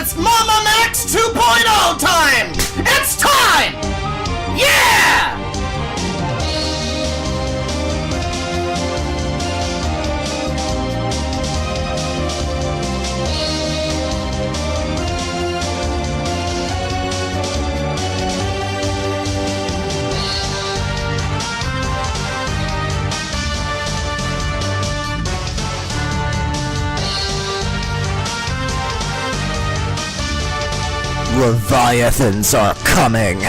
It's Mama Max 2.0 time! It's time! Yeah! Leviathans are coming!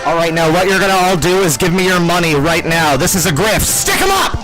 Alright, now what you're gonna all do is give me your money right now. This is a grift. Stick 'em up!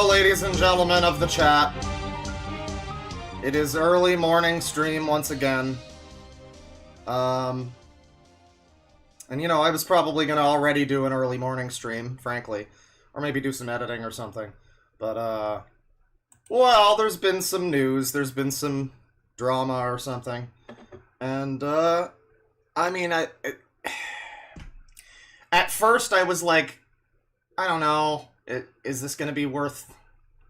Ladies and gentlemen of the chat, it is early morning stream once again. And you know, I was probably gonna already do an early morning stream, frankly. Or maybe do some editing or something. But, well, there's been some news, there's been some drama or something. And, I mean, at first I was like, I don't know, is this gonna be worth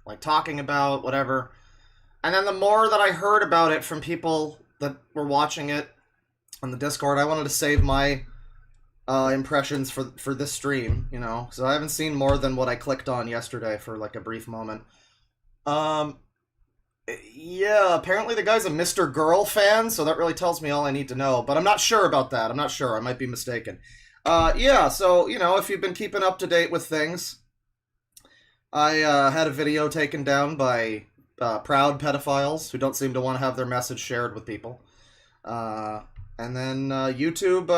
like talking about, whatever. And then the more that I heard about it from people that were watching it on the Discord, I wanted to save my impressions for this stream, you know, so I haven't seen more than what I clicked on yesterday for like a brief moment. Yeah, apparently the guy's a Mr. Girl fan, so that really tells me all I need to know, but I'm not sure about that. I'm not sure. I might be mistaken. Yeah, so, you know, if you've been keeping up to date with things, I had a video taken down by proud pedophiles who don't seem to want to have their message shared with people. And then YouTube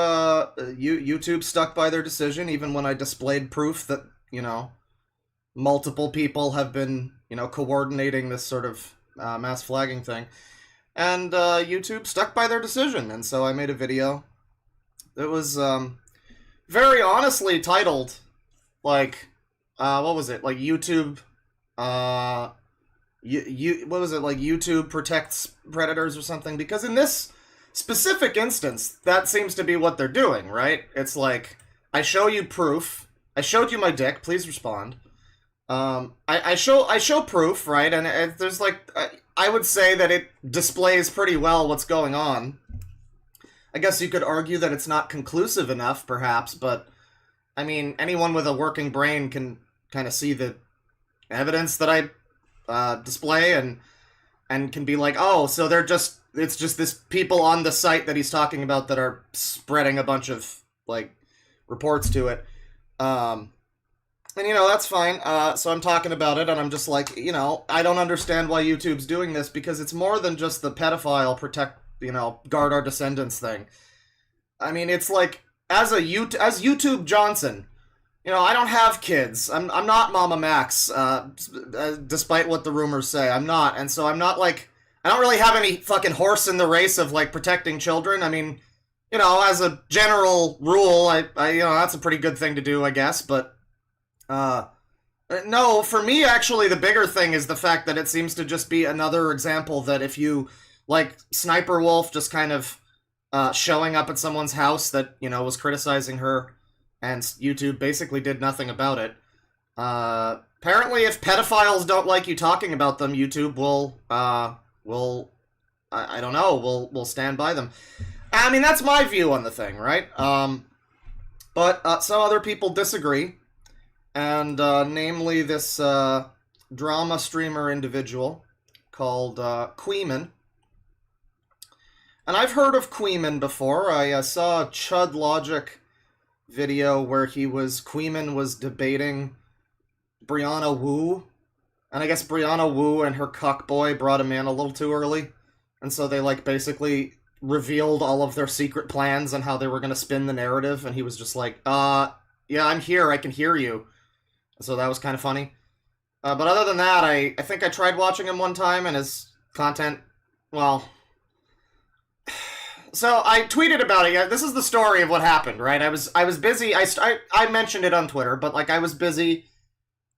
stuck by their decision, even when I displayed proof that, you know, multiple people have been, coordinating this sort of mass flagging thing. And YouTube stuck by their decision, and so I made a video. It was very honestly titled, like, what was it? Like YouTube, what was it? Like YouTube protects predators or something? Because in this specific instance, that seems to be what they're doing, right? It's like, I show you proof. I showed you my dick. Please respond. I show proof, right? And there's like, I would say that it displays pretty well what's going on. I guess you could argue that it's not conclusive enough, perhaps, but I mean, anyone with a working brain can kind of see the evidence that I display and can be like, oh, so it's just this people on the site that he's talking about that are spreading a bunch of like reports to it. And, that's fine. So I'm talking about it, and I'm just like, I don't understand why YouTube's doing this, because it's more than just the pedophile guard our descendants thing. I mean, it's like, as YouTube Johnson, I don't have kids. I'm not Mama Max, despite what the rumors say. I'm not. And so I'm not like, I don't really have any fucking horse in the race of like protecting children. I mean, as a general rule, I that's a pretty good thing to do, I guess, but no, for me, actually, the bigger thing is the fact that it seems to just be another example that if you, like, Sniper Wolf just kind of showing up at someone's house that, was criticizing her, and YouTube basically did nothing about it. Apparently, if pedophiles don't like you talking about them, YouTube will I don't know, will stand by them. I mean, that's my view on the thing, right? But some other people disagree. And namely this drama streamer individual called Queeman. And I've heard of Queeman before. I saw a Chud Logic video where Queeman was debating Brianna Wu. And I guess Brianna Wu and her cuckboy brought him in a little too early. And so they like basically revealed all of their secret plans and how they were going to spin the narrative. And he was just like, yeah, I'm here. I can hear you. So that was kind of funny. But other than that, I think I tried watching him one time, and his content, well... So I tweeted about it. This is the story of what happened, right? I was busy. I mentioned it on Twitter, but like I was busy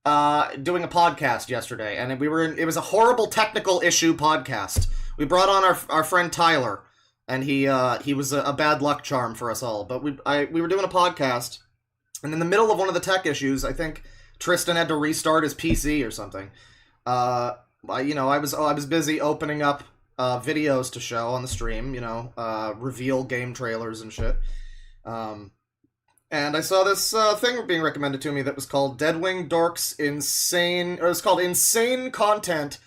doing a podcast yesterday, and it was a horrible technical issue podcast. We brought on our friend Tyler, and he was a bad luck charm for us all. But we were doing a podcast, and in the middle of one of the tech issues, I think Tristan had to restart his PC or something. I was busy opening up videos to show on the stream, reveal game trailers and shit. And I saw this thing being recommended to me that was called DeadwingDork's Insane Content,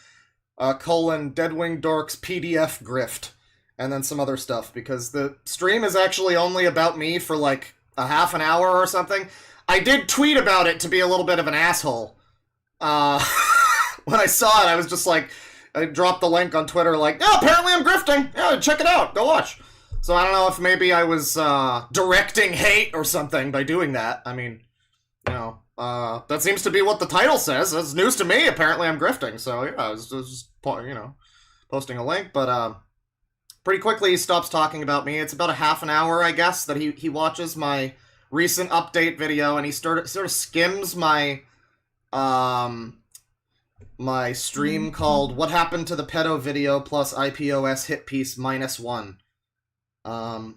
DeadwingDork's PDF Grift, and then some other stuff, because the stream is actually only about me for like a half an hour or something. I did tweet about it to be a little bit of an asshole. When I saw it, I was just like, I dropped the link on Twitter like, yeah, apparently I'm grifting. Yeah, check it out. Go watch. So I don't know if maybe I was directing hate or something by doing that. I mean, that seems to be what the title says. It's news to me. Apparently I'm grifting. So yeah, I was just posting a link. But pretty quickly he stops talking about me. It's about a half an hour, I guess, that he watches my recent update video, and he sort of skims my my stream called "What Happened to the Pedo Video plus IPOS Hit Piece -1." That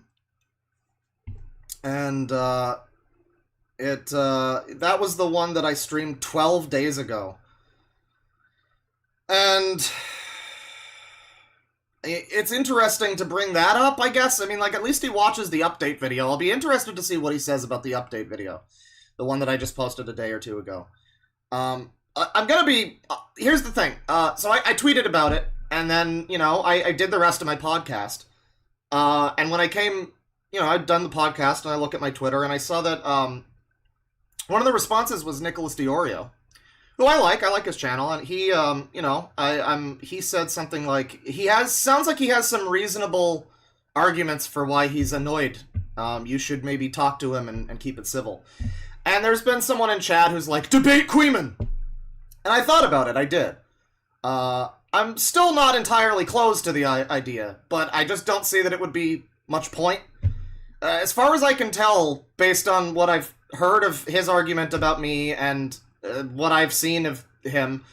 was the one that I streamed 12 days ago. And it's interesting to bring that up, I guess. I mean, like, at least he watches the update video. I'll be interested to see what he says about the update video. The one that I just posted a day or two ago. I'm gonna be... here's the thing. So I tweeted about it, and then, I did the rest of my podcast. And when I came... I'd done the podcast, and I look at my Twitter, and I saw that one of the responses was Nicholas Diorio, who I like his channel, and he, he said something like, sounds like he has some reasonable arguments for why he's annoyed. You should maybe talk to him and keep it civil. And there's been someone in chat who's like, debate Queeman! And I thought about it, I did. I'm still not entirely closed to the idea, but I just don't see that it would be much point. As far as I can tell, based on what I've heard of his argument about me and what I've seen of him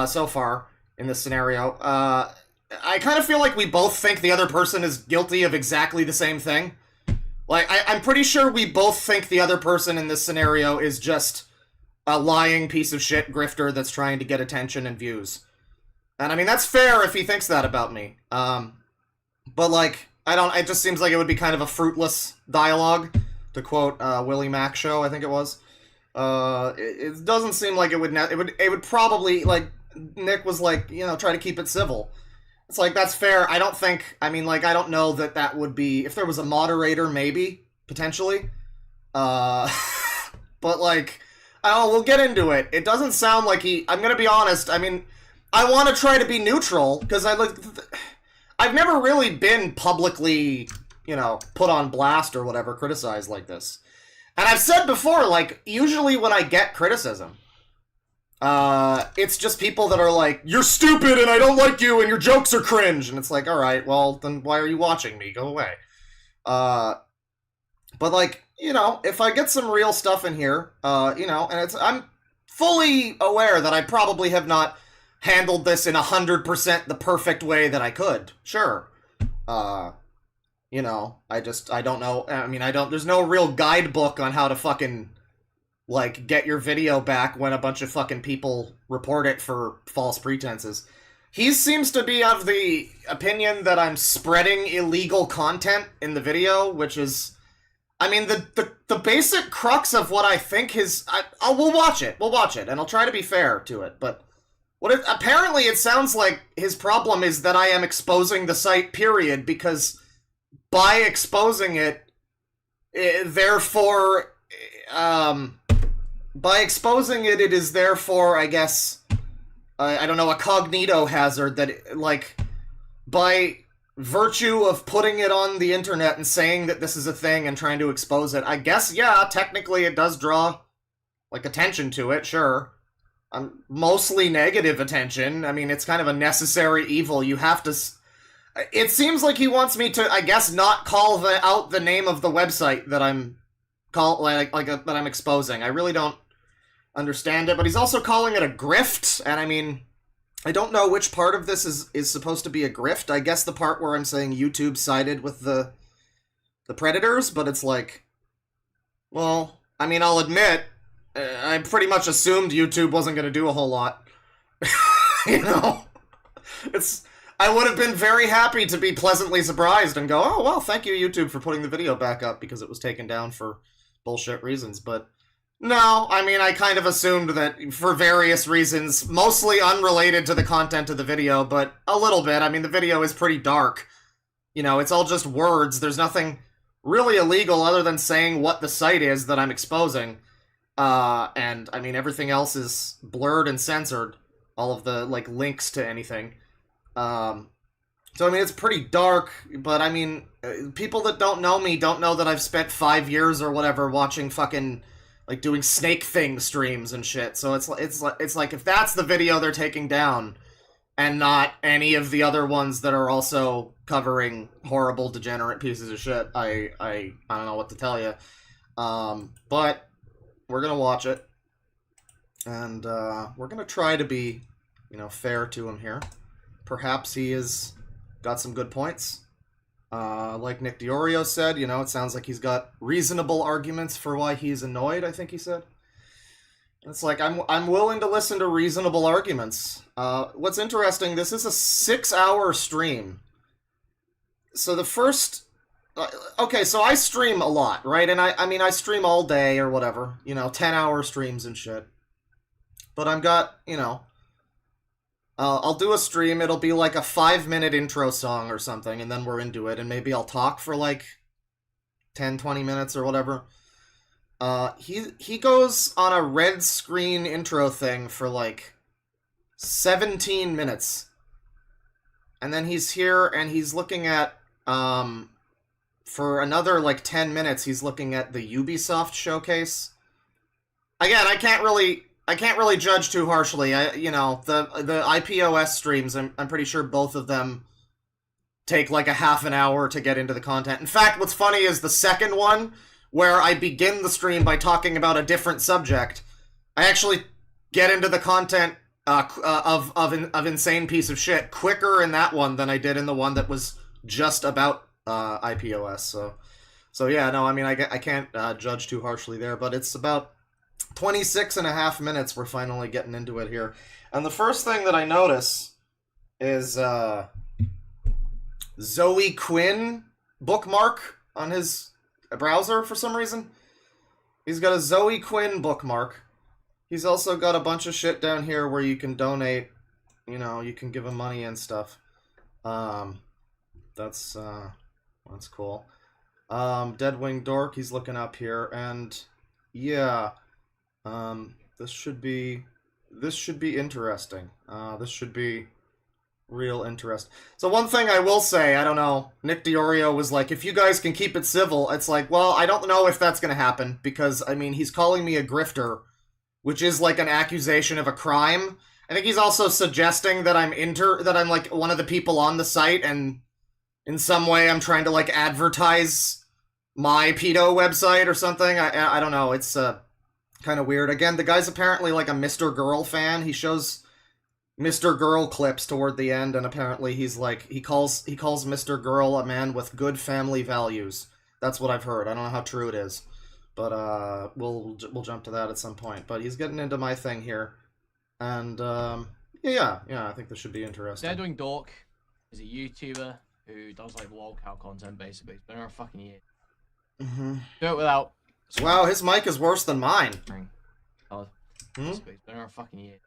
so far in this scenario, I kind of feel like we both think the other person is guilty of exactly the same thing. Like, I'm pretty sure we both think the other person in this scenario is just a lying piece of shit grifter that's trying to get attention and views. And I mean, that's fair if he thinks that about me. But like, it just seems like it would be kind of a fruitless dialogue, to quote Willie Mac Show, I think it was. It doesn't seem like it would probably, like, Nick was like, you know, try to keep it civil. It's like, that's fair. I don't know that would be, if there was a moderator, maybe, potentially. But like, I don't know, we'll get into it. It doesn't sound like I'm gonna be honest, I mean, I want to try to be neutral, because I've never really been publicly, you know, put on blast or whatever, criticized like this. And I've said before, like, usually when I get criticism, it's just people that are like, you're stupid and I don't like you and your jokes are cringe. And it's like, alright, well, then why are you watching me? Go away. But like, you know, if I get some real stuff in here, you know, and I'm fully aware that I probably have not handled this in 100% the perfect way that I could. Sure. You know, I don't know. I mean, there's no real guidebook on how to fucking, like, get your video back when a bunch of fucking people report it for false pretenses. He seems to be of the opinion that I'm spreading illegal content in the video, which is, I mean, the basic crux of what I think we'll watch it, and I'll try to be fair to it, but apparently it sounds like his problem is that I am exposing the site, period, because by exposing it, therefore, it is therefore, I guess, I don't know, a cognito hazard that, like, by virtue of putting it on the internet and saying that this is a thing and trying to expose it, I guess, yeah, technically it does draw, like, attention to it, sure. Mostly negative attention. I mean, it's kind of a necessary evil. You have to... It seems like he wants me to, I guess, not call out the name of the website that I'm that I'm exposing. I really don't understand it, but he's also calling it a grift, and I mean, I don't know which part of this is supposed to be a grift. I guess the part where I'm saying YouTube sided with the predators, but it's like, well, I mean, I'll admit, I pretty much assumed YouTube wasn't going to do a whole lot. You know? I would have been very happy to be pleasantly surprised and go, oh, well, thank you, YouTube, for putting the video back up because it was taken down for bullshit reasons. But no, I mean, I kind of assumed that for various reasons, mostly unrelated to the content of the video, but a little bit. I mean, the video is pretty dark. You know, it's all just words. There's nothing really illegal other than saying what the site is that I'm exposing. And, I mean, everything else is blurred and censored. All of the, like, links to anything. So, I mean, it's pretty dark, but, I mean, people that don't know me don't know that I've spent 5 years or whatever watching fucking, like, doing Snake Thing streams and shit. So it's like, if that's the video they're taking down, and not any of the other ones that are also covering horrible, degenerate pieces of shit, I don't know what to tell you. But we're gonna watch it, and we're gonna try to be, you know, fair to him here. Perhaps he has got some good points. Like Nick Diorio said, you know, it sounds like he's got reasonable arguments for why he's annoyed, I think he said. It's like, I'm willing to listen to reasonable arguments. What's interesting, this is a 6-hour stream. So the first... okay, so I stream a lot, right? And I mean, I stream all day or whatever. You know, 10-hour streams and shit. But I've got, you know... I'll do a stream, it'll be like a 5-minute intro song or something, and then we're into it, and maybe I'll talk for like 10, 20 minutes or whatever. He goes on a red screen intro thing for like 17 minutes. And then he's here and he's looking at, for another like 10 minutes, he's looking at the Ubisoft showcase. Again, I can't really I can't really judge too harshly. The IPOS streams, I'm pretty sure both of them take like a half an hour to get into the content. In fact, what's funny is the second one, where I begin the stream by talking about a different subject, I actually get into the content of insane piece of shit quicker in that one than I did in the one that was just about IPOS. So yeah, no, I mean, I can't judge too harshly there, but it's about 26 and a half minutes we're finally getting into it here. And the first thing that I notice is Zoe Quinn bookmark on his browser for some reason. He's got a Zoe Quinn bookmark. He's also got a bunch of shit down here where you can donate. You know, you can give him money and stuff. That's cool. DeadwingDork, he's looking up here, and yeah, this should be interesting. This should be real interest. So one thing I will say, I don't know, Nick Diorio was like, if you guys can keep it civil, it's like, well, I don't know if that's gonna happen, because, I mean, he's calling me a grifter, which is like an accusation of a crime. I think he's also suggesting that I'm like one of the people on the site, and in some way I'm trying to like advertise my pedo website or something. I don't know, it's kind of weird. Again, the guy's apparently like a Mr. Girl fan. He shows Mr. Girl clips toward the end, and apparently he's like, he calls Mr. Girl a man with good family values. That's what I've heard. I don't know how true it is, but we'll jump to that at some point. But he's getting into my thing here, and yeah, I think this should be interesting. DeadwingDork is a YouTuber who does like lolcow content basically. It's been around a fucking year. Mm-hmm. Do it without. Wow, his mic is worse than mine. It's been around a fucking year.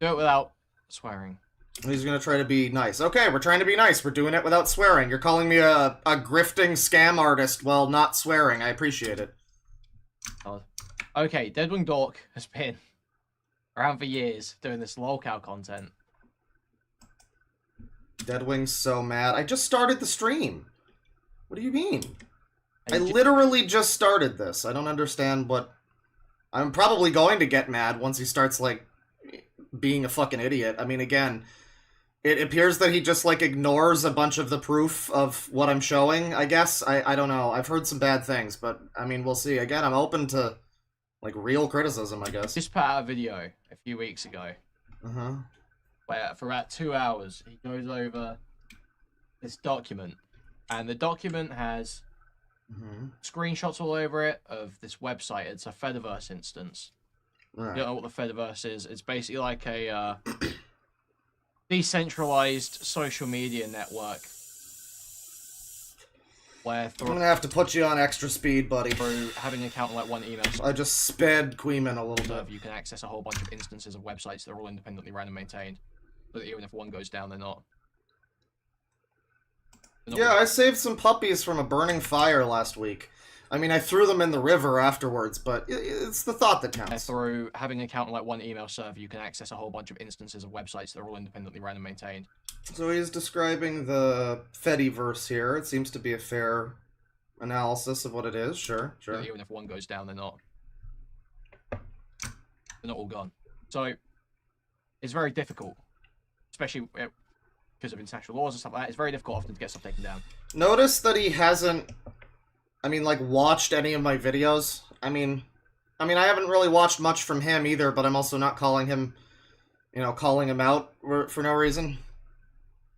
Do it without swearing. He's gonna try to be nice. Okay, we're trying to be nice. We're doing it without swearing. You're calling me a grifting scam artist while not swearing. I appreciate it. Okay, DeadwingDork has been around for years doing this lolcow content. Deadwing's so mad. I just started the stream. What do you mean? I literally just started this. I don't understand what... I'm probably going to get mad once he starts, like, being a fucking idiot. I mean, again, it appears that he just, like, ignores a bunch of the proof of what I'm showing, I guess. I don't know. I've heard some bad things, but, I mean, we'll see. Again, I'm open to, like, real criticism, I guess. Just put out a video a few weeks ago. Uh-huh. Where, for about 2 hours, he goes over this document. And the document has screenshots all over it of this website. It's a Fediverse instance. Right. You don't know what the Fediverse is. It's basically like a decentralized social media network. Where I'm gonna have to put you on extra speed, buddy. Through having an account on like one email I just sped Queeman a little bit. You can access a whole bunch of instances of websites that are all independently ran and maintained. So that even if one goes down, they're not yeah, I saved some puppies from a burning fire last week. I mean, I threw them in the river afterwards, but it's the thought that counts. Through having an account on like one email server, you can access a whole bunch of instances of websites that are all independently ran and maintained. So he's describing the Fediverse here. It seems to be a fair analysis of what it is. Sure. Even if one goes down, they're not all gone. So it's very difficult, especially because of international laws and stuff like that. It's very difficult often to get stuff taken down. Notice that he hasn't, like, watched any of my videos. I mean, I haven't really watched much from him either, but I'm also not calling him, calling him out for no reason.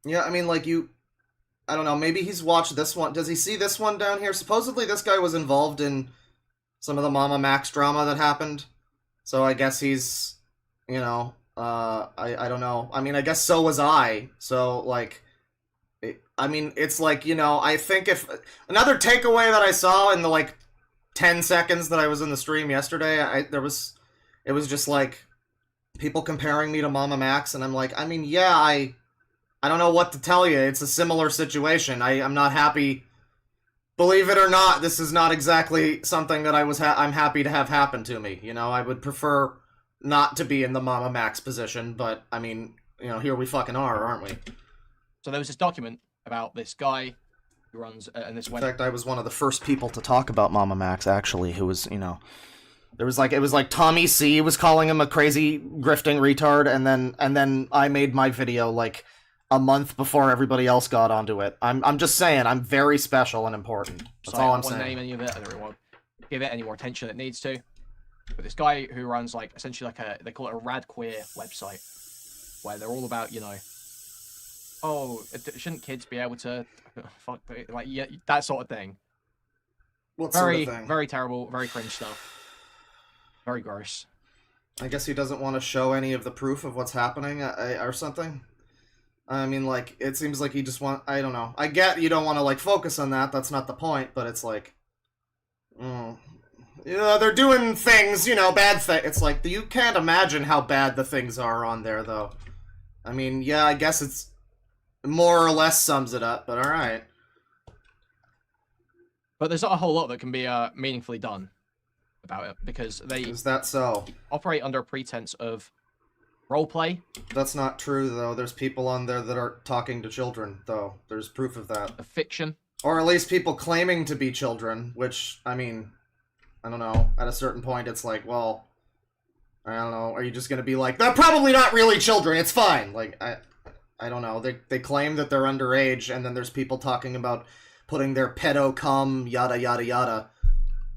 Yeah, I mean, like, I don't know, maybe he's watched this one. Does he see this one down here? Supposedly this guy was involved in some of the Mama Max drama that happened. So I guess he's, I don't know. I mean, I guess so was I. So, like, it's like, I think if... Another takeaway that I saw in the, like, 10 seconds that I was in the stream yesterday, it was just, like, people comparing me to Mama Max, and I'm like, I mean, yeah, I don't know what to tell you. It's a similar situation. I'm not happy... Believe it or not, this is not exactly something that I'm happy to have happen to me. I would prefer not to be in the Mama Max position, but, I mean, here we fucking are, aren't we? So there was this document about this guy who runs, and this In fact, I was one of the first people to talk about Mama Max, actually, who was, It was like Tommy C was calling him a crazy grifting retard, and then I made my video like a month before everybody else got onto it. I'm just saying, I'm very special and important. That's all I'm saying. I don't want to name any of it. I don't really want to give it any more attention than it needs to. But this guy who runs like essentially like they call it a rad queer website, where they're all about, you know, oh, shouldn't kids be able to fuck, like, yeah, that sort of thing. What Very, sort of thing? very terrible, very cringe stuff. Very gross. I guess he doesn't want to show any of the proof of what's happening or something. I mean, like, it seems like he just I don't know. I get you don't want to, like, focus on that. That's not the point, but it's like... Yeah, they're doing things, you know, bad things. It's like, you can't imagine how bad the things are on there, though. I mean, yeah, I guess it's more or less sums it up, but alright. But there's not a whole lot that can be meaningfully done about it, because they Is that so? operate under a pretense of roleplay. That's not true, though. There's people on there that are talking to children, though. There's proof of that. Of fiction. Or at least people claiming to be children, which, I mean, I don't know. At a certain point, it's like, well, I don't know. Are you just going to be like, they're probably not really children, it's fine. Like, I don't know. They claim that they're underage, and then there's people talking about putting their pedo cum, yada, yada, yada,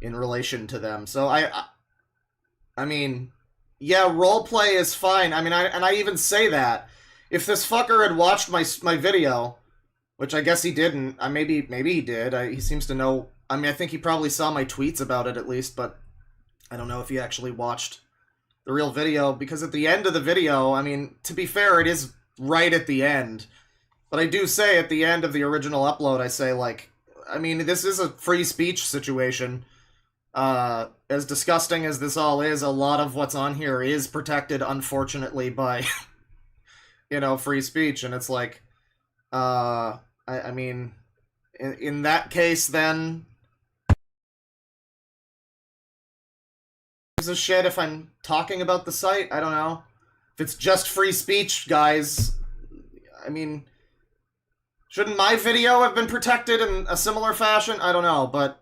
in relation to them. So, I mean, yeah, roleplay is fine. I mean, I even say that. If this fucker had watched my video, which I guess he didn't, maybe he did. He seems to know. I mean, I think he probably saw my tweets about it at least, but I don't know if he actually watched the real video, because at the end of the video, I mean, to be fair, it is right at the end. But I do say at the end of the original upload, I say, like, I mean, this is a free speech situation. As disgusting as this all is, a lot of what's on here is protected, unfortunately, by, you know, free speech. And it's like, I mean, in that case, then, gives a shit if I'm talking about the site? I don't know. If it's just free speech, guys, I mean, shouldn't my video have been protected in a similar fashion? I don't know, but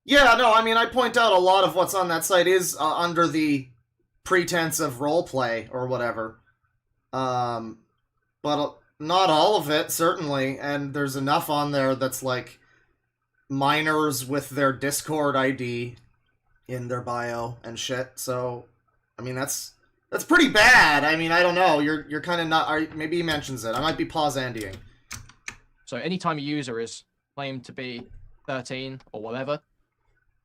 yeah, no, I mean, I point out a lot of what's on that site is under the pretense of roleplay or whatever. But not all of it, certainly, and there's enough on there that's like minors with their Discord ID in their bio and shit. So, I mean, that's pretty bad. I mean, I don't know. You're kind of not. Maybe he mentions it. I might be pause-andying. So anytime a user is claimed to be 13 or whatever,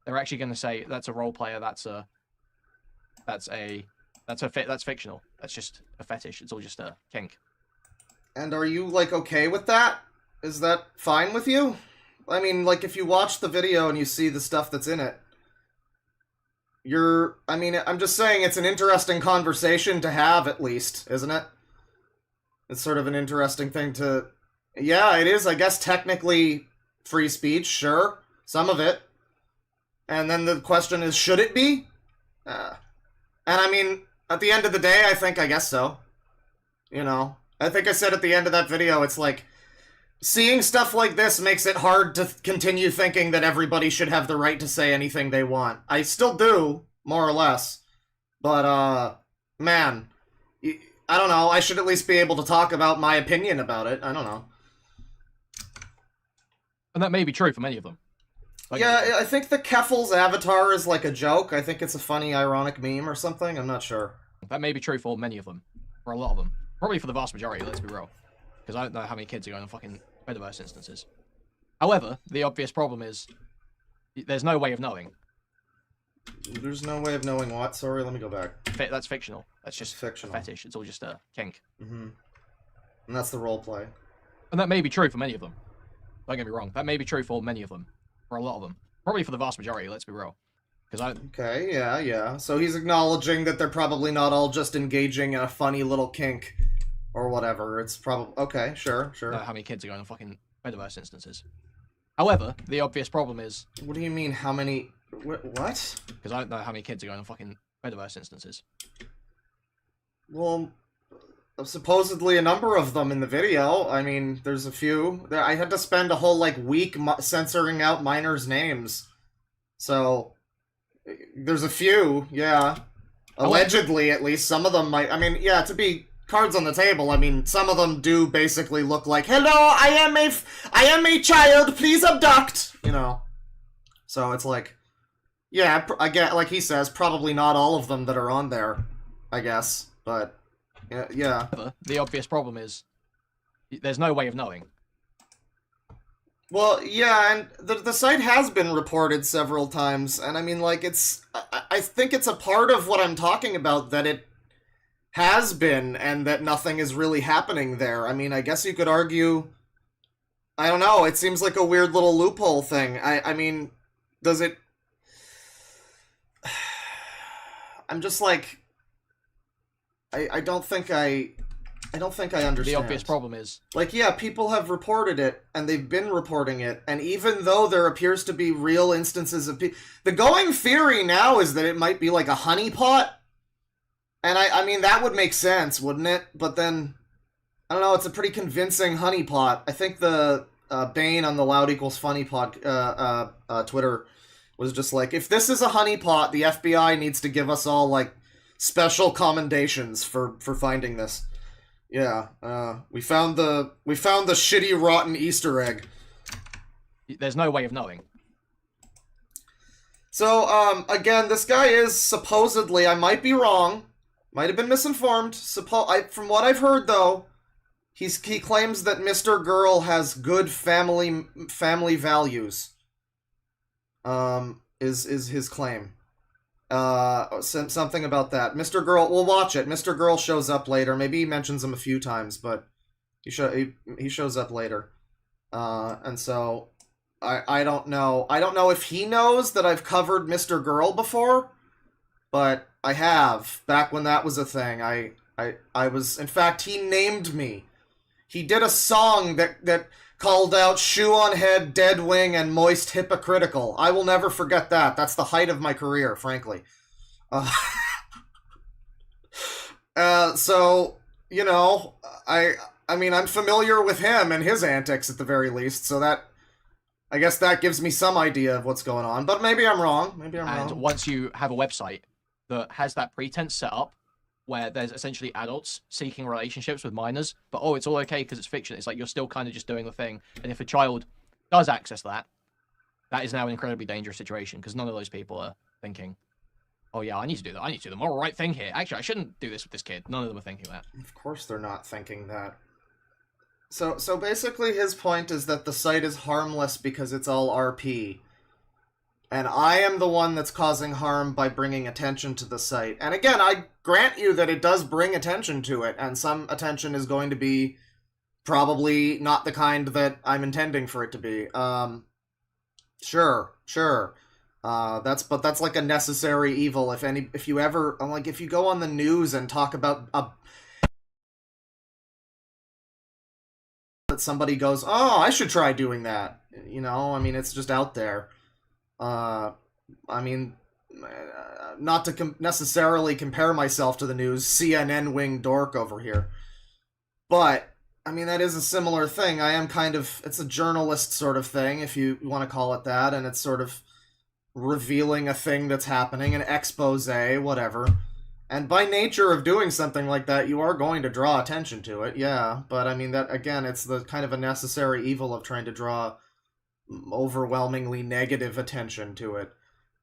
they're actually going to say that's a role player. That's fictional. That's just a fetish. It's all just a kink. And are you, like, okay with that? Is that fine with you? I mean, like, if you watch the video and you see the stuff that's in it, I mean, I'm just saying it's an interesting conversation to have, at least, isn't it? It's sort of an interesting thing to... Yeah, it is, I guess, technically free speech, sure. Some of it. And then the question is, should it be? And I mean, at the end of the day, I guess so. You know? I think I said at the end of that video, it's like, seeing stuff like this makes it hard to continue thinking that everybody should have the right to say anything they want. I still do, more or less. But, man, I don't know, I should at least be able to talk about my opinion about it. I don't know. And that may be true for many of them. Like, yeah, I think the Keffel's avatar is like a joke. I think it's a funny, ironic meme or something. I'm not sure. That may be true for many of them. For a lot of them. Probably for the vast majority, let's be real. Because I don't know how many kids are going on fucking metaverse instances. However, the obvious problem is there's no way of knowing. There's no way of knowing what? Sorry, let me go back. That's fictional. That's just fictional. a fetish. It's all just a kink. Mm-hmm. And that's the roleplay. And that may be true for many of them. Don't get me wrong. That may be true for many of them. For a lot of them. Probably for the vast majority, let's be real. Okay, yeah. So he's acknowledging that they're probably not all just engaging in a funny little kink or whatever. It's probably... Okay, sure. Know how many kids are going on fucking metaverse instances. However, the obvious problem is... What do you mean, how many... What? Because I don't know how many kids are going on fucking metaverse instances. Well, supposedly a number of them in the video. I mean, there's a few. I had to spend a whole, like, week censoring out minors' names. So... There's a few, yeah. Allegedly, at least. Some of them might... I mean, yeah, to be cards on the table, I mean, some of them do basically look like, hello, I am a child, please abduct! You know. So it's like... Yeah, I get, like he says, probably not all of them that are on there, I guess. But, yeah. The obvious problem is, there's no way of knowing. Well, yeah, and the site has been reported several times, and I mean, like, it's... I think it's a part of what I'm talking about, that it has been, and that nothing is really happening there. I mean, I guess you could argue... I don't know, it seems like a weird little loophole thing. I mean, does it... I'm just like... I don't think I understand. The obvious problem is... Like, yeah, people have reported it, and they've been reporting it, and even though there appears to be real instances of the going theory now is that it might be like a honeypot, and I mean, that would make sense, wouldn't it? But then, I don't know, it's a pretty convincing honeypot. I think the Bane on the Loud Equals Funny Twitter was just like, if this is a honeypot, the FBI needs to give us all, like, special commendations for finding this. Yeah, we found the shitty, rotten Easter egg. There's no way of knowing. So, again, this guy is supposedly, I might be wrong, might have been misinformed, from what I've heard, though, he claims that Mr. Girl has good family values, is his claim. Something about that. Mr. Girl, we'll watch it. Mr. Girl shows up later. Maybe he mentions him a few times, but he shows up later. And so I don't know. I don't know if he knows that I've covered Mr. Girl before, but I have back when that was a thing. I was, in fact, he named me. He did a song that called out Shoe on Head, Dead Wing, and Moist Hypocritical. I will never forget that. That's the height of my career, frankly. So, you know, I mean, I'm familiar with him and his antics at the very least, so that... I guess that gives me some idea of what's going on, but maybe I'm wrong. And once you have a website that has that pretense set up, where there's essentially adults seeking relationships with minors, but it's all okay because it's fiction. It's like you're still kind of just doing the thing. And if a child does access that, that is now an incredibly dangerous situation because none of those people are thinking, oh yeah, I need to do that. I need to do the moral right thing here. Actually, I shouldn't do this with this kid. None of them are thinking that. Of course they're not thinking that. So basically his point is that the site is harmless because it's all RP. And I am the one that's causing harm by bringing attention to the site. And again, I grant you that it does bring attention to it, and some attention is going to be probably not the kind that I'm intending for it to be. Sure. That's like a necessary evil. If you ever, like, if you go on the news and talk about that somebody goes, oh, I should try doing that. You know, I mean, it's just out there. I mean, not to necessarily compare myself to the news, CNN wing dork over here. But, I mean, that is a similar thing. I am kind of, it's a journalist sort of thing, if you want to call it that, and it's sort of revealing a thing that's happening, an expose, whatever. And by nature of doing something like that, you are going to draw attention to it, yeah. But, I mean, that, again, it's the kind of a necessary evil of trying to draw overwhelmingly negative attention to it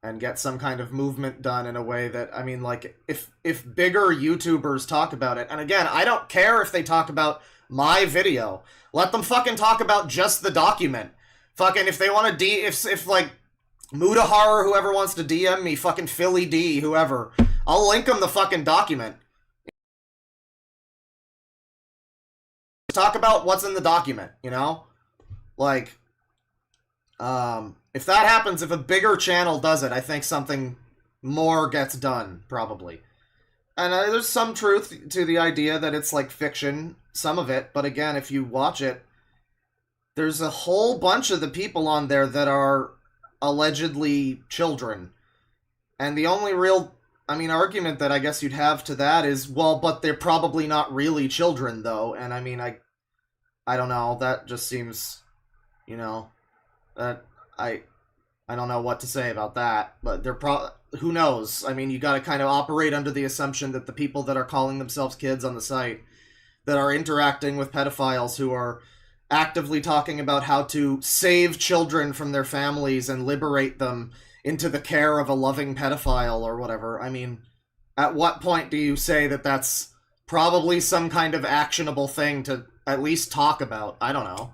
and get some kind of movement done in a way that, I mean, like, if bigger YouTubers talk about it, and again, I don't care if they talk about my video, let them fucking talk about just the document. Fucking, if they want to if like, Mudahar or whoever wants to DM me, fucking Philly D, whoever, I'll link them the fucking document. Talk about what's in the document, you know? Like, if that happens, if a bigger channel does it, I think something more gets done, probably. And there's some truth to the idea that it's like fiction, some of it, but again, if you watch it, there's a whole bunch of the people on there that are allegedly children. And the only real, I mean, argument that I guess you'd have to that is, well, but they're probably not really children, though. And I mean, I don't know, that just seems, you know... I don't know what to say about that, but who knows? I mean, you gotta kind of operate under the assumption that the people that are calling themselves kids on the site, that are interacting with pedophiles who are actively talking about how to save children from their families and liberate them into the care of a loving pedophile or whatever. I mean, at what point do you say that that's probably some kind of actionable thing to at least talk about? I don't know.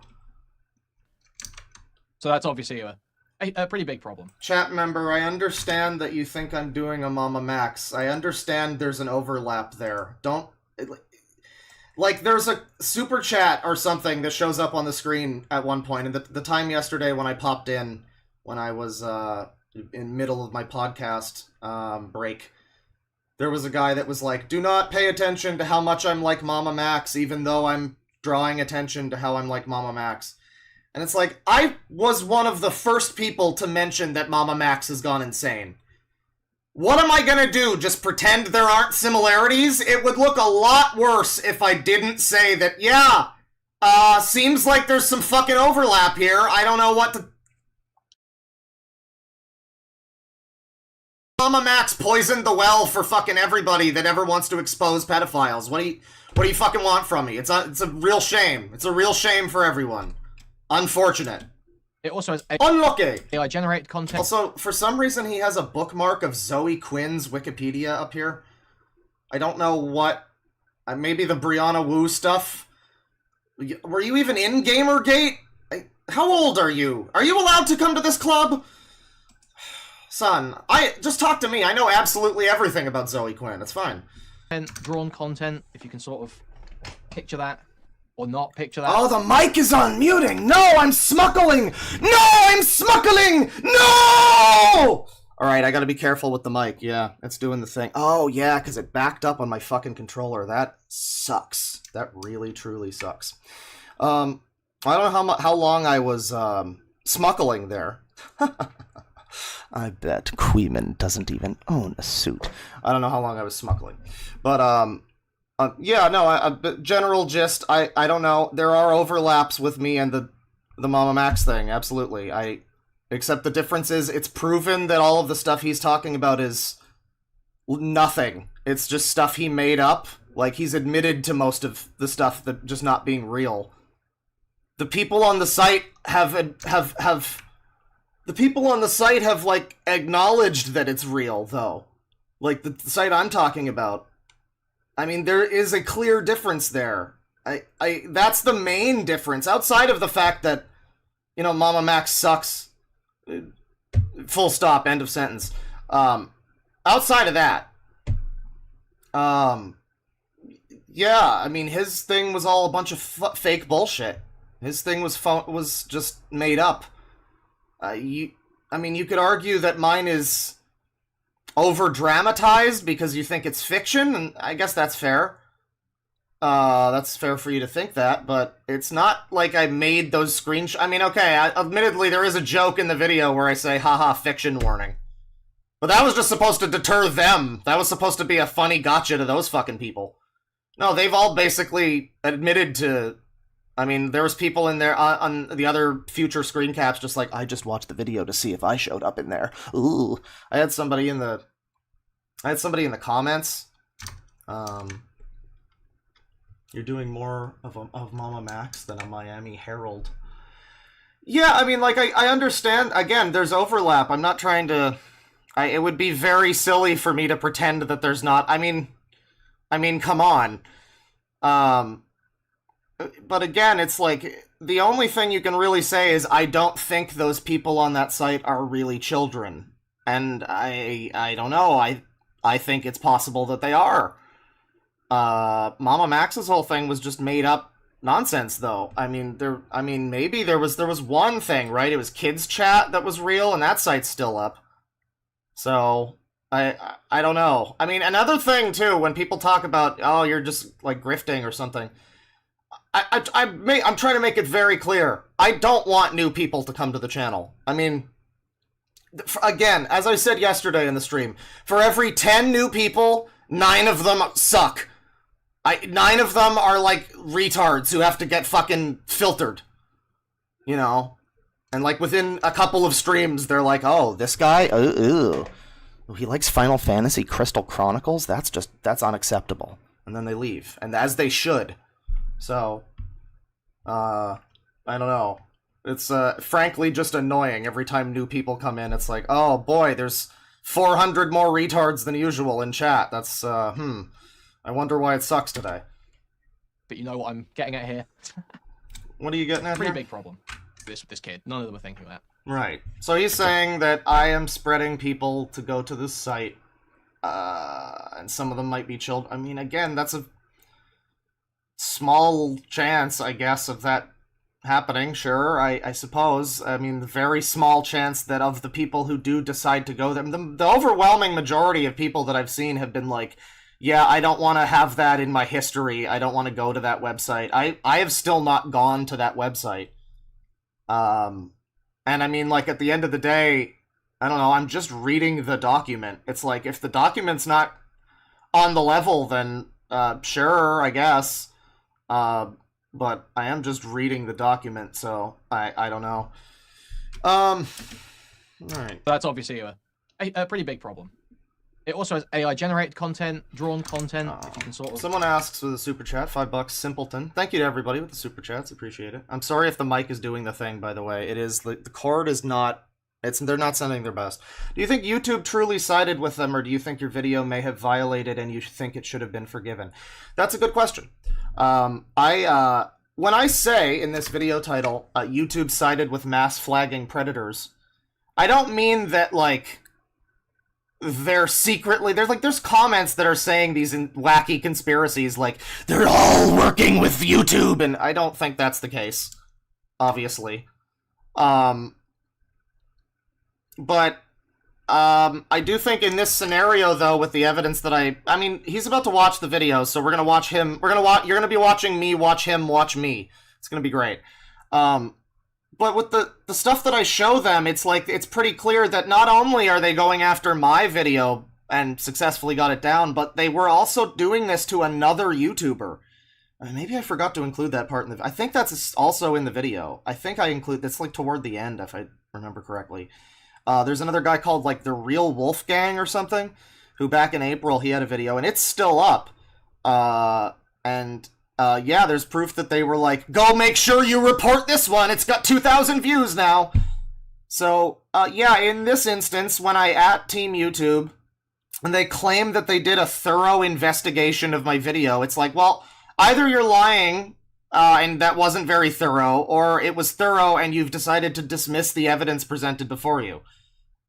So that's obviously a pretty big problem. Chat member, I understand that you think I'm doing a Mama Max. I understand there's an overlap there. Don't... Like, there's a super chat or something that shows up on the screen at one point, and the time yesterday when I popped in, when I was in middle of my podcast break, there was a guy that was like, do not pay attention to how much I'm like Mama Max, even though I'm drawing attention to how I'm like Mama Max. And it's like, I was one of the first people to mention that Mama Max has gone insane. What am I gonna do? Just pretend there aren't similarities? It would look a lot worse if I didn't say that, yeah, seems like there's some fucking overlap here. I don't know what to... Mama Max poisoned the well for fucking everybody that ever wants to expose pedophiles. What do you fucking want from me? It's a real shame. It's a real shame for everyone. Unfortunate. It also has unlucky AI-generated content. Also, for some reason, he has a bookmark of Zoe Quinn's Wikipedia up here. I don't know what... maybe the Brianna Wu stuff? Were you even in Gamergate? How old are you? Are you allowed to come to this club? Son, just talk to me. I know absolutely everything about Zoe Quinn. It's fine. And drawn content, if you can sort of picture that. Or not picture that. Oh, the mic is on muting! No, I'm smuggling! No, I'm smuggling! No! Alright, I gotta be careful with the mic. Yeah, it's doing the thing. Oh, yeah, because it backed up on my fucking controller. That sucks. That really, truly sucks. I don't know how long I was, smuggling there. I bet Queeman doesn't even own a suit. I don't know how long I was smuggling. But, yeah, no, general gist, I don't know. There are overlaps with me and the Mama Max thing, absolutely. Except the difference is, it's proven that all of the stuff he's talking about is nothing. It's just stuff he made up. Like, he's admitted to most of the stuff that just not being real. The people on the site have like, acknowledged that it's real, though. Like, the site I'm talking about. I mean, there is a clear difference there. That's the main difference, outside of the fact that, you know, Mama Max sucks. Full stop, end of sentence. Outside of that, yeah, I mean, his thing was all a bunch of fake bullshit. His thing was just made up. I mean, you could argue that mine is over-dramatized because you think it's fiction, and I guess that's fair. That's fair for you to think that, but it's not like I made those screenshots. I mean, okay, admittedly, there is a joke in the video where I say, haha, fiction warning. But that was just supposed to deter them. That was supposed to be a funny gotcha to those fucking people. No, they've all basically admitted to... I mean, there was people in there on the other future screen caps just like, I just watched the video to see if I showed up in there. Ooh. I had somebody in the comments. You're doing more of Mama Max than a Miami Herald. Yeah, I mean, like, I understand. Again, there's overlap. I'm not trying to... it would be very silly for me to pretend that there's not... I mean, come on. But again, it's like, the only thing you can really say is, I don't think those people on that site are really children. And I don't know, I think it's possible that they are. Mama Max's whole thing was just made up nonsense, though. I mean, maybe there was one thing, right? It was kids chat that was real, and that site's still up. So, I don't know. I mean, another thing, too, when people talk about, oh, you're just, like, grifting or something... I'm trying to make it very clear. I don't want new people to come to the channel. I mean, again, as I said yesterday in the stream, for every 10 new people, 9 of them suck. 9 of them are like retards who have to get fucking filtered. You know? And like within a couple of streams, they're like, oh, this guy? Ooh. Oh, he likes Final Fantasy Crystal Chronicles? That's unacceptable. And then they leave. And as they should. So, I don't know. It's, frankly just annoying every time new people come in. It's like, oh boy, there's 400 more retards than usual in chat. That's, I wonder why it sucks today. But you know what I'm getting at here? What are you getting at Pretty here? big problem. This kid. None of them are thinking that. Right. So he's saying that I am spreading people to go to this site, and some of them might be children. I mean, again, that's a small chance, I guess, of that happening. Sure, I suppose. I mean, the very small chance that of the people who do decide to go there, the overwhelming majority of people that I've seen have been like, yeah, I don't want to have that in my history. I don't want to go to that website. I have still not gone to that website. And I mean, like, at the end of the day, I don't know, I'm just reading the document. It's like, if the document's not on the level, then, sure, I guess. But I am just reading the document, so I don't know. Alright. That's obviously a pretty big problem. It also has AI-generated content, drawn content, if you can sort of... Someone asks with a super chat, $5, simpleton. Thank you to everybody with the super chats, appreciate it. I'm sorry if the mic is doing the thing, by the way. It is, the cord is not, they're not sending their best. Do you think YouTube truly sided with them, or do you think your video may have violated and you think it should have been forgiven? That's a good question. When I say in this video title, YouTube sided with mass flagging predators, I don't mean that, like, they're secretly, there's comments that are saying these wacky conspiracies, like, they're all working with YouTube, and I don't think that's the case, obviously. But, I do think in this scenario, though, with the evidence that I mean, he's about to watch the video, so we're gonna watch him, you're gonna be watching me watch him watch me. It's gonna be great. But with the stuff that I show them, it's like, it's pretty clear that not only are they going after my video and successfully got it down, but they were also doing this to another YouTuber. Maybe I forgot to include that part in the... I think that's also in the video. I think I include... That's, like, toward the end, if I remember correctly. There's another guy called, like, The Real Wolfgang or something, who back in April, he had a video, and it's still up. Yeah, there's proof that they were like, go make sure you report this one, it's got 2,000 views now! So, yeah, in this instance, when I at Team YouTube, and they claim that they did a thorough investigation of my video, it's like, well, either you're lying, and that wasn't very thorough, or it was thorough and you've decided to dismiss the evidence presented before you.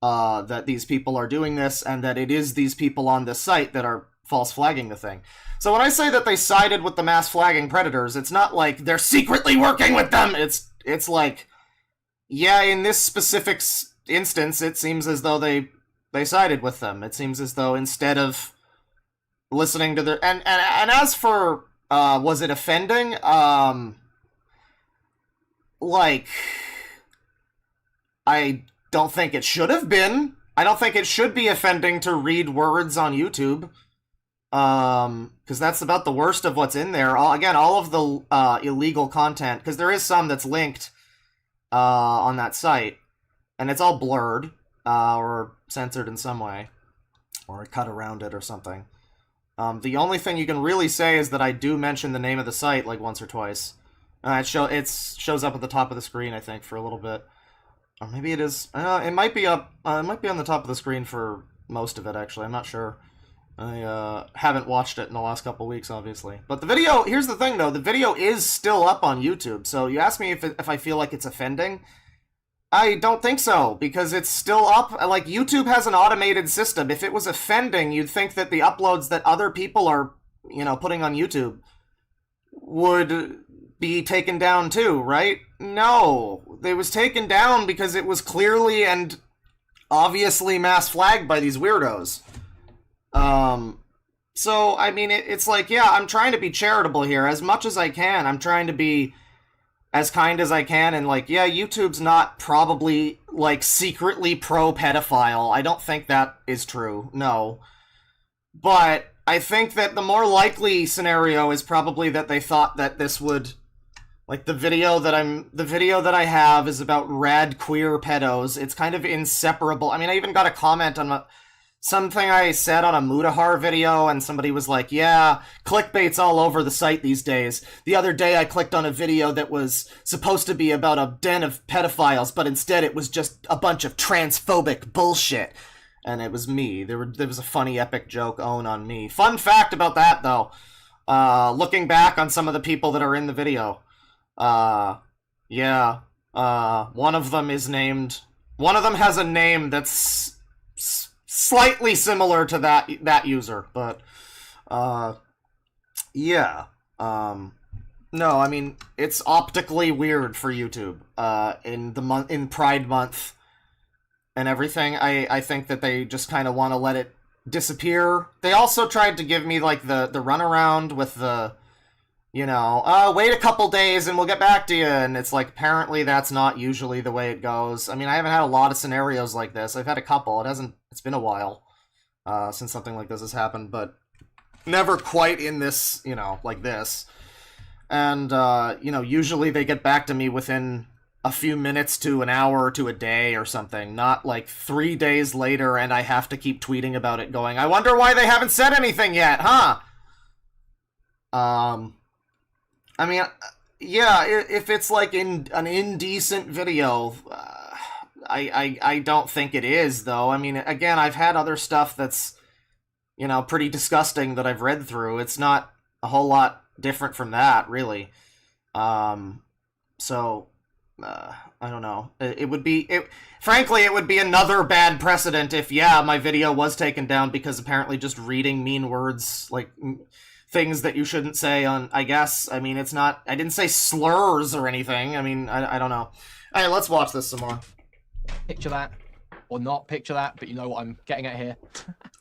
That these people are doing this, and that it is these people on this site that are false flagging the thing. So when I say that they sided with the mass flagging predators, it's not like they're secretly working with them. It's like, yeah, in this specific instance, it seems as though they sided with them. It seems as though instead of listening to their... And as for, was it offending? Like, I don't think it should have been. I don't think it should be offending to read words on YouTube. Because that's about the worst of what's in there. Again, all of the illegal content, because there is some that's linked on that site, and it's all blurred or censored in some way, or cut around it or something. The only thing you can really say is that I do mention the name of the site like once or twice. It shows up at the top of the screen, I think, for a little bit, or maybe it is. It might be up. It might be on the top of the screen for most of it. Actually, I'm not sure. I haven't watched it in the last couple weeks, obviously. But the video, here's the thing, though. The video is still up on YouTube. So you ask me if I feel like it's offending. I don't think so, because it's still up. Like, YouTube has an automated system. If it was offending, you'd think that the uploads that other people are, putting on YouTube would be taken down too, right? No. It was taken down because it was clearly and obviously mass flagged by these weirdos. So, I mean, it's like, yeah, I'm trying to be charitable here as much as I can. I'm trying to be as kind as I can, and, like, yeah, YouTube's not probably, like, secretly pro-pedophile. I don't think that is true, no. But I think that the more likely scenario is probably that they thought that this would, like, the video that I have is about rad queer pedos. It's kind of inseparable. I mean, I even got a comment on something I said on a Mudahar video, and somebody was like, yeah, clickbait's all over the site these days. The other day I clicked on a video that was supposed to be about a den of pedophiles, but instead it was just a bunch of transphobic bullshit. And it was me. There was a funny epic joke on me. Fun fact about that, though. Looking back on some of the people that are in the video. Yeah. One of them has a name that's slightly similar to that user, but yeah. No, I mean, it's optically weird for YouTube in Pride Month and everything. I think that they just kind of want to let it disappear. They also tried to give me like the runaround with the, wait a couple days and we'll get back to you, and it's like, apparently that's not usually the way it goes. I mean, I haven't had a lot of scenarios like this. I've had a couple. It's been a while since something like this has happened, but never quite in this, like this. And, usually they get back to me within a few minutes to an hour to a day or something, not like 3 days later and I have to keep tweeting about it going, I wonder why they haven't said anything yet, huh? I mean, yeah, if it's like an indecent video, I don't think it is, though. I mean, again, I've had other stuff that's, pretty disgusting that I've read through. It's not a whole lot different from that, really. So, I don't know. Frankly, it would be another bad precedent if, my video was taken down because apparently just reading mean words, like things that you shouldn't say on, I guess. I mean, it's not, I didn't say slurs or anything. I mean, I don't know. Alright, let's watch this some more. Picture that. Or not picture that, but you know what I'm getting at here.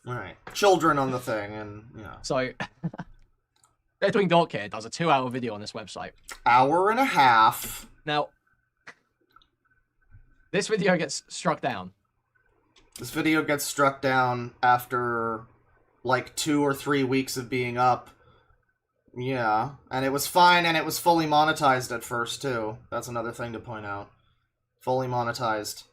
Alright. Children on the thing, and, So, DeadwingDork here does a 2-hour video on this website. Hour and a half. Now, this video gets struck down. This video gets struck down after, like, 2 or 3 weeks of being up. Yeah, and it was fine, and it was fully monetized at first, too. That's another thing to point out. Fully monetized.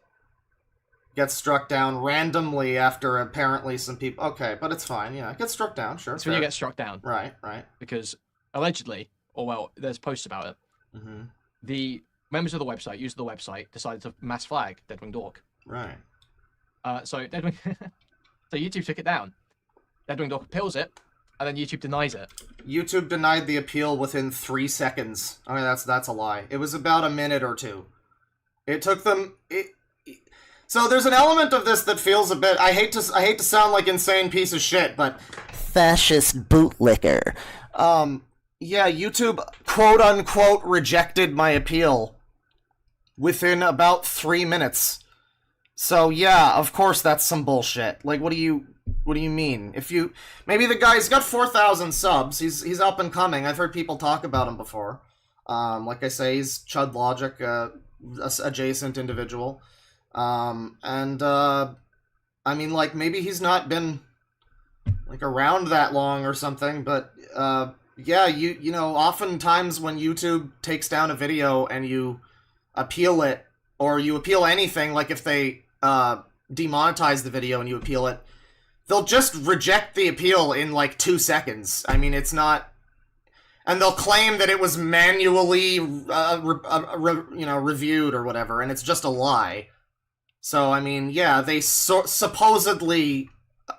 Gets struck down randomly after apparently some people... Okay, but it's fine, yeah. It gets struck down, sure. This video gets struck down. Right. Because, allegedly, or well, there's posts about it, the members of the website, users of the website, decided to mass flag DeadwingDork. Right. So YouTube took it down. DeadwingDork appeals it, and then YouTube denies it. YouTube denied the appeal within 3 seconds. I mean, that's a lie. It was about a minute or two. It took them... So there's an element of this that feels a bit... I hate to sound like insane piece of shit, but... Fascist bootlicker. Yeah, YouTube quote-unquote rejected my appeal within about 3 minutes. So yeah, of course that's some bullshit. Like, what do you mean? Maybe the guy's got 4,000 subs. He's up and coming. I've heard people talk about him before. Like I say, he's Chud Logic, adjacent individual. I mean, like, maybe he's not been, like, around that long or something, but, yeah, you know, oftentimes when YouTube takes down a video and you appeal it, or you appeal anything, like if they, demonetize the video and you appeal it, they'll just reject the appeal in, like, 2 seconds. I mean, it's not... And they'll claim that it was manually, reviewed or whatever, and it's just a lie. So, I mean, yeah, they supposedly,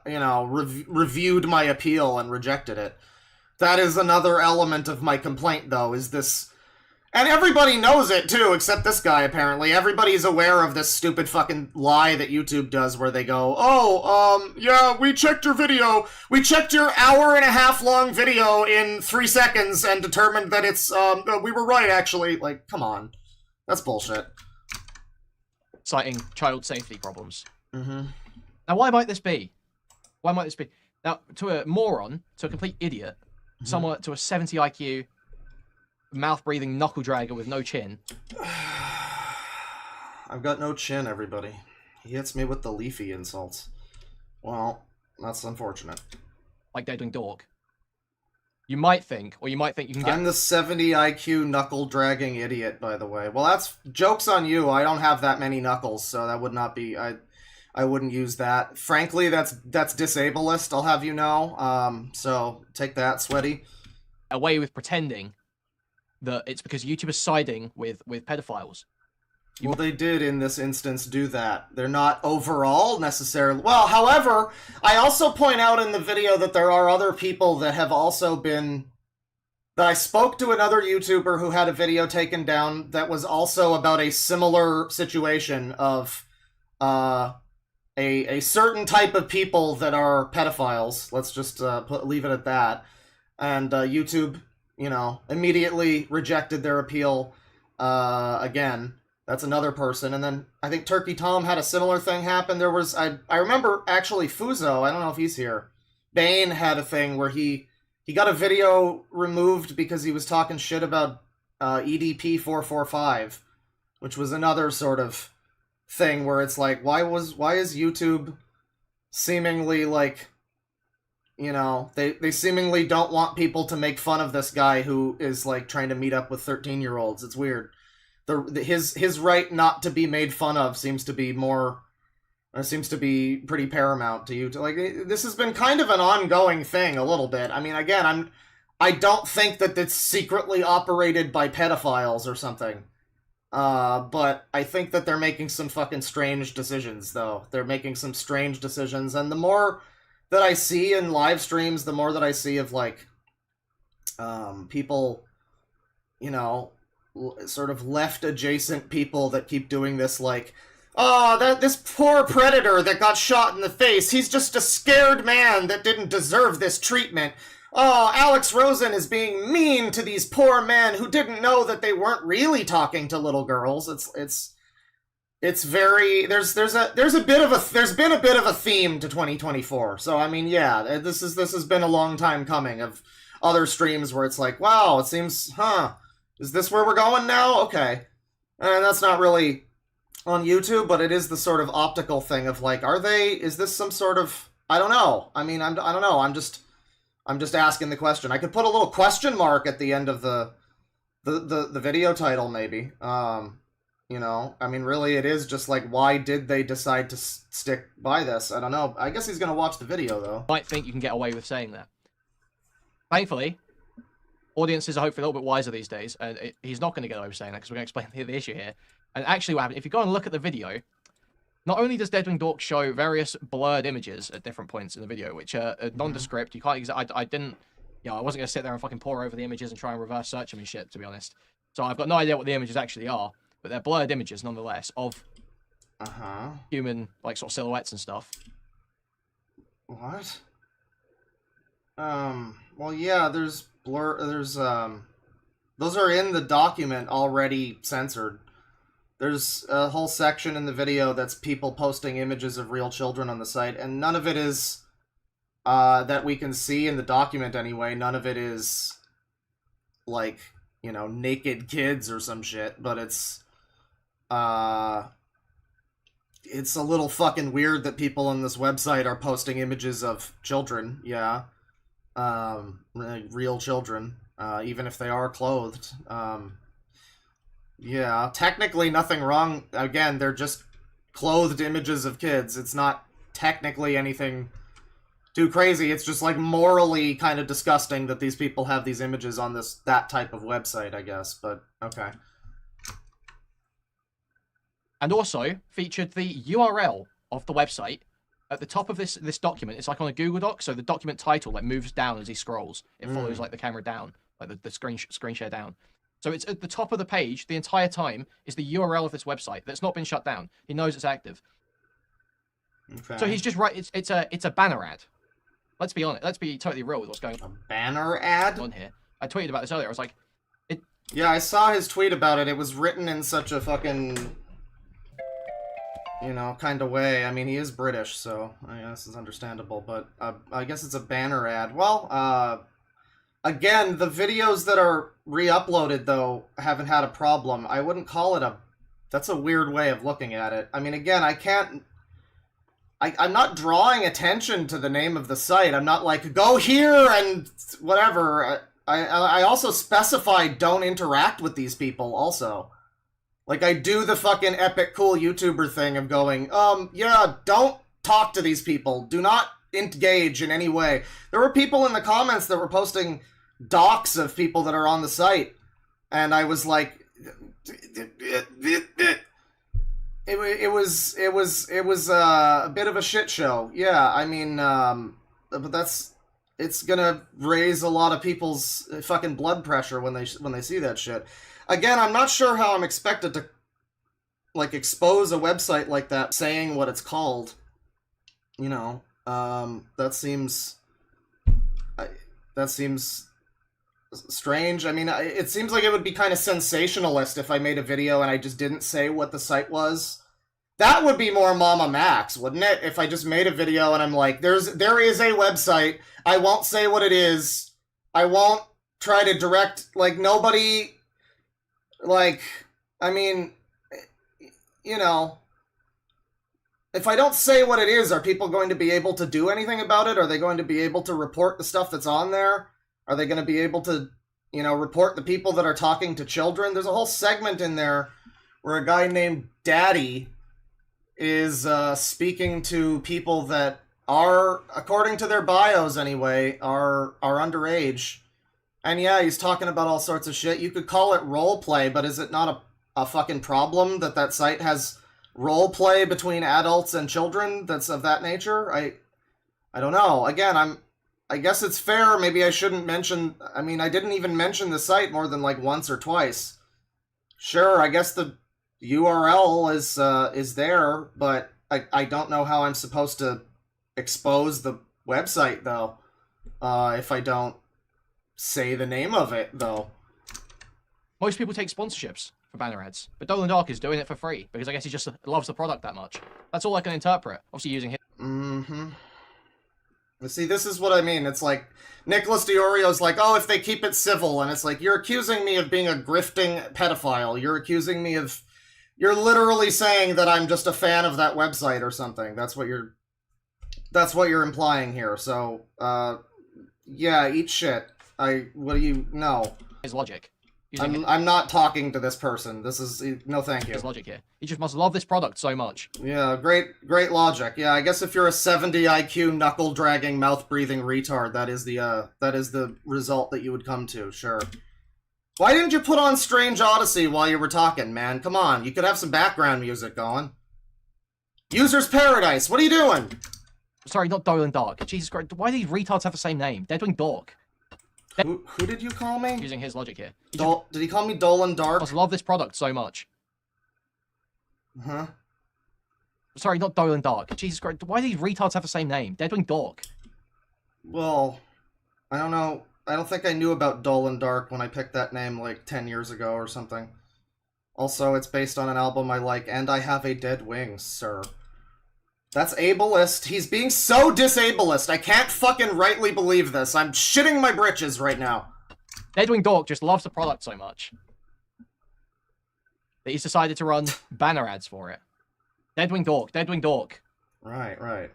reviewed my appeal and rejected it. That is another element of my complaint, though, is this... And everybody knows it, too, except this guy, apparently. Everybody's aware of this stupid fucking lie that YouTube does, where they go, yeah, we checked your video. We checked your hour-and-a-half-long video in 3 seconds and determined that it's, we were right, actually. Like, come on. That's bullshit. Citing child safety problems. Mm-hmm. Now, why might this be? Why might this be? Now, to a moron, to a complete idiot, someone to a 70 IQ, mouth-breathing knuckle dragger with no chin. I've got no chin, everybody. He hits me with the leafy insults. Well, that's unfortunate. Like DeadwingDork. You might think you can get... I'm the 70 IQ knuckle-dragging idiot, by the way. Well, that's... Joke's on you, I don't have that many knuckles, so that would not be... I wouldn't use that. Frankly, that's disableist, I'll have you know. So take that, Sweaty. Away with pretending that it's because YouTube is siding with pedophiles. Well, they did in this instance do that. They're not overall necessarily... Well, however, I also point out in the video that there are other people that have also been... That I spoke to another YouTuber who had a video taken down that was also about a similar situation of a certain type of people that are pedophiles. Let's just leave it at that. And YouTube, you know, immediately rejected their appeal again. That's another person. And then I think Turkey Tom had a similar thing happen. There was, I remember actually Fuzo, I don't know if he's here. Bane had a thing where he got a video removed because he was talking shit about EDP 445, which was another sort of thing where it's like, why is YouTube seemingly like, you know, they seemingly don't want people to make fun of this guy who is like trying to meet up with 13-year-olds. It's weird. His right not to be made fun of seems to be pretty paramount to you. Like, this has been kind of an ongoing thing a little bit. I mean, again, I don't think that it's secretly operated by pedophiles or something. But I think that they're making some fucking strange decisions, though. They're making some strange decisions, and the more that I see in live streams, the more that I see of, like, people, you know, sort of left-adjacent people that keep doing this, like, oh, this poor predator that got shot in the face, he's just a scared man that didn't deserve this treatment. Oh, Alex Rosen is being mean to these poor men who didn't know that they weren't really talking to little girls. It's very, there's been a bit of a theme to 2024. So I mean, yeah, this has been a long time coming of other streams where it's like, wow, it seems, is this where we're going now? Okay. And that's not really on YouTube, but it is the sort of optical thing of like, is this some sort of, I don't know. I mean, I don't know. I'm just asking the question. I could put a little question mark at the end of the video title, maybe. You know, I mean, really, it is just like, why did they decide to stick by this? I don't know. I guess he's gonna watch the video, though. Might think you can get away with saying that. Thankfully, audiences are hopefully a little bit wiser these days, and he's not going to get away with saying that because we're going to explain the issue here. And actually, what happened, if you go and look at the video, not only does DeadwingDork show various blurred images at different points in the video, which are nondescript, you can't I didn't, you know, I wasn't going to sit there and fucking pore over the images and try and reverse search them and shit, to be honest. So I've got no idea what the images actually are, but they're blurred images nonetheless of human, like, sort of silhouettes and stuff. What? Well, yeah, there's those are in the document already censored. There's a whole section in the video that's people posting images of real children on the site, and none of it is, that we can see in the document anyway, none of it is, like, you know, naked kids or some shit, but it's a little fucking weird that people on this website are posting images of children, yeah. Real children, even if they are clothed. Yeah, technically nothing wrong. Again, they're just clothed images of kids. It's not technically anything too crazy. It's just like morally kind of disgusting that these people have these images on that type of website, I guess, but okay. And also featured the URL of the website at the top of this document. It's like on a Google Doc, so the document title like moves down as he scrolls. It follows like the camera down, like the screen share down. So it's at the top of the page the entire time is the URL of this website that's not been shut down. He knows it's active. Okay. So he's just right. It's a banner ad. Let's be honest. Let's be totally real with what's going on. A banner ad on here. I tweeted about this earlier. I was like, yeah, I saw his tweet about it. It was written in such a fucking, you know, kind of way. I mean, he is British, so I guess it's understandable. But I guess it's a banner ad. Well, again, the videos that are re-uploaded, though, haven't had a problem. I wouldn't call it that's a weird way of looking at it. I mean, again, I'm not drawing attention to the name of the site. I'm not like, go here and whatever. I also specified don't interact with these people also. Like, I do the fucking epic cool YouTuber thing of going, yeah, don't talk to these people. Do not engage in any way. There were people in the comments that were posting docs of people that are on the site, and I was like, it was a bit of a shit show. Yeah, I mean, but it's gonna raise a lot of people's fucking blood pressure when they see that shit. Again, I'm not sure how I'm expected to, like, expose a website like that saying what it's called. You know, that seems strange. I mean, it seems like it would be kind of sensationalist if I made a video and I just didn't say what the site was. That would be more Mama Max, wouldn't it? If I just made a video and I'm like, there is a website, I won't say what it is, I won't try to direct, like, nobody, like, I mean, you know, if I don't say what it is, are people going to be able to do anything about it? Are they going to be able to report the stuff that's on there? Are they going to be able to, you know, report the people that are talking to children? There's a whole segment in there where a guy named Daddy is speaking to people that are, according to their bios anyway, are underage. And yeah, he's talking about all sorts of shit. You could call it roleplay, but is it not a fucking problem that site has roleplay between adults and children that's of that nature? I don't know. Again, I guess it's fair. Maybe I shouldn't mention... I mean, I didn't even mention the site more than, like, once or twice. Sure, I guess the URL is there, but I don't know how I'm supposed to expose the website, though, if I don't say the name of it, though. Most people take sponsorships for banner ads, but DeadwingDork is doing it for free, because I guess he just loves the product that much. That's all I can interpret, obviously using his... Mm-hmm. See, this is what I mean. It's like, Nicholas DiOrio's like, oh, if they keep it civil, and it's like, you're accusing me of being a grifting pedophile. You're accusing me of... You're literally saying that I'm just a fan of that website or something. That's what you're implying here. So, yeah, eat shit. What do you... No. His logic. I'm not talking to this person. This is... No, thank you. His logic here. He just must love this product so much. Yeah, great logic. Yeah, I guess if you're a 70 IQ, knuckle-dragging, mouth-breathing retard, that is the result that you would come to, sure. Why didn't you put on Strange Odyssey while you were talking, man? Come on, you could have some background music going. User's Paradise, what are you doing? Sorry, not DeadwingDork. Jesus Christ, why do these retards have the same name? DeadwingDork. Who did you call me? Using his logic here. Did he call me Dolan Dark? I love this product so much. Huh? Sorry, not DeadwingDork. Jesus Christ, why do these retards have the same name? DeadwingDork. Well, I don't know. I don't think I knew about Dolan Dark when I picked that name like 10 years ago or something. Also, it's based on an album I like, and I have a dead wing, sir. That's ableist. He's being so disableist. I can't fucking rightly believe this. I'm shitting my britches right now. DeadwingDork just loves the product so much that he's decided to run banner ads for it. DeadwingDork. Right.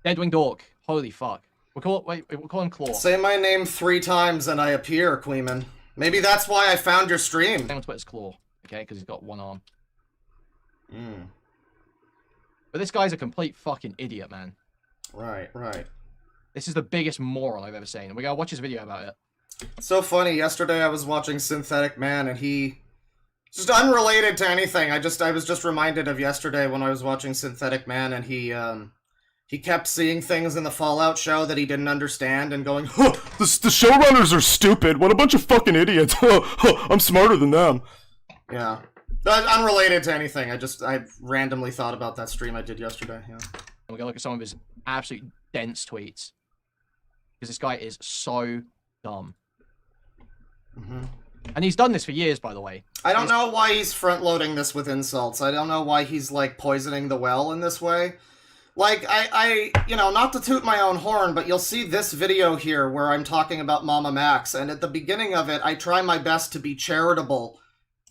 DeadwingDork. Holy fuck. We'll call him Claw. Say my name 3 times and I appear, Queeman. Maybe that's why I found your stream. Name on Twitter's Claw, okay? Because he's got one arm. Hmm. But this guy's a complete fucking idiot, man. Right. This is the biggest moron I've ever seen. And we gotta watch his video about it. It's so funny. Yesterday I was watching Synthetic Man and he... Just unrelated to anything. I was just reminded of yesterday when I was watching Synthetic Man and he kept seeing things in the Fallout show that he didn't understand and going, huh, the showrunners are stupid. What a bunch of fucking idiots. I'm smarter than them. Yeah. Unrelated to anything. I randomly thought about that stream I did yesterday. Yeah. And we're gonna look at some of his absolute dense tweets. Because this guy is so dumb. Mm-hmm. And he's done this for years, by the way. I don't know why he's front-loading this with insults. I don't know why he's, like, poisoning the well in this way. Like, you know, not to toot my own horn, but you'll see this video here where I'm talking about Mama Max, and at the beginning of it, I try my best to be charitable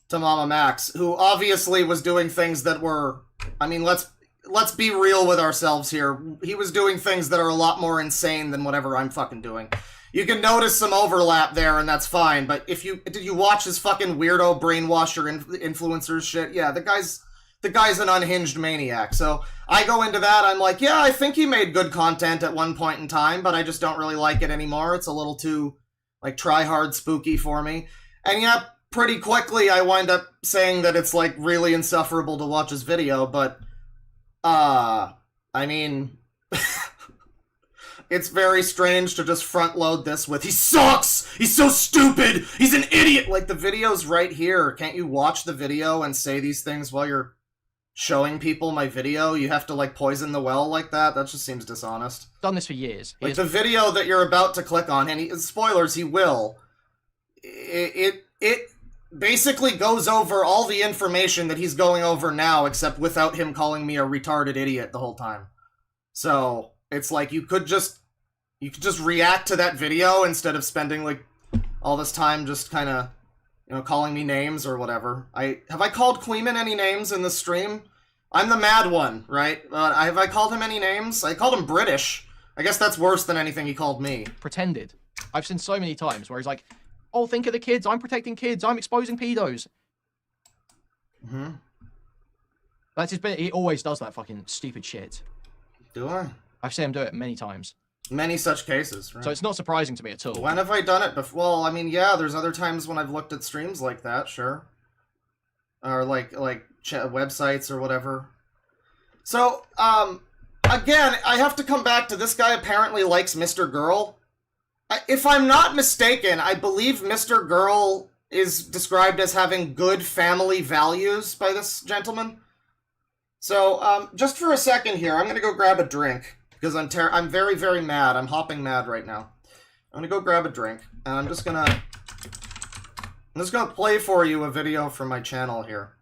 to Mama Max, who obviously was doing things that were, I mean, let's let's be real with ourselves here. He was doing things that are a lot more insane than whatever I'm fucking doing. You can notice some overlap there, and that's fine, but did you watch his fucking weirdo brainwasher influencers shit? Yeah, the guy's an unhinged maniac. So I go into that, I'm like, yeah, I think he made good content at one point in time, but I just don't really like it anymore. It's a little too, like, try-hard spooky for me. And yeah, pretty quickly I wind up saying that it's, like, really insufferable to watch his video, but, I mean... It's very strange to just front-load this with, he sucks! He's so stupid! He's an idiot! Like, the video's right here. Can't you watch the video and say these things while you're showing people my video? You have to, like, poison the well like that? That just seems dishonest. Done this for years. Like, the video that you're about to click on, and spoilers, he will. It basically goes over all the information that he's going over now, except without him calling me a retarded idiot the whole time. So... it's like you could just react to that video instead of spending like all this time just kind of, you know, calling me names or whatever. Have I called Queeman any names in this stream? I'm the mad one, right? Have I called him any names? I called him British. I guess that's worse than anything he called me. Pretended. I've seen so many times where he's like, "Oh, think of the kids. I'm protecting kids. I'm exposing pedos." Mm-hmm. That's his bit. He always does that fucking stupid shit. Do I? I've seen him do it many times. Many such cases, right? So it's not surprising to me at all. When have I done it before? Well, I mean, yeah, there's other times when I've looked at streams like that, sure. Or like websites or whatever. So, again, I have to come back to this guy apparently likes Mr. Girl. If I'm not mistaken, I believe Mr. Girl is described as having good family values by this gentleman. So, just for a second here, I'm going to go grab a drink. Because I'm very, very mad. I'm hopping mad right now. I'm gonna go grab a drink, and I'm just gonna play for you a video from my channel here.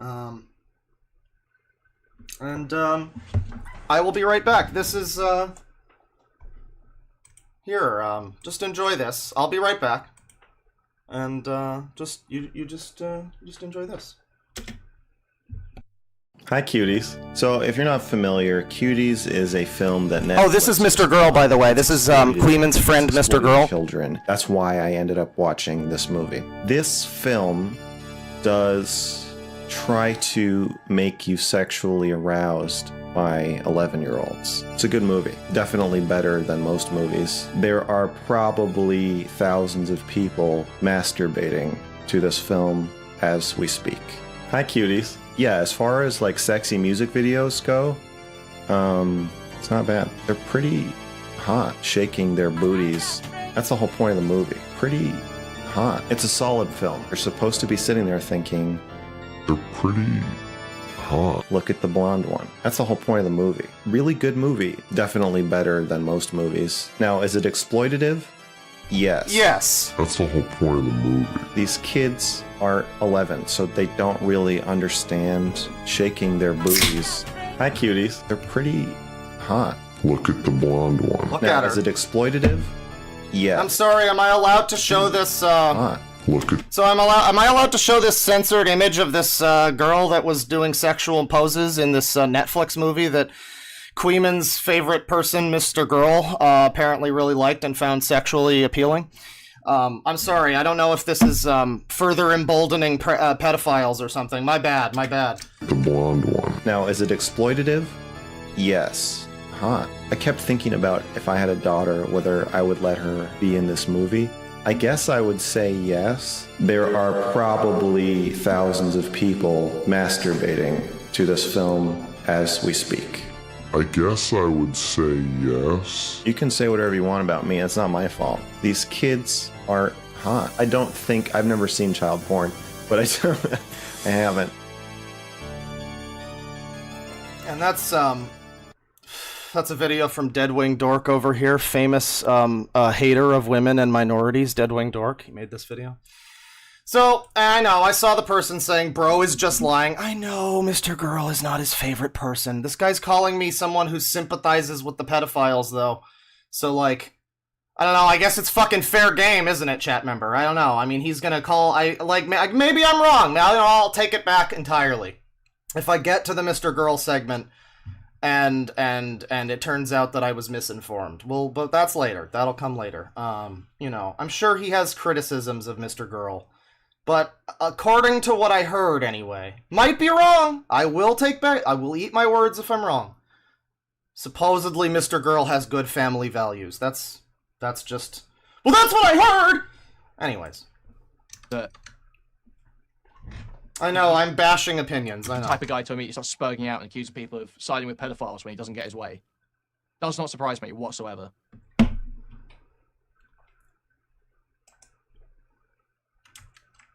I will be right back. This is, here, just enjoy this. I'll be right back. And, just enjoy this. Hi, Cuties. So, if you're not familiar, Cuties is a film that Netflix... Oh, this is Mr. Girl, by the way. This is Queeman's friend, Mr. Girl. Children. That's why I ended up watching this movie. This film does try to make you sexually aroused by 11-year-olds. It's a good movie. Definitely better than most movies. There are probably thousands of people masturbating to this film as we speak. Hi, Cuties. Yeah, as far as like sexy music videos go, it's not bad. They're pretty hot, shaking their booties. That's the whole point of the movie. Pretty hot. It's a solid film. You're supposed to be sitting there thinking, they're pretty hot. Look at the blonde one. That's the whole point of the movie. Really good movie. Definitely better than most movies. Now, is it exploitative? Yes. Yes. That's the whole point of the movie. These kids are 11, so they don't really understand shaking their booties. Hi, Cuties. They're pretty hot. Look at the blonde one. Look Now, at her. is it exploitative? Yes. I'm sorry, am I allowed to show this, Hot. Look at... So am I allowed to show this censored image of this, girl that was doing sexual poses in this, Netflix movie that Queeman's favorite person, Mr. Girl, apparently really liked and found sexually appealing? I'm sorry, I don't know if this is, further emboldening pedophiles or something. My bad. the blonde one. Now, is it exploitative? Yes. Hot. I kept thinking about if I had a daughter, whether I would let her be in this movie. I guess I would say yes. There are probably thousands of people masturbating to this film as we speak. I guess I would say yes. You can say whatever you want about me, it's not my fault. These kids are hot. I've never seen child porn, but I haven't. And that's a video from DeadwingDork over here, famous hater of women and minorities, DeadwingDork. He made this video. So, I know, I saw the person saying, bro is just lying. I know, Mr. Girl is not his favorite person. This guy's calling me someone who sympathizes with the pedophiles, though. So, like, I don't know, I guess it's fucking fair game, isn't it, chat member? I don't know. I mean, he's gonna call, maybe I'm wrong. Now, I'll take it back entirely. if I get to the Mr. Girl segment and it turns out that I was misinformed. Well, but that's later. That'll come later. You know, I'm sure he has criticisms of Mr. Girl. But according to what I heard anyway, might be wrong. I will eat my words if I'm wrong. Supposedly Mr. Girl has good family values. That's just, well, that's what I heard. Anyways. But I know, I'm bashing opinions. I know. the type of guy to immediately start spurging out and accusing people of siding with pedophiles when he doesn't get his way. Does not surprise me whatsoever.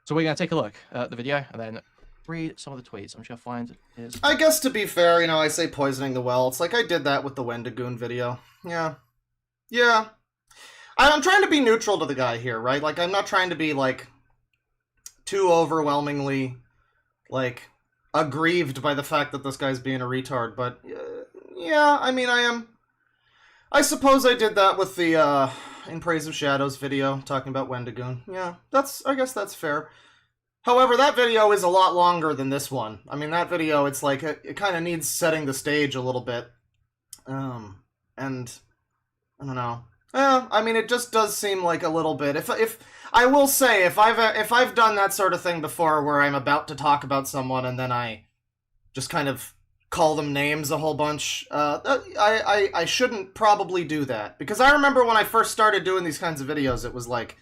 So we're going to take a look at the video and then read some of the tweets. I'm just going to find his... I guess to be fair, you know, I say poisoning the well. It's like I did that with the Wendigoon video. Yeah. Yeah. I'm trying to be neutral to the guy here, right? Like, I'm not trying to be, like, too overwhelmingly, like, aggrieved by the fact that this guy's being a retard. But, yeah, I mean, I am... I suppose I did that with the, In Praise of Shadows video, talking about Wendigoon. Yeah, I guess that's fair. However, that video is a lot longer than this one. I mean, that video, it's like, it kind of needs setting the stage a little bit. And, I don't know. I mean, it just does seem like a little bit. If I will say, if I've done that sort of thing before where I'm about to talk about someone and then I just kind of call them names a whole bunch, I shouldn't probably do that. Because I remember when I first started doing these kinds of videos, it was like,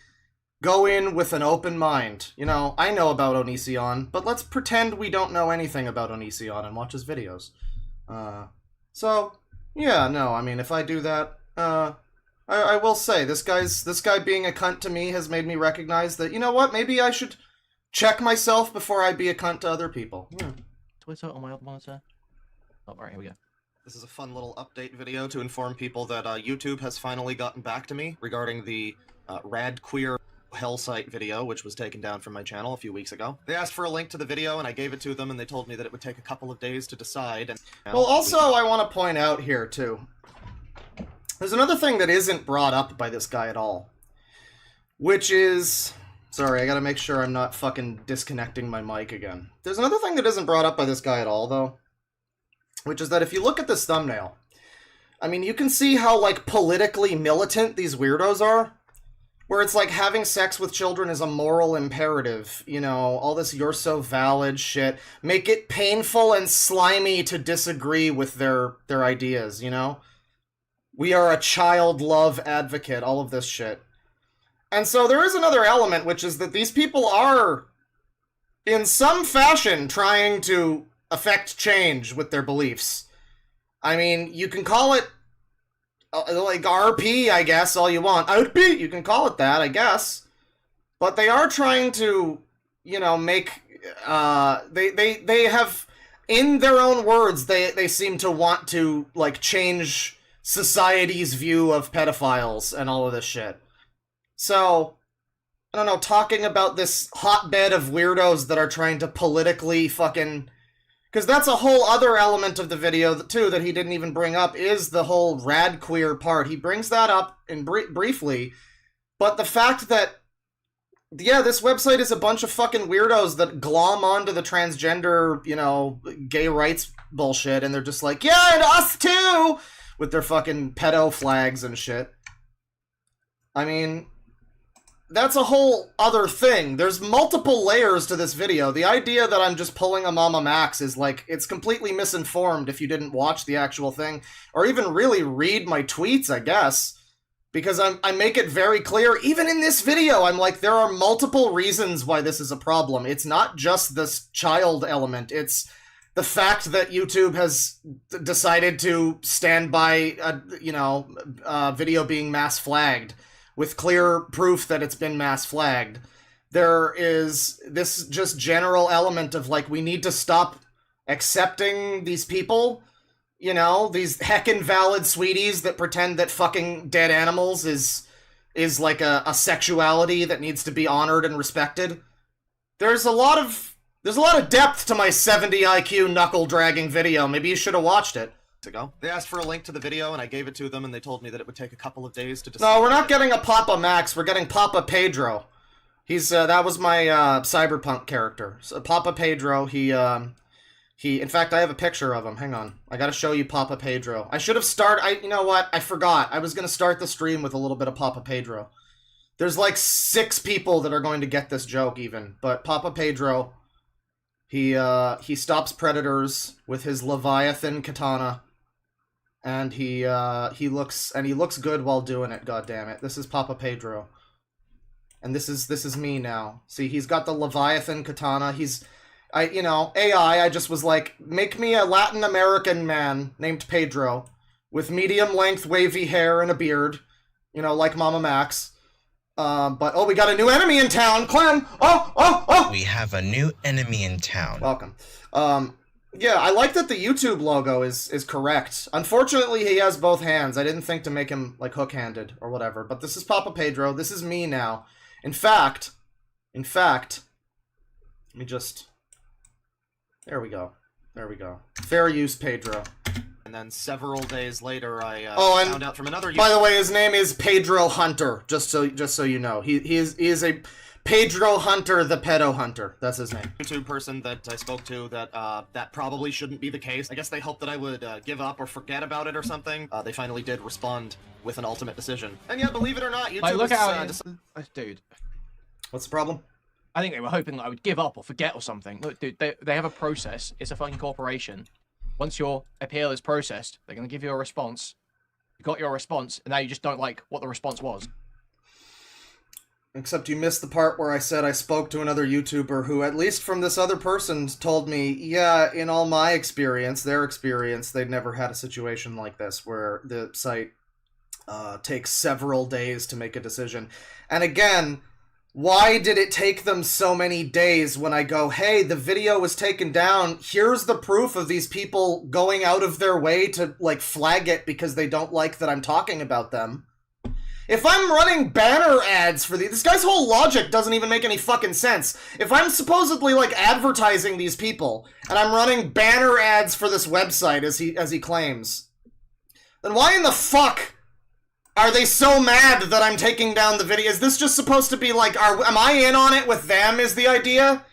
go in with an open mind. You know, I know about Onision, but let's pretend we don't know anything about Onision and watch his videos. So, yeah, no, I mean, if I do that, I will say, this guy being a cunt to me has made me recognize that, you know what, maybe I should check myself before I be a cunt to other people. Yeah. Twitter on my other monitor. Oh, alright, here we go. This is a fun little update video to inform people that YouTube has finally gotten back to me regarding the Rad Queer Hell Site video, which was taken down from my channel a few weeks ago. They asked for a link to the video, and I gave it to them, and they told me that it would take a couple of days to decide. And well, also, I want to point out here, too, there's another thing that isn't brought up by this guy at all, which is... Sorry, I gotta make sure I'm not fucking disconnecting my mic again. There's another thing that isn't brought up by this guy at all, though, which is that if you look at this thumbnail, I mean, you can see how, like, politically militant these weirdos are, where it's like having sex with children is a moral imperative, you know, all this you're so valid shit, make it painful and slimy to disagree with their ideas, you know? We are a child love advocate, all of this shit. And so there is another element, which is that these people are, in some fashion, trying to affect change with their beliefs. I mean, you can call it, like, RP, I guess, all you want. RP, you can call it that, I guess. But they are trying to, you know, make, they have, in their own words, they seem to want to, like, change society's view of pedophiles and all of this shit. So, I don't know, talking about this hotbed of weirdos that are trying to politically fucking... Because that's a whole other element of the video, too, that he didn't even bring up, is the whole rad queer part. He brings that up in briefly, but the fact that, yeah, this website is a bunch of fucking weirdos that glom onto the transgender, you know, gay rights bullshit, and they're just like, yeah, and us too! With their fucking pedo flags and shit. I mean, that's a whole other thing. There's multiple layers to this video. The idea that I'm just pulling a Mama Max is like, it's completely misinformed if you didn't watch the actual thing, or even really read my tweets, I guess. Because I make it very clear, even in this video, I'm like, there are multiple reasons why this is a problem. It's not just this child element, it's the fact that YouTube has decided to stand by, video being mass flagged, with clear proof that it's been mass flagged. There is this just general element of, like, we need to stop accepting these people, you know, these heckin' valid sweeties that pretend that fucking dead animals is like a sexuality that needs to be honored and respected. There's a lot of depth to my 70 IQ knuckle-dragging video. Maybe you should have watched it. Ago. They asked for a link to the video, and I gave it to them, and they told me that it would take a couple of days to decide. No, we're not getting a Papa Max, we're getting Papa Pedro. He's, that was my, cyberpunk character. So Papa Pedro, he In fact, I have a picture of him. Hang on. I gotta show you Papa Pedro. I should have you know what? I forgot. I was gonna start the stream with a little bit of Papa Pedro. There's like 6 people that are going to get this joke even. But Papa Pedro, he stops predators with his Leviathan katana. And he looks good while doing it, goddammit. This is Papa Pedro. And this is me now. See, he's got the Leviathan katana. I just was like, make me a Latin American man named Pedro with medium-length wavy hair and a beard, like Mama Max. But we got a new enemy in town, Clem. Oh! We have a new enemy in town. Welcome. Yeah, I like that the YouTube logo is correct. Unfortunately, he has both hands. I didn't think to make him like hook-handed or whatever. But this is Papa Pedro. This is me now. In fact, let me just. There we go. Fair use, Pedro. And then several days later, I found out from another. By the way, his name is Pedro Hunter. Just so you know, he is a Pedro Hunter, the pedo hunter. That's his name. YouTube person that I spoke to that probably shouldn't be the case. I guess they hoped that I would give up or forget about it or something. They finally did respond with an ultimate decision. And yeah, believe it or not, YouTube look out, dude. What's the problem? I think they were hoping that I would give up or forget or something. Look, dude, they have a process. It's a fucking corporation. Once your appeal is processed, they're going to give you a response. You got your response, and now you just don't like what the response was. Except you missed the part where I said I spoke to another YouTuber who, at least from this other person, told me, yeah, in all my experience, their experience, they'd never had a situation like this where the site takes several days to make a decision. And again, why did it take them so many days when I go, hey, the video was taken down, here's the proof of these people going out of their way to, like, flag it because they don't like that I'm talking about them? If I'm running banner ads for this guy's whole logic doesn't even make any fucking sense. If I'm supposedly, like, advertising these people, and I'm running banner ads for this website, as he claims, then why in the fuck are they so mad that I'm taking down the video? Is this just supposed to be like, am I in on it with them, is the idea?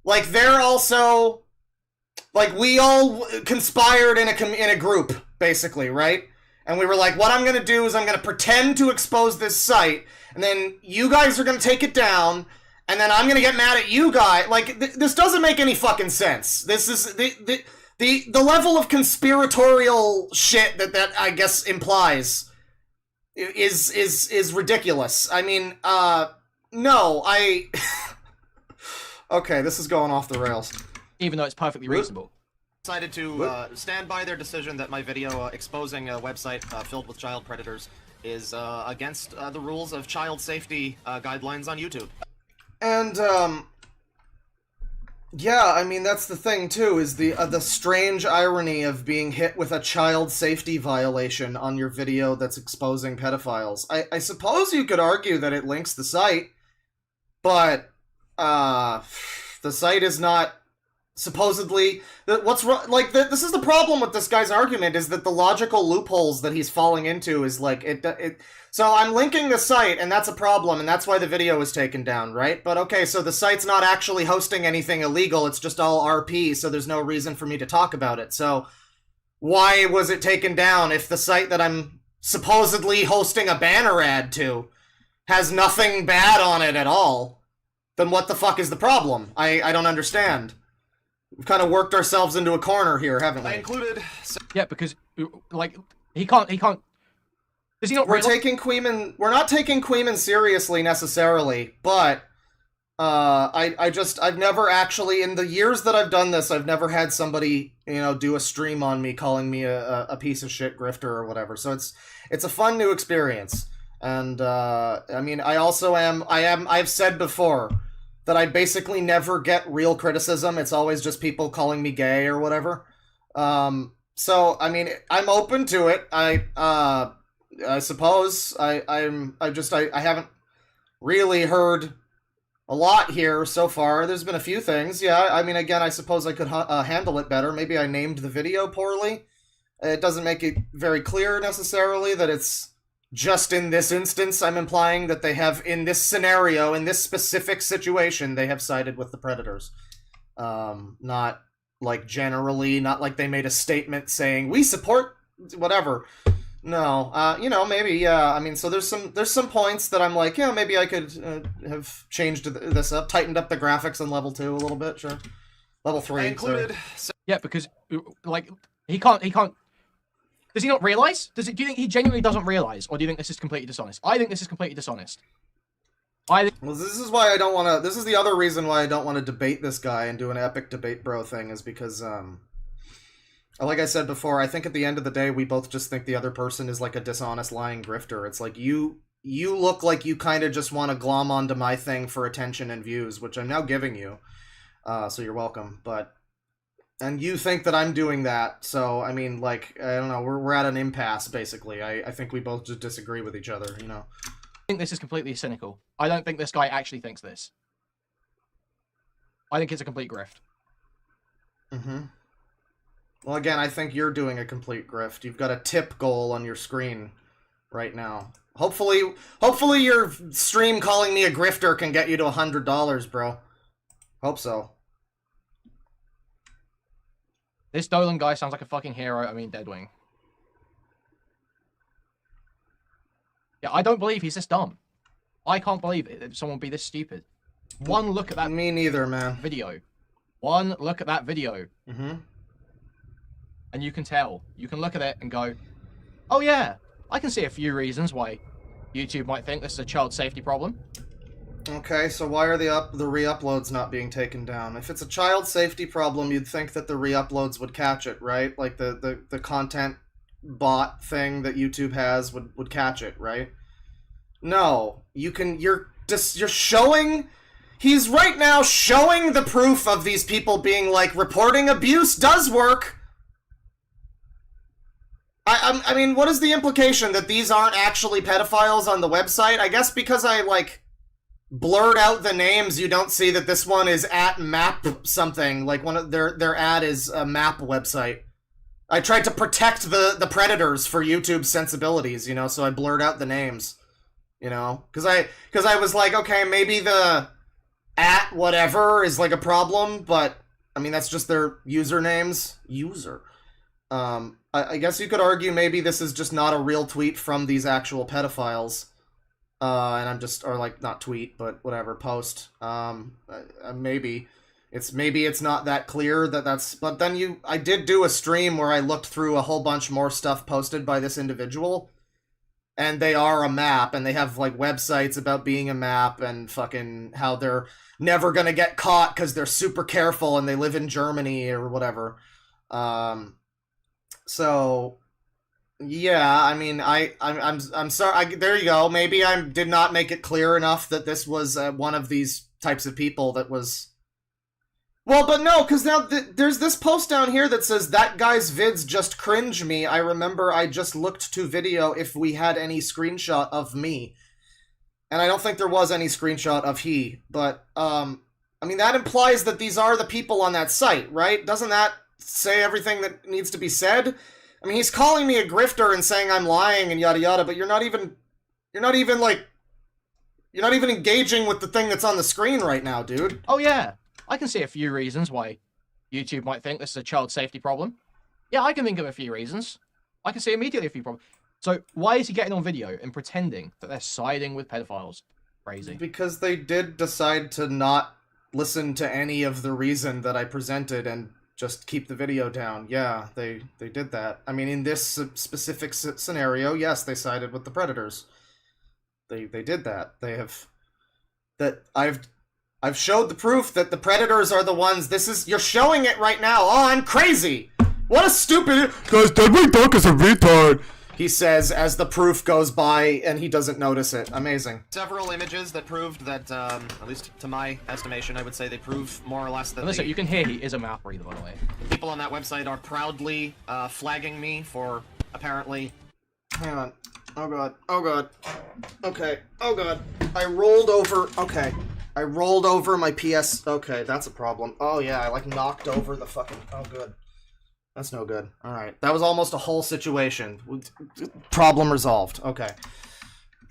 Like, they're also, like, we all conspired in a group, basically, right? And we were like, what I'm gonna do is I'm gonna pretend to expose this site, and then you guys are gonna take it down, and then I'm gonna get mad at you guys. Like, this doesn't make any fucking sense. This is, the level of conspiratorial shit that I guess implies is ridiculous. I mean, no, okay, this is going off the rails. Even though it's perfectly reasonable. Decided to stand by their decision that my video exposing a website filled with child predators is against the rules of child safety guidelines on YouTube. And, yeah, I mean, that's the thing, too, is the strange irony of being hit with a child safety violation on your video that's exposing pedophiles. I suppose you could argue that it links the site, but, the site is not supposedly... this is the problem with this guy's argument, is that the logical loopholes that he's falling into is, like, so I'm linking the site, and that's a problem, and that's why the video was taken down, right? But okay, so the site's not actually hosting anything illegal, it's just all RP, so there's no reason for me to talk about it. So why was it taken down if the site that I'm supposedly hosting a banner ad to has nothing bad on it at all? Then what the fuck is the problem? I don't understand. We've kind of worked ourselves into a corner here, haven't we? I included... Yeah, because, like, he can't... Does he not We're not taking Queeman seriously, necessarily, but, I've never actually, in the years that I've done this, I've never had somebody, do a stream on me calling me a piece of shit grifter or whatever, so it's a fun new experience. And, I mean, I've said before that I basically never get real criticism. It's always just people calling me gay or whatever. So, I mean, I'm open to it. I suppose I haven't really heard a lot here so far. There's been a few things. Yeah, I mean, again, I suppose I could handle it better. Maybe I named the video poorly. It doesn't make it very clear necessarily that it's just in this instance. I'm implying that they have, in this scenario, in this specific situation, they have sided with the predators. Not like, generally, not like they made a statement saying, we support whatever. No, you know, maybe, yeah, I mean, so there's some points that I'm like, yeah, maybe I could have changed this up, tightened up the graphics on level 2 a little bit, sure. Level 3, I included... Yeah, because, like, he can't... Does he not realize? Do you think he genuinely doesn't realize? Or do you think this is completely dishonest? I think this is completely dishonest. Well, this is why I don't want to... This is the other reason why I don't want to debate this guy and do an epic debate bro thing, is because, like I said before, I think at the end of the day, we both just think the other person is like a dishonest, lying grifter. It's like, you look like you kind of just want to glom onto my thing for attention and views, which I'm now giving you. So you're welcome. And you think that I'm doing that, so, I mean, like, I don't know, we're at an impasse, basically. I think we both just disagree with each other, you know? I think this is completely cynical. I don't think this guy actually thinks this. I think it's a complete grift. Mm-hmm. Well, again, I think you're doing a complete grift. You've got a tip goal on your screen right now. Hopefully your stream calling me a grifter can get you to $100, bro. Hope so. This Dolan guy sounds like a fucking hero. I mean, Deadwing. Yeah, I don't believe he's this dumb. I can't believe it, that someone would be this stupid. One look at that... Me neither, man. ...video. One look at that video. Mm-hmm. And you can tell. You can look at it and go, oh yeah, I can see a few reasons why YouTube might think this is a child safety problem. Okay, so why are the re-uploads not being taken down? If it's a child safety problem, you'd think that the re-uploads would catch it, right? Like the content bot thing that YouTube has would catch it, right? No, you're showing... He's right now showing the proof of these people being like, reporting abuse does work. I mean, what is the implication that these aren't actually pedophiles on the website? I guess because I, like, blurred out the names, you don't see that this one is at map something. Like, one of their ad is a map website. I tried to protect the predators for YouTube's sensibilities, you know, so I blurred out the names, you know? Because I was like, okay, maybe the at whatever is, like, a problem, but, I mean, that's just their usernames. I guess you could argue maybe this is just not a real tweet from these actual pedophiles. And I'm just, or like, not tweet, but whatever, post. Maybe it's not that clear that that's, but then I did do a stream where I looked through a whole bunch more stuff posted by this individual. And they are a map, and they have, like, websites about being a map, and fucking how they're never gonna get caught because they're super careful and they live in Germany or whatever. So, yeah, I mean, I'm sorry. There you go. Maybe I did not make it clear enough that this was one of these types of people that was. Well, but no, because now there's this post down here that says that guy's vids just cringe me. I remember I just looked to video if we had any screenshot of me, and I don't think there was any screenshot of he. But I mean, that implies that these are the people on that site, right? Doesn't that say everything that needs to be said? I mean, he's calling me a grifter and saying I'm lying and yada yada, but you're not even engaging with the thing that's on the screen right now, dude. Oh yeah, I can see a few reasons why YouTube might think this is a child safety problem. Yeah, I can think of a few reasons. I can see immediately a few problems. So why is he getting on video and pretending that they're siding with pedophiles? Crazy. Because they did decide to not listen to any of the reason that I presented and just keep the video down. Yeah, they did that. I mean, in this specific scenario, yes, they sided with the predators. They did that. They have... That I've showed the proof that the predators are the ones... You're showing it right now. Oh, I'm crazy! What a stupid... Guys, DeadwingDork is a retard! He says as the proof goes by and he doesn't notice it. Amazing. Several images that proved that, at least to my estimation, I would say they prove more or less that listen, you can hear he is a mouth breather, by the way. People on that website are proudly flagging me for apparently... Hang on. Oh god. Oh god. Okay. Oh god. I rolled over... Okay. I rolled over my PS... Okay, that's a problem. Oh yeah, I like knocked over the fucking... Oh good. That's no good. Alright. That was almost a whole situation. Problem resolved. Okay.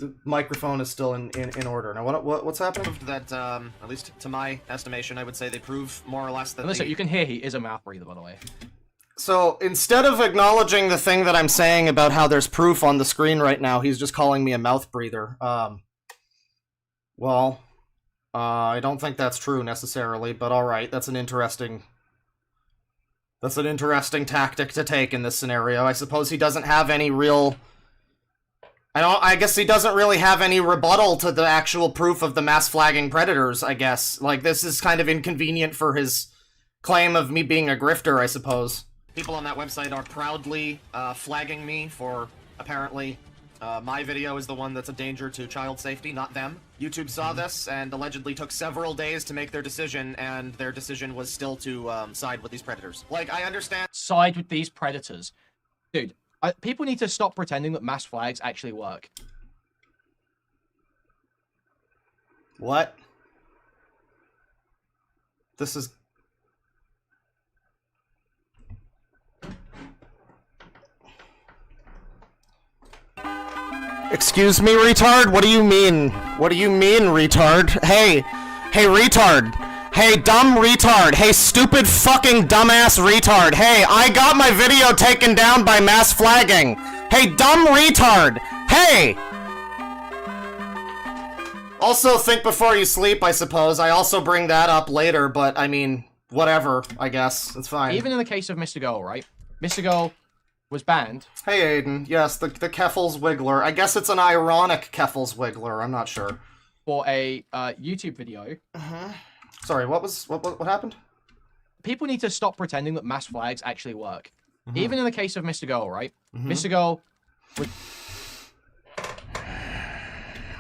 the microphone is still in order. Now, what's happening? That, at least to my estimation, I would say they prove more or less that Listen, you can hear he is a mouth breather, by the way. So, instead of acknowledging the thing that I'm saying about how there's proof on the screen right now, he's just calling me a mouth breather. Well, I don't think that's true necessarily, but alright, that's an interesting tactic to take in this scenario. I suppose he doesn't have any real... I guess he doesn't really have any rebuttal to the actual proof of the mass flagging predators, I guess. Like, this is kind of inconvenient for his claim of me being a grifter, I suppose. People on that website are proudly flagging me for, apparently, my video is the one that's a danger to child safety, not them. YouTube saw this and allegedly took several days to make their decision, and their decision was still to side with these predators. Like, I understand... Side with these predators. Dude, people need to stop pretending that mass flags actually work. What? This is... Excuse me, retard? What do you mean? What do you mean, retard? Hey, retard. Hey, dumb retard. Hey, stupid fucking dumbass retard. Hey, I got my video taken down by mass flagging. Hey, dumb retard. Hey! Also, think before you sleep, I suppose. I also bring that up later, but, I mean, whatever, I guess. It's fine. Even in the case of Mr. Girl, right? Mr. Girl was banned. Hey, Aiden. Yes, the Keffels Wiggler. I guess it's an ironic Keffels Wiggler. I'm not sure. For a YouTube video. Sorry, what happened? People need to stop pretending that mass flags actually work. Even in the case of Mr. Girl, right? Mr. Girl was...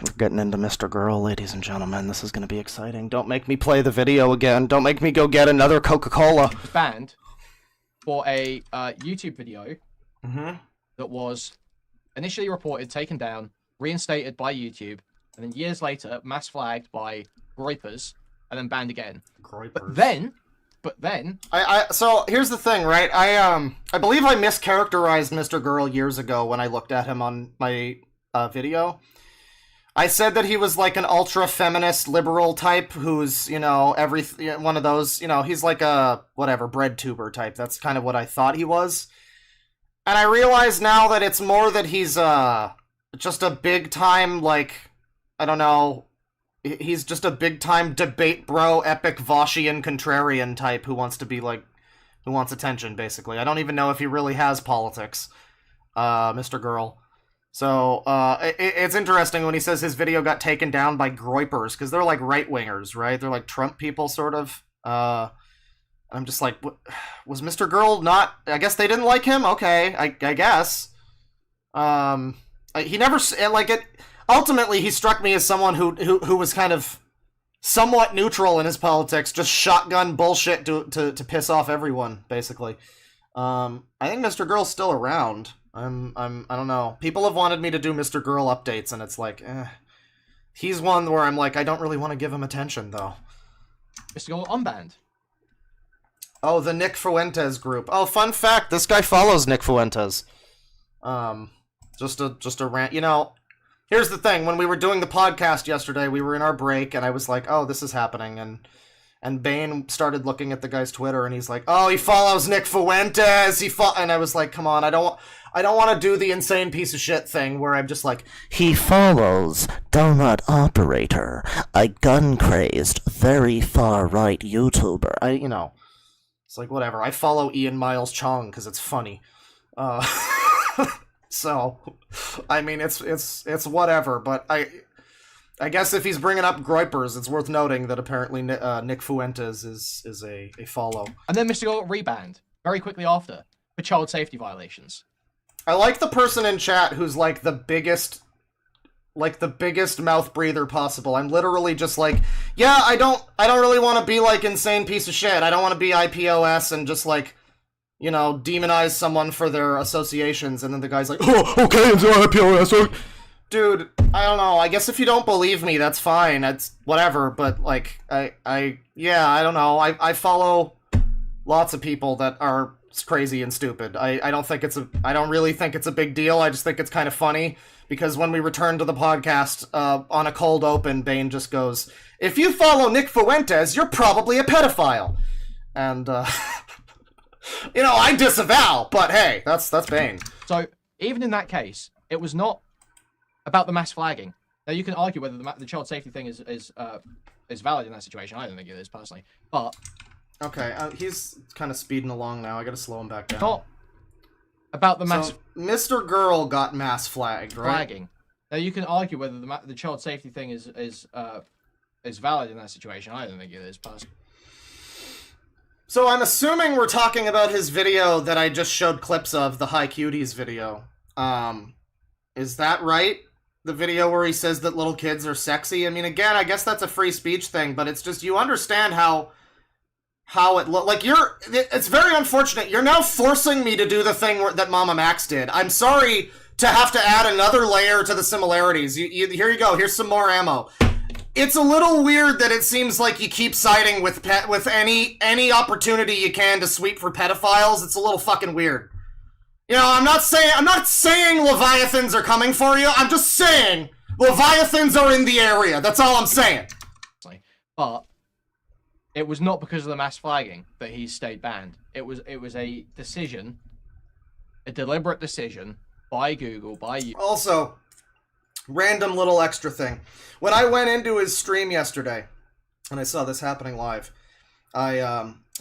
We're getting into Mr. Girl, ladies and gentlemen. This is going to be exciting. Don't make me play the video again. Don't make me go get another Coca-Cola. Banned for a YouTube video that was initially reported, taken down, reinstated by YouTube, and then years later, mass flagged by groypers, and then banned again. Groypers. But then... So, here's the thing, right? I believe I mischaracterized Mr. Girl years ago when I looked at him on my video. I said that he was like an ultra-feminist liberal type who's, you know, one of those, you know, he's like a, whatever, bread tuber type. That's kind of what I thought he was. And I realize now that it's more that he's, just a big-time, like, I don't know, he's just a big-time debate bro, epic Voshian contrarian type who wants to be, like, who wants attention, basically. I don't even know if he really has politics, Mr. Girl. So, it's interesting when he says his video got taken down by groypers, because they're like right-wingers, right? They're like Trump people, sort of. I'm just like, was Mr. Girl not... I guess they didn't like him? Okay, I guess. He never... Like, it... Ultimately, he struck me as someone who was kind of somewhat neutral in his politics, just shotgun bullshit to piss off everyone, basically. I think Mr. Girl's still around. I don't know. People have wanted me to do Mr. Girl updates, and it's like, he's one where I'm like, I don't really want to give him attention, though. Mr. Girl unbanned. Oh, the Nick Fuentes group. Oh, fun fact, this guy follows Nick Fuentes. Just a rant. You know, here's the thing. When we were doing the podcast yesterday, we were in our break, and I was like, oh, this is happening, and Bane started looking at the guy's Twitter, and he's like, oh, he follows Nick Fuentes, and I was like, come on, I don't want to do the insane piece of shit thing where I'm just like, He follows Donut Operator, a gun-crazed, very far-right YouTuber. you know, it's like, whatever. I follow Ian Miles Chong because it's funny. So, I mean, it's whatever, but I guess if he's bringing up groypers, it's worth noting that apparently Nick Fuentes is a follow. And then Mr. Girl got rebanned very quickly after for child safety violations. I like the person in chat who's like the biggest mouth breather possible. I'm literally just like, yeah, I don't really want to be like insane piece of shit. I don't want to be IPOS and just like, you know, demonize someone for their associations, and then the guy's like, oh, okay, it's IPOS. Dude, I don't know. I guess if you don't believe me, that's fine. It's whatever. But like, I don't know. I follow lots of people that are crazy and stupid. I don't think I don't really think it's a big deal. I just think it's kind of funny because when we return to the podcast on a cold open, Bane just goes, "If you follow Nick Fuentes, you're probably a pedophile," and you know, I disavow. But hey, that's Bane. So even in that case, it was not about the mass flagging. Now you can argue whether the child safety thing is valid in that situation. I don't think it is personally, but okay, he's kind of speeding along now. I gotta slow him back down. Not about the mass. So, Mr. Girl got mass flagged, right? Flagging. Now you can argue whether the child safety thing is valid in that situation. I don't think it is personally. So I'm assuming we're talking about his video that I just showed clips of, the High Cuties video. Is that right? The video where he says that little kids are sexy? I mean, again, I guess that's a free speech thing, but it's just, you understand how it like it's very unfortunate. You're now forcing me to do the thing that Mama Max did. I'm sorry to have to add another layer to the similarities. Here you go. Here's some more ammo. It's a little weird that it seems like you keep siding with any opportunity you can to sweep for pedophiles. It's a little fucking weird. You know, I'm not saying Leviathans are coming for you. I'm just saying Leviathans are in the area. That's all I'm saying. But it was not because of the mass flagging that he stayed banned. It was a decision, a deliberate decision by Google, by you. Also, random little extra thing. When I went into his stream yesterday, and I saw this happening live,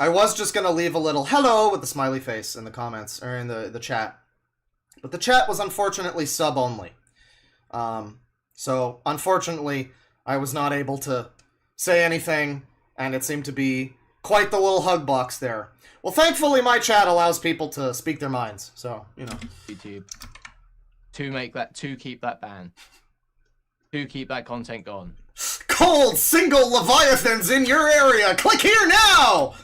I was just gonna leave a little hello with the smiley face in the comments, or in the chat. But the chat was unfortunately sub only. So, unfortunately, I was not able to say anything, and it seemed to be quite the little hug box there. Well, thankfully my chat allows people to speak their minds, so, you know. YouTube. To keep that ban. To keep that content gone. Cold single Leviathans in your area! Click here now!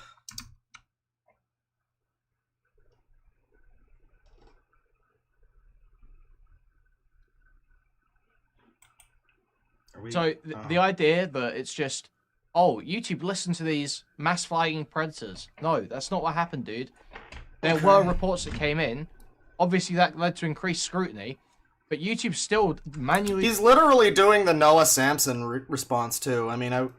So, the idea that it's just, oh, YouTube listened to these mass flagging predators. No, that's not what happened, dude. There were reports that came in. Obviously, that led to increased scrutiny. But YouTube still manually... He's literally doing the Noah Samson response, too. I mean,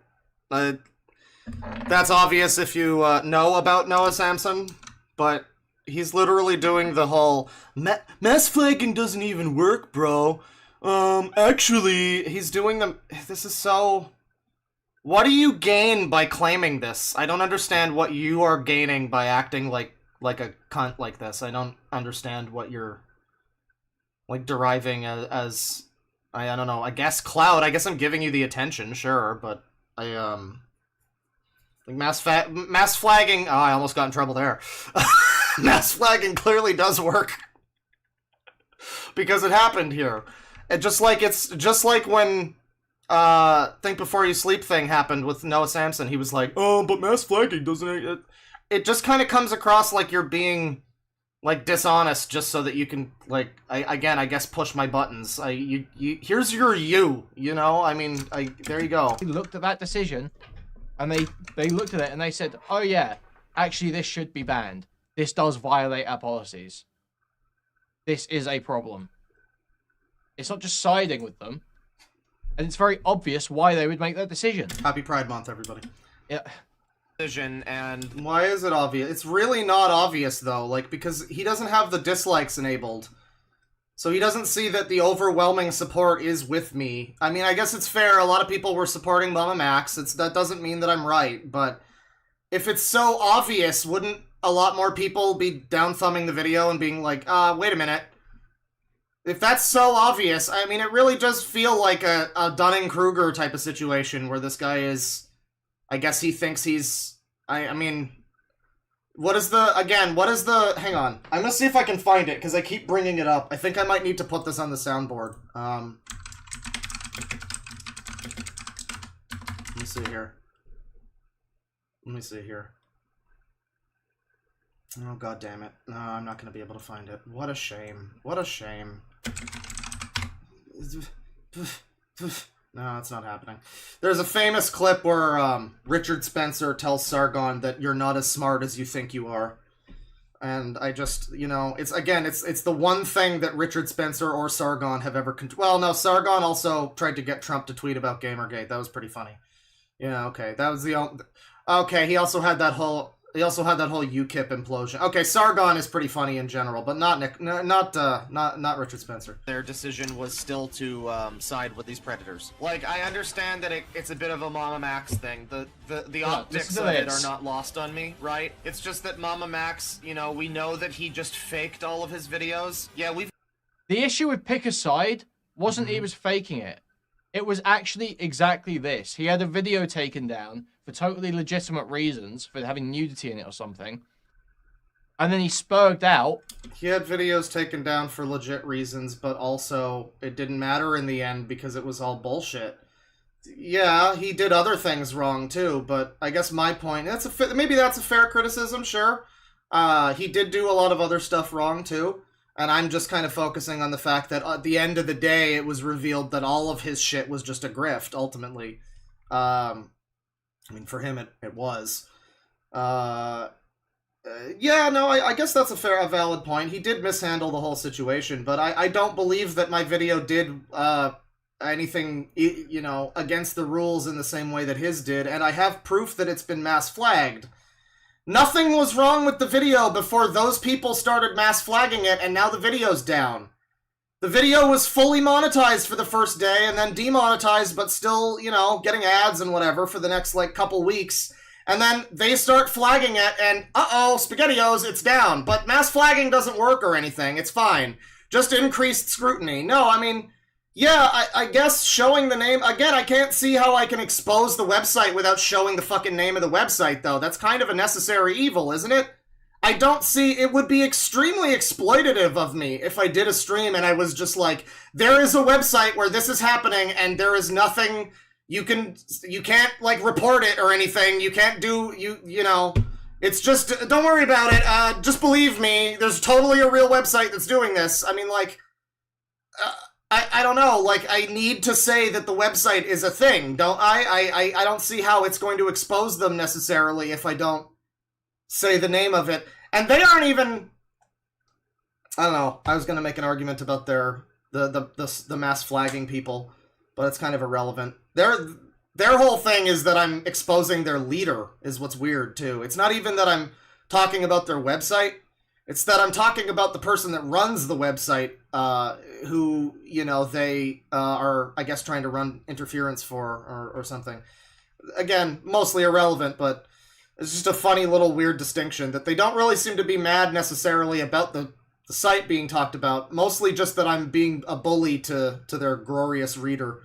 that's obvious if you know about Noah Samson, but he's literally doing the whole, mass flagging doesn't even work, bro. Actually, he's doing the... This is so... What do you gain by claiming this? I don't understand what you are gaining by acting like a cunt like this. I don't understand what you're... like deriving as I don't know, I guess clout. I guess I'm giving you the attention, sure, but I like mass flagging. Oh, I almost got in trouble there. Mass flagging clearly does work because it happened here. It's just like when Think Before You Sleep thing happened with Noah Samson. He was like, "Oh, but mass flagging doesn't." It just kind of comes across like you're being like dishonest just so that you can like I guess push my buttons. Here's your you know. I mean, there you go. They looked at that decision, and they looked at it and they said, "Oh yeah, actually this should be banned. This does violate our policies. This is a problem." It's not just siding with them, and it's very obvious why they would make that decision. Happy Pride Month, everybody. Yeah. And why is it obvious? It's really not obvious though, like, because he doesn't have the dislikes enabled, so he doesn't see that the overwhelming support is with me. I mean, I guess it's fair, a lot of people were supporting Mama Max. That doesn't mean that I'm right, but if it's so obvious, wouldn't a lot more people be down thumbing the video and being like, wait a minute. If that's so obvious, I mean, it really does feel like a Dunning-Kruger type of situation where this guy is... I guess he thinks he's... I mean... What is the... Hang on. I'm gonna see if I can find it, because I keep bringing it up. I think I might need to put this on the soundboard. Let me see here. Oh, god damn it. No, I'm not gonna be able to find it. What a shame. What a shame. No, it's not happening. There's a famous clip where Richard Spencer tells Sargon that you're not as smart as you think you are. and I just, it's the one thing that Richard Spencer or Sargon have ever well, no, Sargon also tried to get Trump to tweet about Gamergate. That was pretty funny. Yeah, okay, that was the only... Okay, he also had that whole UKIP implosion. Okay, Sargon is pretty funny in general, but not Richard Spencer. Their decision was still to side with these predators. Like, I understand that it's a bit of a Mama Max thing. The optics of it are not lost on me, right? It's just that Mama Max, we know that he just faked all of his videos. Yeah, The issue with pick a side wasn't he was faking it. It was actually exactly this. He had a video taken down for totally legitimate reasons, for having nudity in it or something. And then he spurged out. He had videos taken down for legit reasons, but also it didn't matter in the end because it was all bullshit. Yeah, he did other things wrong too, but I guess my point... maybe that's a fair criticism, sure. He did do a lot of other stuff wrong too. And I'm just kind of focusing on the fact that at the end of the day, it was revealed that all of his shit was just a grift, ultimately. I mean, for him, it was. Yeah, no, I guess that's a valid point. He did mishandle the whole situation, but I don't believe that my video did anything, against the rules in the same way that his did, and I have proof that it's been mass flagged. Nothing was wrong with the video before those people started mass flagging it, and now the video's down. The video was fully monetized for the first day, and then demonetized, but still, getting ads and whatever for the next, couple weeks. And then they start flagging it, and uh-oh, SpaghettiOs, it's down. But mass flagging doesn't work or anything, it's fine. Just increased scrutiny. No, I mean... Yeah, I guess showing the name... Again, I can't see how I can expose the website without showing the fucking name of the website, though. That's kind of a necessary evil, isn't it? I don't see... It would be extremely exploitative of me if I did a stream and I was just like, there is a website where this is happening and there is nothing... You can't, report it or anything. You can't do... It's just... Don't worry about it. Just believe me. There's totally a real website that's doing this. I mean, I don't know, I need to say that the website is a thing, don't I? I don't see how it's going to expose them necessarily if I don't say the name of it. And they aren't even... I don't know, I was going to make an argument about the mass flagging people, but it's kind of irrelevant. Their whole thing is that I'm exposing their leader, is what's weird, too. It's not even that I'm talking about their website. It's that I'm talking about the person that runs the website, who, they are, I guess, trying to run interference for, or something. Again, mostly irrelevant, but it's just a funny little weird distinction that they don't really seem to be mad necessarily about the site being talked about, mostly just that I'm being a bully to their glorious reader.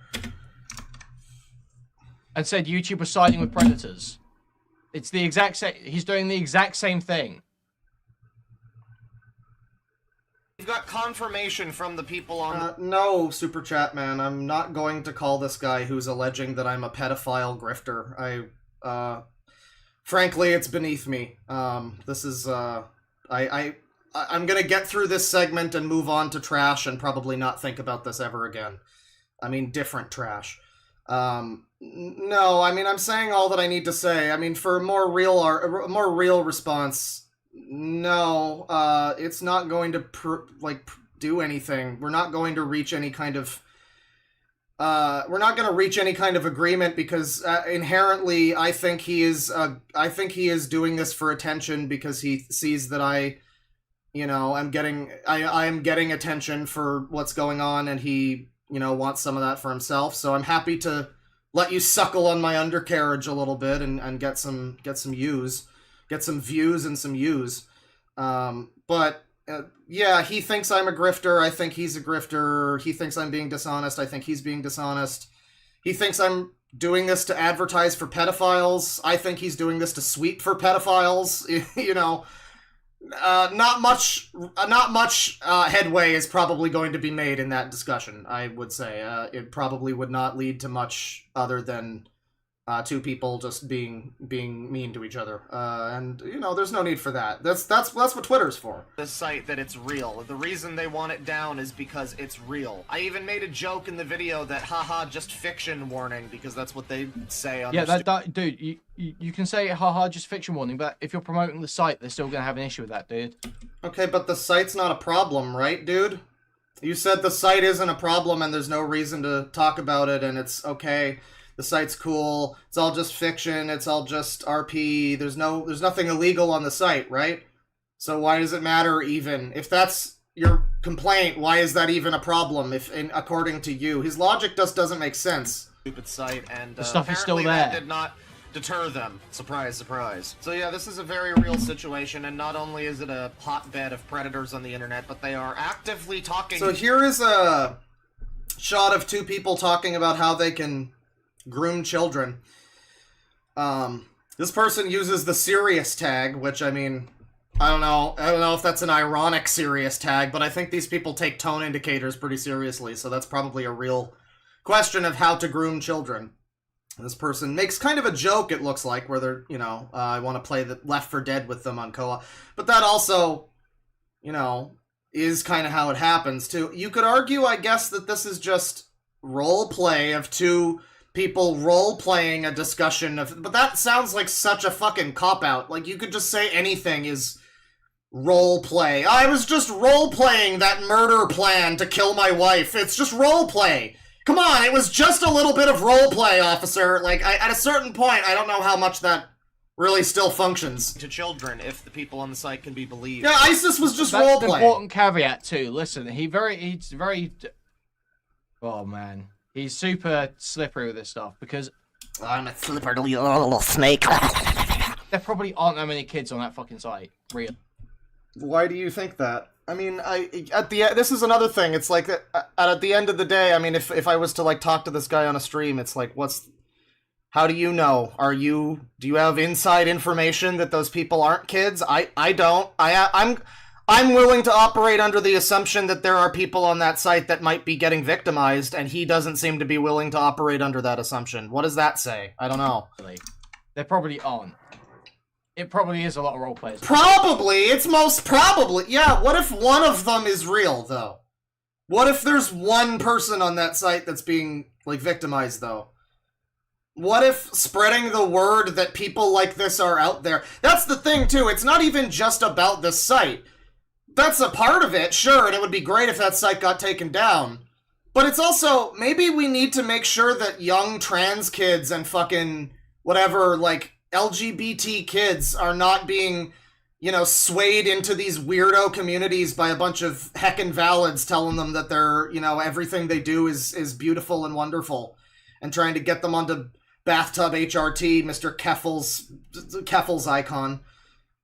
And said YouTube was siding with predators. It's the exact same... He's doing the exact same thing. You've got confirmation from the people on... No, Super Chat Man, I'm not going to call this guy who's alleging that I'm a pedophile grifter. Frankly, it's beneath me. This is, I'm gonna get through this segment and move on to trash and probably not think about this ever again. I mean, different trash. No, I mean, I'm saying all that I need to say. I mean, for a more real response... No, it's not going to, do anything. We're not going to reach any kind of... agreement because, inherently, I think he is doing this for attention because he sees that I am getting attention for what's going on and he, wants some of that for himself. So I'm happy to let you suckle on my undercarriage a little bit and get some views. Get some views and some views. Yeah, he thinks I'm a grifter. I think he's a grifter. He thinks I'm being dishonest. I think he's being dishonest. He thinks I'm doing this to advertise for pedophiles. I think he's doing this to sweep for pedophiles. Not much headway is probably going to be made in that discussion, I would say. It probably would not lead to much other than two people just being mean to each other, and you know, there's no need for that. That's what Twitter's for. The site that it's real. The reason they want it down is because it's real. I even made a joke in the video that haha just fiction warning, because that's what they say on Dude, you can say haha just fiction warning, but if you're promoting the site, they're still gonna have an issue with that, dude. Okay, but the site's not a problem, right, dude? You said the site isn't a problem and there's no reason to talk about it and it's okay. The site's cool. It's all just fiction. It's all just RP. There's nothing illegal on the site, right? So why does it matter even? If that's your complaint, why is that even a problem according to you? His logic just doesn't make sense. Stupid site, and the stuff is still apparently there. that did not deter them. Surprise, surprise. So yeah, this is a very real situation, and not only is it a hotbed of predators on the internet, but they are actively talking. So here is a shot of two people talking about how they can groom children. This person uses the serious tag, which, I mean, I don't know if that's an ironic serious tag, but I think these people take tone indicators pretty seriously, so that's probably a real question of how to groom children. This person makes kind of a joke, it looks like, where they're, you know, I want to play the Left 4 Dead with them on co-op, but that also, you know, is kind of how it happens, too. You could argue, I guess, that this is just role play of two people role-playing a discussion of... But that sounds like such a fucking cop-out. Like, you could just say anything is role-play. I was just role-playing that murder plan to kill my wife. It's just role-play. Come on, it was just a little bit of role-play, officer. Like, at a certain point, I don't know how much that really still functions. To children, if the people on the site can be believed. Yeah, ISIS was just That's role-play. an important caveat, too. Listen, he's very... Oh, man. He's super slippery with this stuff, because... I'm a slippery little snake. There probably aren't that many kids on that fucking site. Real. Why do you think that? I mean, this is another thing. It's like, at the end of the day, I mean, if I was to, like, talk to this guy on a stream, it's like, how do you know? Do you have inside information that those people aren't kids? I don't. I'm willing to operate under the assumption that there are people on that site that might be getting victimized, and he doesn't seem to be willing to operate under that assumption. What does that say? I don't know. There probably aren't. It probably is a lot of role players. Probably! It's most probably. Yeah, what if one of them is real, though? What if there's one person on that site that's being, like, victimized, though? What if spreading the word that people like this are out there? That's the thing, too. It's not even just about this site. That's a part of it, sure, and it would be great if that site got taken down. But it's also, maybe we need to make sure that young trans kids and fucking whatever, like, LGBT kids are not being, you know, swayed into these weirdo communities by a bunch of heckin' valids telling them that they're, you know, everything they do is beautiful and wonderful, and trying to get them onto bathtub HRT, Mr. Keffel's icon.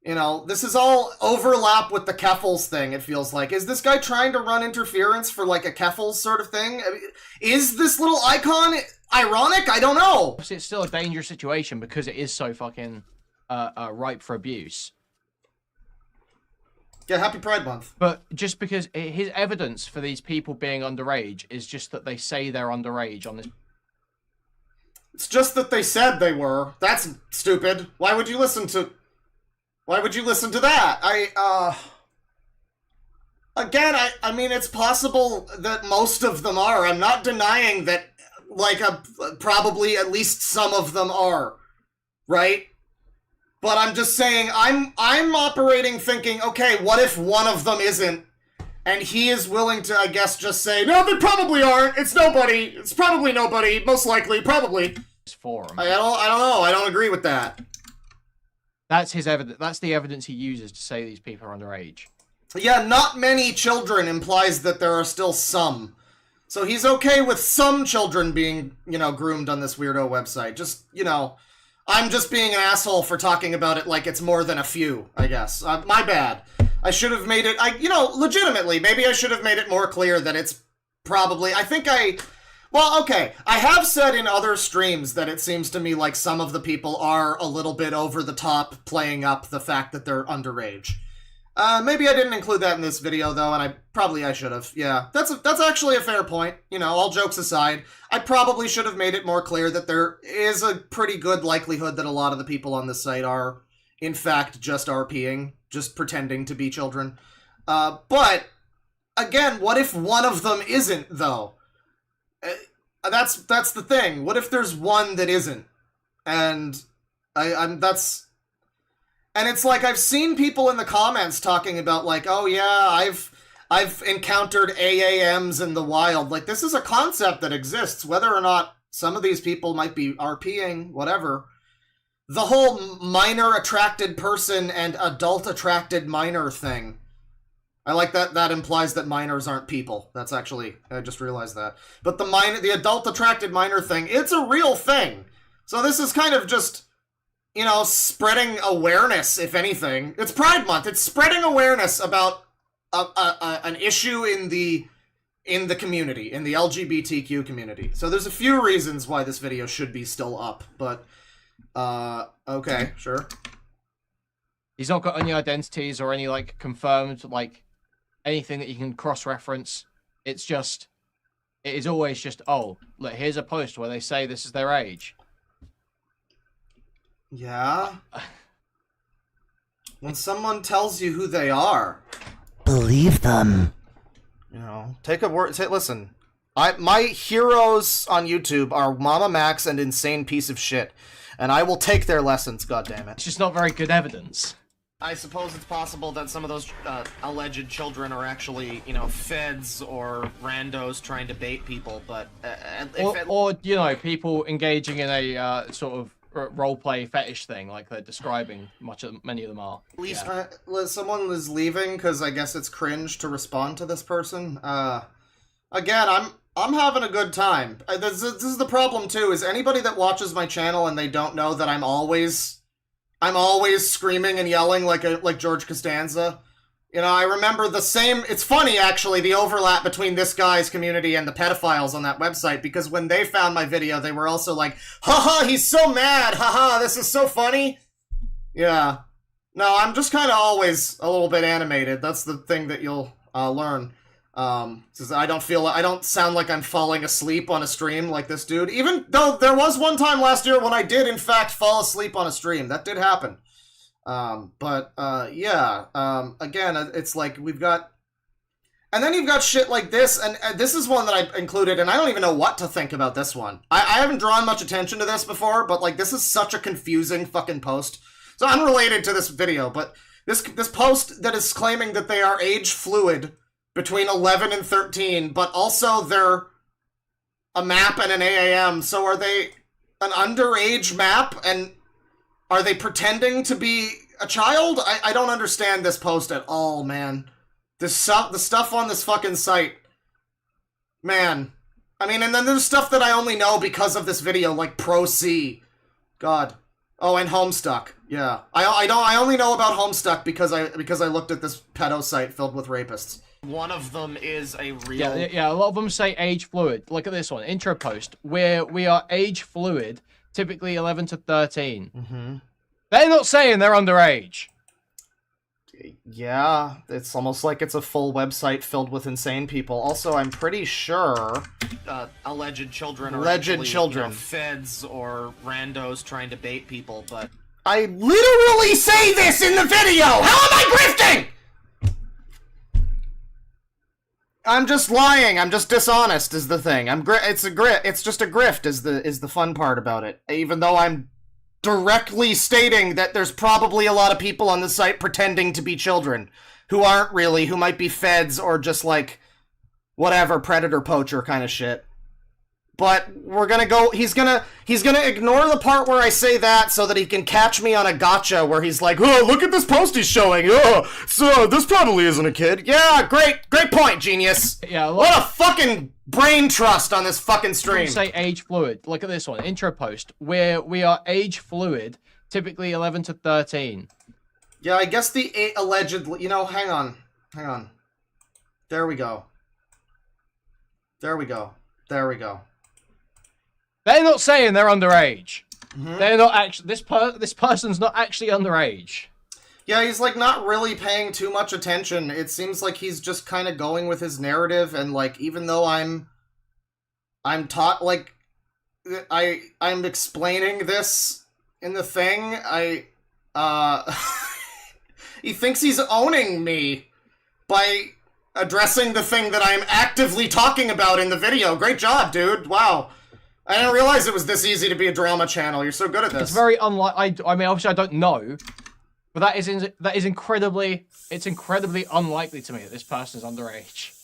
You know, this is all overlap with the Keffels thing, it feels like. Is this guy trying to run interference for, like, a Keffels sort of thing? I mean, is this little icon ironic? I don't know. It's still a dangerous situation because it is so fucking ripe for abuse. Yeah, happy Pride Month. But just because his evidence for these people being underage is just that they say they're underage on this... It's just that they said they were. That's stupid. Why would you listen to that? Again, I mean, it's possible that most of them are. I'm not denying that, like, probably at least some of them are, right? But I'm just saying, I'm operating thinking, okay, what if one of them isn't? And he is willing to, I guess, just say, no, they probably aren't. It's nobody. It's probably nobody. Most likely, probably. Forum. I don't know. I don't agree with that. That's his evidence. That's the evidence he uses to say these people are underage. Yeah, not many children implies that there are still some. So he's okay with some children being, you know, groomed on this weirdo website. Just, you know, I'm just being an asshole for talking about it like it's more than a few, I guess. My bad. I should have made it, legitimately, maybe I should have made it more clear that it's probably, well, okay, I have said in other streams that it seems to me like some of the people are a little bit over the top playing up the fact that they're underage. Maybe I didn't include that in this video, though, and I should have. Yeah, that's actually a fair point. You know, all jokes aside, I probably should have made it more clear that there is a pretty good likelihood that a lot of the people on this site are, in fact, just RPing, just pretending to be children. But, again, what if one of them isn't, though? That's the thing. What if there's one that isn't? And And it's like, I've seen people in the comments talking about, like, oh yeah, I've encountered AAMs in the wild. Like, this is a concept that exists, whether or not some of these people might be RPing, whatever. The whole minor attracted person and adult attracted minor thing. I like that. That implies that minors aren't people. That's actually, I just realized that. But the adult attracted minor thing, it's a real thing. So this is kind of just, you know, spreading awareness, if anything. It's Pride Month. It's spreading awareness about an issue in the community, in the LGBTQ community. So there's a few reasons why this video should be still up, but okay, sure. He's not got any identities or any, like, confirmed, like, anything that you can cross-reference. It's just, it is always just, oh, look, here's a post where they say this is their age. Yeah? When someone tells you who they are, Believe them. you know, take a word, listen. My heroes on YouTube are Mama Max and Insane Piece of Shit, and I will take their lessons, goddammit. It's just not very good evidence. I suppose it's possible that some of those alleged children are actually, you know, feds or randos trying to bait people, but... or, you know, people engaging in a sort of roleplay fetish thing, like they're describing many of them are. At least someone is leaving because I guess it's cringe to respond to this person. Again, I'm having a good time. This is the problem too. Is anybody that watches my channel and they don't know that I'm always screaming and yelling like George Costanza. You know, I remember the same... It's funny, actually, the overlap between this guy's community and the pedophiles on that website, because when they found my video, they were also like, haha, he's so mad, haha, this is so funny. Yeah. No, I'm just kind of always a little bit animated. That's the thing that you'll learn. Because I don't sound like I'm falling asleep on a stream like this dude, even though there was one time last year when I did, in fact, fall asleep on a stream. That did happen. Yeah, again, it's like we've got, and then you've got shit like this, and this is one that I included, and I don't even know what to think about this one. I haven't drawn much attention to this before, but, like, this is such a confusing fucking post. So unrelated to this video, but this post that is claiming that they are age fluid between 11 and 13, but also they're a map and an AAM, so are they an underage map, and are they pretending to be a child? I don't understand this post at all, man. The stuff on this fucking site. Man. I mean, and then there's stuff that I only know because of this video, like Pro C. God. Oh, and Homestuck. Yeah. I only know about Homestuck because I looked at this pedo site filled with rapists. One of them is a real... Yeah, a lot of them say age fluid. Look at this one. Intro post. Where we are age fluid, typically 11 to 13. Mm-hmm. They're not saying they're underage. Yeah, it's almost like it's a full website filled with insane people. Also, I'm pretty sure... alleged children are alleged actually, children. You know, feds or randos trying to bait people, but... I literally say this in the video! How am I grifting?! I'm just lying. I'm just dishonest is the thing. It's just a grift is the fun part about it. Even though I'm directly stating that there's probably a lot of people on the site pretending to be children who aren't really, who might be feds or just like whatever predator poacher kind of shit. But we're gonna go, he's gonna ignore the part where I say that so that he can catch me on a gotcha where he's like, oh, look at this post he's showing. Oh, so this probably isn't a kid. Yeah, great point, genius. Yeah, what a fucking brain trust on this fucking stream. Say age fluid. Look at this one. Intro post. Where we are age fluid, typically 11 to 13. Yeah, I guess the allegedly, you know, hang on. There we go. They're not saying they're underage. Mm-hmm. They're not actually. This person's not actually underage. Yeah, he's like not really paying too much attention. It seems like he's just kind of going with his narrative, and like even though I'm taught like I'm explaining this in the thing, he thinks he's owning me by addressing the thing that I'm actively talking about in the video. Great job, dude. Wow. I didn't realize it was this easy to be a drama channel. You're so good at this. It's very unlike. I mean, obviously, I don't know, but that is incredibly. It's incredibly unlikely to me that this person is underage.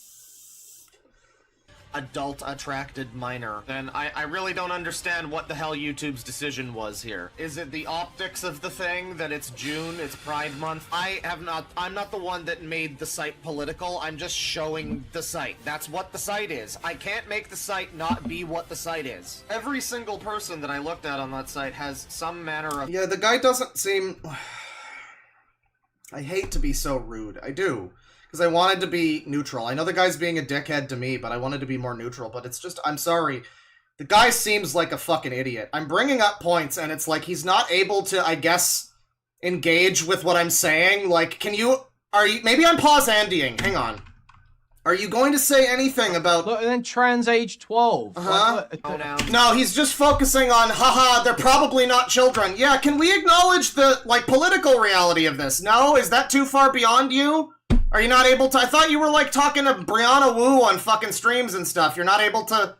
Adult attracted minor, then I really don't understand what the hell YouTube's decision was here. Is it the optics of the thing that it's June, it's Pride Month? I'm not the one that made the site political, I'm just showing the site. That's what the site is. I can't make the site not be what the site is. Every single person that I looked at on that site has some manner of— Yeah, the guy doesn't seem... I hate to be so rude. I do. Because I wanted to be neutral. I know the guy's being a dickhead to me, but I wanted to be more neutral. But it's just, I'm sorry. The guy seems like a fucking idiot. I'm bringing up points, and it's like he's not able to, I guess, engage with what I'm saying. Like, maybe I'm pause-andying. Hang on. Are you going to say anything about... Look, and then trans age 12. Uh-huh. Like, No, he's just focusing on, haha, they're probably not children. Yeah, can we acknowledge the, like, political reality of this? No? Is that too far beyond you? Are you not able to? I thought you were like talking to Brianna Wu on fucking streams and stuff. You're not able to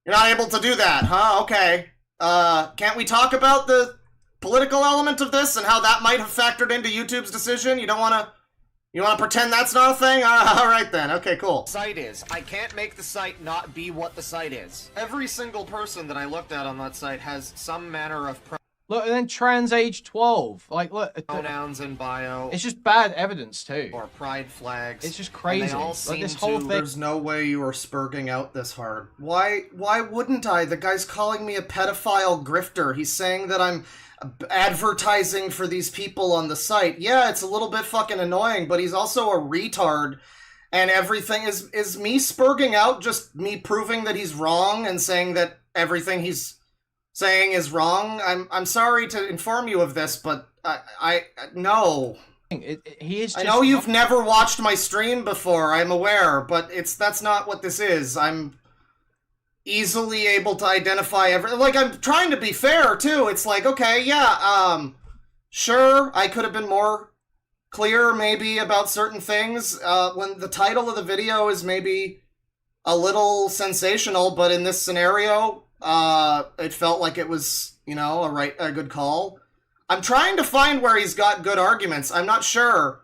do that, huh? Okay. Can't we talk about the political element of this and how that might have factored into YouTube's decision? You wanna pretend that's not a thing? Alright then. Okay, cool. Site is. I can't make the site not be what the site is. Every single person that I looked at on that site has some manner of look, and then trans age 12. Like, look. pronouns in bio. It's just bad evidence, too. Or pride flags. It's just crazy. And they all Like, seem this whole thing. There's no way you are spurging out this hard. Why wouldn't I? The guy's calling me a pedophile grifter. He's saying that I'm advertising for these people on the site. Yeah, it's a little bit fucking annoying, but he's also a retard. And everything is me spurging out, just me proving that he's wrong and saying that everything he's saying is wrong. I'm sorry to inform you of this, but no. He is just... I know you've never watched my stream before, I'm aware, but that's not what this is. I'm easily able to identify like, I'm trying to be fair, too. It's like, okay, yeah, sure, I could have been more clear, maybe, about certain things, when the title of the video is maybe a little sensational, but in this scenario... it felt like it was, a good call. I'm trying to find where he's got good arguments. I'm not sure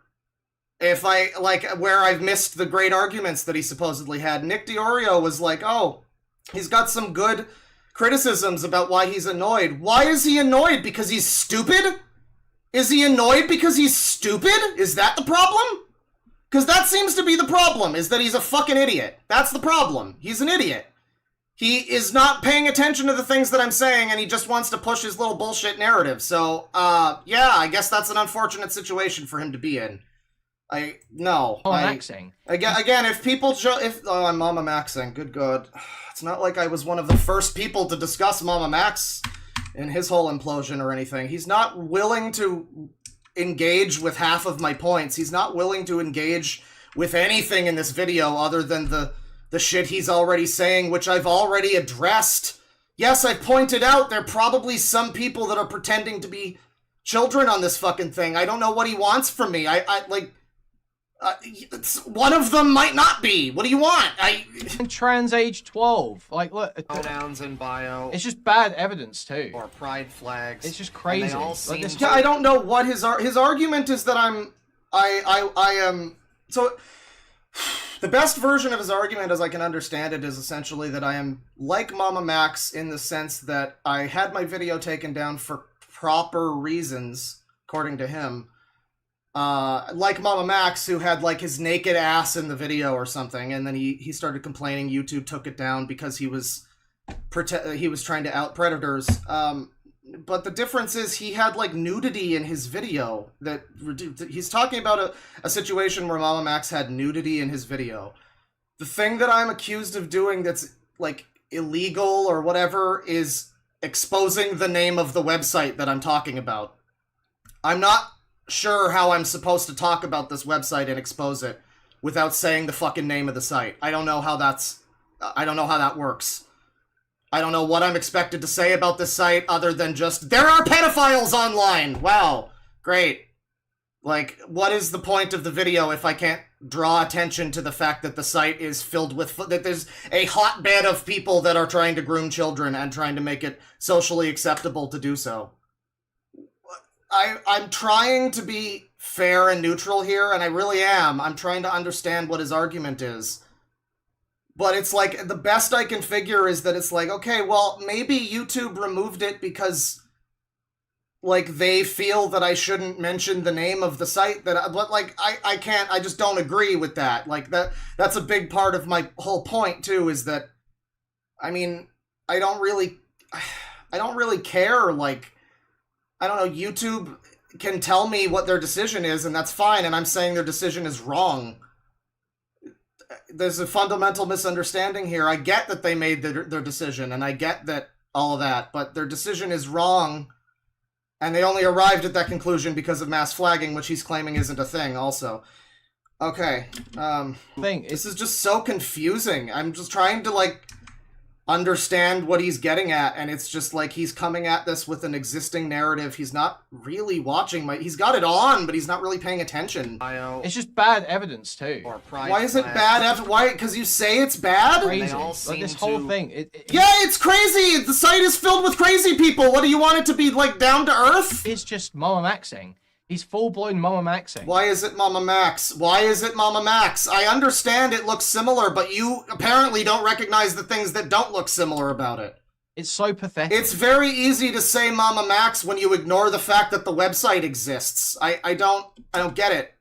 if where I've missed the great arguments that he supposedly had. Nick DiOrio was like, oh, he's got some good criticisms about why he's annoyed. Why is he annoyed? Because he's stupid? Is he annoyed because he's stupid? Is that the problem? Because that seems to be the problem, is that he's a fucking idiot. That's the problem. He's an idiot. He is not paying attention to the things that I'm saying, and he just wants to push his little bullshit narrative. So, yeah, I guess that's an unfortunate situation for him to be in. No. Oh, maxing. Again, if people I'm Mama Maxing, good God. It's not like I was one of the first people to discuss Mama Max in his whole implosion or anything. He's not willing to engage with half of my points. He's not willing to engage with anything in this video other than the shit he's already saying, which I've already addressed. Yes, I pointed out there are probably some people that are pretending to be children on this fucking thing. I don't know what he wants from me. One of them might not be. What do you want? Trans age 12. Like, look. Pronouns in bio. It's just bad evidence, too. Or pride flags. It's just crazy. And they all seem yeah, I don't know what his argument is that I am... So... The best version of his argument, as I can understand it, is essentially that I am like Mama Max in the sense that I had my video taken down for proper reasons, according to him. Like Mama Max, who had like his naked ass in the video or something, and then he started complaining YouTube took it down because he was trying to out predators. But the difference is he had like nudity in his video. That he's talking about a situation where Mama Max had nudity in his video. The thing that I'm accused of doing that's like illegal or whatever is exposing the name of the website that I'm talking about. I'm not sure how I'm supposed to talk about this website and expose it without saying the fucking name of the site. I don't know how that works. I don't know what I'm expected to say about this site other than just, there are pedophiles online! Wow. Great. Like, what is the point of the video if I can't draw attention to the fact that the site is filled with, that there's a hotbed of people that are trying to groom children and trying to make it socially acceptable to do so? I'm trying to be fair and neutral here, and I really am. I'm trying to understand what his argument is. But it's like, the best I can figure is that it's like, okay, well, maybe YouTube removed it because, like, they feel that I shouldn't mention the name of the site, but, like, I can't, I just don't agree with that. Like, that's a big part of my whole point, too, is that, I mean, I don't really care, like, I don't know, YouTube can tell me what their decision is, and that's fine, and I'm saying their decision is wrong. There's a fundamental misunderstanding here. I get that they made their decision, and I get that all of that, but their decision is wrong, and they only arrived at that conclusion because of mass flagging, which he's claiming isn't a thing, also. Okay, this is just so confusing. I'm just trying to, like, understand what he's getting at, and it's just like he's coming at this with an existing narrative. He's not really watching he's got it on, but he's not really paying attention. It's just bad evidence too. Why is it bad? Why? Because you say it's bad? Crazy. Like this whole thing. Yeah, it's crazy. The site is filled with crazy people. What do you want it to be, like, down to earth? It's just Mama Maxing. He's full-blown Mama Maxing. Why is it Mama Max? Why is it Mama Max? I understand it looks similar, but you apparently don't recognize the things that don't look similar about it. It's so pathetic. It's very easy to say Mama Max when you ignore the fact that the website exists. I don't get it.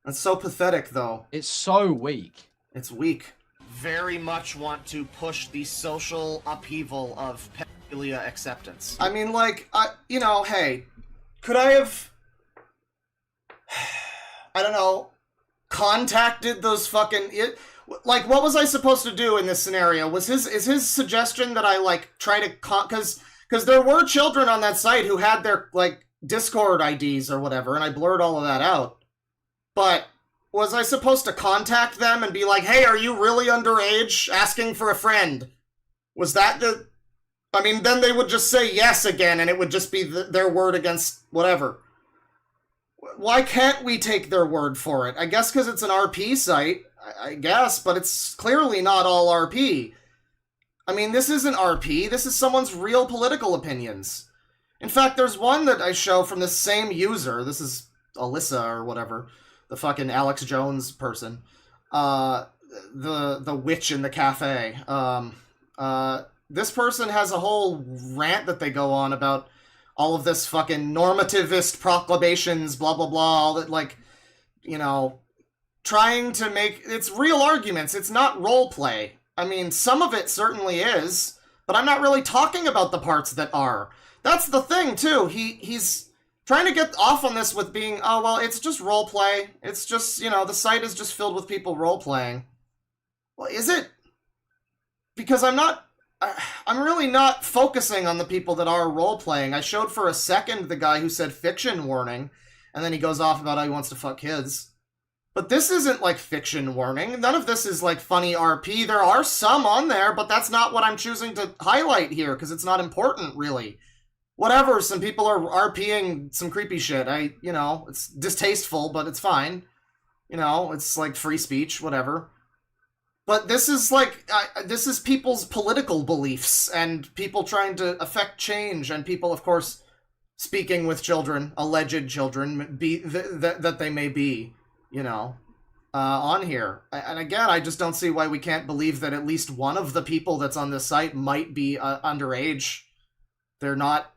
That's so pathetic, though. It's so weak. It's weak. Very much want to push the social upheaval of pedophilia acceptance. I mean, like, you know, hey, could I have, I don't know, contacted those fucking, like, what was I supposed to do in this scenario? Is his suggestion that I, like, try to, because there were children on that site who had their, like, Discord IDs or whatever, and I blurred all of that out. But was I supposed to contact them and be like, hey, are you really underage? Asking for a friend. Was that the... I mean, then they would just say yes again, and it would just be their word against whatever. Why can't we take their word for it? I guess because it's an RP site, I guess, but it's clearly not all RP. I mean, this isn't RP, this is someone's real political opinions. In fact, there's one that I show from the same user. This is Alyssa or whatever. The fucking Alex Jones person. The witch in the cafe. This person has a whole rant that they go on about all of this fucking normativist proclamations, blah, blah, blah, all that, like, you know, trying to make... It's real arguments, it's not roleplay. I mean, some of it certainly is, but I'm not really talking about the parts that are. That's the thing, too. He's trying to get off on this with being, oh, well, it's just roleplay. It's just, you know, the site is just filled with people roleplaying. Well, is it? Because I'm really not focusing on the people that are role-playing. I showed for a second the guy who said fiction warning, and then he goes off about how he wants to fuck kids. But this isn't, like, fiction warning. None of this is, like, funny RP. There are some on there, but that's not what I'm choosing to highlight here, because it's not important, really. Whatever, some people are RPing some creepy shit. You know, it's distasteful, but it's fine. You know, it's, like, free speech, whatever. But this is, like, this is people's political beliefs, and people trying to affect change, and people, of course, speaking with children, alleged children, that they may be, you know, on here. And again, I just don't see why we can't believe that at least one of the people that's on this site might be underage. They're not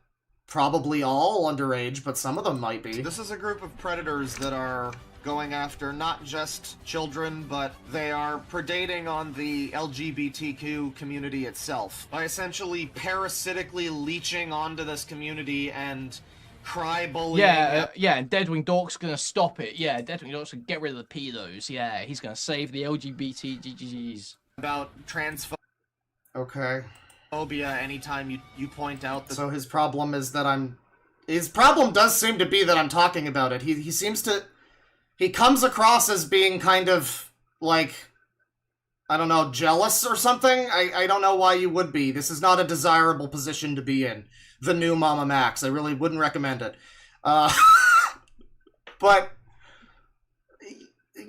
probably all underage, but some of them might be. This is a group of predators that are going after not just children, but they are predating on the LGBTQ community itself by essentially parasitically leeching onto this community and cry bullying. Yeah, and DeadwingDork's gonna stop it. Yeah, DeadwingDork's gonna get rid of the pedos. Yeah, he's gonna save the LGBTGGs. About transphobia. Okay. Anytime you point out that... So his problem is that I'm his problem does seem to be that I'm talking about it. He seems to... He comes across as being kind of, like, I don't know, jealous or something? I don't know why you would be. This is not a desirable position to be in. The new Mama Max. I really wouldn't recommend it. But...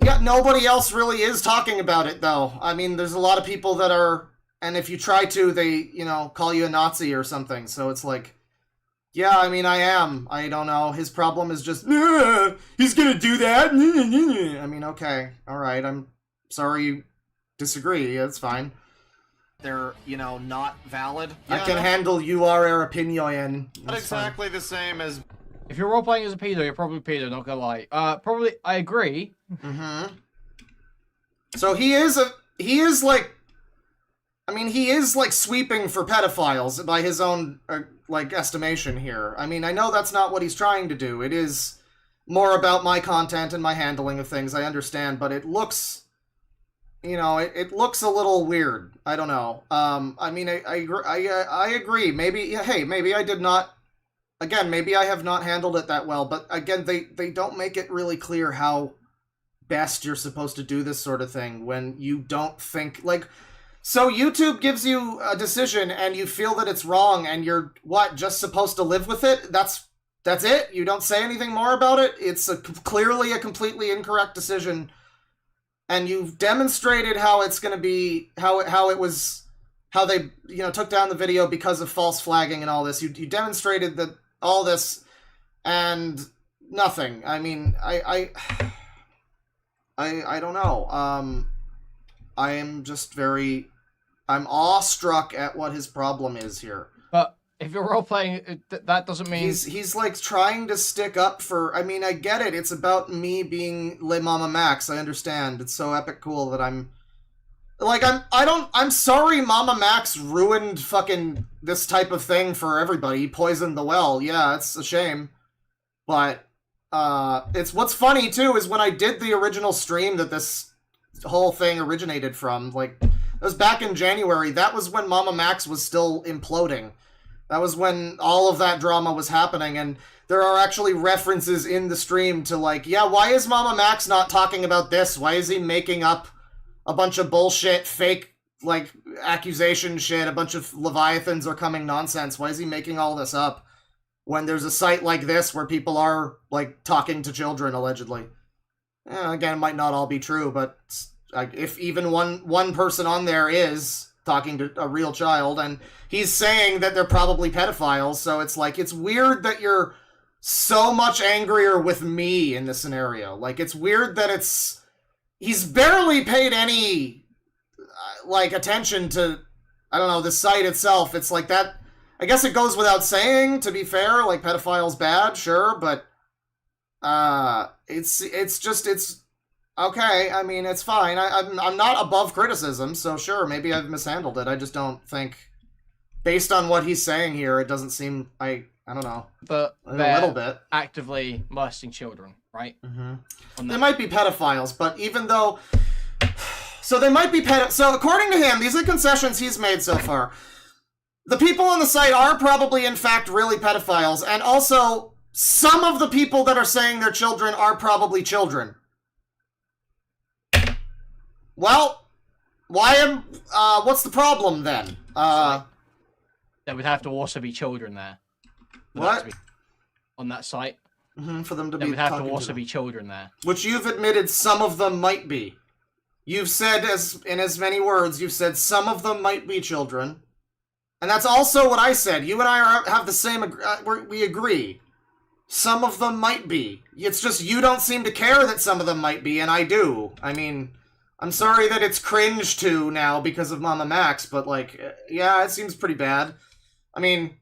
Yeah, nobody else really is talking about it, though. I mean, there's a lot of people that are... And if you try to, they, you know, call you a Nazi or something. So it's like... Yeah, I mean, I am. I don't know. His problem is just... he's gonna do that? I mean, okay. Alright, I'm sorry you disagree. That's fine. They're, you know, not valid. I can handle your opinion. Not exactly the same as... If you're role-playing as a pedo, you're probably pedo, not gonna lie. Probably, I agree. Mm-hmm. So he is like... I mean, he is, like, sweeping for pedophiles by his own, like, estimation here. I mean, I know that's not what he's trying to do. It is more about my content and my handling of things, I understand, but it looks... You know, it looks a little weird. I don't know. I mean, I agree. Maybe, hey, maybe I did not... Again, maybe I have not handled it that well, but again, they don't make it really clear how best you're supposed to do this sort of thing when you don't think, like... So YouTube gives you a decision and you feel that it's wrong and you're, what, just supposed to live with it? That's it? You don't say anything more about it? It's clearly a completely incorrect decision. And you've demonstrated how it's going to be, how they, you know, took down the video because of false flagging and all this. You demonstrated that all this and nothing. I mean, I don't know. I am just very... I'm awestruck at what his problem is here. But if you're role-playing, that doesn't mean... He's like, trying to stick up for... I mean, I get it. It's about me being Le Mama Max. I understand. It's so epic cool that I'm... Like, I'm sorry Mama Max ruined fucking this type of thing for everybody. He poisoned the well. Yeah, it's a shame. But, it's... What's funny, too, is when I did the original stream that this whole thing originated from, like... It was back in January. That was when Mama Max was still imploding. That was when all of that drama was happening, and there are actually references in the stream to, like, yeah, why is Mama Max not talking about this? Why is he making up a bunch of bullshit, fake, like, accusation shit, a bunch of Leviathans are coming nonsense? Why is he making all this up when there's a site like this where people are, like, talking to children, allegedly? Again, it might not all be true, but... Like, if even one person on there is talking to a real child, and he's saying that they're probably pedophiles, so it's like, it's weird that you're so much angrier with me in this scenario. Like, it's weird that he's barely paid any, like, attention to, I don't know, the site itself. It's like that, I guess it goes without saying, to be fair, like, pedophile's bad, sure, but, it's just, okay, I mean, it's fine. I'm not above criticism, so sure, maybe I've mishandled it. I just don't think, based on what he's saying here, it doesn't seem, I don't know. But a little bit. Actively molesting children, right? Mm-hmm. They might be pedophiles, but even though... So they might be So according to him, these are concessions he's made so far. The people on the site are probably, in fact, really pedophiles, and also, some of the people that are saying they're children are probably children. Well, what's the problem then? There would have to also be children there. What? On that site. Mm-hmm, for them to there be would have to also be children there. Which you've admitted some of them might be. You've said, in as many words, you've said some of them might be children. And that's also what I said. You and I have the same, we agree. Some of them might be. It's just you don't seem to care that some of them might be, and I do. I mean... I'm sorry that it's cringe to now because of Mama Max, but, like, yeah, it seems pretty bad. I mean,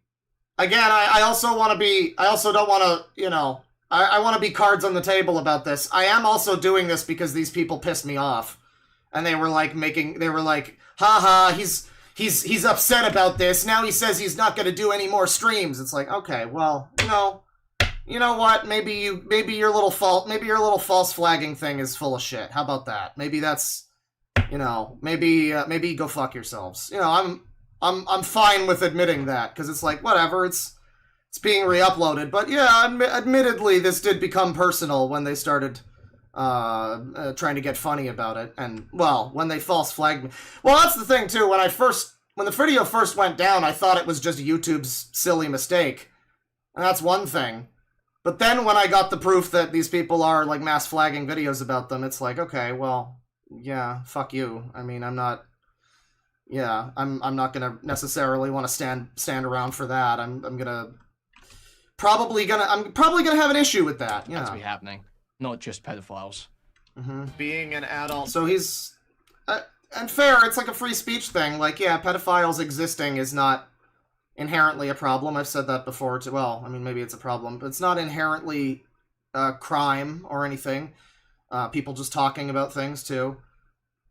again, I also don't want to, you know, I want to be cards on the table about this. I am also doing this because these people pissed me off. And they were like, haha, he's upset about this. Now he says he's not going to do any more streams. It's like, okay, well, you know what? Maybe your little false flagging thing is full of shit. How about that? Maybe that's, you know, maybe go fuck yourselves. You know, I'm fine with admitting that because it's like whatever. It's it's being re-uploaded. But yeah, admittedly, this did become personal when they started trying to get funny about it. And, well, when they false flagged me. Well, that's the thing, too. When the video first went down, I thought it was just YouTube's silly mistake. And that's one thing. But then when I got the proof that these people are, like, mass flagging videos about them, it's like, okay, well, yeah, fuck you. I mean, I'm not gonna necessarily want to stand around for that. I'm probably gonna have an issue with that. Yeah. That's be happening. Not just pedophiles. Mm-hmm. Being an adult. So he's... and fair, it's like a free speech thing. Like, yeah, pedophiles existing is not inherently a problem. I've said that before, too. Well, I mean, maybe it's a problem, but it's not inherently a crime or anything. People just talking about things, too.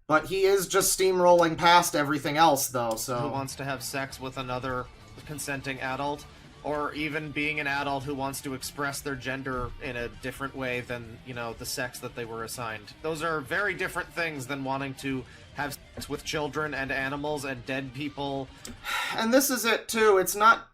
But he is just steamrolling past everything else, though, so... Who wants to have sex with another consenting adult, or even being an adult who wants to express their gender in a different way than, you know, the sex that they were assigned. Those are very different things than wanting to have sex with children and animals and dead people. And this is it, too. It's not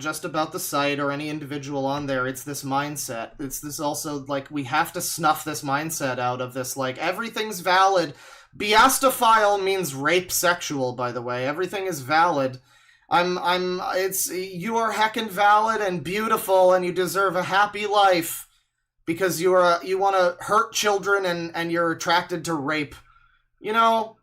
just about the site or any individual on there. It's this mindset. It's this also, like, we have to snuff this mindset out of this, like, everything's valid. Biastophile means rape sexual, by the way. Everything is valid. You are heckin' valid and beautiful, and you deserve a happy life because you want to hurt children and you're attracted to rape. You know,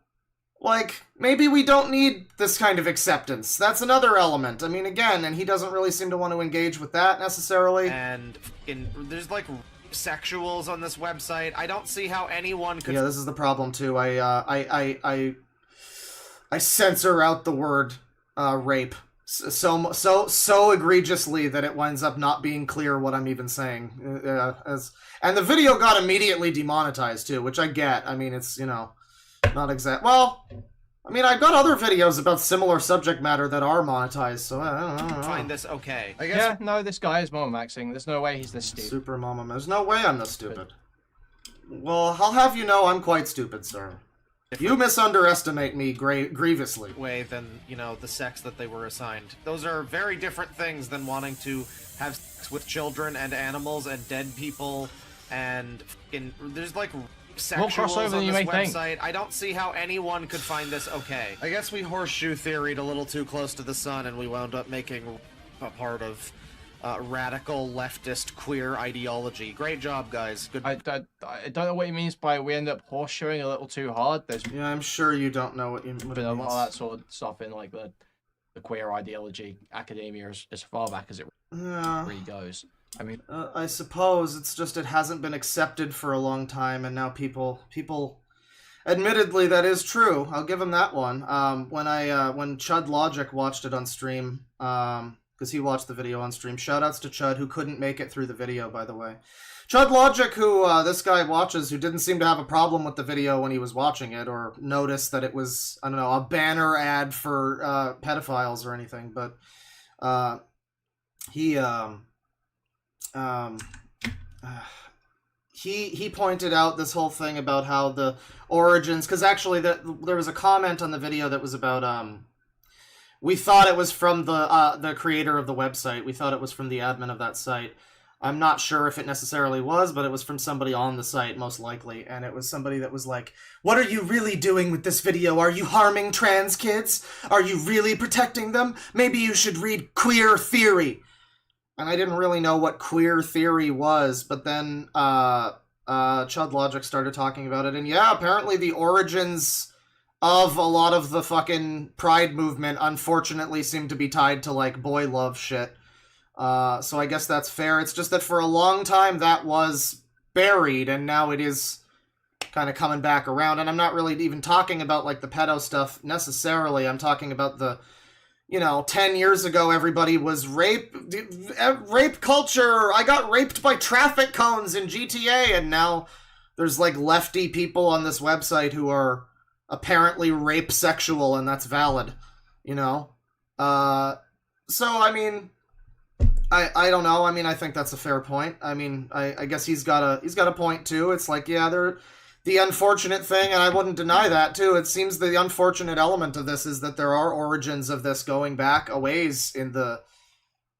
like, maybe we don't need this kind of acceptance. That's another element. I mean, again, and he doesn't really seem to want to engage with that necessarily. And there's like sexuals on this website. I don't see how anyone could. Yeah, this is the problem too. I censor out the word rape so egregiously that it winds up not being clear what I'm even saying. And the video got immediately demonetized too, which I get. I mean, it's, you know, not exact. Well, I mean, I've got other videos about similar subject matter that are monetized, so I don't know. Find this okay. I guess. Yeah, no, this guy is mama maxing. There's no way he's this stupid. Super mama. There's no way I'm this stupid. Well, I'll have you know I'm quite stupid, sir. You misunderestimate me grievously. Way than, you know, the sex that they were assigned. Those are very different things than wanting to have sex with children and animals and dead people and there's like sexuals on this website. I don't see how anyone could find this okay. I guess we horseshoe theoried a little too close to the sun and we wound up making a part of radical leftist queer ideology. Great job, guys. Good. I don't know what he means by we end up horseshoeing a little too hard. There's yeah, I'm sure you don't know what been a lot of that sort of stuff in like the queer ideology academia as far back as it really goes. I mean, I suppose it's just it hasn't been accepted for a long time, and now people. Admittedly, that is true. I'll give him that one. When Chud Logic watched it on stream, because he watched the video on stream. Shoutouts to Chud, who couldn't make it through the video, by the way. Chud Logic, who this guy watches, who didn't seem to have a problem with the video when he was watching it, or noticed that it was, I don't know, a banner ad for pedophiles or anything, but he pointed out this whole thing about how the origins, because actually there was a comment on the video that was about we thought it was from the creator of the website. We thought it was from the admin of that site. I'm not sure if it necessarily was, but it was from somebody on the site, most likely. And it was somebody that was like, what are you really doing with this video? Are you harming trans kids? Are you really protecting them? Maybe you should read Queer Theory. And I didn't really know what Queer Theory was, but then Chud Logic started talking about it. And yeah, apparently the origins of a lot of the fucking Pride movement unfortunately seem to be tied to, like, boy love shit. So I guess that's fair. It's just that for a long time that was buried, and now it is kind of coming back around. And I'm not really even talking about, like, the pedo stuff necessarily. I'm talking about the, 10 years ago everybody was rape culture. I got raped by traffic cones in GTA, and now there's, like, lefty people on this website who are apparently rape sexual, and that's valid, So, I mean, I don't know. I mean, I think that's a fair point. I mean, I guess he's got a point too. It's like, yeah, the unfortunate thing, and I wouldn't deny that too. It seems the unfortunate element of this is that there are origins of this going back a ways in the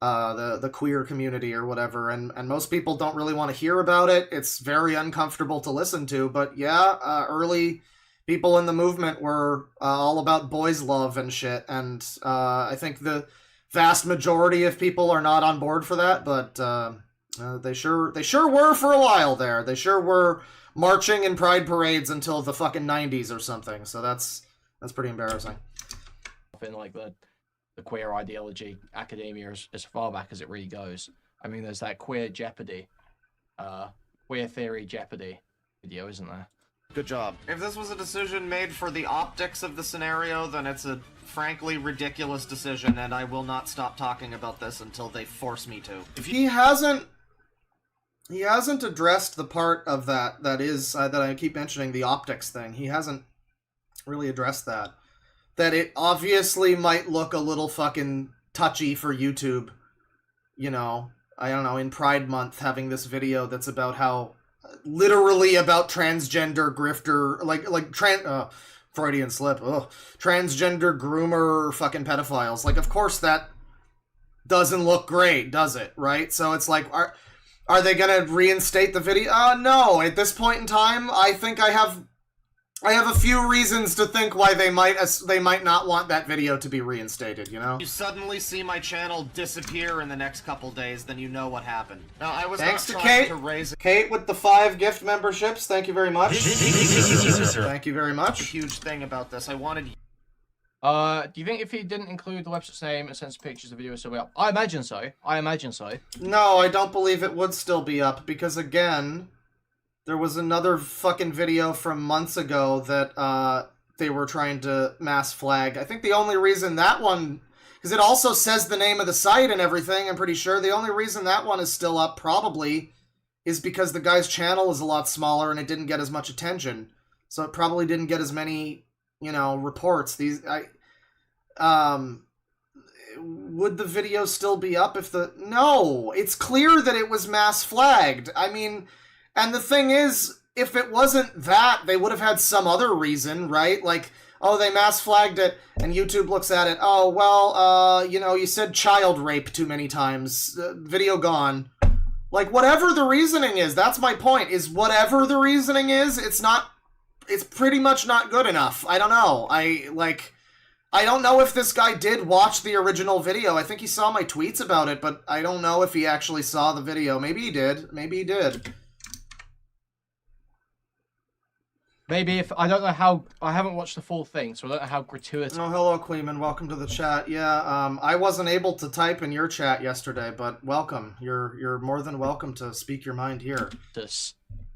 the queer community or whatever, and most people don't really want to hear about it. It's very uncomfortable to listen to, but yeah, early people in the movement were all about boys' love and shit, and I think the vast majority of people are not on board for that, but they sure were for a while there. They sure were marching in pride parades until the fucking 90s or something, so that's pretty embarrassing. In like the queer ideology academia as far back as it really goes. I mean, there's that queer Jeopardy, queer theory Jeopardy video, isn't there? Good job. If this was a decision made for the optics of the scenario, then it's a frankly ridiculous decision, and I will not stop talking about this until they force me to. If He hasn't addressed the part of that I keep mentioning, the optics thing. He hasn't really addressed that. That it obviously might look a little fucking touchy for YouTube, you know, I don't know, in Pride Month, having this video that's about how, literally about transgender grifter, Freudian slip, transgender groomer fucking pedophiles. Like, of course that doesn't look great, does it, right? So it's like, are they gonna reinstate the video? No, at this point in time, I think I have a few reasons to think why they might not want that video to be reinstated, you know? you suddenly see my channel disappear in the next couple days, then you know what happened. Now, I was Thanks not to trying Kate. to raise Kate with the 5 gift memberships, thank you very much. Thank you very a much. huge thing about this. I wanted Do you think if he didn't include the website's name and send some pictures, the video would still be up? I imagine so. No, I don't believe it would still be up, because again, there was another fucking video from months ago that they were trying to mass flag. I think the only reason that one, because it also says the name of the site and everything, I'm pretty sure the only reason that one is still up probably is because the guy's channel is a lot smaller and it didn't get as much attention. So it probably didn't get as many, you know, reports. Would the video still be up if No! It's clear that it was mass flagged. I mean, and the thing is, if it wasn't that, they would have had some other reason, right? Like, oh, they mass flagged it, and YouTube looks at it, oh, well, you know, you said child rape too many times, video gone. Like, whatever the reasoning is, that's my point, is whatever the reasoning is, it's pretty much not good enough. I don't know. I don't know if this guy did watch the original video. I think he saw my tweets about it, but I don't know if he actually saw the video. Maybe he did. Maybe if I don't know how, I haven't watched the full thing, so I don't know how gratuitous. Oh, hello, Queeman. Welcome to the chat. Yeah, I wasn't able to type in your chat yesterday, but welcome. You're more than welcome to speak your mind here.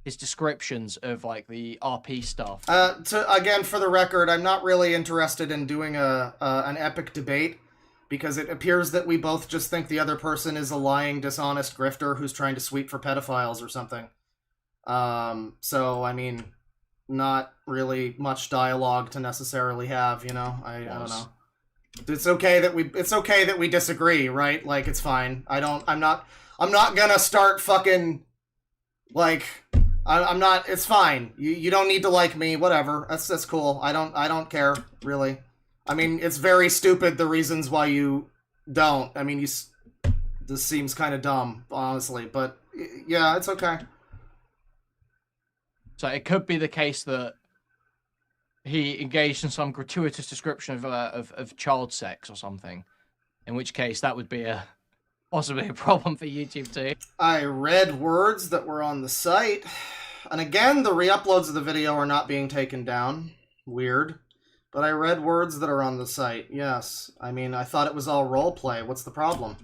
His descriptions of like the RP stuff. Again, for the record, I'm not really interested in doing an epic debate, because it appears that we both just think the other person is a lying, dishonest grifter who's trying to sweep for pedophiles or something. So I mean, not really much dialogue to necessarily have, you know. I don't know. It's okay that we disagree, right? Like, it's fine. I'm not gonna start fucking, like, I'm not, it's fine. You don't need to like me, whatever. That's cool. I don't care, really. I mean, it's very stupid, the reasons why you don't. I mean, this seems kind of dumb, honestly, but yeah, it's okay. So it could be the case that he engaged in some gratuitous description of child sex or something, in which case that would be possibly a problem for YouTube too. I read words that were on the site, and again, the re-uploads of the video are not being taken down. Weird. But I read words that are on the site, yes. I mean, I thought it was all roleplay. What's the problem?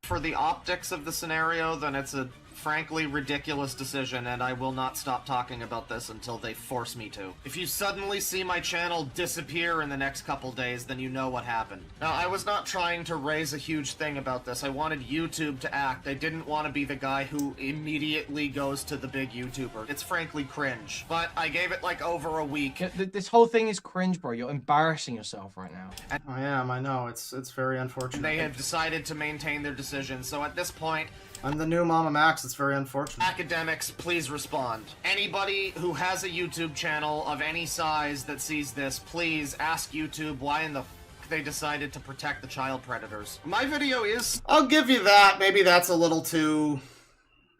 for the optics of the scenario, then it's a frankly ridiculous decision, and I will not stop talking about this until they force me to. If you suddenly see my channel disappear in the next couple days, then you know what happened. Now, I was not trying to raise a huge thing about this. I wanted YouTube to act. I didn't want to be the guy who immediately goes to the big YouTuber. It's frankly cringe. But I gave it like over a week. This whole thing is cringe, bro. You're embarrassing yourself right now. I am, I know. It's very unfortunate. They have decided to maintain their decision, so at this point, I'm the new Mama Max, it's very unfortunate. academics, please respond. Anybody who has a YouTube channel of any size that sees this, please ask YouTube why in the they decided to protect the child predators. My video is... I'll give you that. Maybe that's a little too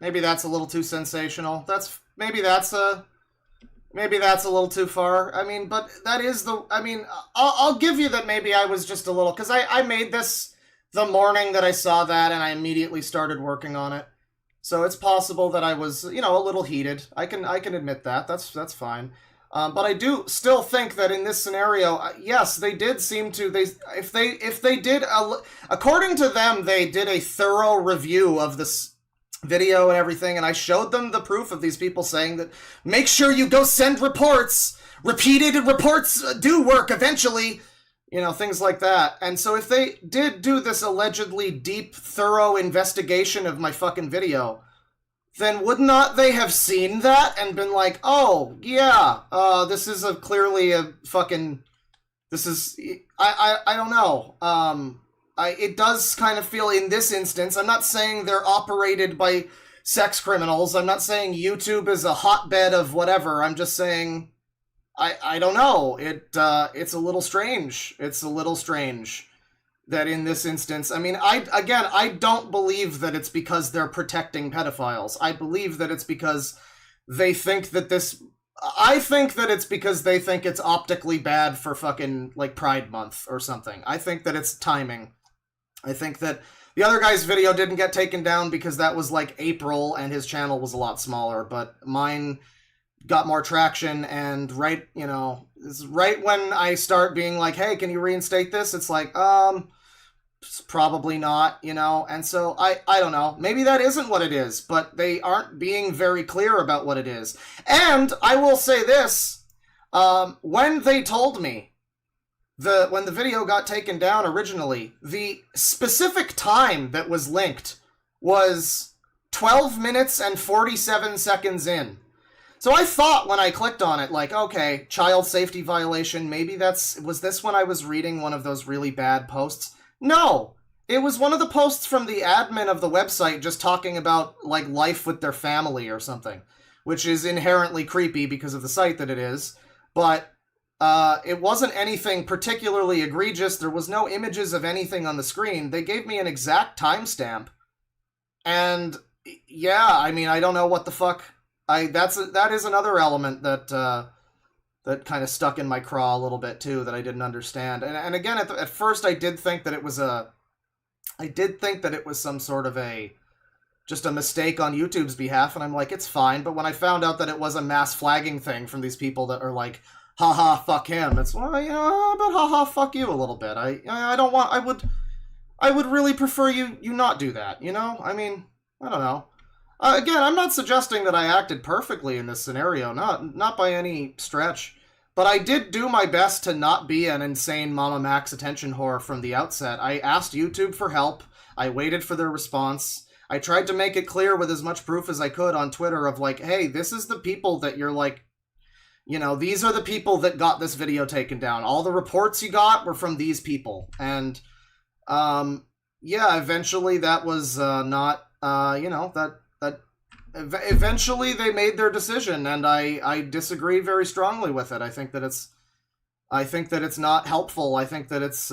sensational. Maybe that's a little too far. I mean, but that is I'll give you that. Maybe I was just a little, because I made this the morning that I saw that, and I immediately started working on it. So it's possible that I was, a little heated. I can admit that. That's fine. But I do still think that in this scenario, yes, they did seem to. If they did, according to them, they did a thorough review of this video and everything, and I showed them the proof of these people saying that make sure you go send reports. Repeated reports do work eventually. Things like that. And so if they did do this allegedly deep, thorough investigation of my fucking video, then would not they have seen that and been like, oh, yeah, this is clearly a fucking, this is, I don't know. It does kind of feel in this instance, I'm not saying they're operated by sex criminals. I'm not saying YouTube is a hotbed of whatever. I'm just saying, I don't know. It's a little strange. It's a little strange that in this instance, I mean, I don't believe that it's because they're protecting pedophiles. I believe that it's because they think that I think that it's because they think it's optically bad for fucking, like, Pride Month or something. I think that it's timing. I think that the other guy's video didn't get taken down because that was, like, April and his channel was a lot smaller, but mine got more traction, and right when I start being like, hey, can you reinstate this? It's like, probably not, and so I don't know. Maybe that isn't what it is, but they aren't being very clear about what it is. And I will say this, when they told me, when the video got taken down originally, the specific time that was linked was 12 minutes and 47 seconds in. So I thought when I clicked on it, like, okay, child safety violation, maybe was this when I was reading one of those really bad posts? No! It was one of the posts from the admin of the website just talking about, like, life with their family or something, which is inherently creepy because of the site that it is, but it wasn't anything particularly egregious. There was no images of anything on the screen. They gave me an exact timestamp, and yeah, I mean, I don't know what the fuck. That is another element that kind of stuck in my craw a little bit too, that I didn't understand. And again, at first I did think that it was some sort of just a mistake on YouTube's behalf, and I'm like, it's fine. But when I found out that it was a mass flagging thing from these people that are like, haha, fuck him, it's, well, but haha, fuck you a little bit. I would really prefer you not do that, I mean, I don't know. Again, I'm not suggesting that I acted perfectly in this scenario, not by any stretch, but I did do my best to not be an insane Mama Max attention whore from the outset. I asked YouTube for help, I waited for their response, I tried to make it clear with as much proof as I could on Twitter of like, hey, this is the people that you're like, these are the people that got this video taken down. All the reports you got were from these people, and, yeah, eventually that was, eventually they made their decision, and I disagree very strongly with it. I think that it's not helpful. I think that it's,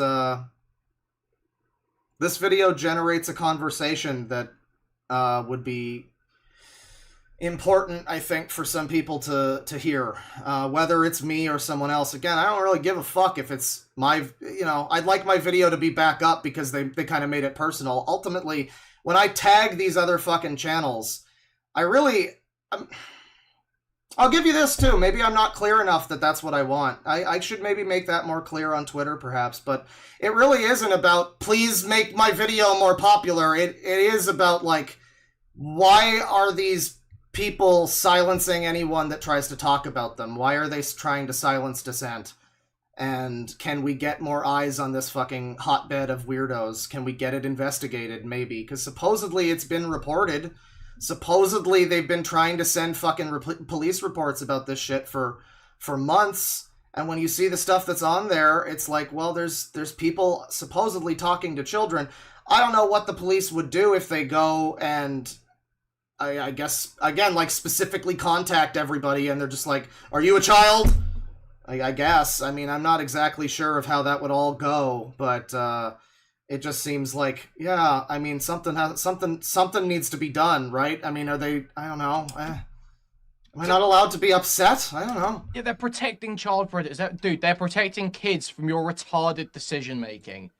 this video generates a conversation that, would be important, I think, for some people to hear, whether it's me or someone else. Again, I don't really give a fuck if it's I'd like my video to be back up because they kind of made it personal. Ultimately, when I tag these other fucking channels, I'll give you this too. Maybe I'm not clear enough that that's what I want. I should maybe make that more clear on Twitter, perhaps. But it really isn't about, please make my video more popular. It is about, like, why are these people silencing anyone that tries to talk about them? Why are they trying to silence dissent? And can we get more eyes on this fucking hotbed of weirdos? Can we get it investigated, maybe? Because supposedly it's been reported. Supposedly they've been trying to send fucking police reports about this shit for months. And when you see the stuff that's on there, it's like, well, there's people supposedly talking to children. I don't know what the police would do if they go and, I guess, again, like, specifically contact everybody and they're just like, are you a child? I guess. I mean, I'm not exactly sure of how that would all go, but it just seems like, yeah. I mean, something needs to be done, right? I mean, are they? I don't know. Am I not allowed to be upset? I don't know. Yeah, they're protecting child predators. Dude, they're protecting kids from your retarded decision making.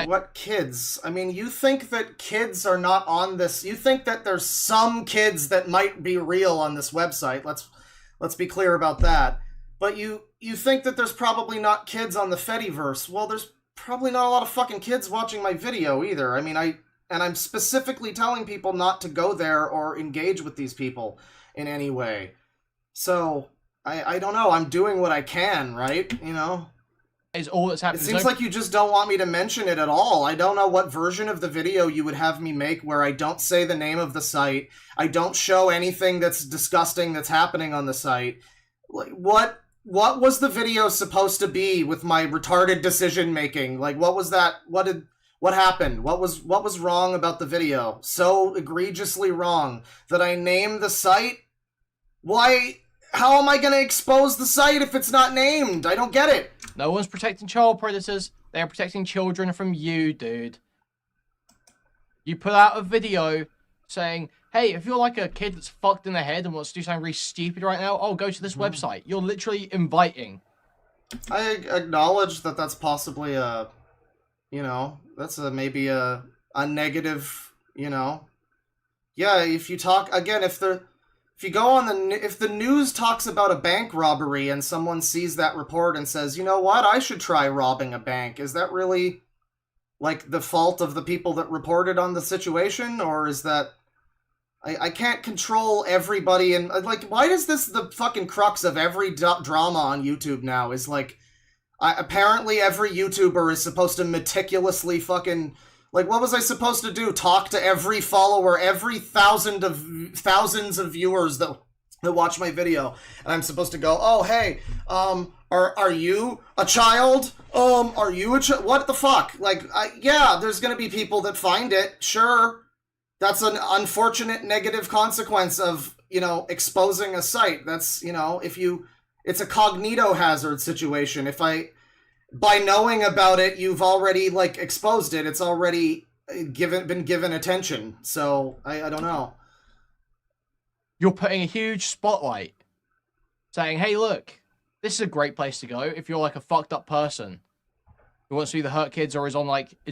What kids? I mean, you think that kids are not on this? You think that there's some kids that might be real on this website? Let's be clear about that. But you think that there's probably not kids on the Fediverse? Well, there's probably not a lot of fucking kids watching my video either. I mean, I'm specifically telling people not to go there or engage with these people in any way. So I don't know. I'm doing what I can, right? You know. Is all that's happening. It seems like you just don't want me to mention it at all. I don't know what version of the video you would have me make where I don't say the name of the site. I don't show anything that's disgusting that's happening on the site. Like, what was the video supposed to be with my retarded decision making? Like, what was that? What happened? What was wrong about the video? So egregiously wrong that I named the site? Why? How am I going to expose the site if it's not named? I don't get it. No one's protecting child predators. They are protecting children from you, dude. You put out a video saying, hey, if you're like a kid that's fucked in the head and wants to do something really stupid right now, oh, go to this website. You're literally inviting. I acknowledge that that's possibly a, that's maybe a negative, Yeah, if you talk, again, if you go on if the news talks about a bank robbery and someone sees that report and says, you know what, I should try robbing a bank, is that really, like, the fault of the people that reported on the situation? Or is that, I can't control everybody, and, like, why is this the fucking crux of every drama on YouTube now, is, like, apparently every YouTuber is supposed to meticulously fucking... Like, what was I supposed to do? Talk to every follower, every thousands of viewers that watch my video, and I'm supposed to go, oh, hey, are you a child? Are you a child? What the fuck? Like, yeah, there's gonna be people that find it, sure. That's an unfortunate negative consequence of, exposing a site. That's, it's a cognito hazard situation. By knowing about it, you've already, like, exposed it. It's already been given attention. So, I don't know. You're putting a huge spotlight saying, hey, look, this is a great place to go if you're, like, a fucked up person who wants to either hurt kids or is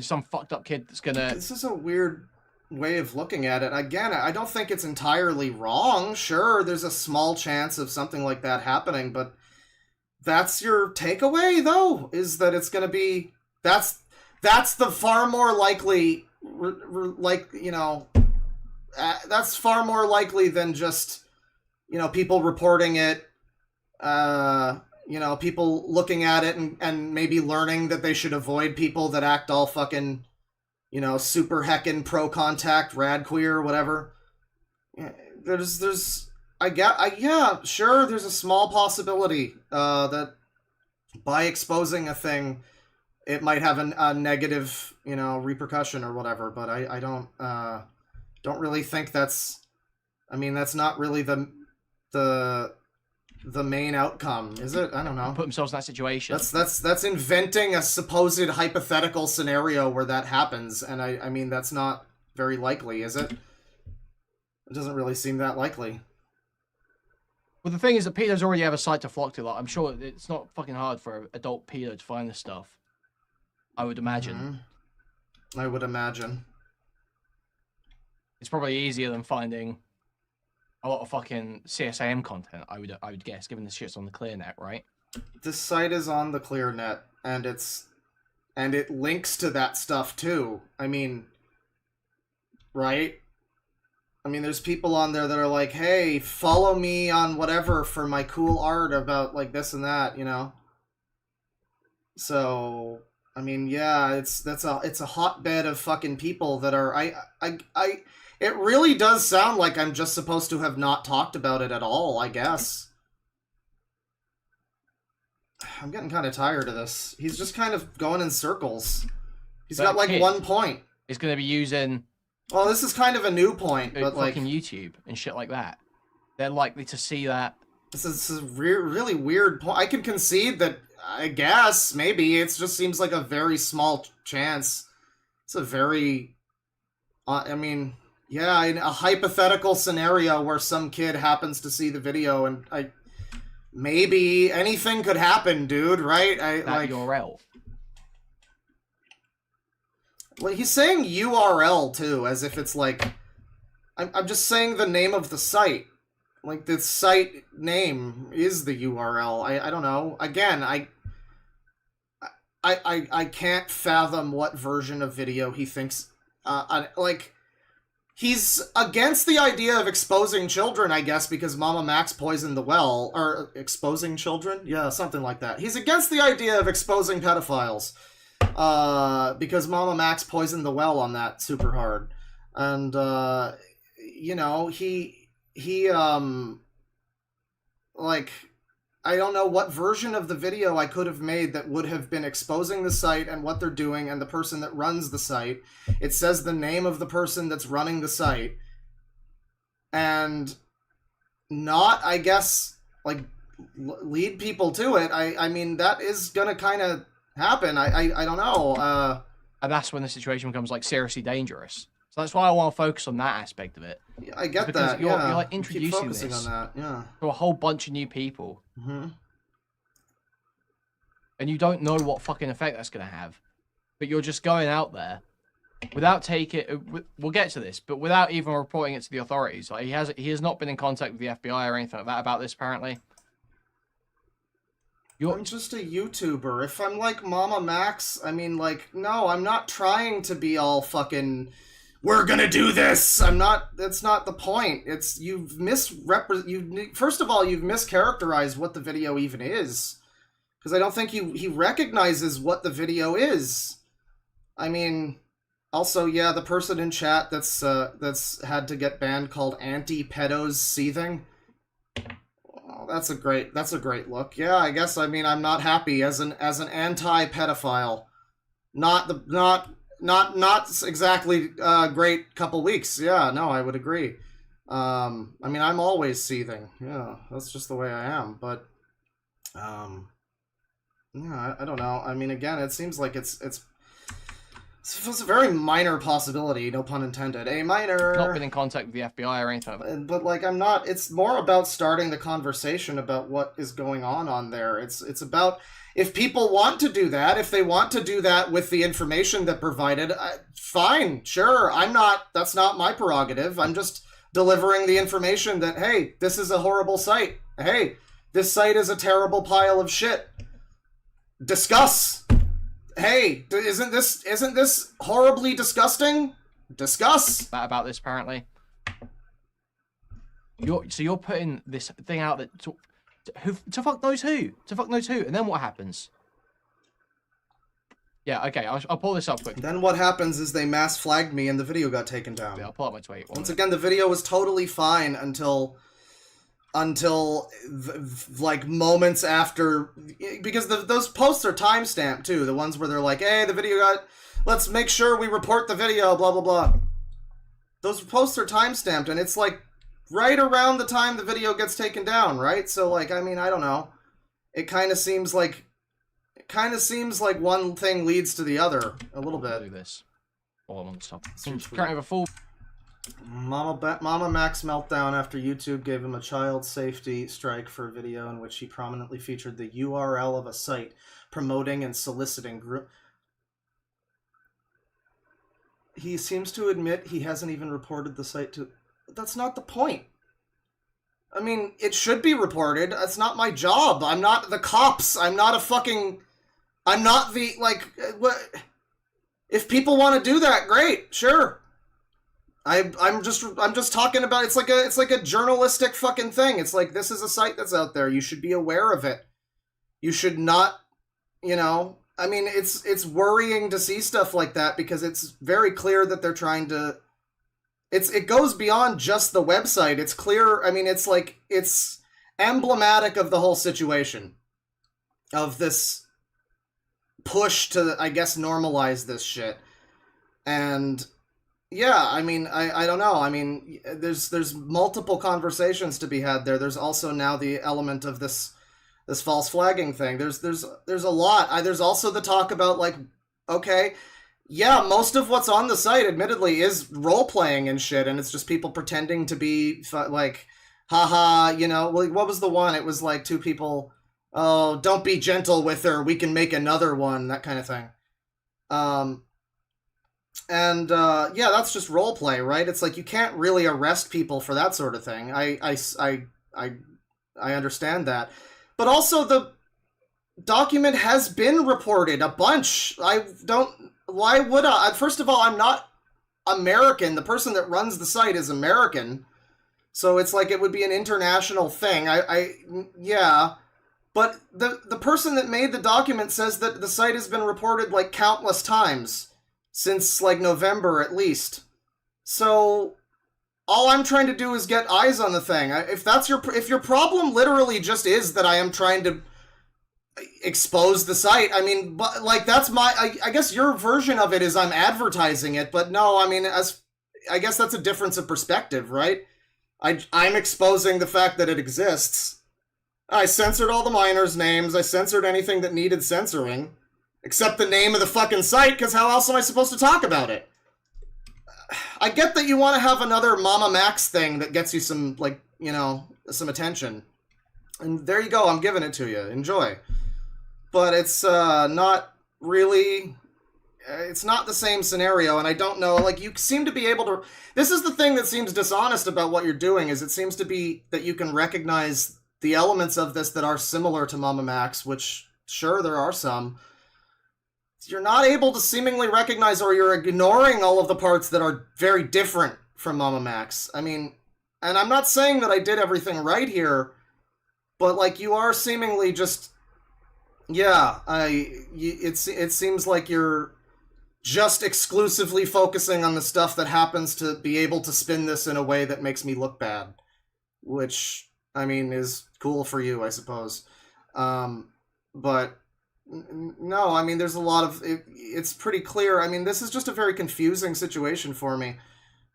some fucked up kid that's gonna... This is a weird way of looking at it. Again, I don't think it's entirely wrong. Sure, there's a small chance of something like that happening, but... That's your takeaway, though, is that it's going to be... That's the far more likely... that's far more likely than just, people reporting it, people looking at it and maybe learning that they should avoid people that act all fucking, super heckin' pro-contact, rad queer, whatever. Yeah, sure, there's a small possibility that by exposing a thing, it might have a negative, repercussion or whatever, but I don't really think that's... I mean, that's not really the main outcome, is it? I don't know. Put themselves in that situation. That's inventing a supposed hypothetical scenario where that happens, and I mean, that's not very likely, is it? It doesn't really seem that likely. Well, the thing is that pedos already have a site to flock to. Like, I'm sure it's not fucking hard for an adult pedo to find this stuff. I would imagine. Mm-hmm. I would imagine. It's probably easier than finding a lot of fucking CSAM content, I would guess, given this shit's on the ClearNet, right? This site is on the ClearNet, and it links to that stuff too. I mean, right? I mean, there's people on there that are like, hey, follow me on whatever for my cool art about, like, this and that, So, I mean, yeah, it's a hotbed of fucking people that are... It really does sound like I'm just supposed to have not talked about it at all, I guess. I'm getting kind of tired of this. He's just kind of going in circles. He's got, like, one point. He's going to be using... Well, this is kind of a new point, but, like... fucking YouTube and shit like that. They're likely to see that This is a really weird point. I can concede that, I guess, maybe. It just seems like a very small chance. It's a very... I mean, yeah, in a hypothetical scenario where some kid happens to see the video and maybe anything could happen, dude, right? That URL. Well, he's saying URL, too, as if it's like... I'm just saying the name of the site. Like, the site name is the URL. I don't know. Again, I can't fathom what version of video he thinks... like, he's against the idea of exposing children, I guess, because Mama Max poisoned the well. Or, exposing children? Yeah, something like that. He's against the idea of exposing pedophiles. Because Mama Max poisoned the well on that super hard. And, you know, like, I don't know what version of the video I could have made that would have been exposing the site and what they're doing and the person that runs the site. It says the name of the person that's running the site. And not, I guess, like, lead people to it. I mean, that is gonna kind of happen. I don't know. And that's when the situation becomes, like, seriously dangerous. So that's why I want to focus on that aspect of it. Yeah, I get because that. You're Yeah, like introducing keep focusing this on that. Yeah, to a whole bunch of new people, mm-hmm. and you don't know what fucking effect that's going to have. But you're just going out there without we'll get to this, but without even reporting it to the authorities. Like he has not been in contact with the FBI or anything like that about this. Apparently, I'm just a YouTuber. If I'm like Mama Max, I mean, like, no, I'm not trying to be all fucking... We're gonna do this! I'm not... That's not the point. It's... First of all, you've mischaracterized what the video even is. Because I don't think he recognizes what the video is. I mean... Also, yeah, the person in chat that's had to get banned called Anti-Pedos Seething. Oh, that's a great look. Yeah, I guess, I mean, I'm not happy as an anti-pedophile. Not exactly great couple weeks. Yeah, no, I would agree. I mean, I'm always seething. Yeah, that's just the way I am. But, yeah, I don't know. I mean, again, it seems like it's a very minor possibility, no pun intended. A minor... Not been in contact with the FBI or anything like that. But, like, I'm not... It's more about starting the conversation about what is going on there. It's about... If people want to do that, if they want to do that with the information that provided, fine, sure. That's not my prerogative. I'm just delivering the information that, hey, this is a horrible site. Hey, this site is a terrible pile of shit. Discuss. Hey, isn't this horribly disgusting? Discuss. That about this, apparently. You're putting this thing out that... To fuck knows who? To fuck knows who? And then what happens? Yeah, okay, I'll pull this up quick. Then what happens is they mass flagged me and the video got taken down. Yeah, I'll pull up my tweet. Once again, the video was totally fine until like moments after, because those posts are timestamped too. The ones where they're like, hey, the video got, let's make sure we report the video, blah, blah, blah. Those posts are timestamped and it's like, right around the time the video gets taken down, right? So, like, I mean, I don't know. It kind of seems like one thing leads to the other a little bit. Do this. Oh, I'm on stop. Currently have a full... Mama Max meltdown after YouTube gave him a child safety strike for a video in which he prominently featured the URL of a site promoting and soliciting group. He seems to admit he hasn't even reported the site to... That's not the point. I mean, it should be reported. That's not my job. I'm not the cops. I'm not the, like, what? If people want to do that, great, sure. I'm just talking about, it's like a journalistic fucking thing. It's like, this is a site that's out there. You should be aware of it. You should not, you know, I mean, it's worrying to see stuff like that because it's very clear that they're trying to... It goes beyond just the website. It's clear. I mean, it's like, it's emblematic of the whole situation. Of this push to, I guess, normalize this shit. And yeah, I mean, I don't know. I mean, there's multiple conversations to be had there. There's also now the element of this false flagging thing. There's a lot. There's also the talk about, like, okay, yeah, most of what's on the site, admittedly, is role playing and shit, and it's just people pretending to be like, haha, you know. Like, what was the one? It was like two people, oh, don't be gentle with her. We can make another one. That kind of thing. And yeah, that's just role play, right? It's like you can't really arrest people for that sort of thing. I understand that, but also the document has been reported a bunch. I don't. Why would I? First of all, I'm not American. The person that runs the site is American, so it's like it would be an international thing. Yeah, but the person that made the document says that the site has been reported like countless times since like November at least. So all I'm trying to do is get eyes on the thing. If your problem literally just is that I am trying to expose the site, I mean, but like that's I guess your version of it is I'm advertising it, but no, I mean, I guess that's a difference of perspective, right? I'm exposing the fact that it exists. I censored all the minors' names. I censored anything that needed censoring. Except the name of the fucking site, because how else am I supposed to talk about it? I get that you want to have another Mama Max thing that gets you some, like, you know, some attention. And there you go, I'm giving it to you. Enjoy. But it's not really... It's not the same scenario, and I don't know, like, you seem to be able to... This is the thing that seems dishonest about what you're doing, is it seems to be that you can recognize the elements of this that are similar to Mama Max, which, sure, there are some. You're not able to seemingly recognize, or you're ignoring all of the parts that are very different from Mama Max. I mean, and I'm not saying that I did everything right here, but like you are seemingly just, yeah, it seems like you're just exclusively focusing on the stuff that happens to be able to spin this in a way that makes me look bad, which, I mean, is cool for you, I suppose. But no, I mean, there's a lot of... It's pretty clear. I mean, this is just a very confusing situation for me.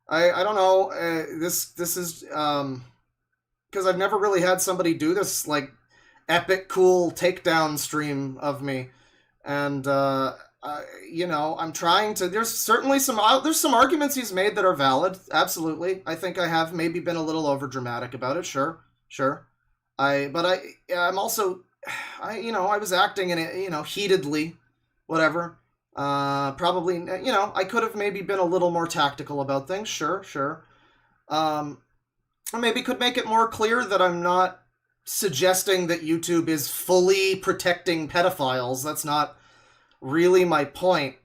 I don't know. This is... Because I've never really had somebody do this, like, epic, cool takedown stream of me. And, you know, I'm trying to... There's certainly some... There's some arguments he's made that are valid. Absolutely. I think I have maybe been a little overdramatic about it. Sure. But I'm also... I was acting in it, heatedly, whatever. Probably, I could have maybe been a little more tactical about things. Sure. I maybe could make it more clear that I'm not suggesting that YouTube is fully protecting pedophiles. That's not really my point.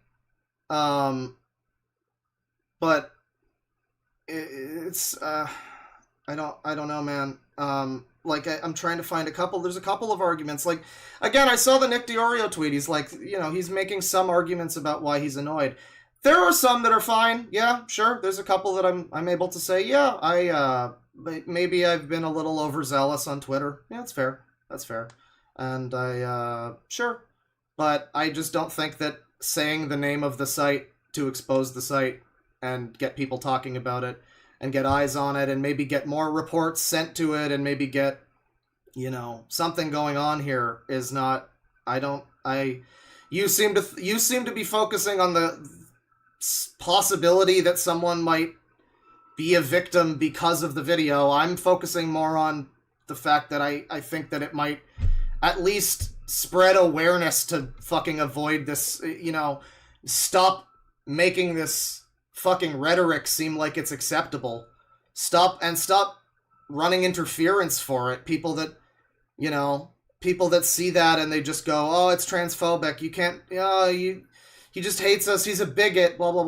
But it's, I don't know, man. Like, I'm trying to find there's a couple of arguments. Like, again, I saw the Nick Diorio tweet. He's like, he's making some arguments about why he's annoyed. There are some that are fine. Yeah, sure. There's a couple that I'm able to say, yeah, maybe I've been a little overzealous on Twitter. Yeah, that's fair. And sure. But I just don't think that saying the name of the site to expose the site and get people talking about it and get eyes on it, and maybe get more reports sent to it, and maybe get, something going on here is not... You seem to be focusing on the possibility that someone might be a victim because of the video. I'm focusing more on the fact that I think that it might at least spread awareness to fucking avoid this, stop making this fucking rhetoric seem like it's acceptable. Stop running interference for it. People that see that and they just go, oh, it's transphobic. You can't, he just hates us. He's a bigot, blah, blah,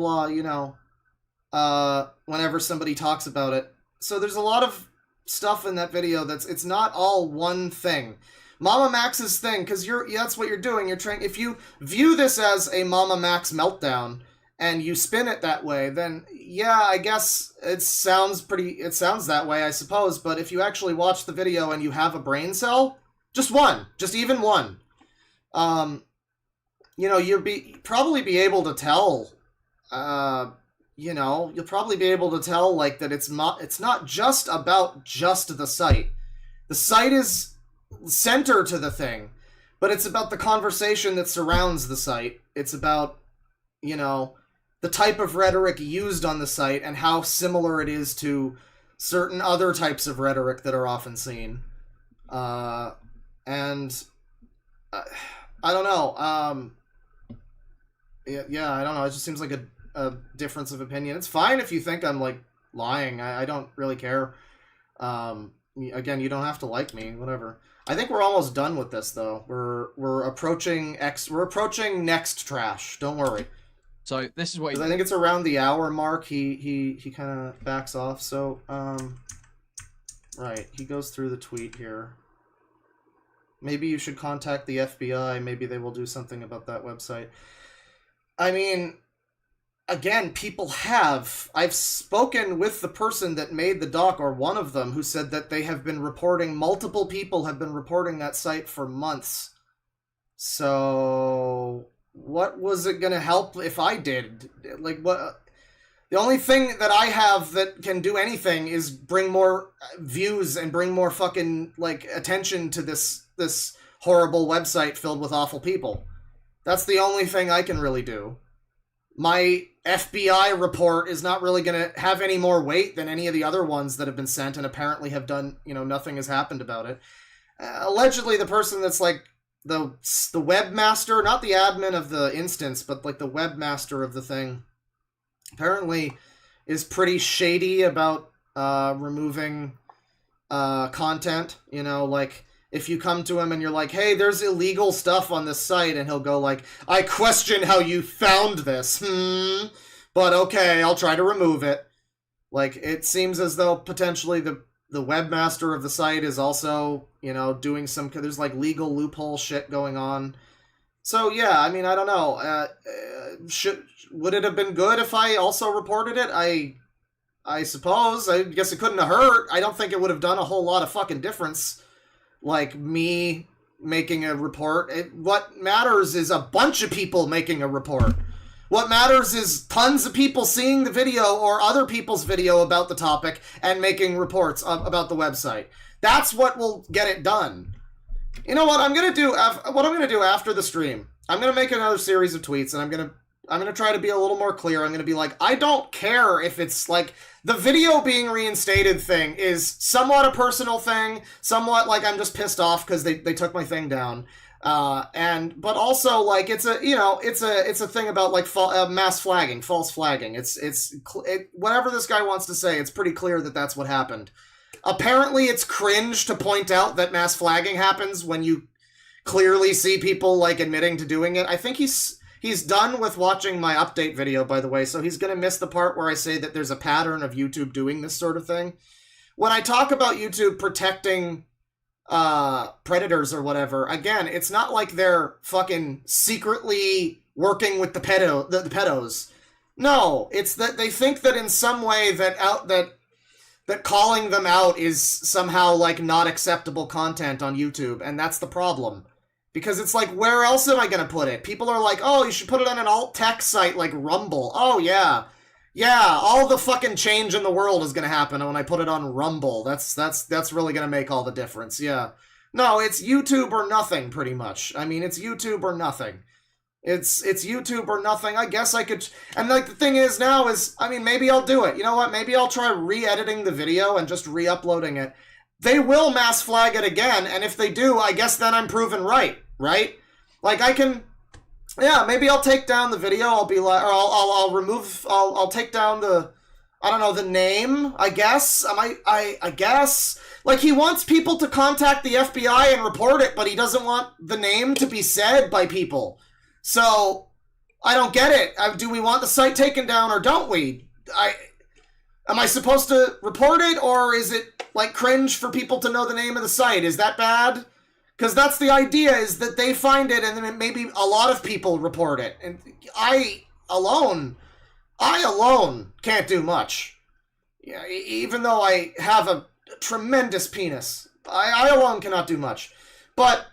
blah, whenever somebody talks about it. So there's a lot of stuff in that video it's not all one thing. Mama Max's thing, because that's what you're doing. You're trying, if you view this as a Mama Max meltdown, and you spin it that way, then yeah, I guess it sounds that way, I suppose, but if you actually watch the video and you have a brain cell, just even one, you'll probably be able to tell, you know, you'll probably be able to tell, like, that it's not just about just the site. The site is center to the thing, but it's about the conversation that surrounds the site. It's about, you know, the type of rhetoric used on the site and how similar it is to certain other types of rhetoric that are often seen. And I don't know. Yeah, I don't know. It just seems like a difference of opinion. It's fine if you think I'm, like, lying. I don't really care. Again, you don't have to like me, whatever. I think we're almost done with this, though. We're approaching next trash. Don't worry. So this is what I think it's around the hour mark. He kind of backs off. So right, he goes through the tweet here. Maybe you should contact the FBI. Maybe they will do something about that website. I mean, again, people have. I've spoken with the person that made the doc, or one of them, who said that they have been reporting, multiple people have been reporting that site for months. So, what was it going to help if I did? Like, what? The only thing that I have that can do anything is bring more views and bring more fucking, like, attention to this horrible website filled with awful people. That's the only thing I can really do. My FBI report is not really going to have any more weight than any of the other ones that have been sent and apparently have done, you know, nothing has happened about it. Allegedly, the person that's, like, the webmaster, not the admin of the instance, but, like, the webmaster of the thing, apparently is pretty shady about removing content. You know, like, if you come to him and you're like, hey, there's illegal stuff on this site, and he'll go like, I question how you found this. But okay, I'll try to remove it. Like, it seems as though potentially the webmaster of the site is also, you know, doing some, there's like legal loophole shit going on. So yeah, I mean, I don't know. Would it have been good if I also reported it? I suppose. I guess it couldn't have hurt. I don't think it would have done a whole lot of fucking difference. Like, me making a report. What matters is a bunch of people making a report. What matters is tons of people seeing the video or other people's video about the topic and making reports about the website. That's what will get it done. You know what I'm gonna do? What I'm gonna do after the stream? I'm gonna make another series of tweets, and I'm gonna try to be a little more clear. I'm gonna be like, I don't care if it's like the video being reinstated thing is somewhat a personal thing, somewhat like I'm just pissed off because they took my thing down, but also like it's a thing about like mass flagging, false flagging. Whatever this guy wants to say, it's pretty clear that that's what happened. Apparently, it's cringe to point out that mass flagging happens when you clearly see people like admitting to doing it. I think he's done with watching my update video, by the way, so he's going to miss the part where I say that there's a pattern of YouTube doing this sort of thing. When I talk about YouTube protecting predators or whatever, again, it's not like they're fucking secretly working with the pedos. No, it's that they think that in some way that calling them out is somehow like not acceptable content on YouTube, and that's the problem. Because it's like, where else am I going to put it? People are like, oh, you should put it on an alt-text site like Rumble. Oh, yeah. Yeah, all the fucking change in the world is going to happen when I put it on Rumble. That's really going to make all the difference, yeah. No, it's YouTube or nothing, pretty much. I mean, it's YouTube or nothing. It's YouTube or nothing. I guess I could... And, like, the thing is now is, I mean, maybe I'll do it. You know what? Maybe I'll try re-editing the video and just re-uploading it. They will mass flag it again, and if they do, I guess then I'm proven right. Right? Like, I can, yeah, maybe I'll take down the video, I'll be like, or I'll take down the, I don't know, the name, I guess, I guess, like, he wants people to contact the FBI and report it, but he doesn't want the name to be said by people, so, I don't get it. Do we want the site taken down, or don't we? Am I supposed to report it, or is it, like, cringe for people to know the name of the site? Is that bad? Because that's the idea, is that they find it and then maybe a lot of people report it. And I alone can't do much. Yeah, even though I have a tremendous penis, I alone cannot do much. But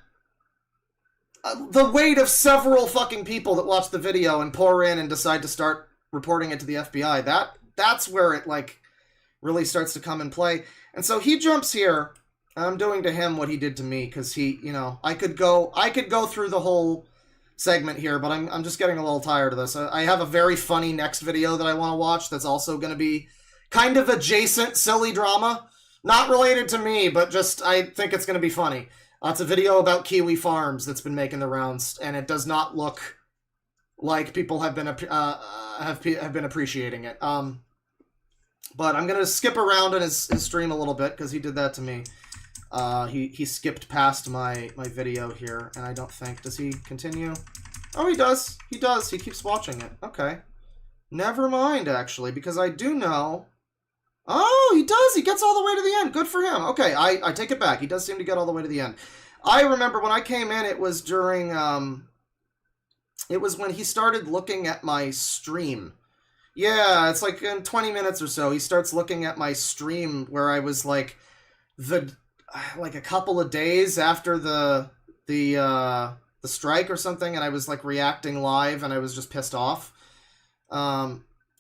the weight of several fucking people that watch the video and pour in and decide to start reporting it to the FBI. That's where it, like, really starts to come in play. And so he jumps here, and I'm doing to him what he did to me, because he, you know, I could go through the whole segment here, but I'm just getting a little tired of this. I have a very funny next video that I want to watch that's also going to be kind of adjacent silly drama. Not related to me, but just I think it's going to be funny. It's a video about Kiwi Farms that's been making the rounds, and it does not look like people have been appreciating it. But I'm gonna skip around in his stream a little bit because he did that to me. He skipped past my video here, and I don't think, does he continue? Oh, he does. He does. He keeps watching it. Okay. Never mind, actually, because I do know. Oh, he does. He gets all the way to the end. Good for him. Okay, I take it back. He does seem to get all the way to the end. I remember when I came in, it was during, it was when he started looking at my stream. Yeah, it's like in 20 minutes or so, he starts looking at my stream where I was like, like a couple of days after the strike or something, and I was like reacting live, and I was just pissed off.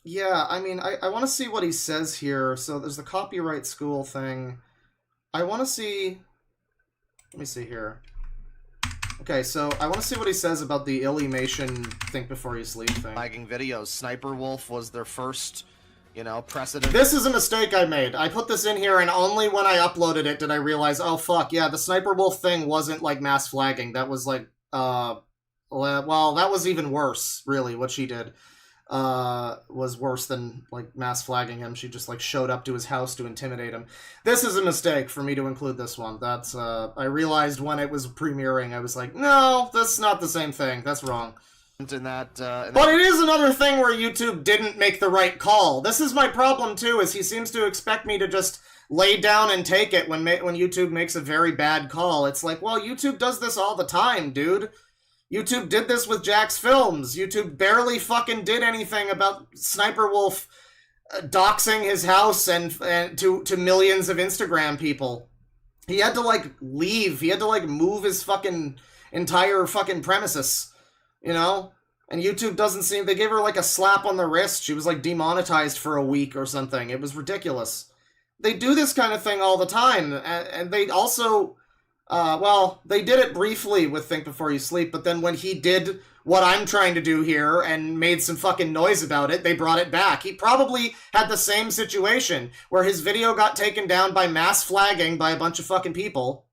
Yeah, I mean, I want to see what he says here. So there's the copyright school thing. I want to see... Let me see here. Okay, so I want to see what he says about the Illymation think before you sleep thing. Lagging videos. Sniper Wolf was their first, you know, precedent. This is a mistake I made. I put this in here, and only when I uploaded it did I realize, oh, fuck, yeah, the Sniper Wolf thing wasn't, like, mass flagging. That was, like, well, that was even worse, really, what she did. Was worse than, like, mass flagging him. She just, like, showed up to his house to intimidate him. This is a mistake for me to include this one. That's, I realized when it was premiering, I was like, no, that's not the same thing. That's wrong. In that, but it is another thing where YouTube didn't make the right call. This is my problem, too, is he seems to expect me to just lay down and take it when YouTube makes a very bad call. It's like, well, YouTube does this all the time, dude. YouTube did this with Jack's Films. YouTube barely fucking did anything about Sniper Wolf doxing his house and to millions of Instagram people. He had to, like, leave. He had to, like, move his fucking entire fucking premises, you know? And YouTube doesn't seem... They gave her, like, a slap on the wrist. She was, like, demonetized for a week or something. It was ridiculous. They do this kind of thing all the time. And they also... well, they did it briefly with Think Before You Sleep, but then when he did what I'm trying to do here and made some fucking noise about it, they brought it back. He probably had the same situation where his video got taken down by mass flagging by a bunch of fucking people.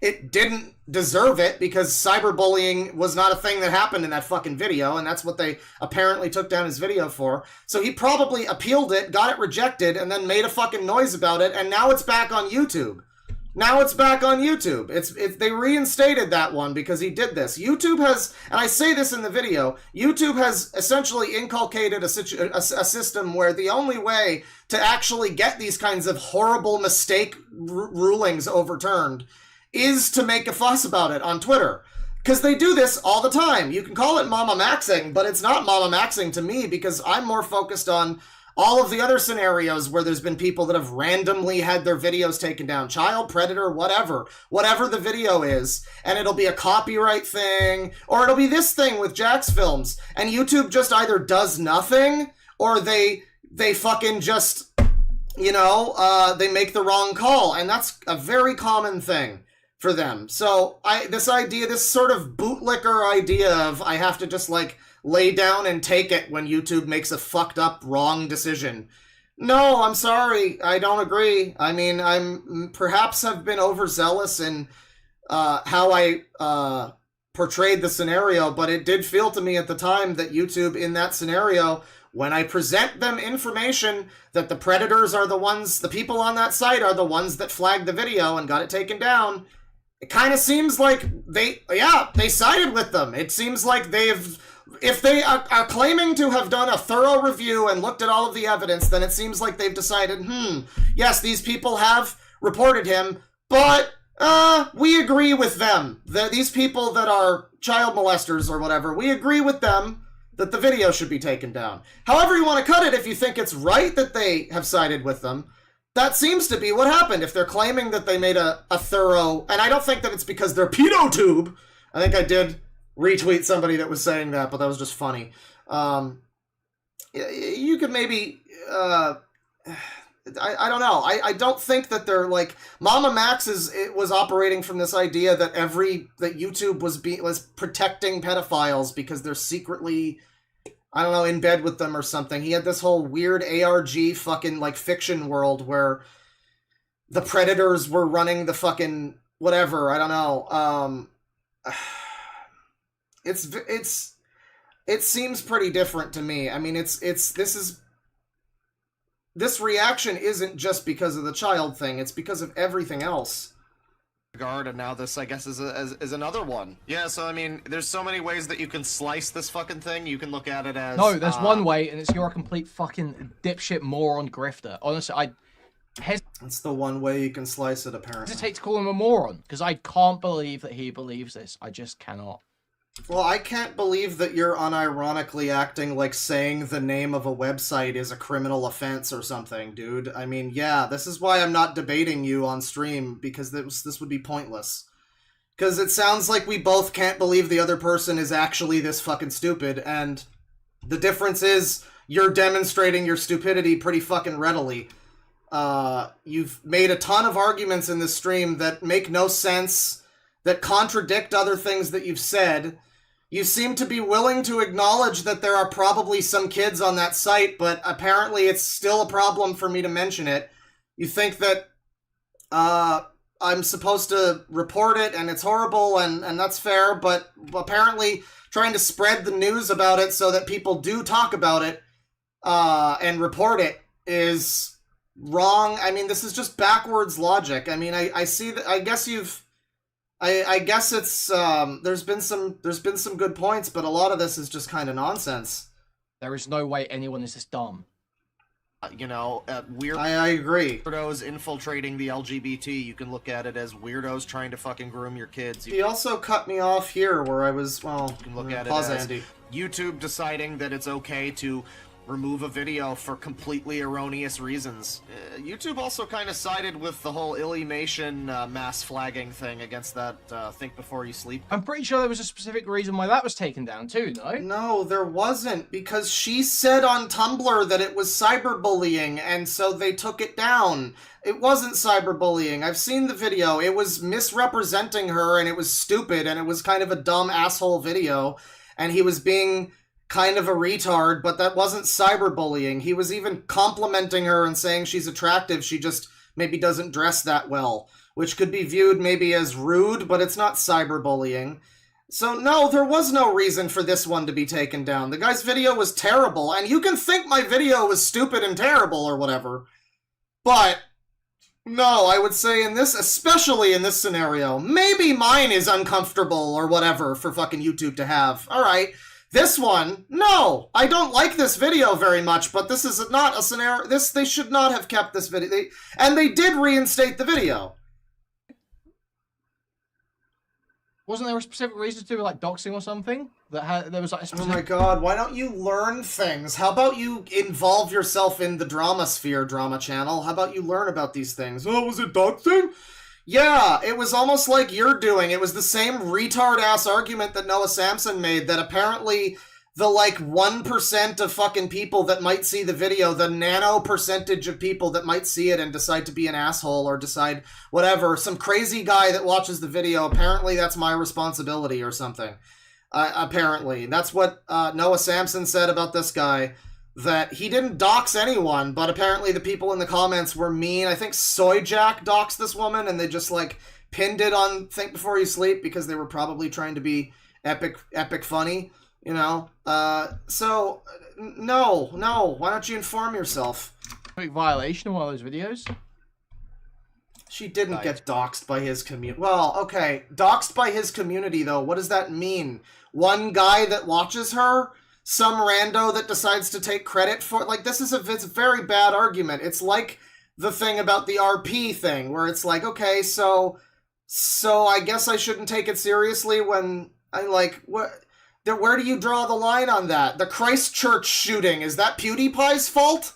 It didn't deserve it because cyberbullying was not a thing that happened in that fucking video, and that's what they apparently took down his video for. So he probably appealed it, got it rejected, and then made a fucking noise about it, and now it's back on YouTube. Now it's back on YouTube. They reinstated that one because he did this. YouTube has, and I say this in the video, YouTube has essentially inculcated a system where the only way to actually get these kinds of horrible mistake rulings overturned is to make a fuss about it on Twitter. Because they do this all the time. You can call it Mama Maxing, but it's not Mama Maxing to me because I'm more focused on all of the other scenarios where there's been people that have randomly had their videos taken down. Child predator, whatever the video is. And it'll be a copyright thing, or it'll be this thing with Jack's Films. And YouTube just either does nothing, or they fucking just, you know, they make the wrong call. And that's a very common thing for them. So this sort of bootlicker idea of I have to just, like, lay down and take it when YouTube makes a fucked up wrong decision. No, I'm sorry. I don't agree. I mean, I'm perhaps have been overzealous in how I portrayed the scenario, but it did feel to me at the time that YouTube in that scenario, when I present them information that the predators are the ones, the people on that site are the ones that flagged the video and got it taken down, it kind of seems like they sided with them. It seems like if they are claiming to have done a thorough review and looked at all of the evidence, then it seems like they've decided, yes, these people have reported him, but we agree with them. These people that are child molesters or whatever, we agree with them that the video should be taken down. However you want to cut it, if you think it's right that they have sided with them, that seems to be what happened. If they're claiming that they made a thorough... And I don't think that it's because they're pedotube. I think I did retweet somebody that was saying that, but that was just funny. you could maybe, I don't know. I don't think that they're like Mama Max was operating from this idea that YouTube was protecting pedophiles because they're secretly, I don't know, in bed with them or something. He had this whole weird ARG fucking like fiction world where the predators were running the fucking whatever. I don't know. It seems pretty different to me. I mean, this reaction isn't just because of the child thing, it's because of everything else. Regard, and now this, I guess, is another one. Yeah, so I mean, there's so many ways that you can slice this fucking thing. You can look at it as... No, there's one way, and it's you're a complete fucking dipshit moron grifter. Honestly, That's the one way you can slice it, apparently. hesitate to call him a moron, because I can't believe that he believes this. I just cannot. Well, I can't believe that you're unironically acting like saying the name of a website is a criminal offense or something, dude. I mean, yeah, this is why I'm not debating you on stream, because this would be pointless. Because it sounds like we both can't believe the other person is actually this fucking stupid, and the difference is you're demonstrating your stupidity pretty fucking readily. You've made a ton of arguments in this stream that make no sense, that contradict other things that you've said. You seem to be willing to acknowledge that there are probably some kids on that site, but apparently it's still a problem for me to mention it. You think that I'm supposed to report it and it's horrible and that's fair, but apparently trying to spread the news about it so that people do talk about it and report it is wrong. I mean, this is just backwards logic. I mean, I see that. I guess I guess it's there's been some good points, but a lot of this is just kind of nonsense. There is no way anyone is this dumb. You know, weird. I agree. Weirdos infiltrating the LGBT. You can look at it as weirdos trying to fucking groom your kids. He also cut me off here where I was. Well, you can look at pause, it as Andy. YouTube deciding that it's okay to remove a video for completely erroneous reasons. YouTube also kind of sided with the whole Illymation mass flagging thing against that Think Before You Sleep. I'm pretty sure there was a specific reason why that was taken down too, no? No, there wasn't, because she said on Tumblr that it was cyberbullying, and so they took it down. It wasn't cyberbullying. I've seen the video. It was misrepresenting her, and it was stupid, and it was kind of a dumb asshole video, and he was being kind of a retard, but that wasn't cyberbullying. He was even complimenting her and saying she's attractive, she just maybe doesn't dress that well, which could be viewed maybe as rude, but it's not cyberbullying. So no, there was no reason for this one to be taken down. The guy's video was terrible, and you can think my video was stupid and terrible or whatever, but no, I would say in this, especially in this scenario, maybe mine is uncomfortable or whatever for fucking YouTube to have. Alright. This one, no, I don't like this video very much, but this is not a scenario. They should not have kept this video. They did reinstate the video. Wasn't there a specific reason to do with, like, doxing or something? There was like a specific... Oh my god, why don't you learn things? How about you involve yourself in the drama sphere, drama channel? How about you learn about these things? Oh, was it doxing? Yeah, it was almost like you're doing. It was the same retard-ass argument that Noah Samson made, that apparently the, like, 1% of fucking people that might see the video, the nano percentage of people that might see it and decide to be an asshole or decide whatever, some crazy guy that watches the video, apparently that's my responsibility or something. Apparently. That's what Noah Samson said about this guy. That he didn't dox anyone, but apparently the people in the comments were mean. I think Soy Jack doxed this woman, and they just, like, pinned it on Think Before You Sleep because they were probably trying to be epic funny, you know? So, no, why don't you inform yourself? Quick violation of one of those videos? She didn't get doxed by his community. Well, okay, doxed by his community, though, what does that mean? One guy that watches her? Some rando that decides to take credit for it. Like, it's a very bad argument. It's like the thing about the RP thing, where it's like, okay, so I guess I shouldn't take it seriously when I, like, where do you draw the line on that? The Christchurch shooting, is that PewDiePie's fault?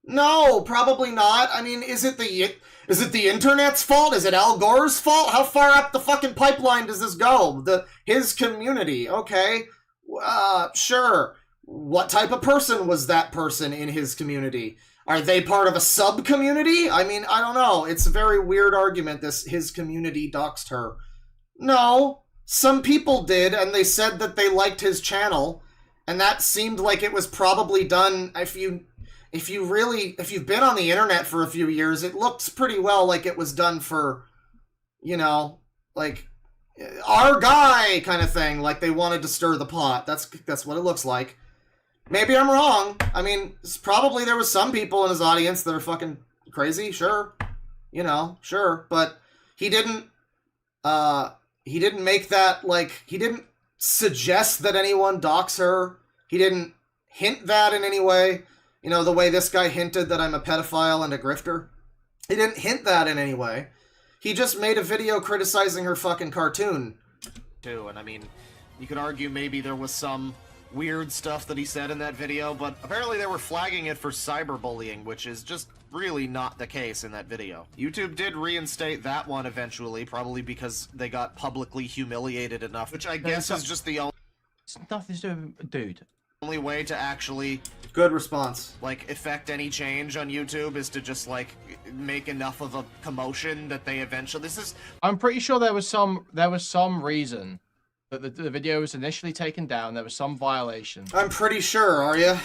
No, probably not. I mean, is it the internet's fault? Is it Al Gore's fault? How far up the fucking pipeline does this go? His community, okay. Sure. What type of person was that person in his community? Are they part of a sub-community? I mean, I don't know. It's a very weird argument, his community doxed her. No, some people did, and they said that they liked his channel, and that seemed like it was probably done. If you've been on the internet for a few years, it looks pretty well like it was done for, you know, like our guy kind of thing. Like they wanted to stir the pot. That's what it looks like. Maybe I'm wrong. I mean, probably there was some people in his audience that are fucking crazy. Sure, you know, sure, but he didn't make that, like, he didn't suggest that anyone dox her. He didn't hint that in any way. You know, the way this guy hinted that I'm a pedophile and a grifter. He didn't hint that in any way. He just made a video criticizing her fucking cartoon. Too, and I mean, you could argue maybe there was some weird stuff that he said in that video, but apparently they were flagging it for cyberbullying, which is just really not the case in that video. YouTube did reinstate that one eventually, probably because they got publicly humiliated enough, which I guess is just the It's nothing to do with... Dude. only way to actually... Good response. like, effect any change on YouTube is to just, like, make enough of a commotion that they eventually... This is... I'm pretty sure there was some reason that the video was initially taken down. There was some violation. I'm pretty sure, are you?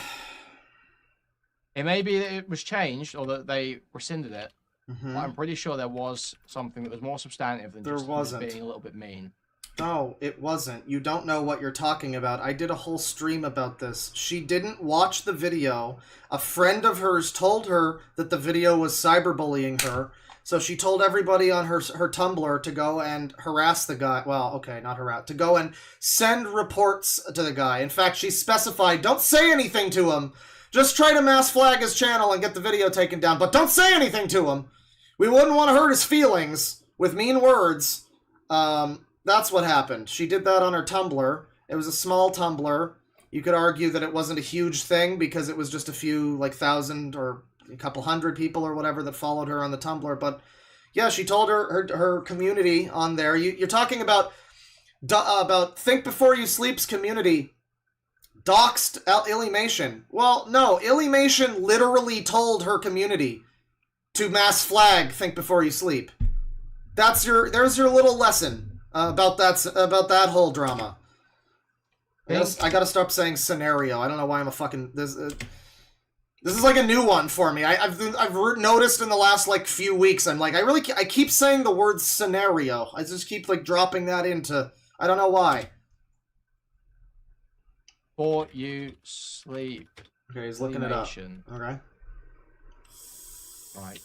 It may be that it was changed or that they rescinded it. Mm-hmm. But I'm pretty sure there was something that was more substantive than just being a little bit mean. No, it wasn't. You don't know what you're talking about. I did a whole stream about this. She didn't watch the video. A friend of hers told her that the video was cyberbullying her. So she told everybody on her Tumblr to go and harass the guy. Well, okay, not harass. To go and send reports to the guy. In fact, she specified, don't say anything to him. Just try to mass flag his channel and get the video taken down. But don't say anything to him. We wouldn't want to hurt his feelings with mean words. That's what happened. She did that on her Tumblr. It was a small Tumblr. You could argue that it wasn't a huge thing because it was just a few, like, 1,000 or a couple hundred people or whatever that followed her on the Tumblr. But yeah, she told her community on there. You're talking about Think Before You Sleep's community doxed Illymation. Well, no, Illymation literally told her community to mass flag Think Before You Sleep. There's your little lesson about that whole drama. I gotta stop saying scenario. I don't know why I'm a fucking this is like a new one for me. I've noticed in the last like few weeks. I'm like I keep saying the word scenario. I just keep like dropping that into. I don't know why. Before you sleep. Okay, he's looking it up. Okay. Right.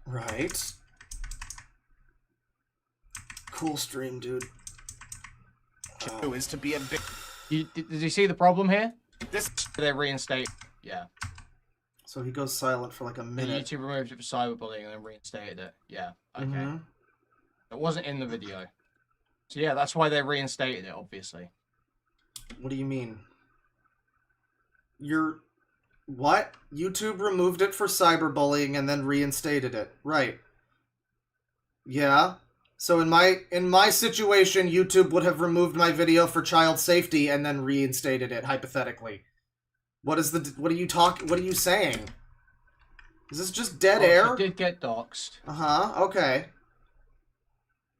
Right. Cool stream, dude. is to be a bit... Did you see the problem here? This... They reinstate... Yeah. So he goes silent for like a minute. YouTube removed it for cyberbullying and then reinstated it. Yeah, okay. Mm-hmm. It wasn't in the video. So yeah, that's why they reinstated it, obviously. What do you mean? What? YouTube removed it for cyberbullying and then reinstated it. Right. Yeah. So in my situation, YouTube would have removed my video for child safety and then reinstated it, hypothetically. What are you saying? Is this just dead air? She did get doxxed. Uh-huh, okay.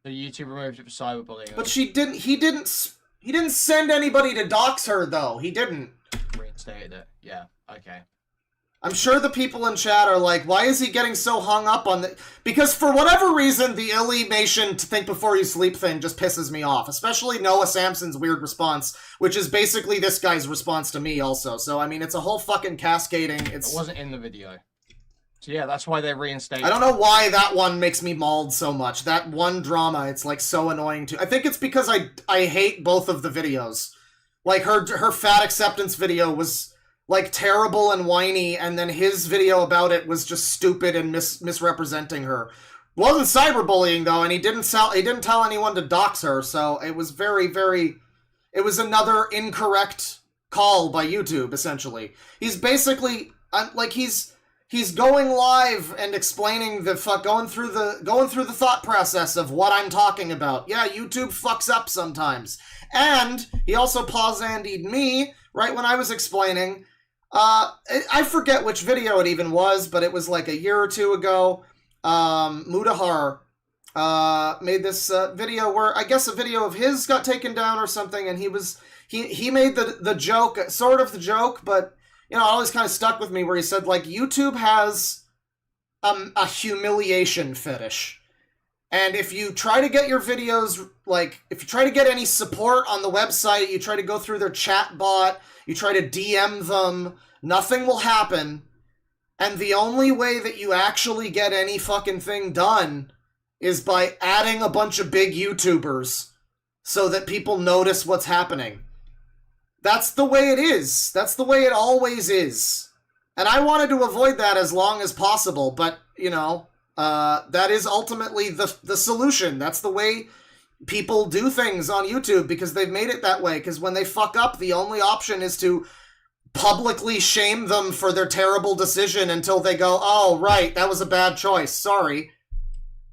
So YouTube removed it for cyberbullying. But he didn't send anybody to dox her, though. He didn't. Reinstated it. Yeah, okay. I'm sure the people in chat are like, why is he getting so hung up on the... Because for whatever reason, the Illymation to Think Before You Sleep thing just pisses me off. Especially Noah Samson's weird response, which is basically this guy's response to me also. So, I mean, it's a whole fucking cascading... It wasn't in the video. So yeah, that's why they reinstated. I don't know why that one makes me mauled so much. That one drama, it's like so annoying too. I think it's because I hate both of the videos. Like her fat acceptance video was like terrible and whiny, and then his video about it was just stupid and misrepresenting her. Wasn't cyberbullying though, and he didn't tell anyone to dox her, so it was it was another incorrect call by YouTube essentially. He's basically like he's going live and explaining going through the thought process of what I'm talking about. Yeah, YouTube fucks up sometimes. And he also pause-andied me right when I was explaining. I forget which video it even was, but it was like a year or two ago. Mudahar made this video where I guess a video of his got taken down or something, and he made the joke, sort of the joke, but you know, it always kind of stuck with me where he said, like, YouTube has a humiliation fetish. And if you try to get your videos, like, if you try to get any support on the website, you try to go through their chat bot, you try to DM them, nothing will happen. And the only way that you actually get any fucking thing done is by adding a bunch of big YouTubers so that people notice what's happening. That's the way it is. That's the way it always is. And I wanted to avoid that as long as possible, but, you know, that is ultimately the solution. That's the way people do things on YouTube, because they've made it that way. Because when they fuck up, the only option is to publicly shame them for their terrible decision until they go, oh, right, that was a bad choice, sorry.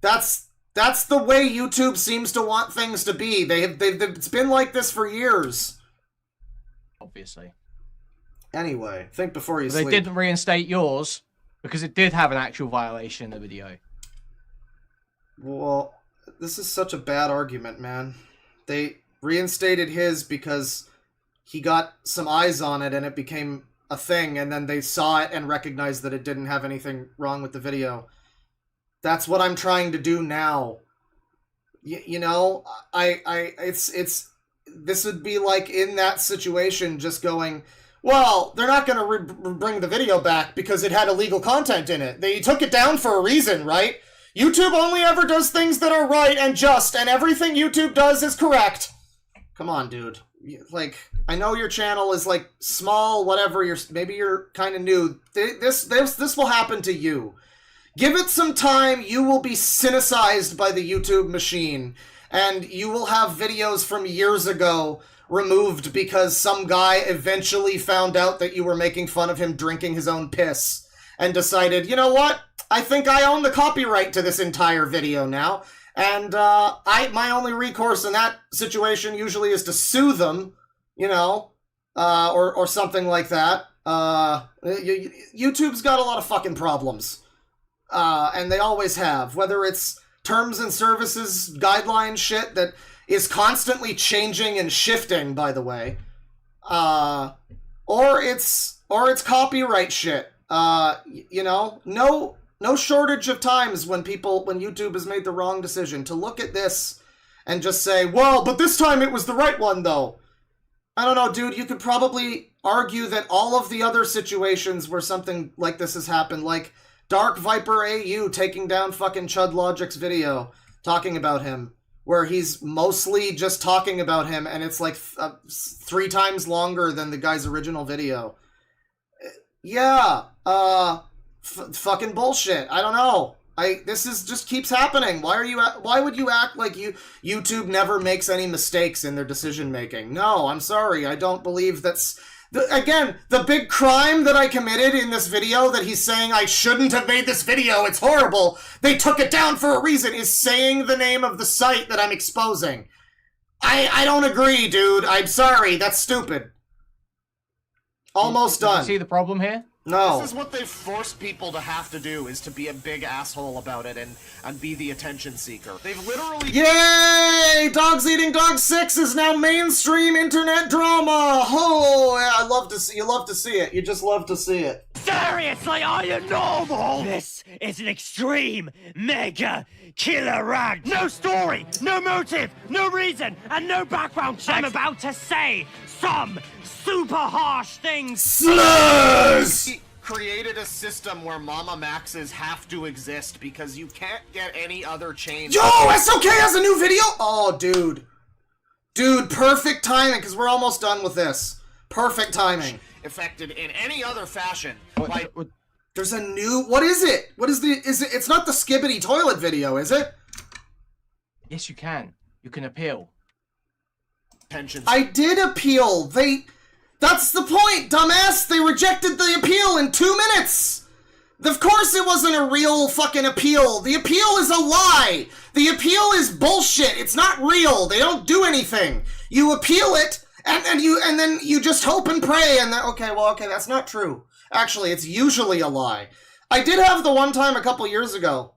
That's the way YouTube seems to want things to be. It's been like this for years. Obviously. Anyway, think before you They sleep. didn't reinstate yours because it did have an actual violation in the video. Well, this is such a bad argument, man. They reinstated his because he got some eyes on it and it became a thing, and then they saw it and recognized that it didn't have anything wrong with the video. That's what I'm trying to do now. You know, this would be like in that situation just going, well, they're not going to bring the video back because it had illegal content in it. They took it down for a reason, right? YouTube only ever does things that are right and just, and everything YouTube does is correct. Come on, dude. Like, I know your channel is like small, whatever. Maybe you're kind of new. This will happen to you. Give it some time. You will be cynicized by the YouTube machine, and you will have videos from years ago removed because some guy eventually found out that you were making fun of him drinking his own piss and decided, you know what? I think I own the copyright to this entire video now. And my only recourse in that situation usually is to sue them, you know, or something like that. YouTube's got a lot of fucking problems. And they always have. Whether it's terms and services guideline shit that is constantly changing and shifting, by the way, or it's copyright shit. You know, no shortage of times when YouTube has made the wrong decision to look at this and just say, well, but this time it was the right one, though. I don't know, dude. You could probably argue that all of the other situations where something like this has happened, like Dark Viper AU taking down fucking Chud Logic's video talking about him, where he's mostly just talking about him, and it's like 3 times longer than the guy's original video. Yeah, fucking bullshit. I don't know. This just keeps happening. Why would you act like YouTube never makes any mistakes in their decision making? No, I'm sorry. I don't believe that's... Again, the big crime that I committed in this video that he's saying I shouldn't have made this video, it's horrible, they took it down for a reason, is saying the name of the site that I'm exposing. I don't agree, dude. I'm sorry. That's stupid. Almost done. You see the problem here? No. This is what they've forced people to have to do, is to be a big asshole about it and be the attention seeker. They've literally... Yay! Dogs Eating Dog 6 is now mainstream internet drama! Oh, yeah, you love to see it. You just love to see it. Seriously, are you normal? This is an extreme, mega, killer rant. No story, no motive, no reason, and no background check. I'm about to say some super harsh things. Slurs! He created a system where Mama Maxes have to exist because you can't get any other change. Yo, SOK has a new video? Oh, dude. Dude, perfect timing, because we're almost done with this. Perfect timing. Affected in any other fashion. There's a new... What is it? What is the... It's not the Skibbity toilet video, is it? Yes, you can. You can appeal. Pensions. I did appeal. That's the point, dumbass! They rejected the appeal in 2 minutes! Of course it wasn't a real fucking appeal. The appeal is a lie. The appeal is bullshit. It's not real. They don't do anything. You appeal it, and then you just hope and pray, and then, okay, that's not true. Actually, it's usually a lie. I did have the one time a couple years ago.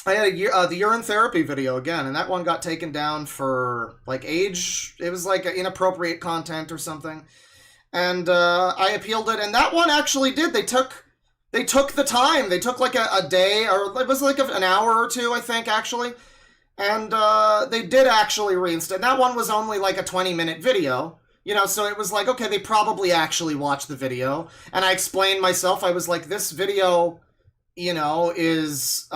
I had the urine therapy video again, and that one got taken down for, like, age. It was, like, inappropriate content or something. And I appealed it, and that one actually did. They took the time. They took, like, a day, or it was, like, an hour or two, I think, actually. And they did actually reinstate. That one was only, like, a 20-minute video. You know, so it was like, okay, they probably actually watched the video. And I explained myself. I was like, this video, you know, is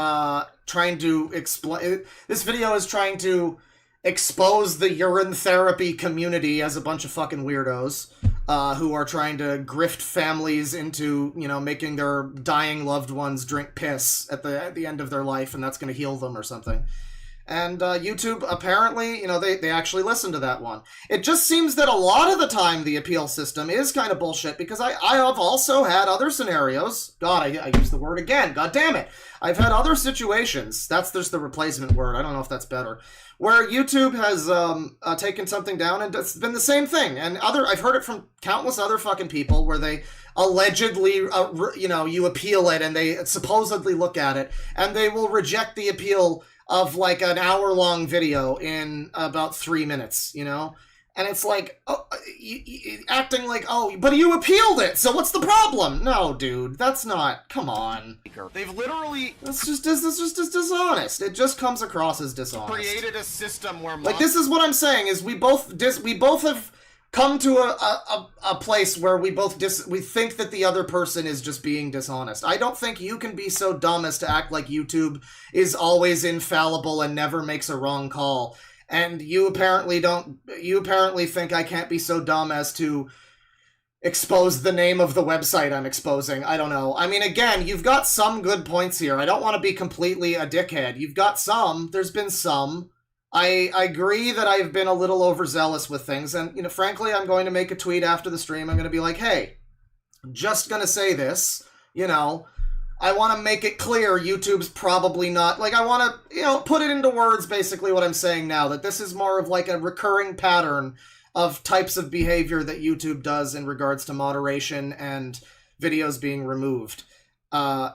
trying to explain. This video is trying to expose the urine therapy community as a bunch of fucking weirdos who are trying to grift families into, you know, making their dying loved ones drink piss at the end of their life, and that's going to heal them or something. And YouTube, apparently, you know, they actually listened to that one. It just seems that a lot of the time the appeal system is kind of bullshit, because I have also had other scenarios. God, I used the word again. God damn it. I've had other situations. That's just the replacement word. I don't know if that's better. Where YouTube has taken something down, and it's been the same thing. And I've heard it from countless other fucking people where they allegedly, you know, you appeal it, and they supposedly look at it, and they will reject the appeal of, like, an hour-long video in about 3 minutes, you know? And it's like, acting like, oh, but you appealed it, so what's the problem? No, dude, that's not, come on. They've literally... That's just dishonest. It just comes across as dishonest. Created a system where... Like, this is what I'm saying, is we both have come to a place where we both we think that the other person is just being dishonest. I don't think you can be so dumb as to act like YouTube is always infallible and never makes a wrong call. And you apparently think I can't be so dumb as to expose the name of the website I'm exposing. I don't know. I mean, again, you've got some good points here. I don't want to be completely a dickhead. You've got some. There's been some. I agree that I've been a little overzealous with things, and, you know, frankly, I'm going to make a tweet after the stream. I'm going to be like, hey, just going to say this, you know, I want to make it clear YouTube's probably not, like, I want to, you know, put it into words, basically what I'm saying now, that this is more of like a recurring pattern of types of behavior that YouTube does in regards to moderation and videos being removed. Yeah,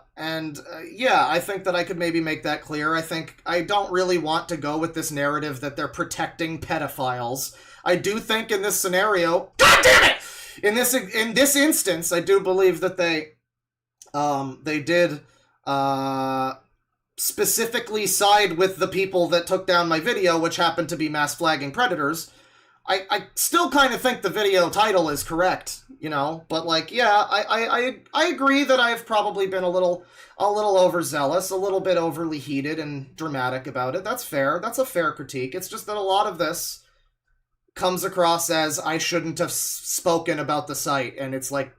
I think that I could maybe make that clear. I think I don't really want to go with this narrative that they're protecting pedophiles. I do think in this scenario, God damn it! In this instance, I do believe that they did specifically side with the people that took down my video, which happened to be mass flagging predators. I still kind of think the video title is correct, you know, but, like, yeah, I agree that I've probably been a little overzealous, a little bit overly heated and dramatic about it. That's fair. That's a fair critique. It's just that a lot of this comes across as I shouldn't have spoken about the site, and it's like,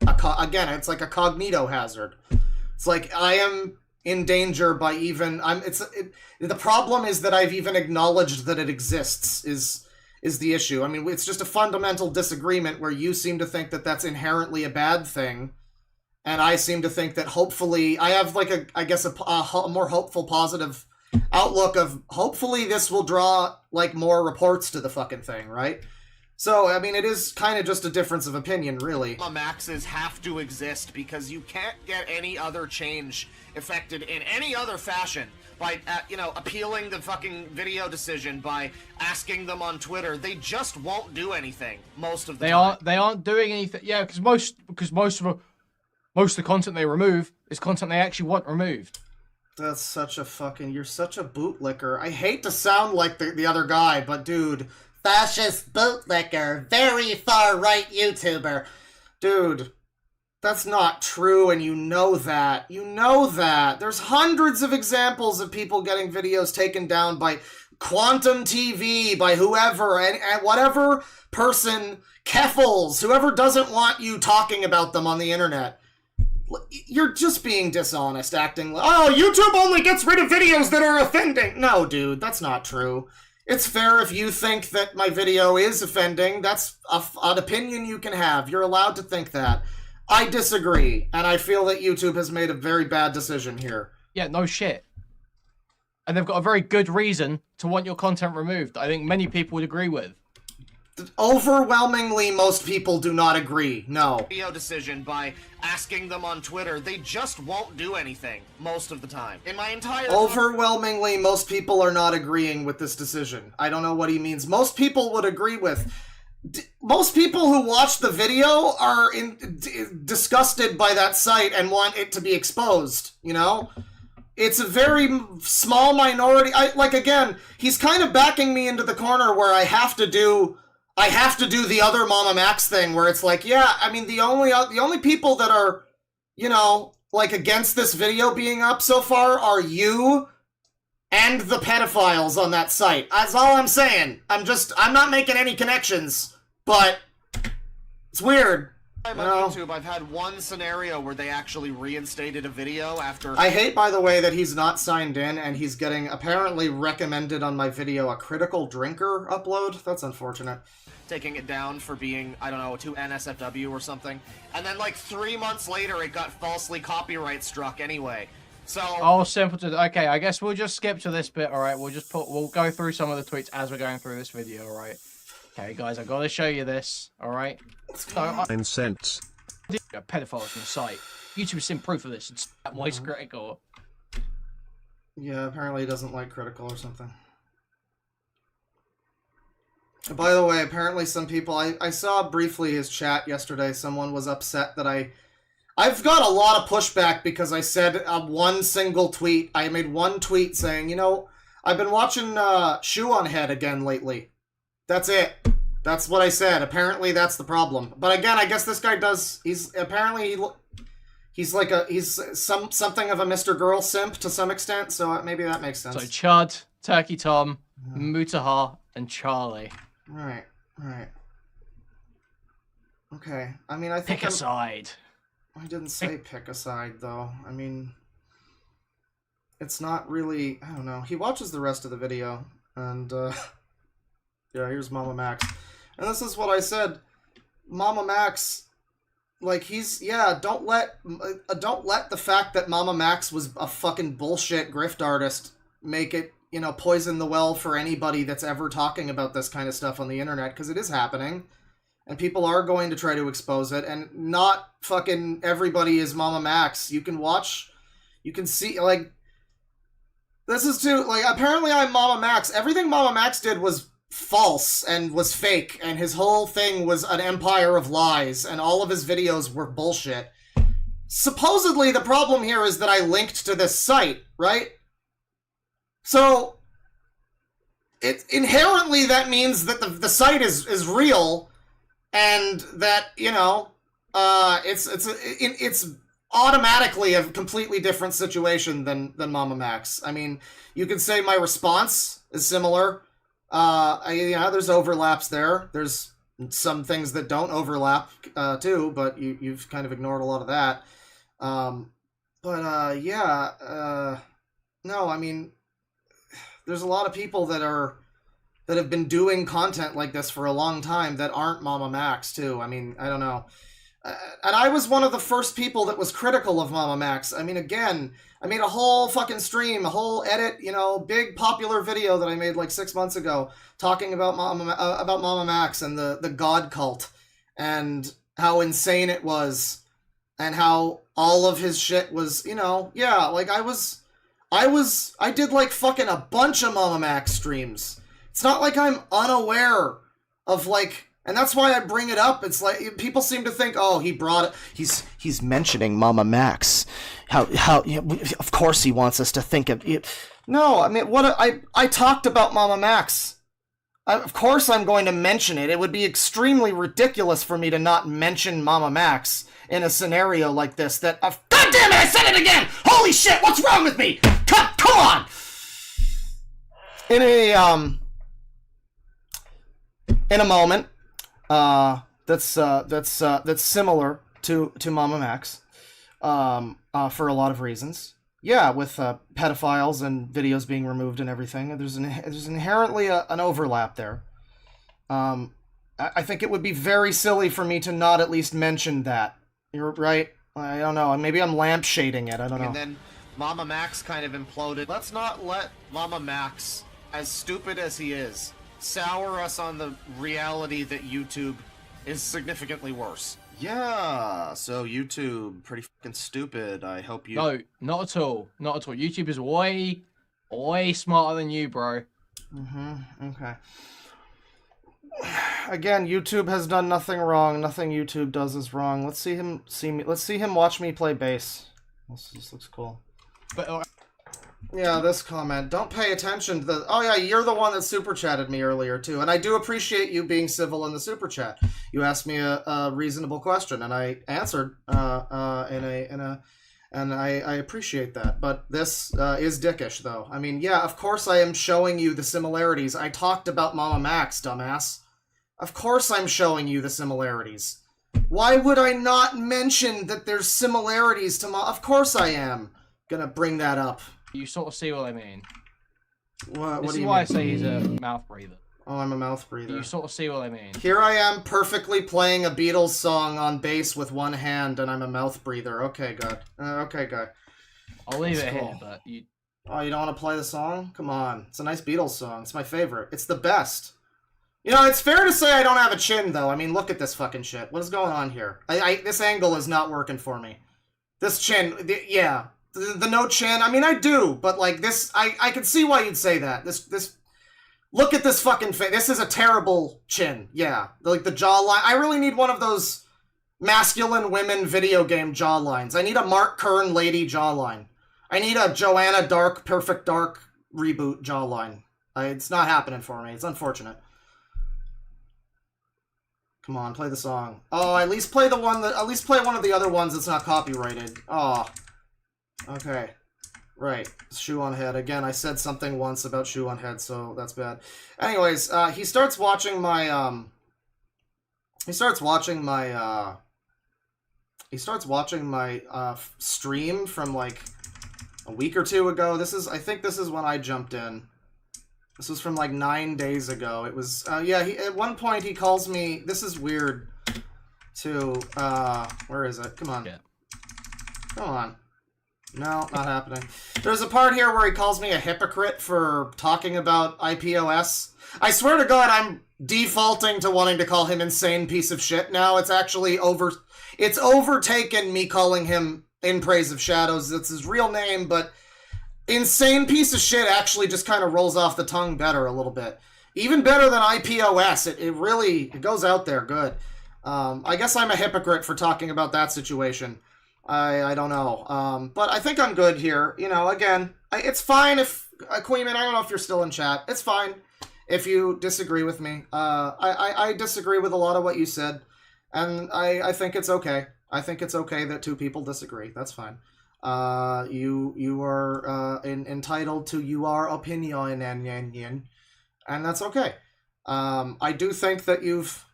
again, it's like a cognito hazard. It's like I am in danger by even the problem is that I've even acknowledged that it exists is the issue. I mean, it's just a fundamental disagreement where you seem to think that that's inherently a bad thing, and I seem to think that hopefully I have, like, a more hopeful, positive outlook of hopefully this will draw, like, more reports to the fucking thing, right? So, I mean, it is kind of just a difference of opinion, really. Maxes have to exist because you can't get any other change effected in any other fashion by, you know, appealing the fucking video decision, by asking them on Twitter. They just won't do anything most of the time. They aren't doing anything. Yeah, because most of the content they remove is content they actually want removed. That's such a fucking... You're such a bootlicker. I hate to sound like the other guy, but dude... Fascist bootlicker, very far-right YouTuber. Dude, that's not true, and you know that. You know that. There's hundreds of examples of people getting videos taken down by Quantum TV, by whoever, and whatever person, Keffels, whoever doesn't want you talking about them on the internet. You're just being dishonest, acting like, oh, YouTube only gets rid of videos that are offending. No, dude, that's not true. It's fair if you think that my video is offending. That's an opinion you can have. You're allowed to think that. I disagree, and I feel that YouTube has made a very bad decision here. Yeah, no shit. And they've got a very good reason to want your content removed. I think many people would agree with. Overwhelmingly, most people do not agree. No. Video decision by asking them on Twitter. They just won't do anything most of the time. In my entire Overwhelmingly, most people are not agreeing with this decision. I don't know what he means. Most people would agree with. Most people who watch the video are disgusted by that site and want it to be exposed, you know? It's a very small minority. Again, he's kind of backing me into the corner where I have to do the other Mama Max thing where it's like, yeah, I mean, the only people that are, you know, like against this video being up so far are you and the pedophiles on that site. That's all I'm saying. I'm not making any connections, but it's weird. On YouTube, I've had one scenario where they actually reinstated a video after... I hate, by the way, that he's not signed in and he's getting apparently recommended on my video a critical drinker upload. That's unfortunate. Taking it down for being, I don't know, too NSFW or something. And then like 3 months later, it got falsely copyright struck anyway. So... Oh, simpleton. Okay, I guess we'll just skip to this bit, alright? We'll go through some of the tweets as we're going through this video, alright? Okay, guys, I've got to show you this, alright? So, 9 cents. Pedophiles on the site. YouTube has seen proof of this. It's voice critical. Yeah, apparently he doesn't like critical or something. By the way, apparently some people... I saw briefly his chat yesterday. Someone was upset that I've got a lot of pushback because I said one single tweet. I made one tweet saying, you know, I've been watching Shoe on Head again lately. That's it. That's what I said. Apparently that's the problem. But again, I guess this guy does... He's something of a Mr. Girl simp to some extent, so maybe that makes sense. So Chud, Turkey Tom, Mutaha, and Charlie. Right. Okay. I mean, I think Pick a side. I didn't say pick a side, though. I mean, it's not really... I don't know. He watches the rest of the video, and, yeah, here's Mama Max. And this is what I said. Mama Max, like, don't let the fact that Mama Max was a fucking bullshit grift artist make it, you know, poison the well for anybody that's ever talking about this kind of stuff on the internet, because it is happening. And people are going to try to expose it, and not fucking everybody is Mama Max. You can see, like, this is too, like, apparently I'm Mama Max. Everything Mama Max did was false and was fake, and his whole thing was an empire of lies, and all of his videos were bullshit. Supposedly, the problem here is that I linked to this site, right? So, inherently that means that the site is real, and that, you know, it's automatically a completely different situation than Mama Max. I mean, you could say my response is similar. There's overlaps there. There's some things that don't overlap, too, but you've kind of ignored a lot of that. No, I mean, there's a lot of people that have been doing content like this for a long time that aren't Mama Max, too. I mean, I don't know. And I was one of the first people that was critical of Mama Max. I mean, again, I made a whole fucking stream, a whole edit, you know, big popular video that I made like 6 months ago talking about Mama Max and the God cult and how insane it was and how all of his shit was, you know, yeah, like I did like fucking a bunch of Mama Max streams. It's not like I'm unaware of, like, and that's why I bring it up. It's like people seem to think, oh, he brought it. He's mentioning Mama Max. How of course he wants us to think of it. No, I mean, I talked about Mama Max. Of course I'm going to mention it. It would be extremely ridiculous for me to not mention Mama Max in a scenario like this. God damn it! I said it again. Holy shit! What's wrong with me? Come on. In a moment. That's similar to Mama Max, for a lot of reasons. Yeah, with pedophiles and videos being removed and everything, there's inherently an overlap there. I think it would be very silly for me to not at least mention that. You're right. I don't know. Maybe I'm lampshading it. I don't know. And then Mama Max kind of imploded. Let's not let Mama Max, as stupid as he is, sour us on the reality that YouTube is significantly worse. Yeah, so YouTube, pretty fucking stupid. I hope you... No, not at all. Not at all. YouTube is way, way smarter than you, bro. Okay. Again, YouTube has done nothing wrong. Nothing YouTube does is wrong. Let's see him watch me play bass. This looks cool. But Yeah, this comment. Don't pay attention to the... Oh yeah, you're the one that super chatted me earlier too, and I do appreciate you being civil in the super chat. You asked me a reasonable question, and I answered and I appreciate that. But this is dickish, though. I mean, yeah, of course I am showing you the similarities. I talked about Mama Max, dumbass. Of course I'm showing you the similarities. Why would I not mention that there's similarities to Of course I am gonna bring that up. you sort of see what I mean. What This do is you why mean? I say he's a mouth breather. Oh, I'm a mouth breather. You sort of see what I mean. Here I am perfectly playing a Beatles song on bass with one hand, and I'm a mouth breather. Okay, good. Okay, good. I'll leave That's it cool. here, but you... Oh, you don't want to play the song? Come on. It's a nice Beatles song. It's my favorite. It's the best. You know, it's fair to say I don't have a chin, though. I mean, look at this fucking shit. What is going on here? This angle is not working for me. This chin, yeah. The no chin, I mean, I do, but, like, this, I can see why you'd say that. This, look at this fucking face. This is a terrible chin, yeah. Like, the jawline. I really need one of those masculine women video game jawlines. I need a Mark Kern lady jawline. I need a Joanna Dark, Perfect Dark reboot jawline. It's not happening for me. It's unfortunate. Come on, play the song. Oh, at least play one of the other ones that's not copyrighted. Oh. Okay. Right. Shoe on head. Again, I said something once about shoe on head, so that's bad. Anyways, he starts watching my stream from like a week or two ago. I think this is when I jumped in. This was from like 9 days ago. It was, yeah, at one point he calls me, this is weird, too, where is it? Come on. Yeah. Come on. No, not happening. There's a part here where he calls me a hypocrite for talking about IPOS. I swear to God, I'm defaulting to wanting to call him insane piece of shit now. It's actually it's overtaken me calling him In Praise of Shadows. That's his real name, but insane piece of shit actually just kind of rolls off the tongue better a little bit. Even better than IPOS. It really goes out there good. I guess I'm a hypocrite for talking about that situation. I don't know. But I think I'm good here. You know, again, it's fine if, Queeman, I don't know if you're still in chat. It's fine if you disagree with me. I disagree with a lot of what you said. And I think it's okay. I think it's okay that two people disagree. That's fine. You are entitled to your opinion, and that's okay. I do think that you've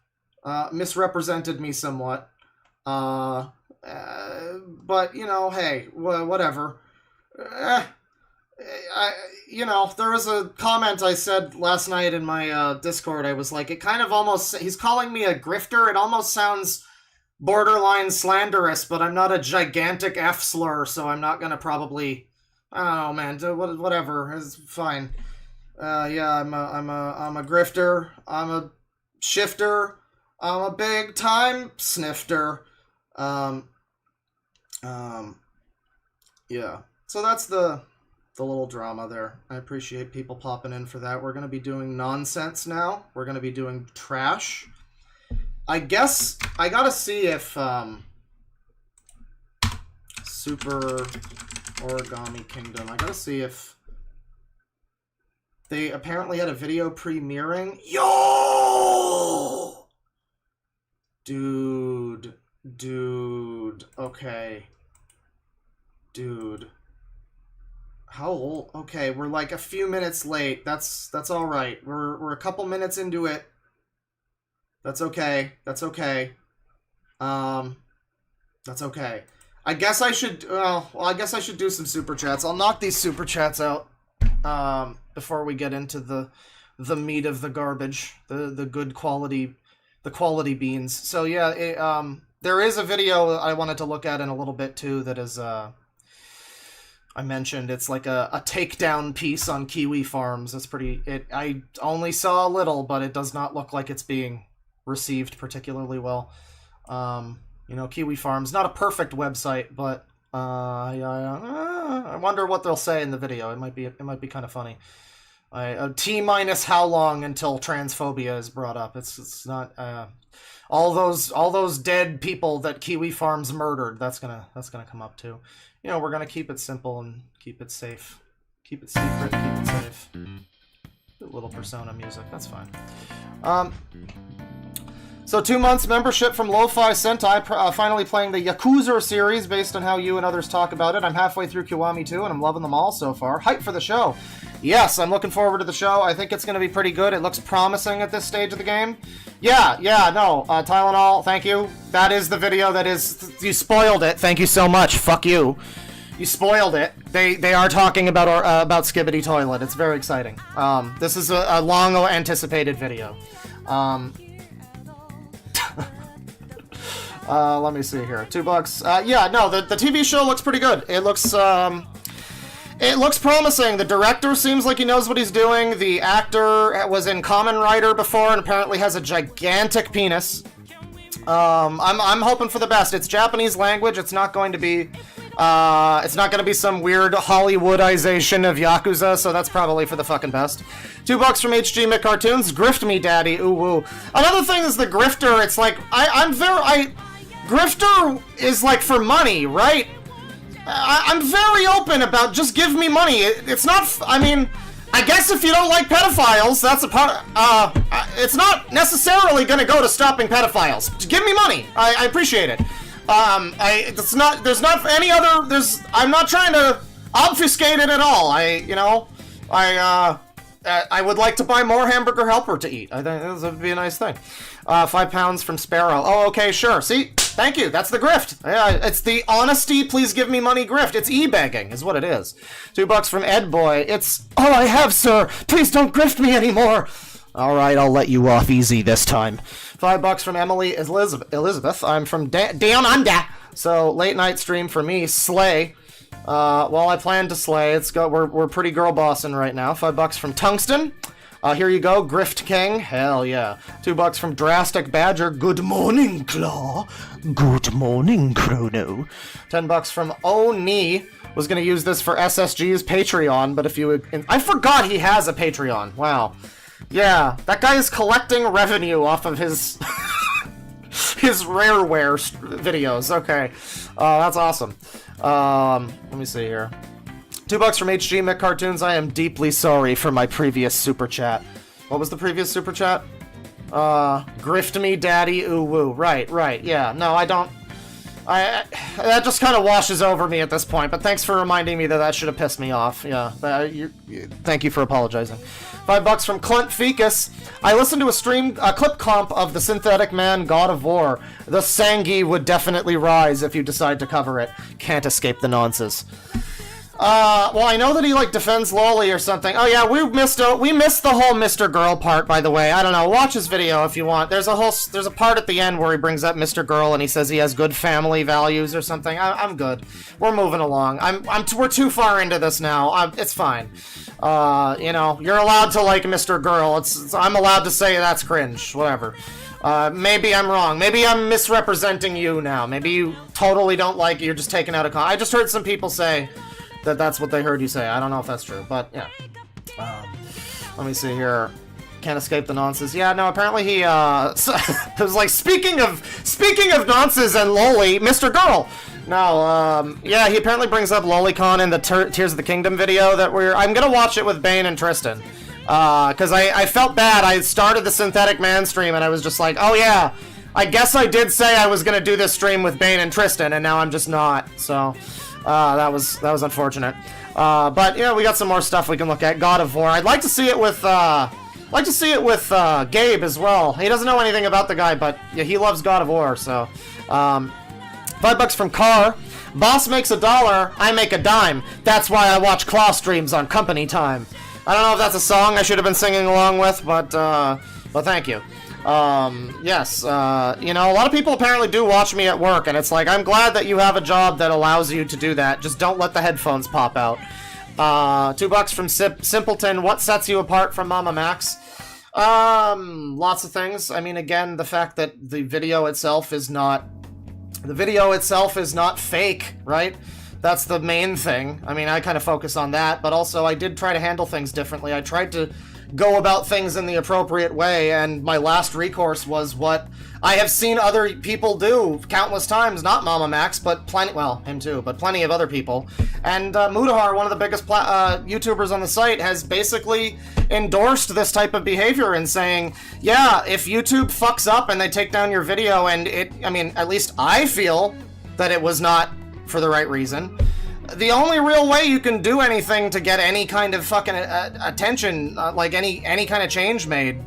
misrepresented me somewhat. But you know, hey, whatever. You know, there was a comment I said last night in my Discord. I was like, it kind of almost, he's calling me a grifter. It almost sounds borderline slanderous, but I'm not a gigantic F slur, so I'm not gonna probably. Oh man, whatever, it's fine. Yeah, I'm a grifter. I'm a shifter. I'm a big time snifter. Yeah. So that's the little drama there. I appreciate people popping in for that. We're gonna be doing nonsense now. We're gonna be doing trash. I guess I gotta see if Super Origami Kingdom. I gotta see if they apparently had a video premiering. Yo, dude, okay, dude. How old? Okay, we're like a few minutes late. That's all right. We're a couple minutes into it. That's okay. That's okay. That's okay. I guess I should, well, I guess I should do some super chats. I'll knock these super chats out, before we get into the meat of the garbage, the good quality, the quality beans. So yeah, There is a video I wanted to look at in a little bit too that is I mentioned. It's like a takedown piece on Kiwi Farms. It's pretty. I only saw a little, but it does not look like it's being received particularly well. You know, Kiwi Farms, not a perfect website, but I wonder what they'll say in the video. It might be kind of funny. T minus how long until transphobia is brought up? It's not all those dead people that Kiwi Farms murdered. That's gonna come up too. You know, we're gonna keep it simple and keep it safe, keep it secret, keep it safe. A little Persona music, that's fine. So 2 months membership from Lo-Fi Sentai, finally playing the Yakuza series based on how you and others talk about it. I'm halfway through Kiwami 2 and I'm loving them all so far. Hype for the show. Yes, I'm looking forward to the show. I think it's going to be pretty good. It looks promising at this stage of the game. Yeah, no, Tylenol, thank you. That is the video that is... You spoiled it. Thank you so much. Fuck you. You spoiled it. They are talking about Skibidi Toilet. It's very exciting. This is a long anticipated video. Let me see here. $2. Yeah, no, the TV show looks pretty good. It looks promising. The director seems like he knows what he's doing. The actor was in Kamen Rider before and apparently has a gigantic penis. I'm hoping for the best. It's Japanese language. It's not going to be some weird Hollywoodization of Yakuza, so that's probably for the fucking best. $2 from HG McCartoons. Grift me, daddy. Ooh woo. Another thing is the Grifter. It's like Grifter is like for money, right? I'm very open about just give me money. It's not. I mean, I guess if you don't like pedophiles, that's a part. It's not necessarily going to go to stopping pedophiles. Just give me money. I appreciate it. It's not. There's not any other. I'm not trying to obfuscate it at all. I would like to buy more Hamburger Helper to eat. I think this would be a nice thing. £5 from Sparrow. Oh, okay, sure. See, thank you. That's the grift. Yeah, it's the honesty, please give me money grift. It's e-begging, is what it is. $2 from Ed Boy. It's all I have, sir. Please don't grift me anymore. All right, I'll let you off easy this time. $5 from Emily Elizabeth. I'm from down under. So late night stream for me. Slay. Well, I plan to slay. We're pretty girl bossing right now. $5 from Tungsten. Here you go, Grift King. Hell yeah. $2 from Drastic Badger. Good morning, Claw. Good morning, Chrono. $10 from Oni. Was gonna use this for SSG's Patreon, but if you... I forgot he has a Patreon. Wow. Yeah, that guy is collecting revenue off of his... his rareware videos. Okay. That's awesome. Let me see here. $2 from HG McCartoons. I am deeply sorry for my previous super chat. What was the previous super chat? Grift me, daddy, ooh woo. Right, yeah. No, I don't. That just kind of washes over me at this point, but thanks for reminding me that should have pissed me off. Yeah, thank you for apologizing. $5 from Clint Ficus. I listened to a clip comp of the Synthetic Man God of War. The Sangi would definitely rise if you decide to cover it. Can't escape the nonsense. Well, I know that he, defends Loli or something. Oh, yeah, we missed the whole Mr. Girl part, by the way. I don't know. Watch his video if you want. There's a part at the end where he brings up Mr. Girl and he says he has good family values or something. I'm good. We're moving along. We're too far into this now. It's fine. You're allowed to like Mr. Girl. I'm allowed to say that's cringe. Whatever. Maybe I'm wrong. Maybe I'm misrepresenting you now. Maybe you totally don't like it. You're just taking out a I just heard some people say that's what they heard you say. I don't know if that's true, but yeah. Let me see here. Can't escape the nonsense. Yeah, no, apparently he, it was like, speaking of nonsense and Loli, Mr. Girl. No, yeah, he apparently brings up LoliCon in the Tears of the Kingdom video I'm gonna watch it with Bane and Tristan. Cause I felt bad. I started the Synthetic Man stream and I was just like, oh yeah, I guess I did say I was gonna do this stream with Bane and Tristan and now I'm just not, so... that was unfortunate. But we got some more stuff we can look at. God of War. I'd like to see it with Gabe as well. He doesn't know anything about the guy, but yeah, he loves God of War. So, $5 from Carr. Boss makes $1, I make a dime. That's why I watch Claw streams on company time. I don't know if that's a song I should have been singing along with, but thank you. Yes, you know, a lot of people apparently do watch me at work, and it's like, I'm glad that you have a job that allows you to do that. Just don't let the headphones pop out. $2 from Simpleton. What sets you apart from Mama Max? Lots of things. I mean, again, the fact that the video itself is not fake, right? That's the main thing. I mean, I kind of focus on that, but also I did try to handle things differently. I tried to go about things in the appropriate way, and my last recourse was what I have seen other people do countless times, not Mama Max, but plenty, well, him too, but plenty of other people. And Mudahar, one of the biggest YouTubers on the site, has basically endorsed this type of behavior and saying, yeah, if YouTube fucks up and they take down your video, and I mean, at least I feel that it was not for the right reason, the only real way you can do anything to get any kind of fucking attention, like any kind of change made,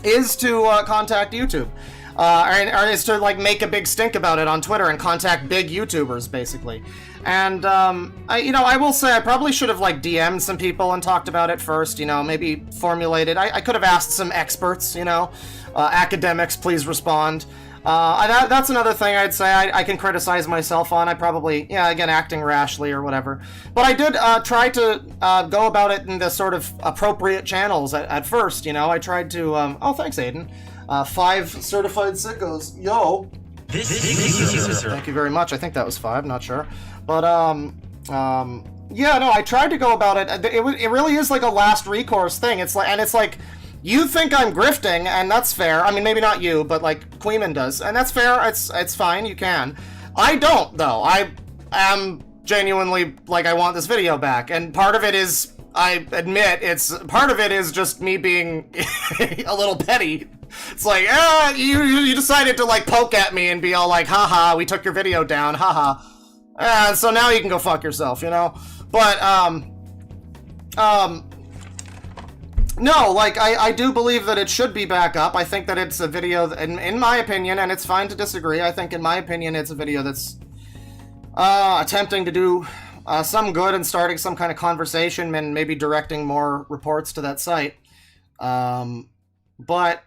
is to contact YouTube. Or is to, like, make a big stink about it on Twitter and contact big YouTubers, basically. And, I will say I probably should have, like, DM'd some people and talked about it first, you know, maybe formulated. I could have asked some experts, you know, academics, please respond. That's another thing I'd say I can criticize myself on. I probably, again, acting rashly or whatever. But I did try to go about it in the sort of appropriate channels at first, you know. I tried to, oh, thanks, Aiden. 5 certified sickos. Yo! Thank you very much. I think that was 5, not sure. But, yeah, no, I tried to go about it. It really is like a last recourse thing. It's like, you think I'm grifting, and that's fair. I mean, maybe not you, but, like, Queeman does. And that's fair. It's fine. You can. I don't, though. I am genuinely, like, I want this video back. And part of it is, I admit, part of it is just me being a little petty. It's like, you decided to, like, poke at me and be all like, haha, we took your video down, haha. And so now you can go fuck yourself, you know? But, no, like, I do believe that it should be back up. I think that it's a video, in my opinion, and it's fine to disagree, I think in my opinion it's a video that's attempting to do some good and starting some kind of conversation and maybe directing more reports to that site. But,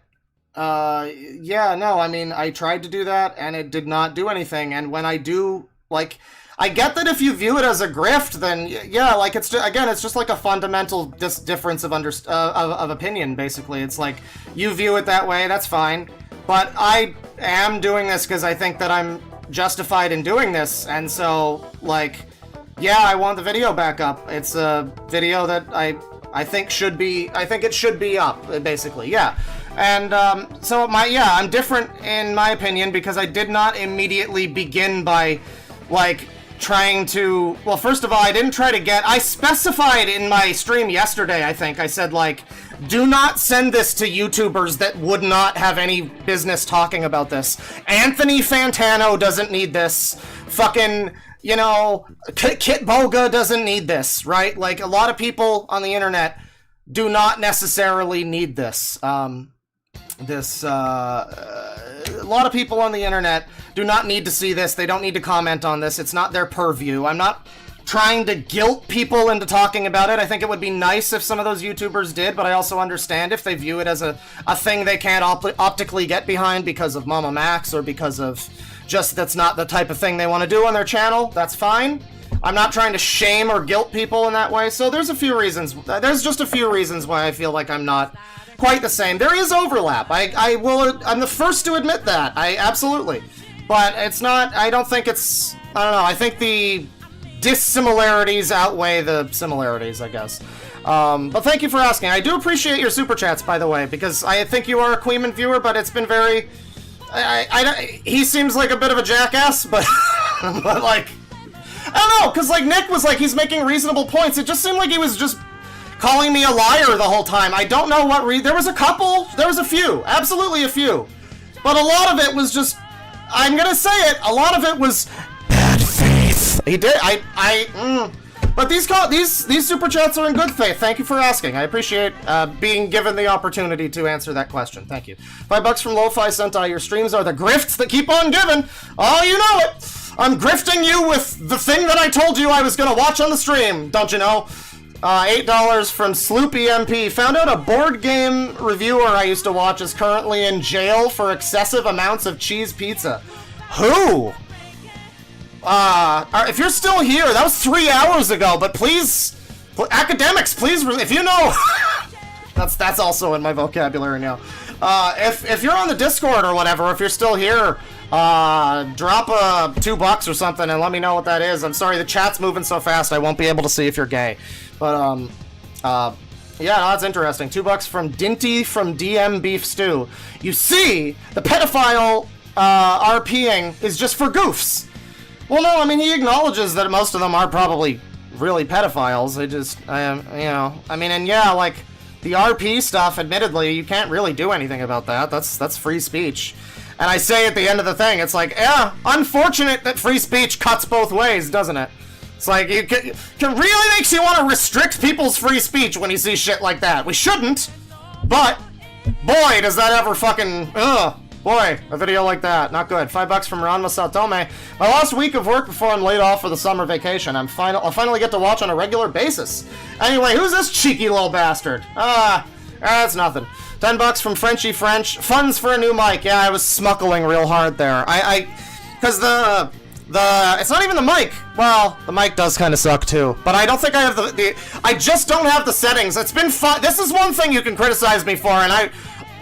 yeah, no, I mean, I tried to do that and it did not do anything. And when I do, like, I get that if you view it as a grift, then yeah, like, it's just like a fundamental difference of opinion. Basically, it's like you view it that way, that's fine. But I am doing this because I think that I'm justified in doing this, and so, like, yeah, I want the video back up. It's a video that I think should be. I think it should be up, basically. Yeah. And so I'm different in my opinion because I did not immediately begin by, like, trying to, well, first of all, I specified in my stream yesterday, I think, I said, like, do not send this to YouTubers that would not have any business talking about this. Anthony Fantano doesn't need this. Fucking, you know, Kit Boga doesn't need this, right? Like, a lot of people on the internet do not necessarily need this. A lot of people on the internet do not need to see this. They don't need to comment on this. It's not their purview. I'm not trying to guilt people into talking about it. I think it would be nice if some of those YouTubers did, but I also understand if they view it as a thing they can't optically get behind because of Mama Max or because of just that's not the type of thing they want to do on their channel. That's fine. I'm not trying to shame or guilt people in that way. So there's a few reasons. There's just a few reasons why I feel like I'm not quite the same. There is overlap. I'm the first to admit that. Absolutely. But it's not, I don't think it's, I don't know, I think the dissimilarities outweigh the similarities, I guess. But thank you for asking. I do appreciate your super chats, by the way, because I think you are a Queeman viewer, but it's been very, he seems like a bit of a jackass, but, but like, I don't know, because like Nick was like, he's making reasonable points. It just seemed like he was just calling me a liar the whole time. I don't know what there was a few, absolutely a few. But a lot of it was just, I'm gonna say it, a lot of it was bad faith. He did, but these super chats are in good faith. Thank you for asking. I appreciate being given the opportunity to answer that question. Thank you. $5 from Lo-Fi Sentai. Your streams are the grifts that keep on giving. Oh, you know it. I'm grifting you with the thing that I told you I was gonna watch on the stream. Don't you know? $8 from Sloopy MP. Found out a board game reviewer I used to watch is currently in jail for excessive amounts of cheese pizza. Who? If you're still here, that was 3 hours ago, but please, academics, please, if you know, that's also in my vocabulary now. If you're on the Discord or whatever, if you're still here, drop $2 or something and let me know what that is. I'm sorry, the chat's moving so fast I won't be able to see if you're gay. But, yeah, no, that's interesting. $2 from Dinty from DM Beef Stew. You see, the pedophile, RPing is just for goofs. Well, no, I mean, he acknowledges that most of them are probably really pedophiles. They just, you know, I mean, and yeah, like, the RP stuff, admittedly, you can't really do anything about that. That's free speech. And I say at the end of the thing, it's like, yeah, unfortunate that free speech cuts both ways, doesn't it? It's like, it really makes you want to restrict people's free speech when you see shit like that. We shouldn't, but, boy, does that ever fucking, boy, a video like that, not good. $5 from Ron Masatome. My last week of work before I'm laid off for the summer vacation. I'll finally get to watch on a regular basis. Anyway, who's this cheeky little bastard? That's nothing. $10 from Frenchy French. Funds for a new mic. Yeah, I was smuggling real hard there. Because it's not even the mic. Well, the mic does kind of suck too. But I don't think I have I just don't have the settings. It's been fun. This is one thing you can criticize me for, and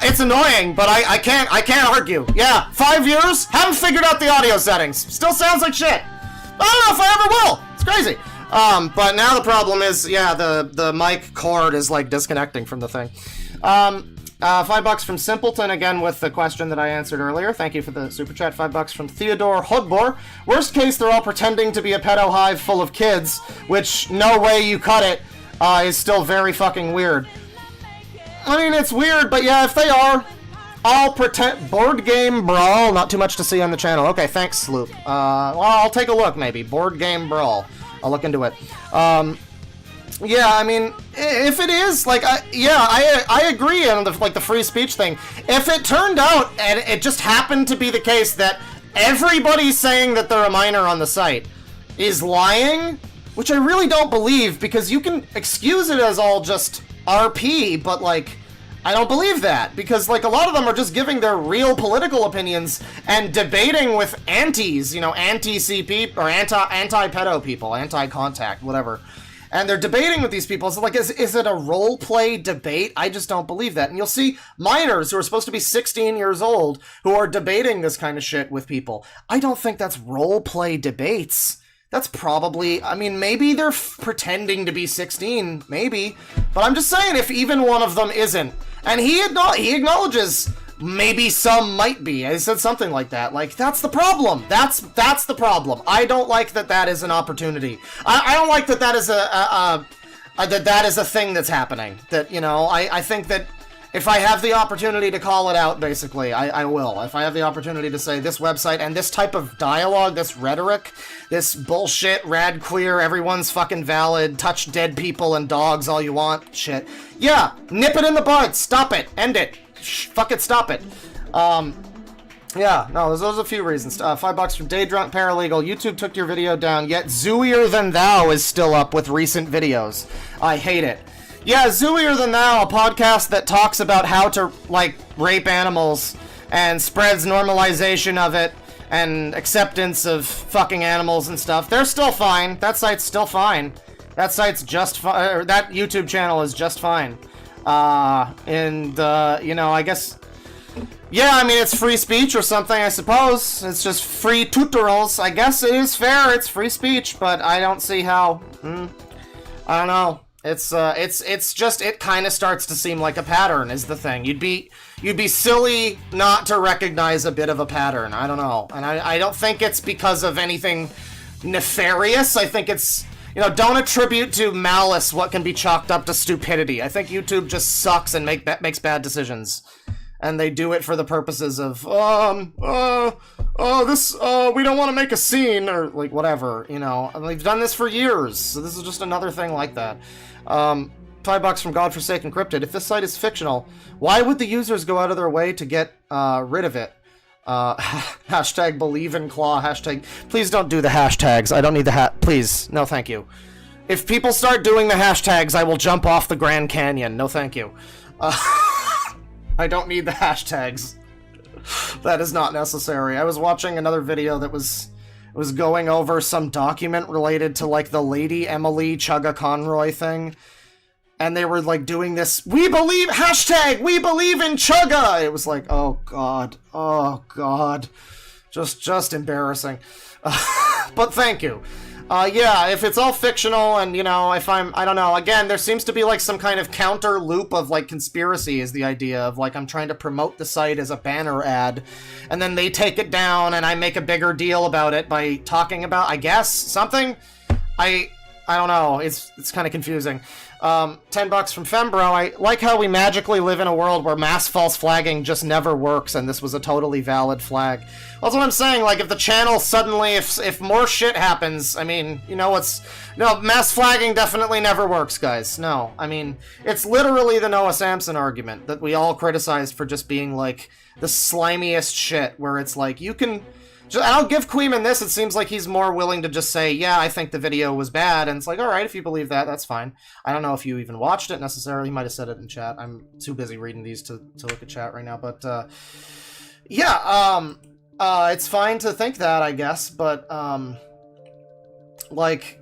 it's annoying, but I can't argue. Yeah, 5 years, haven't figured out the audio settings. Still sounds like shit. I don't know if I ever will. It's crazy. But now the problem is, yeah, the mic cord is like disconnecting from the thing. $5 from Simpleton, again with the question that I answered earlier. Thank you for the super chat. $5 from Theodore Hodbor. Worst case, they're all pretending to be a pedo hive full of kids, which no way you cut it is still very fucking weird. I mean, it's weird, but yeah, if they are, I'll pretend. Board Game Brawl, not too much to see on the channel. Okay, thanks, Sloop. Well, I'll take a look, maybe. Board Game Brawl. I'll look into it. Yeah, I mean, if it is, like, I agree on the free speech thing. If it turned out, and it just happened to be the case that everybody saying that they're a minor on the site is lying, which I really don't believe, because you can excuse it as all just RP, but, like, I don't believe that, because, like, a lot of them are just giving their real political opinions and debating with antis, you know, anti-CP, or anti-pedo people, anti-contact, whatever. And they're debating with these people. So, like, is it a role-play debate? I just don't believe that. And you'll see minors who are supposed to be 16 years old who are debating this kind of shit with people. I don't think that's role-play debates. That's probably, I mean, maybe they're pretending to be 16, maybe. But I'm just saying, if even one of them isn't, and he acknowledges maybe some might be. I said something like that. Like, that's the problem. That's the problem. I don't like that is an opportunity. I don't like that is a thing that's happening. That, you know, I think that if I have the opportunity to call it out, basically, I will. If I have the opportunity to say this website and this type of dialogue, this rhetoric, this bullshit, rad queer, everyone's fucking valid, touch dead people and dogs all you want shit. Yeah, nip it in the bud, stop it, end it. Fuck it, stop it. Yeah, no, there's a few reasons. $5 from Daydrunk Paralegal. YouTube took your video down, yet Zooier Than Thou is still up with recent videos. I hate it. Yeah, Zooier Than Thou, a podcast that talks about how to, like, rape animals and spreads normalization of it and acceptance of fucking animals and stuff. They're still fine. That site's still fine. That site's just fine. That YouTube channel is just fine. You know, I guess, yeah, I mean, it's free speech or something, I suppose. It's just free tutorials. I guess it is fair, it's free speech, but I don't see how, I don't know. It's just, it kind of starts to seem like a pattern is the thing. You'd be silly not to recognize a bit of a pattern. I don't know. And I don't think it's because of anything nefarious. I think it's, you know, don't attribute to malice what can be chalked up to stupidity. I think YouTube just sucks and makes bad decisions. And they do it for the purposes of, we don't want to make a scene, or, like, whatever, you know. And they've done this for years, so this is just another thing like that. $5 from Godforsaken Cryptid. If this site is fictional, why would the users go out of their way to get rid of it? Hashtag believe in claw, hashtag, please don't do the hashtags. I don't need the please, no thank you. If people start doing the hashtags, I will jump off the Grand Canyon. No thank you. I don't need the hashtags. That is not necessary. I was watching another video that was going over some document related to, like, the Lady Emily Chugga Conroy thing. And they were, like, doing this, we believe in Chugga! It was like, oh god. Just embarrassing. But thank you. Yeah, if it's all fictional and, you know, if I don't know, again, there seems to be, like, some kind of counter loop of, like, conspiracy is the idea of, like, I'm trying to promote the site as a banner ad, and then they take it down, and I make a bigger deal about it by talking about, I guess, something? I don't know, it's kind of confusing. $10 from Fembro. I like how we magically live in a world where mass false flagging just never works, and this was a totally valid flag. Well, that's what I'm saying, like, if the channel suddenly, if more shit happens, I mean, you know no, mass flagging definitely never works, guys. No, I mean, it's literally the Noah Samson argument that we all criticized for just being, like, the slimiest shit, where it's like, you can... I'll give Queeman this, it seems like he's more willing to just say, yeah, I think the video was bad, and it's like, alright, if you believe that, that's fine. I don't know if you even watched it necessarily, he might have said it in chat. I'm too busy reading these to look at chat right now, but, yeah, it's fine to think that, I guess, but, like,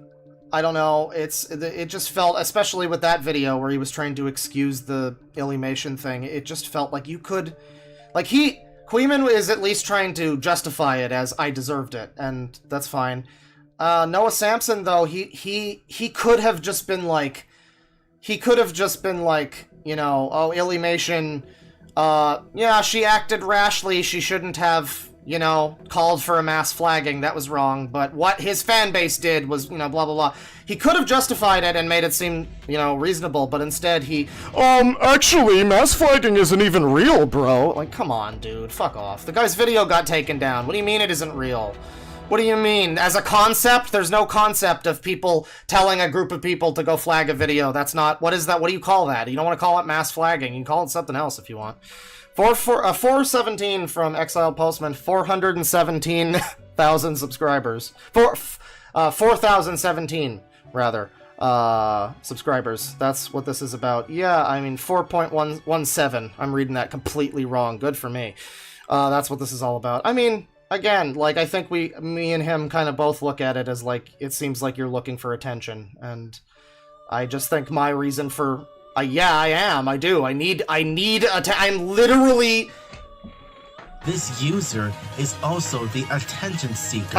I don't know, it just felt, especially with that video where he was trying to excuse the Illymation thing, it just felt like you could, like, Queeman is at least trying to justify it as I deserved it, and that's fine. Noah Samson, though, he could have just been like, you know, oh, Illymation, yeah, she acted rashly, she shouldn't have, you know, called for a mass flagging, that was wrong, but what his fan base did was, you know, blah, blah, blah. He could have justified it and made it seem, you know, reasonable, but instead he, actually, mass flagging isn't even real, bro. Like, come on, dude, fuck off. The guy's video got taken down. What do you mean it isn't real? What do you mean? As a concept? There's no concept of people telling a group of people to go flag a video. That's not, what is that? What do you call that? You don't want to call it mass flagging. You can call it something else if you want. 417 from Exiled Postman, 417,000 subscribers. 4,017, rather, subscribers. That's what this is about. Yeah, I mean, 4.117. I'm reading that completely wrong. Good for me. That's what this is all about. I mean, again, like, I think me and him kind of both look at it as, like, it seems like you're looking for attention, and I just think my reason for... yeah, I am. I do. I'm literally... This user is also the attention seeker.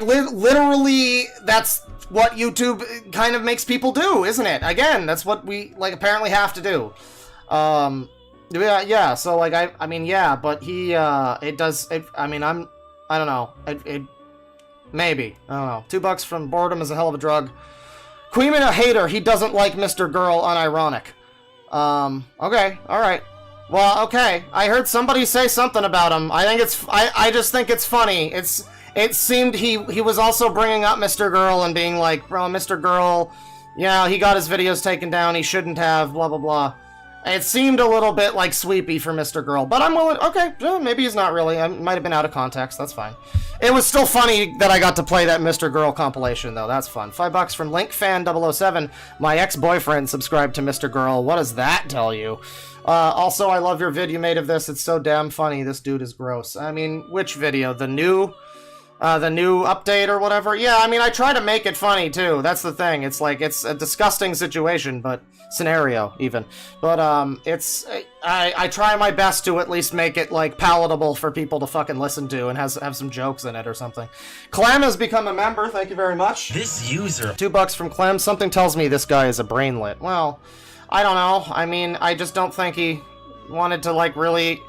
Literally, that's what YouTube kind of makes people do, isn't it? Again, that's what we, like, apparently have to do. Yeah, so, like, I mean, yeah, but he, it does, I mean, I don't know. Maybe. I don't know. $2 from Boredom is a hell of a drug. Queeman a hater, he doesn't like Mr. Girl, unironic. Okay, alright. Well, okay, I heard somebody say something about him. I just think it's funny. It seemed he was also bringing up Mr. Girl and being like, bro, Mr. Girl, yeah, he got his videos taken down, he shouldn't have, blah, blah, blah. It seemed a little bit, like, sweepy for Mr. Girl, but I'm willing, okay, maybe he's not really, I might have been out of context, that's fine. It was still funny that I got to play that Mr. Girl compilation, though, that's fun. $5 from LinkFan007, my ex-boyfriend subscribed to Mr. Girl, what does that tell you? Also, I love your vid you made of this, it's so damn funny, this dude is gross. I mean, which video, the new update or whatever? Yeah, I mean, I try to make it funny, too, that's the thing, it's like, it's a disgusting situation, but... scenario, even. But, I try my best to at least make it, like, palatable for people to fucking listen to and have some jokes in it or something. Clem has become a member, thank you very much. This user... $2 from Clem, something tells me this guy is a brainlet. Well, I don't know, I mean, I just don't think he wanted to, like, really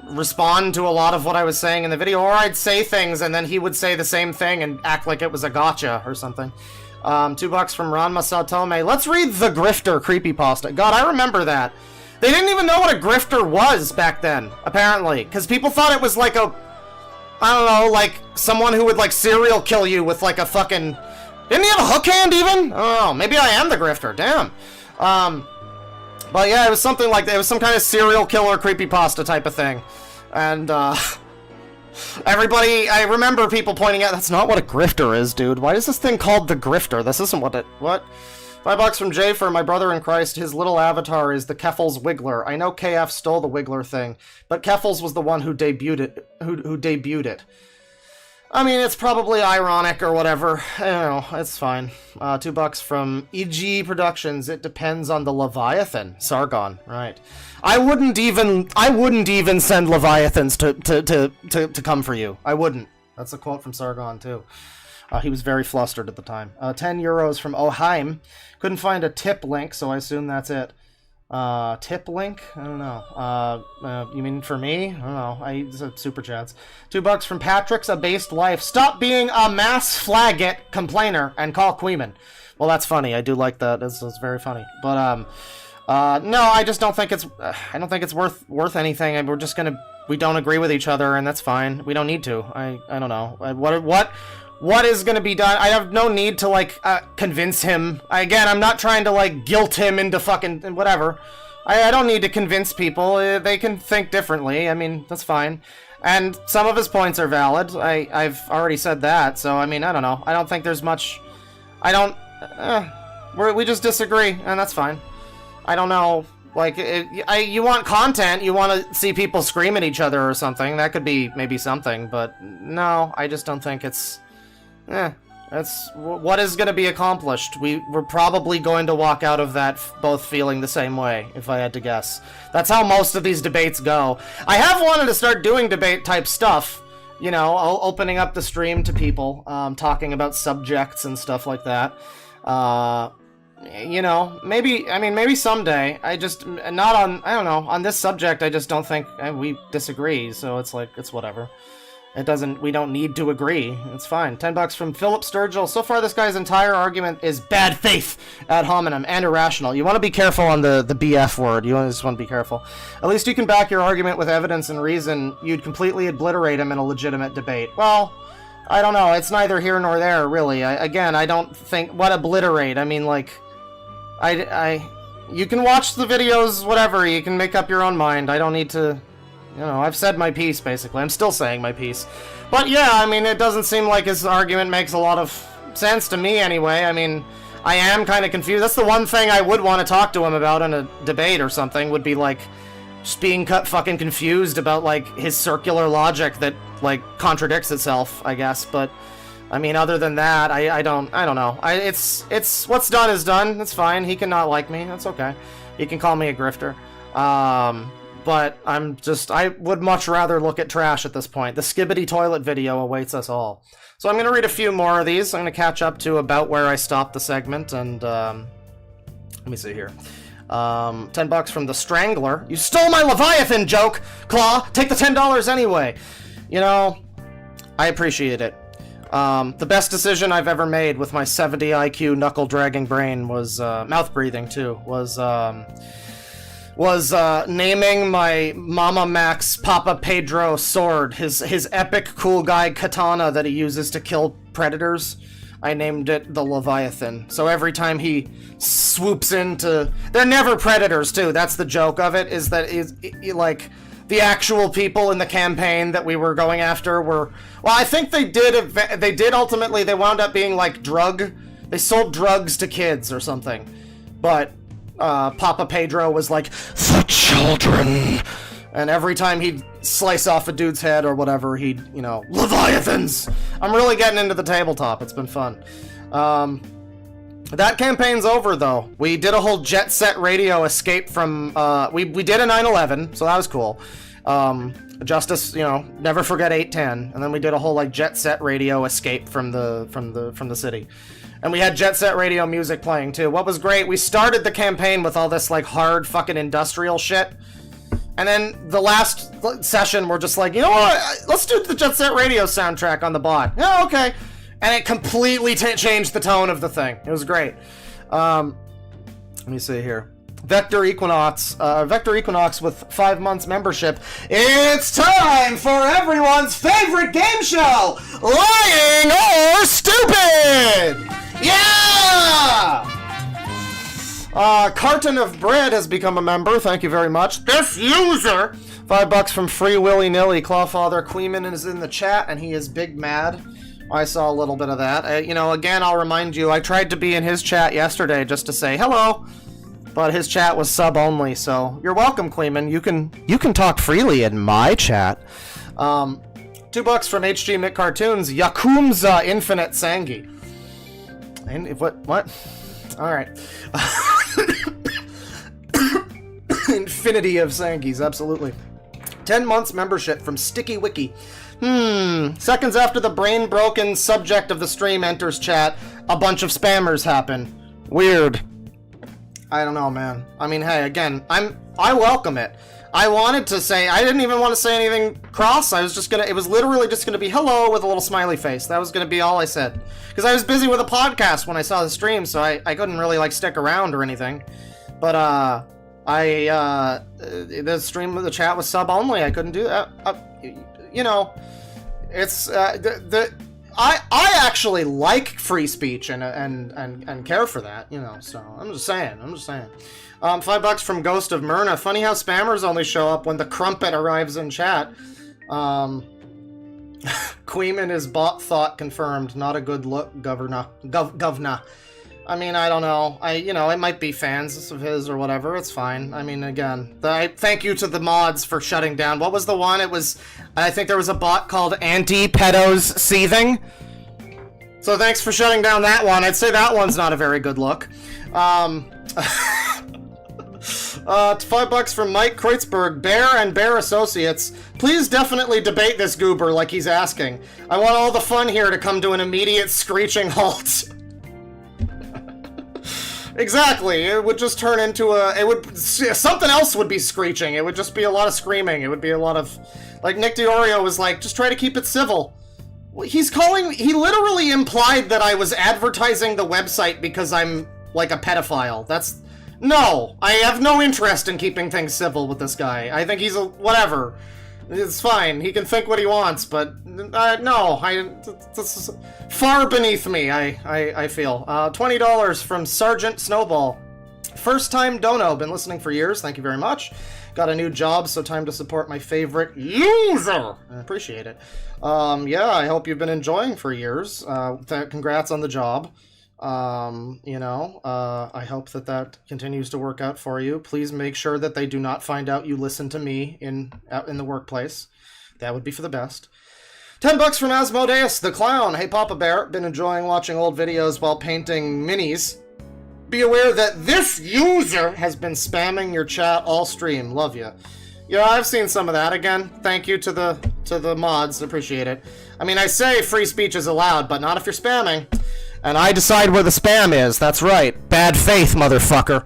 respond to a lot of what I was saying in the video, or I'd say things and then he would say the same thing and act like it was a gotcha or something. $2 from Ron Masatome. Let's read the Grifter creepypasta. God, I remember that. They didn't even know what a grifter was back then, apparently. Because people thought it was like a... I don't know, like, someone who would, like, serial kill you with, like, a fucking... Didn't he have a hook hand, even? Oh, maybe I am the grifter, damn. But yeah, it was something like that. It was some kind of serial killer creepypasta type of thing. And, Everybody, I remember people pointing out, that's not what a grifter is, dude. Why is this thing called the grifter? This isn't what it... What? $5 from Jay for my brother in Christ. His little avatar is the Keffels Wiggler. I know KF stole the Wiggler thing, but Keffels was the one who debuted it. Who debuted it. I mean, it's probably ironic or whatever. I don't know. It's fine. $2 from EG Productions. It depends on the Leviathan. Sargon, right? I wouldn't even send Leviathans to come for you. I wouldn't. That's a quote from Sargon too. He was very flustered at the time. 10 euros from Oheim. Couldn't find a tip link, so I assume that's it. Tip link? I don't know. You mean for me? I don't know. I use super chats. $2 from Patrick's A Based Life. Stop being a mass flagget complainer and call Queeman. Well, that's funny. I do like that. It's very funny. But, no, I just don't think it's, I don't think it's worth anything. We're just gonna, we don't agree with each other, and that's fine. We don't need to. I don't know. What is gonna be done? I have no need to, like, convince him. Again, I'm not trying to, like, guilt him into fucking whatever. I don't need to convince people. They can think differently. I mean, that's fine. And some of his points are valid. I've already said that, so, I mean, I don't know. I don't think there's much... I don't... we just disagree, and that's fine. I don't know. Like, you want content, you want to see people scream at each other or something. That could be maybe something, but no, I just don't think it's... that's what is going to be accomplished. We're probably going to walk out of that both feeling the same way, if I had to guess. That's how most of these debates go. I have wanted to start doing debate-type stuff, you know, opening up the stream to people, talking about subjects and stuff like that. You know, maybe someday. I just, not on, I don't know, on this subject, I just don't think, we disagree, so it's like, it's whatever. We don't need to agree. It's fine. $10 from Philip Sturgill. So far, this guy's entire argument is bad faith ad hominem and irrational. You want to be careful on the BF word. You just want to be careful. At least you can back your argument with evidence and reason. You'd completely obliterate him in a legitimate debate. Well, I don't know. It's neither here nor there, really. Again, I don't think... What obliterate? I mean, like... You can watch the videos, whatever. You can make up your own mind. I don't need to... You know, I've said my piece, basically. I'm still saying my piece. But yeah, I mean, it doesn't seem like his argument makes a lot of sense to me, anyway. I mean, I am kind of confused. That's the one thing I would want to talk to him about in a debate or something, would be, like, just being fucking confused about, like, his circular logic that, like, contradicts itself, I guess. But, I mean, other than that, I don't know. It's what's done is done. It's fine. He can not like me. That's okay. He can call me a grifter. But I would much rather look at trash at this point. The Skibbity Toilet video awaits us all. So I'm going to read a few more of these. I'm going to catch up to about where I stopped the segment, and, let me see here. $10 from The Strangler. You stole my Leviathan joke, Claw! Take the $10 anyway! You know, I appreciate it. The best decision I've ever made with my 70 IQ knuckle-dragging brain was, mouth-breathing, too, was naming my Mama Max Papa Pedro sword, his epic cool guy katana that he uses to kill predators. I named it the Leviathan. So every time he swoops into... They're never predators, too. That's the joke of it, is that like, the actual people in the campaign that we were going after were... Well, I think they did ultimately, they wound up being, like, They sold drugs to kids or something. But... Papa Pedro was like, the children! And every time he'd slice off a dude's head or whatever, he'd, you know, Leviathans! I'm really getting into the tabletop, it's been fun. That campaign's over, though. We did a whole Jet Set Radio escape from, we did a 9/11, so that was cool. Justice, you know, never forget 810, and then we did a whole, like, Jet Set Radio escape from the city. And we had Jet Set Radio music playing, too. What was great, we started the campaign with all this, like, hard fucking industrial shit. And then the last session, we're just like, you know what? Let's do the Jet Set Radio soundtrack on the bot. Yeah, okay. And it completely changed the tone of the thing. It was great. Let me see here. Vector Equinox with 5 months membership. It's time for everyone's favorite game show, Lying or Stupid! Yeah! Carton of Bread has become a member. Thank you very much. This user $5 from Free Willy Nilly. Clawfather Queeman is in the chat, and he is big mad. I saw a little bit of that. Again, I'll remind you, I tried to be in his chat yesterday just to say hello, but his chat was sub-only, so you're welcome, Queeman. You can talk freely in my chat. $2 from HG Mick Cartoons. Yakumza Infinite Sangi. And what? Alright. Infinity of Sangis, absolutely. 10 months membership from Sticky Wiki. Seconds after the brain-broken subject of the stream enters chat, a bunch of spammers happen. Weird. I don't know, man. I mean, hey, again, I welcome it. I wanted to say, I didn't even want to say anything cross. It was literally just gonna be hello with a little smiley face. That was gonna be all I said. Because I was busy with a podcast when I saw the stream, so I couldn't really, stick around or anything. But, the chat was sub only. I couldn't do that. It's, I actually like free speech and care for that, so I'm just saying. $5 from Ghost of Myrna. Funny how spammers only show up when the crumpet arrives in chat. Queeman is bot thought confirmed. Not a good look, governor. I mean, I don't know. It might be fans of his or whatever. It's fine. I mean, again, thank you to the mods for shutting down. What was the one? I think there was a bot called Anti-Pedos Seething. So thanks for shutting down that one. I'd say that one's not a very good look. $5 from Mike Kreutzberg. Bear and Bear Associates. Please definitely debate this goober like he's asking. I want all the fun here to come to an immediate screeching halt. Exactly. It would just turn into something else would be screeching. It would just be a lot of screaming. It would be a lot of, Nick DiOrio was like, just try to keep it civil. He literally implied that I was advertising the website because I'm, a pedophile. No, I have no interest in keeping things civil with this guy. I think he's whatever. It's fine. He can think what he wants, but no, this is far beneath me. I feel. $20 from Sergeant Snowball. First time dono. Been listening for years. Thank you very much. Got a new job, so time to support my favorite user. I appreciate it. Yeah, I hope you've been enjoying for years. Congrats on the job. I hope that continues to work out for you. Please make sure that they do not find out you listen to me out in the workplace. That would be for the best. $10 from Asmodeus the Clown. Hey Papa Bear, been enjoying watching old videos while painting minis. Be aware that this user has been spamming your chat all stream. Love you. Yeah, I've seen some of that. Again, thank you to the mods. Appreciate it. I mean, I say free speech is allowed, but not if you're spamming. And I decide where the spam is. That's right. Bad faith, motherfucker.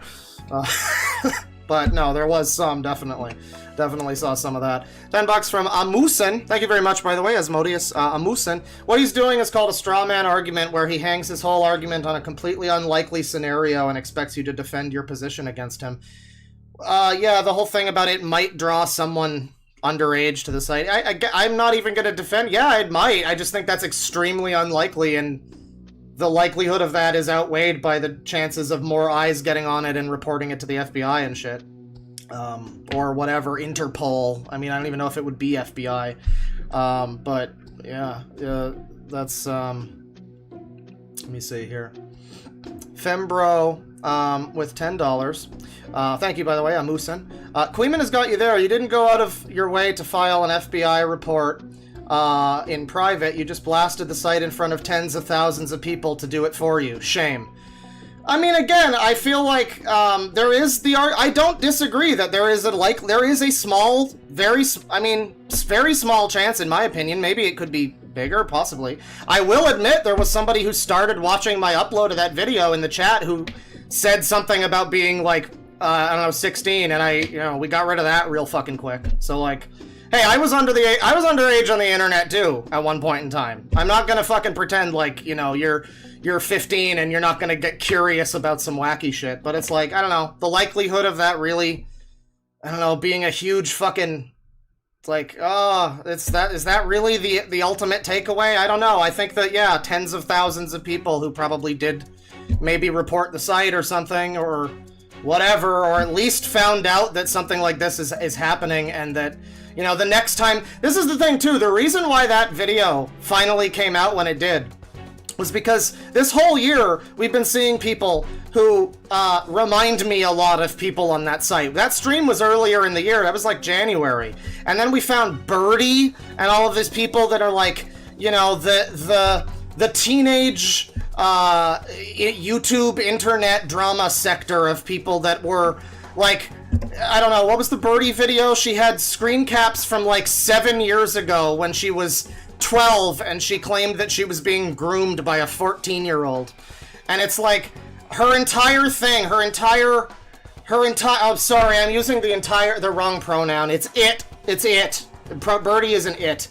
But no, there was some, definitely. Definitely saw some of that. $10 from Amusen. Thank you very much, by the way, Asmodeus. Amusen. What he's doing is called a straw man argument, where he hangs his whole argument on a completely unlikely scenario and expects you to defend your position against him. Yeah, the whole thing about it might draw someone underage to the site. I'm not even going to defend. Yeah, it might. I just think that's extremely unlikely, and the likelihood of that is outweighed by the chances of more eyes getting on it and reporting it to the FBI and shit. Or whatever, Interpol. I mean, I don't even know if it would be FBI. But, yeah, that's, let me see here. Fembro, with $10. Thank you, by the way, Amusen. Queeman has got you there. You didn't go out of your way to file an FBI report in private. You just blasted the site in front of tens of thousands of people to do it for you. Shame. I mean, again, I feel like there is I don't disagree that there is a small, very small chance, in my opinion. Maybe it could be bigger, possibly. I will admit there was somebody who started watching my upload of that video in the chat who said something about being like, I don't know, 16, and we got rid of that real fucking quick. So like, hey, I was underage on the internet too at one point in time. I'm not gonna fucking pretend like, you're 15 and you're not gonna get curious about some wacky shit, but it's like, I don't know, the likelihood of that really, I don't know, being a huge fucking, it's like, is that really the ultimate takeaway? I don't know. I think that, yeah, tens of thousands of people who probably did maybe report the site or something, or whatever, or at least found out that something like this is happening, and that, you know, the next time... This is the thing, too. The reason why that video finally came out when it did was because this whole year we've been seeing people who remind me a lot of people on that site. That stream was earlier in the year. That was like January. And then we found Birdie and all of these people that are like, you know, the teenage YouTube internet drama sector of people that were like, I don't know, what was the Birdie video? She had screen caps from like 7 years ago when she was 12 and she claimed that she was being groomed by a 14-year-old. And it's like her entire thing, oh, sorry, I'm using the wrong pronoun. It's it. Birdie is an it.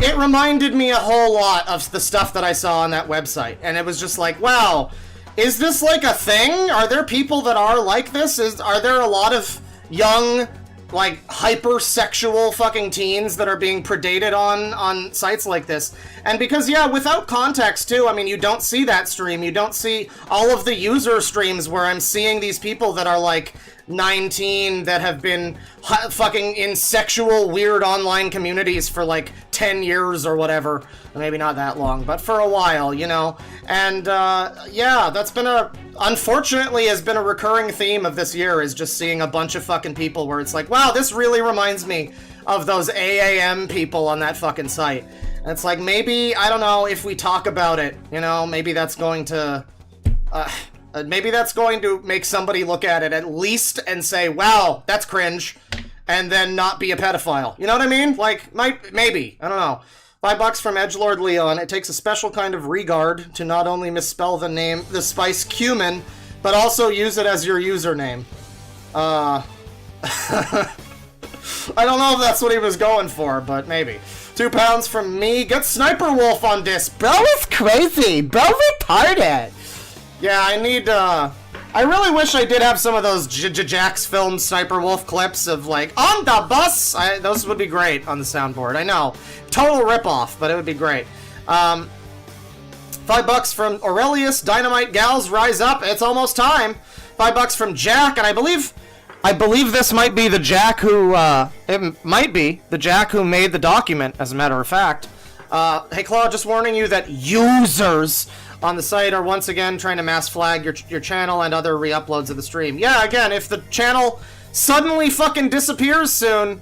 It reminded me a whole lot of the stuff that I saw on that website. And it was just like, wow, is this like a thing? Are there people that are like this? Are there a lot of young, like, hypersexual fucking teens that are being predated on sites like this? And because, yeah, without context, too, I mean, you don't see that stream. You don't see all of the user streams where I'm seeing these people that are, like, 19 that have been fucking in sexual weird online communities for like 10 years or whatever. Maybe not that long, but for a while, you know. And yeah, that's been unfortunately has been a recurring theme of this year, is just seeing a bunch of fucking people where it's like, wow, this really reminds me of those AAM people on that fucking site. And it's like, maybe, I don't know, if we talk about it, you know, maybe that's going to make somebody look at it at least and say, wow, that's cringe, and then not be a pedophile. You know what I mean? Like, maybe. I don't know. $5 from Edgelord Leon. It takes a special kind of regard to not only misspell the spice cumin, but also use it as your username. I don't know if that's what he was going for, but maybe. £2 from me. Get Sniper Wolf on this. Bro is crazy. Bro retarded. Yeah, I really wish I did have some of those Jax film Sniper Wolf clips of, like, on the bus! Those would be great on the soundboard, I know. Total ripoff, but it would be great. $5 from Aurelius, Dynamite Gals, Rise Up, it's almost time. $5 from Jack, and I believe this might be the Jack who, it might be the Jack who made the document, as a matter of fact. Hey, Claw, just warning you that users on the site are once again trying to mass flag your channel and other re-uploads of the stream. Yeah, again, if the channel suddenly fucking disappears soon,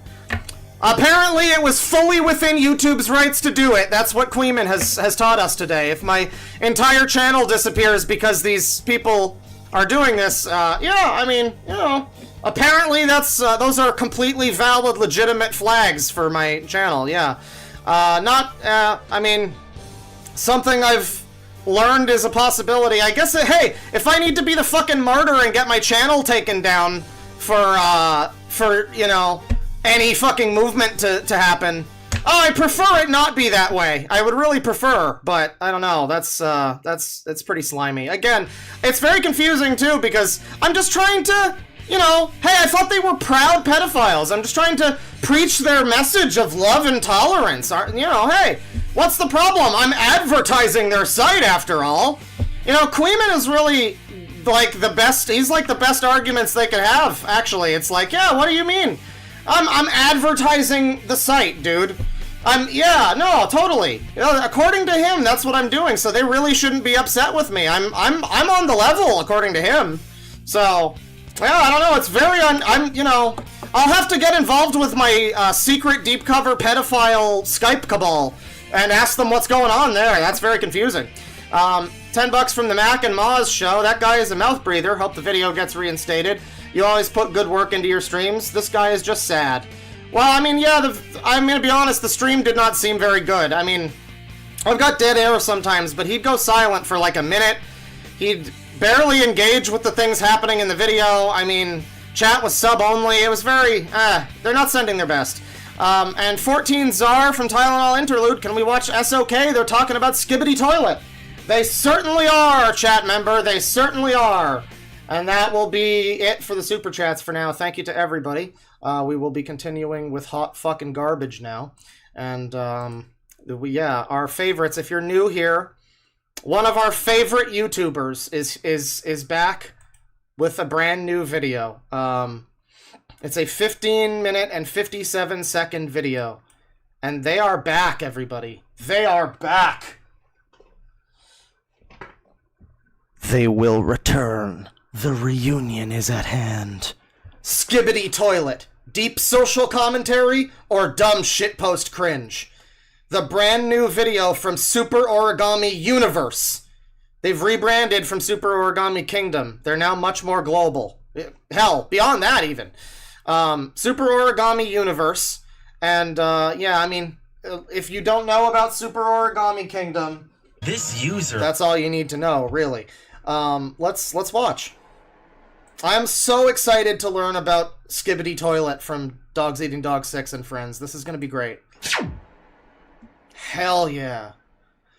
apparently it was fully within YouTube's rights to do it. That's what Queeman has taught us today. If my entire channel disappears because these people are doing this, yeah, I mean, you know, apparently that's those are completely valid, legitimate flags for my channel, yeah. I mean, something I've learned is a possibility. I guess, hey, if I need to be the fucking martyr and get my channel taken down for, you know, any fucking movement to happen, I prefer it not be that way. I would really prefer, but I don't know. That's pretty slimy. Again, it's very confusing, too, because I'm just trying to, you know, hey, I thought they were proud pedophiles. I'm just trying to preach their message of love and tolerance. You know, hey, what's the problem? I'm advertising their site, after all. You know, Queeman is really, like, the best, he's like the best arguments they could have, actually. It's like, yeah, what do you mean? I'm advertising the site, dude. Yeah, no, totally. You know, according to him, that's what I'm doing, so they really shouldn't be upset with me. I'm on the level, according to him. So, well, I don't know, it's very, you know, I'll have to get involved with my secret deep cover pedophile Skype cabal and ask them what's going on there. That's very confusing. $10 from the Mac and Moz show. That guy is a mouth breather. Hope the video gets reinstated. You always put good work into your streams. This guy is just sad. Well, I mean, yeah, I'm gonna be honest, the stream did not seem very good. I mean, I've got dead air sometimes, but he'd go silent for like a minute. He'd barely engage with the things happening in the video. I mean, chat was sub only. It was very, they're not sending their best. And 14 Czar from Tylenol Interlude, can we watch SOK? They're talking about Skibbity Toilet. They certainly are, chat member. They certainly are. And that will be it for the super chats for now. Thank you to everybody. We will be continuing with hot fucking garbage now. And, yeah, our favorites. If you're new here, one of our favorite YouTubers is back with a brand new video. It's a 15-minute and 57-second video. And they are back, everybody. They are back. They will return. The reunion is at hand. Skibbity toilet. Deep social commentary or dumb shitpost cringe. The brand new video from Super Origami Universe. They've rebranded from Super Origami Kingdom. They're now much more global. Hell, beyond that even. Super Origami Universe. And, yeah, I mean, if you don't know about Super Origami Kingdom, This user. that's all you need to know, really. Let's watch. I'm so excited to learn about Skibbity Toilet from Dogs Eating Dog 6 and Friends. This is going to be great. Hell yeah.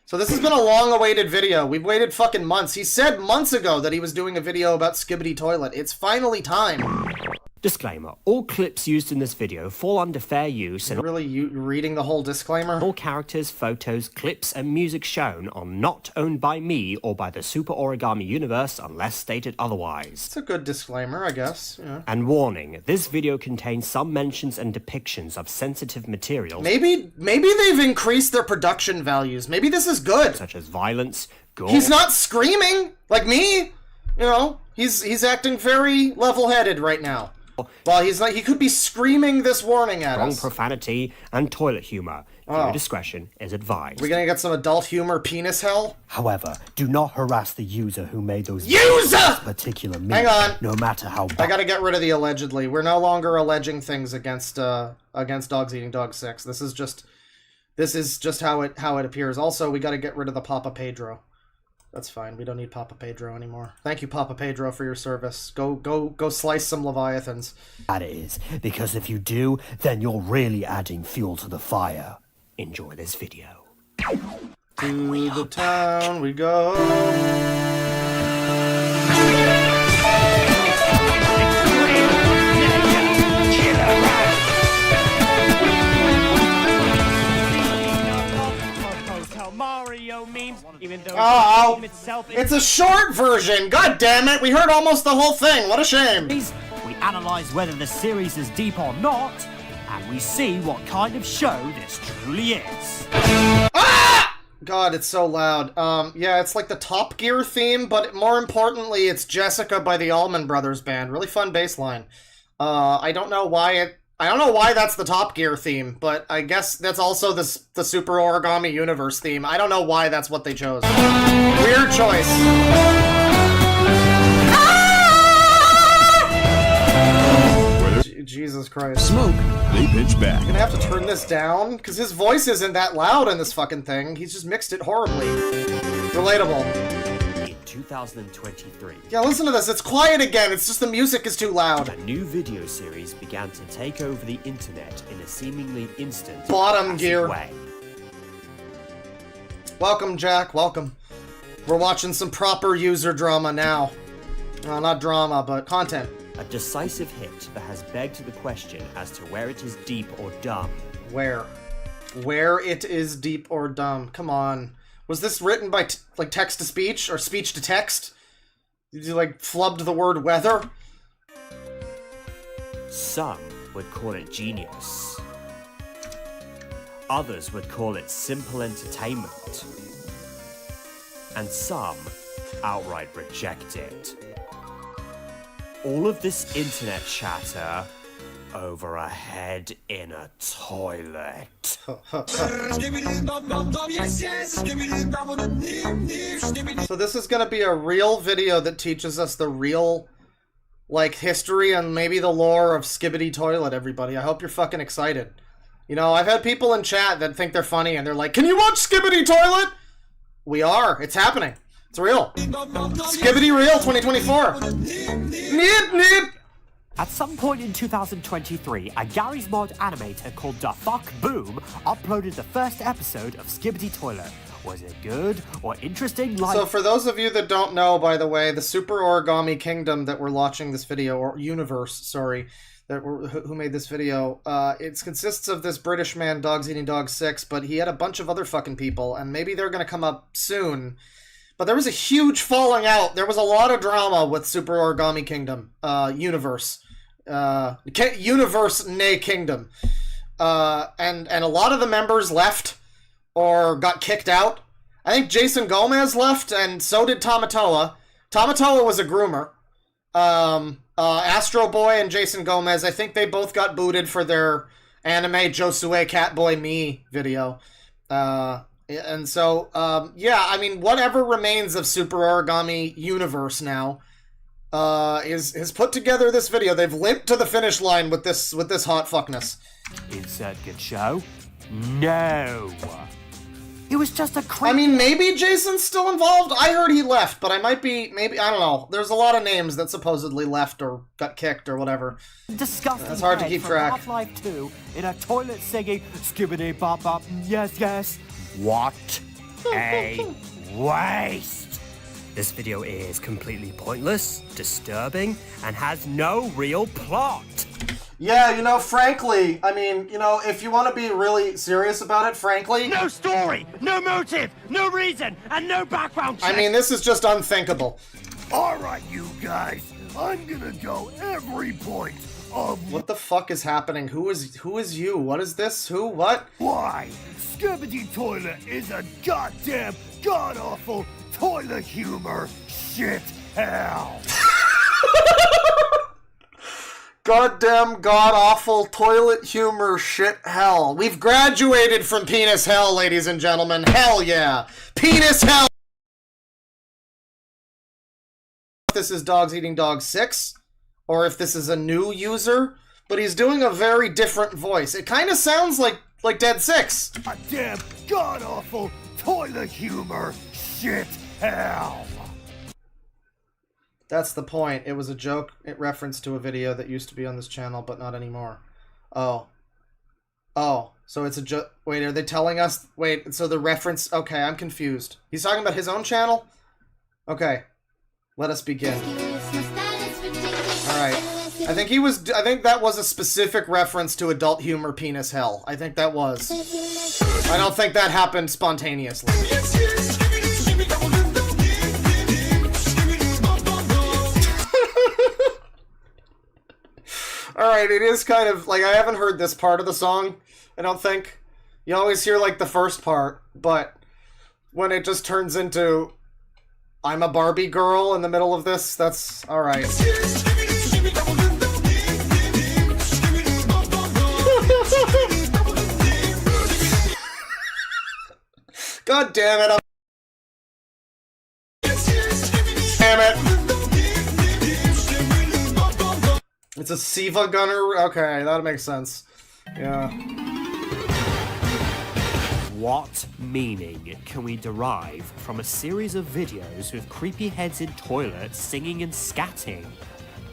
So this has been a long-awaited video. We've waited fucking months. He said months ago that he was doing a video about Skibbity Toilet. It's finally time. Disclaimer, all clips used in this video fall under fair use and Really, you reading the whole disclaimer? all characters, photos, clips, and music shown are not owned by me or by the Super Origami universe unless stated otherwise. It's a good disclaimer, I guess. Yeah. And warning, this video contains some mentions and depictions of sensitive materials Maybe they've increased their production values. Maybe this is good. such as violence, gore, He's not screaming like me. You know, he's acting very level-headed right now. Well, he's like, he could be screaming this warning at strong us. profanity, and toilet humor. Viewer discretion is advised. We're gonna get some adult humor penis hell? However, do not harass the user who made those User! particular memes, Hang on. no matter how I bad. gotta get rid of the allegedly. We're no longer alleging things against Dogs Eating Dog 6. This is just how it appears. Also, we gotta get rid of the Papa Pedro. That's fine. We don't need Papa Pedro anymore. Thank you, Papa Pedro, for your service. Go slice some Leviathans. That is, because if you do, then you're really adding fuel to the fire. Enjoy this video. To the town we go. Mario memes, even though Oh, the game itself it's a short version. God damn it! We heard almost the whole thing. What a shame. we analyze whether the series is deep or not, and we see what kind of show this truly is. God, it's so loud. Yeah, it's like the Top Gear theme, but more importantly, it's Jessica by the Allman Brothers Band. Really fun bass line. I don't know why that's the Top Gear theme, but I guess that's also the Super Origami Universe theme. I don't know why that's what they chose. Weird choice. Jesus Christ. Smoke, they pitch back. I'm gonna have to turn this down, because his voice isn't that loud in this fucking thing. He's just mixed it horribly. Relatable. In 2023, Yeah, listen to this. It's quiet again. It's just the music is too loud. a new video series began to take over the internet in a seemingly instant, Bottom passive gear. way. Welcome, Jack. Welcome. We're watching some proper user drama now. Not drama, but content. A decisive hit that has begged the question as to where it is deep or dumb. Where? Where it is deep or dumb. Come on. Was this written by, like, text-to-speech? Or speech-to-text? Did you, like, flubbed the word weather? Some would call it genius. Others would call it simple entertainment. And some outright reject it. All of this internet chatter over a head in a toilet. So this is gonna be a real video that teaches us the real, like, history and maybe the lore of Skibbity Toilet, everybody. I hope you're fucking excited. You know, I've had people in chat that think they're funny and they're like, can you watch Skibbity Toilet? We are. It's happening. It's real. Skibbity Real 2024. Nip, nip. At some point in 2023, a Gary's Mod animator called Da Fuck Boom uploaded the first episode of Skibbity Toilet. Was it good or interesting? So for those of you that don't know, by the way, the Super Origami Kingdom that we're watching this video, or universe, sorry, who made this video, it consists of this British man, Dogs Eating Dog 6, but he had a bunch of other fucking people, and maybe they're gonna come up soon. But there was a huge falling out. There was a lot of drama with Super Origami Kingdom universe. Universe, nay Kingdom. And a lot of the members left or got kicked out. I think Jason Gomez left, and so did Tamatoa. Tamatoa was a groomer. Astro Boy and Jason Gomez, I think they both got booted for their anime Josue Catboy Me video. And so, yeah, I mean, whatever remains of Super Origami Universe now is put together this video. They've limped to the finish line with this hot fuckness. Insert good show? No. It was just a I mean, maybe Jason's still involved? I heard he left, but I might be, maybe, I don't know. There's a lot of names that supposedly left or got kicked or whatever. disgusting. It's hard to keep track. Half-Life 2 in a toilet singing skibbity bop bop. Yes, yes. What a waste. This video is completely pointless, disturbing, and has no real plot. Yeah, you know, frankly, I mean, you know, if you want to be really serious about it, frankly... No story, no motive, no reason, and no background check. I mean, this is just unthinkable. Alright, you guys, I'm gonna go every point of... What the fuck is happening? Who is you? What is this? Who? What? Why? Skibbity Toilet is a goddamn god-awful toilet humor shit hell. Goddamn god-awful toilet humor shit hell. We've graduated from penis hell, ladies and gentlemen. Hell yeah. Penis hell! If this is Dogs Eating Dogs 6, or if this is a new user, but he's doing a very different voice. It kind of sounds like Dead 6. A damn god-awful toilet humor shit hell. That's the point. It was a joke in reference to a video that used to be on this channel, but not anymore. Oh. Oh, so it's a joke. Wait, are they telling us? Wait, so the reference... Okay, I'm confused. He's talking about his own channel? Okay. Let us begin. Alright. I think that was a specific reference to adult humor penis hell. I think that was. I don't think that happened spontaneously. Alright, it is kind of, like, I haven't heard this part of the song, I don't think. You always hear, like, the first part, but when it just turns into, I'm a Barbie girl in the middle of this, that's alright. God damn it, Damn it! It's a Siva gunner? Okay, that makes sense. Yeah. What meaning can we derive from a series of videos with creepy heads in toilets singing and scatting?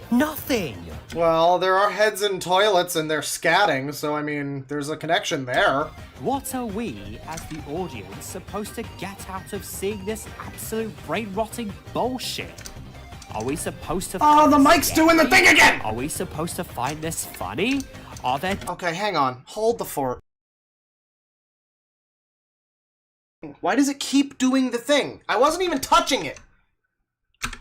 Nothing! Well, there are heads in toilets and they're scatting, so I mean, there's a connection there. What are we, as the audience, supposed to get out of seeing this absolute brain-rotting bullshit? Are we supposed to... Oh, the mic's doing the thing again! Are we supposed to find this funny? Are there... Okay, hang on. Hold the fort. Why does it keep doing the thing? I wasn't even touching it.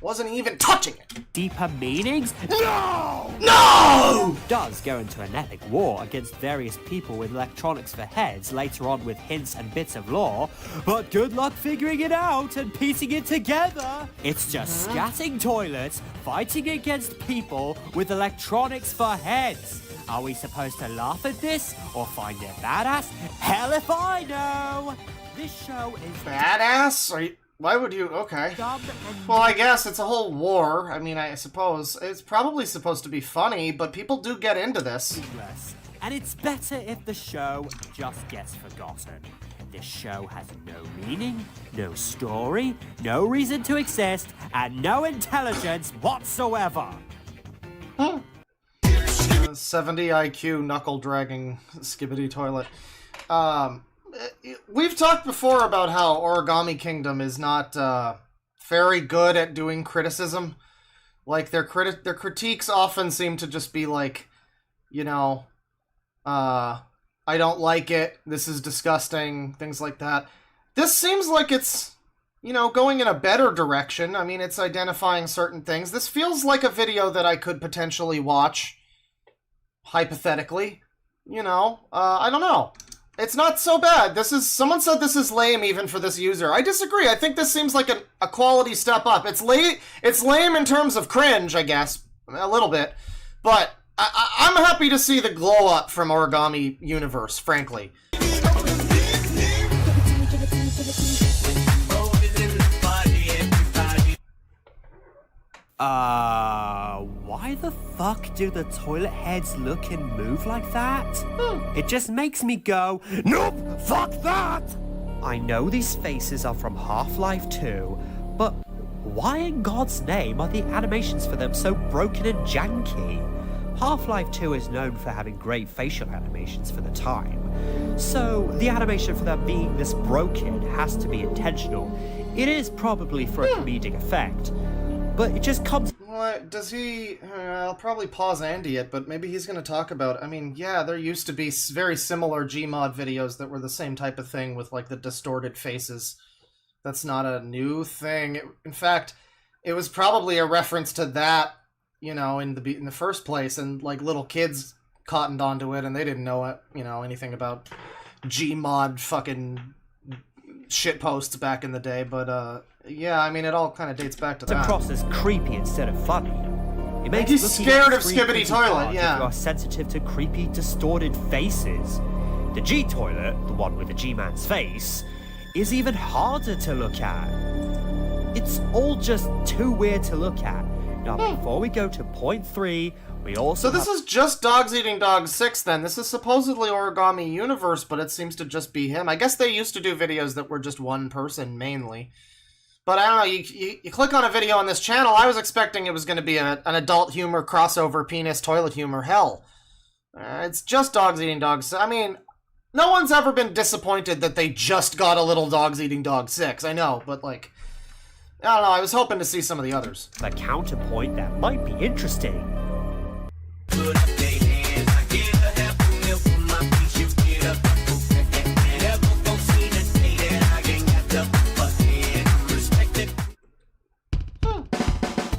Wasn't even touching it. Deeper meanings? No! No! Does go into an epic war against various people with electronics for heads later on with hints and bits of lore, but good luck figuring it out and piecing it together. It's just scatting toilets fighting against people with electronics for heads. Are we supposed to laugh at this or find it badass? Hell if I know! This show is badass? Are you... Why would you... Okay. Well, I guess it's a whole war. I mean, I suppose. It's probably supposed to be funny, but people do get into this. And it's better if the show just gets forgotten. This show has no meaning, no story, no reason to exist, and no intelligence whatsoever. 70 IQ knuckle-dragging skibbity toilet. We've talked before about how Origami Kingdom is not very good at doing criticism. Like, their critiques often seem to just be like, you know, I don't like it, this is disgusting, things like that. This seems like it's, going in a better direction. I mean, it's identifying certain things. This feels like a video that I could potentially watch, hypothetically. I don't know. It's not so bad. Someone said this is lame even for this user. I disagree. I think this seems like a quality step up. It's lame in terms of cringe, I guess, a little bit. But I'm happy to see the glow up from Origami Universe, frankly. Why the fuck do the toilet heads look and move like that? It just makes me go, nope, fuck that! I know these faces are from Half-Life 2, but why in God's name are the animations for them so broken and janky? Half-Life 2 is known for having great facial animations for the time, so the animation for them being this broken has to be intentional. It is probably for a comedic effect, but it just comes... What, does he... I'll probably pause Andy it, but maybe he's going to talk about... I mean, yeah, there used to be very similar Gmod videos that were the same type of thing with, like, the distorted faces. That's not a new thing. In fact, it was probably a reference to that, in the first place, and, like, little kids cottoned onto it, and they didn't know it, anything about Gmod fucking shitposts back in the day, but, yeah, I mean, it all kind of dates back to that. Across as creepy instead of funny. It makes he's scared of Skibbity Toilet, yeah. If you are sensitive to creepy, distorted faces. The G Toilet, the one with the G-Man's face, is even harder to look at. It's all just too weird to look at. Now, before we go to point 3, we also... So this is just Dogs Eating Dogs 6, then. This is supposedly Origami Universe, but it seems to just be him. I guess they used to do videos that were just one person, mainly. But I don't know, you click on a video on this channel, I was expecting it was going to be an adult humor crossover penis toilet humor. Hell. It's just Dogs Eating Dogs. I mean, no one's ever been disappointed that they just got a little Dogs Eating Dogs 6. I know, but like... I don't know, I was hoping to see some of the others. A counterpoint that might be interesting.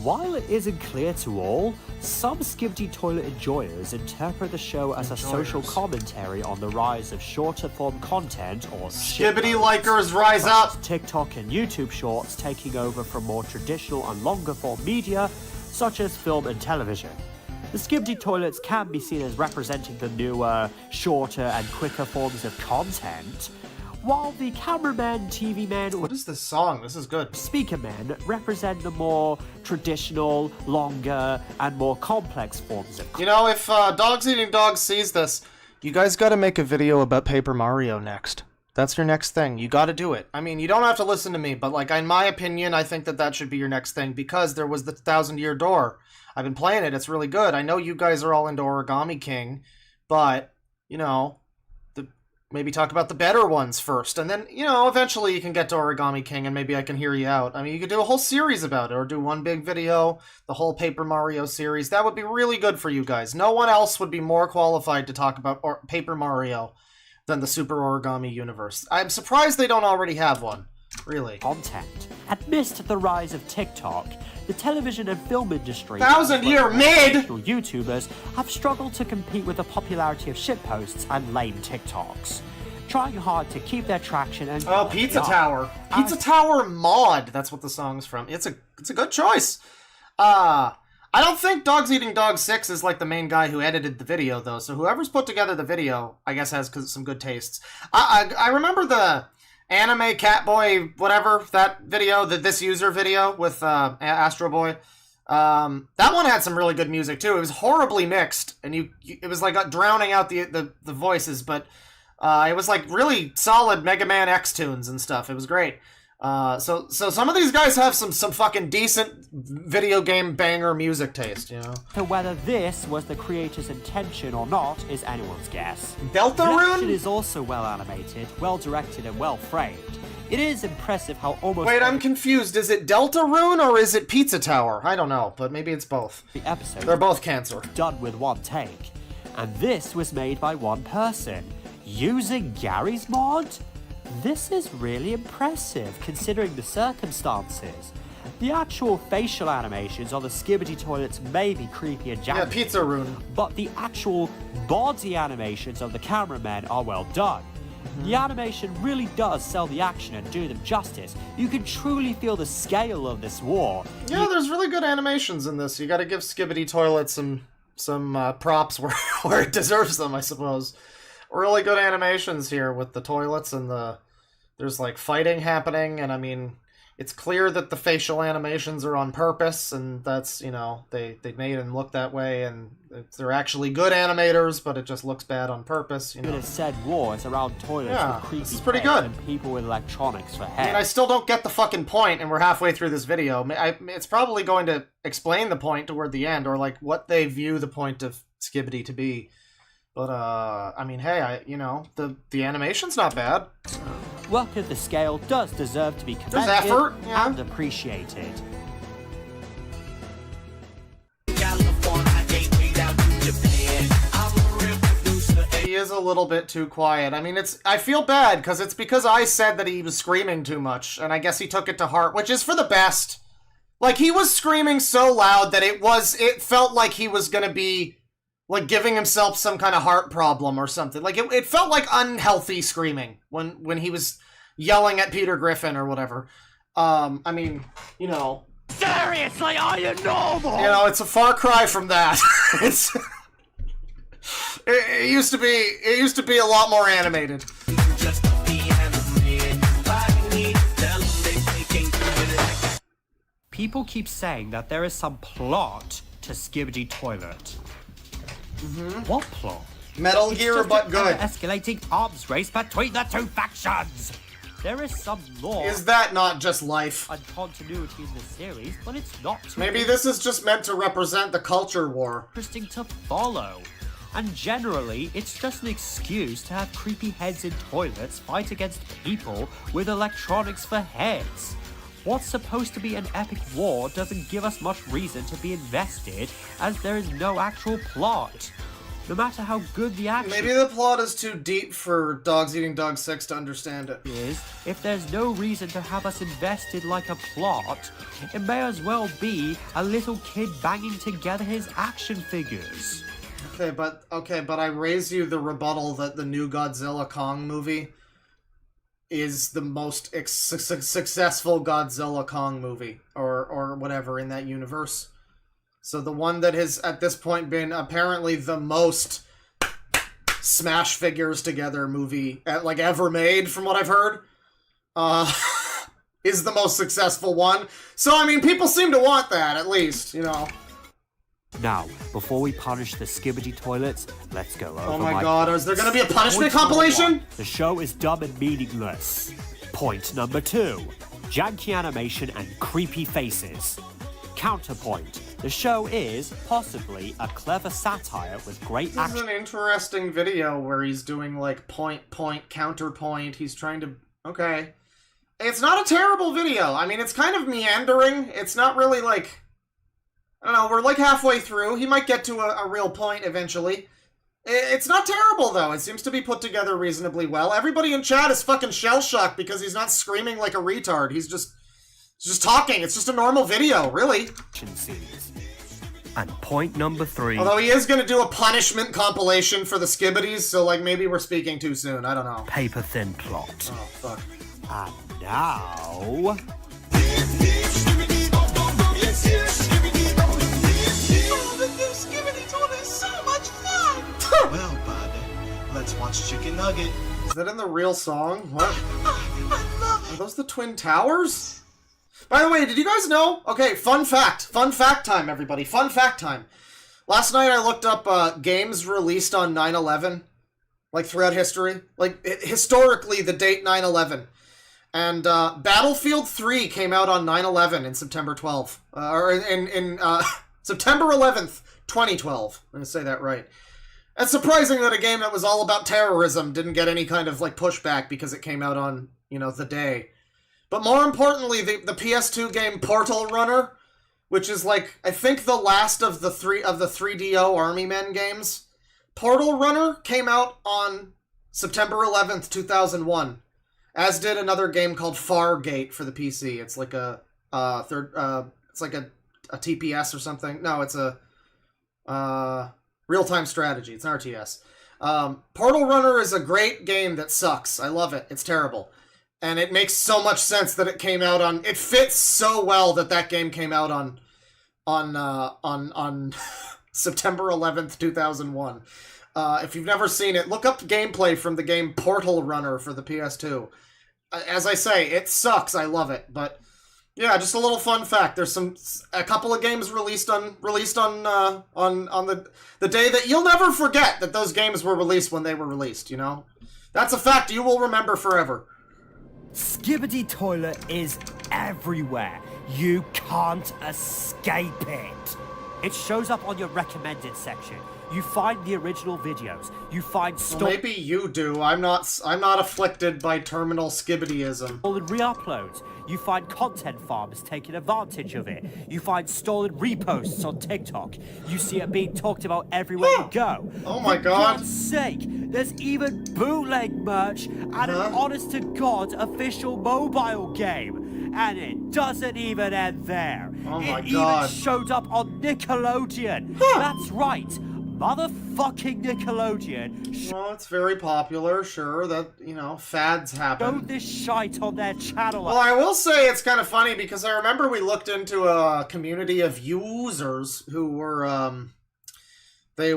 While it isn't clear to all, some Skibbity Toilet enjoyers interpret the show as a social commentary on the rise of shorter form content, or Skibbity likers rise up! TikTok and YouTube shorts taking over from more traditional and longer form media, such as film and television. The Skibbity Toilets can be seen as representing the newer, shorter and quicker forms of content, while the cameraman, TV man, what is this song? This is good. Speaker men represent the more traditional, longer, and more complex forms of... if Dogs Eating Dogs sees this, you guys gotta make a video about Paper Mario next. That's your next thing. You gotta do it. I mean, you don't have to listen to me, but, like, in my opinion, I think that should be your next thing, because there was the 1,000-Year Door. I've been playing it. It's really good. I know you guys are all into Origami King, but, maybe talk about the better ones first, and then, eventually you can get to Origami King, and maybe I can hear you out. I mean, you could do a whole series about it, or do one big video, the whole Paper Mario series. That would be really good for you guys. No one else would be more qualified to talk about Paper Mario than the Super Origami Universe. I'm surprised they don't already have one. Really. Content. Amidst the rise of TikTok, the television and film industry... 1,000-year mid! YouTubers have struggled to compete with the popularity of shitposts and lame TikToks, trying hard to keep their traction and... Oh, Pizza Tower. Pizza Tower Mod. That's what the song's from. It's a good choice. I don't think Dogs Eating Dogs 6 is like the main guy who edited the video, though, so whoever's put together the video, I guess, has some good tastes. I remember the anime Catboy whatever, that video, this user video with Astro Boy. That one had some really good music too. It was horribly mixed, and it was like drowning out the voices, but it was like really solid Mega Man X tunes and stuff. It was great. So some of these guys have some fucking decent video game banger music taste, So whether this was the creator's intention or not is anyone's guess. Deltarune? It is also well animated, well directed, and well framed. It is impressive how almost... Wait, I'm confused. Is it Deltarune or is it Pizza Tower? I don't know, but maybe it's both. The episode... They're both cancer. ...done with one take. And this was made by one person. Using Gary's mod? This is really impressive considering the circumstances. The actual facial animations on the Skibbity toilets may be creepy and janky. Yeah, pizza rune. But the actual body animations of the cameramen are well done. The animation really does sell the action and do them justice. You can truly feel the scale of this war. Yeah, there's really good animations in this. You gotta give Skibbity Toilet some props where it deserves them, I suppose. Really good animations here with the toilets and there's like fighting happening, and I mean, it's clear that the facial animations are on purpose, and that's, you know, they made them look that way, and they're actually good animators, but it just looks bad on purpose, you know. Said war is around toilets Yeah, with creepy this is pretty heads good. and people with electronics for I heads. mean, I still don't get the fucking point, and we're halfway through this video. It's probably going to explain the point toward the end, or like what they view the point of Skibbity to be. But I mean, hey, you know, the animation's not bad. Work of the scale does deserve to be commended effort, yeah. and appreciated. He is a little bit too quiet. I mean, I feel bad because I said that he was screaming too much, and I guess he took it to heart, which is for the best. Like, he was screaming so loud that it felt like he was gonna be like giving himself some kind of heart problem or something. Like, it felt like unhealthy screaming when he was yelling at Peter Griffin or whatever. I mean, you know. Seriously, are you normal? You know, it's a far cry from that. It used to be a lot more animated. People keep saying that there is some plot to Skibbity Toilet. What plot? Metal Gear, but good. Escalating arms race between the two factions. There is some lore Is that not just life? and continuity in the series, but it's not too Maybe this is just meant to represent the culture war. interesting to follow. And generally, it's just an excuse to have creepy heads in toilets fight against people with electronics for heads. What's supposed to be an epic war doesn't give us much reason to be invested, as there is no actual plot. No matter how good the action Maybe the plot is too deep for Dogs Eating Dog 6 to understand it. is, if there's no reason to have us invested like a plot, it may as well be a little kid banging together his action figures. Okay, but I raise you the rebuttal that the new Godzilla Kong movie is the most successful Godzilla Kong movie, or whatever, in that universe. So the one that has, at this point, been apparently the most smash figures together movie like ever made, from what I've heard, is the most successful one. So, I mean, people seem to want that, at least, you know. Now, before we punish the Skibbity Toilets, let's go over Oh my god, is there gonna be a punishment Point number compilation? 1, the show is dumb and meaningless. Point number 2, janky animation and creepy faces. Counterpoint, the show is, possibly, a clever satire with great This is action. an interesting video where he's doing, like, point, counterpoint. He's trying to... Okay. It's not a terrible video. I mean, it's kind of meandering. It's not really, like... I don't know, we're, like, halfway through. He might get to a real point eventually. It's not terrible, though. It seems to be put together reasonably well. Everybody in chat is fucking shell-shocked because he's not screaming like a retard. He's just talking. It's just a normal video, really. Scenes. And point number 3. Although he is going to do a punishment compilation for the Skibbities, so, like, maybe we're speaking too soon. I don't know. Paper-thin plot. Oh, fuck. And now... Well, bud, let's watch Chicken Nugget. Is that in the real song? What? Are those the Twin Towers? By the way, did you guys know? Okay, fun fact. Fun fact time, everybody. Fun fact time. Last night I looked up games released on 9/11, like throughout history. Like, historically, the date 9/11. And Battlefield 3 came out on 9/11 in September 12th. Or in September 11th, 2012. I'm going to say that right. It's surprising that a game that was all about terrorism didn't get any kind of, like, pushback because it came out on, you know, the day. But more importantly, the PS2 game Portal Runner, which is, like, I think the last of the 3DO Army Men games. Portal Runner came out on September 11th, 2001. As did another game called Fargate for the PC. It's like a it's like a TPS or something. No, it's a real-time strategy. It's an RTS. Portal Runner is a great game that sucks. I love it. It's terrible. And it makes so much sense that it came out on... It fits so well that game came out on September 11th, 2001. If you've never seen it, look up gameplay from the game Portal Runner for the PS2. As I say, it sucks. I love it. But yeah, just a little fun fact. There's a couple of games released on the day that you'll never forget that those games were released when they were released, you know? That's a fact you will remember forever. Skibbity Toilet is everywhere. You can't escape it. It shows up on your recommended section. You find the original videos. You find Well, maybe you do. I'm not afflicted by terminal skibbityism. Stolen re-uploads. You find content farmers taking advantage of it. You find stolen reposts on TikTok. You see it being talked about everywhere you go. Oh my For god. God's sake, there's even bootleg merch and an honest-to-God official mobile game. And it doesn't even end there. Oh my it god. even showed up on Nickelodeon. That's right. Motherfucking Nickelodeon Well, it's very popular, sure, that, you know, fads happen. showed this shite on their channel. Well, I will say it's kind of funny because I remember we looked into a community of users who were, we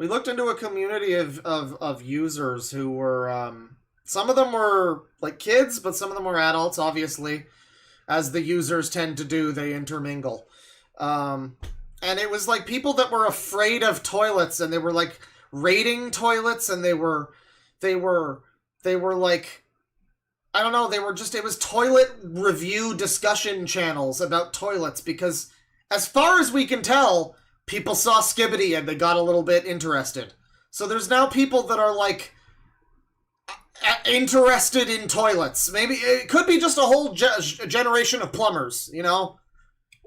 looked into a community of users who were, some of them were, like, kids, but some of them were adults, obviously. As the users tend to do, they intermingle. And it was like people that were afraid of toilets, and they were like rating toilets, and they were like, I don't know, it was toilet review discussion channels about toilets, because as far as we can tell, people saw Skibbity and they got a little bit interested. So there's now people that are like interested in toilets. Maybe it could be just a whole generation of plumbers, you know?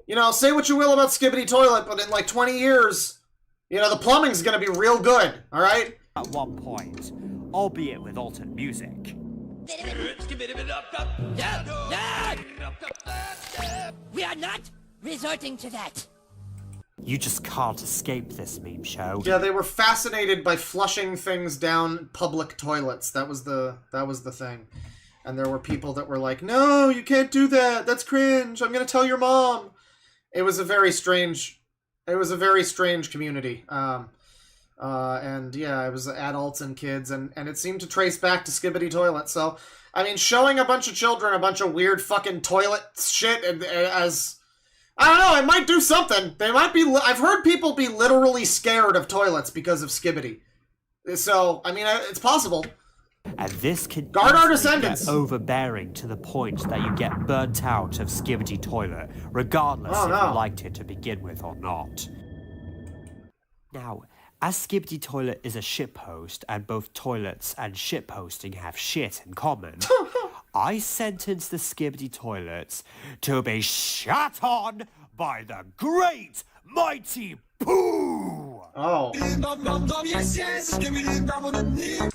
You know, say what you will about Skibbity Toilet, but in like 20 years, you know, the plumbing's gonna be real good, alright? At one point, albeit with altered music. We are not resorting to that. You just can't escape this meme show. Yeah, they were fascinated by flushing things down public toilets. That was the thing. And there were people that were like, no, you can't do that. That's cringe. I'm gonna tell your mom. It was a very strange community. And yeah, it was adults and kids, and it seemed to trace back to Skibbity Toilet. So, I mean, showing a bunch of children a bunch of weird fucking toilet shit as, I don't know, it might do something. They might be, I've heard people be literally scared of toilets because of Skibbity. So, I mean, it's possible. And this can guard our easily descendants. Get overbearing to the point that you get burnt out of Skibbity Toilet, regardless if you liked it to begin with or not. Now, as Skibbity Toilet is a shitpost, and both toilets and shitposting have shit in common, I sentence the Skibbity Toilets to be shat on by the great mighty Pooh! Oh.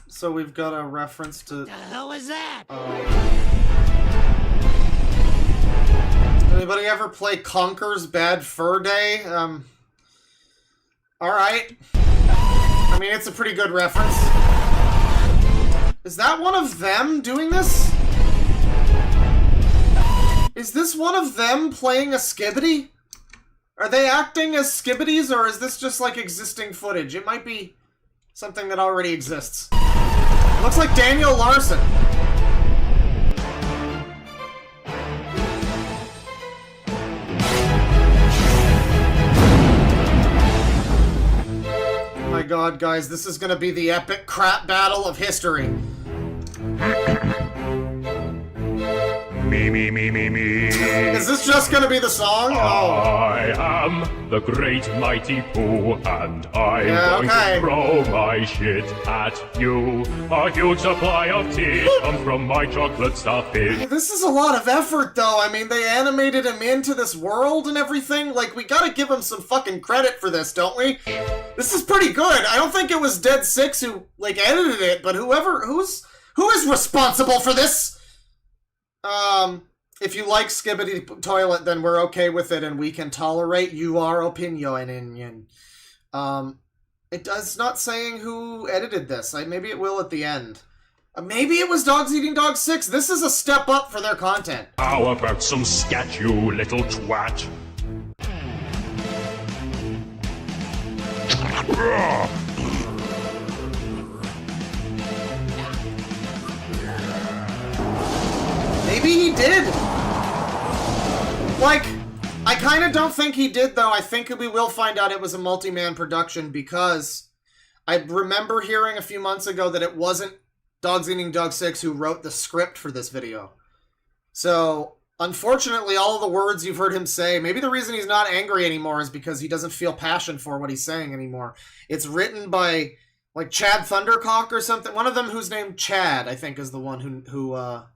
So we've got a reference to... The hell was that? Anybody ever play Conker's Bad Fur Day? Alright. I mean, it's a pretty good reference. Is that one of them doing this? Is this one of them playing a Skibbity? Are they acting as Skibbities, or is this just like existing footage? It might be something that already exists. Looks like Daniel Larson. Oh my god, guys, this is gonna be the epic crap battle of history. Me. Is this just gonna be the song? I am the great mighty Pooh, and I'm going to throw my shit at you. A huge supply of tea comes from my chocolate stuffing. This is a lot of effort, though. I mean, they animated him into this world and everything. Like, we gotta give him some fucking credit for this, don't we? This is pretty good. I don't think it was Dead Six who, like, edited it, but who's Who is responsible for this? If you like Skibbity Toilet, then we're okay with it and we can tolerate your opinion. It does not saying who edited this. Maybe it will at the end. Maybe it was Dogs Eating Dog 6. This is a step up for their content. How about some scat, you little twat? Maybe he did. Like, I kind of don't think he did, though. I think we will find out it was a multi-man production because I remember hearing a few months ago that it wasn't Dogs Eating Dog 6 who wrote the script for this video. So, unfortunately, all of the words you've heard him say, maybe the reason he's not angry anymore is because he doesn't feel passion for what he's saying anymore. It's written by, like, Chad Thundercock or something. One of them who's named Chad, I think, is the one who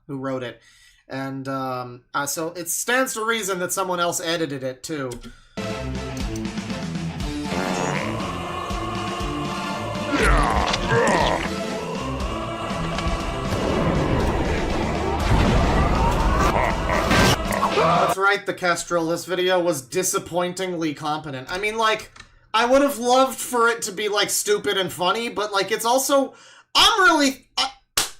wrote it. And so it stands to reason that someone else edited it, too. That's right, the Kestrel. This video was disappointingly competent. I mean, like, I would have loved for it to be, like, stupid and funny, but, like, it's also...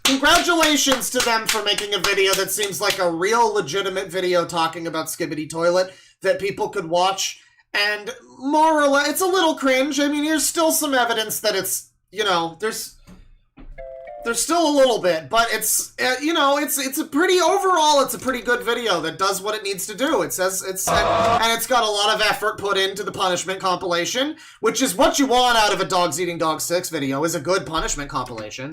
Congratulations to them for making a video that seems like a real legitimate video talking about Skibbity Toilet that people could watch, and more or less, it's a little cringe. I mean, there's still some evidence that it's, you know, there's still a little bit, but it's, you know, it's a pretty, overall, it's a pretty good video that does what it needs to do. It says, and it's got a lot of effort put into the punishment compilation, which is what you want out of a Dogs Eating Dog 6 video, is a good punishment compilation.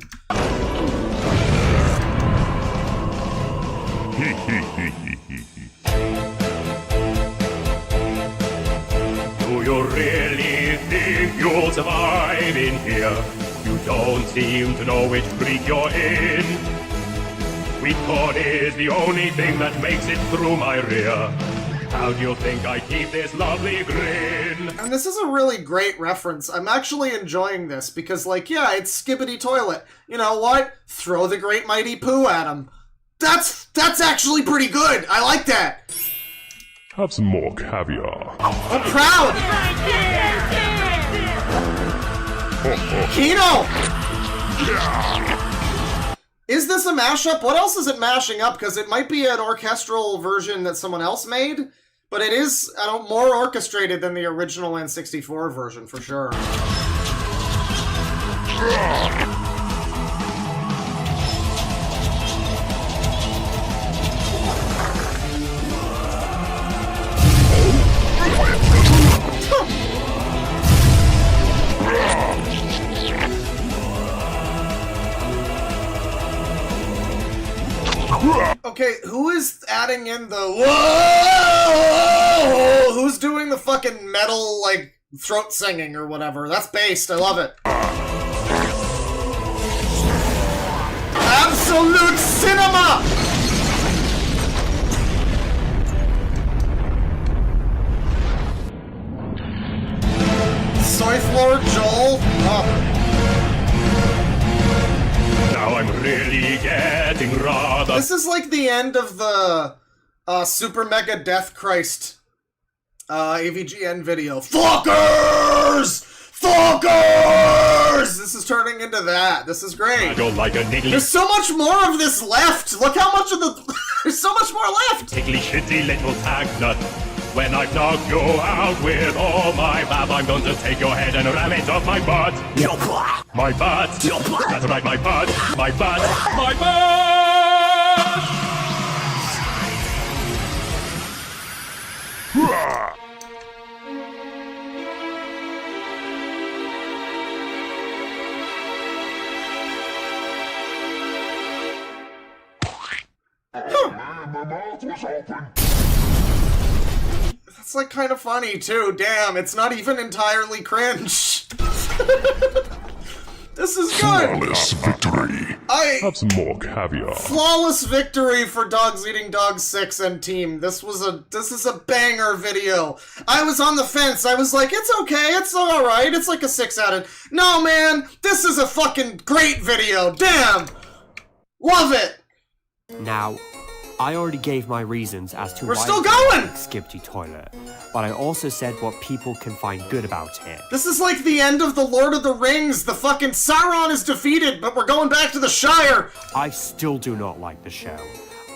Do you really think you'll survive in here? You don't seem to know which creek you're in. Sweet corn is the only thing that makes it through my rear. How do you think I keep this lovely grin? And this is a really great reference. I'm actually enjoying this because, like, yeah, it's Skibbity Toilet. You know what? Throw the great mighty poo at him. That's actually pretty good. I like that. Have some more caviar. I'm proud. Kino! Is this a mashup? What else is it mashing up? Because it might be an orchestral version that someone else made, but it is more orchestrated than the original N64 version, for sure. Okay, who is adding in the whoa? Who's doing the fucking metal, like, throat singing or whatever? That's based. I love it. Absolute cinema! Soyflor Joel? Oh. Now I'm really getting rather... This is like the end of the Super Mega Death Christ AVGN video. Fuckers! Fuckers! This is turning into that. This is great. I don't like a niggly... There's so much more of this left. Look how much of the... There's so much more left. Tickly shitty little tag nut. When I've knocked you out with all my bab, I'm going to take your head and ram it off my butt. My butt. That's right, my butt. My butt. My butt! My mouth was open. That's like kind of funny too. Damn, it's not even entirely cringe. This is good. Flawless victory. Have some more caviar. Flawless victory for Dogs Eating Dog 6 and team. This is a banger video. I was on the fence. I was like, it's okay, it's alright, it's like a 6 out of... No, man, this is a fucking great video. Damn. Love it! Now, I already gave my reasons as to We're why still I don't going! like Skibbity Toilet, but I also said what people can find good about it. This is like the end of the Lord of the Rings. The fucking Sauron is defeated, but we're going back to the Shire. I still do not like the show,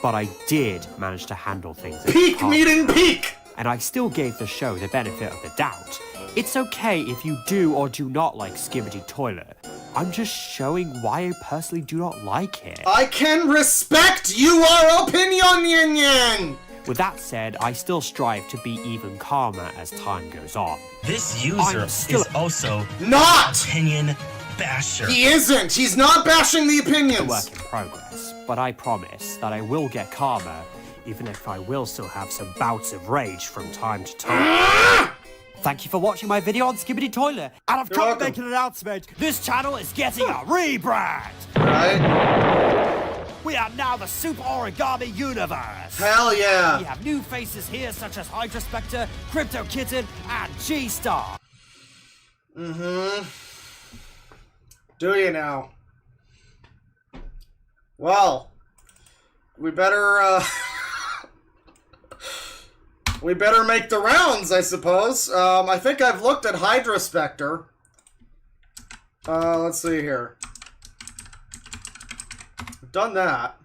but I did manage to handle things. Peak meeting peak! And I still gave the show the benefit of the doubt. It's okay if you do or do not like Skibbity Toilet. I'm just showing why I personally do not like it. I can respect your opinion, Yin Yang! With that said, I still strive to be even calmer as time goes on. This user is also not opinion basher. He isn't! He's not bashing the opinions! A work in progress, but I promise that I will get calmer, even if I will still have some bouts of rage from time to time. Thank you for watching my video on Skibbity Toilet, and I've come to make an announcement. This channel is getting a rebrand! Right? We are now the Super Origami Universe! Hell yeah! We have new faces here such as Hydra Spectre, Crypto Kitten, and G-Star! Mm-hmm. Do you now? Well, we better, we better make the rounds, I suppose. I think I've looked at Hydra Spectre. Let's see here. I've done that.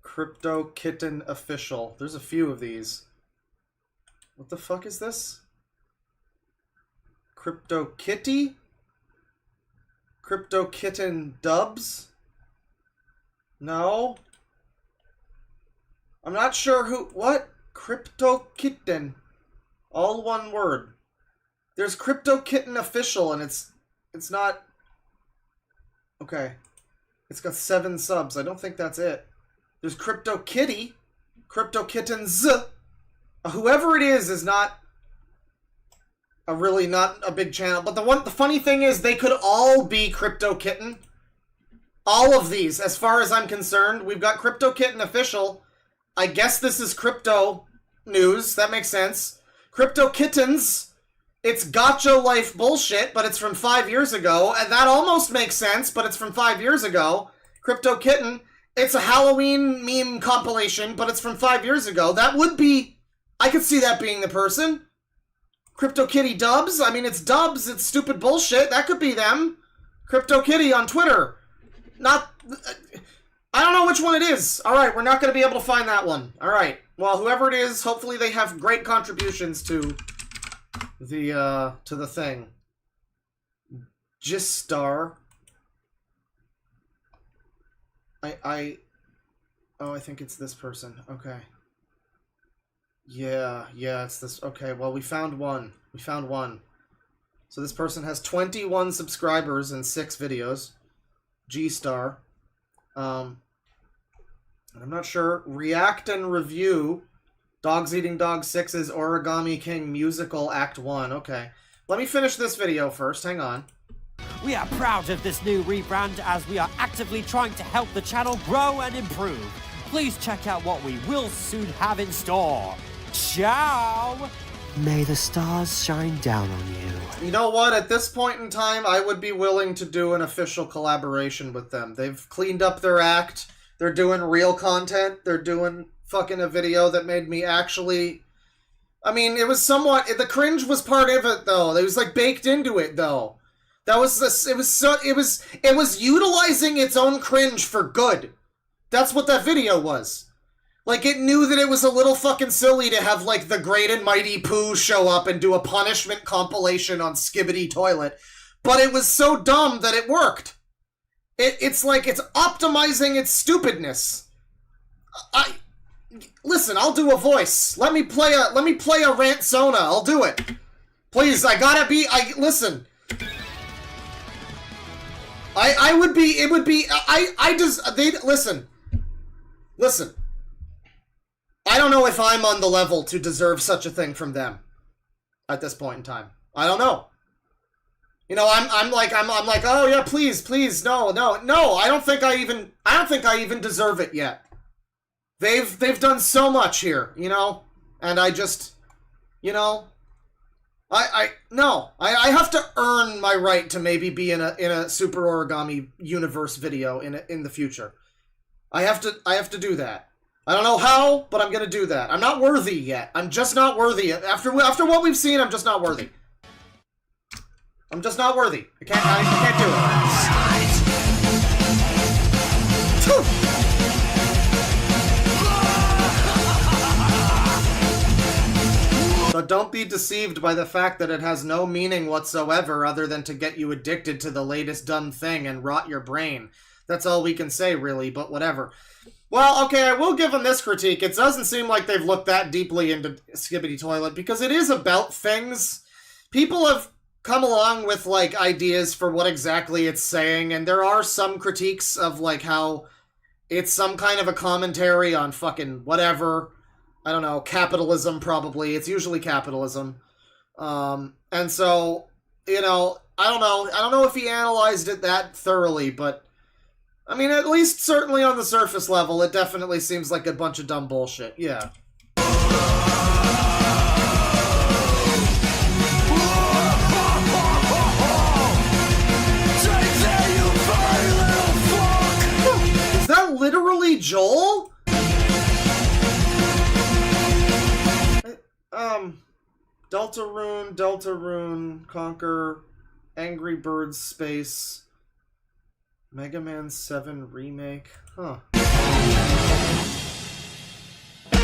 Crypto Kitten Official. There's a few of these. What the fuck is this? Crypto Kitty? Crypto Kitten Dubs? No. I'm not sure who... What? Crypto Kitten. All one word. There's Crypto Kitten Official, and it's not... Okay. It's got 7 subs. I don't think that's it. There's Crypto Kitty. Crypto Kittens. Whoever it is not... really not a big channel. But the funny thing is, they could all be Crypto Kitten. All of these, as far as I'm concerned. We've got Crypto Kitten Official. I guess this is crypto news. That makes sense. Crypto Kittens. It's gotcha life bullshit, but it's from 5 years ago. And that almost makes sense, but it's from 5 years ago. Crypto Kitten. It's a Halloween meme compilation, but it's from 5 years ago. That would be... I could see that being the person. Crypto Kitty Dubs. I mean, it's Dubs. It's stupid bullshit. That could be them. Crypto Kitty on Twitter. Not... I don't know which one it is. Alright, we're not going to be able to find that one. Alright. Well, whoever it is, hopefully they have great contributions to the thing. Gistar. Oh, I think it's this person. Okay. Yeah, it's this. Okay, well, we found one. So this person has 21 subscribers and 6 videos. G-Star. And I'm not sure. React and review. Dogs Eating Dog 6's Origami King Musical Act 1. Okay. Let me finish this video first. Hang on. We are proud of this new rebrand as we are actively trying to help the channel grow and improve. Please check out what we will soon have in store. Ciao! May the stars shine down on you. You know what? At this point in time, I would be willing to do an official collaboration with them. They've cleaned up their act. They're doing real content. They're doing fucking a video that made me actually... I mean, it was somewhat... The cringe was part of it, though. It was, like, baked into it, though. That was this... It was utilizing its own cringe for good. That's what that video was. Like, it knew that it was a little fucking silly to have, like, the Great and Mighty Pooh show up and do a punishment compilation on Skibbity Toilet. But it was so dumb that it worked. It's like, it's optimizing its stupidness. Listen, I'll do a voice. Let me play a Rantsona. I'll do it. Please, listen. Listen. I don't know if I'm on the level to deserve such a thing from them at this point in time. I don't know. You know, I'm like, oh yeah, please, no. I don't think I even deserve it yet. They've done so much here, you know, and I just, you know, No. I have to earn my right to maybe be in a Super Origami Universe video in the future. I have to do that. I don't know how, but I'm gonna do that. I'm not worthy yet. I'm just not worthy. After what we've seen, I'm just not worthy. I'm just not worthy. I can't do it. But don't be deceived by the fact that it has no meaning whatsoever other than to get you addicted to the latest dumb thing and rot your brain. That's all we can say, really, but whatever. Well, okay, I will give them this critique. It doesn't seem like they've looked that deeply into Skibidi Toilet, because it is about things. People have come along with, like, ideas for what exactly it's saying, and there are some critiques of, like, how it's some kind of a commentary on fucking whatever. I don't know, capitalism, probably. It's usually capitalism. And so, you know, I don't know if he analyzed it that thoroughly, but I mean, at least certainly on the surface level, it definitely seems like a bunch of dumb bullshit. Yeah. Is that literally Joel? Deltarune, Conquer, Angry Birds Space, Mega Man 7 Remake, huh. I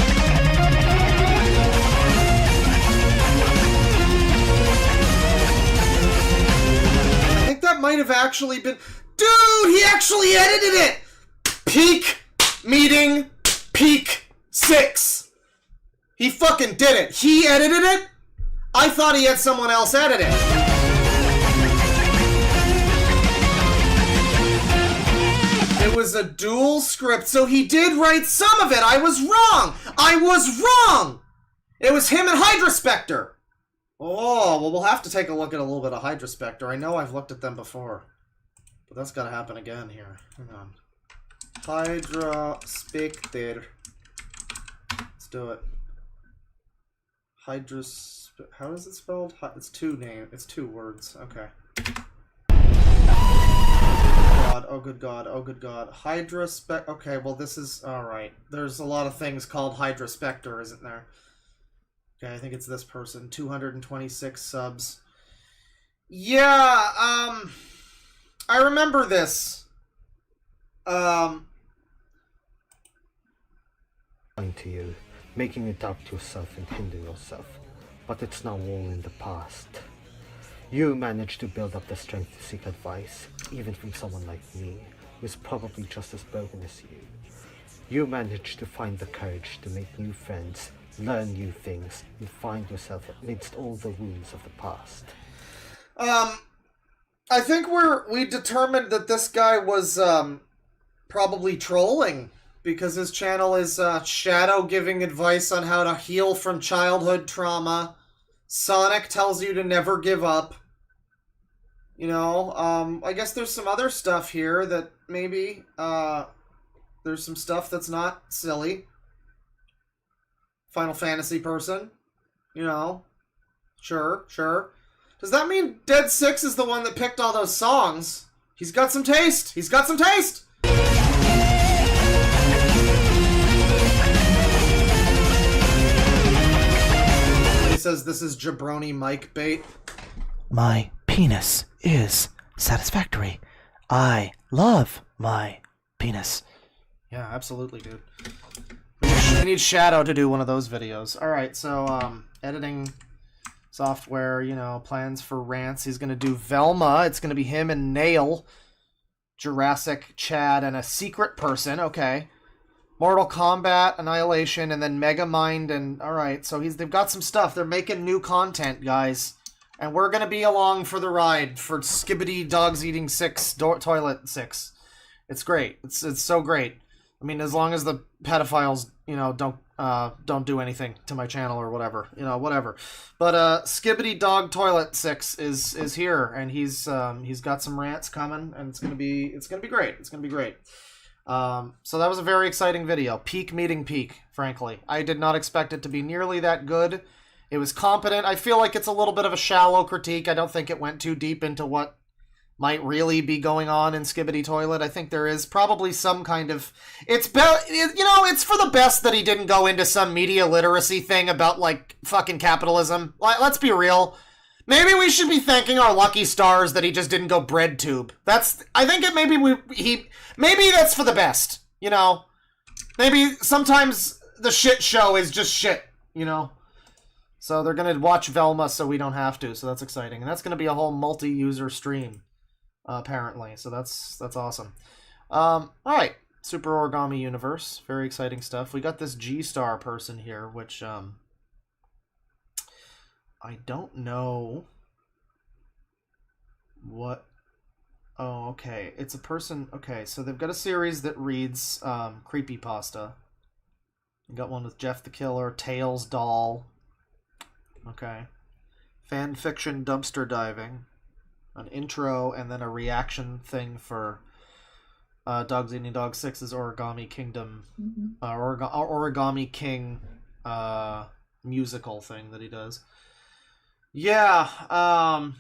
think that might have actually been... Dude, he actually edited it! Peak meeting, peak 6. He fucking did it. He edited it? I thought he had someone else edit it. It was a dual script, so he did write some of it. I was wrong. It was him and Hydraspector. Oh, well, we'll have to take a look at a little bit of Hydraspector. I know I've looked at them before, but that's got to happen again here. Hang on. Hydraspector. Let's do it. How is it spelled? It's two words. Okay. Oh good god. Hydraspector. Okay, well this is... Alright. There's a lot of things called Hydraspector, isn't there? Okay, I think it's this person. 226 subs. Yeah, I remember this. To you, making you doubt yourself and hinder yourself, but it's now all in the past. You managed to build up the strength to seek advice, even from someone like me, who's probably just as broken as you. You managed to find the courage to make new friends, learn new things, and find yourself amidst all the wounds of the past. I think we determined that this guy was, probably trolling, because his channel is, Shadow giving advice on how to heal from childhood trauma. Sonic tells you to never give up. You know, I guess there's some other stuff here that maybe, there's some stuff that's not silly. Final Fantasy person. You know. Sure. Does that mean Dead 6 is the one that picked all those songs? He's got some taste! He says this is jabroni mic bait. My penis is satisfactory. I love my penis. Yeah, absolutely, dude. We need Shadow to do one of those videos. Alright, so, editing software, you know, plans for rants. He's gonna do Velma. It's gonna be him and Nail. Jurassic, Chad, and a secret person. Okay. Mortal Kombat, Annihilation, and then Megamind, and... Alright, so they've got some stuff. They're making new content, guys. And we're gonna be along for the ride for Skibidi Dogs Eating 6, Toilet 6. It's great. It's so great. I mean, as long as the pedophiles, you know, don't do anything to my channel or whatever. You know, whatever. But, Skibidi Dog Toilet 6 is here, and he's got some rants coming, and it's gonna be great. It's gonna be great. So that was a very exciting video. Peak meeting peak, frankly. I did not expect it to be nearly that good, It was competent. I feel like it's a little bit of a shallow critique. I don't think it went too deep into what might really be going on in Skibidi Toilet. I think there is probably some kind of... It's for the best that he didn't go into some media literacy thing about, like, fucking capitalism. Let's be real. Maybe we should be thanking our lucky stars that he just didn't go bread tube. Maybe that's for the best, you know? Maybe sometimes the shit show is just shit, you know? So they're going to watch Velma so we don't have to, so that's exciting. And that's going to be a whole multi-user stream, apparently, so that's awesome. Alright, Super Origami Universe, very exciting stuff. We got this G-Star person here, which, I don't know what... Oh, okay. It's a person... Okay, so they've got a series that reads creepypasta. You got one with Jeff the Killer, Tails Doll. Okay. Fan fiction dumpster diving. An intro, and then a reaction thing for Dogs Eating Dog 6's Origami Kingdom... Origami King musical thing that he does. Yeah, okay.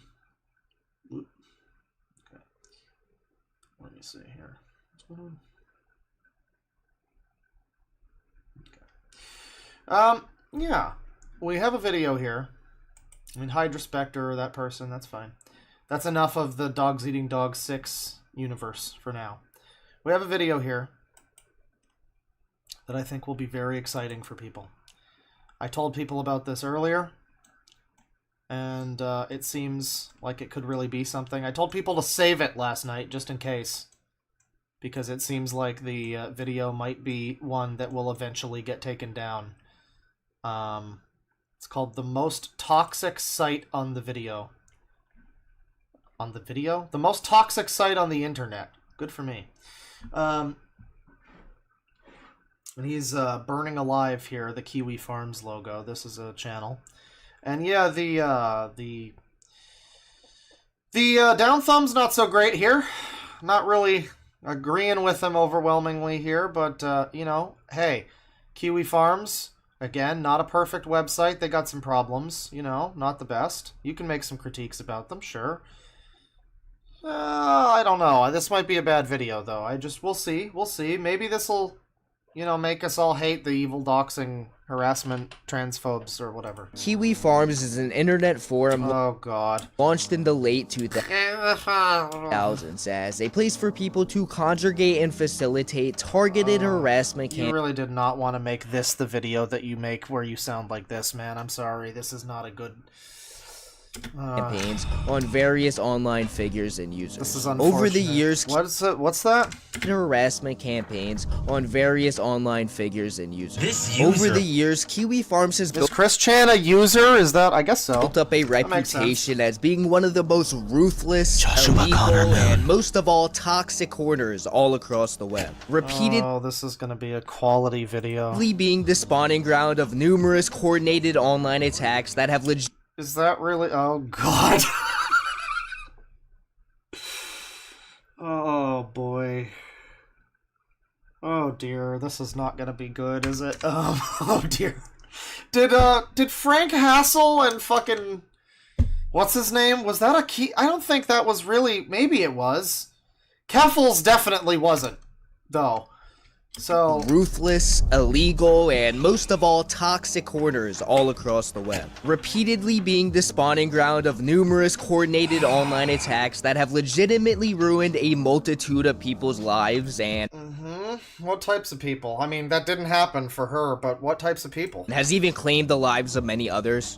Let me see here. Okay. Yeah. We have a video here. I mean, Hydra Spectre, that person, that's fine. That's enough of the Dogs Eating Dog 6 universe for now. We have a video here that I think will be very exciting for people. I told people about this earlier, and it seems like it could really be something. I told people to save it last night, just in case, because it seems like the video might be one that will eventually get taken down. It's called The Most Toxic Site on the Video. On the video? The Most Toxic Site on the Internet. Good for me. And he's burning alive here, the Kiwi Farms logo. This is a channel. And yeah, the down thumb's not so great here. Not really agreeing with him overwhelmingly here, but, you know, hey, Kiwi Farms, again, not a perfect website. They got some problems, you know, not the best. You can make some critiques about them, sure. I don't know. This might be a bad video, though. We'll see. We'll see. Maybe this'll, you know, make us all hate the evil doxing, harassment, transphobes, or whatever. Kiwi Farms is an internet forum launched in the late 2000s as a place for people to congregate and facilitate targeted harassment You really did not want to make this the video that you make where you sound like this, man. I'm sorry. This is not a good... campaigns on various online figures and users. This is unfortunate. Over the years, what's that? Harassment campaigns on various online figures and users. This user... Over the years, Kiwi Farms has Is Chris Chan a user? Is that? I guess so. Built up a reputation as being one of the most ruthless, illegal, and most of all toxic corners all across the web. Oh, this is going to be a quality video. Being the spawning ground of numerous coordinated online attacks that have legit. Is that really? Oh, God. Oh, boy. Oh, dear. This is not gonna be good, is it? Oh, dear. Did Frank Hassel and fucking... What's his name? Was that a key? I don't think that was really... Maybe it was. Keffels definitely wasn't, though. So ruthless, illegal, and most of all toxic corners all across the web. Repeatedly being the spawning ground of numerous coordinated online attacks that have legitimately ruined a multitude of people's lives and... What types of people? I mean, that didn't happen for her, but what types of people? Has even claimed the lives of many others.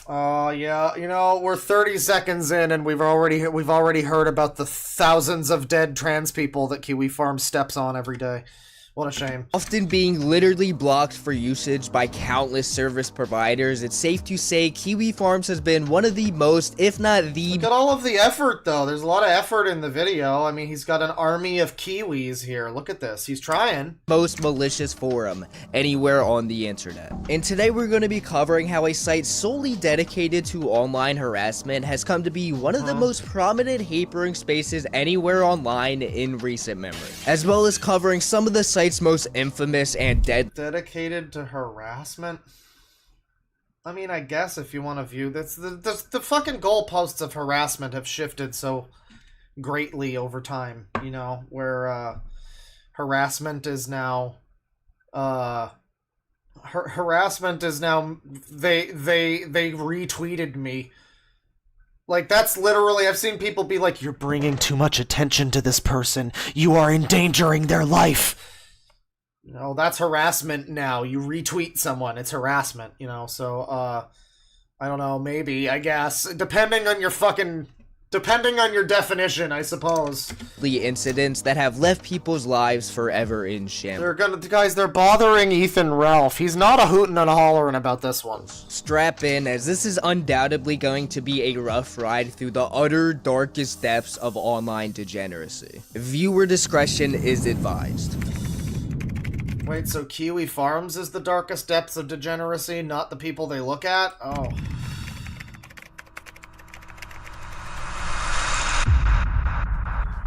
Yeah, you know, we're 30 seconds in and we've already heard about the thousands of dead trans people that Kiwi Farm steps on every day. What a shame. Often being literally blocked for usage by countless service providers, it's safe to say Kiwi Farms has been one of the most, if not the... Look at all of the effort, though. There's a lot of effort in the video. I mean, he's got an army of Kiwis here. Look at this. He's trying. Most malicious forum anywhere on the internet. And today we're going to be covering how a site solely dedicated to online harassment has come to be one of the most prominent hate-brewing spaces anywhere online in recent memory. As well as covering some of the site's most infamous and dedicated to harassment. I mean, I guess if you want to view this, the fucking goalposts of harassment have shifted so greatly over time, you know, where harassment is now harassment is now they retweeted me. Like, that's literally, I've seen people be like, you're bringing too much attention to this person. You are endangering their life. You know, that's harassment now. You retweet someone, it's harassment, you know, so, I don't know, maybe, I guess. Depending on your definition, I suppose. The incidents that have left people's lives forever in shambles. They're bothering Ethan Ralph. He's not a hootin' and a hollerin' about this one. Strap in, as this is undoubtedly going to be a rough ride through the utter darkest depths of online degeneracy. Viewer discretion is advised. Wait, so Kiwi Farms is the darkest depths of degeneracy, not the people they look at? Oh.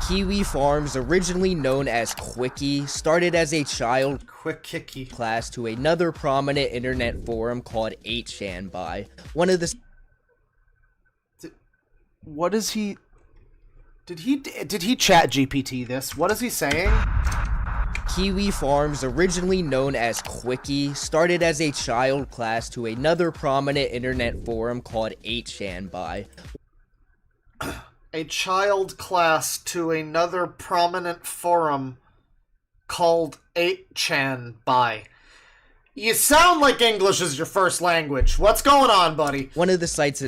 Kiwi Farms, originally known as Quickie, started as a child class to another prominent internet forum called 8chan by one of the... What is he... Did he chat GPT this? What is he saying? Kiwi Farms, originally known as Quickie, started as a child class to another prominent internet forum called 8chan by... A child class to another prominent forum called 8chan by. You sound like English is your first language. What's going on, buddy? One of the sites...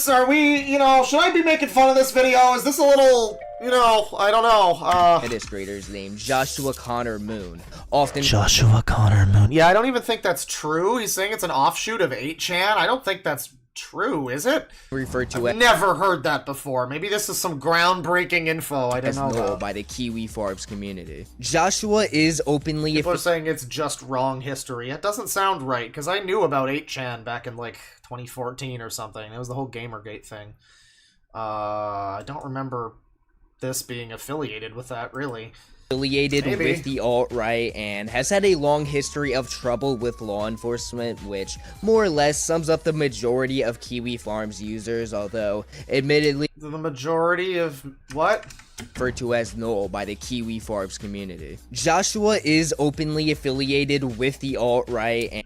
are we, you know, should I be making fun of this video? Is this a little, you know, I don't know, administrators named Joshua Connor Moon. Often... Joshua Connor Moon. Yeah, I don't even think that's true. He's saying it's an offshoot of 8chan. I don't think that's true, is it? Referred to I've never heard that before. Maybe this is some groundbreaking info I didn't know about. By the Kiwi Farms community. Joshua is openly... People are saying it's just wrong history. It doesn't sound right, because I knew about 8chan back in, like, 2014 or something. It was the whole Gamergate thing. I don't remember this being affiliated with that, really. Affiliated with the alt-right and has had a long history of trouble with law enforcement, which more or less sums up the majority of Kiwi Farms users, although admittedly the majority of what? Referred to as null by the Kiwi Farms community. Joshua is openly affiliated with the alt-right and...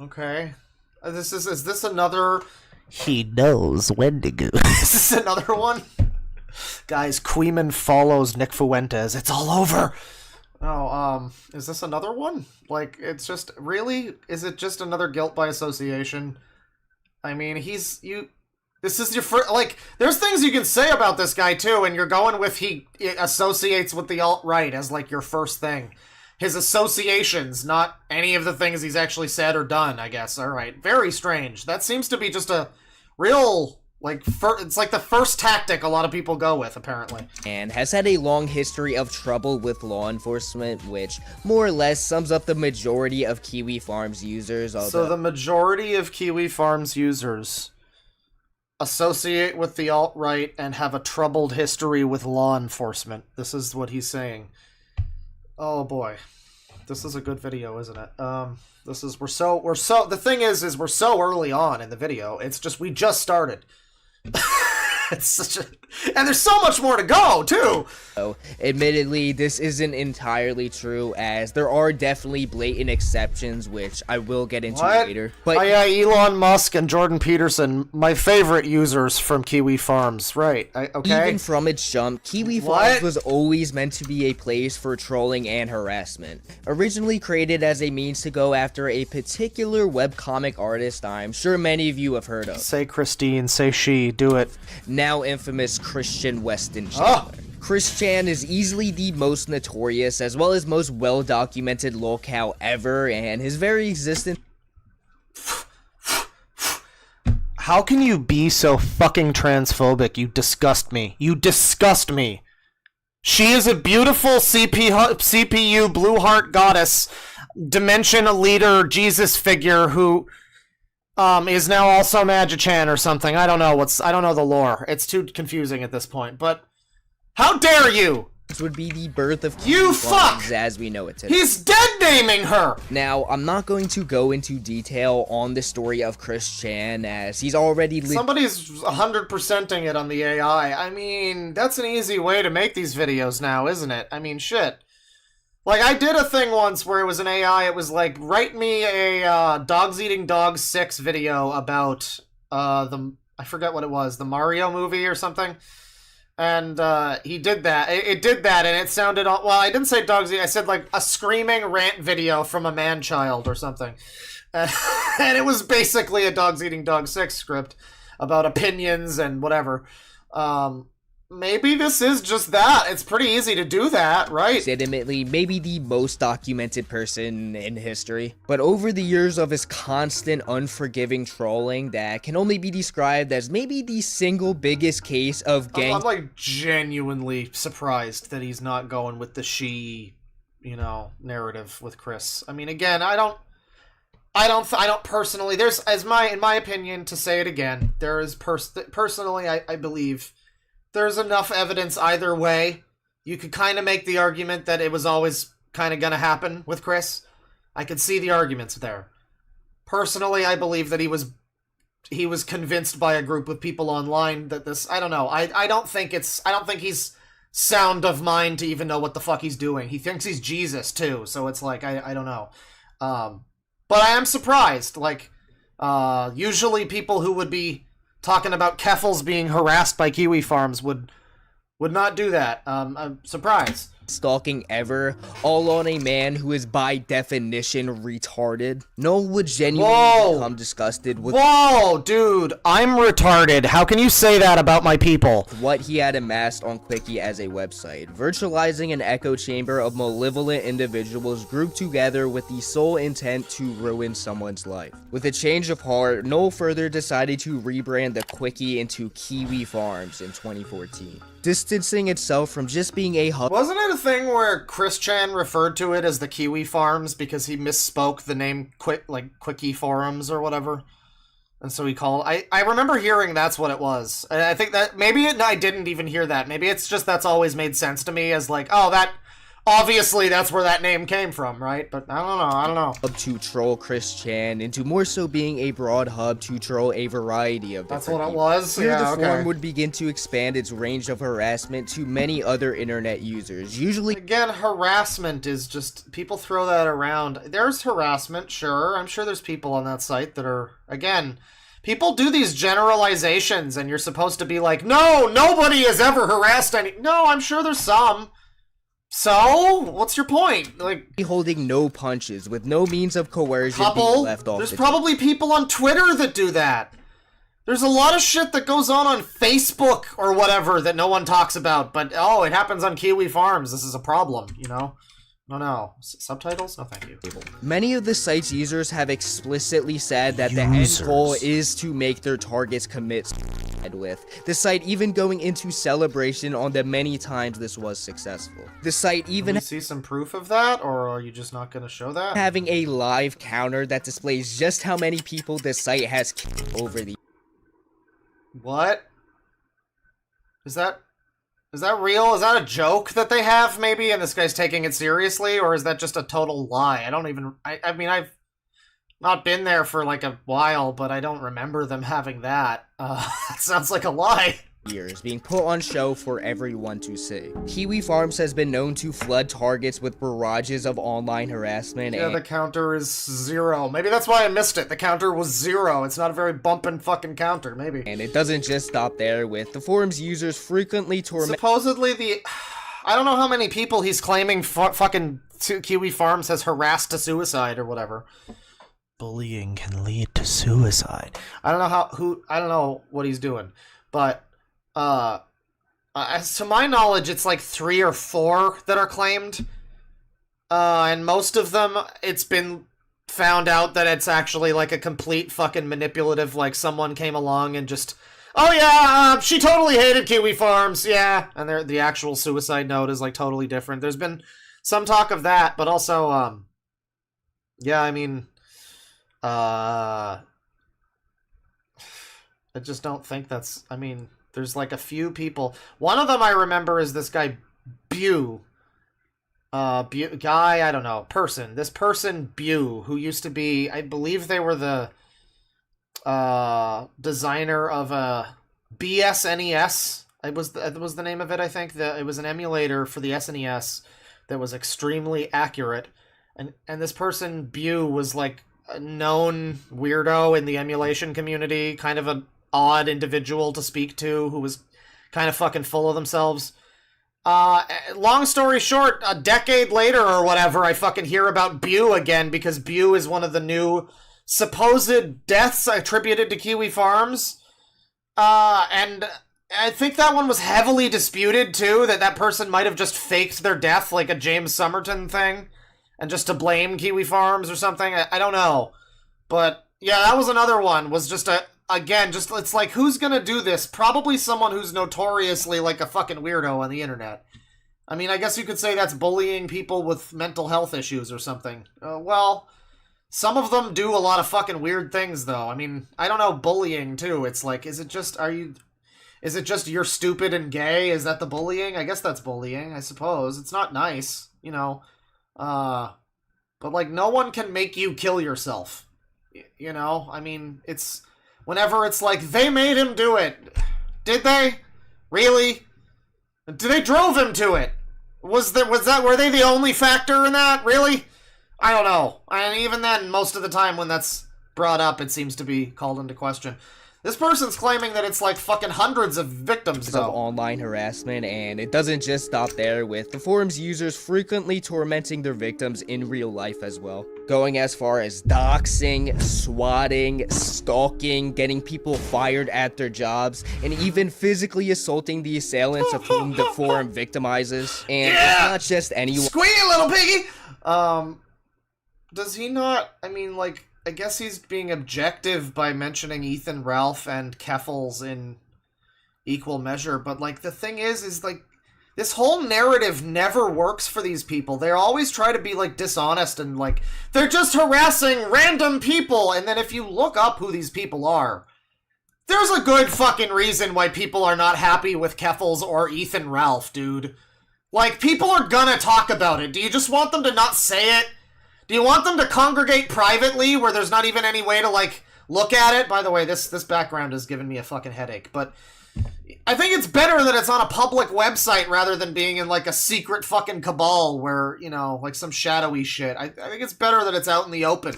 Okay. Is this another... He knows when to go. Is this another one? Guys, Queeman follows Nick Fuentes. It's all over. Oh, is this another one? Like, it's just, really? Is it just another guilt by association? I mean, this is your first, like, there's things you can say about this guy, too, and you're going with he associates with the alt-right as, like, your first thing. His associations, not any of the things he's actually said or done, I guess. Alright, very strange. That seems to be just a real... Like, it's like the first tactic a lot of people go with, apparently. And has had a long history of trouble with law enforcement, which more or less sums up the majority of Kiwi Farms users. So the majority of Kiwi Farms users associate with the alt-right and have a troubled history with law enforcement. This is what he's saying. Oh boy. This is a good video, isn't it? The thing is we're so early on in the video. It's just, we just started. It's such a... And there's so much more to go, too! So, admittedly, this isn't entirely true, as there are definitely blatant exceptions, which I will get into later. But oh yeah, Elon Musk and Jordan Peterson, my favorite users from Kiwi Farms, right, okay? Even from its jump, Kiwi Farms was always meant to be a place for trolling and harassment. Originally created as a means to go after a particular webcomic artist I'm sure many of you have heard of. Say Christine, say she, do it. Now infamous Christian Weston Chandler. Chris Chan is easily the most notorious as well as most well-documented lolcow ever, and his very existence... How can you be so fucking transphobic? You disgust me. You disgust me. She is a beautiful CPU blue heart goddess, dimension leader, Jesus figure who... is now also Magi-Chan or something. I don't know the lore. It's too confusing at this point. But how dare you would be the birth of You fuck! Farms as we know it today. He's dead naming her! Now, I'm not going to go into detail on the story of Chris Chan, as he's already... Somebody's 100%ing it on the AI. I mean, that's an easy way to make these videos now, isn't it? I mean, shit. Like, I did a thing once where it was an AI, it was like, write me a Dogs Eating Dogs 6 video about I forget what it was, the Mario movie or something. And he did that. It did that, and it sounded... Well, I didn't say dogs eat. I said, like, a screaming rant video from a man-child or something. And it was basically a Dogs Eating Dogs 6 script about opinions and whatever. Maybe this is just that. It's pretty easy to do that, right? Legitimately, maybe the most documented person in history. But over the years of his constant, unforgiving trolling that can only be described as maybe the single biggest case of gang... I'm like, genuinely surprised that he's not going with the she, you know, narrative with Chris. I mean, again, I don't personally... There's, in my opinion, to say it again, there is... Personally, I believe... There's enough evidence either way. You could kind of make the argument that it was always kind of going to happen with Chris. I could see the arguments there. Personally, I believe that he was convinced by a group of people online that this... I don't know. I don't think he's sound of mind to even know what the fuck he's doing. He thinks he's Jesus, too. So it's like, I don't know. But I am surprised. Like, usually people who would be talking about Keffels being harassed by Kiwi Farms would not do that. I'm surprised. Stalking ever, all on a man who is by definition retarded. No one would genuinely become disgusted with... Whoa, dude, I'm retarded. How can you say that about my people? What he had amassed on Quickie as a website, virtualizing an echo chamber of malevolent individuals grouped together with the sole intent to ruin someone's life. With a change of heart, Noel further decided to rebrand the Quickie into Kiwi Farms in 2014. Distancing itself from just being a hub. Wasn't it a thing where Chris Chan referred to it as the Kiwi Farms because he misspoke the name Quickie Forums or whatever? And so he called... I remember hearing that's what it was. And I think that... I didn't even hear that. Maybe it's just that's always made sense to me as like, oh, that... Obviously, that's where that name came from, right? But I don't know. Hub to troll Chris Chan into more so being a broad hub to troll a variety of different That's what it people. was? Here, Yeah, the forum would begin to expand its range of harassment to many other internet users, usually... Again, harassment is just... People throw that around. There's harassment, sure. I'm sure there's people on that site that are... Again... People do these generalizations, and you're supposed to be like, no, nobody has ever harassed any... No, I'm sure there's some. So, what's your point? Like, holding no punches with no means of coercion being left off. There's probably people on Twitter that do that. There's a lot of shit that goes on Facebook or whatever that no one talks about, but oh, it happens on Kiwi Farms. This is a problem, you know? No. Subtitles? No, thank you. Many of the site's users have explicitly said that the end goal is to make their targets commit suicide with. The site even going into celebration on the many times this was successful. The site even... Can we see some proof of that, or are you just not going to show that? Having a live counter that displays just how many people the site has killed over the... What? Is that real? Is that a joke that they have, maybe, and this guy's taking it seriously? Or is that just a total lie? I mean, I've not been there for, like, a while, but I don't remember them having that. That sounds like a lie. Years being put on show for everyone to see. Kiwi Farms has been known to flood targets with barrages of online harassment. Yeah, the counter is 0. Maybe that's why I missed it. The counter was 0. It's not a very bumpin' fucking counter, maybe. And it doesn't just stop there, with the forum's users frequently Supposedly I don't know how many people he's claiming fucking Kiwi Farms has harassed to suicide or whatever. Bullying can lead to suicide. I don't know what he's doing, but as to my knowledge, it's like 3 or 4 that are claimed. And most of them, it's been found out that it's actually like a complete fucking manipulative, like someone came along and just, oh yeah, she totally hated Kiwi Farms, yeah. And the actual suicide note is like totally different. There's been some talk of that, but also, yeah, I mean, I just don't think that's, I mean... There's like a few people. One of them I remember is this guy Bew. Guy, I don't know, person. This person, Bew, who used to be, I believe they were the designer of a BSNES. It was the name of it, I think. It was an emulator for the SNES that was extremely accurate. And this person, Bew, was like a known weirdo in the emulation community, kind of an odd individual to speak to, who was kind of fucking full of themselves. Long story short, a decade later or whatever, I fucking hear about Bew again, because Bew is one of the new supposed deaths attributed to Kiwi Farms. And I think that one was heavily disputed, too, that person might have just faked their death like a James Somerton thing, and just to blame Kiwi Farms or something. I don't know. But, yeah, that was another one, was just it's like, who's gonna do this? Probably someone who's notoriously like a fucking weirdo on the internet. I mean, I guess you could say that's bullying people with mental health issues or something. Well, some of them do a lot of fucking weird things, though. I mean, I don't know, bullying, too. It's like, is it just you're stupid and gay? Is that the bullying? I guess that's bullying, I suppose. It's not nice, you know. But, like, no one can make you kill yourself. You know? I mean, it's... Whenever it's like, they made him do it. Did they? Really? They drove him to it. Were they the only factor in that? Really? I don't know. And even then, most of the time when that's brought up, it seems to be called into question. This person's claiming that it's like fucking hundreds of victims, though. Of online harassment, and it doesn't just stop there, with the forum's users frequently tormenting their victims in real life as well. Going as far as doxing, swatting, stalking, getting people fired at their jobs, and even physically assaulting the assailants of whom the forum victimizes. And it's not just anyone. Squeal, little piggy! Does he not, I mean, like, I guess he's being objective by mentioning Ethan Ralph and Keffels in equal measure, but, like, the thing is, like, this whole narrative never works for these people. They always try to be, like, dishonest and, like, they're just harassing random people, and then if you look up who these people are, there's a good fucking reason why people are not happy with Keffels or Ethan Ralph, dude. Like, people are gonna talk about it. Do you just want them to not say it? Do you want them to congregate privately where there's not even any way to, like, look at it? By the way, this background is giving me a fucking headache, but I think it's better that it's on a public website rather than being in, like, a secret fucking cabal where, you know, like, some shadowy shit. I think it's better that it's out in the open.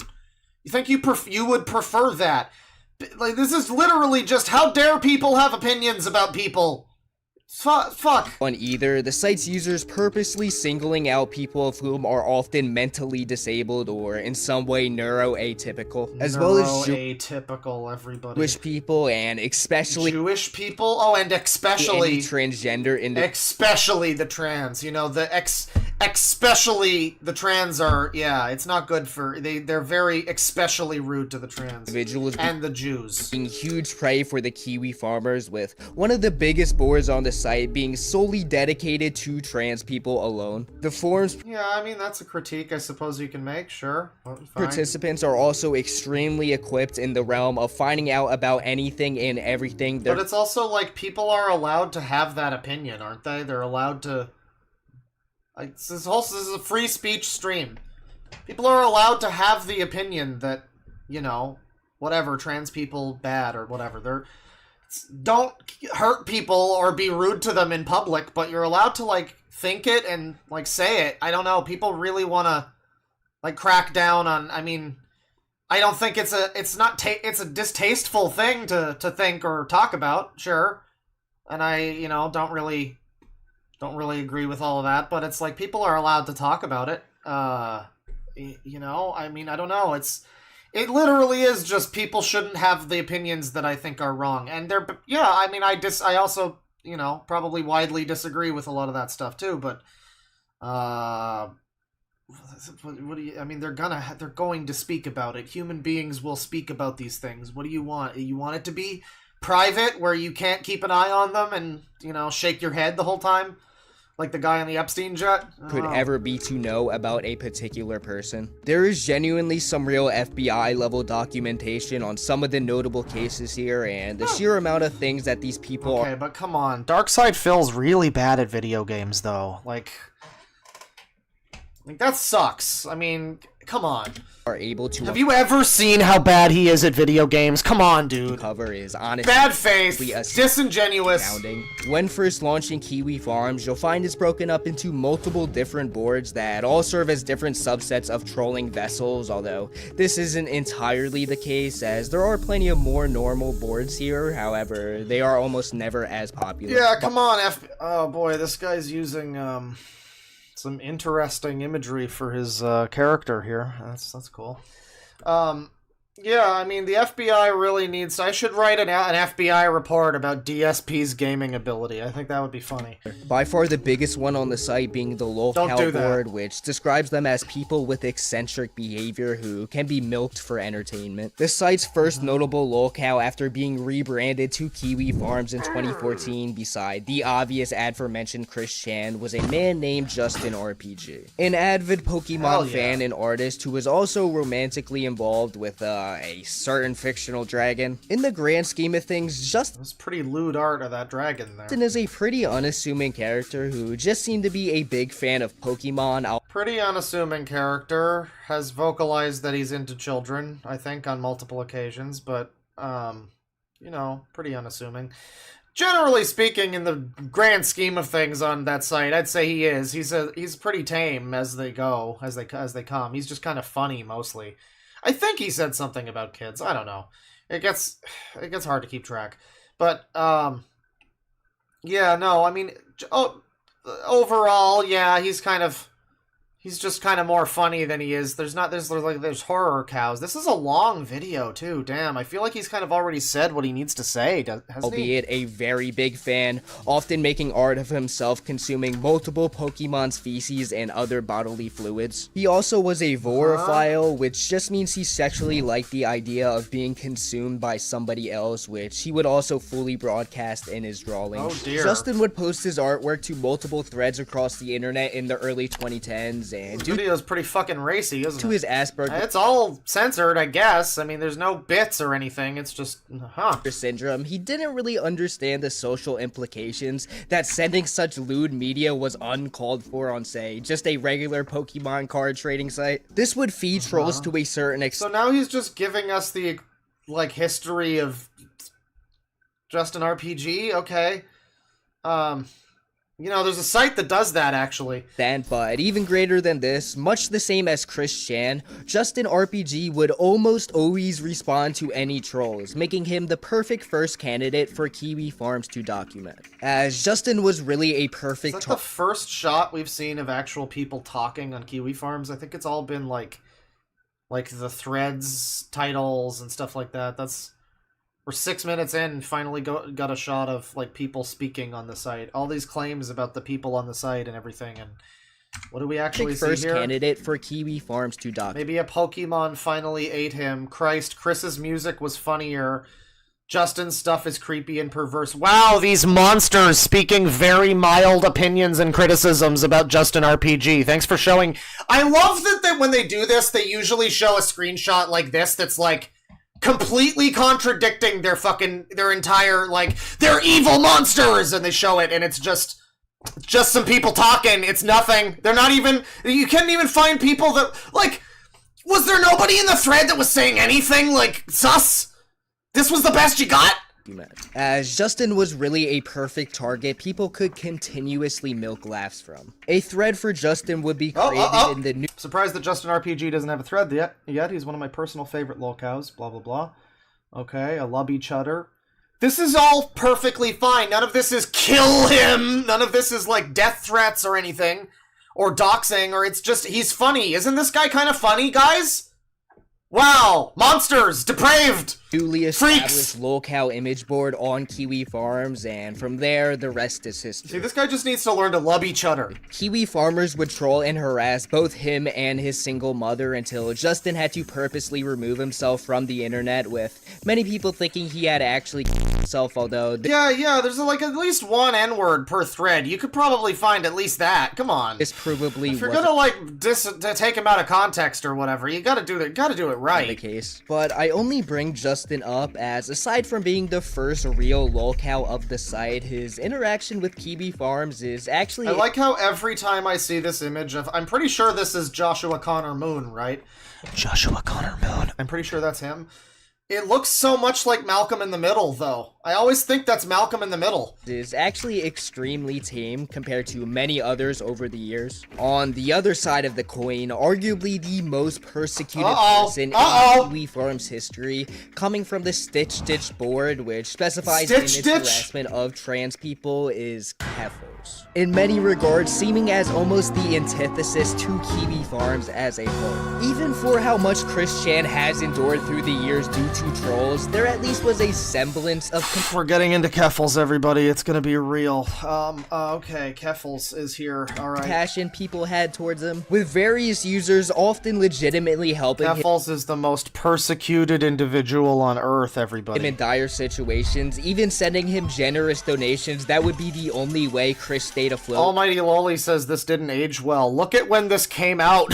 You think you would prefer that? Like, this is literally just, how dare people have opinions about people? Fuck. On either, the site's users purposely singling out people of whom are often mentally disabled or in some way neuroatypical, as well as neuroatypical, everybody. Jewish people, and especially Jewish people. Oh, and especially transgender, especially the trans. You know, especially the trans are. Yeah, it's not good for they're very especially rude to the trans individuals and the Jews. Being huge prey for the Kiwi farmers, with one of the biggest boards on the site being solely dedicated to trans people alone. The forum's I mean, that's a critique I suppose you can make, sure. Participants are also extremely equipped in the realm of finding out about anything and everything. But it's also like, people are allowed to have that opinion, aren't they? They're allowed to... Like, this is a free speech stream. People are allowed to have the opinion that, you know, whatever, trans people bad or whatever. Don't hurt people or be rude to them in public, but you're allowed to, like, think it and, like, say it. I don't know. People really want to, like, crack down on, I mean, I don't think it's a distasteful thing to think or talk about, sure. And I, you know, don't really agree with all of that, but it's like, people are allowed to talk about it. You know, I mean, I don't know. It literally is just, people shouldn't have the opinions that I think are wrong. And I mean, I also, you know, probably widely disagree with a lot of that stuff too, but, what do you, I mean, they're going to speak about it. Human beings will speak about these things. What do you want? You want it to be private, where you can't keep an eye on them and, you know, shake your head the whole time? Like the guy on the Epstein jet? Could Oh. ever be to know about a particular person. There is genuinely some real FBI level documentation on some of the notable cases here, and the sheer amount of things that these people Okay, but come on. Darkside Phil's really bad at video games, though. Like, that sucks. I mean, come on. are able to Have you ever seen how bad he is at video games? Come on, dude. cover is honestly Bad face, disingenuous. astounding. When first launching Kiwi Farms, you'll find it's broken up into multiple different boards that all serve as different subsets of trolling vessels, although this isn't entirely the case, as there are plenty of more normal boards here. However, they are almost never as popular. Yeah, come on, Oh boy, this guy's using some interesting imagery for his character here. That's cool. Yeah, I mean, the FBI really needs... I should write an FBI report about DSP's gaming ability. I think that would be funny. By far the biggest one on the site being the lolcow Don't do that. board, which describes them as people with eccentric behavior who can be milked for entertainment. The site's first notable lolcow after being rebranded to Kiwi Farms in 2014, beside the obvious aforementioned Chris Chan, was a man named Justin RPG. An avid Pokemon fan and artist who was also romantically involved with a certain fictional dragon. In the grand scheme of things, Justin was pretty lewd art of that dragon there. Is a pretty unassuming character who just seemed to be a big fan of Pokemon. Pretty unassuming character, has vocalized that he's into children, I think, on multiple occasions, but, you know, pretty unassuming. Generally speaking, in the grand scheme of things on that site, I'd say he is. He's pretty tame as they go, as they come. He's just kind of funny, mostly. I think he said something about kids. I don't know. It gets hard to keep track. But, yeah, no, I mean, overall, yeah, he's just kind of more funny than he is. There's horror cows. This is a long video, too. Damn, I feel like he's kind of already said what he needs to say, hasn't he? Albeit a very big fan, often making art of himself consuming multiple Pokemon's feces and other bodily fluids. He also was a vorophile, which just means he sexually liked the idea of being consumed by somebody else, which he would also fully broadcast in his drawings. Oh dear. Justin would post his artwork to multiple threads across the internet in the early 2010s, and this video's pretty fucking racy, isn't it? To his Asperger. It's all censored, I guess. I mean, there's no bits or anything. It's just, syndrome. He didn't really understand the social implications that sending such lewd media was uncalled for on, say, just a regular Pokemon card trading site. This would feed trolls to a certain extent. So now he's just giving us the, like, history of Justin RPG? Okay. You know, there's a site that does that, actually. But even greater than this, much the same as Chris Chan, Justin RPG would almost always respond to any trolls, making him the perfect first candidate for Kiwi Farms to document. As Justin was really a perfect... Is that the first shot we've seen of actual people talking on Kiwi Farms? I think it's all been, like the threads, titles, and stuff like that. We're 6 minutes in and finally got a shot of, like, people speaking on the site. All these claims about the people on the site and everything, and what do we actually see first here? Candidate for Kiwi Farms to document. Maybe a Pokemon finally ate him. Christ, Chris's music was funnier. Justin's stuff is creepy and perverse. Wow, these monsters speaking very mild opinions and criticisms about Justin RPG. Thanks for showing. I love that when they do this, they usually show a screenshot like this that's, like, completely contradicting their entire, like, they're evil monsters, and they show it, and it's just some people talking. It's nothing. They're not even, you can't even find people that, like, was there nobody in the thread that was saying anything, like, sus? This was the best you got? As Justin was really a perfect target people could continuously milk laughs from. A thread for Justin would be created in the new... Surprised that Justin RPG doesn't have a thread yet. He's one of my personal favorite lolcows, blah blah blah. Okay, I love each other. This is all perfectly fine. None of this is kill him. None of this is like death threats or anything. Or doxing, or it's just, he's funny. Isn't this guy kind of funny, guys? Wow, monsters, depraved, newly established lolcow image board on Kiwi Farms, and from there, the rest is history. See, this guy just needs to learn to love each other. Kiwi farmers would troll and harass both him and his single mother until Justin had to purposely remove himself from the internet, with many people thinking he had actually itself, although... Yeah, there's like at least one N-word per thread. You could probably find at least that. Come on. This probably if you're gonna like to take him out of context or whatever, you gotta do it right. The case. But I only bring Justin up as, aside from being the first real lolcow of the site, his interaction with Kiwi Farms is actually... I like how every time I see this image of... I'm pretty sure this is Joshua Connor Moon, right? Joshua Connor Moon. I'm pretty sure that's him. It looks so much like Malcolm in the Middle, though. I always think that's Malcolm in the Middle. Is actually extremely tame compared to many others over the years. On the other side of the coin, arguably the most persecuted person in Kiwi Farms history, coming from the Stitch board, which specifies in its harassment of trans people, is Keffals. In many regards, seeming as almost the antithesis to Kiwi Farms as a whole. Even for how much Chris Chan has endured through the years due to trolls, there at least was a semblance of... We're getting into Keffals, everybody. It's gonna be real. Okay, Keffals is here. Alright. Passion people had towards him, with various users often legitimately helping Keffals is the most persecuted individual on Earth, everybody. him in dire situations, even sending him generous donations that would be the only way Chris stayed afloat. Almighty Loli says this didn't age well. Look at when this came out.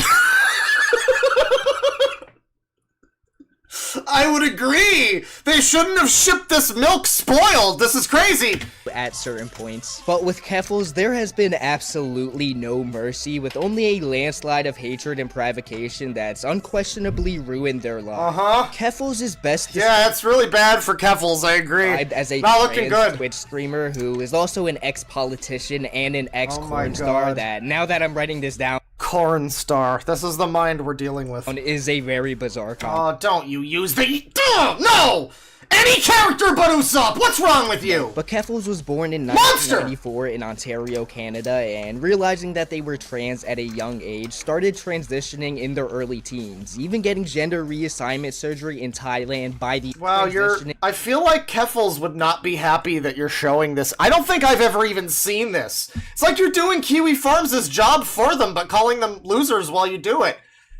I would agree! They shouldn't have shipped this milk spoiled! This is crazy! At certain points. But with Keffals, there has been absolutely no mercy, with only a landslide of hatred and provocation that's unquestionably ruined their lives. Keffals is best yeah, it's really bad for Keffals, I agree. As a not looking good. Twitch streamer who is also an ex-politician and an ex-corn star that, now that I'm writing this down, Corn star. This is the mind we're dealing with. Is a very bizarre comment. Oh, don't you use the... No! Any character but Usopp! What's wrong with you? But Keffals was born in 1994 in Ontario, Canada, and realizing that they were trans at a young age, started transitioning in their early teens, even getting gender reassignment surgery in Thailand by the I feel like Keffals would not be happy that you're showing this. I don't think I've ever even seen this. It's like you're doing Kiwi Farms' job for them, but calling them losers while you do it.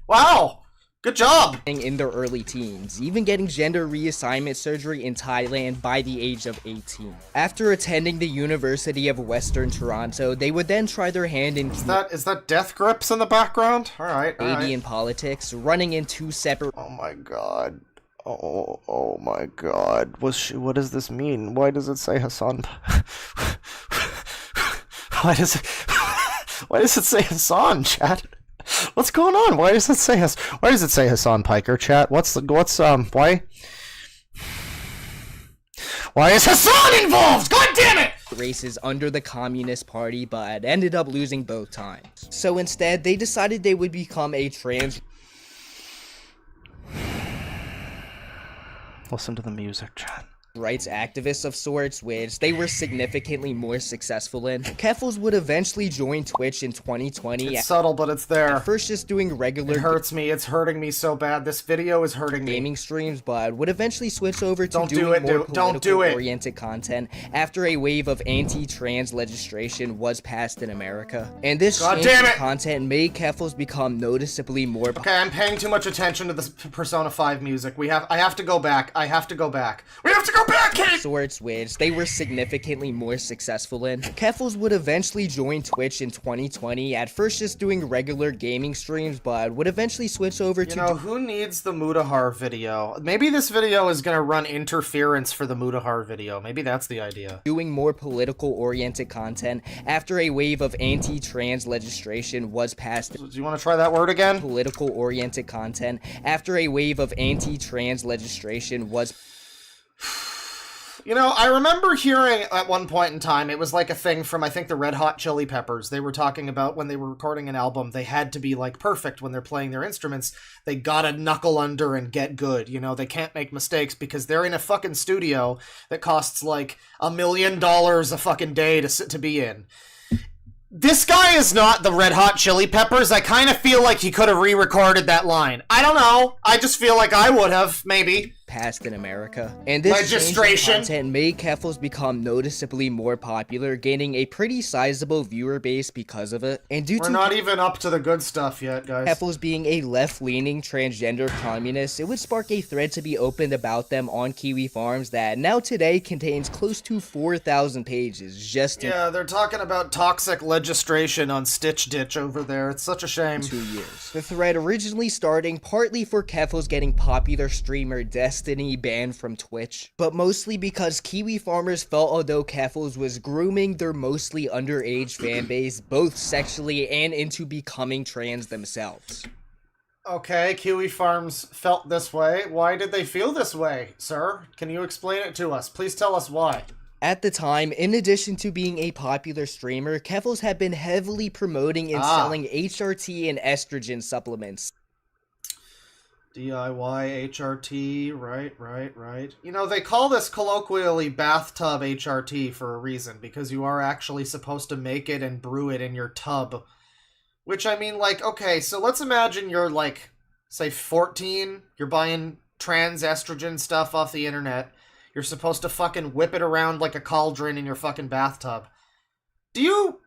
Wow. Good job! In their early teens, even getting gender reassignment surgery in Thailand by the age of 18. After attending the University of Western Toronto, they would then try their hand in... Is that Death Grips in the background? Alright, Canadian politics, running in two separate... Oh my god. Oh my god. What does this mean? Why does it say Hassan? Why does it say Hassan, chat? What's going on? Why does it say Hassan Piker, chat? Why is Hassan involved? God damn it! Races under the Communist Party, but ended up losing both times. So instead, they decided they would become a trans... Listen to the music, chat. rights activists of sorts, which they were significantly more successful in. Keffals would eventually join Twitch in 2020. It's subtle, but it's there. At first just doing regular... It hurts me. It's hurting me so bad. This video is hurting me. Gaming streams, but would eventually switch over to doing more political-oriented content after a wave of anti-trans legislation was passed in America. And this change in content made Keffals become noticeably more... Okay, I'm paying too much attention to this Persona 5 music. I have to go back. We have to go back, Kate! Sorts, which they were significantly more successful in. Keffals would eventually join Twitch in 2020, at first just doing regular gaming streams, but would eventually switch over to... You know, who needs the Mutahar video? Maybe this video is gonna run interference for the Mutahar video. Maybe that's the idea. Doing more political-oriented content after a wave of anti-trans legislation was passed... Do you want to try that word again? Political-oriented content after a wave of anti-trans legislation was... You know, I remember hearing at one point in time, it was like a thing from, I think, the Red Hot Chili Peppers. They were talking about when they were recording an album, they had to be, like, perfect when they're playing their instruments. They gotta knuckle under and get good, you know? They can't make mistakes because they're in a fucking studio that costs, like, $1 million a fucking day to be in. This guy is not the Red Hot Chili Peppers. I kind of feel like he could have re-recorded that line. I don't know. I just feel like I would have, maybe. passed in America. And this change in Registration. content made Keffals become noticeably more popular, gaining a pretty sizable viewer base because of it. And due We're to not even up to the good stuff yet, guys. Keffals being a left-leaning transgender communist, it would spark a thread to be opened about them on Kiwi Farms that now today contains close to 4,000 pages just in Yeah, they're talking about toxic legislation on Stitch Ditch over there. It's such a shame. 2 years. The thread originally starting partly for Keffals getting popular streamer Destiny banned from Twitch, but mostly because Kiwi farmers felt although Keffals was grooming their mostly underage fanbase both sexually and into becoming trans themselves. Okay, Kiwi Farms felt this way. Why did they feel this way, sir? Can you explain it to us? Please tell us why. At the time, in addition to being a popular streamer, Keffals had been heavily promoting and selling HRT and estrogen supplements. DIY HRT, right. You know, they call this colloquially bathtub HRT for a reason, because you are actually supposed to make it and brew it in your tub. Which, I mean, like, okay, so let's imagine you're, like, say 14, you're buying trans estrogen stuff off the internet. You're supposed to fucking whip it around like a cauldron in your fucking bathtub. Do you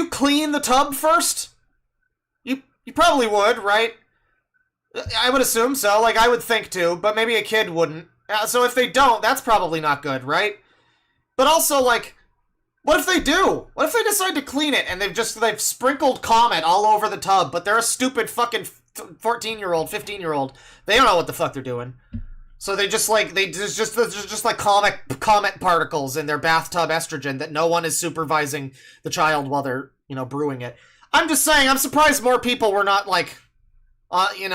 clean the tub first? You probably would, right? I would assume so, like, I would think too, but maybe a kid wouldn't. So if they don't, that's probably not good, right? But also, like, what if they do? What if they decide to clean it and they've sprinkled Comet all over the tub, but they're a stupid fucking 14-year-old, 15-year-old. They don't know what the fuck they're doing. So there's just like comet particles in their bathtub estrogen that no one is supervising the child while they're, you know, brewing it. I'm just saying, I'm surprised more people were not like, wait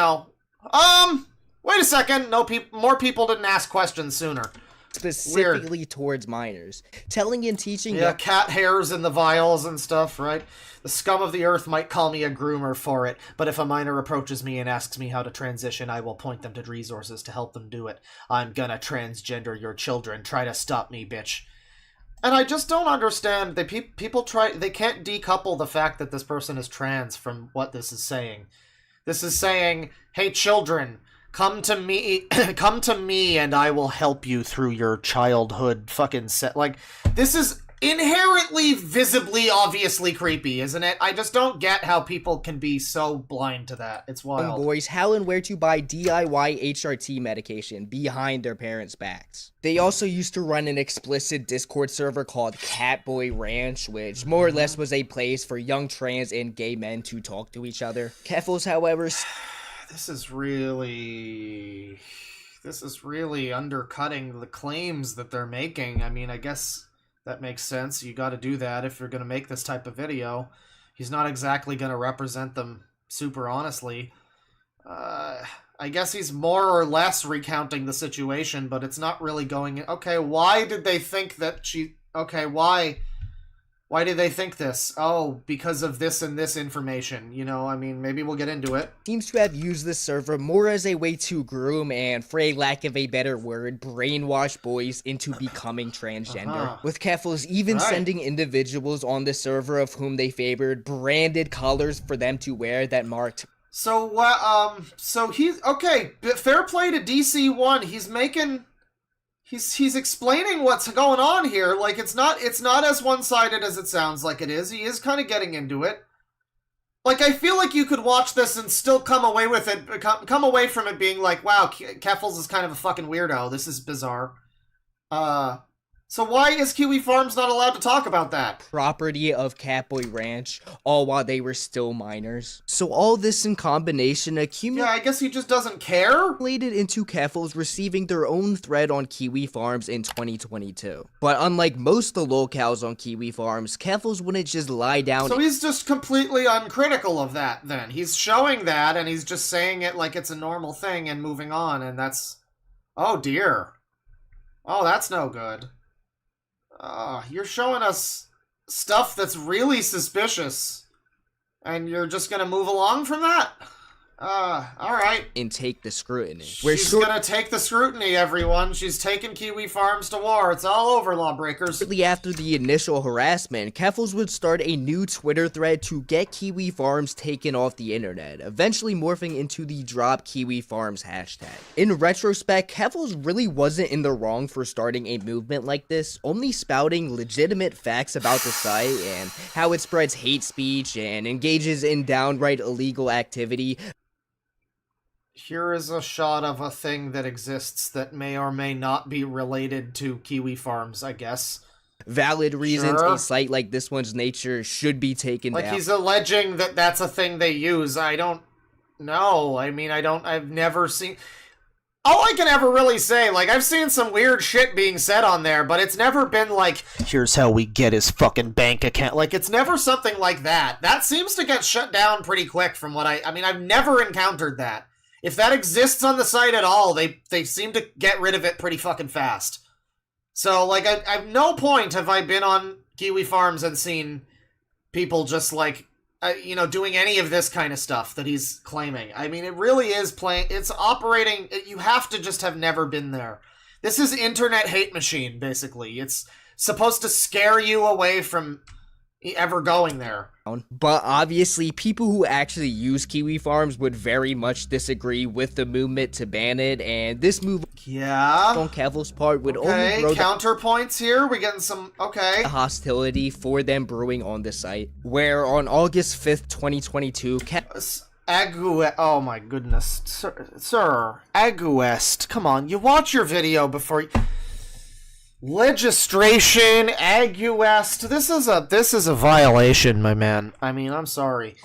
a second, more people didn't ask questions sooner. Specifically towards minors, telling and teaching. Yeah, cat hairs in the vials and stuff, right? The scum of the earth might call me a groomer for it, but if a minor approaches me and asks me how to transition, I will point them to resources to help them do it. I'm gonna transgender your children. Try to stop me, bitch. And I just don't understand. They can't decouple the fact that this person is trans from what this is saying. This is saying, hey, children, come to me and I will help you through your childhood fucking set. Like, this is inherently, visibly, obviously creepy, isn't it? I just don't get how people can be so blind to that. It's wild. Boys how and where to buy DIY HRT medication behind their parents' backs. They also used to run an explicit Discord server called Catboy Ranch, which more or less was a place for young trans and gay men to talk to each other. Keffals, however... This is really undercutting the claims that they're making. I mean, I guess that makes sense. You got to do that if you're going to make this type of video. He's not exactly going to represent them super honestly. I guess he's more or less recounting the situation, but it's not really going... Okay, why did they think that she... Okay, why did they think this? Oh, because of this and this information. You know, I mean, maybe we'll get into it. Seems to have used this server more as a way to groom and, for a lack of a better word, brainwash boys into becoming transgender. With Keffals even sending individuals on the server of whom they favored branded collars for them to wear that marked... So what, so he's... Okay, fair play to DC1. He's making... He's explaining what's going on here. Like, it's not as one-sided as it sounds like it is. He is kind of getting into it. Like, I feel like you could watch this and still come away with it, come away from it being like, wow, Keffals is kind of a fucking weirdo. This is bizarre. So why is Kiwi Farms not allowed to talk about that? Property of Catboy Ranch, all while they were still minors. So all this in combination accumulated... Yeah, I guess he just doesn't care? ...into Keffals receiving their own thread on Kiwi Farms in 2022. But unlike most of the locales on Kiwi Farms, Keffals wouldn't just lie down... So he's just completely uncritical of that, then. He's showing that, and he's just saying it like it's a normal thing and moving on, and that's... Oh, dear. Oh, that's no good. You're showing us stuff that's really suspicious, and you're just gonna move along from that? alright. And take the scrutiny. She's gonna take the scrutiny, everyone. She's taking Kiwi Farms to war. It's all over, lawbreakers. Shortly after the initial harassment, Keffels would start a new Twitter thread to get Kiwi Farms taken off the internet, eventually morphing into the Drop Kiwi Farms hashtag. In retrospect, Keffels really wasn't in the wrong for starting a movement like this, only spouting legitimate facts about the site and how it spreads hate speech and engages in downright illegal activity. Here is a shot of a thing that exists that may or may not be related to Kiwi Farms, I guess. Valid reasons Sure. a site like this one's nature should be taken down. Like, he's alleging that that's a thing they use. I don't know. I mean, I've never seen... All I can ever really say, like, I've seen some weird shit being said on there, but it's never been like, here's how we get his fucking bank account. Like, it's never something like that. That seems to get shut down pretty quick from what I mean, I've never encountered that. If that exists on the site at all, they seem to get rid of it pretty fucking fast. So, like, I've no point have I been on Kiwi Farms and seen people just, like, doing any of this kind of stuff that he's claiming. I mean, it really is it's operating, you have to just have never been there. This is internet hate machine, basically. It's supposed to scare you away from ever going there. But obviously, people who actually use Kiwi Farms would very much disagree with the movement to ban it, and this move on Keffels' part would only grow counterpoints here. We're getting some hostility for them brewing on the site. Where on August 5th, 2022, oh my goodness, sir, Aguest, come on, you watch your video before you... Legislation, Aguest. This is a violation, my man. I mean, I'm sorry.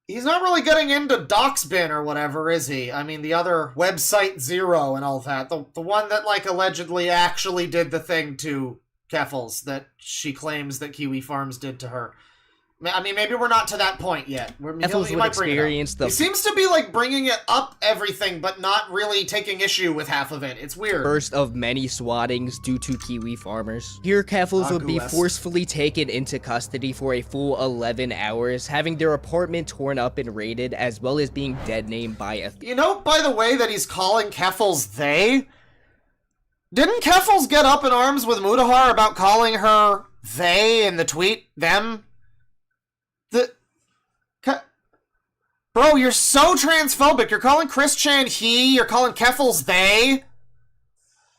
He's not really getting into Doxbin or whatever, is he? I mean, the other website Zero and all that. The one that, like, allegedly actually did the thing to Keffels that she claims that Kiwi Farms did to her. I mean, maybe we're not to that point yet. Keffels would experience the... He seems to be, like, bringing it up everything, but not really taking issue with half of it. It's weird. First of many swattings due to Kiwi farmers. Here, Keffels would be forcefully taken into custody for a full 11 hours, having their apartment torn up and raided, as well as being dead-named by a... You know, by the way, that he's calling Keffels they? Didn't Keffels get up in arms with Mutahar about calling her they in the tweet? Them? Bro, you're so transphobic. You're calling Chris Chan he, you're calling Keffels they.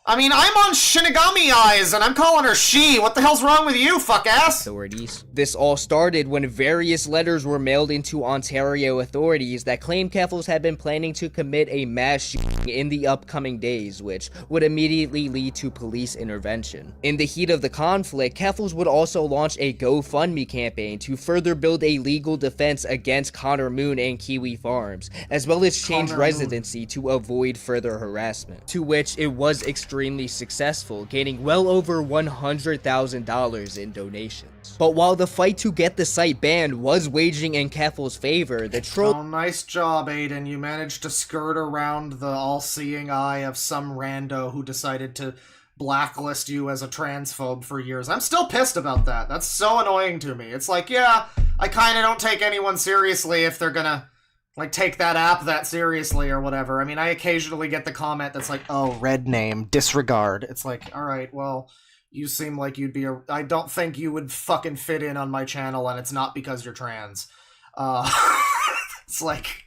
I mean, I'm on Shinigami Eyes, and I'm calling her she. What the hell's wrong with you, fuck-ass? Authorities. This all started when various letters were mailed into Ontario authorities that claimed Keffels had been planning to commit a mass shooting in the upcoming days, which would immediately lead to police intervention. In the heat of the conflict, Keffels would also launch a GoFundMe campaign to further build a legal defense against Connor Moon and Kiwi Farms, as well as change residency to avoid further harassment, to which it was extremely successful, gaining well over $100,000 in donations. But while the fight to get the site banned was waging in Keffels' favor, the troll... Oh, nice job, Aiden. You managed to skirt around the all-seeing eye of some rando who decided to blacklist you as a transphobe for years. I'm still pissed about that. That's so annoying to me. It's like, yeah, I kind of don't take anyone seriously if they're gonna... like, take that app that seriously or whatever. I mean, I occasionally get the comment that's like, oh, red name, disregard. It's like, alright, well, you seem like you'd be I don't think you would fucking fit in on my channel, and it's not because you're trans. It's like...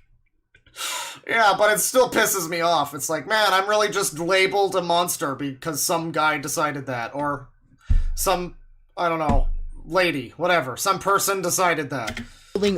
yeah, but it still pisses me off. It's like, man, I'm really just labeled a monster because some guy decided that. Or some, I don't know, lady, whatever. Some person decided that.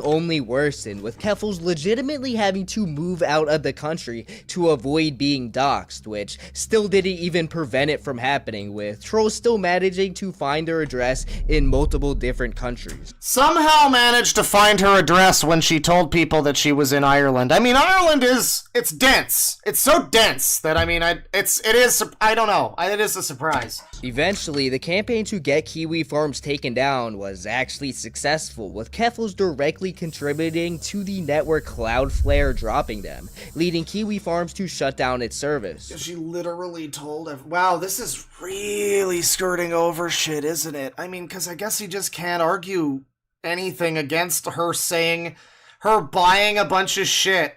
Only worsened, with Keffels legitimately having to move out of the country to avoid being doxxed, which still didn't even prevent it from happening, with trolls still managing to find their address in multiple different countries. Somehow managed to find her address when she told people that she was in Ireland. I mean, Ireland it's dense. It's so dense that, I mean, it is, I don't know, it is a surprise. Eventually, the campaign to get Kiwi Farms taken down was actually successful, with Keffels directly contributing to the network Cloudflare dropping them, leading Kiwi Farms to shut down its service. She literally told wow, this is really skirting over shit, isn't it? I mean, because I guess you just can't argue anything against her saying her buying a bunch of shit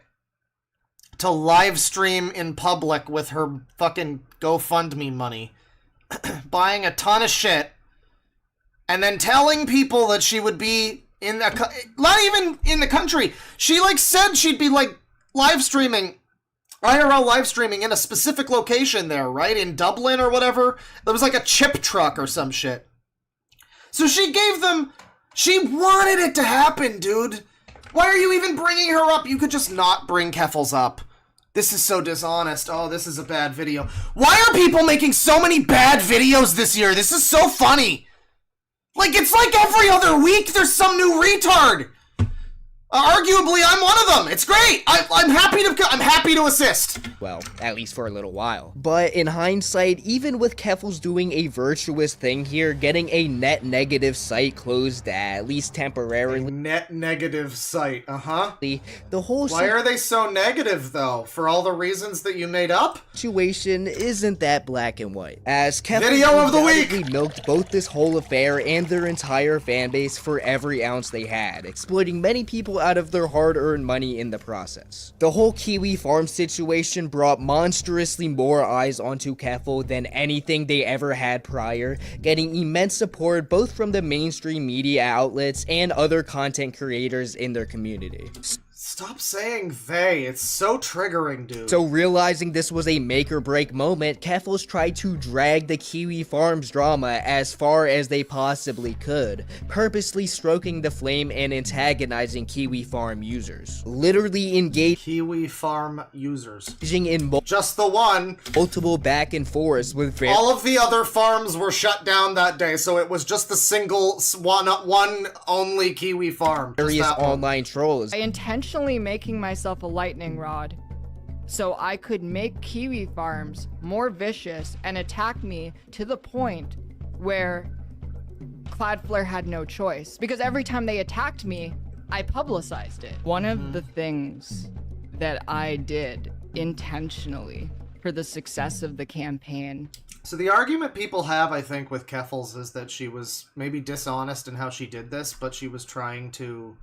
to live stream in public with her fucking GoFundMe money. Buying a ton of shit. And then telling people that she would be in the... Not even in the country. She, like, said she'd be, like, live streaming... IRL live streaming in a specific location there, right? In Dublin or whatever. There was, like, a chip truck or some shit. So she gave them... She wanted it to happen, dude. Why are you even bringing her up? You could just not bring Keffals up. This is so dishonest. Oh, this is a bad video. Why are people making so many bad videos this year? This is so funny. Like, it's like every other week there's some new retard. Arguably, I'm one of them. It's great. I'm happy to assist. Well, at least for a little while. But in hindsight, even with Keffals doing a virtuous thing here, getting a net negative site closed at least temporarily. A net negative site, The whole Why are they so negative, though? For all the reasons that you made up? Situation isn't that black and white. As Keffals Video of the week! Milked both this whole affair and their entire fanbase for every ounce they had, exploiting many people out of their hard-earned money in the process. The whole Kiwi Farm situation brought monstrously more eyes onto Keffal than anything they ever had prior, getting immense support both from the mainstream media outlets and other content creators in their community. Stop saying they. It's so triggering, dude. So realizing this was a make-or-break moment, Keffals tried to drag the Kiwi Farms drama as far as they possibly could, purposely stroking the flame and antagonizing Kiwi Farm users. Literally engaging Kiwi Farm users. In just the one. Multiple back and forths with all of the other farms were shut down that day, so it was just the single one only Kiwi farm. Various online trolls. I intentionally making myself a lightning rod so I could make Kiwi Farms more vicious and attack me to the point where Cloudflare had no choice, because every time they attacked me, I publicized it. One of the things that I did intentionally for the success of the campaign. So the argument people have, I think, with Keffals is that she was maybe dishonest in how she did this, but she was trying to,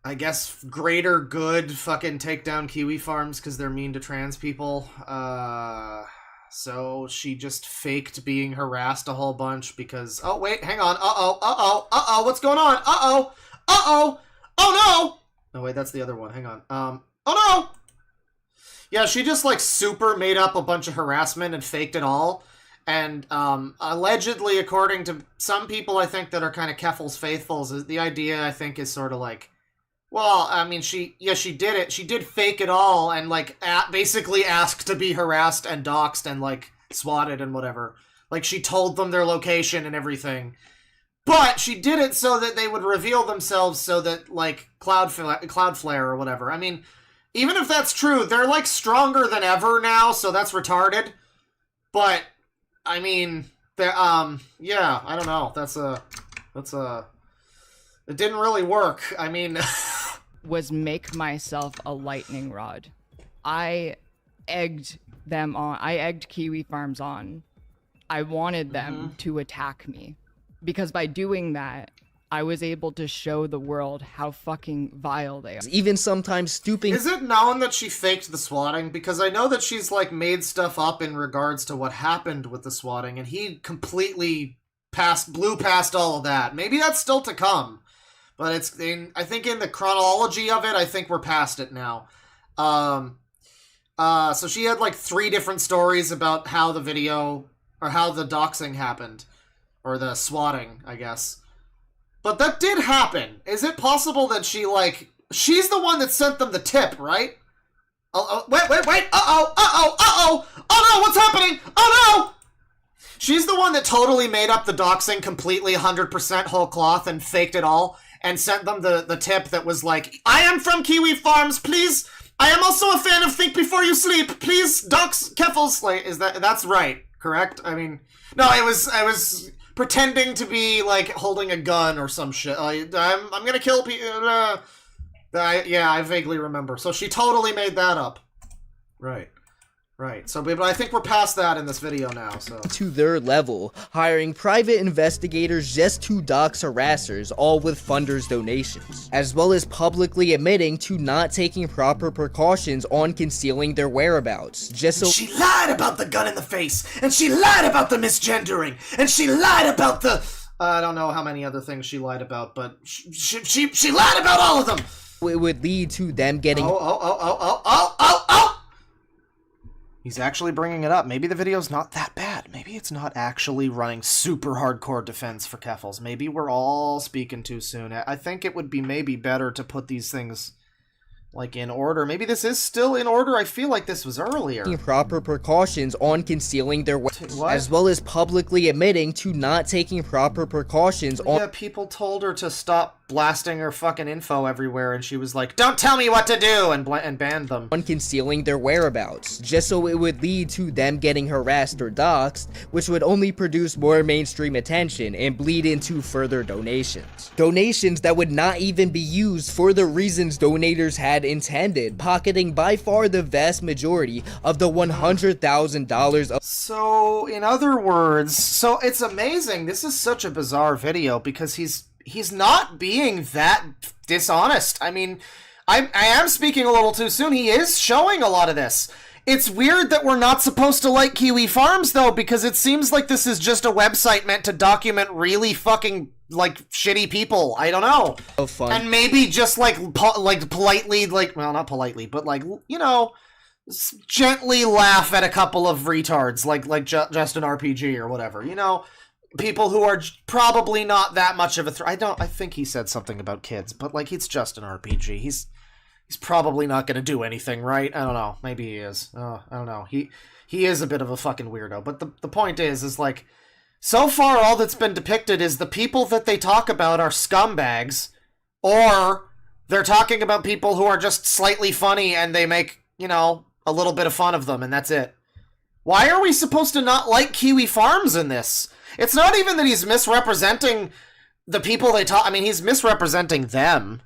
I guess, greater good fucking take down Kiwi Farms because they're mean to trans people. So she just faked being harassed a whole bunch because, oh wait, hang on, what's going on? Oh no! No wait, that's the other one, hang on. Oh no! Yeah, she just like super made up a bunch of harassment and faked it all. And allegedly, according to some people I think that are kind of Keffals faithfuls, the idea I think is sort of like, well, I mean, she did it. She did fake it all and, like, basically asked to be harassed and doxxed and, like, swatted and whatever. Like, she told them their location and everything. But she did it so that they would reveal themselves so that, like, Cloudflare or whatever. I mean, even if that's true, they're, like, stronger than ever now, so that's retarded. But, I mean, yeah, I don't know. It didn't really work. I mean... was make myself a lightning rod. I egged them on. I egged Kiwi Farms on. I wanted them to attack me. Because by doing that, I was able to show the world how fucking vile they are. Even sometimes stooping... Is it known that she faked the swatting? Because I know that she's, like, made stuff up in regards to what happened with the swatting, and he completely blew past all of that. Maybe that's still to come. But it's I think in the chronology of it, I think we're past it now. So she had like 3 different stories about how the video or how the doxing happened, or the swatting, I guess. But that did happen. Is it possible that she's the one that sent them the tip, right? Wait. Oh no, what's happening? Oh no! She's the one that totally made up the doxing completely 100% whole cloth and faked it all. And sent them the tip that was like, I am from Kiwi Farms, please. I am also a fan of Think Before You Sleep. Please dox Keffals. Like, that's right, correct? I mean, no, I was pretending to be like holding a gun or some shit. I'm gonna kill people. Yeah, I vaguely remember. So she totally made that up. Right. Right, so but I think we're past that in this video now, so... To their level, hiring private investigators just to dox harassers, all with funders' donations, as well as publicly admitting to not taking proper precautions on concealing their whereabouts, just so— She lied about the gun in the face, and she lied about the misgendering, and she lied about the... I don't know how many other things she lied about, but she lied about all of them! It would lead to them getting— Oh! He's actually bringing it up. Maybe the video's not that bad. Maybe it's not actually running super hardcore defense for Keffals. Maybe we're all speaking too soon. I think it would be maybe better to put these things, like, in order. Maybe this is still in order. I feel like this was earlier. Proper precautions on concealing their as well as publicly admitting to not taking proper precautions on— Yeah, people told her to stop blasting her fucking info everywhere, and she was like, "Don't tell me what to do," and banned them. On concealing their whereabouts, just so it would lead to them getting harassed or doxxed, which would only produce more mainstream attention and bleed into further donations. Donations that would not even be used for the reasons donators had intended, pocketing by far the vast majority of the $100,000 of— So, in other words, so it's amazing. This is such a bizarre video because he's not being that dishonest. I mean, I am speaking a little too soon. He is showing a lot of this. It's weird that we're not supposed to like Kiwi Farms, though, because it seems like this is just a website meant to document really fucking, like, shitty people. I don't know. Of fun. And maybe just, like, politely, like, well, not politely, but, like, you know, gently laugh at a couple of retards, like just an RPG or whatever, you know? People who are probably not that much of a threat. I think he said something about kids, but, like, it's just an RPG. He's probably not going to do anything, right? I don't know. Maybe he is. I don't know. He is a bit of a fucking weirdo. But the point is like, so far all that's been depicted is the people that they talk about are scumbags, or they're talking about people who are just slightly funny and they make, you know, a little bit of fun of them, and that's it. Why are we supposed to not like Kiwi Farms in this? It's not even that he's misrepresenting the people they talk... I mean, he's misrepresenting them,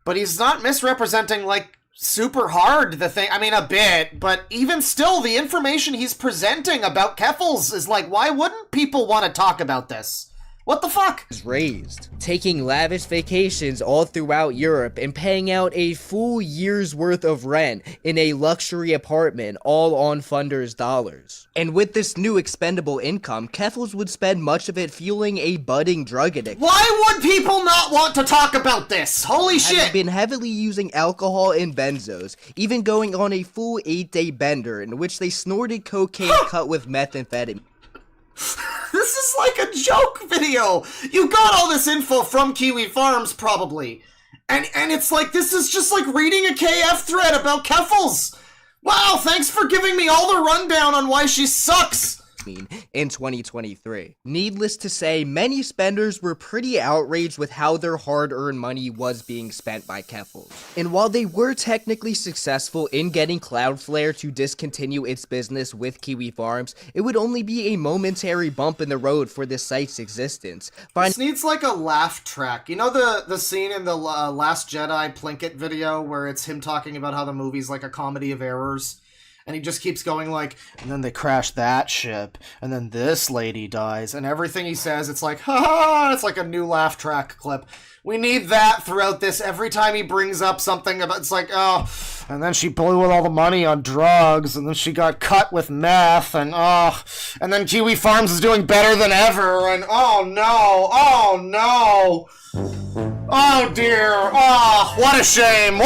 but he's not misrepresenting, like, super hard the thing. I mean, a bit, but even still, the information he's presenting about Keffals is like, why wouldn't people want to talk about this? What the fuck? Raised, taking lavish vacations all throughout Europe and paying out a full year's worth of rent in a luxury apartment, all on funders' dollars. And with this new expendable income, Keffals would spend much of it fueling a budding drug addiction. Why would people not want to talk about this? Holy shit! Had been heavily using alcohol and benzos, even going on a full 8-day bender in which they snorted cocaine cut with methamphetamine. This is like a joke video. You got all this info from Kiwi Farms, probably. And it's like, this is just like reading a KF thread about Keffals. Wow, thanks for giving me all the rundown on why she sucks. In 2023. Needless to say, many spenders were pretty outraged with how their hard-earned money was being spent by Keffals. And while they were technically successful in getting Cloudflare to discontinue its business with Kiwi Farms, it would only be a momentary bump in the road for the site's existence. This needs like a laugh track. You know the scene in the Last Jedi Plinkett video where it's him talking about how the movie's like a comedy of errors? And he just keeps going like, and then they crash that ship, and then this lady dies, and everything he says, it's like, ha ha, it's like a new laugh track clip. We need that throughout this. Every time he brings up something about, it's like, oh, and then she blew all the money on drugs, and then she got cut with meth, and oh, and then Kiwi Farms is doing better than ever, and oh no, oh dear, oh, what a shame.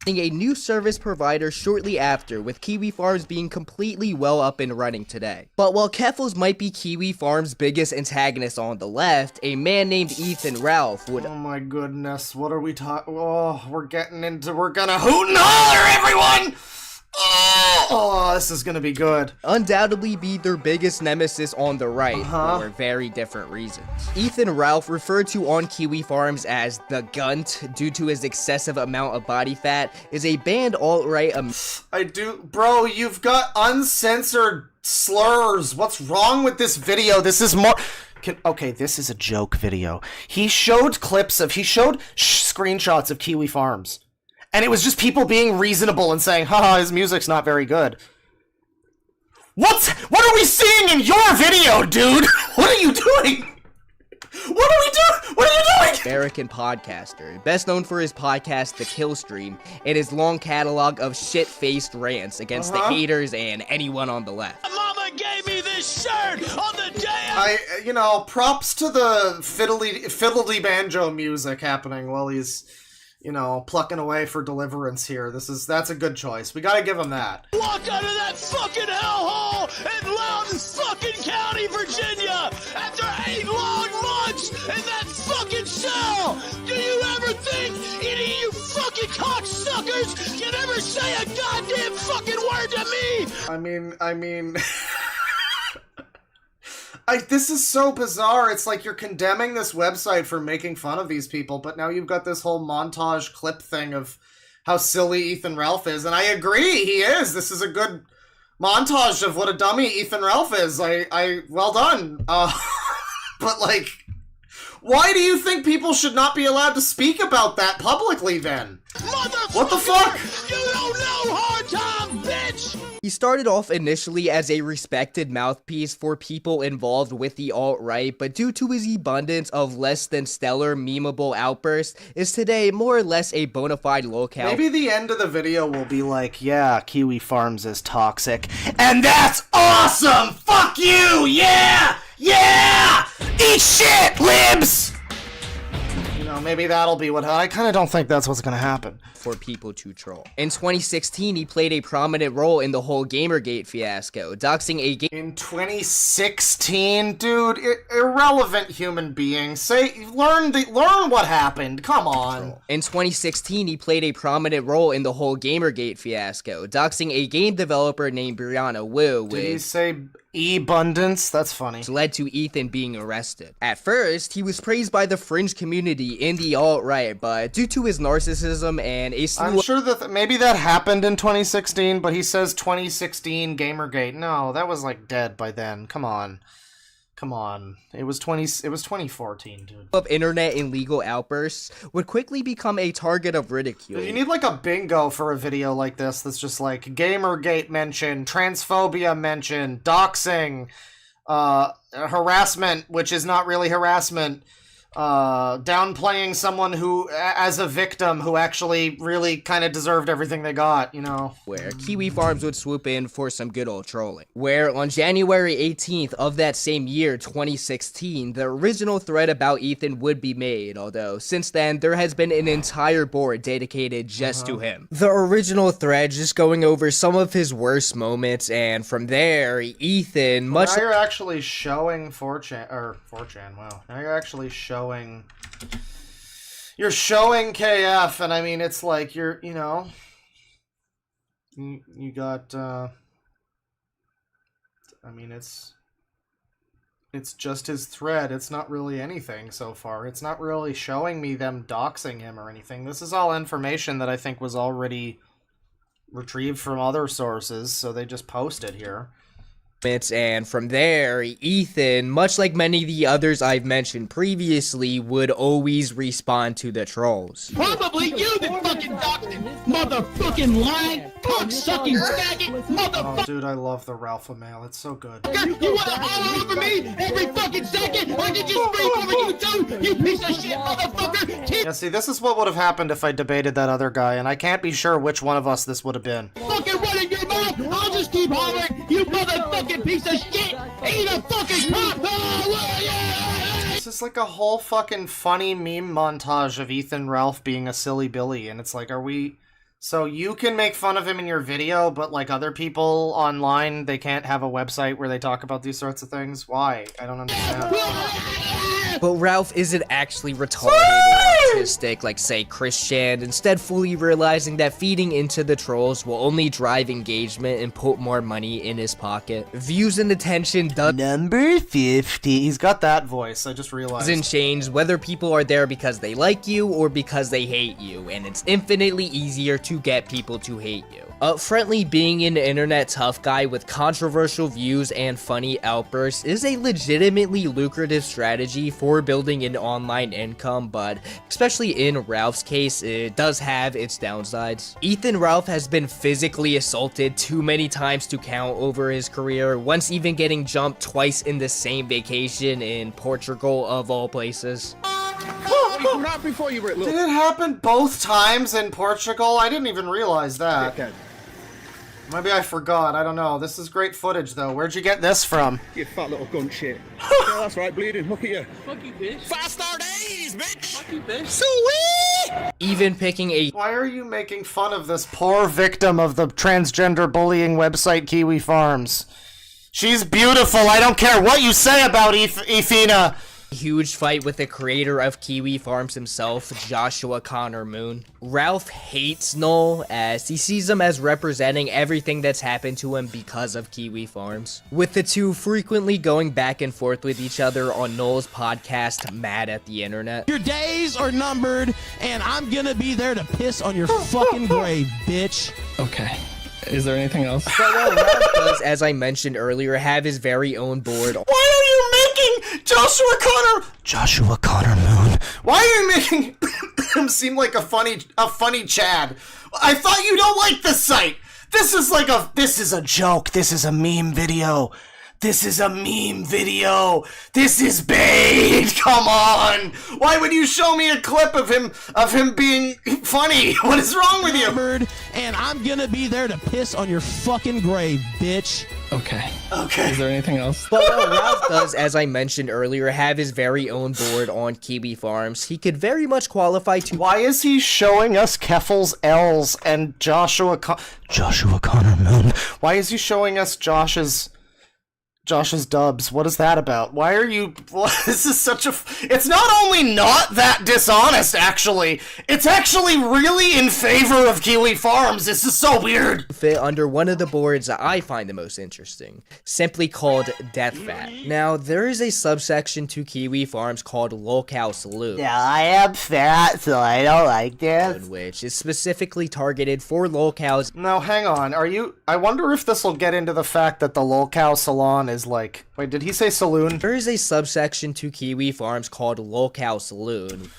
A new service provider shortly after, with Kiwi Farms being completely well up and running today. But while Keffals might be Kiwi Farms' biggest antagonist on the left, a man named Ethan Ralph would— Oh my goodness, what are we talking? Oh, we're gonna hoot and holler, everyone! Oh, this is gonna be good. Undoubtedly be their biggest nemesis on the right, for very different reasons. Ethan Ralph, referred to on Kiwi Farms as the Gunt due to his excessive amount of body fat, is a banned alt-right— Bro, you've got uncensored slurs. What's wrong with this video? This is more... Okay, this is a joke video. He showed screenshots of Kiwi Farms. and it was just people being reasonable and saying, haha, his music's not very good. What are we seeing in your video, dude? What are you doing? What are we doing? What are you doing? American podcaster, best known for his podcast The Kill Stream and his long catalog of shit-faced rants against the haters and anyone on the left. Mama gave me this shirt on the day props to the fiddly banjo music happening while he's, plucking away for deliverance here. That's a good choice. We gotta give him that. Walk out of that fucking hellhole in Loudon fucking County, Virginia, after 8 long months in that fucking cell. Do you ever think any of you fucking cocksuckers can ever say a goddamn fucking word to me? I mean, this is so bizarre. It's like you're condemning this website for making fun of these people, but now you've got this whole montage clip thing of how silly Ethan Ralph is, and I agree, he is. This is a good montage of what a dummy Ethan Ralph is. Well done. But like, why do you think people should not be allowed to speak about that publicly then? What the fuck? You don't know hard times, bitch! He started off initially as a respected mouthpiece for people involved with the alt-right, but due to his abundance of less than stellar memeable outbursts, is today more or less a bona fide locale. Maybe the end of the video will be like, yeah, Kiwi Farms is toxic, and that's awesome! Fuck you! Yeah! Yeah! Eat shit, libs! Maybe that'll be what... I kind of don't think that's what's gonna happen. For people to troll. In 2016, he played a prominent role in the whole Gamergate fiasco, doxing a game... In 2016? Dude, irrelevant human being. Learn what happened. Come on. In 2016, he played a prominent role in the whole Gamergate fiasco, doxing a game developer named Brianna Wu, Did he say abundance? That's funny. Which led to Ethan being arrested. At first, he was praised by the fringe community in the alt-right, but due to his narcissism and a slew I'm sure that maybe that happened in 2016, but he says 2016 Gamergate. No, that was like dead by then. Come on. It was 2014, dude. Of internet and legal outbursts would quickly become a target of ridicule. You need like a bingo for a video like this that's just like Gamergate mention, transphobia mention, doxing, harassment, which is not really harassment, downplaying someone who, as a victim, who actually really kind of deserved everything they got, Where Kiwi Farms would swoop in for some good old trolling. Where on January 18th of that same year, 2016, the original thread about Ethan would be made, although since then, there has been an entire board dedicated just to him. The original thread just going over some of his worst moments, and from there, Ethan, Now you're actually showing 4chan, wow. Now you're actually showing KF, and I mean, it's like you got I mean, it's just his thread. It's not really anything so far. It's not really showing me them doxing him or anything. This is all information that I think was already retrieved from other sources, so they just posted here. And from there, Ethan, much like many of the others I've mentioned previously, would always respond to the trolls. Probably you that fucking doxed him, motherfucking lying, cock-sucking faggot, motherfucker! Oh, dude, I love the Ralph mail. It's so good. You wanna holler over me every fucking second? I can just scream over you too, you piece of shit, motherfucker! Yeah, see, this is what would have happened if I debated that other guy, and I can't be sure which one of us this would have been. Fucking running your mouth! I'll just keep hollering, you motherfucking piece of shit! Eat a fucking cock! Oh, yeah! This is like a whole fucking funny meme montage of Ethan Ralph being a silly Billy, and it's like, so you can make fun of him in your video, but like other people online, they can't have a website where they talk about these sorts of things? Why? I don't understand. But Ralph isn't actually retarded or autistic like, say, Christian, instead fully realizing that feeding into the trolls will only drive engagement and put more money in his pocket. Views and attention Number 50. He's got that voice, I just realized. Doesn't change whether people are there because they like you or because they hate you, and it's infinitely easier to get people to hate you. Upfrontly, being an internet tough guy with controversial views and funny outbursts is a legitimately lucrative strategy for building an online income, but especially in Ralph's case, it does have its downsides. Ethan Ralph has been physically assaulted too many times to count over his career, once even getting jumped twice in the same vacation in Portugal, of all places. Did it happen both times in Portugal? I didn't even realize that. Maybe I forgot. I don't know. This is great footage, though. Where'd you get this from? You fat little gun shit. Yeah, that's right, bleeding. Look at you. Fuck you, bitch. Fast star days, bitch. Fuck you, bitch. Sweet! Even picking a... Why are you making fun of this poor victim of the transgender bullying website Kiwi Farms? She's beautiful. I don't care what you say about Ifina. Huge fight with the creator of Kiwi Farms himself, Joshua Connor Moon. Ralph hates Noel, as he sees him as representing everything that's happened to him because of Kiwi Farms, with the two frequently going back and forth with each other on Noel's podcast, Mad at the Internet. Your days are numbered, and I'm gonna be there to piss on your fucking grave, bitch. Okay. Is there anything else? But while Ralph does, as I mentioned earlier, have his very own board. Why are you making Joshua Connor Moon? Why are you making him seem like a funny Chad? I thought you don't like this site. This is a joke. This is a meme video. This is a meme video. This is bait. Come on. Why would you show me a clip of him being funny? What is wrong with you? And I'm gonna be there to piss on your fucking grave, bitch. Okay. Okay. Is there anything else? But while Ralph does, as I mentioned earlier, have his very own board on Kiwi Farms, he could very much qualify to... Why is he showing us Keffel's L's and Joshua Connor Moon? Why is he showing us Josh's dubs? What is that about? Why are you... This is such a... It's not only not that dishonest, actually. It's actually really in favor of Kiwi Farms. This is so weird. Fit under one of the boards that I find the most interesting, simply called Death Fat. Now, there is a subsection to Kiwi Farms called Lolcow Saloon. Yeah, I am fat, so I don't like this. Which is specifically targeted for lolcows. Now, hang on. I wonder if this will get into the fact that the Lolcow Salon is like... Wait, did he say saloon? There is a subsection to Kiwi Farms called Lolcow Saloon.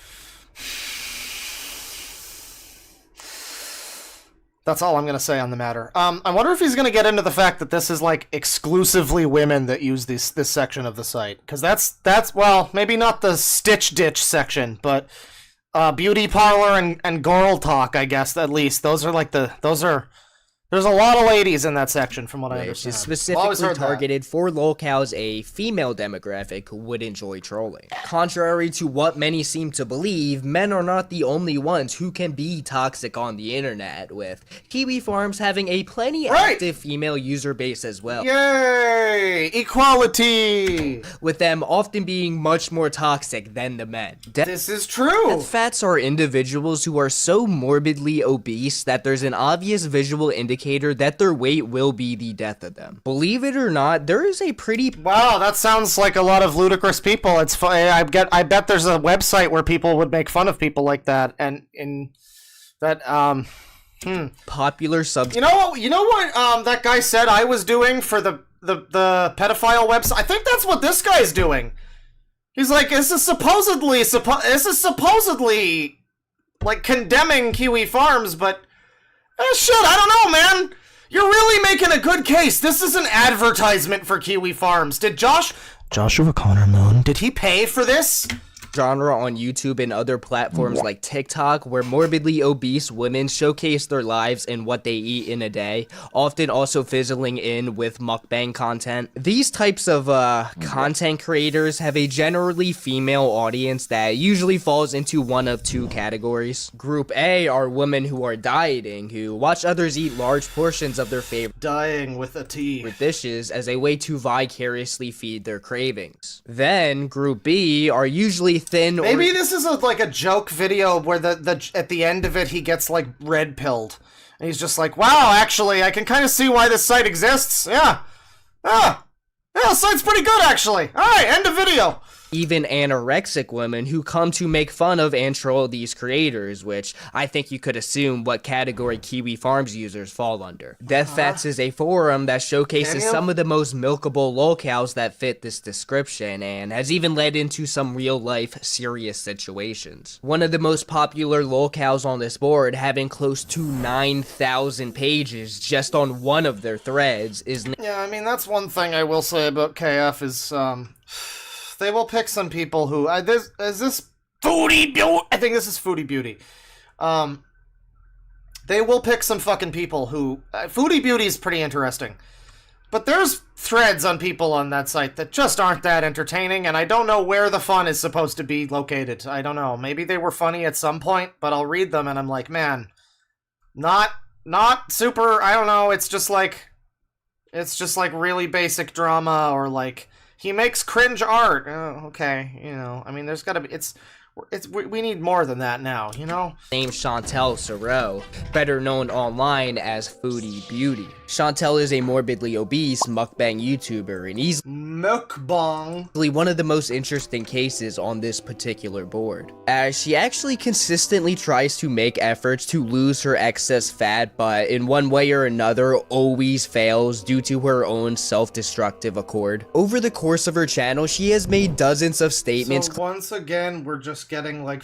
That's all I'm gonna say on the matter. I wonder if he's gonna get into the fact that this is like exclusively women that use this section of the site, because that's well, maybe not the Stitch Ditch section, but beauty parlor and girl talk, I guess, at least those are. There's a lot of ladies in that section, from what I understand. Which is specifically targeted for lolcows, a female demographic who would enjoy trolling. Contrary to what many seem to believe, men are not the only ones who can be toxic on the internet, with Kiwi Farms having a plenty active female user base as well. Yay! Equality! With them often being much more toxic than the men. This is true! Death fats are individuals who are so morbidly obese that there's an obvious visual indicator that their weight will be the death of them. Believe it or not, there is a pretty... Wow, that sounds like a lot of ludicrous people. It's I bet there's a website where people would make fun of people like that, and in that popular sub... You know what that guy said I was doing for the pedophile website? I think that's what this guy's doing. He's like, this is supposedly like condemning Kiwi Farms, but shit, I don't know, man. You're really making a good case. This is an advertisement for Kiwi Farms. Did Joshua Connor Moon, did he pay for this? Genre on YouTube and other platforms like TikTok, where morbidly obese women showcase their lives and what they eat in a day, often also fizzling in with mukbang content. These types of content creators have a generally female audience that usually falls into one of two categories. Group A are women who are dieting, who watch others eat large portions of their favorite dying with a T dishes as a way to vicariously feed their cravings. Then Group B are usually thin. Maybe this is like a joke video where the at the end of it he gets like red pilled, and he's just like, "Wow, actually, I can kind of see why this site exists. Yeah, the site's pretty good actually. All right, end of video." even anorexic women who come to make fun of and troll these creators, which I think you could assume what category Kiwi Farms users fall under. Death Fats is a forum that showcases some of the most milkable lolcows that fit this description, and has even led into some real-life serious situations. One of the most popular lolcows on this board, having close to 9,000 pages just on one of their threads, is... Yeah, I mean, that's one thing I will say about KF is, they will pick some people who... is this Foodie Beauty? I think this is Foodie Beauty. They will pick some fucking people who... Foodie Beauty is pretty interesting. But there's threads on people on that site that just aren't that entertaining, and I don't know where the fun is supposed to be located. I don't know. Maybe they were funny at some point, but I'll read them and I'm like, man, not super, I don't know, it's just like really basic drama, or like, he makes cringe art. Okay, you know, I mean, there's gotta be, we need more than that now, you know? Named Chantel Sorrell, better known online as Foodie Beauty. Chantel is a morbidly obese mukbang YouTuber and easily one of the most interesting cases on this particular board, as she actually consistently tries to make efforts to lose her excess fat, but in one way or another always fails due to her own self-destructive accord. Over the course of her channel, she has made dozens of statements. So once again, we're just getting like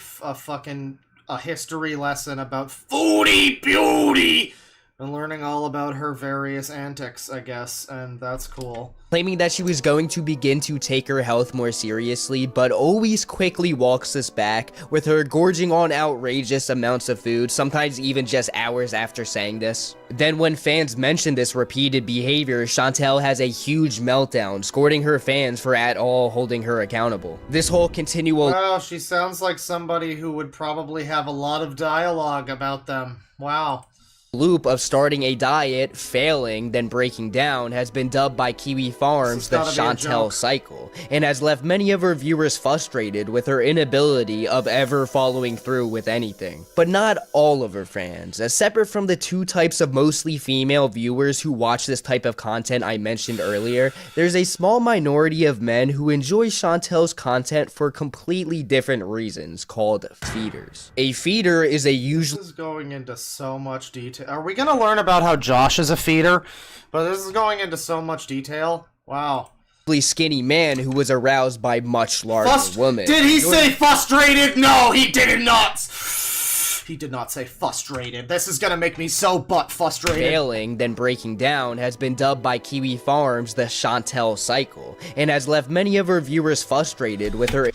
a history lesson about Foodie Beauty and learning all about her various antics, I guess, and that's cool. Claiming that she was going to begin to take her health more seriously, but always quickly walks this back, with her gorging on outrageous amounts of food, sometimes even just hours after saying this. Then when fans mention this repeated behavior, Chantel has a huge meltdown, scolding her fans for at all holding her accountable. This whole continual... Wow, she sounds like somebody who would probably have a lot of dialogue about them. Wow. Loop of starting a diet, failing, then breaking down has been dubbed by Kiwi Farms the Chantel cycle, and has left many of her viewers frustrated with her inability of ever following through with anything. But not all of her fans, as separate from the two types of mostly female viewers who watch this type of content I mentioned earlier, there's a small minority of men who enjoy Chantel's content for completely different reasons, called feeders. A feeder is a usually... This is going into so much detail. Are we gonna learn about how Josh is a feeder? But this is going into so much detail. Wow. Skinny man who was aroused by much larger women. Did he say frustrated? No, he did not. He did not say frustrated. This is gonna make me so butt frustrated. Failing, then breaking down has been dubbed by Kiwi Farms the Chantel cycle, and has left many of her viewers frustrated with her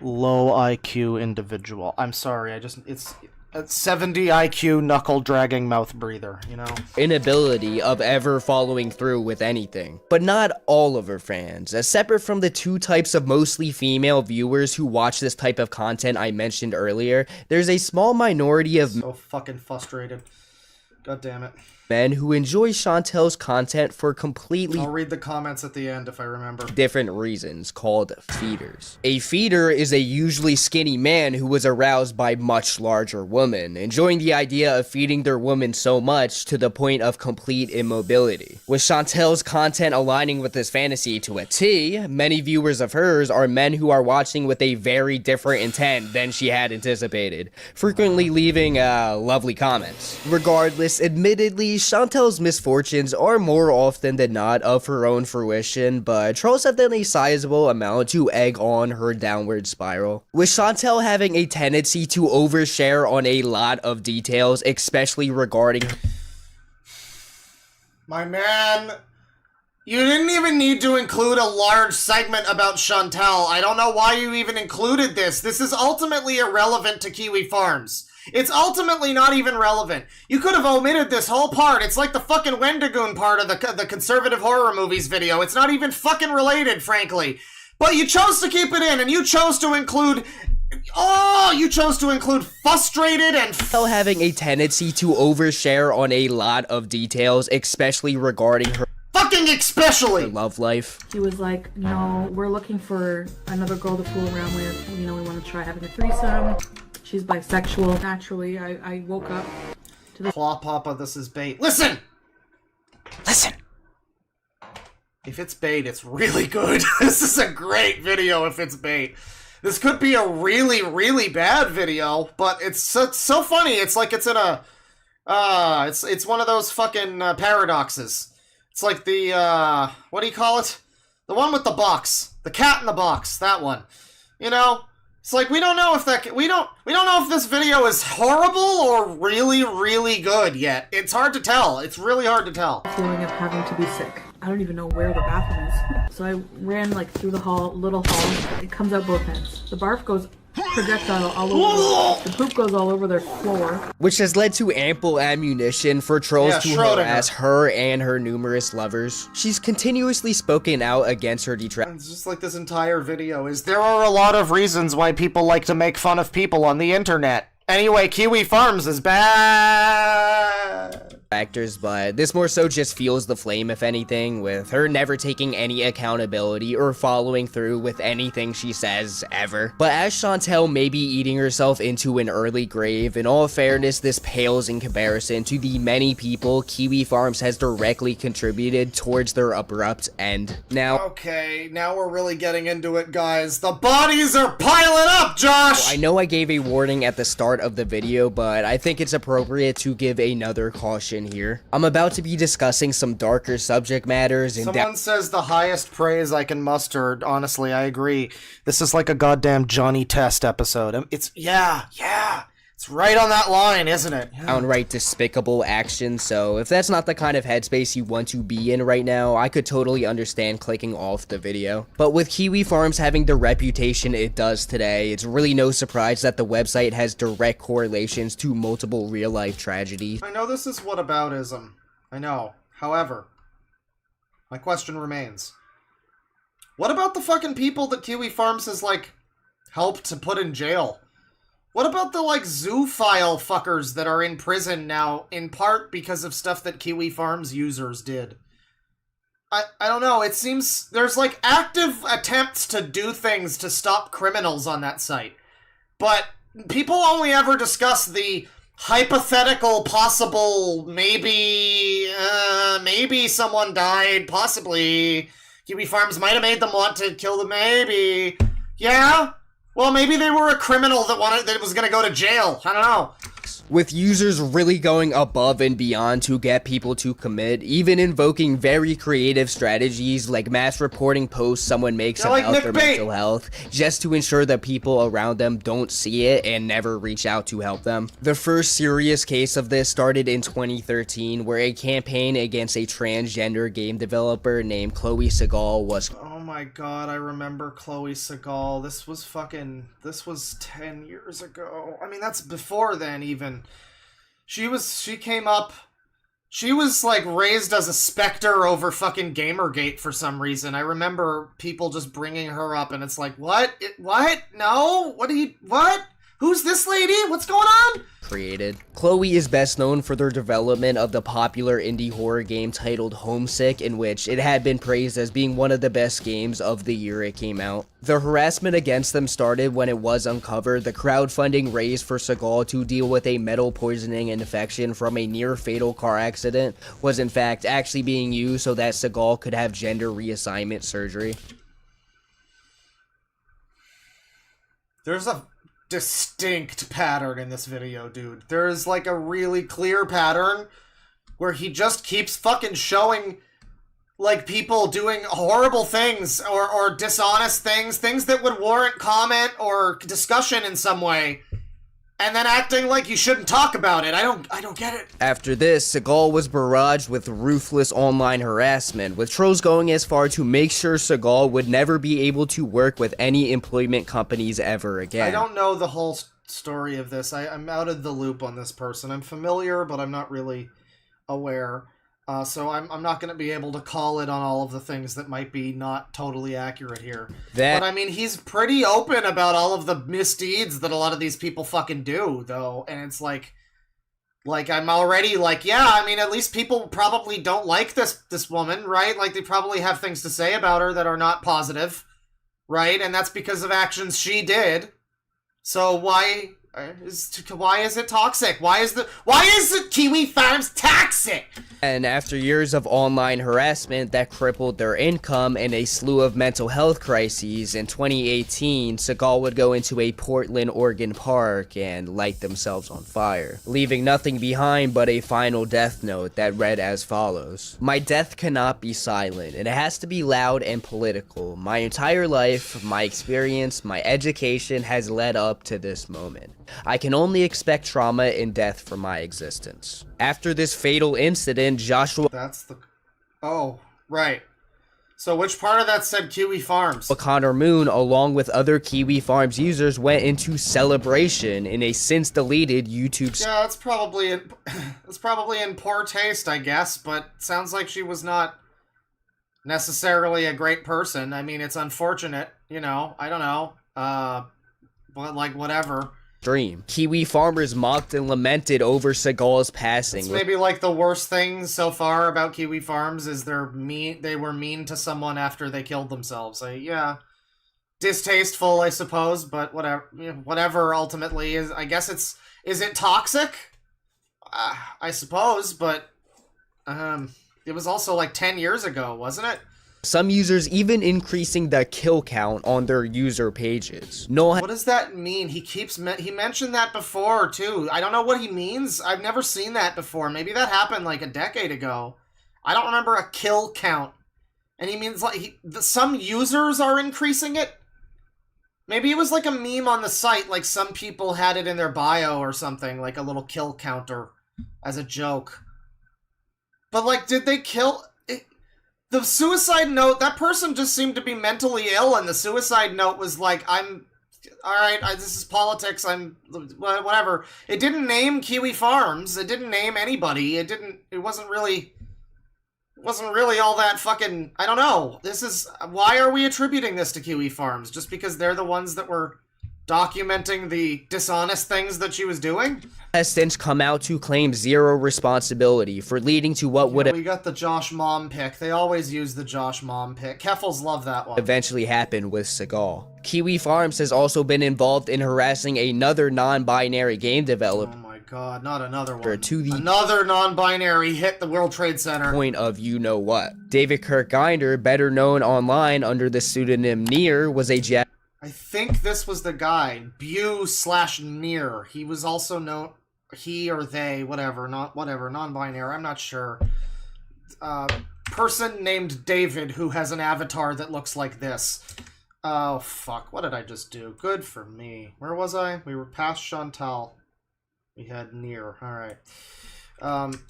low IQ individual. I'm sorry, it's a 70 IQ knuckle dragging mouth breather, you know? Inability of ever following through with anything. But not all of her fans, as separate from the two types of mostly female viewers who watch this type of content I mentioned earlier, there's a small minority of so fucking frustrated. God damn it. Men who enjoy Chantel's content for completely... I'll read the comments at the end if I remember. ...different reasons, called feeders. A feeder is a usually skinny man who was aroused by much larger women, enjoying the idea of feeding their woman so much to the point of complete immobility. With Chantel's content aligning with this fantasy to a T, many viewers of hers are men who are watching with a very different intent than she had anticipated, frequently leaving lovely comments. Regardless, admittedly, Chantel's misfortunes are more often than not of her own fruition, but trolls have done a sizable amount to egg on her downward spiral. With Chantel having a tendency to overshare on a lot of details, especially regarding... My man, you didn't even need to include a large segment about Chantel. I don't know why you even included this. This is ultimately irrelevant to Kiwi Farms. It's ultimately not even relevant. You could have omitted this whole part. It's like the fucking Wendigoon part of the conservative horror movies video. It's not even fucking related, frankly. But you chose to keep it in, and you chose to include... Oh, you chose to include frustrated and... having a tendency to overshare on a lot of details, especially regarding her... Fucking especially! Her love life. He was like, you know, we're looking for another girl to fool around with. You know, we want to try having a threesome. She's bisexual. Naturally, I woke up to the... Claw Papa, this is bait. Listen! Listen! If it's bait, it's really good. This is a great video if it's bait. This could be a really, really bad video, but it's so funny. It's like it's in a... it's one of those fucking paradoxes. It's like the, what do you call it? The one with the box. The cat in the box. That one. You know? It's like we don't know if we don't know if this video is horrible or really, really good yet. It's hard to tell. It's really hard to tell. Feeling of having to be sick. I don't even know where the bathroom is. So I ran like through the little hall. It comes out both ends. The barf goes projectile all over. The poop goes all over their floor. Which has led to ample ammunition for trolls to harass her and her numerous lovers. She's continuously spoken out against her detractors. It's just like this entire video is, there are a lot of reasons why people like to make fun of people on the internet. Anyway, Kiwi Farms is bad. But this more so just fuels the flame, if anything, with her never taking any accountability or following through with anything she says, ever. But as Chantel may be eating herself into an early grave, in all fairness, this pales in comparison to the many people Kiwi Farms has directly contributed towards their abrupt end. Now, okay, now we're really getting into it, guys. The bodies are piling up, Josh! I know I gave a warning at the start of the video, but I think it's appropriate to give another caution here. I'm about to be discussing some darker subject matters and someone says the highest praise I can muster. Honestly, I agree. This is like a goddamn Johnny Test episode. It's it's right on that line, isn't it? Yeah. Downright despicable action. So if that's not the kind of headspace you want to be in right now, I could totally understand clicking off the video. But with Kiwi Farms having the reputation it does today, it's really no surprise that the website has direct correlations to multiple real-life tragedies. I know this is whataboutism. I know. However, my question remains. What about the fucking people that Kiwi Farms has, like, helped to put in jail? What about the, like, zoophile fuckers that are in prison now, in part because of stuff that Kiwi Farms users did? I don't know, it seems there's, like, active attempts to do things to stop criminals on that site. But people only ever discuss the hypothetical, possible, maybe someone died, possibly. Kiwi Farms might have made them want to kill them, maybe. Yeah? Well, maybe they were a criminal that was gonna go to jail. I don't know. With users really going above and beyond to get people to commit, even invoking very creative strategies like mass reporting posts someone makes about their mental health, just to ensure that people around them don't see it and never reach out to help them. The first serious case of this started in 2013, where a campaign against a transgender game developer named Chloe Segal was... Oh my god, I remember Chloe Segal. This was 10 years ago. I mean, that's before then, even. She was like raised as a specter over fucking Gamergate for some reason. I remember people just bringing her up and it's like, what? What? No? What? Who's this lady? What's going on? Created. Chloe is best known for their development of the popular indie horror game titled Homesick, in which it had been praised as being one of the best games of the year it came out. The harassment against them started when it was uncovered the crowdfunding raised for Segal to deal with a metal poisoning infection from a near-fatal car accident was in fact actually being used so that Segal could have gender reassignment surgery. There's a distinct pattern in this video, dude. There's like a really clear pattern where he just keeps fucking showing like people doing horrible things or dishonest things that would warrant comment or discussion in some way, and then acting like you shouldn't talk about it. I don't get it. After this, Segal was barraged with ruthless online harassment, with trolls going as far to make sure Segal would never be able to work with any employment companies ever again. I don't know the whole story of this. I'm out of the loop on this person. I'm familiar, but I'm not really aware. So I'm not going to be able to call it on all of the things that might be not totally accurate here. But I mean, he's pretty open about all of the misdeeds that a lot of these people fucking do, though. And it's like I'm already like, yeah, I mean, at least people probably don't like this woman, right? Like, they probably have things to say about her that are not positive, right? And that's because of actions she did. So why Why is it toxic? Why is the Kiwi Farms toxic? And after years of online harassment that crippled their income and a slew of mental health crises, in 2018, Seagal would go into a Portland, Oregon park and light themselves on fire, leaving nothing behind but a final death note that read as follows. My death cannot be silent. It has to be loud and political. My entire life, my experience, my education has led up to this moment. I can only expect trauma and death from my existence. After this fatal incident, Joshua... Oh, right. So which part of that said Kiwi Farms? Connor Moon, along with other Kiwi Farms users, went into celebration in a since-deleted YouTube... Yeah, that's probably in poor taste, I guess, but sounds like she was not necessarily a great person. I mean, it's unfortunate, you know, I don't know, but like, whatever. Dream. Kiwi farmers mocked and lamented over Seagal's passing. It's maybe like the worst thing so far about Kiwi Farms is they were mean to someone after they killed themselves. Yeah, distasteful, I suppose, but whatever. Whatever. Ultimately, I guess is it toxic? I suppose, but it was also like 10 years ago, wasn't it? Some users even increasing the kill count on their user pages. What does that mean? He mentioned that before too. I don't know what he means. I've never seen that before. Maybe that happened like a decade ago. I don't remember a kill count. And he means like some users are increasing it. Maybe it was like a meme on the site, like some people had it in their bio or something, like a little kill counter as a joke. But like, did they kill? The suicide note, that person just seemed to be mentally ill, and the suicide note was like, alright, this is politics, whatever. It didn't name Kiwi Farms, it didn't name anybody, it wasn't really all that fucking, I don't know. Why are we attributing this to Kiwi Farms? Just because they're the ones that were documenting the dishonest things that she was doing? Has since come out to claim zero responsibility for leading to what would have... We got the Josh Mom pick. They always use the Josh Mom pick. Keffels love that one. ...eventually happened with Seagal. Kiwi Farms has also been involved in harassing another non-binary game developer. Oh my god, not another one. Another non-binary hit the World Trade Center. Point of you-know-what. David Kirkginder, better known online under the pseudonym Near, was a I think this was the guy, Bew/Near. He was also known, he or they, whatever, non-binary, I'm not sure. Person named David who has an avatar that looks like this. Oh, fuck, what did I just do? Good for me. Where was I? We were past Chantal. We had Near, alright.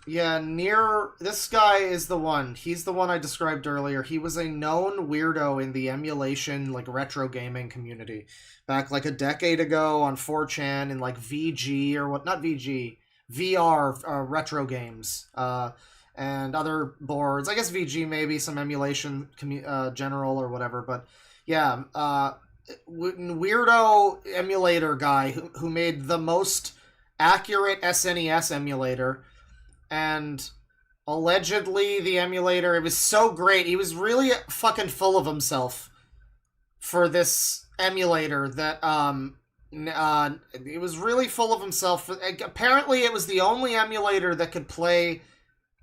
Yeah, Near, this guy is the one. He's the one I described earlier. He was a known weirdo in the emulation, like, retro gaming community. Back, like, a decade ago on 4chan in, like, VG, or what, not VG, VR retro games, and other boards. I guess VG maybe, some emulation general or whatever, but, yeah, weirdo emulator guy who made the most accurate SNES emulator. And allegedly the emulator, it was so great. He was really fucking full of himself for this emulator that, it was really full of himself. Apparently it was the only emulator that could play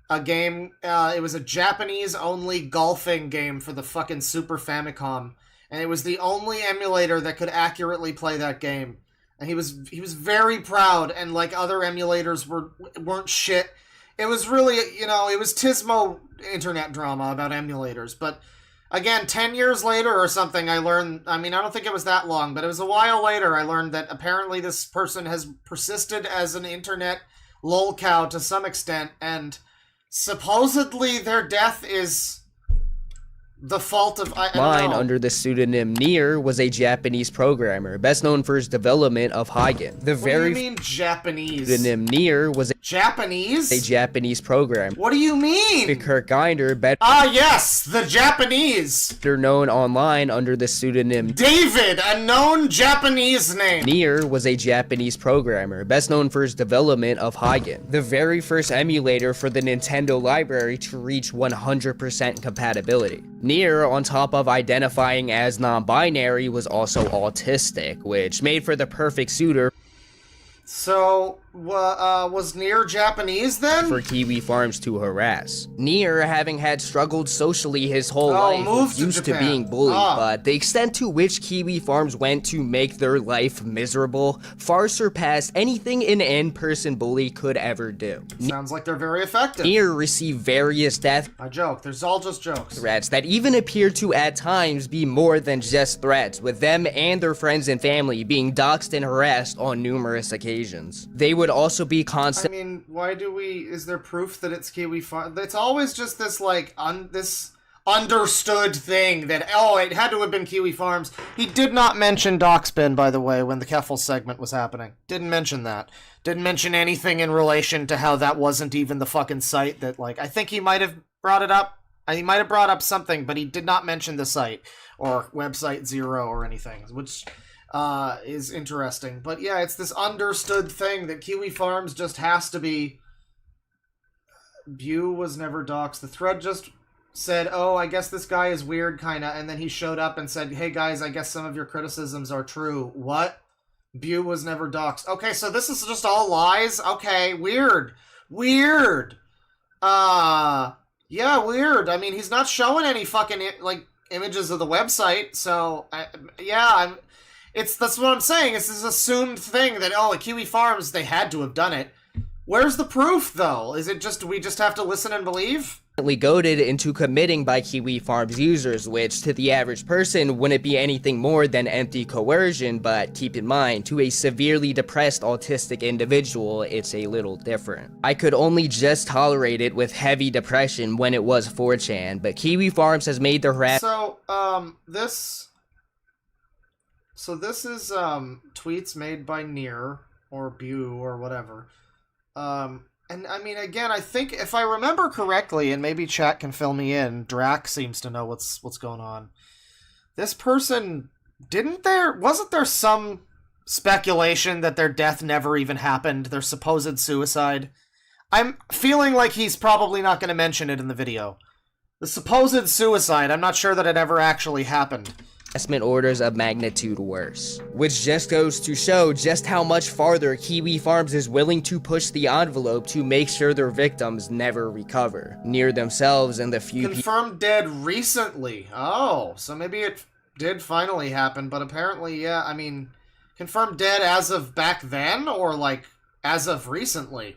a game. It was a Japanese-only golfing game for the fucking Super Famicom. And it was the only emulator that could accurately play that game. And he was very proud, and like other emulators weren't shit. It was really, you know, it was Tismo internet drama about emulators. But again, 10 years later or something, I learned, I mean, I don't think it was that long, but it was a while later, I learned that apparently this person has persisted as an internet lolcow to some extent, and supposedly their death is the fault of... I don't know. Under the pseudonym Near was a Japanese programmer, best known for his development of Hagen. What do you mean Japanese? Pseudonym Near was Japanese? A Japanese programmer. What do you mean? Kirkginder, yes, the Japanese! They're known online under the pseudonym David, a known Japanese name. Near was a Japanese programmer, best known for his development of Hagen, the very first emulator for the Nintendo library to reach 100% compatibility. Near, on top of identifying as non-binary, was also autistic, which made for the perfect suitor So, was Nier Japanese then? For Kiwi Farms to harass. Nier, having had struggled socially his whole life, moved was to used to Japan. being bullied, but the extent to which Kiwi Farms went to make their life miserable far surpassed anything an in-person bully could ever do. Sounds like they're very effective. Nier received various death I joke. There's all just jokes. threats that even appear to at times be more than just threats, with them and their friends and family being doxxed and harassed on numerous occasions. They would also be constant. I mean, why do we... Is there proof that it's Kiwi Farm? It's always just this, like, this understood thing that, oh, it had to have been Kiwi Farms. He did not mention Doxbin, by the way, when the Keffel segment was happening. Didn't mention that. Didn't mention anything in relation to how that wasn't even the fucking site that, like... I think he might have brought it up. He might have brought up something, but he did not mention the site or website 0 or anything, which... is interesting. But yeah, it's this understood thing that Kiwi Farms just has to be... Bew was never doxxed. The thread just said, oh, I guess this guy is weird, kinda, and then he showed up and said, hey guys, I guess some of your criticisms are true. What? Bew was never doxxed. Okay, so this is just all lies? Okay, weird. Weird! Yeah, weird. I mean, he's not showing any fucking, like, images of the website, so, that's what I'm saying. It's this assumed thing that, oh, at Kiwi Farms, they had to have done it. Where's the proof, though? Is it just, do we just have to listen and believe? Goaded into committing by Kiwi Farms users, which to the average person wouldn't be anything more than empty coercion, but keep in mind, to a severely depressed autistic individual, it's a little different. I could only just tolerate it with heavy depression when it was 4chan, but Kiwi Farms has made the So, this is, tweets made by Nier, or Bew, or whatever. And I mean, again, I think, if I remember correctly, and maybe chat can fill me in, Drac seems to know what's going on. This person, wasn't there some speculation that their death never even happened, their supposed suicide? I'm feeling like he's probably not going to mention it in the video. The supposed suicide, I'm not sure that it ever actually happened. Harassment orders of magnitude worse, which just goes to show just how much farther Kiwi Farms is willing to push the envelope to make sure their victims never recover. Nier themselves and the few confirmed dead recently. Oh, so maybe it did finally happen, but apparently, yeah, I mean, confirmed dead as of back then, or like as of recently.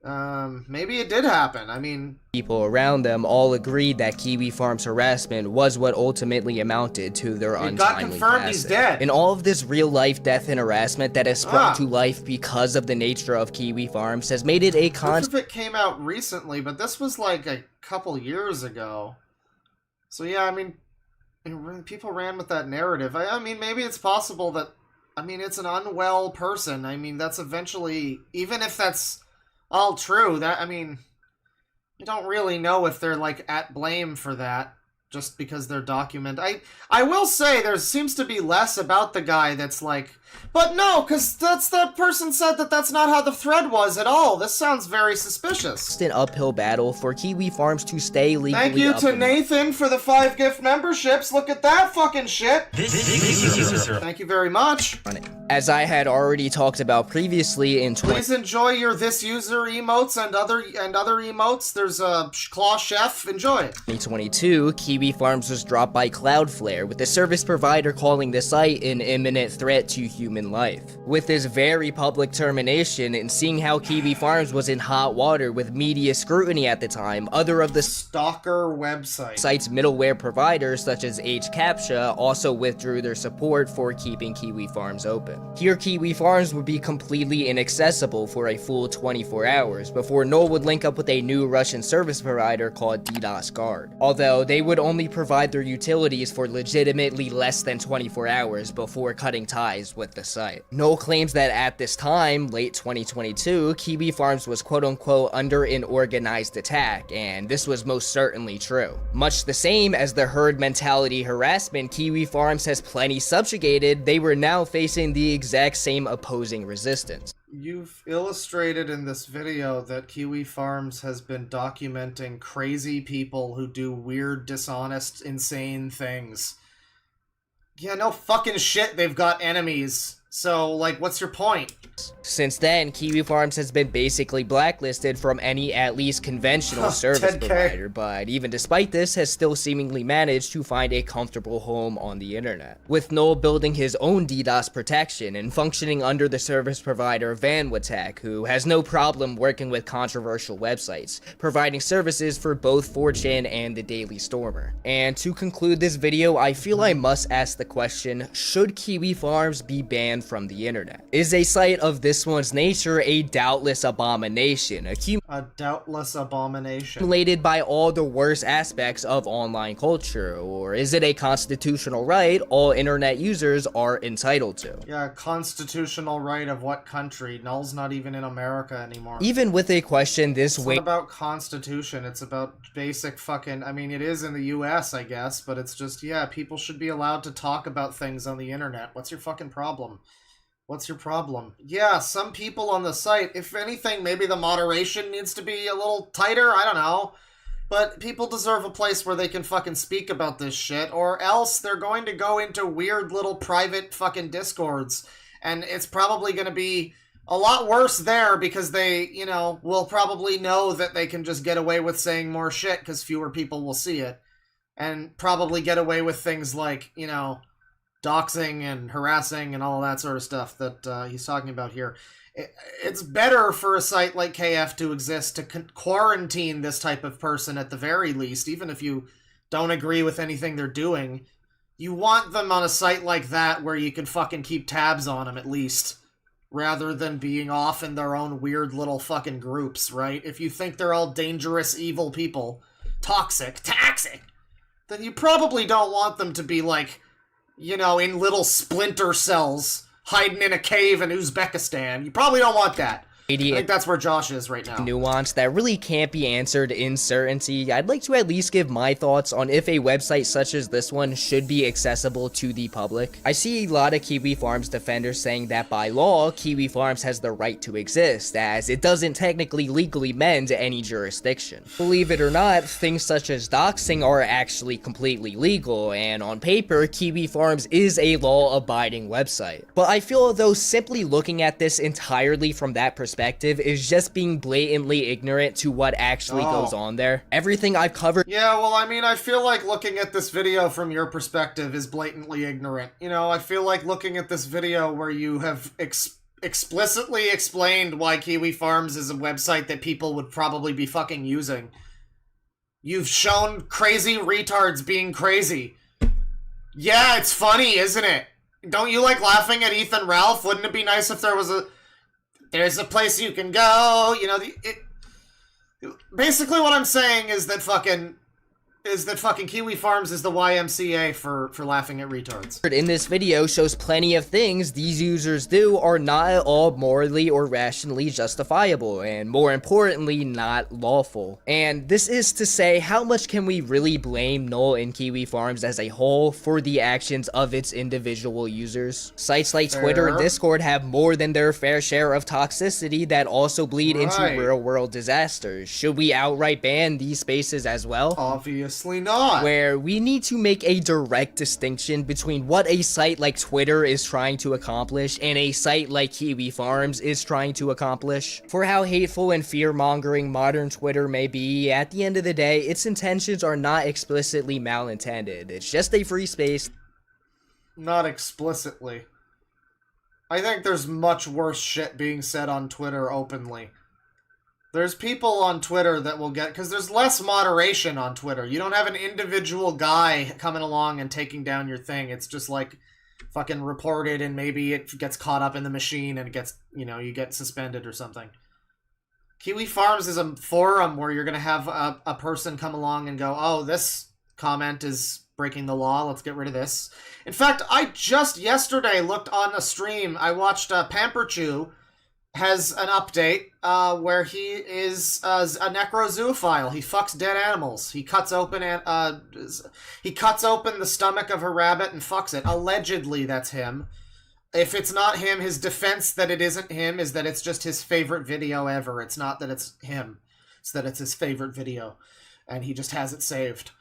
Maybe it did happen. I mean, people around them all agreed that Kiwi Farms harassment was what ultimately amounted to their untimely got confirmed he's dead. In all of this real-life death and harassment that has sprung to life because of the nature of Kiwi Farms has made it a constant. It came out recently, but this was like a couple years ago. So yeah, I mean, people ran with that narrative. I mean, maybe it's possible that, I mean, it's an unwell person. I mean, that's eventually, even if that's all true, that, I mean, you don't really know if they're, like, at blame for that, just because they're I will say, there seems to be less about the guy that's like, but no, because that person said that that's not how the thread was at all. This sounds very suspicious. An uphill battle for Kiwi Farms to stay legally. Thank you to Nathan for the 5 gift memberships. Look at that fucking shit. Thank you very much. As I had already talked about previously in please enjoy your this user emotes and other emotes. There's a Claw Chef. Enjoy it. 2022, Kiwi Farms was dropped by Cloudflare, with the service provider calling the site an imminent threat to human life. With this very public termination, and seeing how Kiwi Farms was in hot water with media scrutiny at the time, other of the stalker website site's middleware providers such as HCAPTCHA also withdrew their support for keeping Kiwi Farms open. Here, Kiwi Farms would be completely inaccessible for a full 24 hours before Noel would link up with a new Russian service provider called DDoS Guard. Although they would only provide their utilities for legitimately less than 24 hours before cutting ties with the site. Noel claims that at this time, late 2022, Kiwi Farms was quote-unquote under an organized attack, and this was most certainly true. Much the same as the herd mentality harassment Kiwi Farms has plenty subjugated, they were now facing the exact same opposing resistance. You've illustrated in this video that Kiwi Farms has been documenting crazy people who do weird, dishonest, insane things. Yeah, no fucking shit, they've got enemies. So, like, what's your point? Since then, Kiwi Farms has been basically blacklisted from any at least conventional service 10K. provider, but even despite this, has still seemingly managed to find a comfortable home on the internet. With Noel building his own DDoS protection and functioning under the service provider VanWatak, who has no problem working with controversial websites, providing services for both 4chan and the Daily Stormer. And to conclude this video, I feel I must ask the question, should Kiwi Farms be banned from the internet? Is a site of this one's nature a doubtless abomination, A doubtless abomination. accumulated by all the worst aspects of online culture, or is it a constitutional right all internet users are entitled to? Yeah, constitutional right of what country? Null's not even in America anymore. Even with a question this It's way, not about constitution, it's about basic fucking, I mean, it is in the US, I guess, but it's just, yeah, people should be allowed to talk about things on the internet. What's your fucking problem? What's your problem? Yeah, some people on the site, if anything, maybe the moderation needs to be a little tighter, I don't know. But people deserve a place where they can fucking speak about this shit, or else they're going to go into weird little private fucking discords, and it's probably going to be a lot worse there because they, you know, will probably know that they can just get away with saying more shit because fewer people will see it, and probably get away with things like, you know, doxing and harassing and all that sort of stuff that he's talking about here. It's better for a site like KF to exist to quarantine this type of person at the very least, even if you don't agree with anything they're doing. You want them on a site like that where you can fucking keep tabs on them at least, rather than being off in their own weird little fucking groups, right? If you think they're all dangerous, evil people, toxic, then you probably don't want them to be like, you know, in little splinter cells, hiding in a cave in Uzbekistan. You probably don't want that. I think that's where Josh is right now. Nuance that really can't be answered in certainty. I'd like to at least give my thoughts on if a website such as this one should be accessible to the public. I see a lot of Kiwi Farms defenders saying that by law, Kiwi Farms has the right to exist, as it doesn't technically legally mend any jurisdiction. Believe it or not, things such as doxing are actually completely legal, and on paper, Kiwi Farms is a law-abiding website. But I feel though simply looking at this entirely from that perspective is just being blatantly ignorant to what actually goes on there. Everything I've covered— Yeah, well, I mean, I feel like looking at this video from your perspective is blatantly ignorant. You know, I feel like looking at this video where you have explicitly explained why Kiwi Farms is a website that people would probably be fucking using. You've shown crazy retards being crazy. Yeah, it's funny, isn't it? Don't you like laughing at Ethan Ralph? Wouldn't it be nice if there's a place you can go, you know, basically what I'm saying is that fucking Kiwi Farms is the YMCA for laughing at retards. In this video shows plenty of things these users do are not at all morally or rationally justifiable, and more importantly, not lawful. And this is to say, how much can we really blame Noel and Kiwi Farms as a whole for the actions of its individual users? Sites like Twitter and Discord have more than their fair share of toxicity that also bleed into real-world disasters. Should we outright ban these spaces as well? Obviously not. Where we need to make a direct distinction between what a site like Twitter is trying to accomplish and a site like Kiwi Farms is trying to accomplish. For how hateful and fear-mongering modern Twitter may be, at the end of the day, its intentions are not explicitly malintended. It's just a free space. Not explicitly. I think there's much worse shit being said on Twitter openly. There's people on Twitter that will get... Because there's less moderation on Twitter. You don't have an individual guy coming along and taking down your thing. It's just like fucking reported and maybe it gets caught up in the machine and it gets, you know, you get suspended or something. Kiwi Farms is a forum where you're going to have a person come along and go, oh, this comment is breaking the law. Let's get rid of this. In fact, I just yesterday looked on a stream. I watched Pamperchew has an update where he is a necrozoophile. He fucks dead animals. He cuts open the stomach of a rabbit and fucks it. Allegedly, that's him. If it's not him, his defense that it isn't him is that it's just his favorite video ever. It's not that it's him. It's that it's his favorite video, and he just has it saved.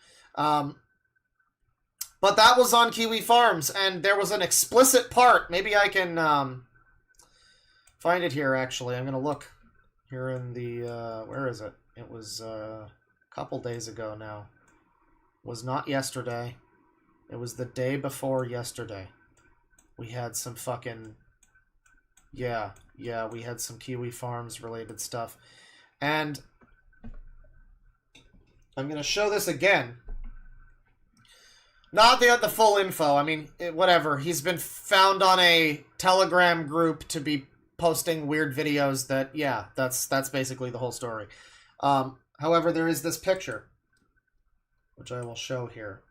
But that was on Kiwi Farms, and there was an explicit part. Maybe I can find it here, actually. I'm going to look here in the... where is it? It was a couple days ago now. It was not yesterday. It was the day before yesterday. We had some fucking... Yeah, we had some Kiwi Farms related stuff. And I'm going to show this again. Not the full info. I mean, whatever. He's been found on a Telegram group to be posting weird videos that, yeah, that's basically the whole story. However, there is this picture, which I will show here.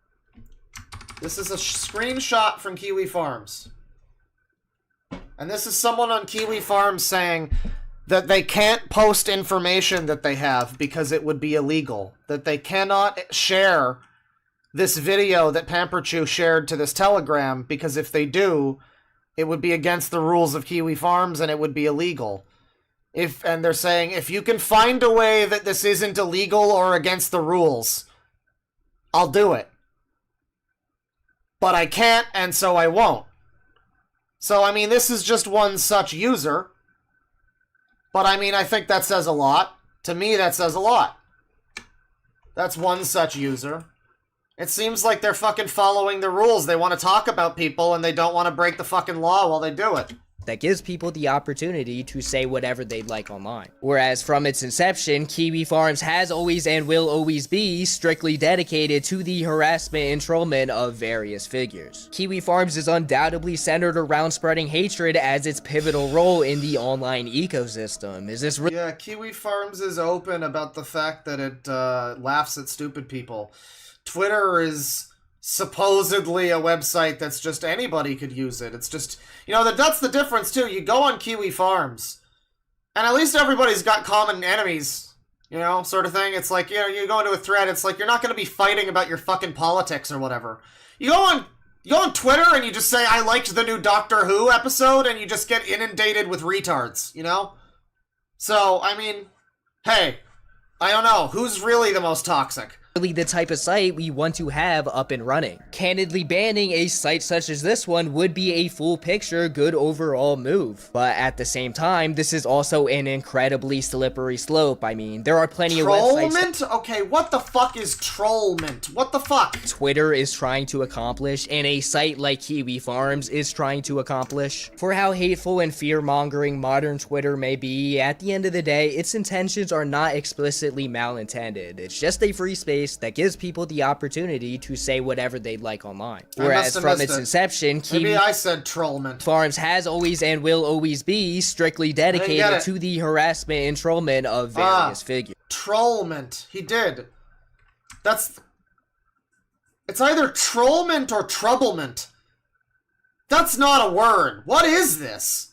This is a screenshot from Kiwi Farms. And this is someone on Kiwi Farms saying that they can't post information that they have because it would be illegal. That they cannot share this video that Pamperchew shared to this Telegram because if they do, it would be against the rules of Kiwi Farms and it would be illegal. And they're saying, if you can find a way that this isn't illegal or against the rules, I'll do it. But I can't, and so I won't. So, I mean, this is just one such user. But, I mean, I think that says a lot. To me, that says a lot. That's one such user. It seems like they're fucking following the rules. They want to talk about people, and they don't want to break the fucking law while they do it. That gives people the opportunity to say whatever they'd like online. Whereas from its inception, Kiwi Farms has always and will always be strictly dedicated to the harassment and trollment of various figures. Kiwi Farms is undoubtedly centered around spreading hatred as its pivotal role in the online ecosystem. Is this Yeah, Kiwi Farms is open about the fact that it laughs at stupid people. Twitter is supposedly a website that's just anybody could use it. It's just, you know, that's the difference too. You go on Kiwi Farms, and at least everybody's got common enemies, you know, sort of thing. It's like, you know, you go into a thread, it's like you're not going to be fighting about your fucking politics or whatever. You go on Twitter and you just say, I liked the new Doctor Who episode, and you just get inundated with retards, you know? So, I mean, hey, I don't know. Who's really the most toxic? Really the type of site we want to have up and running. Candidly banning a site such as this one would be a full picture good overall move. But at the same time, this is also an incredibly slippery slope. I mean, there are plenty of websites... Trollment? Okay, what the fuck is trollment? What the fuck? Twitter is trying to accomplish, and a site like Kiwi Farms is trying to accomplish. For how hateful and fear-mongering modern Twitter may be, at the end of the day, its intentions are not explicitly malintended. It's just a free space that gives people the opportunity to say whatever they'd like online. Whereas from its inception, Maybe I said trollment. Farms has always and will always be strictly dedicated to the harassment and trollment of various figures. Trollment. He did. It's either trollment or troublement. That's not a word. What is this?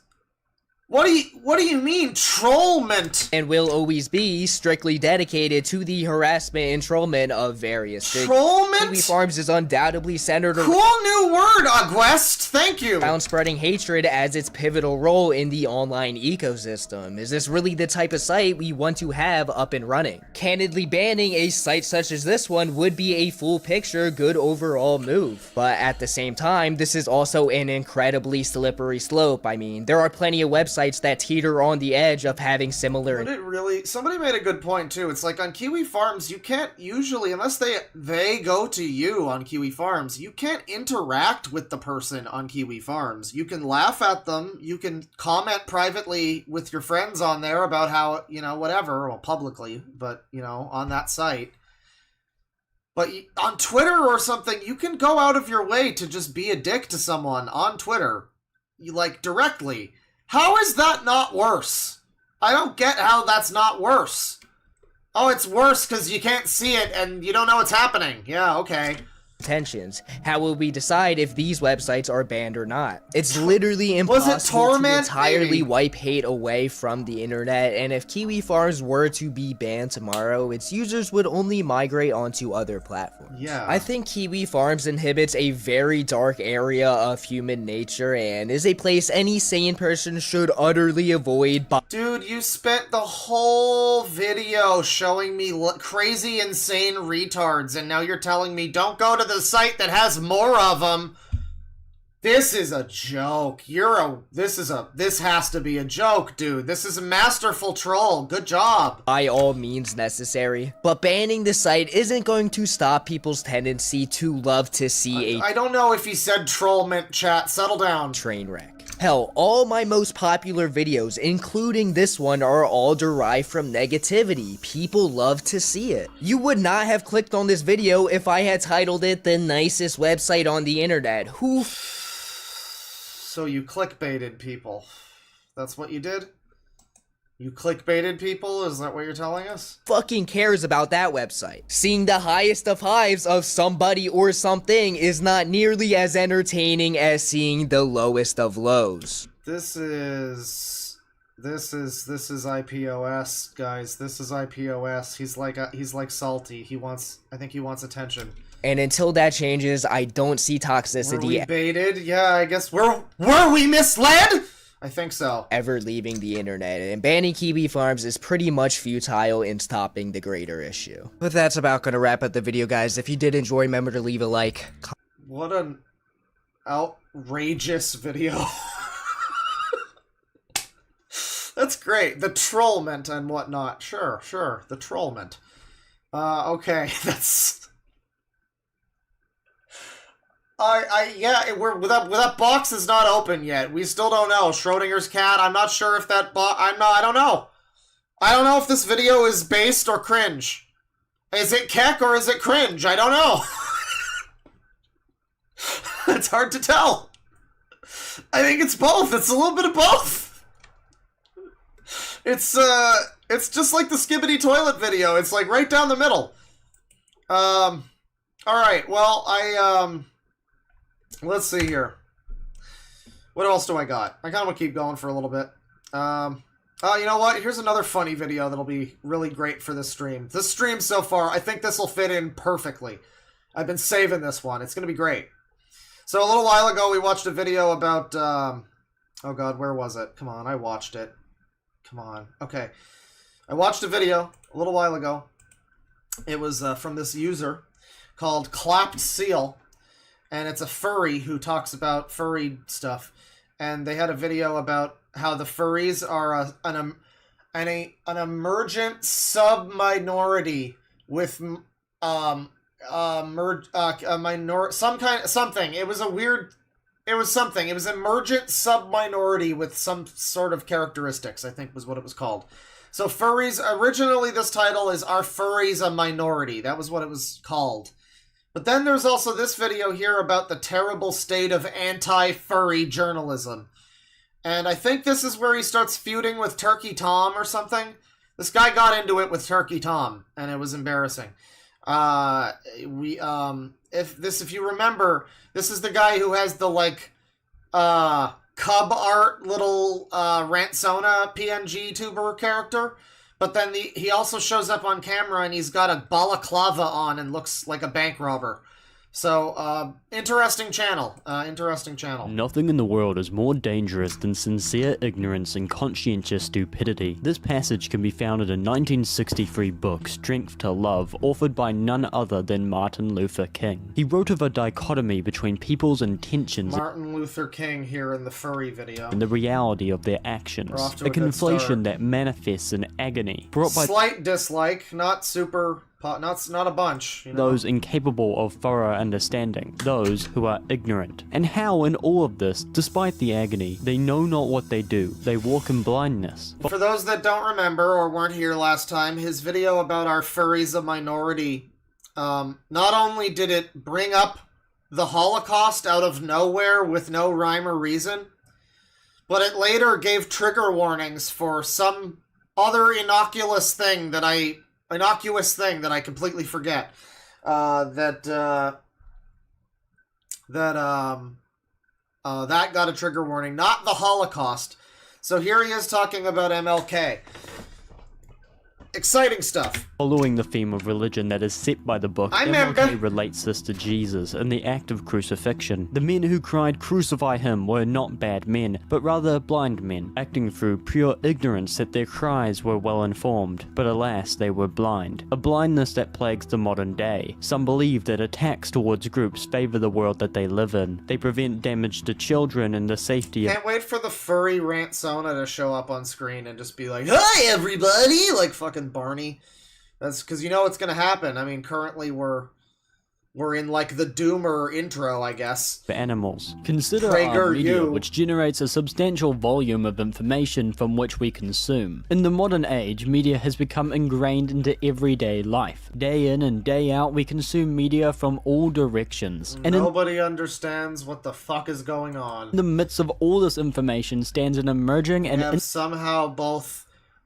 What do you mean, trollment? And will always be strictly dedicated to the harassment and trollment of various figures. Trollment? Kiwi Farms is undoubtedly centered Cool new word, Aguest. Thank you. Around spreading hatred as its pivotal role in the online ecosystem. Is this really the type of site we want to have up and running? Candidly banning a site such as this one would be a full picture good overall move. But at the same time, this is also an incredibly slippery slope. I mean, there are plenty of websites that teeter on the edge of having similar... But it really... Somebody made a good point, too. It's like on Kiwi Farms, you can't usually, unless they go to you on Kiwi Farms, you can't interact with the person on Kiwi Farms. You can laugh at them, you can comment privately with your friends on there about how, you know, whatever, well, publicly, but, you know, on that site. But on Twitter or something, you can go out of your way to just be a dick to someone on Twitter. Like, directly. How is that not worse? I don't get how that's not worse. Oh, it's worse because you can't see it and you don't know what's happening. Yeah, okay. Intentions. How will we decide if these websites are banned or not? It's literally impossible to entirely wipe hate away from the internet, and if Kiwi Farms were to be banned tomorrow, its users would only migrate onto other platforms. Yeah. I think Kiwi Farms inhibits a very dark area of human nature and is a place any sane person should utterly avoid. Dude, you spent the whole video showing me crazy, insane retards, and now you're telling me don't go to the site that has more of them. This is a joke. This has to be a joke, dude. This is a masterful troll. Good job. By all means necessary. But banning the site isn't going to stop people's tendency to love to see I don't know if he said troll meant chat. Settle down. Train wreck. Hell, all my most popular videos, including this one, are all derived from negativity. People love to see it. You would not have clicked on this video if I had titled it the nicest website on the internet. Who? So you clickbaited people. That's what you did? You clickbaited people? Is that what you're telling us? Fucking cares about that website. Seeing the highest of highs of somebody or something is not nearly as entertaining as seeing the lowest of lows. This is IPOS, guys. This is IPOS. He's like salty. I think he wants attention. And until that changes, I don't see toxicity. Were we baited? Yeah, I guess were we misled? I think so. Ever leaving the internet, and banning Kiwi Farms is pretty much futile in stopping the greater issue. But that's about gonna wrap up the video, guys. If you did enjoy, remember to leave a like. What an outrageous video. That's great. The trollment and whatnot. Sure. The trollment. Okay, that's... yeah, that box is not open yet. We still don't know. Schrodinger's cat, I'm not sure if that I don't know. I don't know if this video is based or cringe. Is it keck or is it cringe? I don't know. It's hard to tell. I think it's both. It's a little bit of both. It's just like the Skibbity Toilet video. It's like right down the middle. Alright, well, let's see here. What else do I got? I kind of want to keep going for a little bit. You know what? Here's another funny video that'll be really great for this stream. This stream so far, I think this will fit in perfectly. I've been saving this one. It's going to be great. So a little while ago, we watched a video about... oh god, where was it? Come on, I watched it. Come on. Okay. I watched a video a little while ago. It was from this user called Clapped Seal. And it's a furry who talks about furry stuff. And they had a video about how the furries are an emergent sub-minority with something. It was something. It was emergent sub-minority with some sort of characteristics, I think was what it was called. So furries, originally this title is Are Furries a Minority? That was what it was called. But then there's also this video here about the terrible state of anti-furry journalism. And I think this is where he starts feuding with Turkey Tom or something. This guy got into it with Turkey Tom, and it was embarrassing. If you remember, this is the guy who has the, like, cub art little Rantsona PNG tuber character. But then he also shows up on camera and he's got a balaclava on and looks like a bank robber. So, interesting channel. Nothing in the world is more dangerous than sincere ignorance and conscientious stupidity. This passage can be found in a 1963 book, Strength to Love, authored by none other than Martin Luther King. He wrote of a dichotomy between people's intentions Martin Luther King here in the furry video. and the reality of their actions. A conflation that manifests in agony, brought by slight dislike, not super... Not a bunch, you know? Those incapable of thorough understanding, those who are ignorant. And how in all of this, despite the agony, they know not what they do, they walk in blindness. For those that don't remember or weren't here last time, his video about Are Furries a Minority, not only did it bring up the Holocaust out of nowhere with no rhyme or reason, but it later gave trigger warnings for some other innocuous thing that I completely forget. That got a trigger warning, not the Holocaust. So here he is talking about MLK. Exciting stuff. Following the theme of religion that is set by the book, MLK relates this to Jesus in the act of crucifixion. The men who cried, "Crucify him," were not bad men, but rather blind men, acting through pure ignorance that their cries were well informed, but alas, they were blind. A blindness that plagues the modern day. Some believe that attacks towards groups favor the world that they live in. They prevent damage to children and the safety of... Can't wait for the furry rant Sona to show up on screen and just be like, "Hi everybody!" Like fucking Barney. That's because you know what's gonna happen. I mean, currently we're in like the Doomer intro, I guess. For animals. Consider our media, which generates a substantial volume of information from which we consume. In the modern age, media has become ingrained into everyday life. Day in and day out, we consume media from all directions. And nobody understands what the fuck is going on. In the midst of all this information stands an emerging and... We have somehow both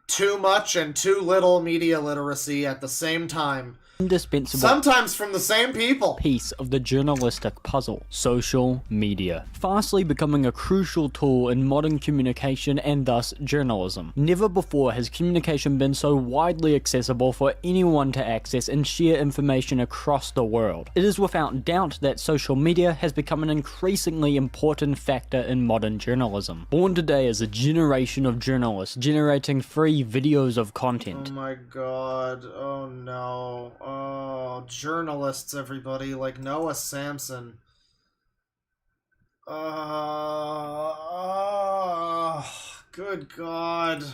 too much and too little media literacy at the same time. Indispensable, sometimes from the same people, piece of the journalistic puzzle: social media, fastly becoming a crucial tool in modern communication and thus journalism. Never before has communication been so widely accessible for anyone to access and share information across the world. It is without doubt that social media has become an increasingly important factor in modern journalism. Born today is a generation of journalists generating free videos of content. Oh my god, oh no. Oh, journalists, everybody, like Noah Samson. Good god.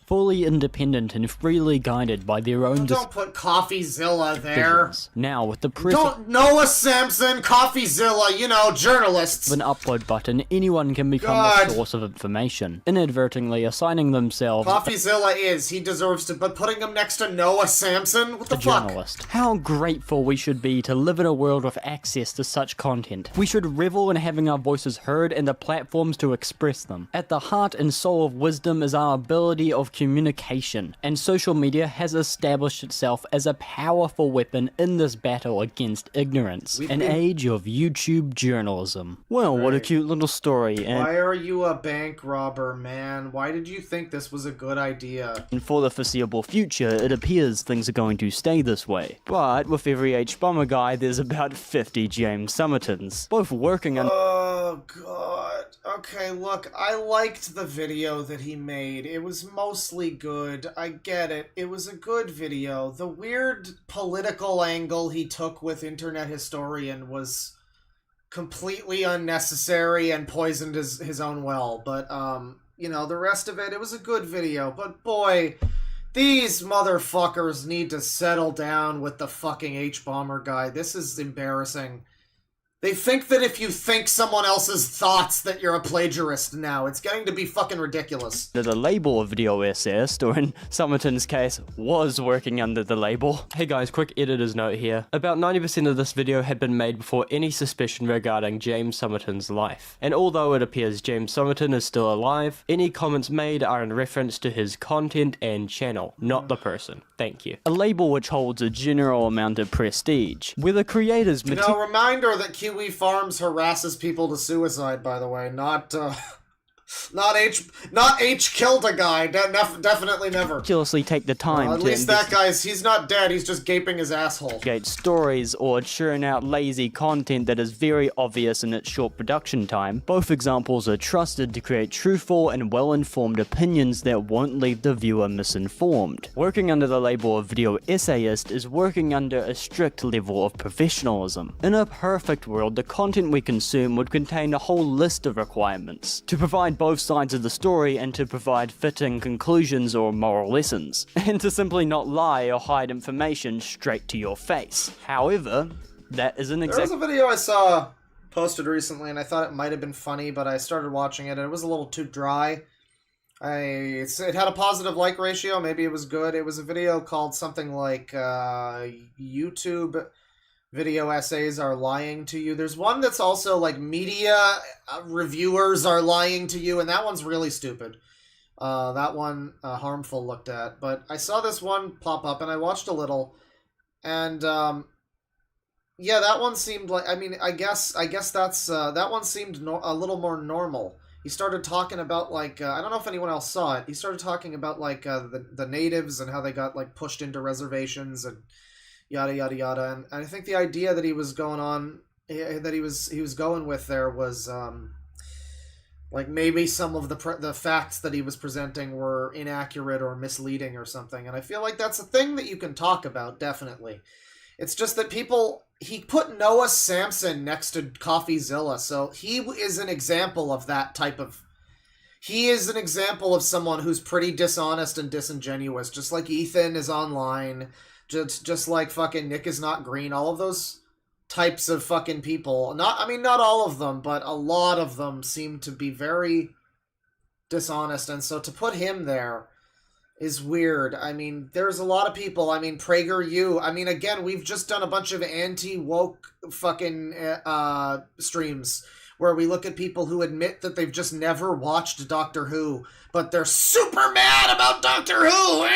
Fully independent and freely guided by their own... Don't put CoffeeZilla there. Now, with the press... Don't Noah Samson, CoffeeZilla, you know, journalists. With an upload button, anyone can become a source of information, inadvertently assigning themselves... CoffeeZilla he deserves to, but putting him next to Noah Samson? What the fuck? Journalist. How grateful we should be to live in a world with access to such content. We should revel in having our voices heard and the platforms to express them. At the heart and soul of wisdom is our ability of communication, and social media has established itself as a powerful weapon in this battle against ignorance. An age of YouTube journalism. Well, what a cute little story. And why are you a bank robber, man? Why did you think this was a good idea? And for the foreseeable future, it appears things are going to stay this way. But with every H-Bomber guy, there's about 50 James Summertons, both working on... Oh, God. Okay, look, I liked the video that he made. It was mostly good. I get it. It was a good video. The weird political angle he took with Internet Historian was completely unnecessary and poisoned his own well. But, you know, the rest of it, it was a good video. But, boy, these motherfuckers need to settle down with the fucking H-Bomber guy. This is embarrassing. They think that if you think someone else's thoughts that you're a plagiarist now. It's getting to be fucking ridiculous. The label of video assist, or in Summerton's case, was working under the label. Hey guys, quick editor's note here. About 90% of this video had been made before any suspicion regarding James Summerton's life. And although it appears James Summerton is still alive, any comments made are in reference to his content and channel, not the person. Thank you. A label which holds a general amount of prestige, where the creators... You know, reminder that Kiwi Farms harasses people to suicide, by the way, not H killed a guy, definitely never. Meticulously take the time at least that guy's, he's not dead, he's just gaping his asshole. Create stories or churn out lazy content that is very obvious in its short production time. Both examples are trusted to create truthful and well-informed opinions that won't leave the viewer misinformed. Working under the label of video essayist is working under a strict level of professionalism. In a perfect world, the content we consume would contain a whole list of requirements to provide both sides of the story and to provide fitting conclusions or moral lessons, and to simply not lie or hide information straight to your face. However, that isn't exactly... There was a video I saw posted recently and I thought it might have been funny, but I started watching it and it was a little too dry. It had a positive like ratio, maybe it was good. It was a video called something like YouTube video essays are lying to you. There's one that's also like media reviewers are lying to you, and that one's really stupid. That one Harmful looked at, but I saw this one pop up and I watched a little, and yeah, that one seemed like, I mean, I guess that's that one seemed a little more normal. he started talking about, like, I don't know if anyone else saw it. He started talking about, like, the natives and how they got, like, pushed into reservations and yada, yada, yada. And I think the idea that he was going on, that he was going with there was, like, maybe some of the facts that he was presenting were inaccurate or misleading or something. And I feel like that's a thing that you can talk about, definitely. It's just that he put Noah Samson next to CoffeeZilla, so he is an example of that type of... He is an example of someone who's pretty dishonest and disingenuous, just like Ethan is online, just like fucking Nick is not green, all of those types of fucking people. Not all of them, but a lot of them seem to be very dishonest, and so to put him there is weird. I mean, there's a lot of people. I mean, PragerU. I mean, again, we've just done a bunch of anti-woke fucking streams where we look at people who admit that they've just never watched Doctor Who, but they're super mad about Doctor Who.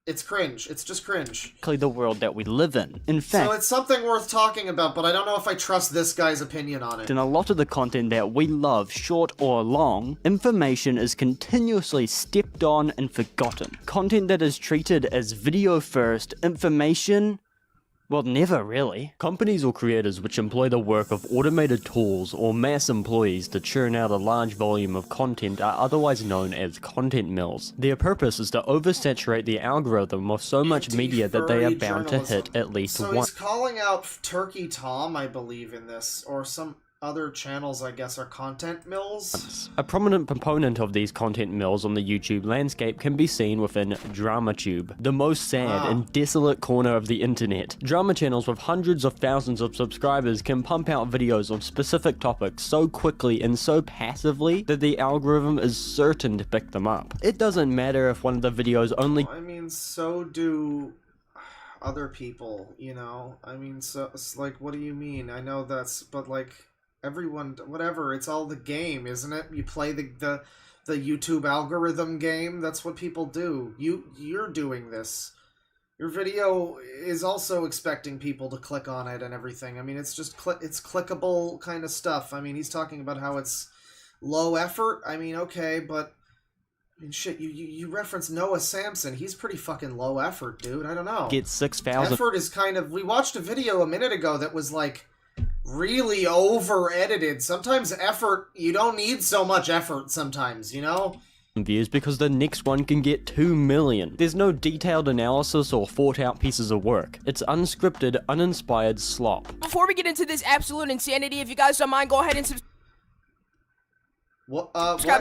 It's cringe. It's just cringe. The world that we live in. In fact, so it's something worth talking about, but I don't know if I trust this guy's opinion on it. in a lot of the content that we love, short or long, information is continuously stepped on and forgotten. Content that is treated as video first, information... well, never really. Companies or creators which employ the work of automated tools or mass employees to churn out a large volume of content are otherwise known as content mills. Their purpose is to oversaturate the algorithm of so much media that they are bound to hit at least So one. he's calling out Turkey Tom, I believe, in this, or some other channels, I guess, are content mills. A prominent component of these content mills on the YouTube landscape can be seen within DramaTube, the most sad and desolate corner of the internet. Drama channels with hundreds of thousands of subscribers can pump out videos on specific topics so quickly and so passively that the algorithm is certain to pick them up. It doesn't matter if one of the videos only... I mean, so do other people, you know? I mean, so it's like, what do you mean? I know that's... but, like... everyone, whatever, it's all the game, isn't it? You play the YouTube algorithm game. That's what people do. You're doing this. Your video is also expecting people to click on it and everything. I mean, it's just it's clickable kind of stuff. I mean, he's talking about how it's low effort. I mean, okay, but I mean, shit, you reference Noah Samson. He's pretty fucking low effort, dude. I don't know. Get 6,000... effort is kind of... we watched a video a minute ago that was like really over-edited. Sometimes effort, you don't need so much effort sometimes, you know? views because the next one can get 2 million. There's no detailed analysis or thought out pieces of work. It's unscripted, uninspired slop. Before we get into this absolute insanity, if you guys don't mind, go ahead and subscribe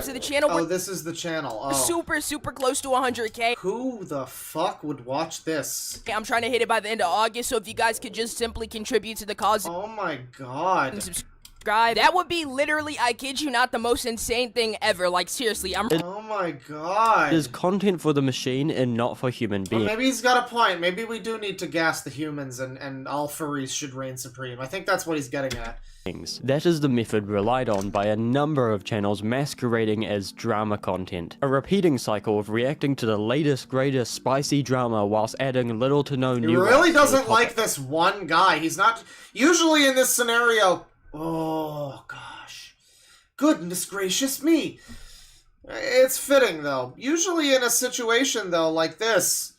to the channel. Oh, this is the channel. Oh. Super close to 100k. Who the fuck would watch this? I'm trying to hit it by the end of August, so if you guys could just simply contribute to the cause. Oh my god. And subscribe. That would be literally, I kid you not, the most insane thing ever. Like, seriously, oh my god. It is content for the machine and not for human beings. Well, maybe he's got a point. Maybe we do need to gas the humans and all furries should reign supreme. I think that's what he's getting at. That is the method relied on by a number of channels masquerading as drama content. A repeating cycle of reacting to the latest, greatest, spicy drama whilst adding little to no new. He really doesn't like this one guy. He's not... Usually in this scenario... Oh, gosh. Goodness gracious me. It's fitting, though. Usually in a situation, though, like this...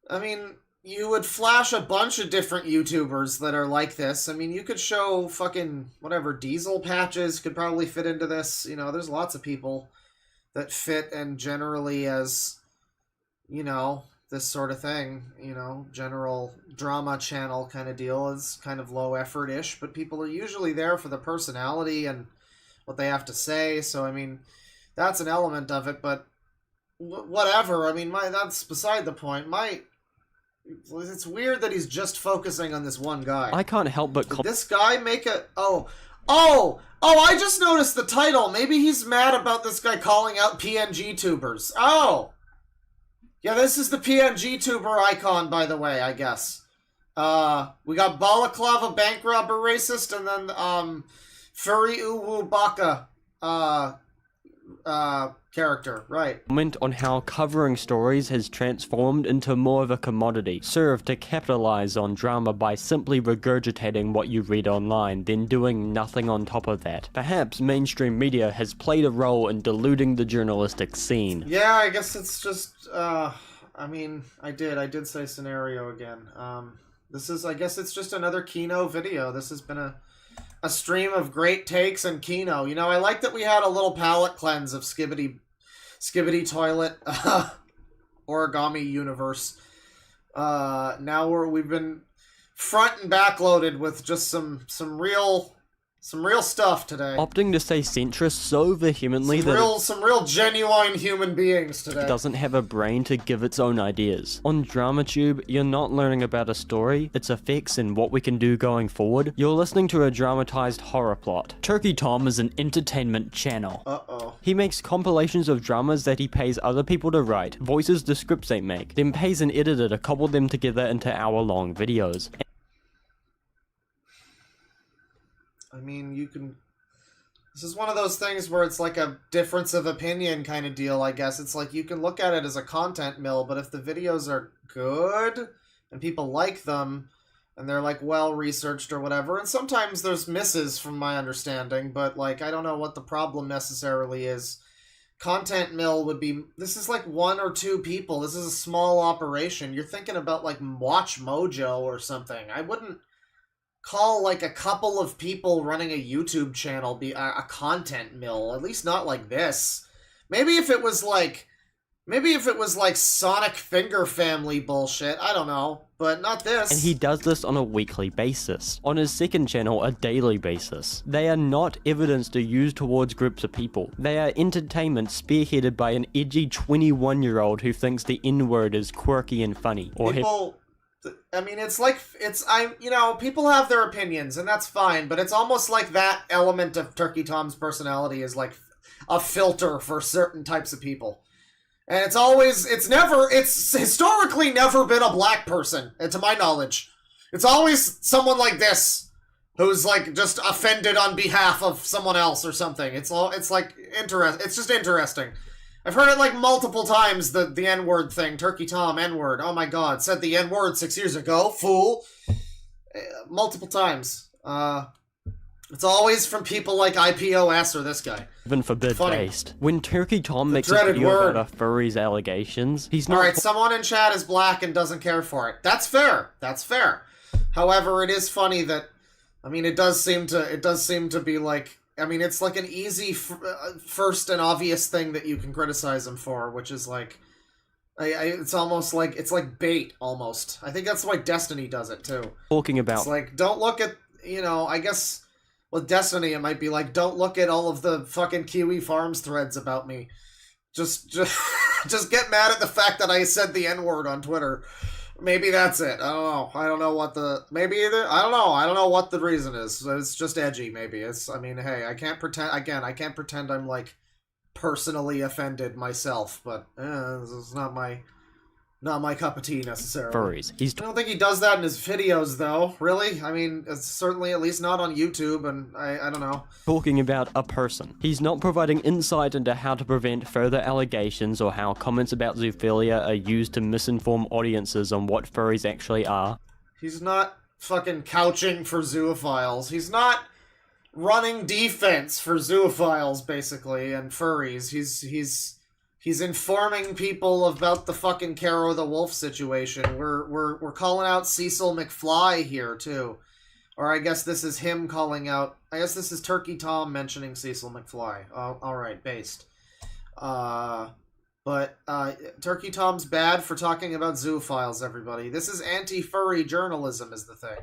I mean... You would flash a bunch of different YouTubers that are like this. I mean, you could show fucking, whatever, Diesel Patches could probably fit into this. You know, there's lots of people that fit and generally as, you know, this sort of thing. You know, general drama channel kind of deal is kind of low effort-ish, but people are usually there for the personality and what they have to say. So, I mean, that's an element of it, but whatever. I mean, that's beside the point. It's weird that he's just focusing on this one guy. I can't help but... Did this guy make a... Oh, I just noticed the title. Maybe he's mad about this guy calling out PNG tubers. Oh! Yeah, this is the PNG tuber icon, by the way, I guess. We got Balaclava, Bank Robber Racist, and then, Furry Uwu Baka. character, right. Comment on how covering stories has transformed into more of a commodity, served to capitalize on drama by simply regurgitating what you read online, then doing nothing on top of that. Perhaps mainstream media has played a role in diluting the journalistic scene. Yeah, I guess it's just, I mean, I did say scenario again. This is, I guess it's just another Kino video. This has been a stream of great takes and Kino. You know, I like that we had a little palate cleanse of Skibbity Toilet Origami Universe. Now we've been front and back loaded with just some real stuff today. Opting to say centrist so vehemently some real genuine human beings today. It doesn't have a brain to give its own ideas. On DramaTube, you're not learning about a story, its effects, and what we can do going forward. You're listening to a dramatized horror plot. Turkey Tom is an entertainment channel. Uh-oh. He makes compilations of dramas that he pays other people to write, voices the scripts they make, then pays an editor to cobble them together into hour-long videos. I mean, this is one of those things where it's like a difference of opinion kind of deal, I guess. It's like you can look at it as a content mill, but if the videos are good and people like them and they're like well researched or whatever, and sometimes there's misses from my understanding, but like I don't know what the problem necessarily is. Content mill would be, this is like 1 or 2 people. This is a small operation. You're thinking about like Watch Mojo or something. I wouldn't call like a couple of people running a YouTube channel be a content mill, at least not like this. Maybe if it was like Sonic Finger Family bullshit, I don't know, but not this. And he does this on a weekly basis. On his second channel, a daily basis. They are not evidence to use towards groups of people. They are entertainment spearheaded by an edgy 21-year-old who thinks the N-word is quirky and funny. Or I mean, people have their opinions, and that's fine, but it's almost like that element of Turkey Tom's personality is like a filter for certain types of people. And it's historically never been a black person, to my knowledge. It's always someone like this, who's like just offended on behalf of someone else or something. It's just interesting. I've heard it like multiple times, the N-word thing. Turkey Tom, N-word. Oh my god, said the N-word 6 years ago, fool. Multiple times. It's always from people like IPOS or this guy. even forbid-based. When Turkey Tom makes a video about a furry's allegations, he's not... Alright, someone in chat is black and doesn't care for it. That's fair. That's fair. However, it is funny that, I mean, it does seem to be like, I mean, it's like an easy first and obvious thing that you can criticize him for, which is like, it's almost like, it's like bait, almost. I think that's why Destiny does it, too. Talking about... It's like, don't look at, you know, I guess, with Destiny it might be like, don't look at all of the fucking Kiwi Farms threads about me. Just get mad at the fact that I said the N-word on Twitter. Maybe that's it. I don't know. I don't know what the... Maybe either... I don't know. I don't know what the reason is. It's just edgy, maybe. It's... I mean, hey, I can't pretend... Again, I can't pretend I'm, like, personally offended myself, but this is not my cup of tea, necessarily. Furries. I don't think he does that in his videos, though. Really? I mean, it's certainly at least not on YouTube, and I don't know. Talking about a person. He's not providing insight into how to prevent further allegations or how comments about zoophilia are used to misinform audiences on what furries actually are. He's not fucking couching for zoophiles. He's not running defense for zoophiles, basically, and furries. He's informing people about the fucking Caro the Wolf situation. We're calling out Cecil McFly here too, or I guess this is him calling out. I guess this is Turkey Tom mentioning Cecil McFly. All right, based. But Turkey Tom's bad for talking about zoophiles. Everybody, this is anti-furry journalism, is the thing,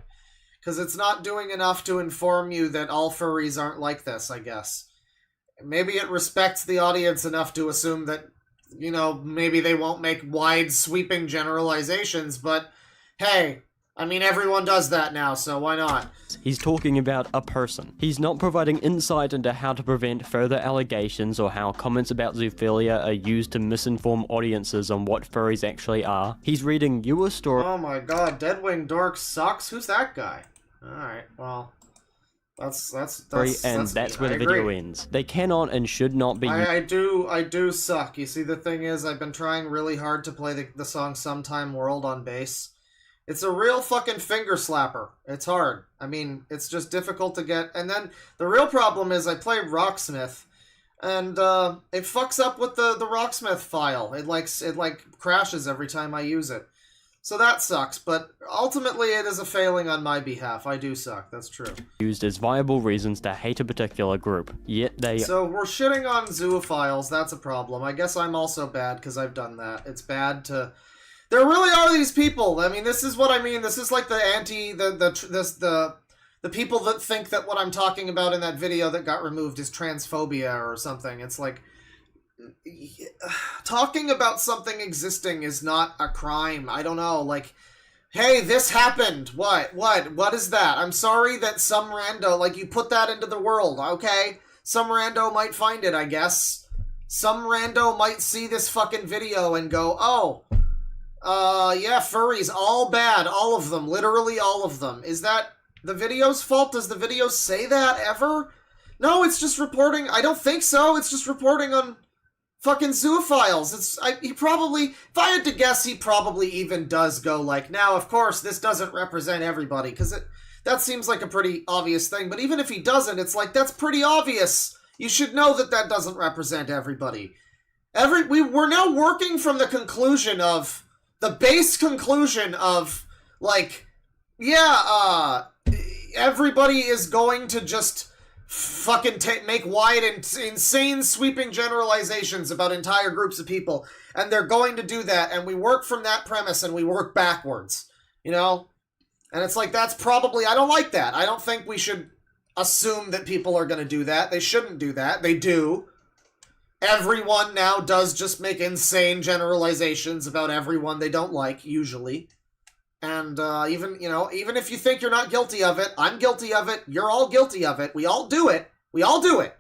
because it's not doing enough to inform you that all furries aren't like this. I guess. Maybe it respects the audience enough to assume that, you know, maybe they won't make wide sweeping generalizations, but hey, I mean, everyone does that now, so why not? He's talking about a person. He's not providing insight into how to prevent further allegations or how comments about zoophilia are used to misinform audiences on what furries actually are. He's reading you a story... Oh my god, DeadwingDork sucks? Who's that guy? Alright, well... That's where the video ends. They cannot and should not be. I do suck. You see, the thing is, I've been trying really hard to play the song "Sometime World" on bass. It's a real fucking finger slapper. It's hard. I mean, it's just difficult to get. And then the real problem is I play Rocksmith, and it fucks up with the Rocksmith file. It crashes every time I use it. So that sucks, but ultimately it is a failing on my behalf. I do suck, that's true. Used as viable reasons to hate a particular group, yet they... So we're shitting on zoophiles, that's a problem. I guess I'm also bad because I've done that. It's bad to... There really are these people. I mean, this is what I mean. This is like the people that think that what I'm talking about in that video that got removed is transphobia or something. It's like... Talking about something existing is not a crime. I don't know, like, hey, this happened. What is that? I'm sorry that some rando, like, you put that into the world, okay? Some rando might find it, I guess. Some rando might see this fucking video and go, oh, yeah, furries, all bad, all of them, literally all of them. Is that the video's fault? Does the video say that ever? No, it's just reporting. I don't think so. It's just reporting on fucking zoophiles. He probably, if I had to guess, he probably even does go like, now, of course, this doesn't represent everybody, because that seems like a pretty obvious thing, but even if he doesn't, it's like, that's pretty obvious. You should know that that doesn't represent everybody. We're now working from the conclusion of, the base conclusion of, like, yeah, everybody is going to just fucking make wide and insane sweeping generalizations about entire groups of people, and they're going to do that, and we work from that premise and we work backwards, you know? And it's like, that's probably, I don't like that. I don't think we should assume that people are going to do that. They shouldn't do that. They do. Everyone now does just make insane generalizations about everyone they don't like, usually. And even if you think you're not guilty of it, I'm guilty of it. You're all guilty of it. We all do it. We all do it.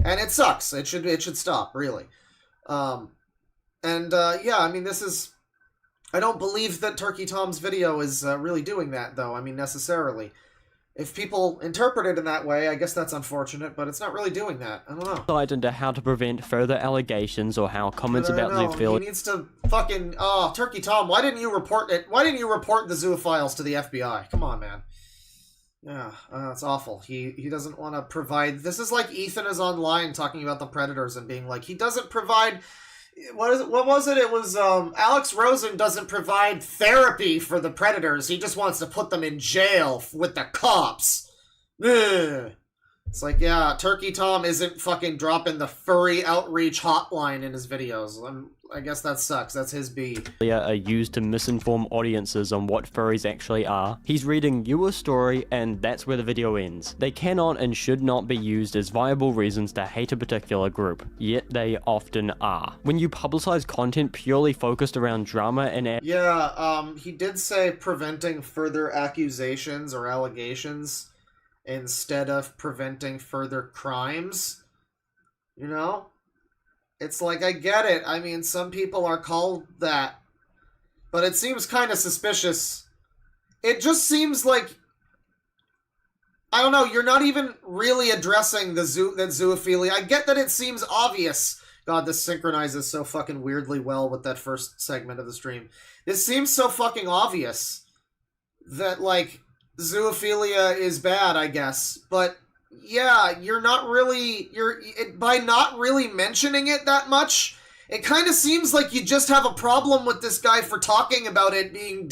And it sucks. It should stop, really. Yeah, I mean, I don't believe that Turkey Tom's video is really doing that, though. I mean, necessarily. If people interpret it in that way, I guess that's unfortunate, but it's not really doing that. I don't know. Insight into how to prevent further allegations or how comments about zoophilia... He needs to fucking... Oh, Turkey Tom, why didn't you report it? Why didn't you report the zoophiles to the FBI? Come on, man. Yeah, it's awful. He doesn't want to provide... This is like Ethan is online talking about the Predators and being like, he doesn't provide... What was it? It was, Alex Rosen doesn't provide therapy for the Predators. He just wants to put them in jail with the cops. Ugh. It's like, yeah, Turkey Tom isn't fucking dropping the furry outreach hotline in his videos. I guess that sucks. That's his beat. Are used to misinform audiences on what furries actually are. He's reading you a story, and that's where the video ends. They cannot and should not be used as viable reasons to hate a particular group, yet they often are. When you publicize content purely focused around drama and... Yeah, he did say preventing further accusations or allegations instead of preventing further crimes, you know? It's like, I get it. I mean, some people are called that, but it seems kind of suspicious. It just seems like, I don't know, you're not even really addressing that zoophilia. I get that it seems obvious. God, this synchronizes so fucking weirdly well with that first segment of the stream. This seems so fucking obvious that, like, zoophilia is bad, I guess, but yeah, you're not really, by not really mentioning it that much, it kind of seems like you just have a problem with this guy for talking about it being,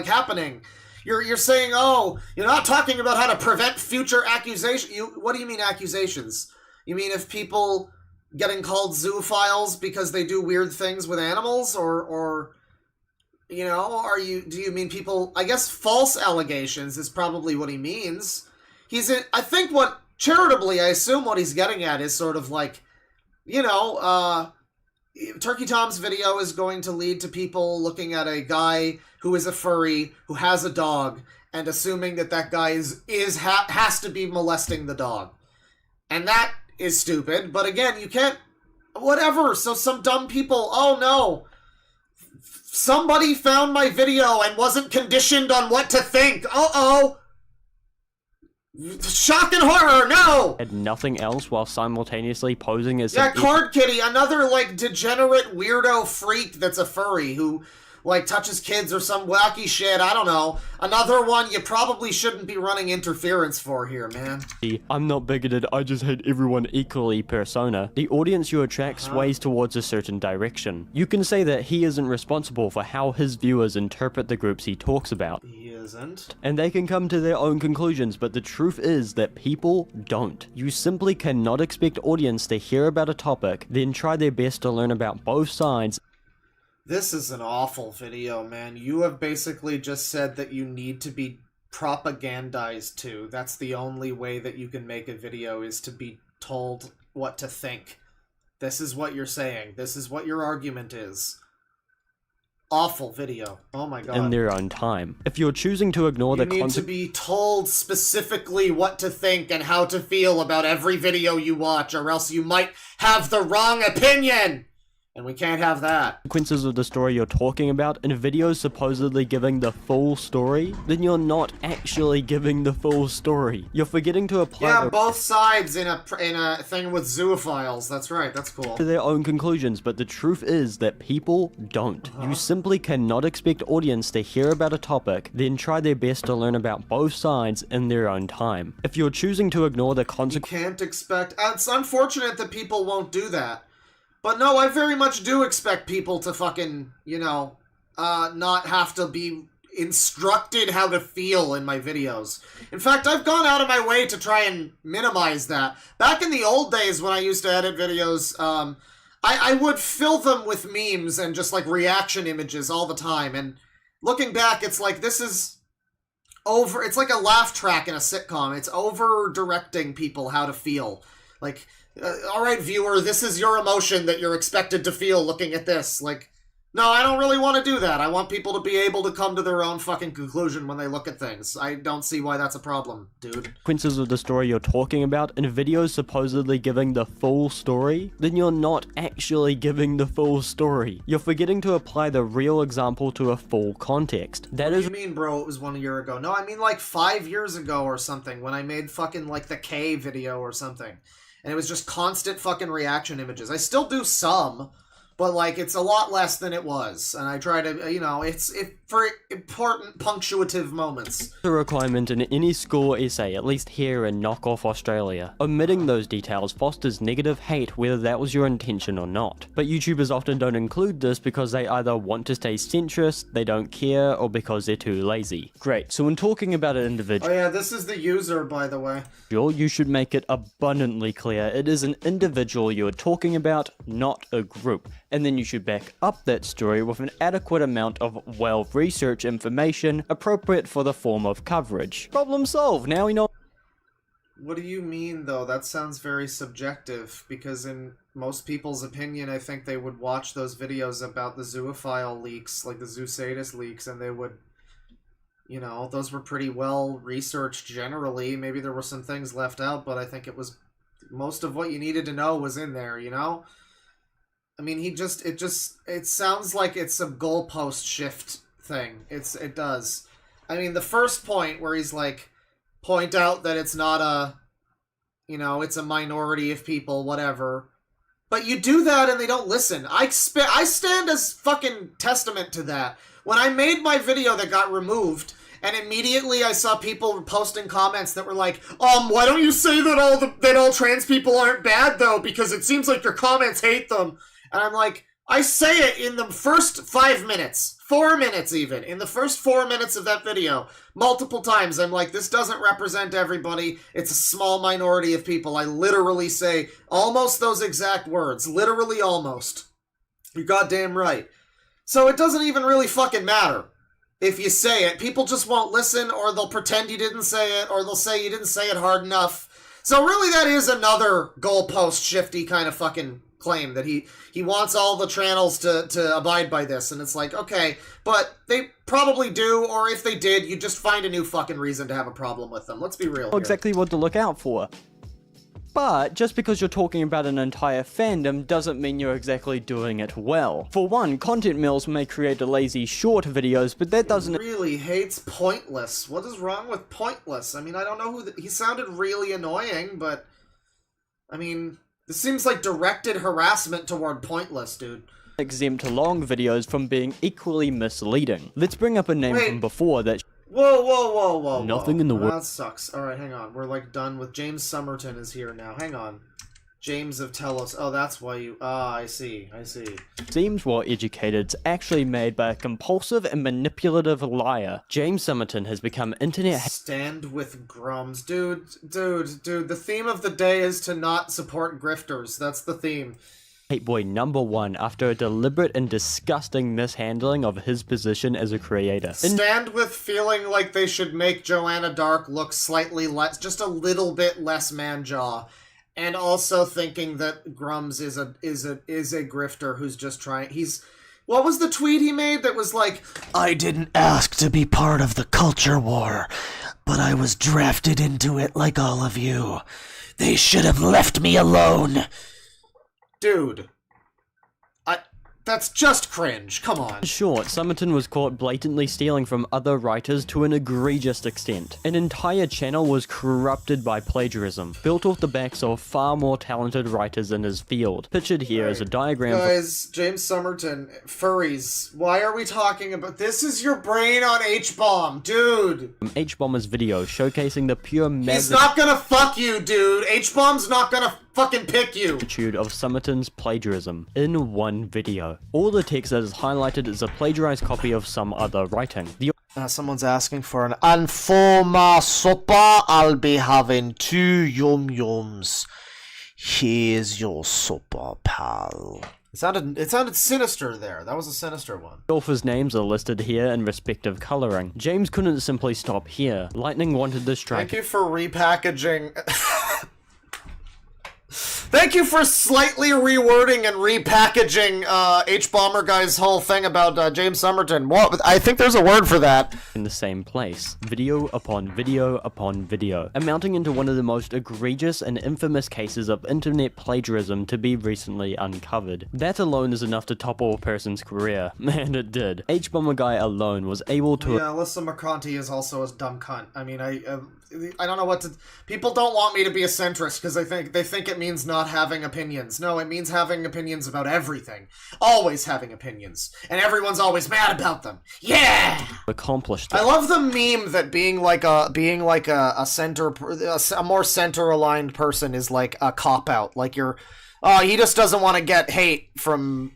happening. You're saying, oh, you're not talking about how to prevent future accusations. What do you mean accusations? You mean if people getting called zoophiles because they do weird things with animals, or you know, do you mean people, I guess false allegations is probably what he means. I think charitably, I assume what he's getting at is sort of like, you know, Turkey Tom's video is going to lead to people looking at a guy who is a furry, who has a dog, and assuming that that guy has to be molesting the dog. And that is stupid, but again, you can't, whatever, so some dumb people, oh no, somebody found my video and wasn't conditioned on what to think, uh-oh. Shock and horror, no! Had nothing else while simultaneously posing as Yeah, Card Kitty, another, like, degenerate weirdo freak that's a furry who, like, touches kids or some wacky shit, I don't know. Another one you probably shouldn't be running interference for here, man. I'm not bigoted, I just hate everyone equally persona. The audience you attract sways towards a certain direction. You can say that he isn't responsible for how his viewers interpret the groups he talks about. He isn't. And they can come to their own conclusions, but the truth is that people don't. You simply cannot expect audience to hear about a topic, then try their best to learn about both sides. This is an awful video, man. You have basically just said that you need to be propagandized to. That's the only way that you can make a video, is to be told what to think. This is what you're saying. This is what your argument is. Awful video. Oh my god. In their own time. If you're choosing to ignore You need to be told specifically what to think and how to feel about every video you watch, or else you might have the wrong opinion! And we can't have that. Consequences of the story you're talking about in videos supposedly giving the full story, then you're not actually giving the full story. You're forgetting to apply Yeah, both sides in a thing with zoophiles. That's right, that's cool. to their own conclusions, but the truth is that people don't. You simply cannot expect audience to hear about a topic, then try their best to learn about both sides in their own time. If you're choosing to ignore the consequences, You can't expect... It's unfortunate that people won't do that. But no, I very much do expect people to fucking, you know, not have to be instructed how to feel in my videos. In fact, I've gone out of my way to try and minimize that. Back in the old days when I used to edit videos, I would fill them with memes and just, like, reaction images all the time. And looking back, it's like, this is over... It's like a laugh track in a sitcom. It's over-directing people how to feel. Like... alright, viewer, this is your emotion that you're expected to feel looking at this. Like, no, I don't really want to do that. I want people to be able to come to their own fucking conclusion when they look at things. I don't see why that's a problem, dude. consequences of the story you're talking about in videos supposedly giving the full story, then you're not actually giving the full story. You're forgetting to apply the real example to a full context. That What is do you mean, bro, it was 1 year ago? No, I mean like 5 years ago or something, when I made fucking like the K video or something. And it was just constant fucking reaction images. I still do some, but, like, it's a lot less than it was. And I try to, you know, it's for important punctuative moments. a requirement in any school essay, at least here in Knockoff Australia. Omitting those details fosters negative hate, whether that was your intention or not. But YouTubers often don't include this because they either want to stay centrist, they don't care, or because they're too lazy. Great, so when talking about an individual, Oh yeah, this is the user, by the way. you should make it abundantly clear it is an individual you are talking about, not a group. And then you should back up that story with an adequate amount of well-researched information appropriate for the form of coverage. Problem solved, now we know. What do you mean, though? That sounds very subjective, because in most people's opinion, I think they would watch those videos about the zoophile leaks, like the zoosadist leaks, and they would, you know, those were pretty well researched generally. Maybe there were some things left out, but I think it was, most of what you needed to know was in there, you know? I mean, it sounds like it's a goalpost shift thing. It does. I mean, the first point where he's like, point out that it's not a, you know, it's a minority of people, whatever. But you do that and they don't listen. I stand as fucking testament to that. When I made my video that got removed, and immediately I saw people posting comments that were like, why don't you say that all trans people aren't bad, though, because it seems like your comments hate them. And I'm like, I say it in the first 5 minutes, 4 minutes even, in the first 4 minutes of that video, multiple times. I'm like, this doesn't represent everybody. It's a small minority of people. I literally say almost those exact words. Literally almost. You're goddamn right. So it doesn't even really fucking matter if you say it. People just won't listen, or they'll pretend you didn't say it, or they'll say you didn't say it hard enough. So really that is another goalpost shifty kind of fucking claim, that he wants all the channels to abide by this, and it's like, okay, but they probably do, or if they did, you just find a new fucking reason to have a problem with them. Let's be real here. Exactly what to look out for. But just because you're talking about an entire fandom doesn't mean you're exactly doing it well. For one, content mills may create lazy short videos, but that doesn't... He really hates Pointless. What is wrong with Pointless? I mean, I don't know who... He sounded really annoying, but... I mean, this seems like directed harassment toward Pointless, dude. Exempt long videos from being equally misleading. Let's bring up a name from before that... Whoa. Nothing in the world. That sucks. Alright, hang on. We're like done with... James Somerton is here now. Hang on. James of Telos. Oh, that's why you... Ah, I see. Seems well educated, it's actually made by a compulsive and manipulative liar. James Somerton has become internet... Stand with Grums. Dude. The theme of the day is to not support grifters. That's the theme. Hate boy #1 after a deliberate and disgusting mishandling of his position as a creator. Stand with feeling like they should make Joanna Dark look slightly less, just a little bit less man-jaw, and also thinking that Grums is a grifter who's just trying. What was the tweet he made that was like, I didn't ask to be part of the culture war, but I was drafted into it like all of you. They should have left me alone. Dude, that's just cringe. Come on. In short, Somerton was caught blatantly stealing from other writers to an egregious extent. An entire channel was corrupted by plagiarism, built off the backs of far more talented writers in his field. Pictured here is a diagram... Guys, James Somerton, furries, why are we talking about... This is your brain on H-Bomb, dude! H-Bomber's video showcasing the pure He's not gonna fuck you, dude! H-Bomb's not gonna fucking pick you! Magnitude of Somerton's plagiarism in one video. All the text that is highlighted is a plagiarized copy of some other writing. Someone's asking for an... And for my supper, I'll be having 2 yum-yums. Here's your supper, pal. It sounded sinister there. That was a sinister one. Authors' names are listed here in respective coloring. James couldn't simply stop here. Lightning wanted this track... Thank you for repackaging... Thank you for slightly rewording and repackaging H-Bomber Guy's whole thing about James Somerton. What? I think there's a word for that. In the same place. Video upon video upon video. Amounting into one of the most egregious and infamous cases of internet plagiarism to be recently uncovered. That alone is enough to topple a person's career. And it did. H-Bomber Guy alone was able to... Yeah, Alyssa McContie is also a dumb cunt. I mean, I don't know what to... People don't want me to be a centrist because they think it means not having opinions. No, it means having opinions about everything. Always having opinions. And everyone's always mad about them. Yeah! Accomplished. I love the meme that being like a more center-aligned person is like a cop-out. Like you're... he just doesn't want to get hate from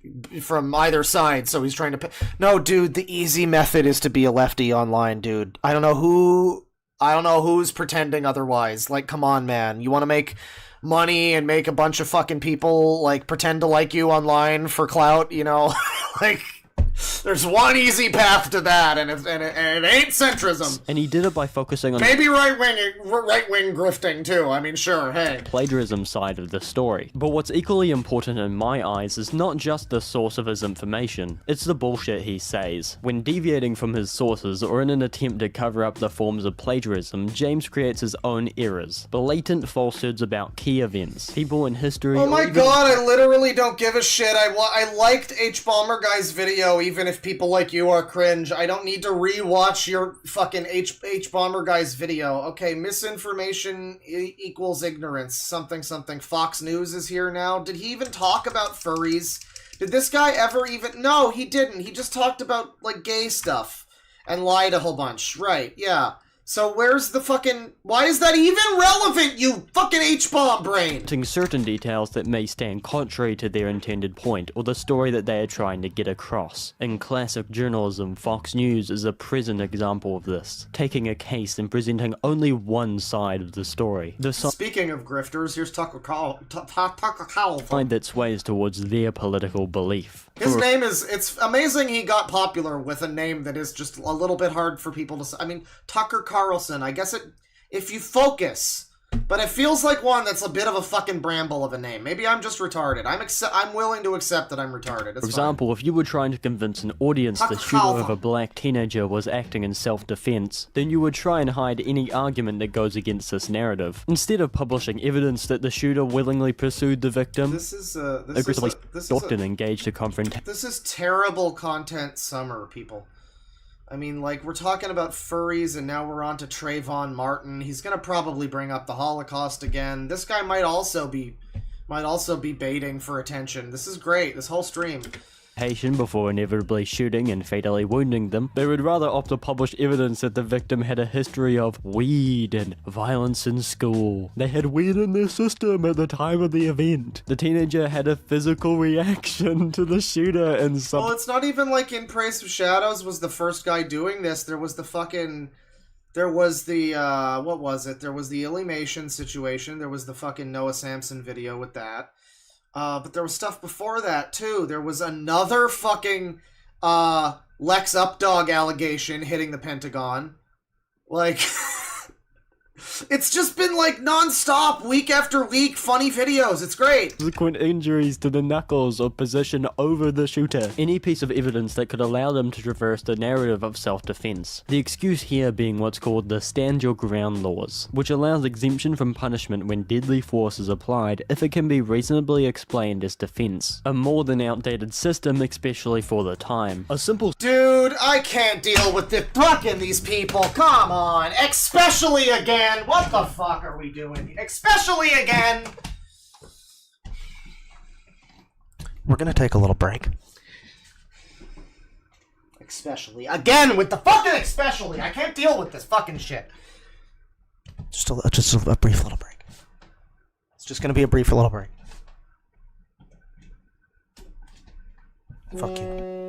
either side, so he's trying to... No, dude, the easy method is to be a lefty online, dude. I don't know who's pretending otherwise. Like, come on, man. You want to make money and make a bunch of fucking people, like, pretend to like you online for clout, you know? Like... There's one easy path to that, and it ain't centrism. And he did it by focusing on maybe right wing grifting too. I mean, sure, hey. Plagiarism side of the story. But what's equally important in my eyes is not just the source of his information, it's the bullshit he says. When deviating from his sources or in an attempt to cover up the forms of plagiarism, James creates his own errors. Blatant falsehoods about key events, people in history. Oh my god, I literally don't give a shit. I liked H-Bomber Guy's video, even if people like you are cringe. I don't need to rewatch your fucking H-Bomber Guy's video. Okay, misinformation equals ignorance. Something. Fox News is here now. Did he even talk about furries? Did this guy ever even... No, he didn't. He just talked about, like, gay stuff. And lied a whole bunch. Right, yeah. So where's the fucking... Why is that even relevant, you fucking H-bomb brain? Certain details that may stand contrary to their intended point, or the story that they are trying to get across. In classic journalism, Fox News is a present example of this, taking a case and presenting only one side of the story. Speaking of grifters, here's Tucker Carlson. Side that sways towards their political belief. His name is... It's amazing he got popular with a name that is just a little bit hard for people to... I mean, Tucker Carlson, I guess if you focus, But it feels like one that's a bit of a fucking bramble of a name. Maybe I'm just retarded. I'm willing to accept that I'm retarded. It's For example, if you were trying to convince an audience the shooter of a black teenager was acting in self-defense, then you would try and hide any argument that goes against this narrative. Instead of publishing evidence that the shooter willingly pursued the victim, aggressively stalked and engaged a confrontation. This is terrible content summer, people. I mean, like, we're talking about furries, and now we're on to Trayvon Martin. He's gonna probably bring up the Holocaust again. This guy might also be baiting for attention. This is great, this whole stream. Before inevitably shooting and fatally wounding them, they would rather opt to publish evidence that the victim had a history of weed and violence in school. They had weed in their system at the time of the event. The teenager had a physical reaction to the shooter and some— Well, it's not even like In Praise of Shadows was the first guy doing this. There was the fucking... There was the, what was it? There was the Illymation situation. There was the fucking Noah Samson video with that. But there was stuff before that, too. There was another fucking, Lex Updog allegation hitting the Pentagon. Like, it's just been, like, non-stop, week after week, funny videos. It's great. Subsequent injuries to the knuckles or position over the shooter. Any piece of evidence that could allow them to traverse the narrative of self-defense. The excuse here being what's called the Stand Your Ground laws, which allows exemption from punishment when deadly force is applied if it can be reasonably explained as defense. A more than outdated system, especially for the time. A simple— Dude, I can't deal with these people. Come on. Especially again. What the fuck are we doing? Especially again! We're gonna take a little break. Especially again with the fucking especially! I can't deal with this fucking shit. Just a brief little break. It's just gonna be a brief little break. Fuck you.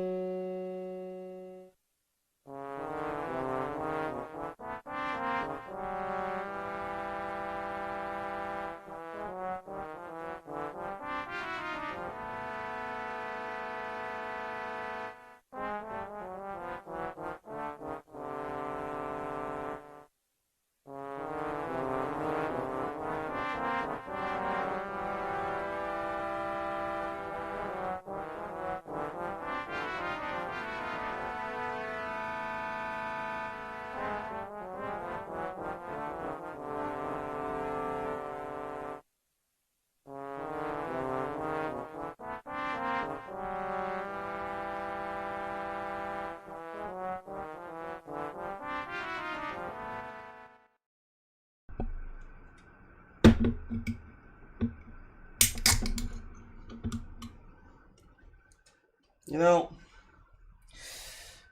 You know,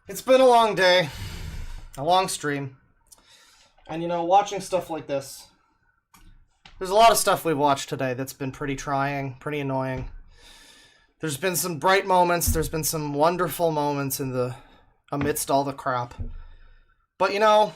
it's been a long day, a long stream, and you know, watching stuff like this, there's a lot of stuff we've watched today that's been pretty trying, pretty annoying. There's been some bright moments, there's been some wonderful moments amidst all the crap. But you know,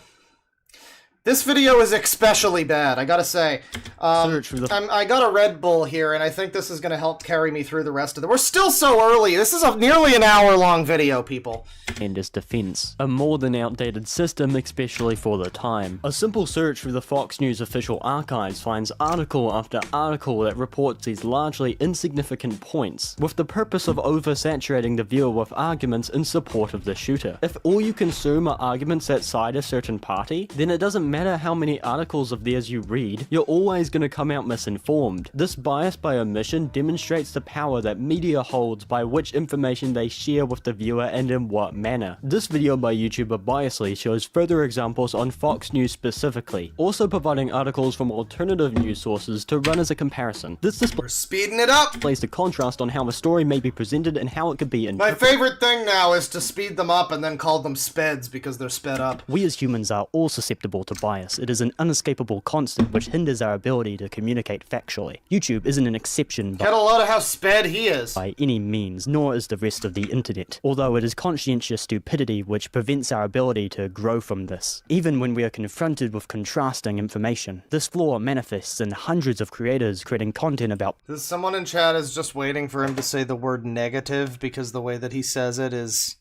this video is especially bad, I gotta say. I got a Red Bull here, and I think this is gonna help carry me through the rest of it. We're still so early. This is nearly an hour-long video, people. And as defense. A more than outdated system, especially for the time. A simple search through the Fox News official archives finds article after article that reports these largely insignificant points, with the purpose of oversaturating the viewer with arguments in support of the shooter. If all you consume are arguments that side a certain party, then it doesn't matter how many articles of theirs you read, you're always going to come out misinformed. This bias by omission demonstrates the power that media holds by which information they share with the viewer and in what manner. This video by YouTuber Biasly shows further examples on Fox News specifically, also providing articles from alternative news sources to run as a comparison. This display speeding it up plays the contrast on how a story may be presented and how it could be My favorite thing now is to speed them up and then call them speds because they're sped up. We as humans are all susceptible to bias. It is an unescapable constant which hinders our ability to communicate factually. YouTube isn't an exception Get a load of how sped he is. by any means, nor is the rest of the internet, although it is conscientious stupidity which prevents our ability to grow from this. Even when we are confronted with contrasting information, this flaw manifests in hundreds of creators creating content about— Someone in chat is just waiting for him to say the word negative because the way that he says it is...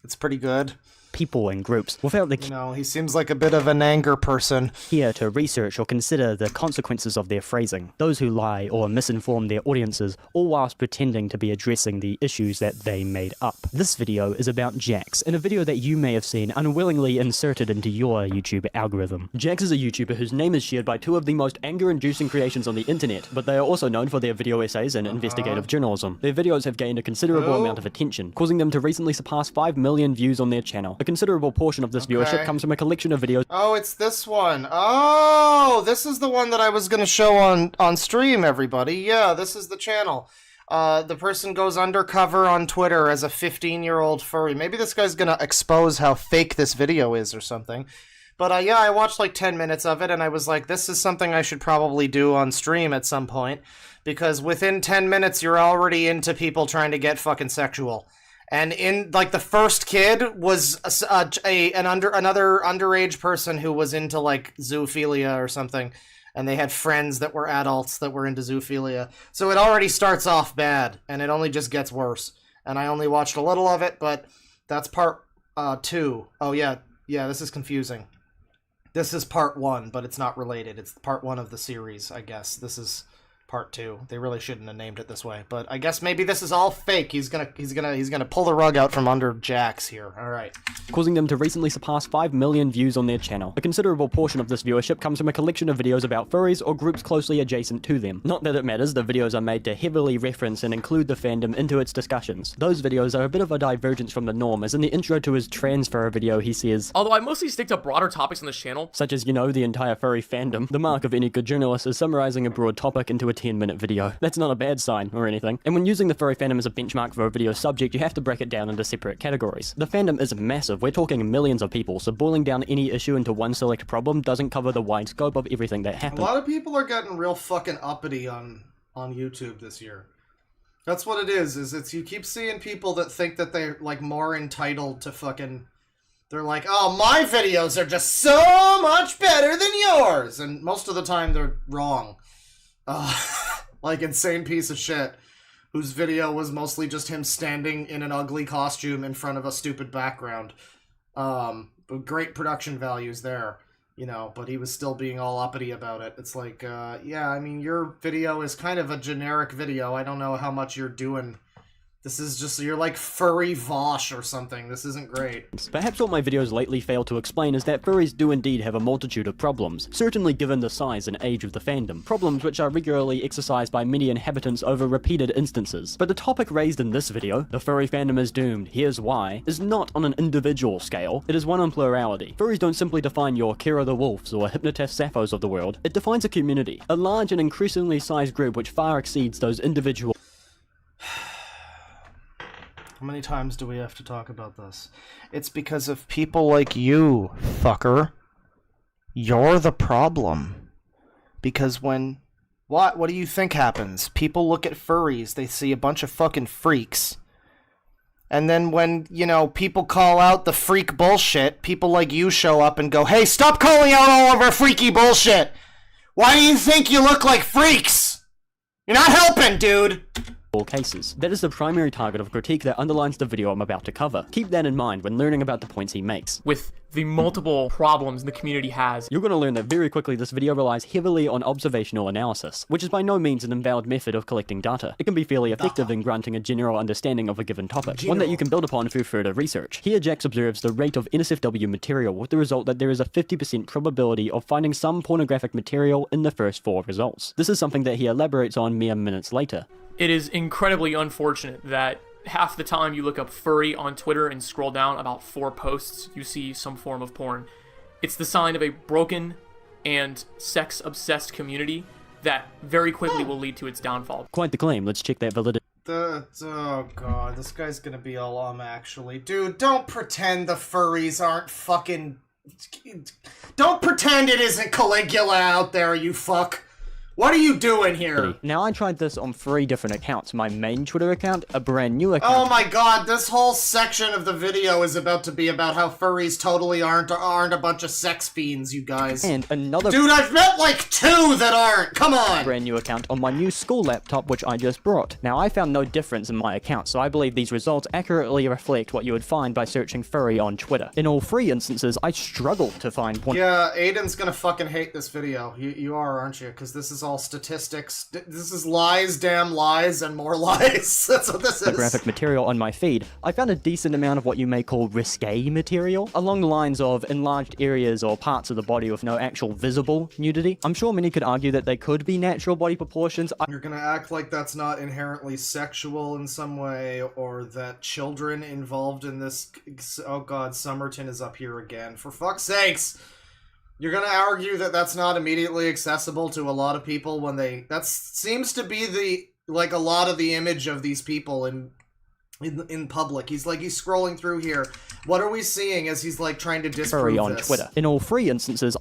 it's pretty good. people and groups without the he seems like a bit of an anger person. Here to research or consider the consequences of their phrasing. Those who lie or misinform their audiences, all whilst pretending to be addressing the issues that they made up. This video is about Jax, and a video that you may have seen unwillingly inserted into your YouTube algorithm. Jax is a YouTuber whose name is shared by two of the most anger-inducing creations on the internet, but they are also known for their video essays and investigative journalism. Their videos have gained a considerable amount of attention, causing them to recently surpass 5 million views on their channel. A considerable portion of this viewership comes from a collection of videos. Oh, it's this one. Oh, this is the one that I was going to show on stream, everybody. Yeah, this is the channel. The person goes undercover on Twitter as a 15-year-old furry. Maybe this guy's going to expose how fake this video is or something. But yeah, I watched like 10 minutes of it, and I was like, this is something I should probably do on stream at some point. Because within 10 minutes, you're already into people trying to get fucking sexual. And in, like, the first kid was another underage person who was into, like, zoophilia or something. And they had friends that were adults that were into zoophilia. So it already starts off bad, and it only just gets worse. And I only watched a little of it, but that's part 2. Oh, yeah, this is confusing. This is part 1, but it's not related. It's part 1 of the series, I guess. This is part 2. They really shouldn't have named it this way, but I guess maybe this is all fake. He's gonna pull the rug out from under Jax here. All right. Causing them to recently surpass 5 million views on their channel. A considerable portion of this viewership comes from a collection of videos about furries or groups closely adjacent to them. Not that it matters, the videos are made to heavily reference and include the fandom into its discussions. Those videos are a bit of a divergence from the norm, as in the intro to his trans fur video he says, although I mostly stick to broader topics on this channel, such as, the entire furry fandom. The mark of any good journalist is summarizing a broad topic into a 10-minute video. That's not a bad sign or anything. And when using the furry fandom as a benchmark for a video subject, you have to break it down into separate categories. The fandom is massive. We're talking millions of people, so boiling down any issue into one select problem doesn't cover the wide scope of everything that happened. A lot of people are getting real fucking uppity on YouTube this year. That's what it is it's you keep seeing people that think that they're like more entitled to fucking, they're like, oh, my videos are just so much better than yours, and most of the time they're wrong. Like insane piece of shit whose video was mostly just him standing in an ugly costume in front of a stupid background. But great production values there, but he was still being all uppity about it. It's like, yeah, I mean, your video is kind of a generic video. I don't know how much you're doing. This is just, you're like furry Vosh or something. This isn't great. Perhaps what my videos lately fail to explain is that furries do indeed have a multitude of problems, certainly given the size and age of the fandom. Problems which are regularly exercised by many inhabitants over repeated instances. But the topic raised in this video, the furry fandom is doomed, here's why, is not on an individual scale, it is one on plurality. Furries don't simply define your Kira the Wolves or Hypnotist Sapphos of the world, it defines a community, a large and increasingly sized group which far exceeds those individual. How many times do we have to talk about this? It's because of people like you, fucker. You're the problem. Because when... What do you think happens? People look at furries, they see a bunch of fucking freaks. And then when, people call out the freak bullshit, people like you show up and go, hey, stop calling out all of our freaky bullshit! Why do you think you look like freaks? You're not helping, dude! Cases. That is the primary target of critique that underlines the video I'm about to cover. Keep that in mind when learning about the points he makes. With the multiple problems the community has, you're going to learn that very quickly this video relies heavily on observational analysis, which is by no means an invalid method of collecting data. It can be fairly effective in granting a general understanding of a given topic, one that you can build upon through further research. Here Jax observes the rate of NSFW material with the result that there is a 50% probability of finding some pornographic material in the first 4 results. This is something that he elaborates on mere minutes later. It is incredibly unfortunate that half the time you look up furry on Twitter and scroll down about 4 posts, you see some form of porn. It's the sign of a broken and sex-obsessed community that very quickly will lead to its downfall. Quite the claim. Let's check that validity. Oh god, this guy's gonna be all actually. Dude, don't pretend the furries aren't fucking... Don't pretend it isn't Caligula out there, you fuck. What are you doing here? Now I tried this on 3 different accounts. My main Twitter account, a brand new account. Oh my god, this whole section of the video is about to be about how furries totally aren't a bunch of sex fiends, you guys. And another— Dude, I've met like 2 that aren't! Come on! Brand new account on my new school laptop, which I just brought. Now I found no difference in my account, so I believe these results accurately reflect what you would find by searching furry on Twitter. In all 3 instances, I struggled to find porn. Yeah, Aiden's gonna fucking hate this video. You are, aren't you? Because this is all statistics. This is lies, damn lies, and more lies. That's what this is. Graphic material on my feed. I found a decent amount of what you may call risque material, along the lines of enlarged areas or parts of the body with no actual visible nudity. I'm sure many could argue that they could be natural body proportions. You're gonna act like that's not inherently sexual in some way, or that children involved in this— oh god, Summerton is up here again. For fuck's sakes! You're gonna argue that that's not immediately accessible to a lot of people when they— that seems to be the— like a lot of the image of these people in public. He's scrolling through here. What are we seeing as he's like trying to disprove furry on this? Twitter. In all 3 instances,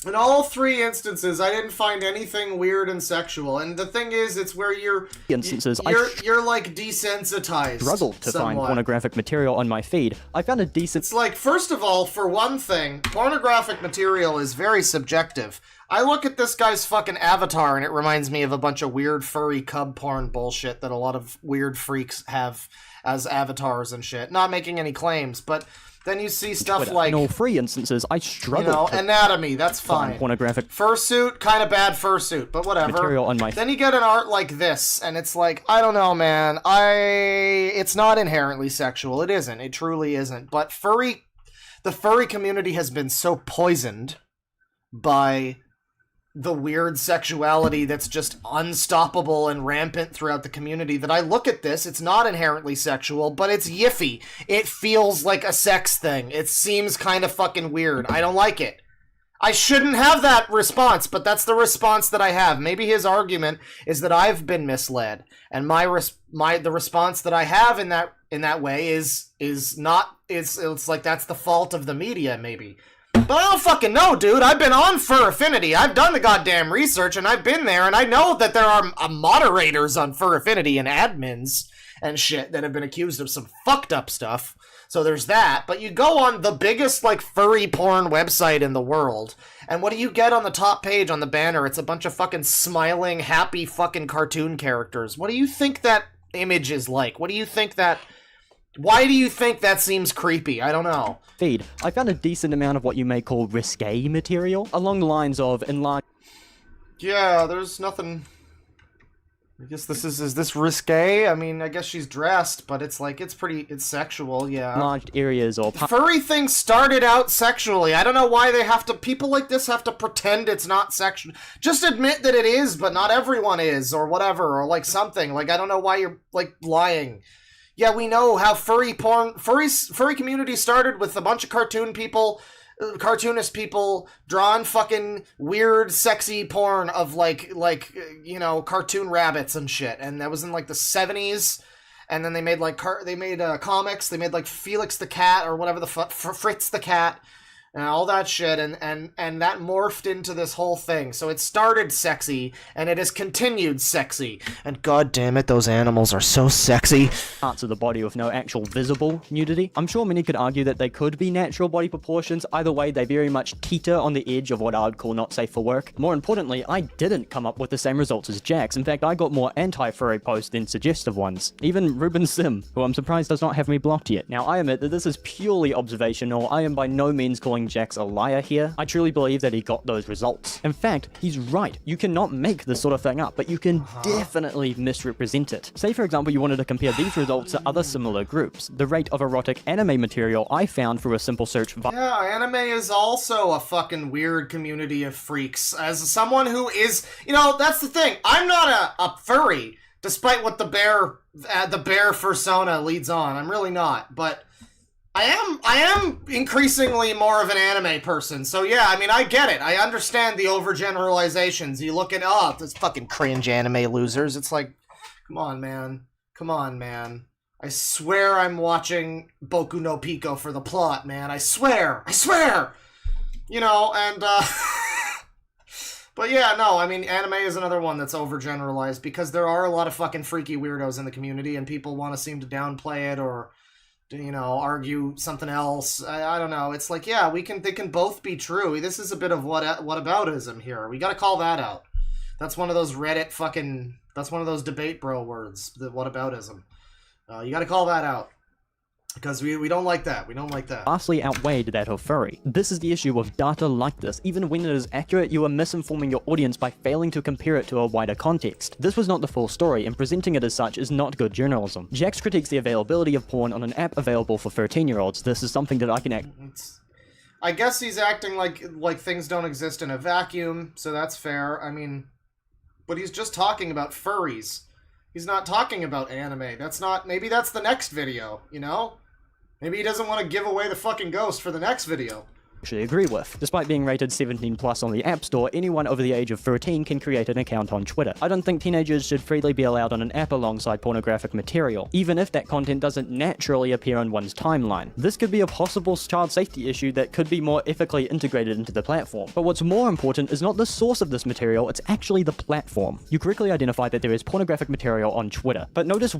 in all 3 instances, I didn't find anything weird and sexual. And the thing is, it's where you're like desensitized. Struggled to find somewhat. pornographic material on my feed. I found a decent— It's like, first of all, for one thing, pornographic material is very subjective. I look at this guy's fucking avatar and it reminds me of a bunch of weird furry cub porn bullshit that a lot of weird freaks have as avatars and shit. Not making any claims, but then you see stuff Twitter. like— in all 3 instances, I struggled to anatomy, that's find fine. pornographic Fursuit, kind of bad fursuit, but whatever. material on my Then you get an art like this, and it's like, I don't know, man. It's not inherently sexual. It isn't. It truly isn't. But the furry community has been so poisoned by the weird sexuality that's just unstoppable and rampant throughout the community that I look at this, it's not inherently sexual, but it's yiffy. It feels like a sex thing. It seems kind of fucking weird. I don't like it. I shouldn't have that response, but that's the response that I have. Maybe his argument is that I've been misled, and the response that I have in that way is not— it's like that's the fault of the media, maybe. But I don't fucking know, dude. I've been on Fur Affinity. I've done the goddamn research, and I've been there, and I know that there are moderators on Fur Affinity and admins and shit that have been accused of some fucked up stuff. So there's that. But you go on the biggest, like, furry porn website in the world, and what do you get on the top page on the banner? It's a bunch of fucking smiling, happy fucking cartoon characters. What do you think that image is like? What do you think that— why do you think that seems creepy? I don't know. Feed. I found a decent amount of what you may call risque material, along the lines of enlarged— yeah, there's nothing— I guess this is this risque? I mean, I guess she's dressed, but it's like, it's sexual, yeah. enlarged areas or furry things started out sexually. I don't know why people like this have to pretend it's not sexual. Just admit that it is, but not everyone is, or whatever, or like something. Like, I don't know why you're, like, lying. Yeah, we know how furry community started with a bunch of cartoonist people drawing fucking weird, sexy porn of like cartoon rabbits and shit. And that was in like the 70s. And then they made like comics. They made like Felix the Cat or whatever the fuck, Fritz the Cat. And all that shit, and that morphed into this whole thing. So it started sexy, and it has continued sexy. And god damn it, those animals are so sexy. Parts of the body with no actual visible nudity. I'm sure many could argue that they could be natural body proportions. Either way, they very much teeter on the edge of what I would call not safe for work. More importantly, I didn't come up with the same results as Jax. In fact, I got more anti-furry posts than suggestive ones. Even Ruben Sim, who I'm surprised does not have me blocked yet. Now, I admit that this is purely observational. I am by no means calling Jax a liar here. I truly believe that he got those results. In fact, he's right. You cannot make this sort of thing up, but you can definitely misrepresent it. Say, for example, you wanted to compare these results to other similar groups. The rate of erotic anime material I found through a simple search. Yeah, anime is also a fucking weird community of freaks. As someone who is, that's the thing. I'm not a furry, despite what the bear persona leads on. I'm really not, but I am increasingly more of an anime person, so yeah, I mean, I get it. I understand the overgeneralizations. You look at, those fucking cringe anime losers. It's like, come on, man. Come on, man. I swear I'm watching Boku no Pico for the plot, man. I swear! And, But yeah, no, I mean, anime is another one that's overgeneralized because there are a lot of fucking freaky weirdos in the community and people want to seem to downplay it or, you know, argue something else. I don't know. It's like, yeah, they can both be true. This is a bit of whataboutism here. We gotta call that out. That's one of those Reddit fucking, that's one of those debate bro words, the whataboutism. You gotta call that out. Because we don't like that. We don't like that. Vastly outweighed that of furry. This is the issue with data like this. Even when it is accurate, you are misinforming your audience by failing to compare it to a wider context. This was not the full story, and presenting it as such is not good journalism. Jax critiques the availability of porn on an app available for 13-year-olds. This is something that I can I guess he's acting like things don't exist in a vacuum, so that's fair. I mean, but he's just talking about furries. He's not talking about anime. Maybe that's the next video, you know? Maybe he doesn't want to give away the fucking ghost for the next video. actually agree with. Despite being rated 17 plus on the App Store, anyone over the age of 13 can create an account on Twitter. I don't think teenagers should freely be allowed on an app alongside pornographic material, even if that content doesn't naturally appear on one's timeline. This could be a possible child safety issue that could be more ethically integrated into the platform. But what's more important is not the source of this material, it's actually the platform. You correctly identified that there is pornographic material on Twitter, but notice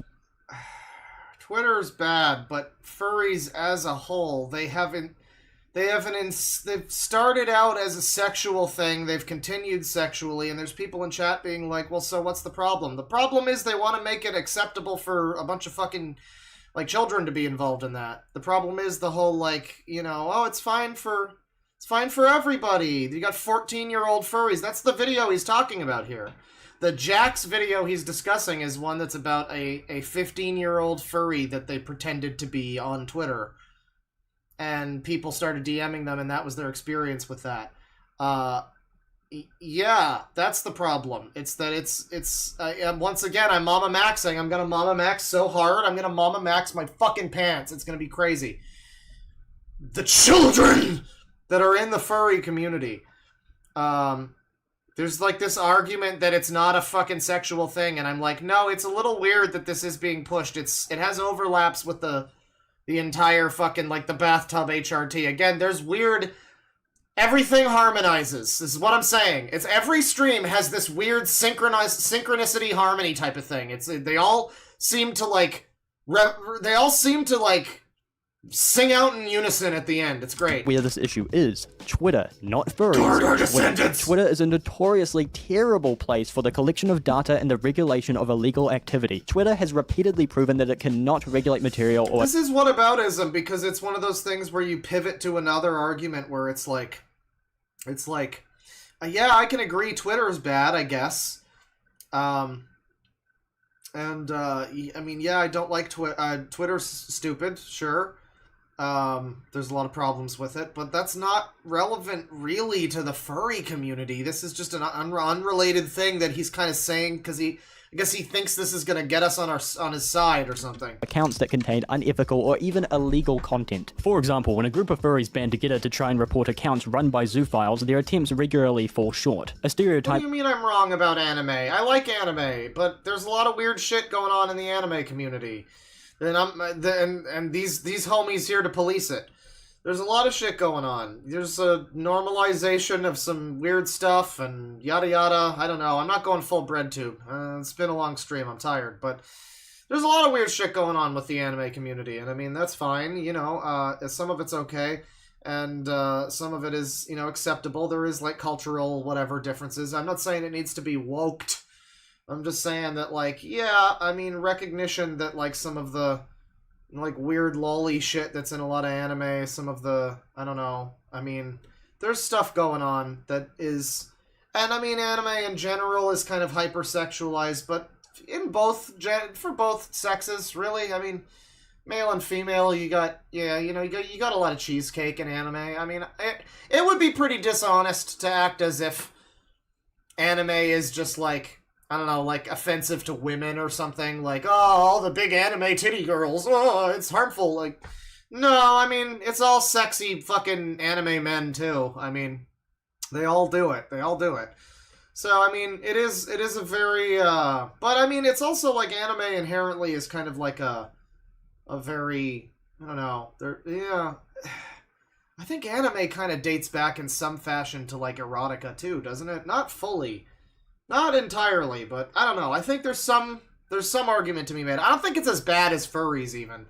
Twitter's bad, but furries as a whole, they've started out as a sexual thing, they've continued sexually, and there's people in chat being like, well, so what's the problem? The problem is they want to make it acceptable for a bunch of fucking, like, children to be involved in that. The problem is the whole, like, you know, oh, it's fine for everybody. You got 14-year-old furries. That's the video he's talking about here. The Jax video he's discussing is one that's about a 15-year-old furry that they pretended to be on Twitter. And people started DMing them, and that was their experience with that. Yeah, that's the problem. It's that it's once again, I'm Mama Maxing. I'm gonna Mama Max so hard, I'm gonna Mama Max my fucking pants. It's gonna be crazy. The children that are in the furry community. There's like this argument that it's not a fucking sexual thing, and I'm like, no, it's a little weird that this is being pushed. It has overlaps with the entire fucking, like, the bathtub HRT. Again, there's weird... Everything harmonizes. This is what I'm saying. It's every stream has this weird synchronicity harmony type of thing. They all seem to, like... sing out in unison at the end. It's great. Where this issue is Twitter, not furries. Twitter is a notoriously terrible place for the collection of data and the regulation of illegal activity. Twitter has repeatedly proven that it cannot regulate material or... This is whataboutism, because it's one of those things where you pivot to another argument where it's like, yeah, I can agree Twitter is bad, I guess. I mean, yeah, I don't like Twitter's stupid, sure. There's a lot of problems with it, but that's not relevant really to the furry community. This is just an unrelated thing that he's kind of saying because I guess he thinks this is going to get us on his side or something. Accounts that contain unethical or even illegal content. For example, when a group of furries band together to try and report accounts run by zoophiles, their attempts regularly fall short. A stereotype... What do you mean I'm wrong about anime? I like anime, but there's a lot of weird shit going on in the anime community. And these homies here to police it. There's a lot of shit going on. There's a normalization of some weird stuff and yada yada. I don't know. I'm not going full bread tube. It's been a long stream. I'm tired. But there's a lot of weird shit going on with the anime community. And I mean, that's fine. You know, some of it's okay. And some of it is, you know, acceptable. There is, like, cultural whatever differences. I'm not saying it needs to be woked. I'm just saying that, like, yeah, I mean, recognition that, like, some of the, like, weird lolly shit that's in a lot of anime, some of the, I don't know, I mean, there's stuff going on that is, and I mean, anime in general is kind of hypersexualized, but for both sexes, really, I mean, male and female, you got, yeah, you know, you got a lot of cheesecake in anime. I mean, it would be pretty dishonest to act as if anime is just, like, I don't know, like, offensive to women or something, like, oh, all the big anime titty girls, oh, it's harmful, like, no, I mean, it's all sexy fucking anime men, too, I mean, they all do it, so, I mean, it is a very, but, I mean, it's also, like, anime inherently is kind of like a very, I don't know, yeah, I think anime kind of dates back in some fashion to, like, erotica, too, doesn't it? Not fully. Not entirely, but I don't know. I think there's some argument to be made. I don't think it's as bad as furries, even.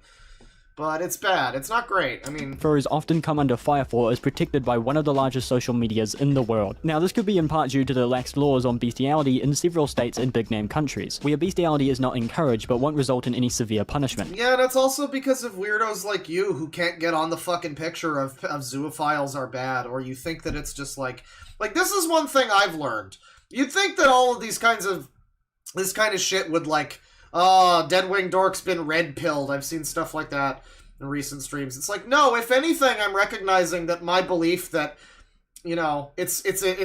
But it's bad. It's not great. I mean... Furries often come under fire for is protected by one of the largest social medias in the world. Now, this could be in part due to the lax laws on bestiality in several states and big-name countries, where bestiality is not encouraged but won't result in any severe punishment. Yeah, and it's also because of weirdos like you who can't get on the fucking picture of zoophiles are bad, or you think that it's just like... Like, this is one thing I've learned. You'd think that all of this kind of shit would, like... Oh, DeadwingDork's been red-pilled. I've seen stuff like that in recent streams. It's like, no, if anything, I'm recognizing that my belief that, you know, it's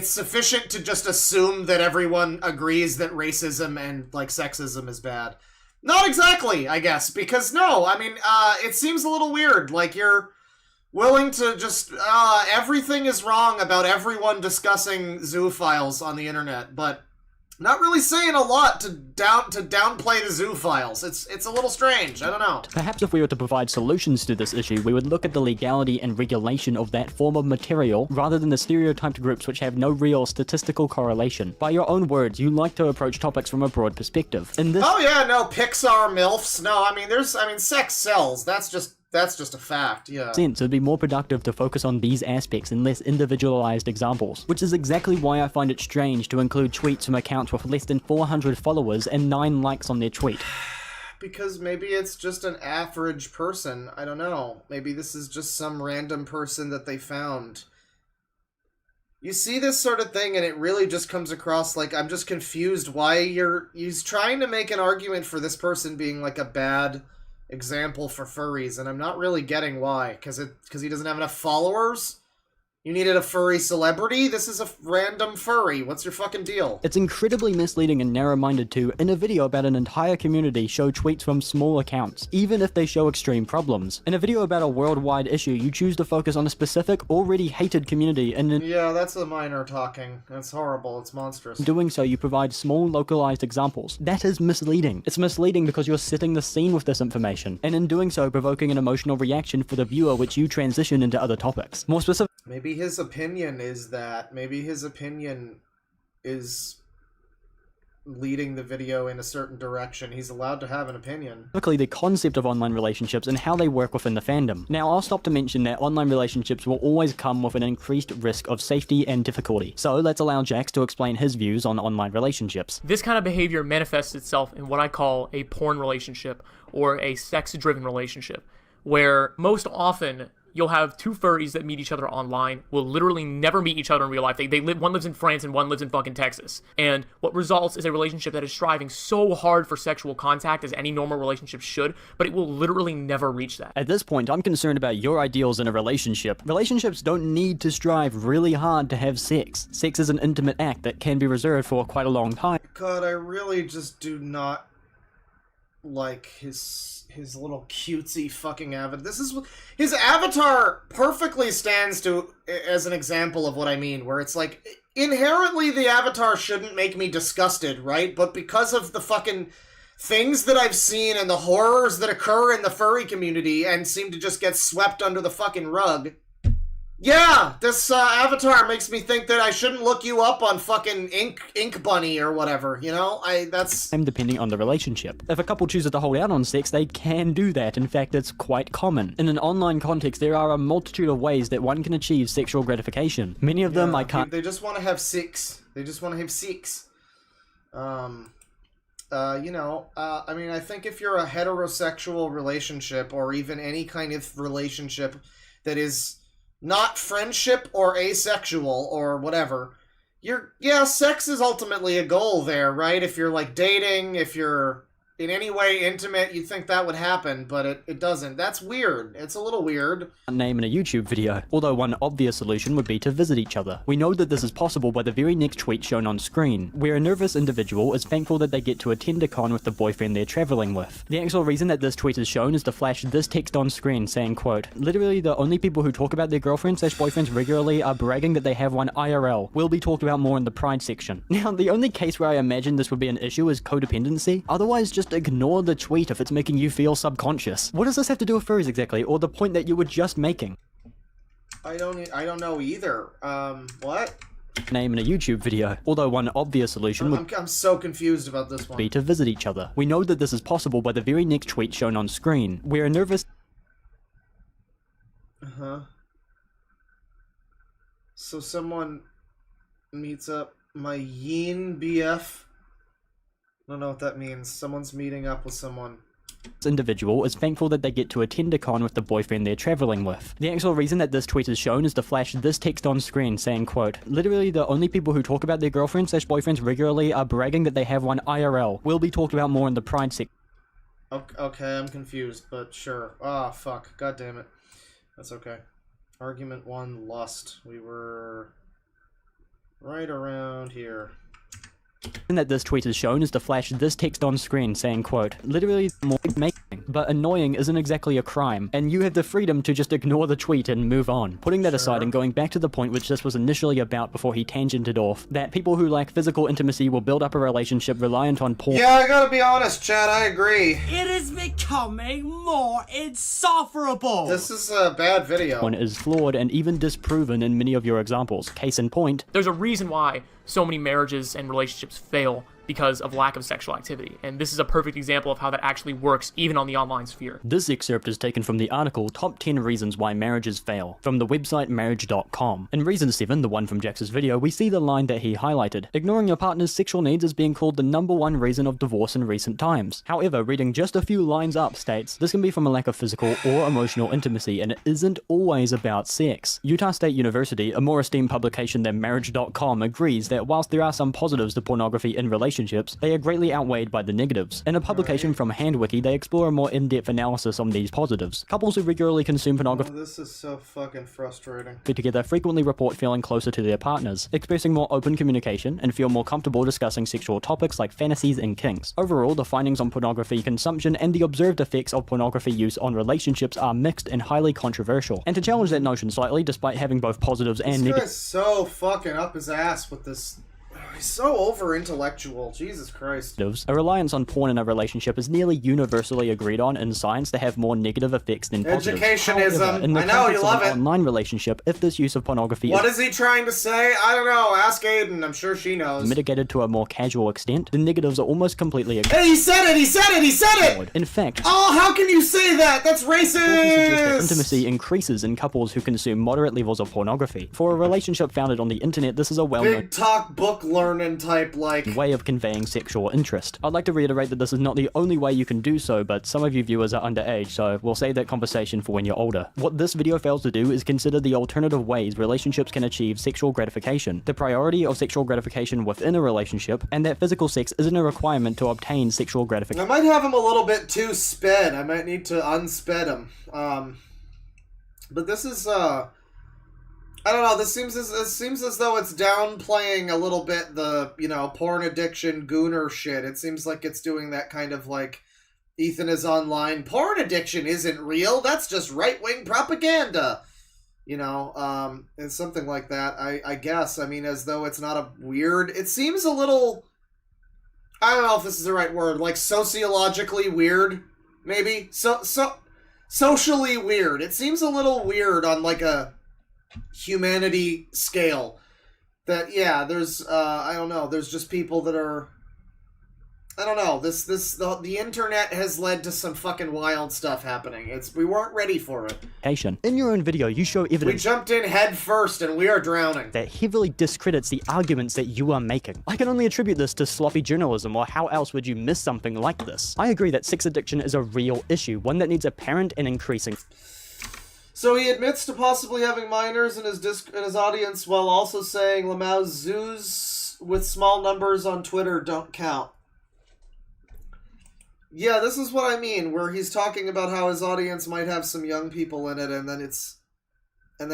sufficient to just assume that everyone agrees that racism and, like, sexism is bad. Not exactly, I guess, because, no, I mean, it seems a little weird. Like, you're willing to just, everything is wrong about everyone discussing zoophiles on the internet, but... not really saying a lot to downplay the zoophiles. It's a little strange. I don't know. Perhaps if we were to provide solutions to this issue, we would look at the legality and regulation of that form of material rather than the stereotyped groups which have no real statistical correlation. By your own words, you like to approach topics from a broad perspective. In this Oh yeah, no, Pixar MILFs. No, I mean sex sells. That's just a fact, yeah. sense, it would be more productive to focus on these aspects and less individualized examples, which is exactly why I find it strange to include tweets from accounts with less than 400 followers and 9 likes on their tweet. Because maybe it's just an average person. I don't know. Maybe this is just some random person that they found. You see this sort of thing and it really just comes across like I'm just confused why he's trying to make an argument for this person being like a bad example for furries, and I'm not really getting why. Because he doesn't have enough followers? You needed a furry celebrity? This is a random furry. What's your fucking deal? It's incredibly misleading and narrow-minded to, in a video about an entire community, show tweets from small accounts, even if they show extreme problems. In a video about a worldwide issue, you choose to focus on a specific, already hated community, and in yeah, that's a minor talking. That's horrible. It's monstrous. doing so, you provide small, localized examples. That is misleading. It's misleading because you're setting the scene with this information, and in doing so, provoking an emotional reaction for the viewer which you transition into other topics. More specific. Maybe his opinion is that. Maybe his opinion is leading the video in a certain direction. He's allowed to have an opinion. Specifically, the concept of online relationships and how they work within the fandom. Now, I'll stop to mention that online relationships will always come with an increased risk of safety and difficulty. So let's allow Jax to explain his views on online relationships. This kind of behavior manifests itself in what I call a porn relationship or a sex-driven relationship, where most often you'll have two furries that meet each other online, will literally never meet each other in real life. One lives in France and one lives in fucking Texas. And what results is a relationship that is striving so hard for sexual contact as any normal relationship should, but it will literally never reach that. At this point, I'm concerned about your ideals in a relationship. Relationships don't need to strive really hard to have sex. Sex is an intimate act that can be reserved for quite a long time. God, I really just do not like his little cutesy fucking avatar. His avatar perfectly stands to as an example of what I mean, where it's like inherently the avatar shouldn't make me disgusted, right? But because of the fucking things that I've seen and the horrors that occur in the furry community and seem to just get swept under the fucking rug, yeah, this avatar makes me think that I shouldn't look you up on fucking Ink Bunny or whatever, you know? Depending on the relationship. If a couple chooses to hold out on sex, they can do that. In fact, it's quite common. In an online context, there are a multitude of ways that one can achieve sexual gratification. Many of them I can't... They just want to have sex. They just want to have sex. I mean, I think if you're a heterosexual relationship or even any kind of relationship that is not friendship or asexual or whatever, sex is ultimately a goal there, right? If you're like dating, if you're in any way intimate, you'd think that would happen, but it doesn't. That's weird. It's a little weird. Name in a YouTube video, although one obvious solution would be to visit each other. We know that this is possible by the very next tweet shown on screen, where a nervous individual is thankful that they get to attend a con with the boyfriend they're traveling with. The actual reason that this tweet is shown is to flash this text on screen saying, quote, literally the only people who talk about their girlfriends/boyfriends regularly are bragging that they have one IRL. Will be talked about more in the pride section. Now, the only case where I imagine this would be an issue is codependency. Otherwise, just ignore the tweet if it's making you feel subconscious. What does this have to do with furries exactly, or the point that you were just making? I don't know either. What? Name in a YouTube video, although one obvious solution would I'm so confused about this one. be to visit each other. We know that this is possible by the very next tweet shown on screen, where a nervous So someone meets up my Yin BF. I don't know what that means. Someone's meeting up with someone. individual is thankful that they get to attend a con with the boyfriend they're traveling with. The actual reason that this tweet is shown is to flash this text on screen saying, quote, literally the only people who talk about their girlfriends/boyfriends regularly are bragging that they have one IRL. Will be talked about more in the Pride section. Okay, I'm confused, but sure. Ah, fuck. God damn it. That's okay. Argument 1, lust. We were right around here. And that this tweet is shown is to flash this text on screen saying, quote, literally more making, but annoying isn't exactly a crime, and you have the freedom to just ignore the tweet and move on. Putting that aside and going back to the point which this was initially about before he tangented off, that people who lack physical intimacy will build up a relationship reliant on porn. Yeah, I gotta be honest, Chad, I agree. It is becoming more insufferable. This is a bad video. One is flawed and even disproven in many of your examples. Case in point, There's a reason why so many marriages and relationships fail because of lack of sexual activity, and this is a perfect example of how that actually works even on the online sphere. this excerpt is taken from the article Top 10 Reasons Why Marriages Fail, from the website marriage.com. In reason 7, the one from Jax's video, we see the line that he highlighted. Ignoring your partner's sexual needs is being called the #1 reason of divorce in recent times. However, reading just a few lines up states, this can be from a lack of physical or emotional intimacy, and it isn't always about sex. Utah State University, a more esteemed publication than marriage.com, agrees that whilst there are some positives to pornography in relationships, they are greatly outweighed by the negatives. In a publication from HandWiki, they explore a more in-depth analysis on these positives. Couples who regularly consume pornography This is so fucking frustrating. together frequently report feeling closer to their partners, expressing more open communication, and feel more comfortable discussing sexual topics like fantasies and kinks. Overall, the findings on pornography consumption and the observed effects of pornography use on relationships are mixed and highly controversial. And to challenge that notion slightly, despite having both positives and This negatives, guy's so fucking up his ass with this. He's so over-intellectual. Jesus Christ. a reliance on porn in a relationship is nearly universally agreed on in science to have more negative effects than positives. Educationism. However, in the I know, context you of love an it. online relationship, if this use of pornography What is he trying to say? I don't know. Ask Aiden. I'm sure she knows. mitigated to a more casual extent, the negatives are almost completely Hey, he said it! He said it! He said it! In fact, Oh, how can you say that? That's suggest that racist! intimacy increases in couples who consume moderate levels of pornography. For a relationship founded on the internet, this is a well-known Big talk, book learning type, like. way of conveying sexual interest. I'd like to reiterate that this is not the only way you can do so, but some of you viewers are underage, so we'll save that conversation for when you're older. What this video fails to do is consider the alternative ways relationships can achieve sexual gratification, the priority of sexual gratification within a relationship, and that physical sex isn't a requirement to obtain sexual gratification. I might have him a little bit too sped. I might need to unsped him. But this is, I don't know, this seems as though it's downplaying a little bit the, porn addiction gooner shit. It seems like it's doing that kind of like, Ethan is online, porn addiction isn't real, that's just right-wing propaganda. It's something like that, I guess. I mean, as though it's not a weird, it seems a little, I don't know if this is the right word, like sociologically weird, maybe? Socially weird. It seems a little weird on like a humanity scale that there's I don't know, there's just people that are, I don't know, the internet has led to some fucking wild stuff happening. We weren't ready for it. In your own video, you show We evidence jumped in head first and we are drowning. that heavily discredits the arguments that you are making. I can only attribute this to sloppy journalism, or how else would you miss something like this? I agree that sex addiction is a real issue, one that needs apparent and increasing. So he admits to possibly having minors in his audience while also saying Lamau's zoos with small numbers on Twitter don't count. Yeah, this is what I mean, where he's talking about how his audience might have some young people in it, and then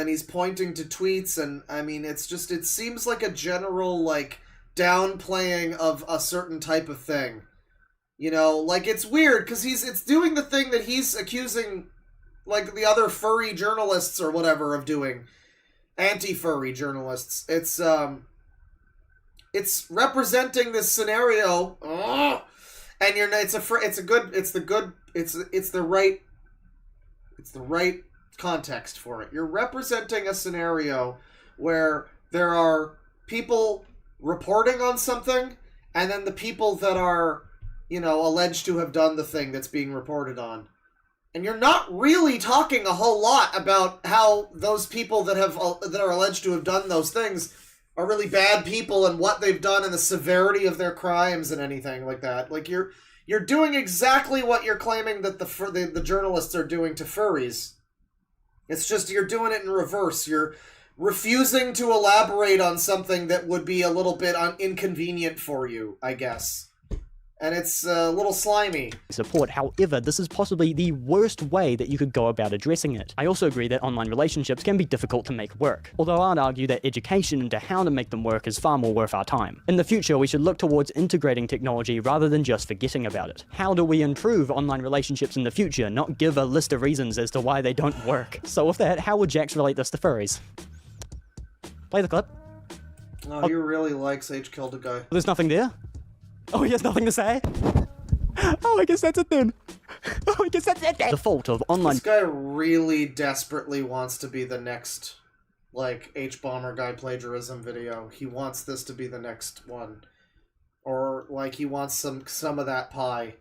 he's pointing to tweets, and I mean, it seems like a general, like, downplaying of a certain type of thing. Like, it's weird, because it's doing the thing that he's accusing, like, the other furry journalists or whatever of doing. Anti-furry journalists. It's representing this scenario, and it's the right context for it. You're representing a scenario where there are people reporting on something, and then the people that are, you know, alleged to have done the thing that's being reported on. And you're not really talking a whole lot about how those people that are alleged to have done those things are really bad people and what they've done and the severity of their crimes and anything like that. Like, you're doing exactly what you're claiming that the journalists are doing to furries. It's just you're doing it in reverse. You're refusing to elaborate on something that would be a little bit inconvenient for you, I guess. And it's a little slimy. Support. However, this is possibly the worst way that you could go about addressing it. I also agree that online relationships can be difficult to make work, although I'd argue that education into how to make them work is far more worth our time. In the future, we should look towards integrating technology rather than just forgetting about it. How do we improve online relationships in the future, not give a list of reasons as to why they don't work? So with that, how would Jax relate this to furries? Play the clip. Oh, he really likes H killed a guy. There's nothing there? Oh, he has nothing to say? Oh, I guess that's it then. Oh, I guess that's it then. The fault of online... This guy really desperately wants to be the next, like, H-Bomber guy plagiarism video. He wants this to be the next one. Or, like, he wants some of that pie.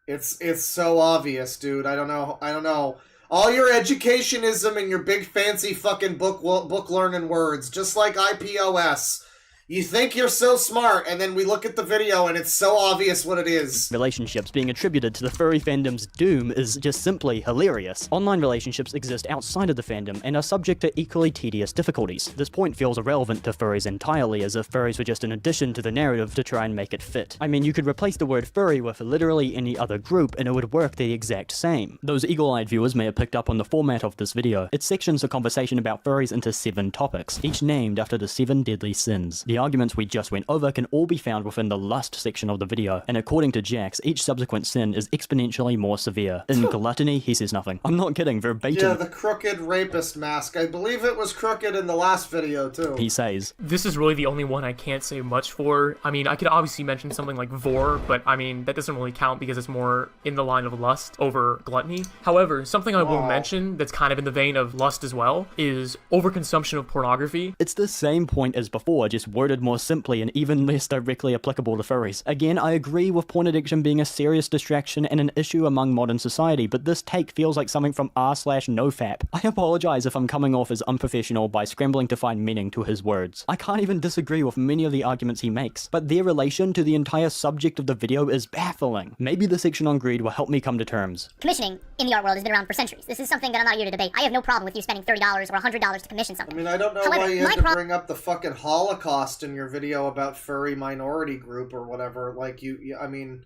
It's so obvious, dude. I don't know. All your educationism and your big fancy fucking book learning words, just like IPOS. You think you're so smart, and then we look at the video and it's so obvious what it is. Relationships being attributed to the furry fandom's doom is just simply hilarious. Online relationships exist outside of the fandom and are subject to equally tedious difficulties. This point feels irrelevant to furries entirely, as if furries were just an addition to the narrative to try and make it fit. I mean, you could replace the word furry with literally any other group and it would work the exact same. Those eagle-eyed viewers may have picked up on the format of this video. It sections the conversation about furries into 7 topics, each named after the 7 deadly sins. The arguments we just went over can all be found within the lust section of the video, and according to Jax, each subsequent sin is exponentially more severe. In gluttony, he says nothing. I'm not kidding, verbatim. Yeah, the crooked rapist mask. I believe it was crooked in the last video, too. He says, "This is really the only one I can't say much for. I mean, I could obviously mention something like vor, but I mean, that doesn't really count because it's more in the line of lust over gluttony. However, something I will mention that's kind of in the vein of lust as well is overconsumption of pornography." It's the same point as before, just worded more simply and even less directly applicable to furries. Again, I agree with porn addiction being a serious distraction and an issue among modern society, but this take feels like something from r/nofap. I apologize if I'm coming off as unprofessional by scrambling to find meaning to his words. I can't even disagree with many of the arguments he makes, but their relation to the entire subject of the video is baffling. Maybe the section on greed will help me come to terms. Commissioning in the art world has been around for centuries. This is something that I'm not here to debate. I have no problem with you spending $30 or $100 to commission something. I mean, I don't know why you had to bring up the fucking Holocaust in your video about furry minority group or whatever. Like, I mean,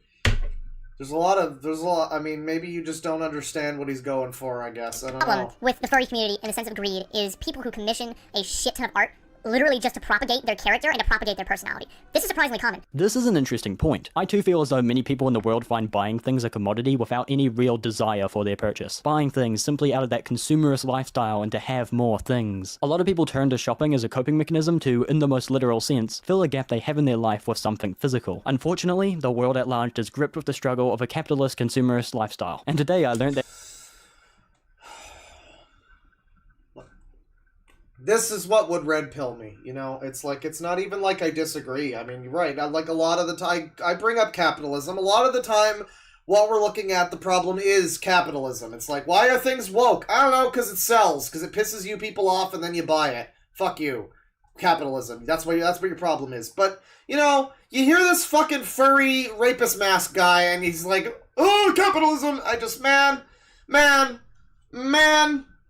there's a lot, I mean, maybe you just don't understand what he's going for, I guess. I don't know. Problem with the furry community in the sense of greed is people who commission a shit ton of art literally just to propagate their character and to propagate their personality. This is surprisingly common. This is an interesting point. I too feel as though many people in the world find buying things a commodity without any real desire for their purchase. Buying things simply out of that consumerist lifestyle and to have more things. A lot of people turn to shopping as a coping mechanism to, in the most literal sense, fill a gap they have in their life with something physical. Unfortunately, the world at large is gripped with the struggle of a capitalist consumerist lifestyle. And today I learned that this is what would red pill me, you know? It's like, it's not even like I disagree. I mean, you're right. Like, a lot of the time, I bring up capitalism. A lot of the time, what we're looking at, the problem is capitalism. It's like, why are things woke? I don't know, because it sells. Because it pisses you people off and then you buy it. Fuck you. Capitalism. That's what your problem is. But, you know, you hear this fucking furry rapist mask guy and he's like, oh, capitalism. I just, man.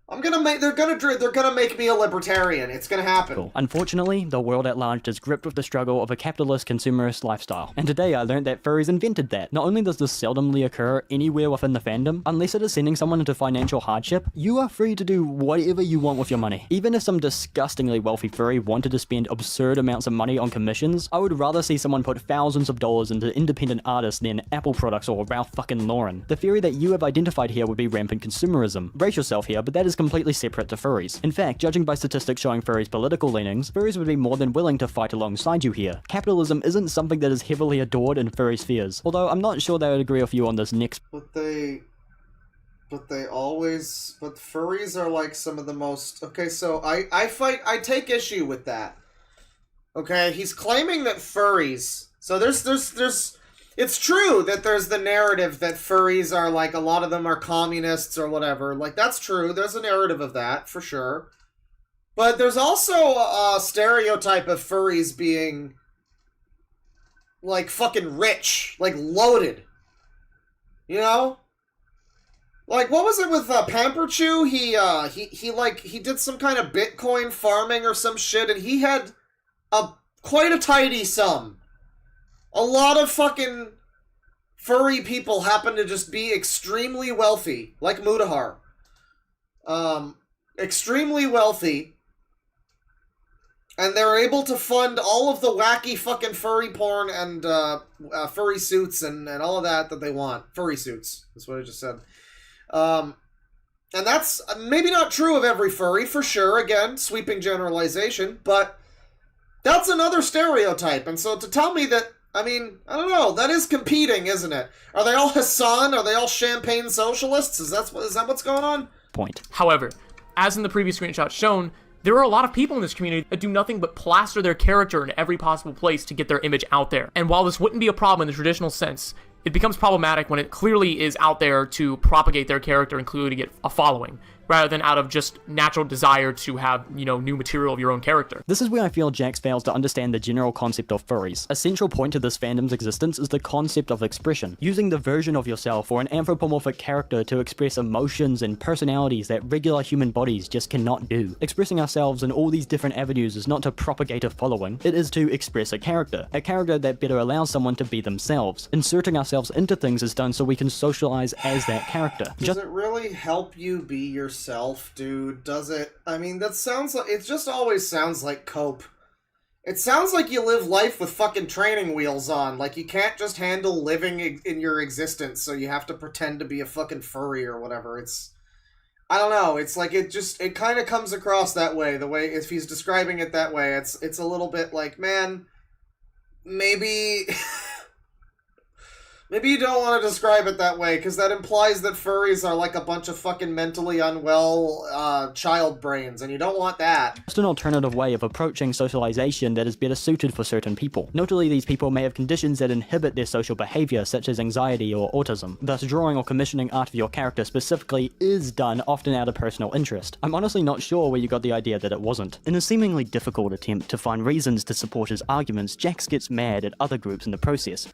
They're gonna make me a libertarian. It's gonna happen. Unfortunately, the world at large is gripped with the struggle of a capitalist consumerist lifestyle. And today I learned that furries invented that. Not only does this seldomly occur anywhere within the fandom, unless it is sending someone into financial hardship, you are free to do whatever you want with your money. Even if some disgustingly wealthy furry wanted to spend absurd amounts of money on commissions, I would rather see someone put thousands of dollars into independent artists than Apple products or Ralph fucking Lauren. The theory that you have identified here would be rampant consumerism. Brace yourself here, but that is completely separate to furries. In fact, judging by statistics showing furries' political leanings, furries would be more than willing to fight alongside you here. Capitalism isn't something that is heavily adored in furry spheres, although I'm not sure they would agree with you on this next. But they But furries are like some of the most... Okay, so I take issue with that. Okay, he's claiming that furries... So there's... It's true that there's the narrative that furries are like, a lot of them are communists or whatever. Like, that's true. There's a narrative of that, for sure. But there's also a stereotype of furries being, like, fucking rich. Like, loaded. You know? Like, what was it with Pamperchew? He did some kind of Bitcoin farming or some shit, and he had quite a tidy sum. A lot of fucking furry people happen to just be extremely wealthy, like Mutahar. Extremely wealthy. And they're able to fund all of the wacky fucking furry porn and furry suits and all of that they want. Furry suits. That's what I just said. And that's maybe not true of every furry, for sure. Again, sweeping generalization. But that's another stereotype. And so to tell me that, I mean, I don't know, that is competing, isn't it? Are they all Hassan? Are they all champagne socialists? Is that what's going on? Point. However, as in the previous screenshot shown, there are a lot of people in this community that do nothing but plaster their character in every possible place to get their image out there. And while this wouldn't be a problem in the traditional sense, it becomes problematic when it clearly is out there to propagate their character, including get a following, rather than out of just natural desire to have, new material of your own character. This is where I feel Jax fails to understand the general concept of furries. A central point to this fandom's existence is the concept of expression, using the version of yourself or an anthropomorphic character to express emotions and personalities that regular human bodies just cannot do. Expressing ourselves in all these different avenues is not to propagate a following, it is to express a character that better allows someone to be themselves. Inserting ourselves into things is done so we can socialize as that character. Does it really help you be yourself, dude? Does it? I mean, that sounds like... It just always sounds like cope. It sounds like you live life with fucking training wheels on. Like, you can't just handle living in your existence, so you have to pretend to be a fucking furry or whatever. It's... I don't know. It's like, it kind of comes across that way. The way, if he's describing it that way, it's a little bit like, man, maybe... Maybe you don't want to describe it that way, because that implies that furries are like a bunch of fucking mentally unwell child brains, and you don't want that. Just an alternative way of approaching socialization that is better suited for certain people. Notably, these people may have conditions that inhibit their social behavior, such as anxiety or autism. Thus, drawing or commissioning art of your character specifically is done often out of personal interest. I'm honestly not sure where you got the idea that it wasn't. In a seemingly difficult attempt to find reasons to support his arguments, Jax gets mad at other groups in the process.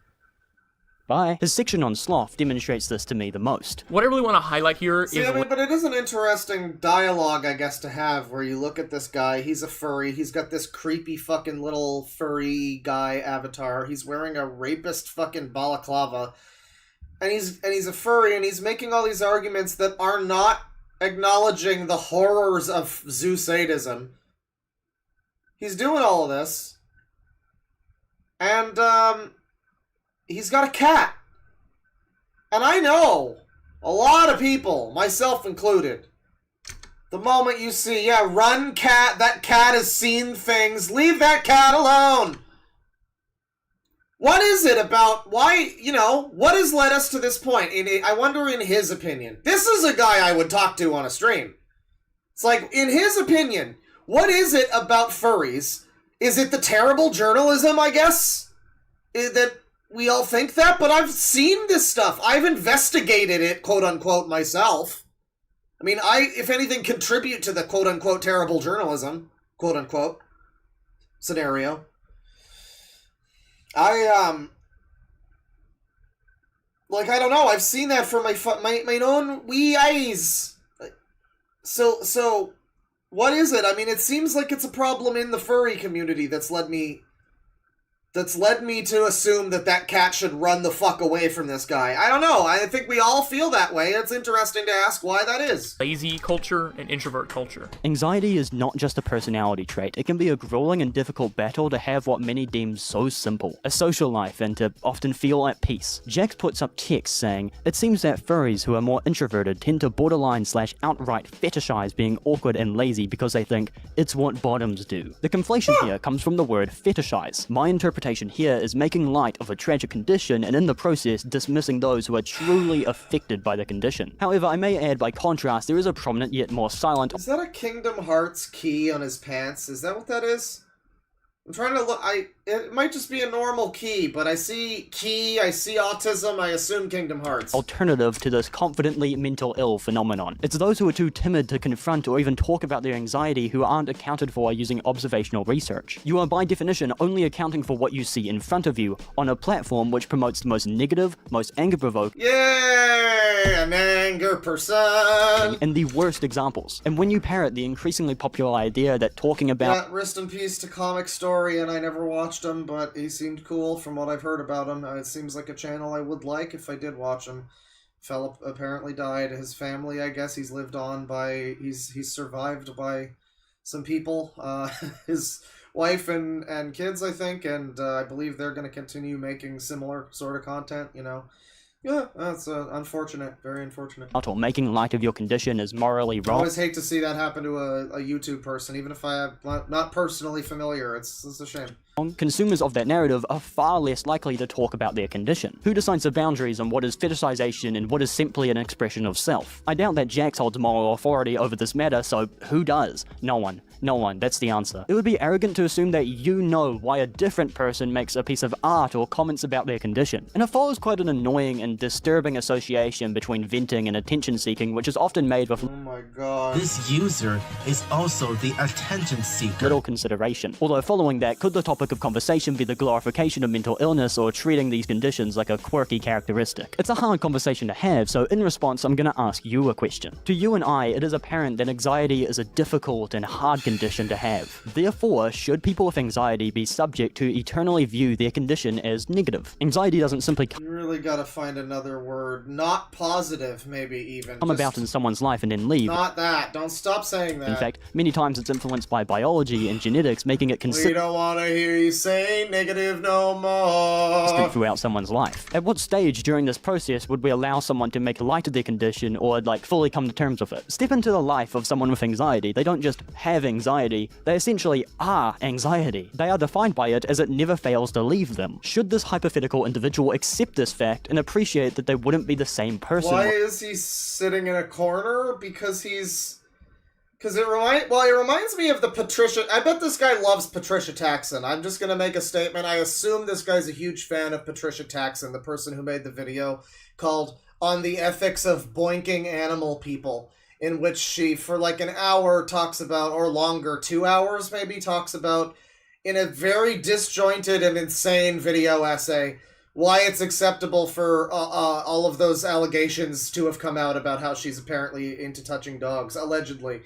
Bye. His section on sloth demonstrates this to me the most. What I really want to highlight here is... I mean, but it is an interesting dialogue, I guess, to have, where you look at this guy, he's a furry, he's got this creepy fucking little furry guy avatar, he's wearing a rapist fucking balaclava, and he's a furry, and he's making all these arguments that are not acknowledging the horrors of zoo sadism. He's doing all of this, and, he's got a cat. And I know a lot of people, myself included, the moment you see, yeah, run cat, that cat has seen things, leave that cat alone. What is it about, why, what has led us to this point? I wonder in his opinion. This is a guy I would talk to on a stream. It's like, in his opinion, what is it about furries? Is it the terrible journalism, I guess? That we all think that, but I've seen this stuff. I've investigated it, quote-unquote, myself. I mean, I, if anything, contribute to the quote-unquote terrible journalism, quote-unquote, scenario. I don't know, I've seen that for my own wee eyes. So, what is it? I mean, it seems like it's a problem in the furry community that's led me to assume that cat should run the fuck away from this guy. I don't know. I think we all feel that way. It's interesting to ask why that is. Lazy culture and introvert culture. Anxiety is not just a personality trait. It can be a grueling and difficult battle to have what many deem so simple, a social life, and to often feel at peace. Jax puts up text saying, it seems that furries who are more introverted tend to borderline/outright fetishize being awkward and lazy because they think it's what bottoms do. The conflation here comes from the word fetishize. My interpretation interpretation here is making light of a tragic condition and in the process dismissing those who are truly affected by the condition. However, I may add by contrast, there is a prominent yet more silent... Is that a Kingdom Hearts key on his pants? Is that what that is? I'm trying to look. It might just be a normal key, but I see key, I see autism, I assume Kingdom Hearts. Alternative to this confidently mental ill phenomenon. It's those who are too timid to confront or even talk about their anxiety who aren't accounted for using observational research. You are by definition only accounting for what you see in front of you on a platform which promotes the most negative, most anger-provoking, yay, an anger person, and the worst examples. And when you parrot the increasingly popular idea that talking about... Yeah, rest in peace to Comic Story, and I never watched him, but he seemed cool from what I've heard about him. It seems like a channel I would like if I did watch him. Fellow apparently died. His family, I guess, he's lived on by... He's survived by some people. His wife and kids, I think, and I believe they're going to continue making similar sort of content, you know. Yeah, that's unfortunate. Very unfortunate. Or making light of your condition is morally I wrong. always hate to see that happen to a YouTube person, even if I am not personally familiar. It's a shame. Consumers of that narrative are far less likely to talk about their condition. Who decides the boundaries on what is fetishization and what is simply an expression of self? I doubt that Jax holds moral authority over this matter, so who does? No one. No one, that's the answer. It would be arrogant to assume that you know why a different person makes a piece of art or comments about their condition. And it follows quite an annoying and disturbing association between venting and attention seeking, which is often made with oh my god. This user is also the attention seeker. Little consideration. Although following that, could the topic of conversation be the glorification of mental illness or treating these conditions like a quirky characteristic? It's a hard conversation to have, so in response I'm gonna ask you a question. To you and I, it is apparent that anxiety is a difficult and hard condition to have. Therefore, should people with anxiety be subject to eternally view their condition as negative? Anxiety doesn't simply You really gotta find another word. Not positive, maybe even. come about in someone's life and then leave. Not that. Don't stop saying that. In fact, many times it's influenced by biology and genetics, making it We consistent don't want to hear you say negative no more. throughout someone's life. At what stage during this process would we allow someone to make light of their condition or like fully come to terms with it? Step into the life of someone with anxiety. They don't just have anxiety, they essentially are anxiety. They are defined by it as it never fails to leave them. Should this hypothetical individual accept this fact and appreciate that they wouldn't be the same person? Why is he sitting in a corner? Because it reminds me of the Patricia... I bet this guy loves Patricia Taxon. I'm just gonna make a statement. I assume this guy's a huge fan of Patricia Taxon, the person who made the video called On the Ethics of Boinking Animal People, in which she, for like an hour, talks about, or longer, 2 hours maybe, talks about, in a very disjointed and insane video essay, why it's acceptable for all of those allegations to have come out about how she's apparently into touching dogs, allegedly.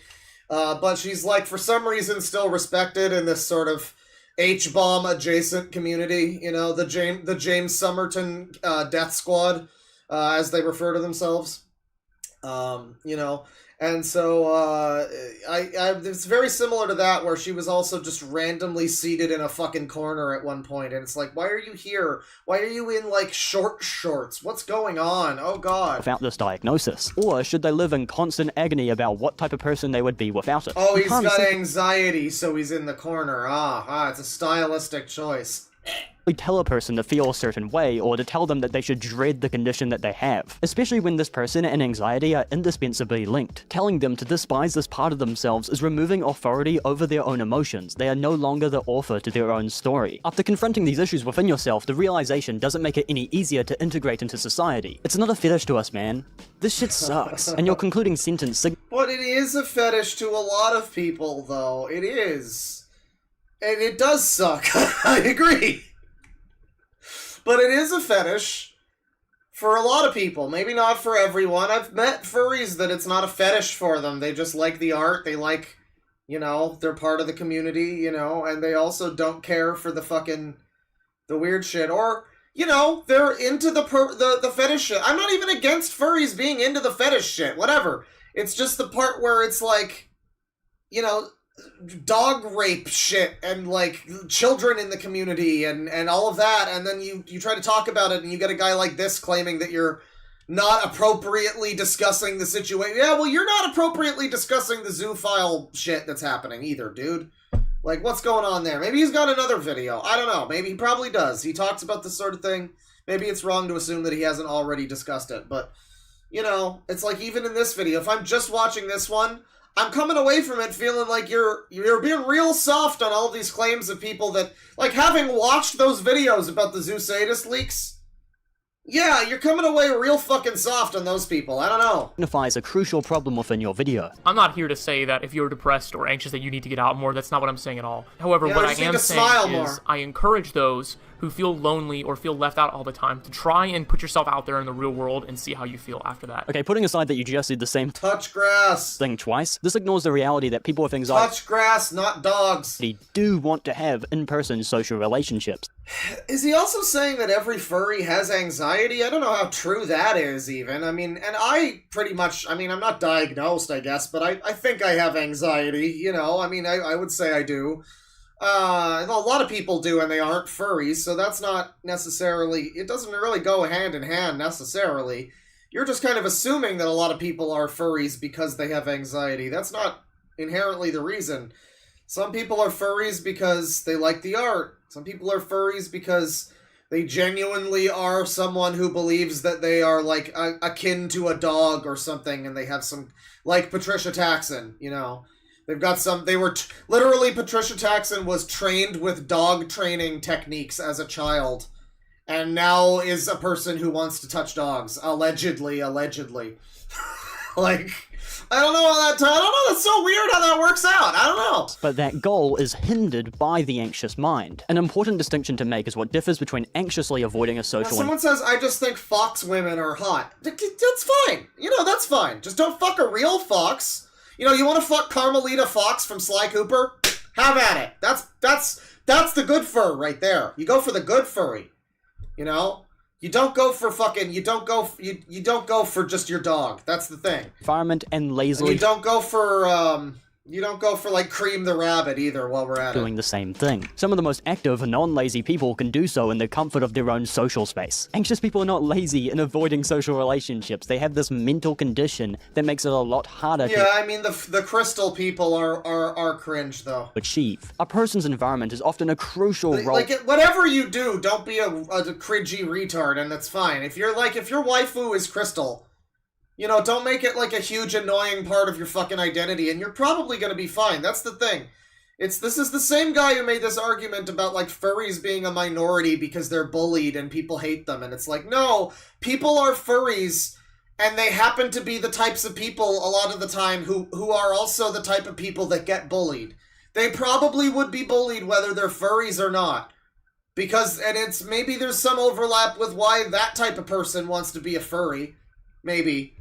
But she's, like, for some reason still respected in this sort of H-bomb adjacent community, you know, the James Somerton Death Squad, as they refer to themselves. You know, and so it's very similar to that, where she was also just randomly seated in a fucking corner at one point, and it's like, why are you here? Why are you in, like, shorts? What's going on? Oh god. Without this diagnosis? Or should they live in constant agony about what type of person they would be without it? Oh, he's got anxiety, so he's in the corner. It's a stylistic choice. Tell a person to feel a certain way or to tell them that they should dread the condition that they have, especially when this person and anxiety are indispensably linked. Telling them to despise this part of themselves is removing authority over their own emotions. They are no longer the author to their own story. After confronting these issues within yourself, the realization doesn't make it any easier to integrate into society. It's not a fetish to us, man. This shit sucks. And your concluding sentence But it is a fetish to a lot of people, though. It is. And it does suck. I agree. But it is a fetish for a lot of people. Maybe not for everyone. I've met furries that it's not a fetish for them. They just like the art. They like, you know, they're part of the community, you know, and they also don't care for the weird shit. Or, you know, they're into the fetish shit. I'm not even against furries being into the fetish shit. Whatever. It's just the part where it's like, you know, dog rape shit and like children in the community and all of that, and then you try to talk about it and you get a guy like this claiming that you're not appropriately discussing the situation. Yeah, well, you're not appropriately discussing the zoophile shit that's happening either, dude. Like, what's going on there? Maybe he's got another video. I don't know. Maybe he probably does. He talks about this sort of thing. Maybe it's wrong to assume that he hasn't already discussed it. But, you know, it's like even in this video, if I'm just watching this one, I'm coming away from it feeling like you're being real soft on all of these claims of people that, like, having watched those videos about the Zeusadis leaks, yeah, you're coming away real fucking soft on those people. I don't know. Identifies a crucial problem within your video. I'm not here to say that if you're depressed or anxious that you need to get out more. That's not what I'm saying at all. However, Yeah, what I I just need am to saying smile is more. I encourage those who feel lonely or feel left out all the time to try and put yourself out there in the real world and see how you feel after that. Okay, putting aside that you just did the same touch grass thing twice, this ignores the reality that people with anxiety touch grass, not dogs. do want to have in-person social relationships. Is he also saying that every furry has anxiety? I don't know how true that is, even. I mean, and I pretty much, I mean, I'm not diagnosed, I guess, but I think I have anxiety, you know? I mean, I would say I do. A lot of people do, and they aren't furries, so that's not necessarily, it doesn't really go hand in hand, necessarily. You're just kind of assuming that a lot of people are furries because they have anxiety. That's not inherently the reason. Some people are furries because they like the art. Some people are furries because they genuinely are someone who believes that they are, like, akin to a dog or something, and they have some, like Patricia Taxon, you know? They've got some, literally Patricia Taxon was trained with dog training techniques as a child, and now is a person who wants to touch dogs. Allegedly. Like, I don't know that's so weird how that works out. I don't know. But that goal is hindered by the anxious mind. An important distinction to make is what differs between anxiously avoiding a Now, social someone says, I just think fox women are hot. That's fine. You know, that's fine. Just don't fuck a real fox. You know, you want to fuck Carmelita Fox from Sly Cooper? Have at it. That's the good fur right there. You go for the good furry. You know? You don't go for fucking, you don't go for just your dog. That's the thing. environment and lazily And you don't go for like Cream the Rabbit either while we're at it. doing the same thing. Some of the most active, non-lazy people can do so in the comfort of their own social space. Anxious people are not lazy in avoiding social relationships. They have this mental condition that makes it a lot harder Yeah, I mean, the crystal people are cringe, though. to achieve. A person's environment is often a crucial role. Like, whatever you do, don't be a cringy retard, and that's fine. If your waifu is crystal, you know, don't make it like a huge annoying part of your fucking identity, and you're probably gonna be fine. That's the thing. This is the same guy who made this argument about, like, furries being a minority because they're bullied and people hate them, and it's like, no, people are furries, and they happen to be the types of people a lot of the time who are also the type of people that get bullied. They probably would be bullied whether they're furries or not. Because, and it's, maybe there's some overlap with why that type of person wants to be a furry. Maybe.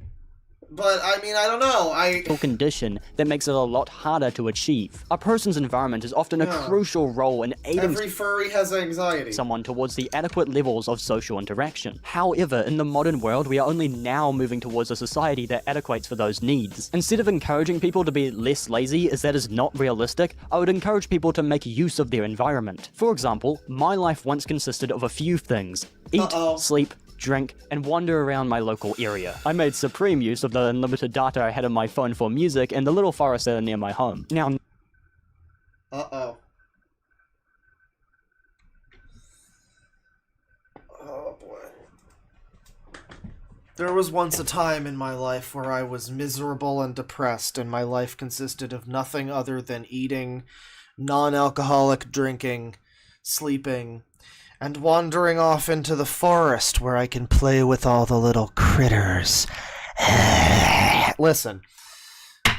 But, I mean, I don't know, condition that makes it a lot harder to achieve. A person's environment is often a Yeah. crucial role in aiding Every furry has anxiety. someone towards the adequate levels of social interaction. However, in the modern world, we are only now moving towards a society that adequates for those needs. Instead of encouraging people to be less lazy, as that is not realistic, I would encourage people to make use of their environment. For example, my life once consisted of a few things: eat, sleep, drink, and wander around my local area. I made supreme use of the unlimited data I had on my phone for music and the little forest that are near my home. Now, Oh boy. There was once a time in my life where I was miserable and depressed, and my life consisted of nothing other than eating, non-alcoholic drinking, sleeping, and wandering off into the forest where I can play with all the little critters. Listen.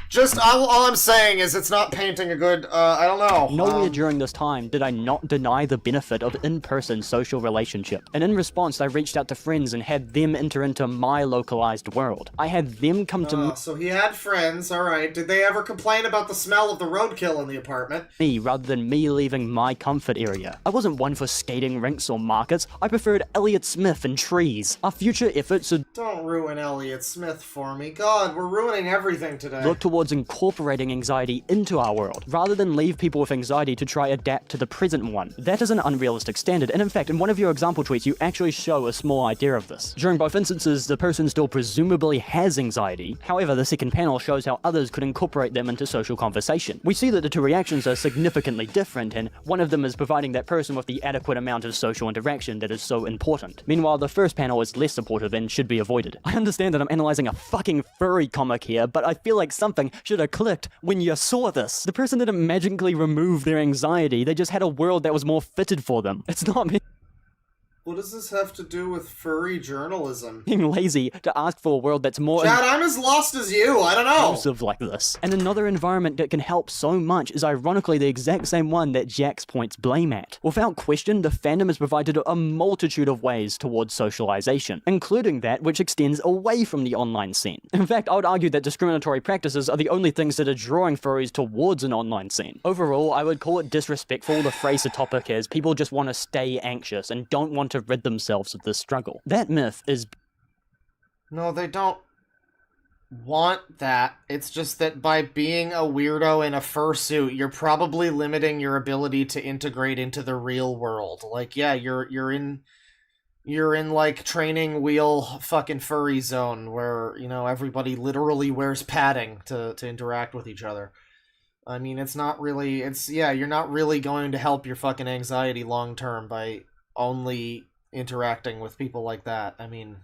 Just, all I'm saying is it's not painting a good, I don't know. Nowhere during this time did I not deny the benefit of in-person social relationship. And in response, I reached out to friends and had them enter into my localized world. I had them come to So he had friends, alright. Did they ever complain about the smell of the roadkill in the apartment? me rather than me leaving my comfort area. I wasn't one for skating rinks or markets. I preferred Elliott Smith and trees. Our future efforts should Don't ruin Elliott Smith for me. God, we're ruining everything today. look towards towards incorporating anxiety into our world, rather than leave people with anxiety to try adapt to the present one. That is an unrealistic standard, and in fact, in one of your example tweets, you actually show a small idea of this. During both instances, the person still presumably has anxiety. However, the second panel shows how others could incorporate them into social conversation. We see that the two reactions are significantly different, and one of them is providing that person with the adequate amount of social interaction that is so important. Meanwhile, the first panel is less supportive and should be avoided. I understand that I'm analyzing a fucking furry comic here, but I feel like something should have clicked when you saw this. The person didn't magically remove their anxiety, they just had a world that was more fitted for them. It's not me. What does this have to do with furry journalism? Being lazy to ask for a world that's more Chad, I'm as lost as you, I don't know! inclusive like this. And another environment that can help so much is ironically the exact same one that Jax points blame at. Without question, the fandom has provided a multitude of ways towards socialization, including that which extends away from the online scene. In fact, I would argue that discriminatory practices are the only things that are drawing furries towards an online scene. Overall, I would call it disrespectful to phrase the topic as people just want to stay anxious and don't want to rid themselves of this struggle. That myth is... No, they don't want that. It's just that by being a weirdo in a fursuit, you're probably limiting your ability to integrate into the real world. Like, yeah, you're in like training wheel fucking furry zone where, you know, everybody literally wears padding to interact with each other. I mean, it's not really, you're not really going to help your fucking anxiety long term by only interacting with people like that. I mean,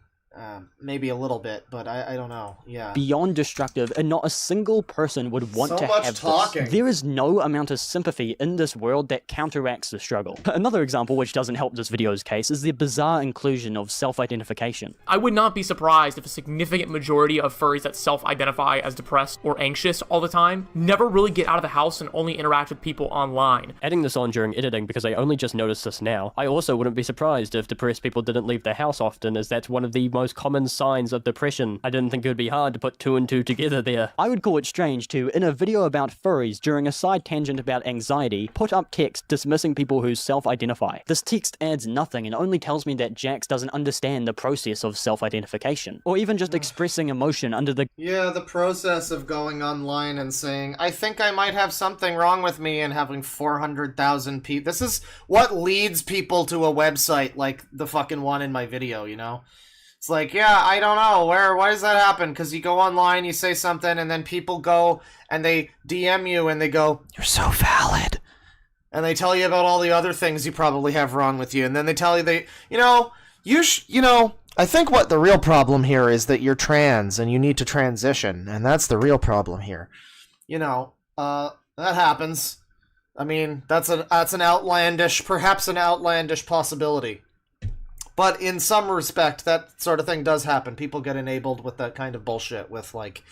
maybe a little bit, but I don't know. Yeah. Beyond destructive, and not a single person would want So to much have talking. this. There is no amount of sympathy in this world that counteracts the struggle. Another example which doesn't help this video's case is the bizarre inclusion of self-identification. I would not be surprised if a significant majority of furries that self-identify as depressed or anxious all the time never really get out of the house and only interact with people online. Adding this on during editing because I only just noticed this now, I also wouldn't be surprised if depressed people didn't leave their house often, as that's one of the most common signs of depression. I didn't think it would be hard to put two and two together there. I would call it strange to, in a video about furries, during a side tangent about anxiety, put up text dismissing people who self-identify. This text adds nothing and only tells me that Jax doesn't understand the process of self-identification, or even just expressing emotion under the... Yeah, the process of going online and saying, I think I might have something wrong with me, and having 400,000 people. This is what leads people to a website like the fucking one in my video, you know? It's like, yeah, I don't know, why does that happen? Because you go online, you say something, and then people go and they DM you and they go, you're so valid. And they tell you about all the other things you probably have wrong with you, and then they tell you I think what the real problem here is that you're trans and you need to transition, and that's the real problem here. You know, that happens. I mean, that's perhaps an outlandish possibility. But in some respect, that sort of thing does happen. People get enabled with that kind of bullshit with, like,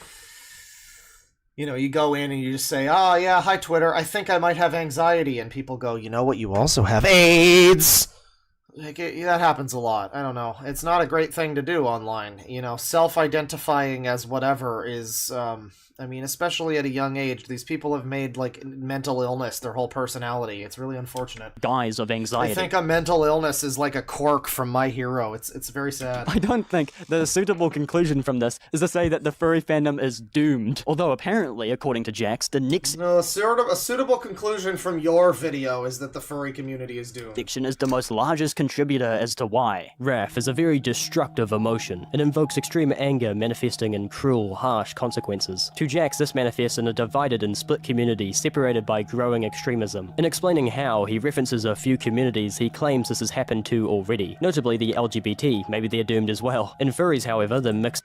you know, you go in and you just say, oh, yeah, hi, Twitter, I think I might have anxiety. And people go, you know what, you also have AIDS! Like, that happens a lot. I don't know. It's not a great thing to do online. You know, self-identifying as whatever is, I mean, especially at a young age, these people have made, like, mental illness their whole personality. It's really unfortunate. Guise of anxiety. I think a mental illness is like a quirk from My Hero. It's very sad. I don't think the suitable conclusion from this is to say that the furry fandom is doomed. Although apparently, according to Jax, the next... No, a suitable conclusion from your video is that the furry community is doomed. Fiction is the most largest contributor as to why. Wrath is a very destructive emotion. It invokes extreme anger manifesting in cruel, harsh consequences. To Jax, this manifests in a divided and split community separated by growing extremism. In explaining how, he references a few communities he claims this has happened to already. Notably the LGBT, maybe they're doomed as well. In furries, however, the mixed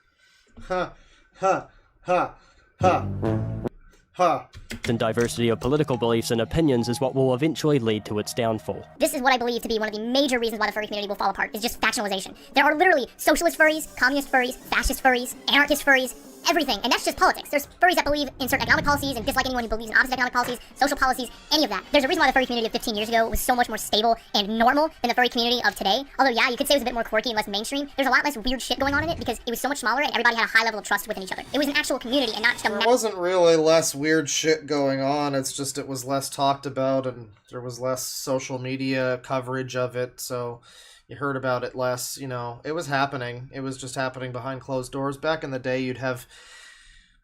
and diversity of political beliefs and opinions is what will eventually lead to its downfall. This is what I believe to be one of the major reasons why the furry community will fall apart, is just factionalization. There are literally socialist furries, communist furries, fascist furries, anarchist furries, everything, and that's just politics. There's furries that believe in certain economic policies and dislike anyone who believes in opposite economic policies, social policies, any of that. There's a reason why the furry community of 15 years ago was so much more stable and normal than the furry community of today. Although, yeah, you could say it was a bit more quirky and less mainstream. There's a lot less weird shit going on in it because it was so much smaller and everybody had a high level of trust within each other. It was an actual community and not just a... There wasn't really less weird shit going on, it's just it was less talked about and there was less social media coverage of it, so... You heard about it less, you know. It was happening. It was just happening behind closed doors. Back in the day, you'd have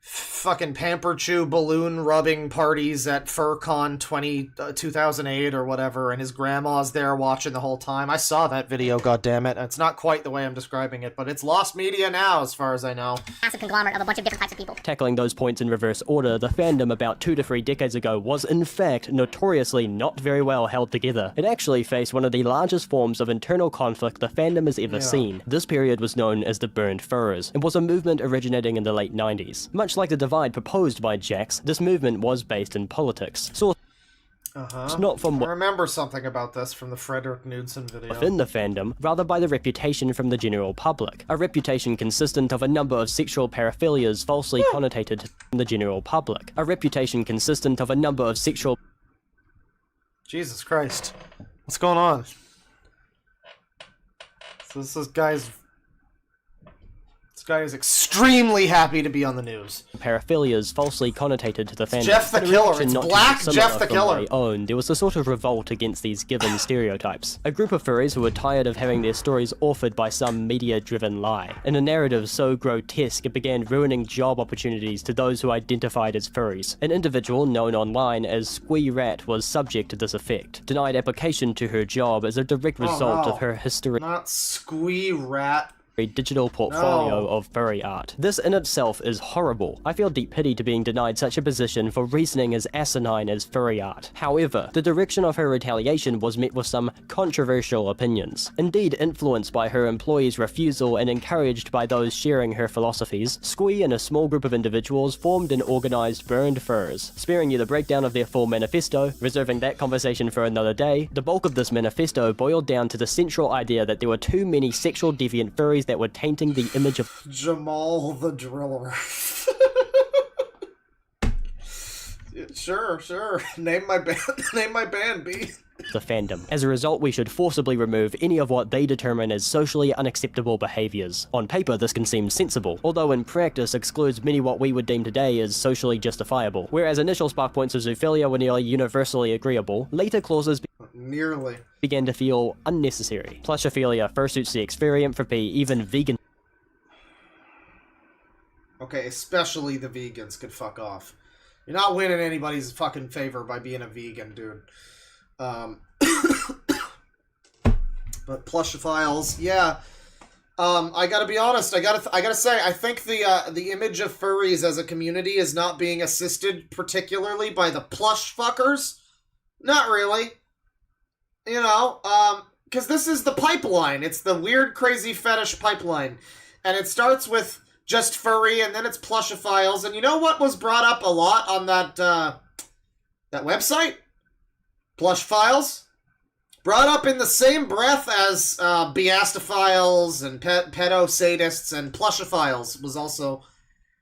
fucking Pamper Chew balloon rubbing parties at FurCon 2008 or whatever, and his grandma's there watching the whole time. I saw that video, goddammit. It's not quite the way I'm describing it, but it's lost media now, as far as I know. Massive conglomerate of a bunch of different types of people. Tackling those points in reverse order, the fandom about 2 to 3 decades ago was in fact notoriously not very well held together. It actually faced one of the largest forms of internal conflict the fandom has ever seen. This period was known as the Burned Furs, and was a movement originating in the late 90s. Much like the divide proposed by Jax, this movement was based in politics. Not from I remember something about this from the Frederick Knudsen video. within the fandom, rather by the reputation from the general public. A reputation consistent of a number of sexual paraphilias falsely connotated to the general public. A reputation consistent of a number of sexual... Jesus Christ. What's going on? So this guy is extremely happy to be on the news. Paraphilias falsely connotated to the fandom. Jeff the Killer. It's Black Jeff the Killer. There was a sort of revolt against these given stereotypes. A group of furries who were tired of having their stories authored by some media-driven lie. In a narrative so grotesque it began ruining job opportunities to those who identified as furries. An individual known online as Squee Rat was subject to this effect, denied application to her job as a direct result of her history. Not Squee Rat. A digital portfolio of furry art. This in itself is horrible. I feel deep pity to being denied such a position for reasoning as asinine as furry art. However, the direction of her retaliation was met with some controversial opinions. Indeed, influenced by her employees' refusal and encouraged by those sharing her philosophies, Squee and a small group of individuals formed and organized Burned Furs. Sparing you the breakdown of their full manifesto, reserving that conversation for another day, the bulk of this manifesto boiled down to the central idea that there were too many sexual deviant furries that were tainting the image of Jamal the Driller. Sure. Name my band, B. the fandom. As a result, we should forcibly remove any of what they determine as socially unacceptable behaviors. On paper, this can seem sensible, although in practice excludes many what we would deem today as socially justifiable. Whereas initial spark points of zoophilia were nearly universally agreeable, later clauses began to feel unnecessary. Plushophilia, fursuit sex, furry-empathy, even vegan. Okay, especially the vegans could fuck off. You're not winning anybody's fucking favor by being a vegan, dude. But plushophiles, yeah. I gotta be honest. I gotta say, I think the image of furries as a community is not being assisted particularly by the plush fuckers. Not really. You know, because this is the pipeline. It's the weird, crazy fetish pipeline, and it starts with just furry, and then it's plushophiles. And you know what was brought up a lot on that that website? Plush files. Brought up in the same breath as biastophiles and pedo sadists, and plushophiles was also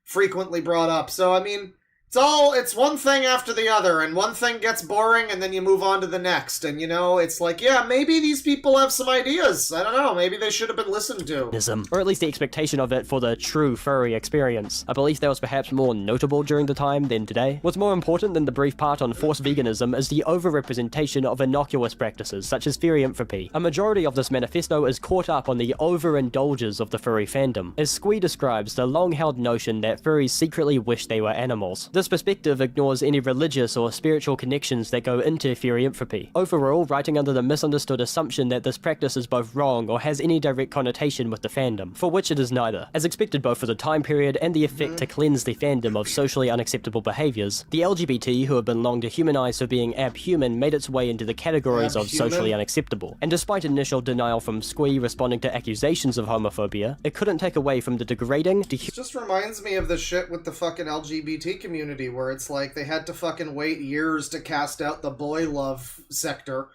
frequently brought up. So I mean, it's one thing after the other, and one thing gets boring, and then you move on to the next. And, you know, it's like, yeah, maybe these people have some ideas. I don't know, maybe they should have been listened to. Or at least the expectation of it for the true furry experience. A belief that was perhaps more notable during the time than today. What's more important than the brief part on forced veganism is the overrepresentation of innocuous practices, such as furry-empathy. A majority of this manifesto is caught up on the overindulges of the furry fandom. As Squee describes the long-held notion that furries secretly wish they were animals. This perspective ignores any religious or spiritual connections that go into furry-empathy. Overall, writing under the misunderstood assumption that this practice is both wrong or has any direct connotation with the fandom, for which it is neither. As expected both for the time period and the effect to cleanse the fandom of socially unacceptable behaviors, the LGBT, who have been long dehumanized for being abhuman, made its way into the categories of socially unacceptable. And despite initial denial from Squee responding to accusations of homophobia, it couldn't take away from the degrading, It just reminds me of the shit with the fucking LGBT community, where it's like they had to fucking wait years to cast out the boy love sector.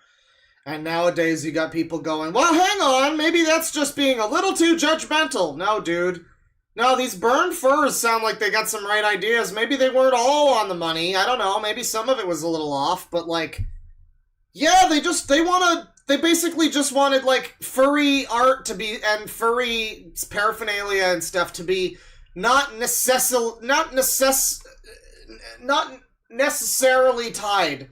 And nowadays you got people going, well, hang on, maybe that's just being a little too judgmental. No, dude. No, these Burned Furs sound like they got some right ideas. Maybe they weren't all on the money. I don't know. Maybe some of it was a little off. But, like, yeah, they basically just wanted, like, furry art to be, and furry paraphernalia and stuff to be not necessarily tied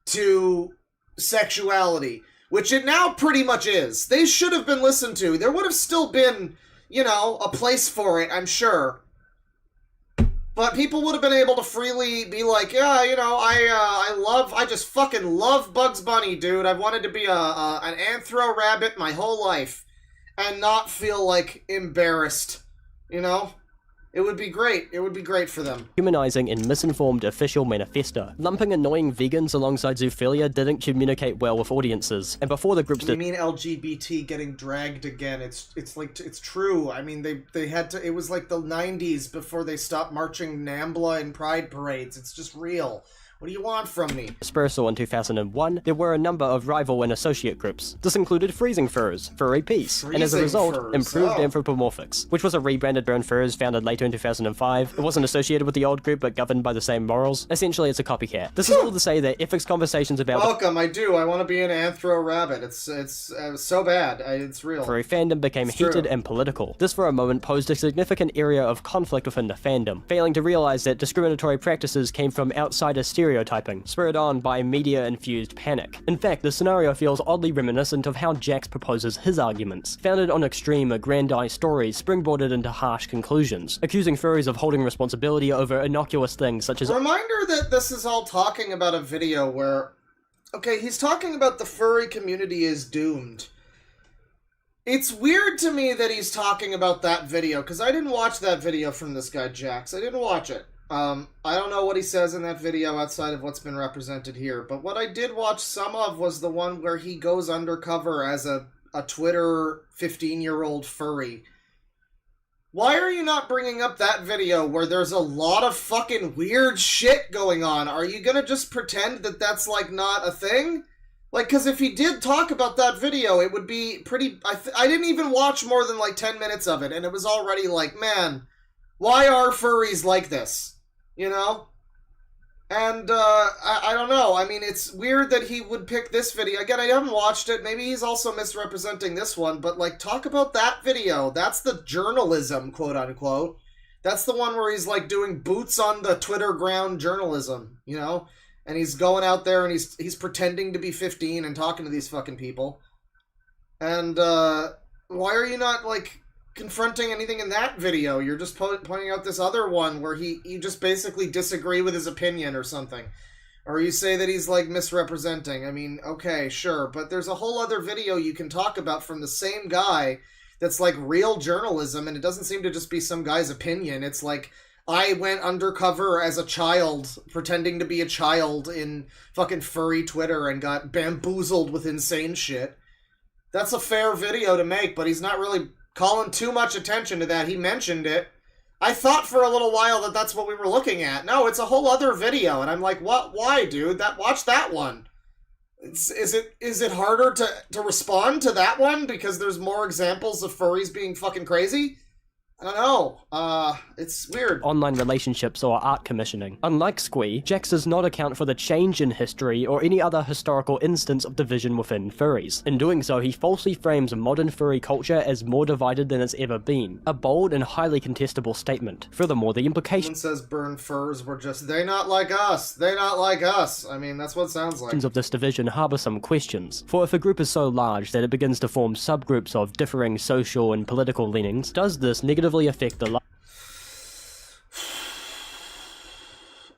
to sexuality, which it now pretty much is. They should have been listened to. There would have still been, you know, a place for it, I'm sure. But people would have been able to freely be like, yeah, you know, I just fucking love Bugs Bunny, dude. I've wanted to be an anthro rabbit my whole life, and not feel like embarrassed, you know? It would be great. It would be great for them. Humanizing and misinformed official manifesto. Lumping annoying vegans alongside zoophilia didn't communicate well with audiences, and before the groups You mean LGBT getting dragged again? It's true. I mean, they had to. It was like the 90s before they stopped marching NAMBLA and Pride parades. It's just real. What do you want from me? dispersal in 2001, there were a number of rival and associate groups. This included Freezing Furs, Furry Peace, and as a result, Improved Anthropomorphics, which was a rebranded Burn Furs founded later in 2005. It wasn't associated with the old group, but governed by the same morals. Essentially, it's a copycat. This is all to say that ethics conversations about Welcome, I do. I want to be an anthro rabbit. It's so bad. It's real. furry fandom became heated and political. This for a moment posed a significant area of conflict within the fandom, failing to realize that discriminatory practices came from outsider stereotyping, spurred on by media-infused panic. In fact, the scenario feels oddly reminiscent of how Jax proposes his arguments, founded on extreme, aggrandized stories springboarded into harsh conclusions, accusing furries of holding responsibility over innocuous things such as— Reminder that this is all talking about a video where, okay, he's talking about the furry community is doomed. It's weird to me that he's talking about that video, because I didn't watch that video from this guy, Jax. I didn't watch it. I don't know what he says in that video outside of what's been represented here, but what I did watch some of was the one where he goes undercover as a Twitter 15-year-old furry. Why are you not bringing up that video where there's a lot of fucking weird shit going on? Are you gonna just pretend that that's, like, not a thing? Like, because if he did talk about that video, it would be pretty... I didn't even watch more than, like, 10 minutes of it, and it was already like, man, why are furries like this? You know? And, I don't know. I mean, it's weird that he would pick this video. Again, I haven't watched it. Maybe he's also misrepresenting this one, but, like, talk about that video. That's the journalism, quote-unquote. That's the one where he's, like, doing boots on the Twitter ground journalism, you know? And he's going out there and he's pretending to be 15 and talking to these fucking people. And, why are you not, like, confronting anything in that video? You're just pointing out this other one where you just basically disagree with his opinion or something. Or you say that he's, like, misrepresenting. I mean, okay, sure. But there's a whole other video you can talk about from the same guy that's, like, real journalism, and it doesn't seem to just be some guy's opinion. It's like, I went undercover as a child, pretending to be a child in fucking furry Twitter and got bamboozled with insane shit. That's a fair video to make, but he's not really calling too much attention to that. He mentioned it. I thought for a little while that that's what we were looking at. No, it's a whole other video, and I'm like, what? Why, dude? Watch that one. Is it harder to respond to that one because there's more examples of furries being fucking crazy? I don't know. It's weird. Online relationships or art commissioning. Unlike Squee, Jax does not account for the change in history or any other historical instance of division within furries. In doing so, he falsely frames modern furry culture as more divided than it's ever been. A bold and highly contestable statement. Furthermore, the implication says burn furs were just, they not like us, they not like us. I mean, that's what it sounds like. of this division harbor some questions. For if a group is so large that it begins to form subgroups of differing social and political leanings, does this negatively affect the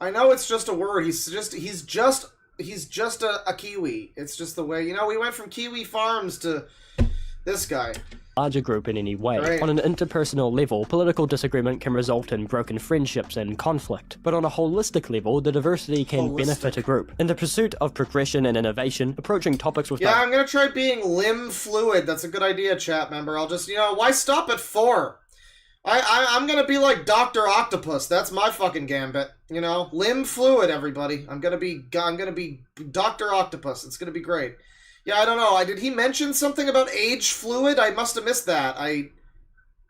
I know it's just a word. He's just a Kiwi. It's just the way, you know, we went from Kiwi farms to this guy. Larger group in any way. Right. On an interpersonal level, political disagreement can result in broken friendships and conflict. But on a holistic level, the diversity can benefit a group. In the pursuit of progression and innovation, approaching topics with... Yeah, I'm gonna try being limb fluid. That's a good idea, chat member. I'll just, you know, why stop at 4? I'm gonna be like Dr. Octopus. That's my fucking gambit. You know, limb fluid, everybody. I'm gonna be Dr. Octopus. It's gonna be great. Yeah, I don't know. Did he mention something about age fluid? I must have missed that.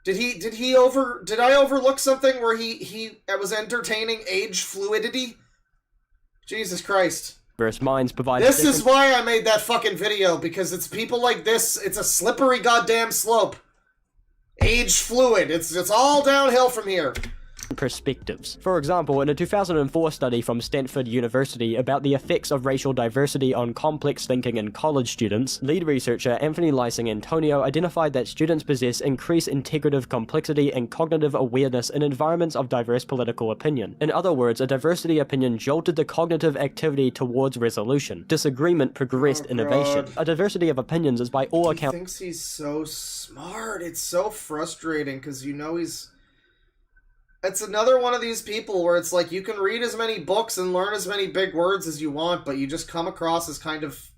Did I overlook something where he was entertaining age fluidity? Jesus Christ. Diverse minds provide... This is why I made that fucking video, because it's people like this. It's a slippery goddamn slope. Age fluid. It's all downhill from here. perspectives. For example, in a 2004 study from Stanford University about the effects of racial diversity on complex thinking in college students, lead researcher Anthony Lysing Antonio identified that students possess increased integrative complexity and cognitive awareness in environments of diverse political opinion. In other words, a diversity opinion jolted the cognitive activity towards resolution. Disagreement progressed innovation. A diversity of opinions is by all accounts. He thinks he's so smart. It's so frustrating because you know he's... It's another one of these people where it's like you can read as many books and learn as many big words as you want, but you just come across as kind of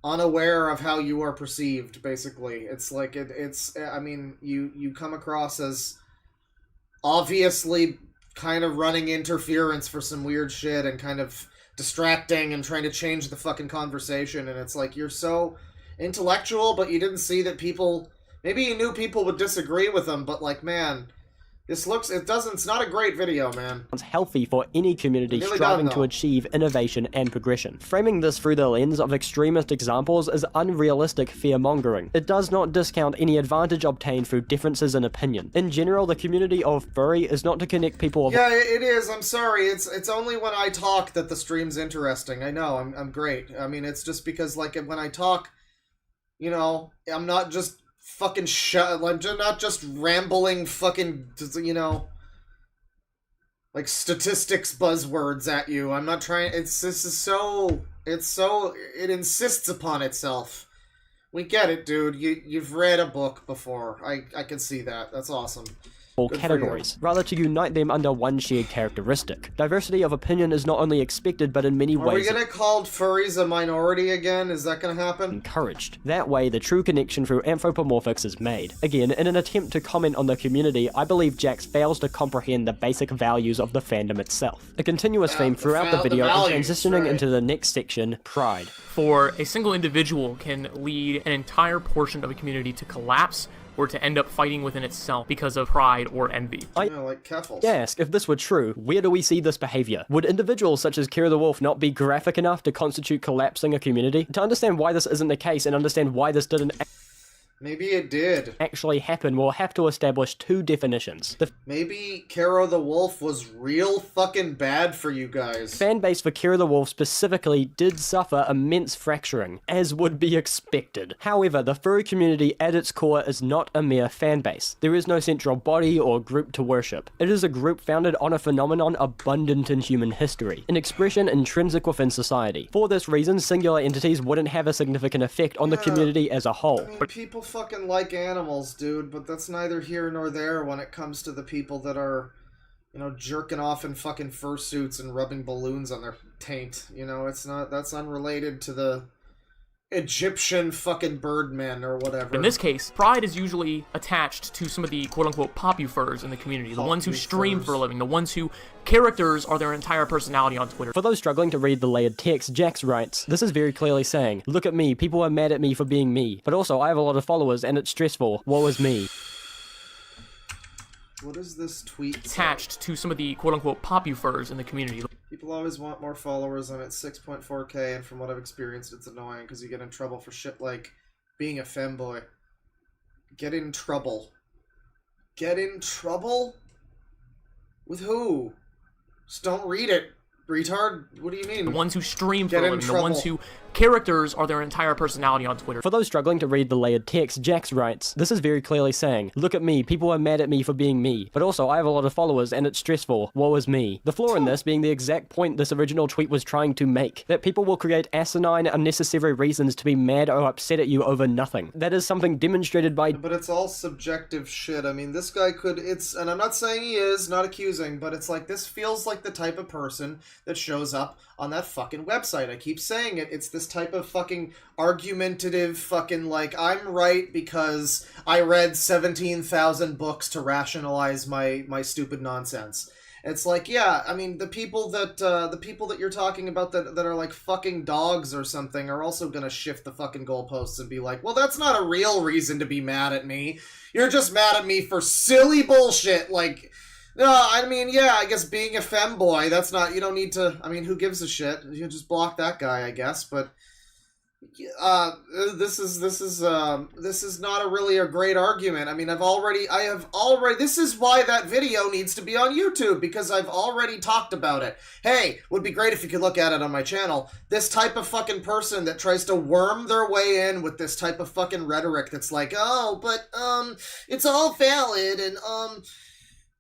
unaware of how you are perceived, basically. It's like, I mean, you come across as obviously kind of running interference for some weird shit and kind of distracting and trying to change the fucking conversation, and it's like you're so intellectual, but you didn't see that people... Maybe you knew people would disagree with him, but like, man... It's not a great video, man. It's healthy for any community striving to achieve innovation and progression. Framing this through the lens of extremist examples is unrealistic fear-mongering. It does not discount any advantage obtained through differences in opinion. In general, the community of furry is not to connect people of... Yeah, it is. I'm sorry. It's only when I talk that the stream's interesting. I know. I'm great. I mean, it's just because, like, when I talk, you know, I'm not just fucking I'm not just rambling fucking, you know, like statistics buzzwords at you. I'm not trying... it insists upon itself. We get it, dude. You've read a book before. I can see that. That's awesome. Categories, rather to unite them under one shared characteristic. Diversity of opinion is not only expected, but in many ways... Are we gonna call furries a minority again? Is that gonna happen? Encouraged. That way, the true connection through anthropomorphics is made. Again, in an attempt to comment on the community, I believe Jax fails to comprehend the basic values of the fandom itself. A continuous theme throughout the video and transitioning into the next section, pride. For a single individual can lead an entire portion of a community to collapse or to end up fighting within itself because of pride or envy. Like Keffels. Ask, if this were true, where do we see this behavior? Would individuals such as Kira the Wolf not be graphic enough to constitute collapsing a community? To understand why this isn't the case and understand why this didn't maybe it did actually happen, we'll have to establish two definitions. Maybe Kira the Wolf was real fucking bad for you guys. Fanbase for Kira the Wolf specifically did suffer immense fracturing, as would be expected. However, the furry community at its core is not a mere fanbase. There is no central body or group to worship. It is a group founded on a phenomenon abundant in human history, an expression intrinsic within society. For this reason, singular entities wouldn't have a significant effect on the community as a whole. I mean, people fucking like animals, dude, but that's neither here nor there when it comes to the people that are, you know, jerking off in fucking fursuits and rubbing balloons on their taint. You know, it's not... That's unrelated to the Egyptian fucking birdmen or whatever. In this case, pride is usually attached to some of the quote-unquote popufurs in the community, the ones who stream for a living, the ones who characters are their entire personality on Twitter. For those struggling to read the layered text, Jax writes, "This is very clearly saying, look at me, people are mad at me for being me, but also I have a lot of followers and it's stressful, woe is me." What is this tweet attached to some of the quote-unquote popufurs in the community. People always want more followers. I'm at 6.4k, and from what I've experienced, it's annoying because you get in trouble for shit like being a femboy. Get in trouble. Get in trouble? With who? Just don't read it, retard. What do you mean? The ones who stream for a living, the ones who characters are their entire personality on Twitter. For those struggling to read the layered text, Jax writes, "This is very clearly saying, look at me, people are mad at me for being me, but also I have a lot of followers and it's stressful, woe is me." The flaw in this being the exact point this original tweet was trying to make, that people will create asinine, unnecessary reasons to be mad or upset at you over nothing. That is something demonstrated by... But it's all subjective shit. I mean, this guy could... and I'm not saying he is, not accusing, but it's like, this feels like the type of person that shows up on that fucking website. I keep saying it. It's this type of fucking argumentative fucking, like, I'm right because I read 17,000 books to rationalize my stupid nonsense. It's like, yeah, I mean, the people that you're talking about that are like fucking dogs or something are also gonna shift the fucking goalposts and be like, well, that's not a real reason to be mad at me. You're just mad at me for silly bullshit, like... No, I mean, yeah, I guess being a femboy, that's not... You don't need to... I mean, who gives a shit? You just block that guy, I guess, but... This is not really a great argument. I mean, this is why that video needs to be on YouTube, because I've already talked about it. Hey, would be great if you could look at it on my channel. This type of fucking person that tries to worm their way in with this type of fucking rhetoric that's like, oh, but, it's all valid, and,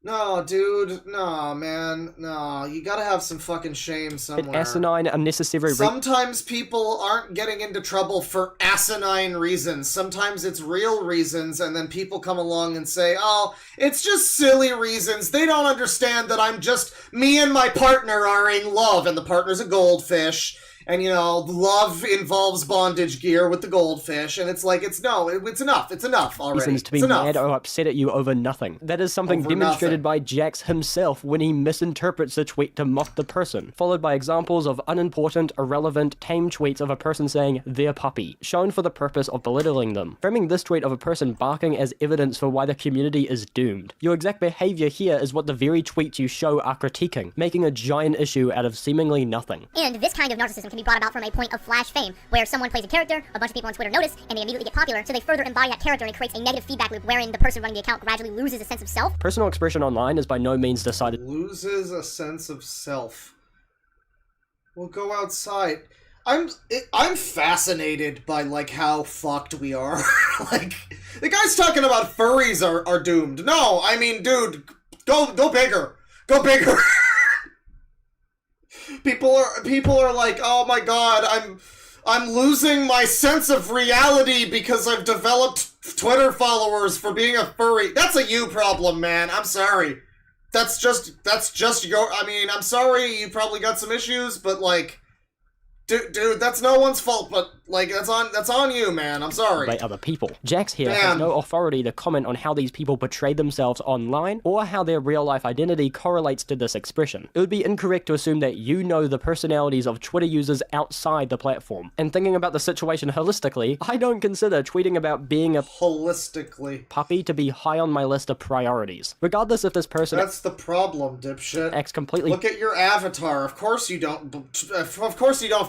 no, dude. No, man. No, you gotta have some fucking shame somewhere. Asinine, unnecessary... Sometimes people aren't getting into trouble for asinine reasons. Sometimes it's real reasons, and then people come along and say, oh, it's just silly reasons. They don't understand that me and my partner are in love, and the partner's a goldfish. And, you know, love involves bondage gear with the goldfish, and it's like, it's enough. It's enough already. Reasons to be mad or upset at you over nothing. That is something demonstrated by Jax himself when he misinterprets a tweet to mock the person, followed by examples of unimportant, irrelevant, tame tweets of a person saying their puppy, shown for the purpose of belittling them, framing this tweet of a person barking as evidence for why the community is doomed. Your exact behavior here is what the very tweets you show are critiquing, making a giant issue out of seemingly nothing. And this kind of narcissism can be brought about from a point of flash fame, where someone plays a character, a bunch of people on Twitter notice, and they immediately get popular, so they further embody that character, and it creates a negative feedback loop wherein the person running the account gradually loses a sense of self. Personal expression online is by no means decided. Loses a sense of self. Well, go outside. I'm fascinated by, like, how fucked we are. Like, the guy's talking about furries are doomed. No, I mean, dude, go bigger. Go bigger. People are like, oh my god, I'm losing my sense of reality because I've developed Twitter followers for being a furry. That's a you problem, man. I'm sorry. That's just your, I mean, I'm sorry you probably got some issues, but like, dude, that's no one's fault, but like, that's on you, man. I'm sorry. By other people. Jax here has no authority to comment on how these people portray themselves online, or how their real-life identity correlates to this expression. It would be incorrect to assume that you know the personalities of Twitter users outside the platform. And thinking about the situation holistically, I don't consider tweeting about being a puppy to be high on my list of priorities. Regardless if this person... That's the problem, dipshit. ...acts completely... Look at your avatar. Of course you don't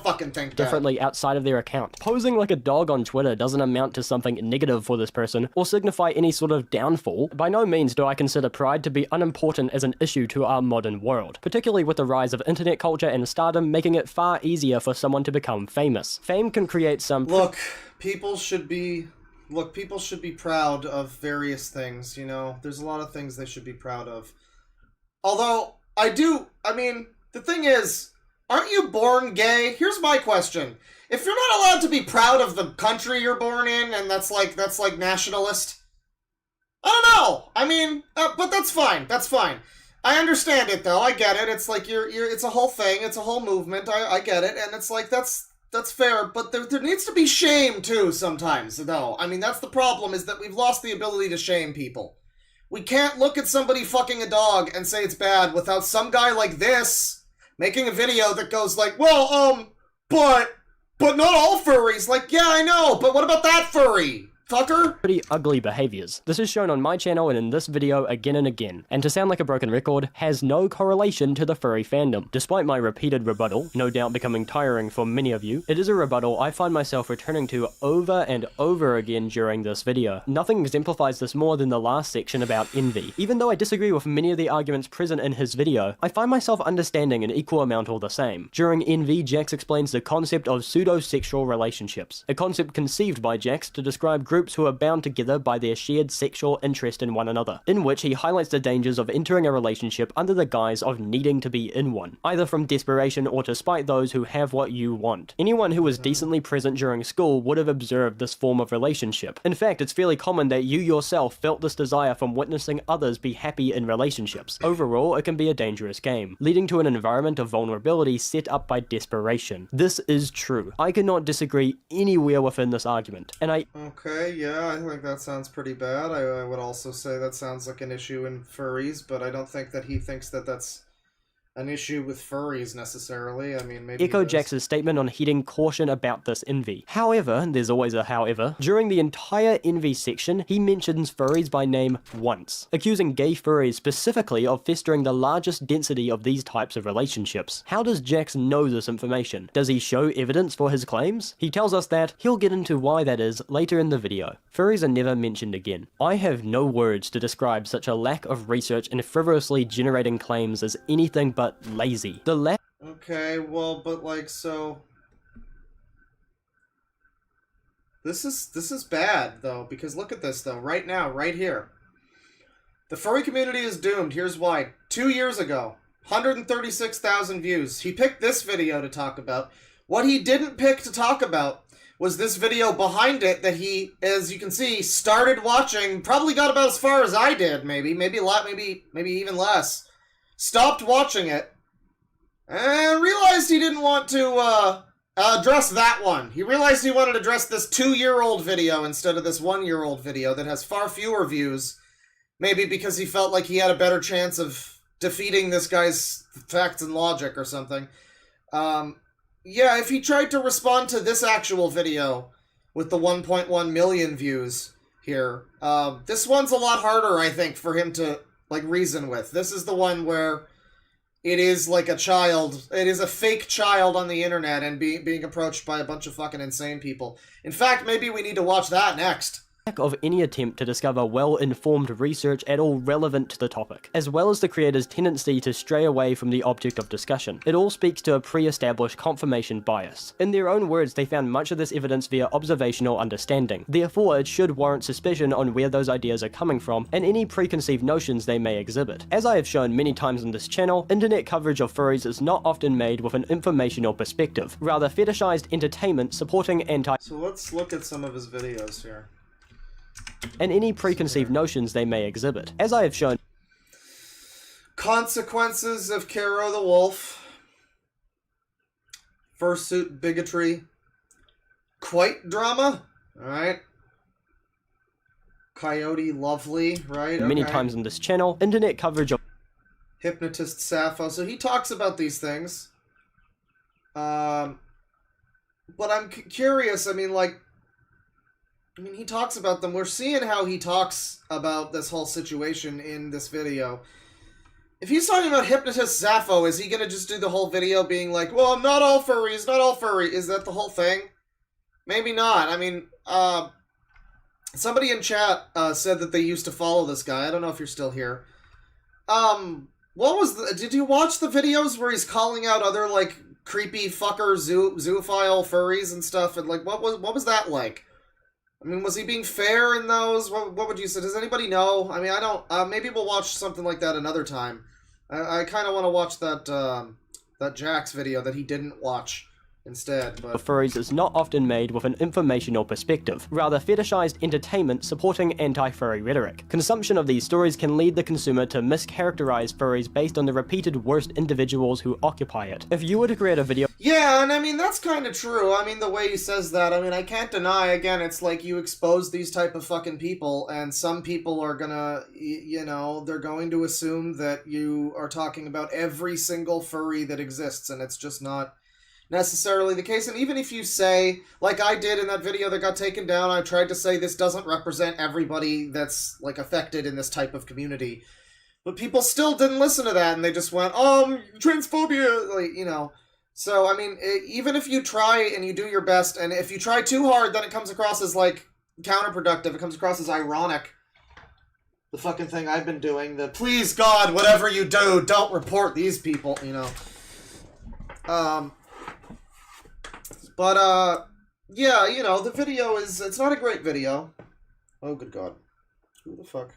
fucking think differently outside of their account. Posing like a dog on Twitter doesn't amount to something negative for this person or signify any sort of downfall. By no means do I consider pride to be unimportant as an issue to our modern world, particularly with the rise of internet culture and stardom making it far easier for someone to become famous. Fame can create some... People should be proud of various things, you know? There's a lot of things they should be proud of. Although, the thing is, aren't you born gay? Here's my question. If you're not allowed to be proud of the country you're born in, and that's like nationalist, I don't know. I mean, but that's fine. That's fine. I understand it though. I get it. It's like it's a whole thing. It's a whole movement. I get it, and it's like that's fair. But there needs to be shame too sometimes, though. I mean, that's the problem, is that we've lost the ability to shame people. We can't look at somebody fucking a dog and say it's bad without some guy like this making a video that goes like, well, but not all furries. Like, yeah, I know, but what about that furry? Fucker. Pretty ugly behaviors. This is shown on my channel and in this video again and again, and to sound like a broken record, has no correlation to the furry fandom. Despite my repeated rebuttal, no doubt becoming tiring for many of you, it is a rebuttal I find myself returning to over and over again during this video. Nothing exemplifies this more than the last section about envy. Even though I disagree with many of the arguments present in his video, I find myself understanding an equal amount all the same. During Envy, Jax explains the concept of pseudo-sexual relationships, a concept conceived by Jax to describe groups who are bound together by their shared sexual interest in one another, in which he highlights the dangers of entering a relationship under the guise of needing to be in one, either from desperation or to spite those who have what you want. Anyone who was decently present during school would have observed this form of relationship. In fact, it's fairly common that you yourself felt this desire from witnessing others be happy in relationships. Overall, it can be a dangerous game, leading to an environment of vulnerability set up by desperation. This is true. I cannot disagree anywhere within this argument, and Okay, yeah, I think that sounds pretty bad. I would also say that sounds like an issue in furries, but I don't think that he thinks that that's an issue with furries necessarily. I mean, maybe echo Jax's statement on heeding caution about this envy. However, there's always a however, during the entire envy section, he mentions furries by name once, accusing gay furries specifically of festering the largest density of these types of relationships. How does Jax know this information? Does he show evidence for his claims? He tells us that he'll get into why that is later in the video. Furries are never mentioned again. I have no words to describe such a lack of research and frivolously generating claims as anything but lazy. The lack. Okay, well, but like, so this is bad though, because look at this though, right now, right here. The furry community is doomed. Here's why. 2 years ago, 136,000 views. He picked this video to talk about. What he didn't pick to talk about was this video behind it that he, as you can see, started watching, probably got about as far as I did, maybe a lot, maybe even less. Stopped watching it, and realized he didn't want to address that one. He realized he wanted to address this 2-year-old video instead of this 1-year-old video that has far fewer views. Maybe because he felt like he had a better chance of defeating this guy's facts and logic or something. Yeah, if he tried to respond to this actual video with the 1.1 million views here, this one's a lot harder, I think, for him to like reason with. This is the one where it is like a child. It is a fake child on the internet and being approached by a bunch of fucking insane people. In fact, maybe we need to watch that next. Of any attempt to discover well-informed research at all relevant to the topic, as well as the creator's tendency to stray away from the object of discussion. It all speaks to a pre-established confirmation bias. In their own words, they found much of this evidence via observational understanding. Therefore, it should warrant suspicion on where those ideas are coming from and any preconceived notions they may exhibit. As I have shown many times on this channel, internet coverage of furries is not often made with an informational perspective, rather fetishized entertainment supporting So let's look at some of his videos here. And any preconceived notions they may exhibit. As I have shown, Consequences of Caro the Wolf, Fursuit Bigotry, Quite Drama, alright, Coyote Lovely, right? Many times on this channel, internet coverage of Hypnotist Sappho, so he talks about these things. But I'm curious, I mean, he talks about them. We're seeing how he talks about this whole situation in this video. If he's talking about Hypnotist Sappho, is he gonna just do the whole video being like, well, not all furries, not all furry? Is that the whole thing? Maybe not. I mean, somebody in chat said that they used to follow this guy. I don't know if you're still here. Did you watch the videos where he's calling out other, like, creepy fucker zoophile furries and stuff? And, like, what was that like? I mean, was he being fair in those? What would you say? Does anybody know? I mean, I don't. Maybe we'll watch something like that another time. I kind of want to watch that Jax video that he didn't watch instead. But furries is not often made with an informational perspective, rather fetishized entertainment supporting anti-furry rhetoric. Consumption of these stories can lead the consumer to mischaracterize furries based on the repeated worst individuals who occupy it. If you were to create a video... Yeah, and I mean, that's kind of true. I mean, the way he says that, I mean, I can't deny, again, it's like you expose these type of fucking people, and some people are gonna, you know, they're going to assume that you are talking about every single furry that exists, and it's just not necessarily the case. And even if you say, like I did in that video that got taken down, I tried to say this doesn't represent everybody that's, like, affected in this type of community. But people still didn't listen to that, and they just went, transphobia, like, you know. So, I mean, even if you try and you do your best, and if you try too hard, then it comes across as, like, counterproductive. It comes across as ironic. The fucking thing I've been doing, the please God, whatever you do, don't report these people, you know. Yeah, you know, the video it's not a great video. Oh, good God. Who the fuck?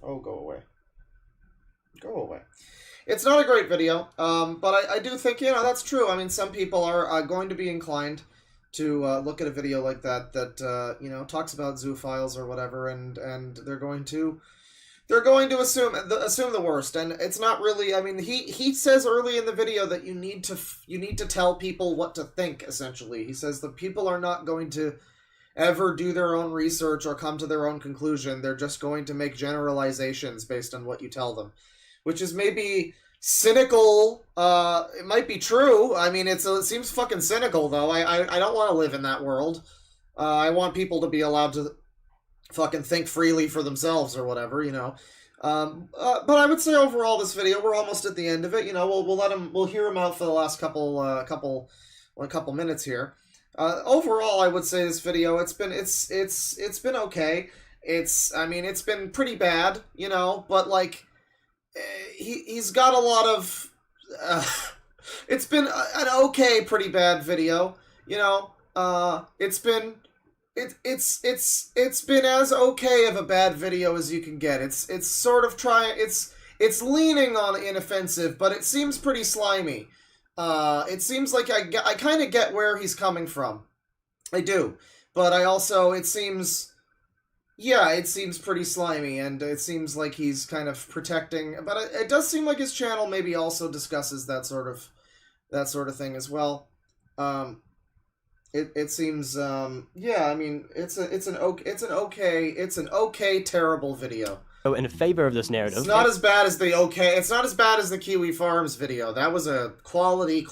Oh, go away. Go away. It's not a great video, but I do think, you know, that's true. I mean, some people are going to be inclined to look at a video like that, you know, talks about zoophiles or whatever, and they're going to assume the worst. And it's not really, I mean, he says early in the video that you need to tell people what to think, essentially. He says that people are not going to ever do their own research or come to their own conclusion. They're just going to make generalizations based on what you tell them. Which is maybe cynical. It might be true. I mean, it seems fucking cynical, though. I don't want to live in that world. I want people to be allowed to fucking think freely for themselves or whatever, you know. But I would say overall, this video, we're almost at the end of it. You know, we'll hear him out for the last couple minutes here. Overall, I would say this video, it's been okay. I mean, it's been pretty bad, you know, but like, he's got a lot of, it's been an okay, pretty bad video, you know. It's been as okay of a bad video as you can get. It's sort of it's leaning on inoffensive, but it seems pretty slimy. It seems like I kind of get where he's coming from. I do. But I also, it seems pretty slimy, and it seems like he's kind of protecting, but it does seem like his channel maybe also discusses that sort of thing as well. It seems, yeah, I mean, it's an okay, terrible video. In favor of this narrative. It's not as bad as it's not as bad as the Kiwi Farms video. That was a quality,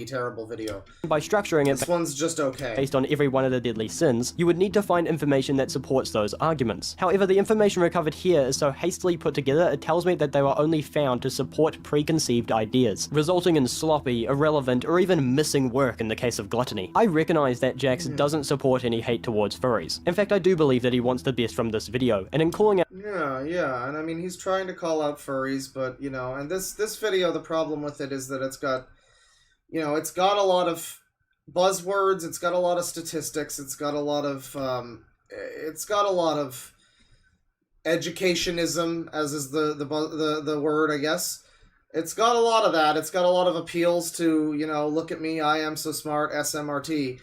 terrible video. By structuring it, this one's just okay. Based on every one of the deadly sins, you would need to find information that supports those arguments. However, the information recovered here is so hastily put together, it tells me that they were only found to support preconceived ideas, resulting in sloppy, irrelevant, or even missing work in the case of gluttony. I recognize that Jax doesn't support any hate towards furries. In fact, I do believe that he wants the best from this video, and in calling out Yeah, and I mean, he's trying to call out furries, but, you know, and this video, the problem with it is that it's got, you know, it's got a lot of buzzwords, it's got a lot of statistics, it's got a lot of educationism, as is the word, I guess. It's got a lot of that. It's got a lot of appeals to, you know, look at me, I am so smart, SMRT.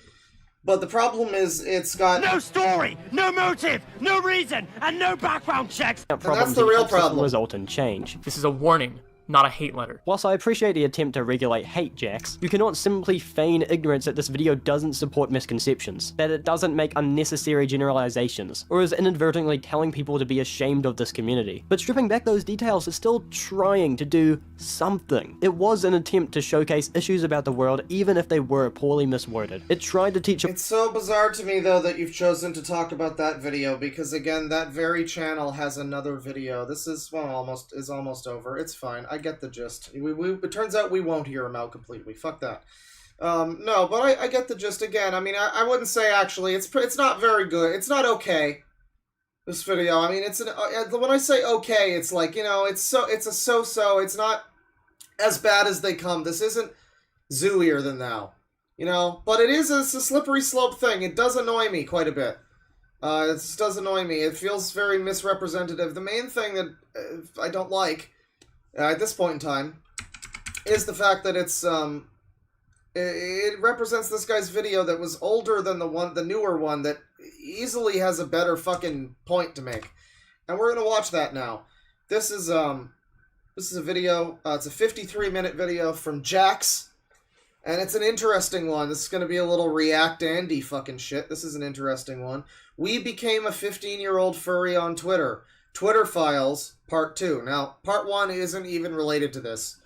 But the problem is, it's got no story, no motive, no reason, and no background checks. And that's the real problem. Result in change. This is a warning, not a hate letter. Whilst I appreciate the attempt to regulate hate, Jax, you cannot simply feign ignorance that this video doesn't support misconceptions, that it doesn't make unnecessary generalizations, or is inadvertently telling people to be ashamed of this community. But stripping back those details is still trying to do something. It was an attempt to showcase issues about the world even if they were poorly misworded. It tried to teach— It's so bizarre to me, though, that you've chosen to talk about that video, because again, that very channel has another video. This is, well, almost over. It's fine. I get the gist. It turns out we won't hear him out completely. Fuck that. No, but I get the gist. Again, I mean, I wouldn't say, actually, it's not very good. It's not okay, this video. I mean, when I say okay, it's like, you know, it's a so-so. It's not as bad as they come. This isn't zooier than thou, you know? But it's a slippery slope thing. It does annoy me quite a bit. It just does annoy me. It feels very misrepresentative. The main thing that I don't like at this point in time is the fact that it represents this guy's video that was older than the newer one that easily has a better fucking point to make. And we're gonna watch that now. This is a video, it's a 53-minute video from Jax, and it's an interesting one. This is gonna be a little React Andy fucking shit. This is an interesting one. We became a 15-year-old furry on Twitter. Twitter Files, Part 2. Now, Part 1 isn't even related to this.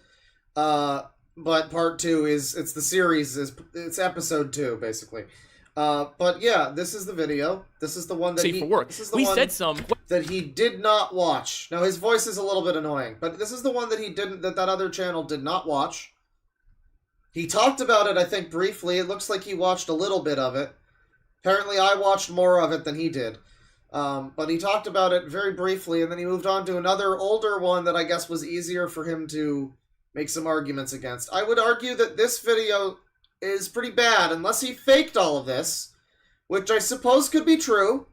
But Part 2 it's the series, it's Episode 2, basically. But yeah, this is the video. This is the one that that he did not watch. Now, his voice is a little bit annoying, but this is the one that that other channel did not watch. He talked about it, I think, briefly. It looks like he watched a little bit of it. Apparently, I watched more of it than he did. But he talked about it very briefly, and then he moved on to another older one that I guess was easier for him to make some arguments against. I would argue that this video is pretty bad, unless he faked all of this, which I suppose could be true.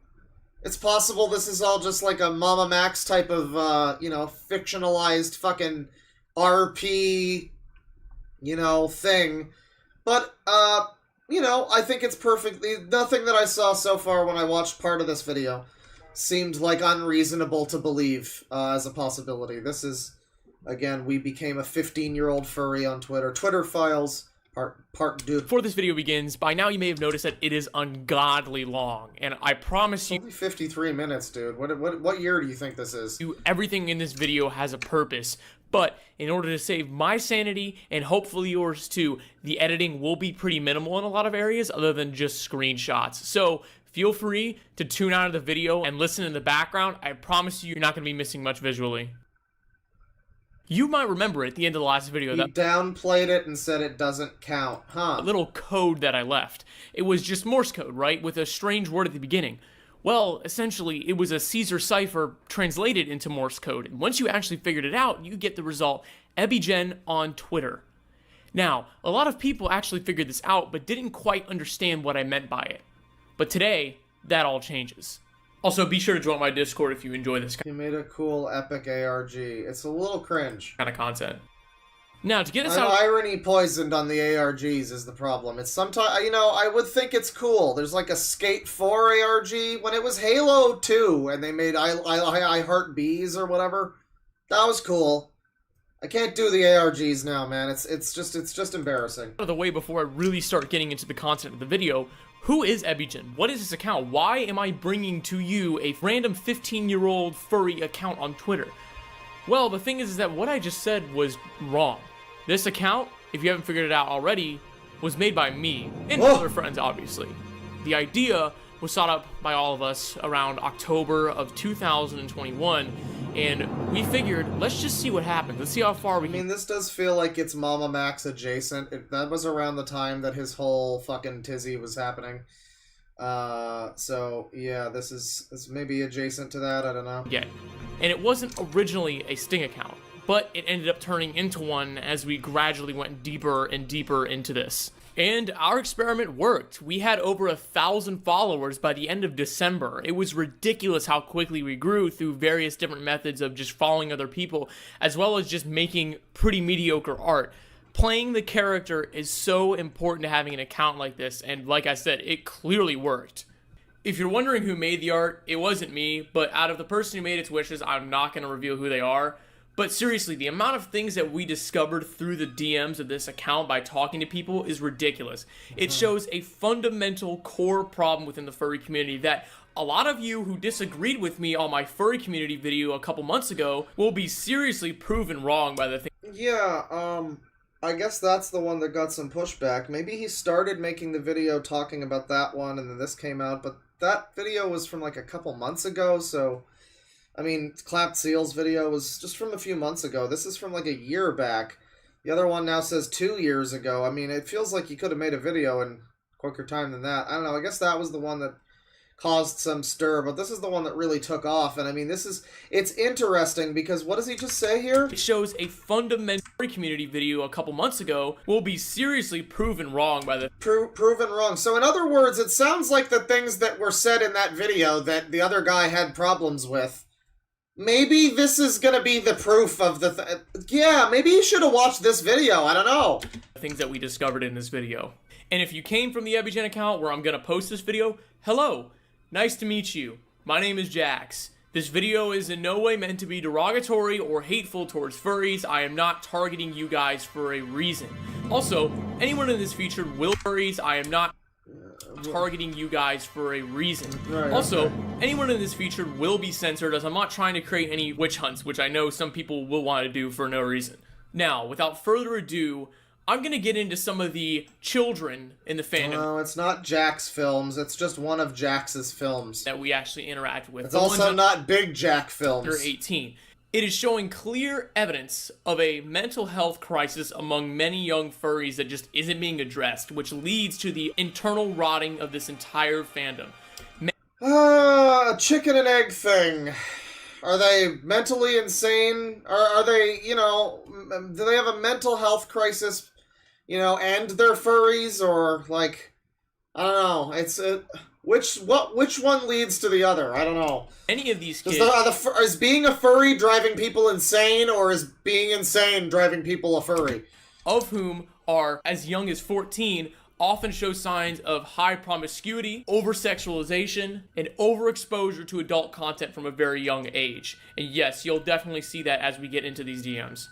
It's possible this is all just like a Mama Max type of, you know, fictionalized fucking RP, you know, thing. But, you know, I think it's perfectly... Nothing that I saw so far when I watched part of this video seemed like unreasonable to believe as a possibility. This is, again, we became a 15-year-old furry on Twitter. Twitter Files, part 2. Before this video begins, by now you may have noticed that it is ungodly long, and I promise you... Only 53 minutes, dude. What year do you think this is? Everything in this video has a purpose, But in order to save my sanity and hopefully yours too, the editing will be pretty minimal in a lot of areas other than just screenshots. So feel free to tune out of the video and listen in the background. I promise you, you're not going to be missing much visually. You might remember at the end of the last video that he downplayed it and said it doesn't count, huh? A little code that I left. It was just Morse code, right? With a strange word at the beginning. Well, essentially, it was a Caesar cipher translated into Morse code. And once you actually figured it out, you get the result, EbiGen on Twitter. Now, a lot of people actually figured this out, but didn't quite understand what I meant by it. But today, that all changes. Also, be sure to join my Discord if you enjoy this You made a cool epic ARG. It's a little cringe. kind of content. Now, to get us I'm out... irony poisoned on the ARGs is the problem. It's sometimes, you know, I would think it's cool. There's like a Skate 4 ARG. When it was Halo 2 and they made I Heart Bees or whatever, that was cool. I can't do the ARGs now, man. It's just embarrassing. Out of the way before I really start getting into the content of the video, who is EbiGen? What is this account? Why am I bringing to you a random 15-year-old furry account on Twitter? Well, the thing is that what I just said was wrong. This account, if you haven't figured it out already, was made by me and other friends, obviously. The idea was thought up by all of us around October of 2021, and we figured, let's just see what happens. Let's see how far we can... I mean, this does feel like it's Mama Max adjacent. That was around the time that his whole fucking tizzy was happening. So, yeah, this may be adjacent to that, I don't know. Yeah, and it wasn't originally a Sting account, but it ended up turning into one as we gradually went deeper and deeper into this. And our experiment worked. We had over 1,000 followers by the end of December. It was ridiculous how quickly we grew through various different methods of just following other people, as well as just making pretty mediocre art. Playing the character is so important to having an account like this, and like I said, it clearly worked. If you're wondering who made the art, it wasn't me, but out of the person who made its wishes, I'm not going to reveal who they are. But seriously, the amount of things that we discovered through the DMs of this account by talking to people is ridiculous. It shows a fundamental core problem within the furry community that a lot of you who disagreed with me on my furry community video a couple months ago will be seriously proven wrong by the thing. Yeah, I guess that's the one that got some pushback. Maybe he started making the video talking about that one and then this came out, but that video was from like a couple months ago, so... I mean, Clapped Seals video was just from a few months ago. This is from like a year back. The other one now says 2 years ago. I mean, it feels like you could have made a video in quicker time than that. I don't know. I guess that was the one that caused some stir, but this is the one that really took off. And I mean, it's interesting because what does he just say here? It shows a fundamental community video a couple months ago will be seriously proven wrong by the... Proven wrong. So in other words, it sounds like the things that were said in that video that the other guy had problems with, maybe this is gonna be the proof of the yeah, maybe you should have watched this video, I don't know. Things that we discovered in this video. And if you came from the EbiGen account where I'm gonna post this video, hello, nice to meet you. My name is Jax. This video is in no way meant to be derogatory or hateful towards furries. I am not targeting you guys for a reason. Also, anyone in this featured will furries. I am not targeting you guys for a reason. Right, also, okay. Anyone in this featured will be censored as I'm not trying to create any witch hunts, which I know some people will want to do for no reason. Now, without further ado, I'm gonna get into some of the children in the fandom. No, it's not Jack's films, it's just one of Jax's films. That we actually interact with. It's also not Big Jack films. Under 18. It is showing clear evidence of a mental health crisis among many young furries that just isn't being addressed, which leads to the internal rotting of this entire fandom. A chicken and egg thing. Are they mentally insane? Are they, you know, do they have a mental health crisis, you know, and they're furries? Or, like, I don't know. It's which one leads to the other? I don't know. Any of these kids... Is being a furry driving people insane, or is being insane driving people a furry? Of whom are as young as 14, often show signs of high promiscuity, over-sexualization, and overexposure to adult content from a very young age. And yes, you'll definitely see that as we get into these DMs.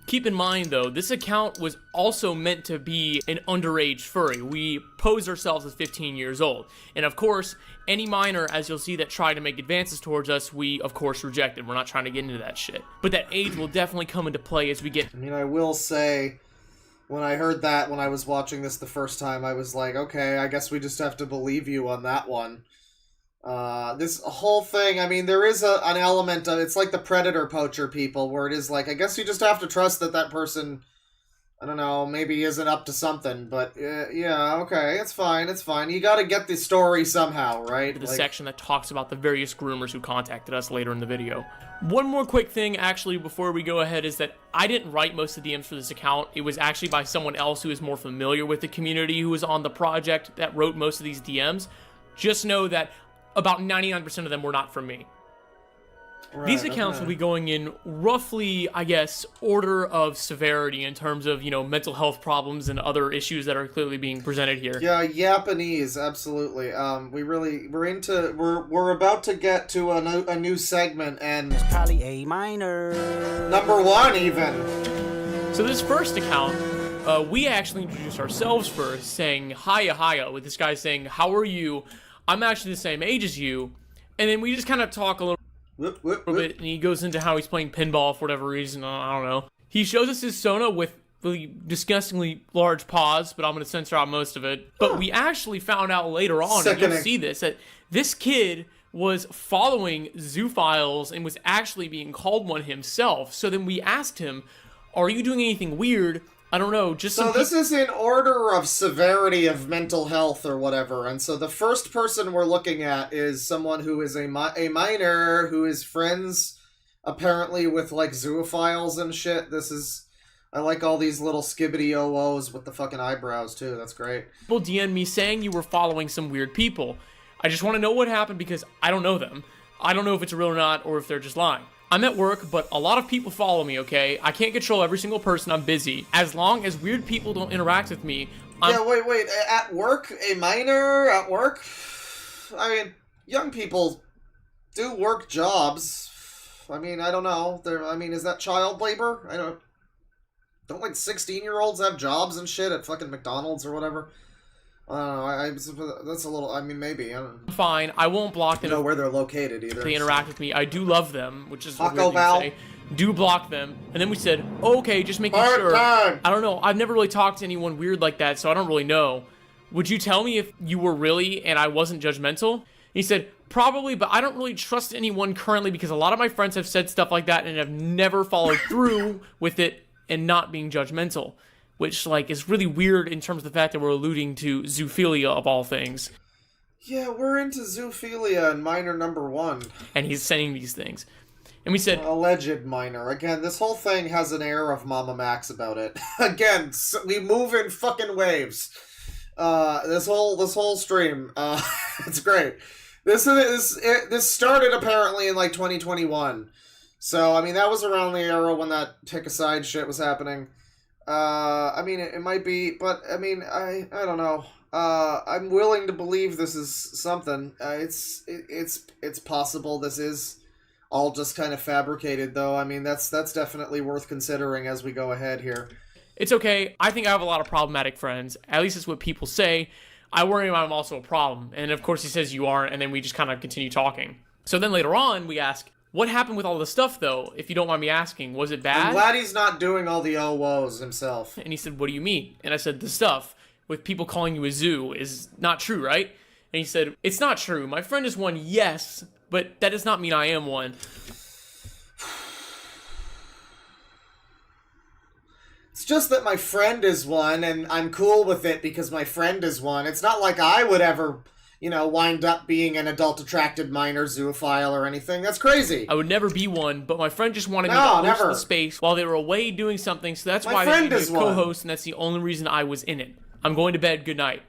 Keep in mind, though, this account was also meant to be an underage furry. We pose ourselves as 15 years old. And of course, any minor, as you'll see, that tried to make advances towards us, we, of course, rejected. We're not trying to get into that shit. But that age will definitely come into play as we get... I mean, I will say, when I heard that when I was watching this the first time, I was like, okay, I guess we just have to believe you on that one. This whole thing, I mean, there is an element of, it's like the predator poacher people, where it is like, I guess you just have to trust that that person, I don't know, maybe isn't up to something, but yeah, okay, it's fine, it's fine. You gotta get the story somehow, right? The section that talks about the various groomers who contacted us later in the video. One more quick thing, actually, before we go ahead, is that I didn't write most of the DMs for this account. It was actually by someone else who is more familiar with the community, who was on the project, that wrote most of these DMs. Just know that about 99% of them were not from me. Right, These accounts will be going in roughly, I guess, order of severity in terms of, you know, mental health problems and other issues that are clearly being presented here. Yeah, Japanese, absolutely. We're about to get to a new segment, and it's probably A minor. Number 1 even. So this first account, we actually introduced ourselves first, saying hiya, with this guy saying, how are you? I'm actually the same age as you. And then we just kind of talk a little bit, and he goes into how he's playing pinball for whatever reason, I don't know. He shows us his Sona with really disgustingly large paws, but I'm going to censor out most of it. But we actually found out later on, and you'll see this, that this kid was following zoophiles and was actually being called one himself. So then we asked him, are you doing anything weird? I don't know, just so this is in order of severity of mental health or whatever, and so the first person we're looking at is someone who is a minor who is friends, apparently, with, like, zoophiles and shit. I like all these little skibbity OOs with the fucking eyebrows, too. That's great. People DM'd me saying you were following some weird people. I just want to know what happened because I don't know them. I don't know if it's real or not, or if they're just lying. I'm at work, but a lot of people follow me, okay? I can't control every single person, I'm busy. As long as weird people don't interact with me, Yeah, wait, at work? A minor at work? I mean, young people do work jobs. I mean, I don't know. Is that child labor? Don't, like, 16-year-olds have jobs and shit at fucking McDonald's or whatever? I don't know, that's a little, I mean, maybe, I don't know. Fine, I won't block them. I don't know where they're located either. They interact with me. I do love them, which is Taco a weird Bell. thing to say. Do block them. And then we said, oh, okay, just making sure. I don't know, I've never really talked to anyone weird like that, so I don't really know. Would you tell me if you were really and I wasn't judgmental? And he said, probably, but I don't really trust anyone currently because a lot of my friends have said stuff like that and have never followed through with it and not being judgmental. Which, like, is really weird in terms of the fact that we're alluding to zoophilia of all things. Yeah, we're into zoophilia and minor number 1. And he's saying these things. And we said... Alleged minor. Again, this whole thing has an air of Mama Max about it. Again, we move in fucking waves. This whole stream. It's great. This started apparently in, like, 2021. So, I mean, that was around the era when that pick a side shit was happening. I mean, it might be, but, I mean, I don't know. I'm willing to believe this is something. It's possible this is all just kind of fabricated, though. I mean, that's definitely worth considering as we go ahead here. It's okay. I think I have a lot of problematic friends. At least it's what people say. I worry I'm also a problem. And, of course, he says you aren't, and then we just kind of continue talking. So then later on, we ask... What happened with all the stuff, though, if you don't mind me asking? Was it bad? I'm glad he's not doing all the OWOs himself. And he said, what do you mean? And I said, the stuff with people calling you a zoo is not true, right? And he said, it's not true. My friend is one, yes, but that does not mean I am one. It's just that my friend is one, and I'm cool with it because my friend is one. It's not like I would ever... wind up being an adult-attracted minor zoophile or anything. That's crazy. I would never be one, but my friend just wanted me to host the space while they were away doing something, so that's why they made me a co-host, and that's the only reason I was in it. I'm going to bed. Good night.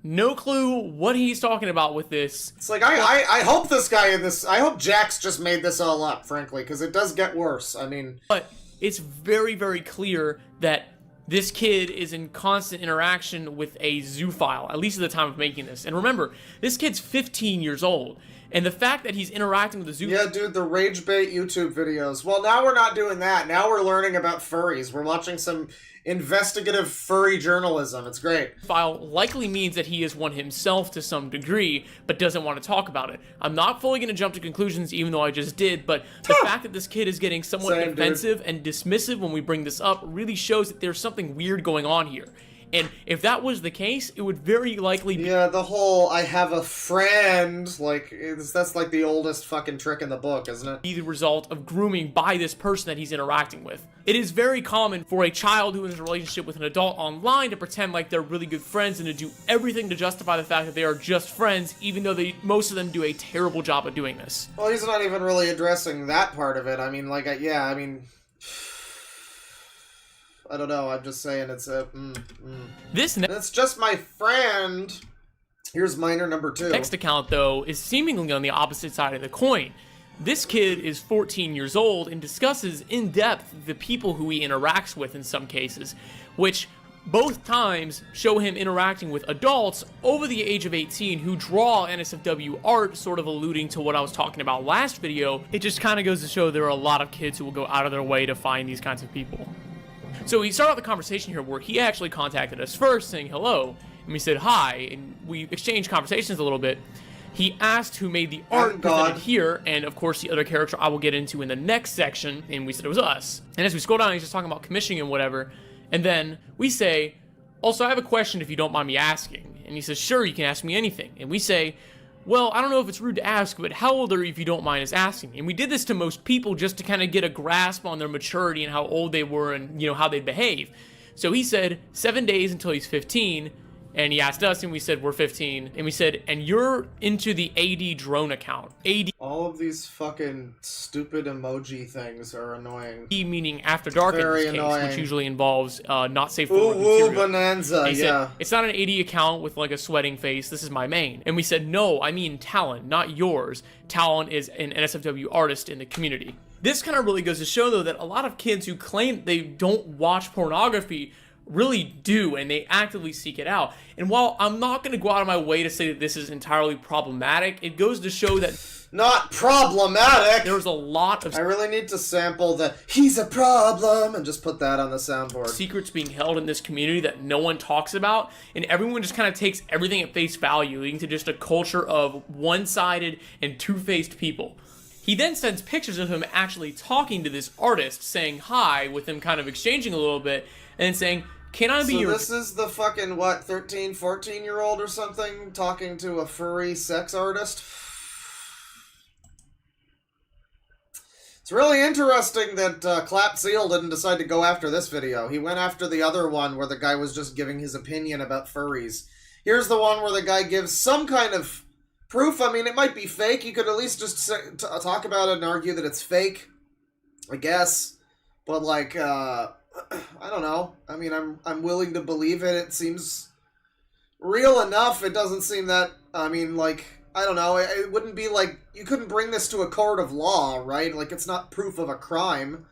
No clue what he's talking about with this. It's like, I hope this guy in this... I hope Jax just made this all up, frankly, because it does get worse. I mean... But it's very, very clear that this kid is in constant interaction with a zoophile, at least at the time of making this. And remember, this kid's 15 years old. And the fact that he's interacting with the zoo... Yeah, dude, the rage bait YouTube videos. Well, now we're not doing that. Now we're learning about furries. We're watching some investigative furry journalism. It's great. File likely means that he is one himself to some degree, but doesn't want to talk about it. I'm not fully going to jump to conclusions, even though I just did, but the fact that this kid is getting somewhat defensive and dismissive when we bring this up really shows that there's something weird going on here. And if that was the case, it would very likely be... Yeah, the whole, I have a friend, like, that's like the oldest fucking trick in the book, isn't it? Be the result of grooming by this person that he's interacting with. It is very common for a child who is in a relationship with an adult online to pretend like they're really good friends and to do everything to justify the fact that they are just friends, even though most of them do a terrible job at doing this. Well, he's not even really addressing that part of it. I mean, like, I don't know, I'm just saying it's a... It's just my friend. Here's minor number 2. Next account, though, is seemingly on the opposite side of the coin. This kid is 14 years old and discusses in depth the people who he interacts with in some cases, which both times show him interacting with adults over the age of 18 who draw NSFW art, sort of alluding to what I was talking about last video. It just kind of goes to show there are a lot of kids who will go out of their way to find these kinds of people. So we start out the conversation here where he actually contacted us first saying hello, and we said hi, and we exchanged conversations a little bit. He asked who made the art presented here, and of course the other character I will get into in the next section, and we said it was us. And as we scroll down, he's just talking about commissioning and whatever, and then we say, also I have a question if you don't mind me asking. And he says, sure, you can ask me anything. And we say, well, I don't know if it's rude to ask, but how old are you if you don't mind us asking? And we did this to most people just to kind of get a grasp on their maturity and how old they were and, you know, how they'd behave. So he said 7 days until he's 15, and he asked us, and we said we're 15, and we said, and you're into the AD drone account. AD. All of these fucking stupid emoji things are annoying. Meaning After Dark Very in this annoying. case, which usually involves not safe for work Ooh, material. bonanza, And he yeah. said, it's not an AD account with like a sweating face, this is my main. And we said, no, I mean Talon, not yours. Talon is an NSFW artist in the community. This kind of really goes to show, though, that a lot of kids who claim they don't watch pornography really do, and they actively seek it out. And while I'm not going to go out of my way to say that this is entirely problematic, it goes to show that... Not problematic! There's a lot of... I really need to sample the he's a problem and just put that on the soundboard. Secrets being held in this community that no one talks about, and everyone just kind of takes everything at face value, leading to just a culture of one-sided and two-faced people. He then sends pictures of him actually talking to this artist, saying hi, with him kind of exchanging a little bit, and saying, can I be your... So this is the fucking, what, 13, 14-year-old or something talking to a furry sex artist? It's really interesting that Clap Seal didn't decide to go after this video. He went after the other one where the guy was just giving his opinion about furries. Here's the one where the guy gives some kind of proof. I mean, it might be fake. You could at least just talk about it and argue that it's fake, I guess. But, like, I don't know. I mean, I'm willing to believe it. It seems real enough. It doesn't seem that, I mean, like, I don't know. It wouldn't be like, you couldn't bring this to a court of law, right? Like, it's not proof of a crime.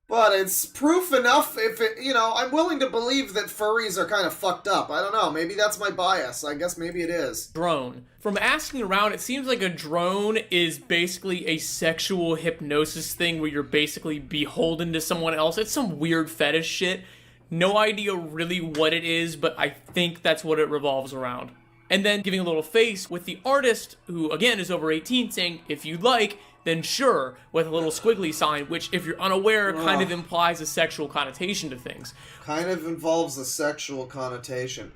But it's proof enough if it, you know, I'm willing to believe that furries are kind of fucked up. I don't know. Maybe that's my bias. I guess maybe it is. Drone. From asking around, it seems like a drone is basically a sexual hypnosis thing where you're basically beholden to someone else. It's some weird fetish shit. No idea really what it is, but I think that's what it revolves around. And then giving a little face with the artist, who again is over 18, saying, if you'd like, then sure, with a little squiggly sign, which, if you're unaware, kind of implies a sexual connotation to things. Kind of involves a sexual connotation.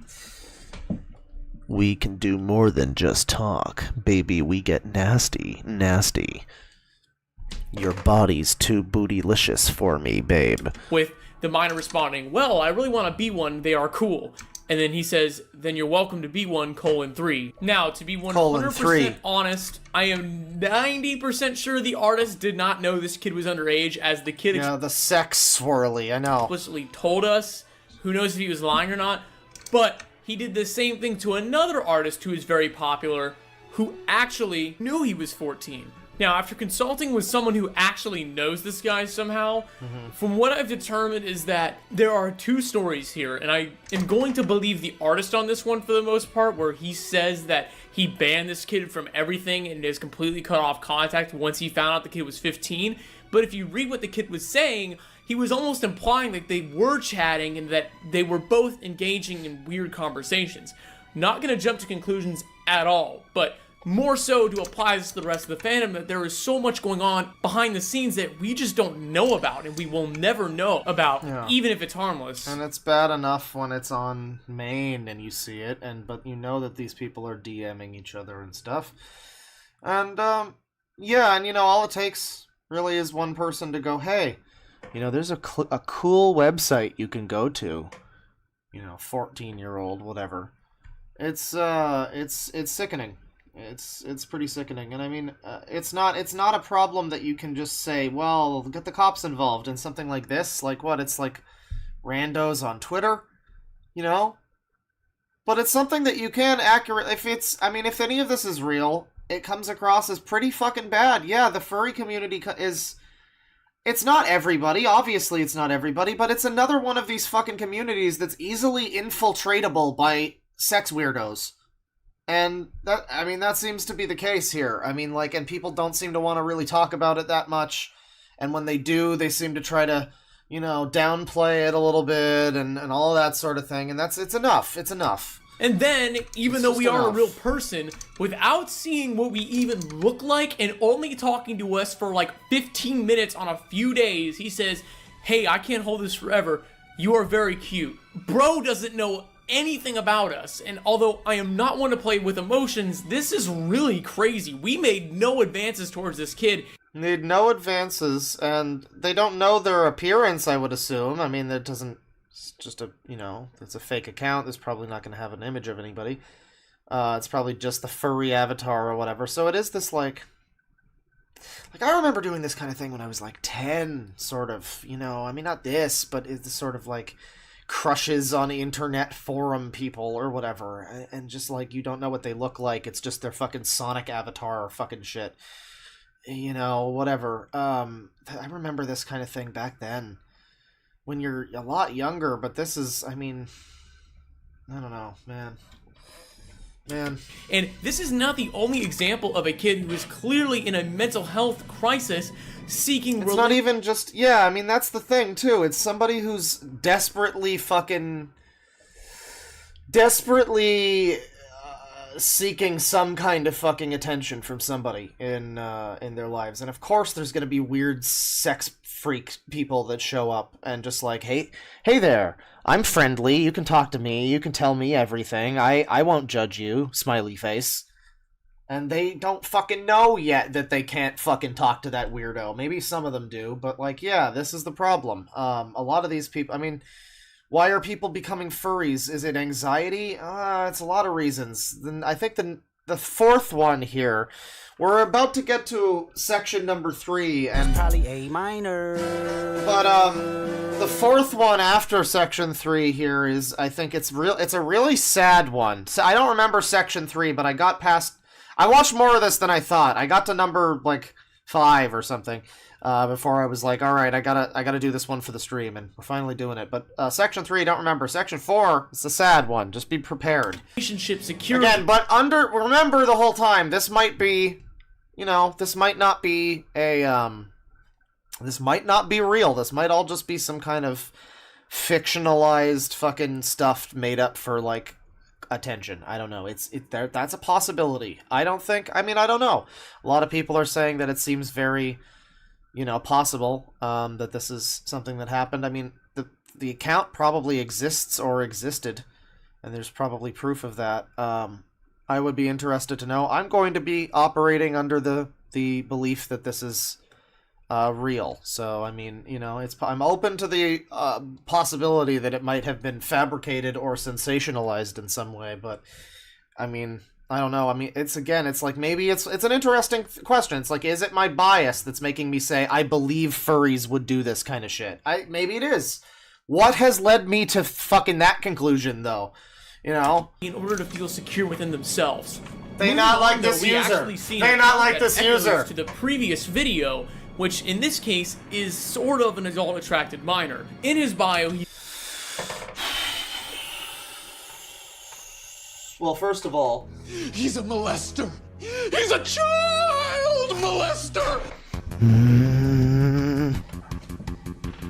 We can do more than just talk. Baby, we get nasty, nasty. Your body's too bootylicious for me, babe. With the minor responding, well, I really want to be one, they are cool. And then he says, then you're welcome to be one, :3. Now, to be 100% honest, I am 90% sure the artist did not know this kid was underage, as the kid the sex swirly, I know. explicitly told us. Who knows if he was lying or not. But he did the same thing to another artist who is very popular, who actually knew he was 14. Now, after consulting with someone who actually knows this guy somehow, from what I've determined is that there are two stories here, and I am going to believe the artist on this one for the most part, where he says that he banned this kid from everything and has completely cut off contact once he found out the kid was 15. But if you read what the kid was saying, he was almost implying that they were chatting and that they were both engaging in weird conversations. Not gonna jump to conclusions at all, but more so to apply this to the rest of the fandom, that there is so much going on behind the scenes that we just don't know about and we will never know about, even if it's harmless. And it's bad enough when it's on main and you see it, but you know that these people are DMing each other and stuff. And, yeah, and all it takes really is one person to go, hey, there's a cool website you can go to. 14-year-old, whatever. It's sickening. It's pretty sickening, and I mean, it's not a problem that you can just say, well, get the cops involved in something like this. Like what? It's like randos on Twitter, But it's something that you can if any of this is real, it comes across as pretty fucking bad. Yeah, the furry community it's not everybody, obviously it's not everybody, but it's another one of these fucking communities that's easily infiltratable by sex weirdos. And that seems to be the case here. And people don't seem to want to really talk about it that much. And when they do, they seem to try to, downplay it a little bit and all that sort of thing. And it's enough. It's enough. And then, even though we are a real person, without seeing what we even look like and only talking to us for like 15 minutes on a few days, he says, hey, I can't hold this forever. You are very cute. Bro doesn't know anything about us, and although I am not one to play with emotions, this is really crazy. We made no advances towards this kid. Made no advances, and they don't know their appearance, I would assume. That doesn't... It's just it's a fake account. There's probably not going to have an image of anybody. It's probably just the furry avatar or whatever. So it is this, like I remember doing this kind of thing when I was, 10, sort of, not this, but it's sort of, crushes on internet forum people or whatever, and just, you don't know what they look like. It's just their fucking Sonic avatar or fucking shit. Whatever. I remember this kind of thing back then. When you're a lot younger, but this is, I don't know, man. And this is not the only example of a kid who is clearly in a mental health crisis seeking It's not even just, that's the thing, too. It's somebody who's desperately seeking some kind of fucking attention from somebody in their lives. And of course there's gonna be weird sex freak people that show up and just hey there, I'm friendly, you can talk to me, you can tell me everything, I won't judge you, smiley face. And they don't fucking know yet that they can't fucking talk to that weirdo. Maybe some of them do, but this is the problem. A lot of these people, why are people becoming furries? Is it anxiety? It's a lot of reasons. Then I think the fourth one here, we're about to get to section number 3, and probably A minor. But the fourth one after section 3 here is, I think it's a really sad one. So I don't remember section 3, but I watched more of this than I thought. I got to number 5 or something. Before I was like, all right, I gotta do this one for the stream, and we're finally doing it. But section 3, I don't remember. Section 4, it's a sad one. Just be prepared. Relationship security. Again, but remember the whole time, this might be, this might not be this might not be real. This might all just be some kind of fictionalized fucking stuff made up for attention. I don't know. That's a possibility. I don't know. A lot of people are saying that it seems very possible that this is something that happened. The account probably exists or existed, and there's probably proof of that. I would be interested to know. I'm going to be operating under the belief that this is real. So, I'm open to the possibility that it might have been fabricated or sensationalized in some way, but, I don't know. It's maybe it's an interesting question. It's is it my bias that's making me say I believe furries would do this kind of shit? Maybe it is. What has led me to fucking that conclusion, though? In order to feel secure within themselves. They not like this user. They not like this user. To the previous video, which in this case is sort of an adult-attracted minor. In his bio, Well, first of all, He's a molester. He's a child molester.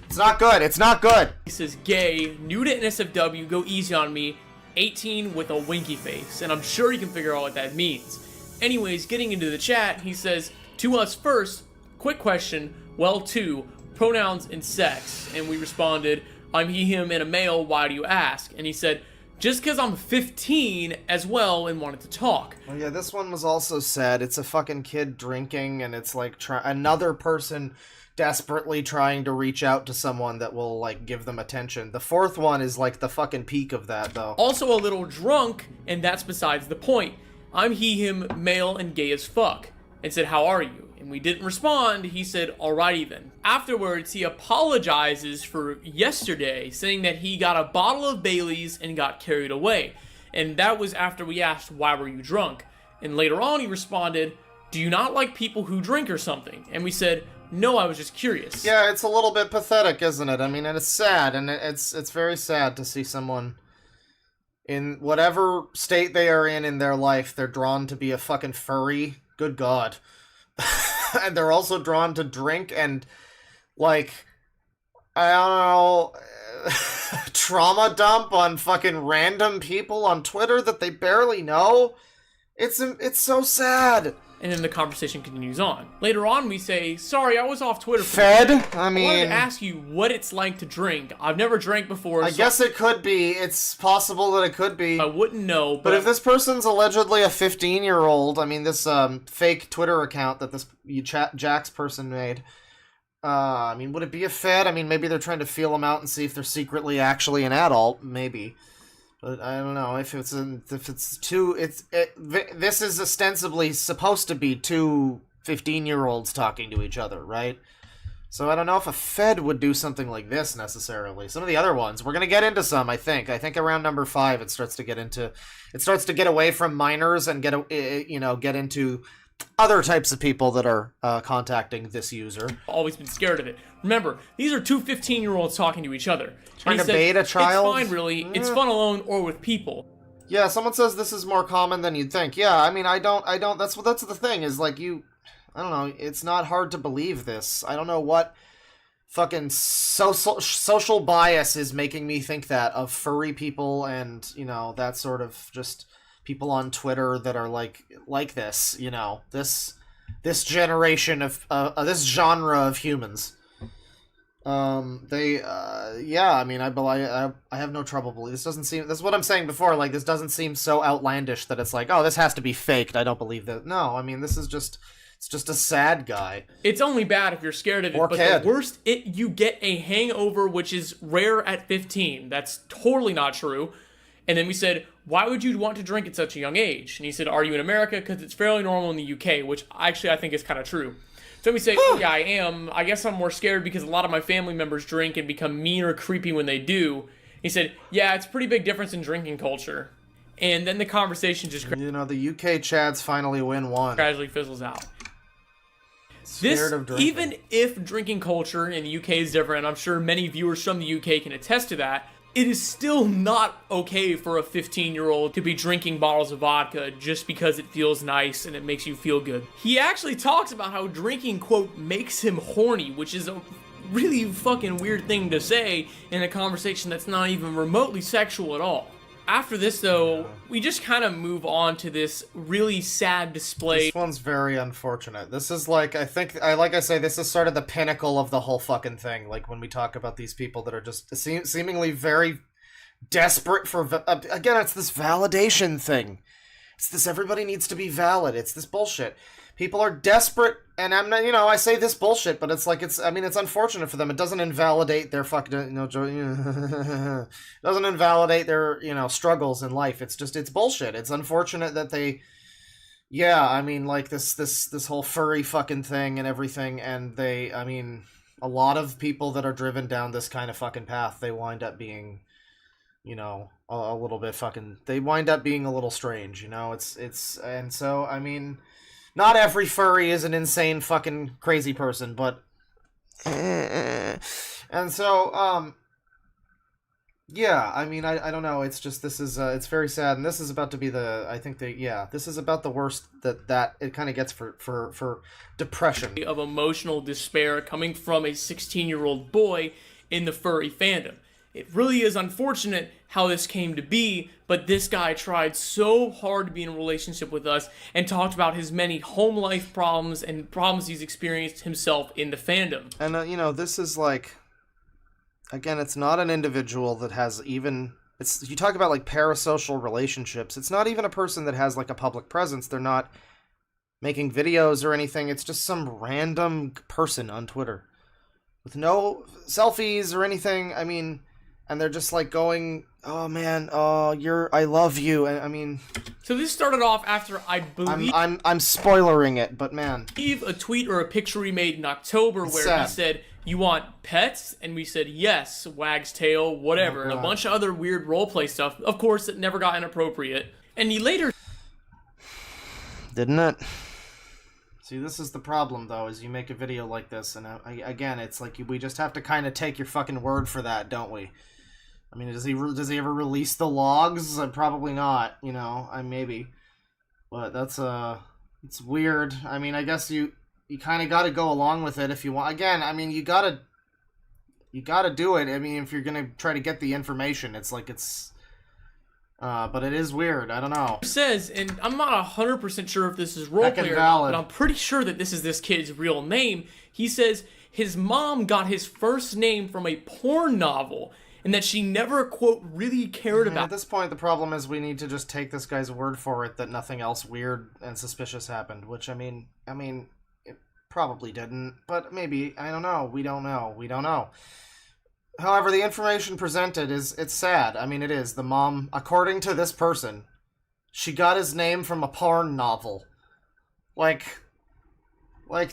it's not good. It's not good. He says, gay, new to NSFW, go easy on me, 18 with a winky face. And I'm sure you can figure out what that means. Anyways, getting into the chat, he says, to us first, quick question, well, two, pronouns and sex. And we responded, I'm he, him, and a male, why do you ask? And he said, just because I'm 15 as well and wanted to talk. Oh yeah, this one was also sad. It's a fucking kid drinking, and it's like another person desperately trying to reach out to someone that will, like, give them attention. The fourth one is, like, the fucking peak of that, though. Also a little drunk, and that's besides the point. I'm he, him, male, and gay as fuck. And said, how are you? And we didn't respond. He said, alrighty then. Afterwards, he apologizes for yesterday, saying that he got a bottle of Bailey's and got carried away. And that was after we asked, why were you drunk? And later on, he responded, do you not like people who drink or something? And we said, no, I was just curious. Yeah, it's a little bit pathetic, isn't it? I mean, and it's sad, and it's very sad to see someone in whatever state they are in their life, they're drawn to be a fucking furry. Good God. And they're also drawn to drink and, like, I don't know, trauma dump on fucking random people on Twitter that they barely know. It's so sad. And then the conversation continues on. Later on, we say, sorry, I was off Twitter. Fed? I wanted to ask you what it's like to drink. I've never drank before. I guess it could be. It's possible that it could be. I wouldn't know. But if this person's allegedly a 15-year-old, I mean, this fake Twitter account that this Jax person made, I mean, would it be a fed? I mean, maybe they're trying to feel them out and see if they're secretly actually an adult. Maybe. But I don't know if this is ostensibly supposed to be two 15-year-olds talking to each other, right? So I don't know if a fed would do something like this necessarily. Some of the other ones, we're gonna get into some. I think around number 5 it starts to get away from minors and get into other types of people that are contacting this user. Always been scared of it. Remember, these are two 15-year-olds talking to each other. Trying to bait a child? It's fine, really. It's fun alone or with people. Yeah, someone says this is more common than you'd think. Yeah, I mean, I don't. That's the thing is, like, I don't know. It's not hard to believe this. I don't know what fucking social bias is making me think that of furry people and, that sort of just people on Twitter that are like this, this generation of this genre of humans. I mean, I have no trouble believing this. Doesn't seem, that's what I'm saying before, like, this doesn't seem so outlandish that it's like, oh, this has to be faked. I don't believe that. No, I mean, this is just, it's just a sad guy. It's only bad if you're scared of it, but the worst, you get a hangover, which is rare at 15. That's totally not true. And then we said, why would you want to drink at such a young age? And he said, are you in America? Because it's fairly normal in the UK, which actually I think is kind of true. So we say, oh, yeah, I am. I guess I'm more scared because a lot of my family members drink and become mean or creepy when they do. He said, yeah, it's a pretty big difference in drinking culture. And then the conversation just... the UK Chads finally win one. ...gradually fizzles out. Even if drinking culture in the UK is different, and I'm sure many viewers from the UK can attest to that, it is still not okay for a 15-year-old to be drinking bottles of vodka just because it feels nice and it makes you feel good. He actually talks about how drinking, quote, makes him horny, which is a really fucking weird thing to say in a conversation that's not even remotely sexual at all. After this, though, we just kind of move on to this really sad display. This one's very unfortunate. This is like, like I say, this is sort of the pinnacle of the whole fucking thing. Like, when we talk about these people that are just seemingly very desperate for, again, it's this validation thing. It's this everybody needs to be valid. It's this bullshit. People are desperate, and I'm not, I say this bullshit, but it's like, it's unfortunate for them. It doesn't invalidate their fucking, doesn't invalidate their, struggles in life. It's just, it's bullshit. It's unfortunate that they, like this whole furry fucking thing and everything, and they, a lot of people that are driven down this kind of fucking path, they wind up being, a little bit fucking, they wind up being a little strange, and so, not every furry is an insane fucking crazy person, but... And so, Yeah, I mean, I don't know. It's just this is it's very sad, and this is about to be the this is about the worst that it kind of gets for depression of emotional despair coming from a 16-year-old boy in the furry fandom. It really is unfortunate how this came to be, but this guy tried so hard to be in a relationship with us and talked about his many home life problems and problems he's experienced himself in the fandom. And you know, this is like, again, it's not an individual that has even, it's, you talk about like parasocial relationships, it's not even a person that has like a public presence. They're not making videos or anything. It's just some random person on Twitter with no selfies or anything. I mean, and they're just like going, oh man, oh, I love you. And I mean, so this started off after I believe I'm spoilering it, but man, a tweet or a picture he made in October where sad. He said, "You want pets?" And we said, "Yes," wag's tail, whatever, and a bunch of other weird roleplay stuff. Of course, it never got inappropriate. And he later, didn't it? See, this is the problem, though, is you make a video like this, and again, it's like we just have to kind of take your fucking word for that, don't we? I mean, does he ever release the logs? Probably not, you know, maybe. But that's, it's weird. I mean, I guess you kind of got to go along with it if you want. Again, I mean, you got to do it. I mean, if you're going to try to get the information, it's like but it is weird. I don't know. Says, and I'm not 100% sure if this is roleplay or not, but I'm pretty sure that this is this kid's real name. He says his mom got his first name from a porn novel, and that she never, quote, really cared about. At this point, the problem is we need to just take this guy's word for it that nothing else weird and suspicious happened, which, I mean, it probably didn't, but maybe, I don't know. We don't know. However, the information presented it's sad. I mean, it is. The mom, according to this person, she got his name from a porn novel. Like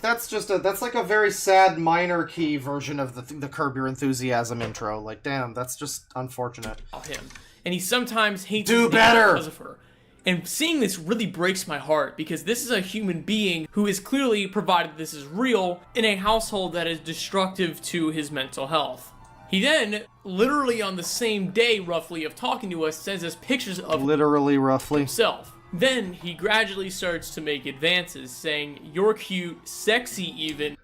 that's like a very sad minor key version of the Curb Your Enthusiasm intro. Like, damn, that's just unfortunate. Him. And he sometimes hates Do his better because of her. And seeing this really breaks my heart, because this is a human being who is clearly, provided this is real, in a household that is destructive to his mental health. He then, literally on the same day, roughly, of talking to us, sends us pictures of himself. Then, he gradually starts to make advances, saying, "You're cute, sexy even."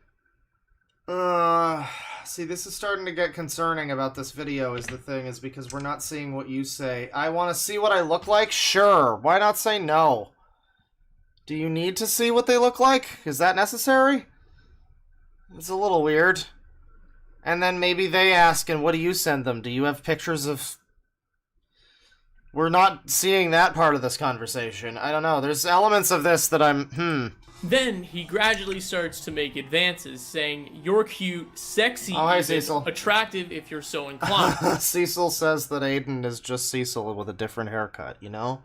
See, this is starting to get concerning about this video, is the thing, is because we're not seeing what you say. I want to see what I look like? Sure. Why not say no? Do you need to see what they look like? Is that necessary? It's a little weird. And then maybe they ask, and what do you send them? Do you have pictures of... We're not seeing that part of this conversation. I don't know. There's elements of this that I'm... Then, he gradually starts to make advances, saying, "You're cute, sexy, hi, even, Cecil. attractive if you're so inclined." Cecil says that Aiden is just Cecil with a different haircut, you know?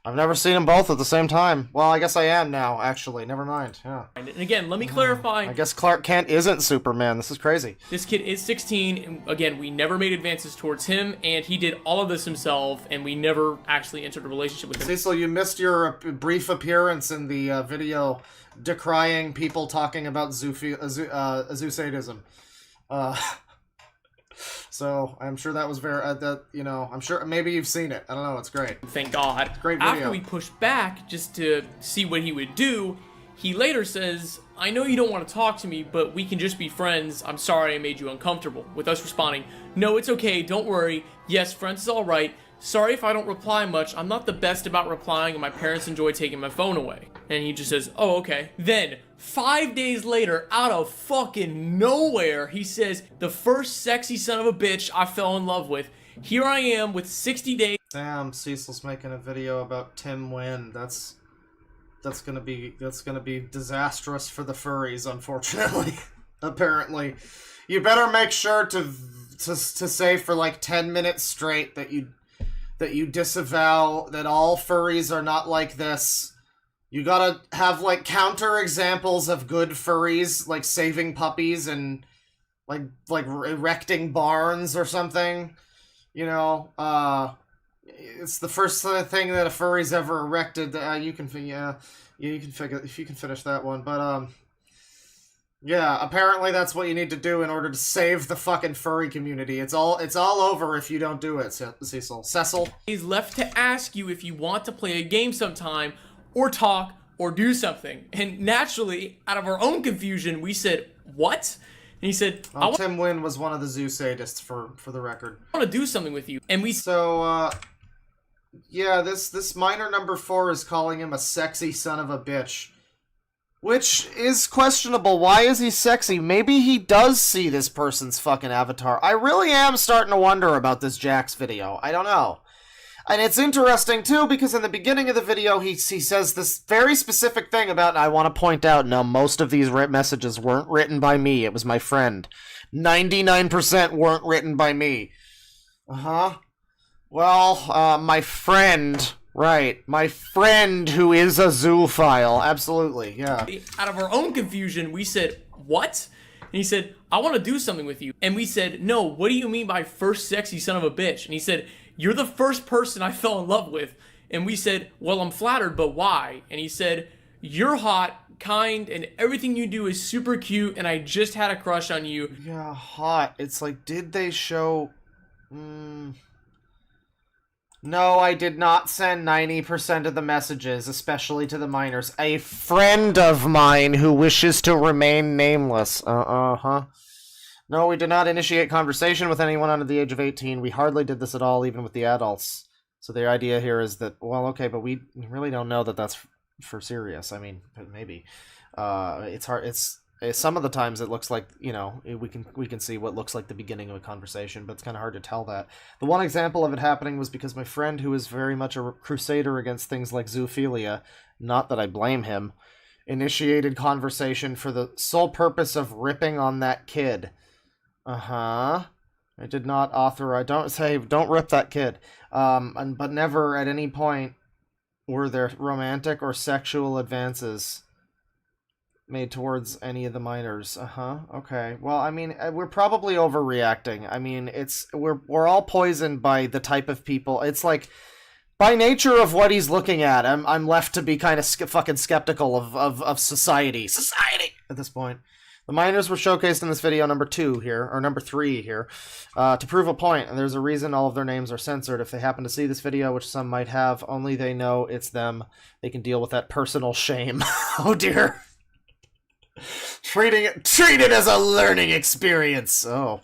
I've never seen them both at the same time. Well, I guess I am now, actually. Never mind, yeah. And again, let me clarify. I guess Clark Kent isn't Superman. This is crazy. This kid is 16, and again, we never made advances towards him, and he did all of this himself, and we never actually entered a relationship with him. Cecil, you missed your brief appearance in the video decrying people talking about Zoosadism. So I'm sure that was very I'm sure maybe you've seen it. I don't know. It's great. Thank God. Great video. After we pushed back just to see what he would do, he later says, "I know you don't want to talk to me, but we can just be friends. I'm sorry I made you uncomfortable." With us responding, "No, it's okay. Don't worry. Yes, friends is all right. Sorry if I don't reply much. I'm not the best about replying, and my parents enjoy taking my phone away." And he just says, "Oh, okay." Then, 5 days later, out of fucking nowhere, he says, "The first sexy son of a bitch I fell in love with. Here I am with 60 days." Damn, Cecil's making a video about Tim Wynn. That's gonna be disastrous for the furries, unfortunately. Apparently. You better make sure to say for like 10 minutes straight that you disavow that all furries are not like this. You gotta have, like, counter examples of good furries, like saving puppies and, like erecting barns or something. You know, it's the first thing that a furry's ever erected. You can finish that one. But, Yeah, apparently that's what you need to do in order to save the fucking furry community. It's all over if you don't do it, Cecil. He's left to ask you if you want to play a game sometime, or talk, or do something. And naturally, out of our own confusion, we said, what? And he said, Tim Wynn was one of the zoo sadists, for the record. I want to do something with you. And we... So, yeah, this minor number 4 is calling him a sexy son of a bitch. Which is questionable. Why is he sexy? Maybe he does see this person's fucking avatar. I really am starting to wonder about this Jax video. I don't know. And it's interesting, too, because in the beginning of the video, he says this very specific thing about, I want to point out, now, most of these messages weren't written by me. It was my friend. 99% weren't written by me. Uh-huh. Well, my friend... Right, my friend who is a zoophile. Absolutely, yeah. Out of our own confusion, we said, what? And he said, I want to do something with you. And we said, no, what do you mean by first sexy son of a bitch? And he said, you're the first person I fell in love with. And we said, well, I'm flattered, but why? And he said, you're hot, kind, and everything you do is super cute, and I just had a crush on you. Yeah, hot. It's like, did they show... No, I did not send 90% of the messages, especially to the minors. A friend of mine who wishes to remain nameless. Uh-huh. No, we did not initiate conversation with anyone under the age of 18. We hardly did this at all, even with the adults. So the idea here is that, well, okay, but we really don't know that that's for serious. I mean, maybe. It's hard, some of the times it looks like, you know, we can see what looks like the beginning of a conversation, but it's kind of hard to tell that. The one example of it happening was because my friend, who is very much a crusader against things like zoophilia, not that I blame him, initiated conversation for the sole purpose of ripping on that kid. Uh-huh. I did not authorize, don't rip that kid. But never at any point were there romantic or sexual advances made towards any of the minors. Okay. Well, I mean, we're probably overreacting. I mean, we're all poisoned by the type of people. It's like, by nature of what he's looking at, I'm left to be kind of fucking skeptical of society at this point. The minors were showcased in this video number 3 here, to prove a point, and there's a reason all of their names are censored. If they happen to see this video, which some might have, only they know it's them. They can deal with that personal shame. Oh dear. Treat it as a learning experience. Oh.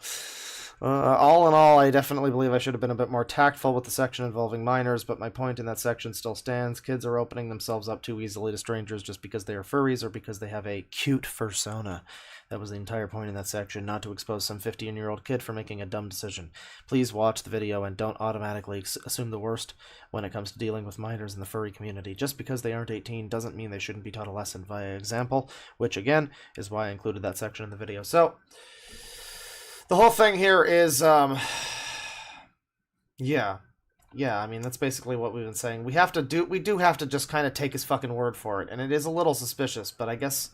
All in all, I definitely believe I should have been a bit more tactful with the section involving minors, but my point in that section still stands. Kids are opening themselves up too easily to strangers just because they are furries or because they have a cute fursona. That was the entire point in that section, not to expose some 15-year-old kid for making a dumb decision. Please watch the video and don't automatically assume the worst when it comes to dealing with minors in the furry community. Just because they aren't 18 doesn't mean they shouldn't be taught a lesson via example, which again is why I included that section in the video. So, the whole thing here is, yeah, I mean, that's basically what we've been saying. We do have to just kind of take his fucking word for it, and it is a little suspicious, but I guess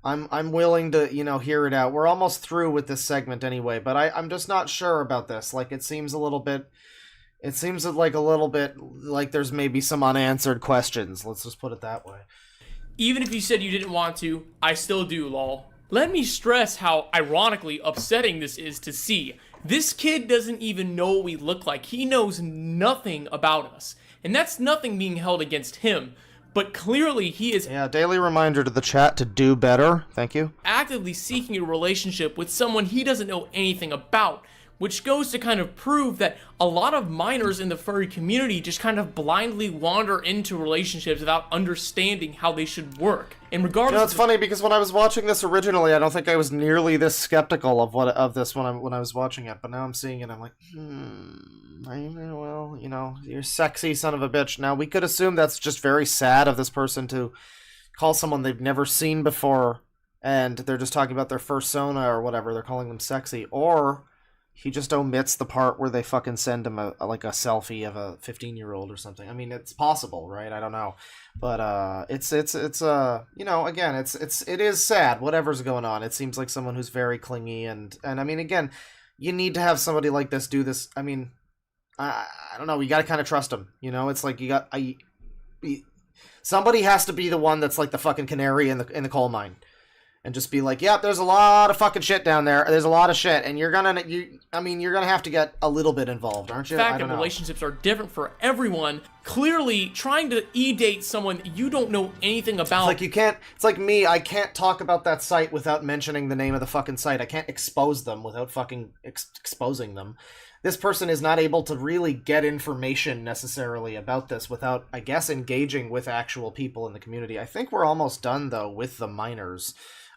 I'm willing to, you know, hear it out. We're almost through with this segment anyway, but I'm just not sure about this. Like, it seems like a little bit like there's maybe some unanswered questions. Let's just put it that way. Even if you said you didn't want to, I still do, lol. Let me stress how ironically upsetting this is to see. This kid doesn't even know what we look like. He knows nothing about us. And that's nothing being held against him. But clearly he is... Yeah, daily reminder to the chat to do better. Thank you. ...actively seeking a relationship with someone he doesn't know anything about. Which goes to kind of prove that a lot of minors in the furry community just kind of blindly wander into relationships without understanding how they should work. And regardless, you know, it's funny because when I was watching this originally, I don't think I was nearly this skeptical of this when I was watching it. But now I'm seeing it, I'm like, well, you know, you're sexy son of a bitch. Now we could assume that's just very sad of this person to call someone they've never seen before, and they're just talking about their fursona or whatever. They're calling them sexy, or he just omits the part where they fucking send him a selfie of a 15-year-old or something. I mean, it's possible, right? I don't know, but it's you know, again, it is sad. Whatever's going on, it seems like someone who's very clingy, and I mean, again, you need to have somebody like this do this. I mean, I don't know. You got to kind of trust him. You know, it's like somebody has to be the one that's like the fucking canary in the coal mine. and just be like, yep, there's a lot of fucking shit down there. There's a lot of shit, and you're gonna have to get a little bit involved, aren't you? The fact that relationships are different for everyone, clearly trying to e-date someone you don't know anything about. It's like you can't, it's like me, I can't talk about that site without mentioning the name of the fucking site. I can't expose them without fucking exposing them. This person is not able to really get information necessarily about this without, I guess, engaging with actual people in the community. I think we're almost done, though, with the minors.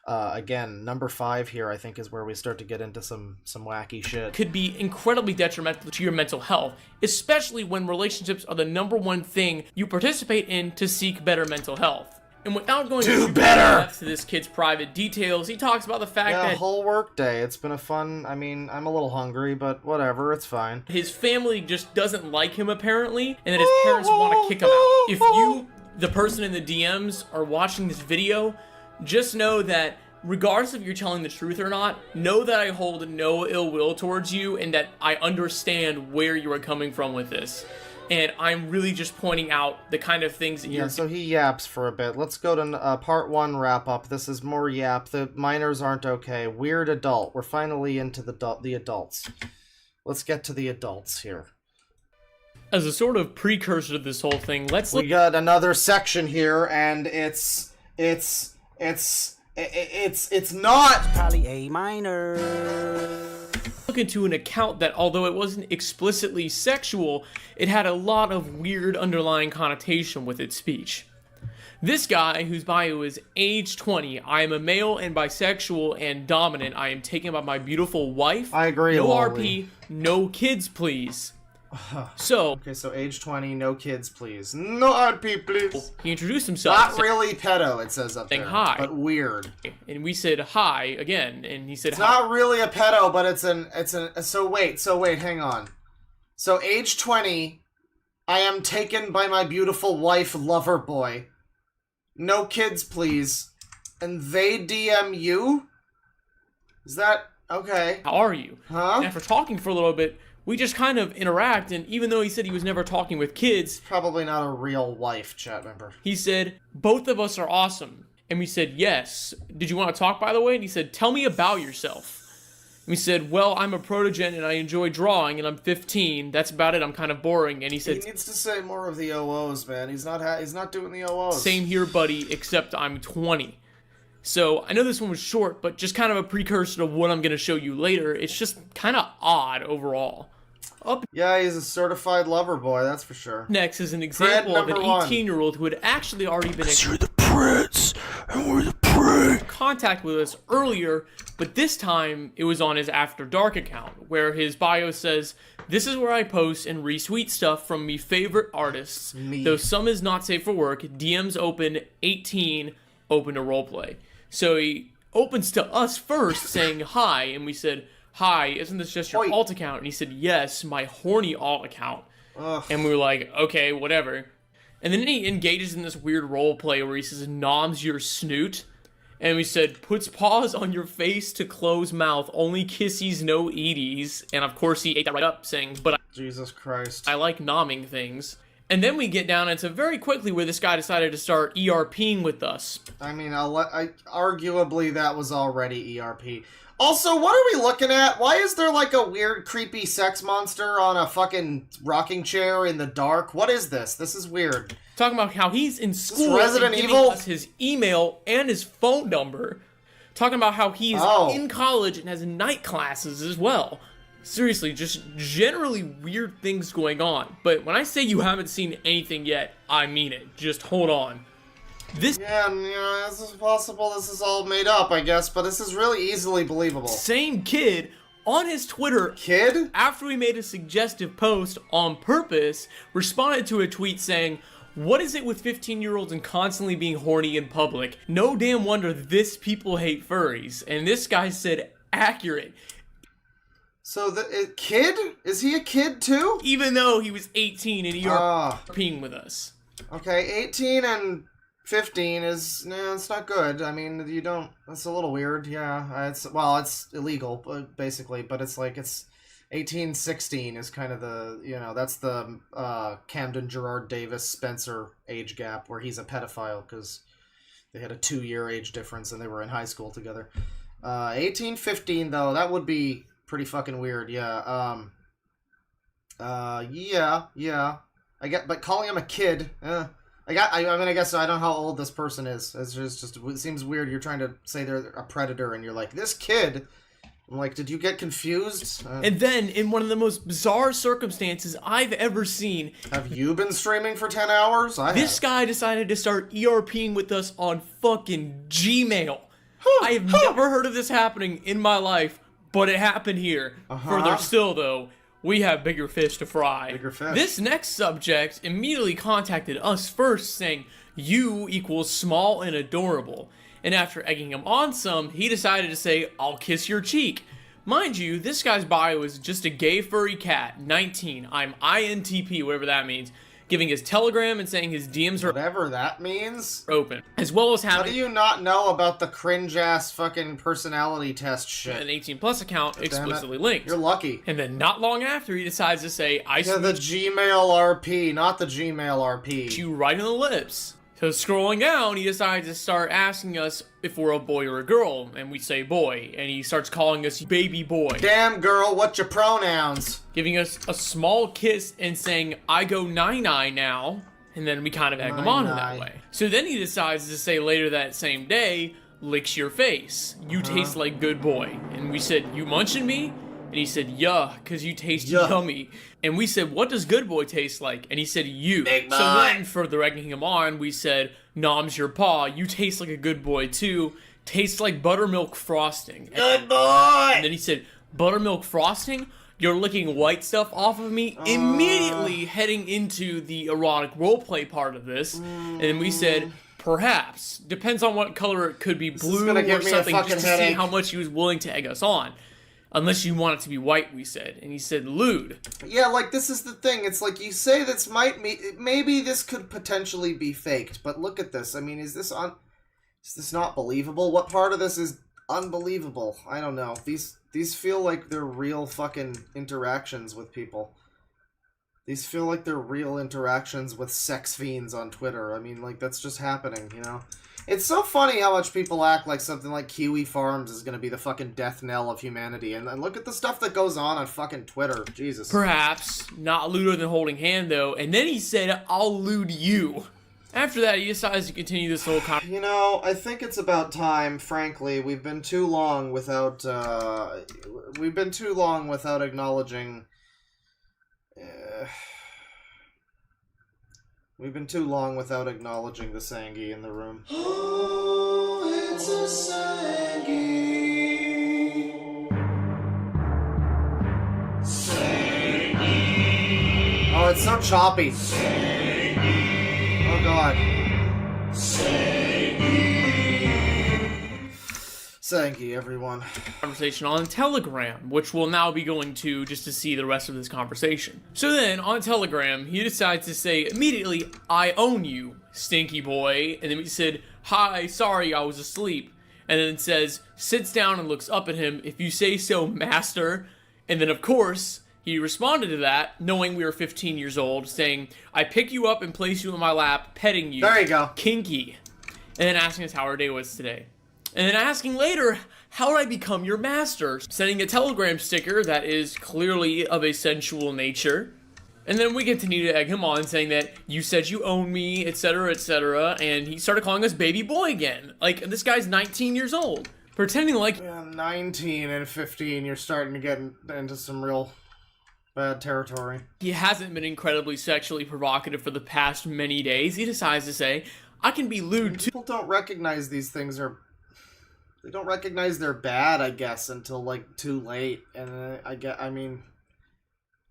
Again, number 5 here, I think, is where we start to get into some wacky shit. Could be incredibly detrimental to your mental health, especially when relationships are the number one thing you participate in to seek better mental health. And without going too depth to this kid's private details, he talks about the fact that whole work day. It's been a fun. I mean, I'm a little hungry, but whatever, it's fine. His family just doesn't like him apparently, and that his parents want to kick him out. If you, the person in the DMs, are watching this video, just know that regardless if you're telling the truth or not, know that I hold no ill will towards you and that I understand where you are coming from with this. And I'm really just pointing out the kind of things that you're... Yeah, so he yaps for a bit. Let's go to part 1 wrap-up. This is more yap. The minors aren't okay. Weird adult. We're finally into the adults. Let's get to the adults here. As a sort of precursor to this whole thing, We got another section here, and it's not... Probably A minor. Look into an account that, although it wasn't explicitly sexual, it had a lot of weird underlying connotation with its speech. This guy, whose bio is age 20, I am a male and bisexual and dominant. I am taken by my beautiful wife. I agree. No Lolly. RP, no kids, please. So, okay, so age 20, no kids, please. No RP, please. He introduced himself. Not really pedo, it says up there. Hi. But weird. And we said hi again, and he said it's hi. Not really a pedo, but so wait, hang on. So age 20, I am taken by my beautiful wife, lover boy. No kids, please. And they DM you? Is that okay? How are you? Huh? And after talking for a little bit, we just kind of interact, and even though he said he was never talking with kids... Probably not a real wife, chat member. He said, both of us are awesome. And we said, yes. Did you want to talk, by the way? And he said, tell me about yourself. And we said, well, I'm a protogen, and I enjoy drawing, and I'm 15. That's about it. I'm kind of boring. And he said... He needs to say more of the OOs, man. He's not doing the OOs. Same here, buddy, except I'm 20. So, I know this one was short, but just kind of a precursor to what I'm going to show you later. It's just kind of odd overall. Yeah, he's a certified lover boy, that's for sure. Next is an example of an 18-year-old who had actually already been you're the prince, and we're the prey. Contact with us earlier, but this time it was on his After Dark account, where his bio says, this is where I post and retweet stuff from me favorite artists, though some is not safe for work, DMs open, 18, open to roleplay. So he opens to us first, saying hi, and we said, hi, isn't this just your alt account? And he said, yes, my horny alt account. Ugh. And we were like, okay, whatever. And then he engages in this weird role play where he says, noms your snoot. And we said, puts paws on your face to close mouth, only kissies, no eaties. And of course he ate that right up, saying, but Jesus Christ. I like nomming things. And then we get down into very quickly where this guy decided to start ERPing with us. I mean, arguably that was already ERP. Also, what are we looking at? Why is there like a weird, creepy sex monster on a fucking rocking chair in the dark? What is this? This is weird. Talking about how he's in school Resident and giving Evil? us his email and his phone number. Talking about how he's in college and has night classes as well. Seriously, just generally weird things going on. But when I say you haven't seen anything yet, I mean it. Just hold on. Yeah, this is possible. This is all made up, I guess, but this is really easily believable. Same kid on his Twitter, after we made a suggestive post on purpose, responded to a tweet saying, what is it with 15-year-olds and constantly being horny in public? No damn wonder this people hate furries. And this guy said, accurate. So the kid? Is he a kid too? Even though he was 18 and ERPing with us. Okay, 18 and 15 is, it's not good. I mean, you don't, that's a little weird, yeah. It's illegal, basically, but it's like, it's 18, 16 is kind of the, that's the Camden, Gerard Davis, Spencer age gap, where he's a pedophile, because They had a 2-year age difference and they were in high school together. 18, 15 though, that would be pretty fucking weird. Yeah. Yeah. But calling him a kid, I guess I don't know how old this person is. It's just it seems weird. You're trying to say they're a predator, and you're like, this kid. I'm like, did you get confused? And then, in one of the most bizarre circumstances I've ever seen, have you been streaming for 10 hours? This guy decided to start ERPing with us on fucking Gmail. I have never heard of this happening in my life, but it happened here. Further still, though, we have bigger fish to fry. Bigger fish. This next subject immediately contacted us first, saying, you equals small and adorable. And after egging him on some, he decided to say, I'll kiss your cheek. Mind you, this guy's bio is just a gay furry cat, 19, I'm INTP, whatever that means, giving his Telegram and saying his DMs are whatever that means open, as well as having how do you not know about the cringe-ass fucking personality test shit? An 18+ account explicitly linked. You're lucky. And then not long after, he decides to say, the Gmail RP, not the Gmail RP. You right in the lips. So scrolling down, he decides to start asking us if we're a boy or a girl, and we say boy, and he starts calling us baby boy. Damn girl, what's your pronouns? Giving us a small kiss and saying, I go 9-9 now, and then we kind of egg him on in that way. So then he decides to say later that same day, licks your face. You taste like good boy. And we said, you munching me? And he said, yeah, because you taste yummy. And we said, what does good boy taste like? And he said, you. Big boy. So then, further egging him on, we said, nom's your paw. You taste like a good boy, too. Tastes like buttermilk frosting. Good boy! And then he said, buttermilk frosting? You're licking white stuff off of me? Immediately heading into the erotic roleplay part of this. And then we said, perhaps. Depends on what color it could be, blue or something, just to see how much he was willing to egg us on. Unless you want it to be white, we said. And he said, lewd. Yeah, like, this is the thing. It's like, you say this maybe this could potentially be faked, but look at this. I mean, is this not believable? What part of this is unbelievable? I don't know. These feel like they're real fucking interactions with people. These feel like they're real interactions with sex fiends on Twitter. I mean, like, that's just happening, you know? It's so funny how much people act like something like Kiwi Farms is gonna be the fucking death knell of humanity. And look at the stuff that goes on fucking Twitter. Jesus. Perhaps. Not lewder than holding hand, though. And then he said, I'll lewd you. After that, he decides to continue this whole conversation. You know, I think it's about time, frankly. We've been too long without acknowledging... We've been too long without acknowledging the Sangi in the room. Oh, it's a Sangi. Sangi. Oh, it's so choppy. Sangi. Oh, God. Sangi, everyone. Conversation on Telegram, which we'll now be going to just to see the rest of this conversation. So then, on Telegram, he decides to say immediately, I own you, stinky boy. And then he said, hi, sorry, I was asleep. And then it says, sits down and looks up at him, if you say so, master. And then, of course, he responded to that, knowing we were 15 years old, saying, I pick you up and place you in my lap, petting you. There you go. Kinky. And then asking us how our day was today. And then asking later, how did I become your master? Sending a Telegram sticker that is clearly of a sensual nature. And then we continue to egg him on, saying that you said you own me, etc., etc. And he started calling us baby boy again. Like, this guy's 19 years old. Pretending like... Yeah, 19 and 15, you're starting to get into some real bad territory. He hasn't been incredibly sexually provocative for the past many days. He decides to say, I can be lewd too. People don't recognize these things are... They don't recognize they're bad, I guess, until, like, too late. And I mean,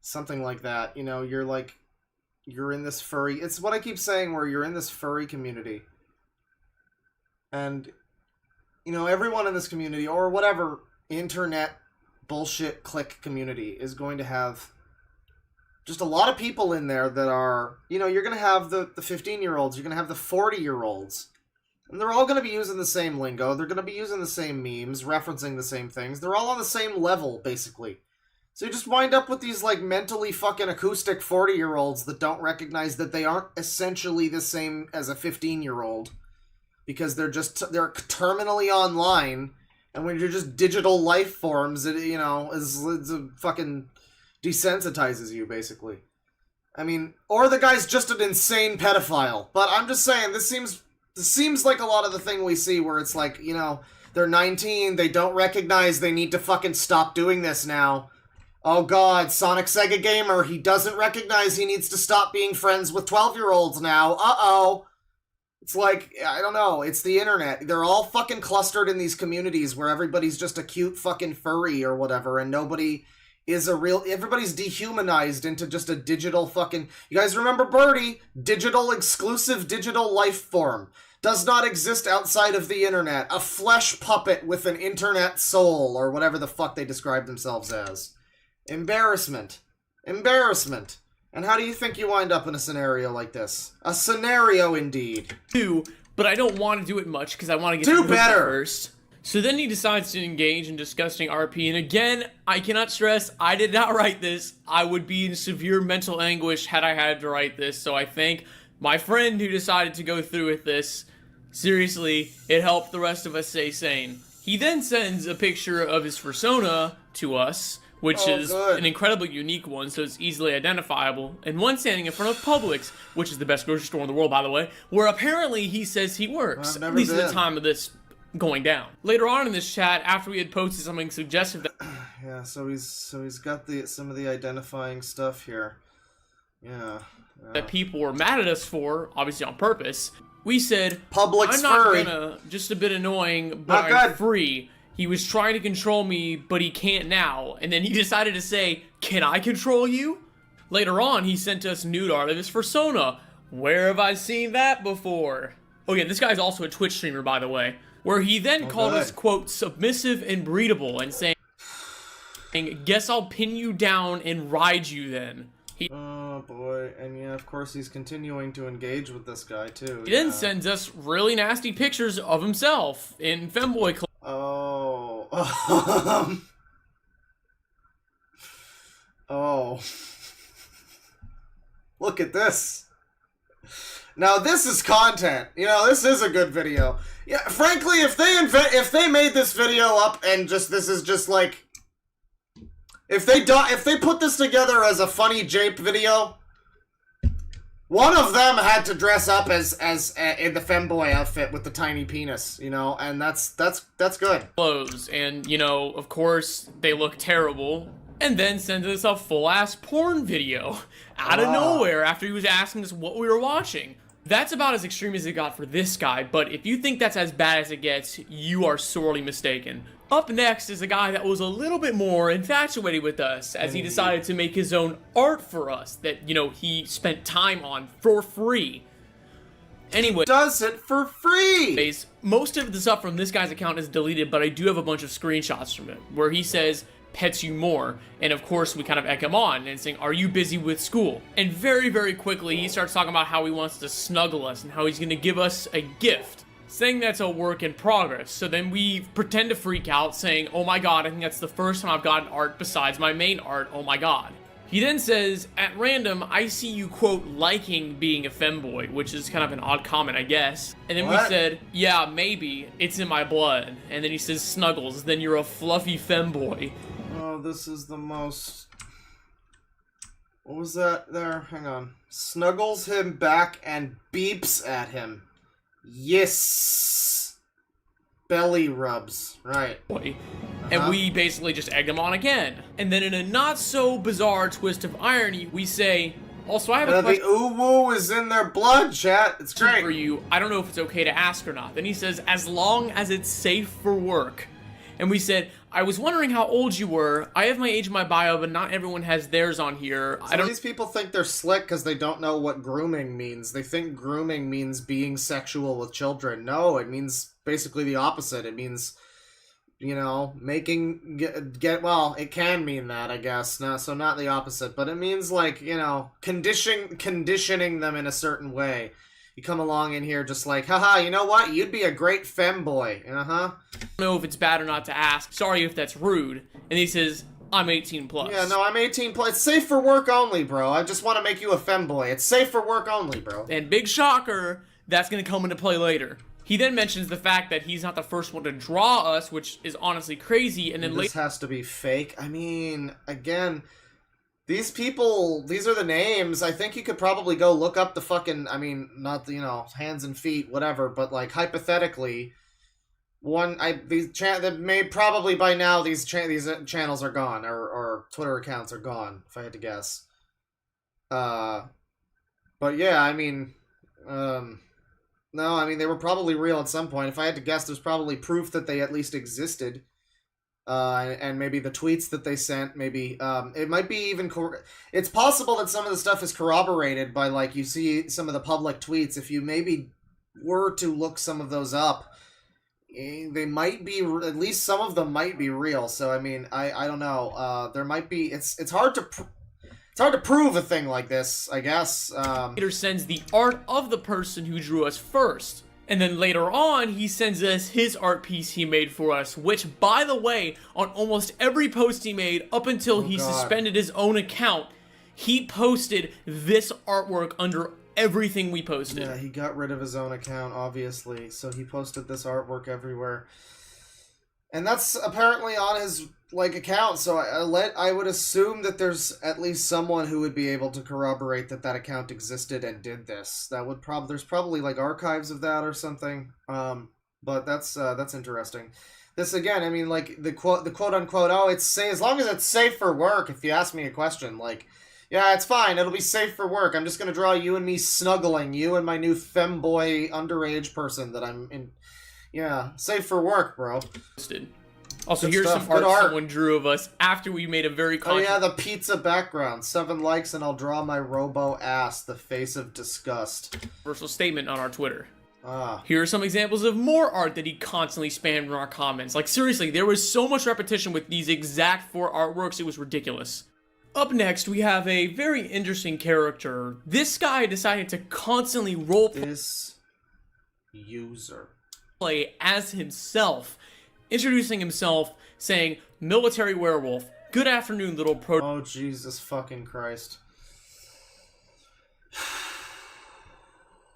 something like that. You know, you're in this furry... It's what I keep saying, where you're in this furry community. And, you know, everyone in this community, or whatever internet bullshit click community, is going to have just a lot of people in there that are... You know, you're going to have the 15-year-olds, you're going to have the 40-year-olds. And they're all going to be using the same lingo. They're going to be using the same memes, referencing the same things. They're all on the same level, basically. So you just wind up with these, like, mentally fucking acoustic 40-year-olds that don't recognize that they aren't essentially the same as a 15-year-old. because they're terminally online, and when you're just digital life forms, it, you know, it's a fucking desensitizes you, basically. I mean, or the guy's just an insane pedophile. But I'm just saying, this seems like a lot of the thing we see where it's like, you know, they're 19, they don't recognize they need to fucking stop doing this now. Oh god, Sonic Sega Gamer, he doesn't recognize he needs to stop being friends with 12-year-olds now. Uh-oh. It's like, I don't know, it's the internet. They're all fucking clustered in these communities where everybody's just a cute fucking furry or whatever, and nobody is a real... Everybody's dehumanized into just a digital fucking... You guys remember Birdie? Digital, exclusive digital life form. Does not exist outside of the internet. A flesh puppet with an internet soul, or whatever the fuck they describe themselves as. Embarrassment. Embarrassment. And how do you think you wind up in a scenario like this? A scenario, indeed. But I don't want to do it much, because I want to get do to better first. So then he decides to engage in disgusting RP, and again, I cannot stress, I did not write this. I would be in severe mental anguish had I had to write this, so I thank my friend who decided to go through with this. Seriously, it helped the rest of us stay sane. He then sends a picture of his persona to us, which is an incredibly unique one, so it's easily identifiable, and one standing in front of Publix, which is the best grocery store in the world, by the way, where apparently he says he works, at least at the time of this going down. Later on in this chat, after we had posted something suggestive that... Yeah, so he's got some of the identifying stuff here. Yeah. That people were mad at us for, obviously on purpose, we said, Publix I'm not furry. gonna, just a bit annoying, but I'm free. He was trying to control me, but he can't now. And then he decided to say, can I control you? Later on, he sent us nude art of his persona. Where have I seen that before? Oh yeah, this guy's also a Twitch streamer, by the way. Where he then called us, quote, submissive and breedable, and saying, guess I'll pin you down and ride you then. Oh boy, and yeah, of course he's continuing to engage with this guy too. He then sends us really nasty pictures of himself in femboy clothes. Oh. Oh. Look at this. Now this is content. You know, this is a good video. Yeah, frankly, if they made this video up and this is just like, if they put this together as a funny jape video, one of them had to dress up as in the femboy outfit with the tiny penis, you know, and that's good. Clothes, and you know, of course, they look terrible. And then sends us a full-ass porn video out of nowhere after he was asking us what we were watching. That's about as extreme as it got for this guy, but if you think that's as bad as it gets, you are sorely mistaken. Up next is a guy that was a little bit more infatuated with us, as he decided to make his own art for us that, you know, he spent time on for free. Anyway, does it for free! Most of the stuff from this guy's account is deleted, but I do have a bunch of screenshots from it, where he says, pets you more, and of course we kind of egg him on and saying, are you busy with school? And very, very quickly he starts talking about how he wants to snuggle us and how he's gonna give us a gift, saying that's a work in progress. So then we pretend to freak out, saying, oh my god, I think that's the first time I've gotten art besides my main art, oh my god. He then says, at random, I see you, quote, liking being a femboy, which is kind of an odd comment, I guess. And then we said, yeah, maybe, it's in my blood. And then he says, snuggles, then you're a fluffy femboy. Oh, this is the most... What was that there? Hang on. Snuggles him back and beeps at him. Yes! Belly rubs. Right. And we basically just egged him on again. And then in a not-so-bizarre twist of irony, we say, also, I have a question. The ooh-woo is in their blood, chat. It's great. For you. I don't know if it's okay to ask or not. Then he says, as long as it's safe for work. And we said, I was wondering how old you were. I have my age in my bio, but not everyone has theirs on here. So these people think they're slick because they don't know what grooming means. They think grooming means being sexual with children. No, it means basically the opposite. It means, you know, making, well, it can mean that, I guess. No, so not the opposite, but it means like, you know, conditioning them in a certain way. You come along in here just like, haha, you know what? You'd be a great femboy. Uh-huh. I don't know if it's bad or not to ask. Sorry if that's rude. And he says, I'm 18 plus. Yeah, no, I'm 18 plus. It's safe for work only, bro. I just want to make you a femboy. It's safe for work only, bro. And big shocker, that's going to come into play later. He then mentions the fact that he's not the first one to draw us, which is honestly crazy, and then This has to be fake. I mean, again, these people, these are the names. I think you could probably go look up the fucking, I mean, not the, hands and feet, whatever, but like hypothetically, that may probably by now these channels are gone, or Twitter accounts are gone, if I had to guess. But yeah, I mean, no, I mean, they were probably real at some point. If I had to guess, there's probably proof that they at least existed. And maybe the tweets that they sent, maybe, it might be even, it's possible that some of the stuff is corroborated by, like, you see some of the public tweets. If you maybe were to look some of those up, they might be, at least some of them might be real. So, I mean, I don't know. There might be, it's hard to prove a thing like this, I guess. Later sends the art of the person who drew us first. And then later on, he sends us his art piece he made for us, which, by the way, on almost every post he made up until he suspended his own account, he posted this artwork under everything we posted. Yeah, he got rid of his own account, obviously, so he posted this artwork everywhere. And that's apparently on his account, so I would assume that there's at least someone who would be able to corroborate that account existed and did this. That would there's probably like archives of that or something. But that's interesting. This again, I mean, like the quote unquote, oh, it's as long as it's safe for work. If you ask me a question, like, yeah, it's fine. It'll be safe for work. I'm just gonna draw you and me snuggling, you and my new femboy underage person that I'm in. Yeah, safe for work, bro. Also, Good here's stuff. some art Good art someone drew of us after we made a very Oh yeah, the pizza background. 7 likes and I'll draw my robo ass, the face of disgust. controversial statement on our Twitter. Ah. Here are some examples of more art that he constantly spammed in our comments. Like, seriously, there was so much repetition with these exact 4 artworks, it was ridiculous. Up next, we have a very interesting character. This guy decided to constantly roleplay this user as himself, introducing himself, saying, "Military werewolf, good afternoon, little pro." Oh, Jesus fucking Christ.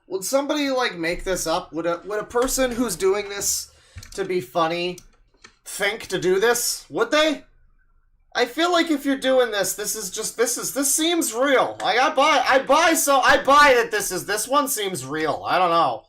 Would somebody, like, make this up? Would a person who's doing this to be funny think to do this? Would they? I feel like if you're doing this seems real. Like, I buy that this one seems real. I don't know.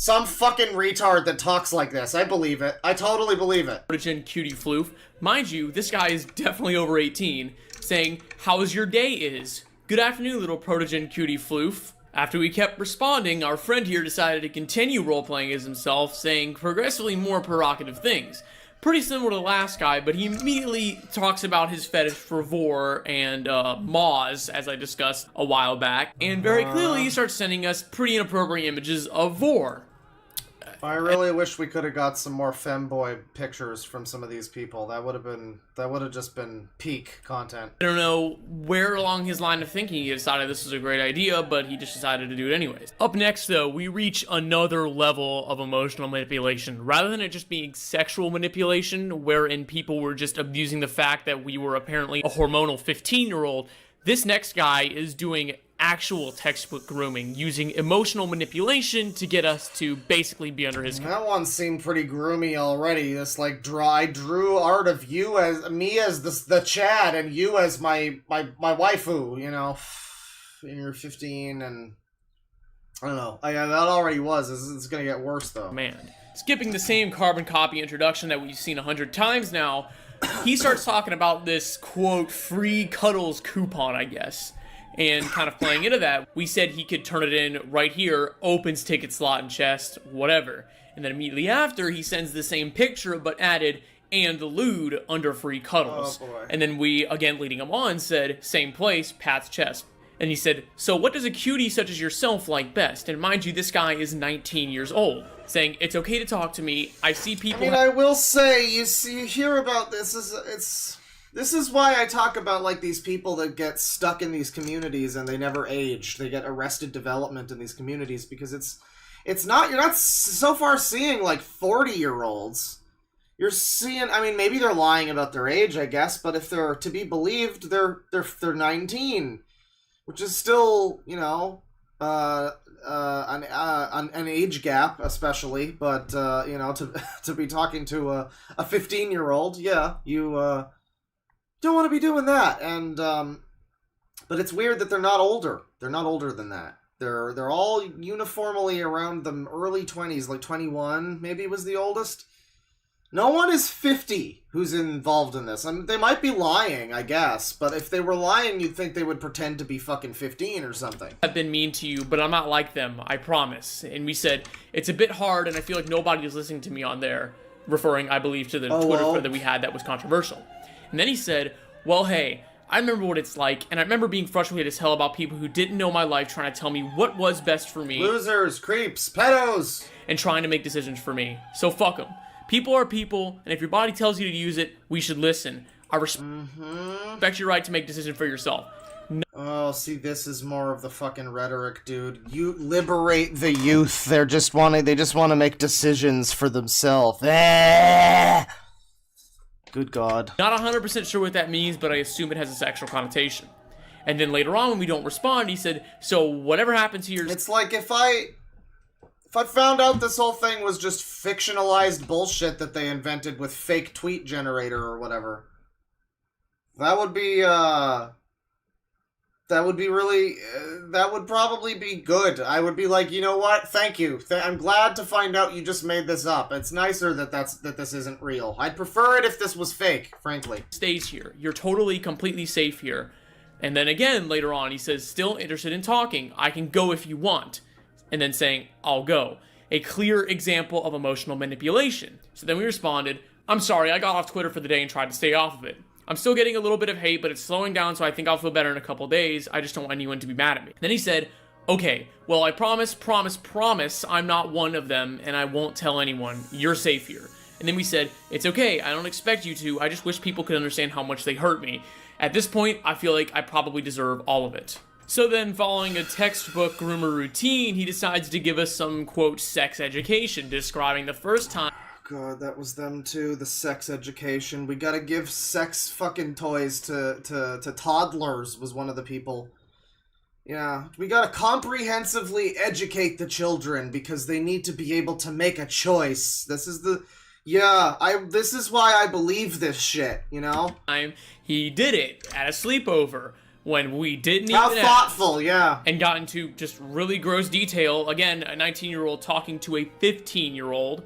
Some fucking retard that talks like this. I believe it. I totally believe it. Protogen Cutie Floof. Mind you, this guy is definitely over 18, saying, "How's your day is? Good afternoon, little Protogen Cutie Floof." After we kept responding, our friend here decided to continue roleplaying as himself, saying progressively more provocative things. Pretty similar to the last guy, but he immediately talks about his fetish for vor and maws, as I discussed a while back, and very clearly he starts sending us pretty inappropriate images of vor. I really wish we could have got some more femboy pictures from some of these people. That would have just been peak content. I don't know where along his line of thinking he decided this was a great idea, but he just decided to do it anyways. Up next, though, we reach another level of emotional manipulation. Rather than it just being sexual manipulation, wherein people were just abusing the fact that we were apparently a hormonal 15-year-old, this next guy is doing actual textbook grooming, using emotional manipulation to get us to basically be under his control. That one seemed pretty groomy already. This, like, I drew art of you as me as the Chad and you as my waifu, you know. And you're 15 and I don't know. That already was. It's gonna get worse though. Man. Skipping the same carbon copy introduction that we've seen 100 times now, he starts talking about this, quote, free cuddles coupon, I guess. And kind of playing into that, we said he could turn it in right here, opens ticket slot and chest, whatever. And then immediately after, he sends the same picture, but added, and lewd under free cuddles. Oh boy. And then we, again leading him on, said, same place, Pat's chest. And he said, so what does a cutie such as yourself like best? And mind you, this guy is 19 years old, saying, it's okay to talk to me. I see people... I mean, I will say, you hear about this, this is why I talk about, like, these people that get stuck in these communities and they never age. They get arrested development in these communities because you're not so far seeing, like, 40-year-olds. You're seeing, I mean, maybe they're lying about their age, I guess, but if they're to be believed, they're 19, which is still, you know, an age gap, especially, but you know, to be talking to a 15-year-old, yeah, you don't want to be doing that. And but it's weird that they're not older. They're not older than that. They're all uniformly around the early 20s, like 21 maybe was the oldest. No one is 50 who's involved in this. I mean, they might be lying, I guess, but if they were lying, you'd think they would pretend to be fucking 15 or something. I've been mean to you, but I'm not like them, I promise. And we said, it's a bit hard, and I feel like nobody is listening to me on there, referring, I believe, to the Twitter thread that we had that was controversial. And then he said, well, hey, I remember what it's like, and I remember being frustrated as hell about people who didn't know my life trying to tell me what was best for me. Losers, creeps, pedos! And trying to make decisions for me. So fuck them. People are people, and if your body tells you to use it, we should listen. I respect your right to make decisions for yourself. No. Oh, see, this is more of the fucking rhetoric, dude. You liberate the youth. They just want to make decisions for themselves. Good God. Not 100% sure what that means, but I assume it has a sexual connotation. And then later on, when we don't respond, he said, so whatever happens here... It's like if I found out this whole thing was just fictionalized bullshit that they invented with fake tweet generator or whatever, that would probably be good. I would be like, you know what? Thank you. I'm glad to find out you just made this up. It's nicer that this isn't real. I'd prefer it if this was fake, frankly. Stays here. You're totally, completely safe here. And then again, later on, he says, still interested in talking. I can go if you want. And then saying, I'll go. A clear example of emotional manipulation. So then we responded, I'm sorry, I got off Twitter for the day and tried to stay off of it. I'm still getting a little bit of hate, but it's slowing down, so I think I'll feel better in a couple days. I just don't want anyone to be mad at me. Then he said, okay, well, I promise, I'm not one of them, and I won't tell anyone. You're safe here. And then we said, it's okay, I don't expect you to, I just wish people could understand how much they hurt me. At this point, I feel like I probably deserve all of it. So then, following a textbook groomer routine, he decides to give us some, quote, sex education, describing the first time... God, that was them too, the sex education. We gotta give sex fucking toys to toddlers, was one of the people. Yeah, we gotta comprehensively educate the children, because they need to be able to make a choice. This is the... Yeah, this is why I believe this shit, you know? He did it at a sleepover. When we didn't How even thoughtful, yeah. And got into just really gross detail. Again, a 19-year-old talking to a 15-year-old.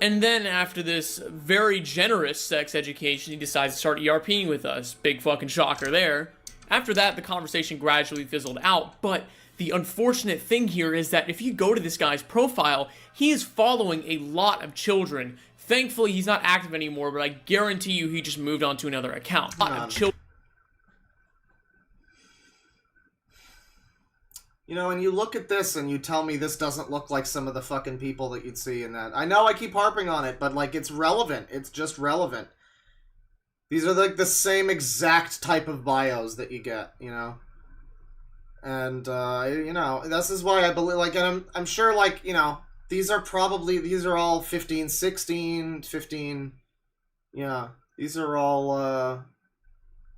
And then after this very generous sex education, he decides to start ERPing with us. Big fucking shocker there. After that, the conversation gradually fizzled out. But the unfortunate thing here is that if you go to this guy's profile, he is following a lot of children. Thankfully, he's not active anymore, but I guarantee you he just moved on to another account. A lot of children. You know, and you look at this and you tell me this doesn't look like some of the fucking people that you'd see in that. I know I keep harping on it, but, like, it's relevant. It's just relevant. These are, like, the same exact type of bios that you get, you know? And, you know, this is why I believe, like, and I'm sure, like, you know, these are all 15, 16, 15, yeah. These are all,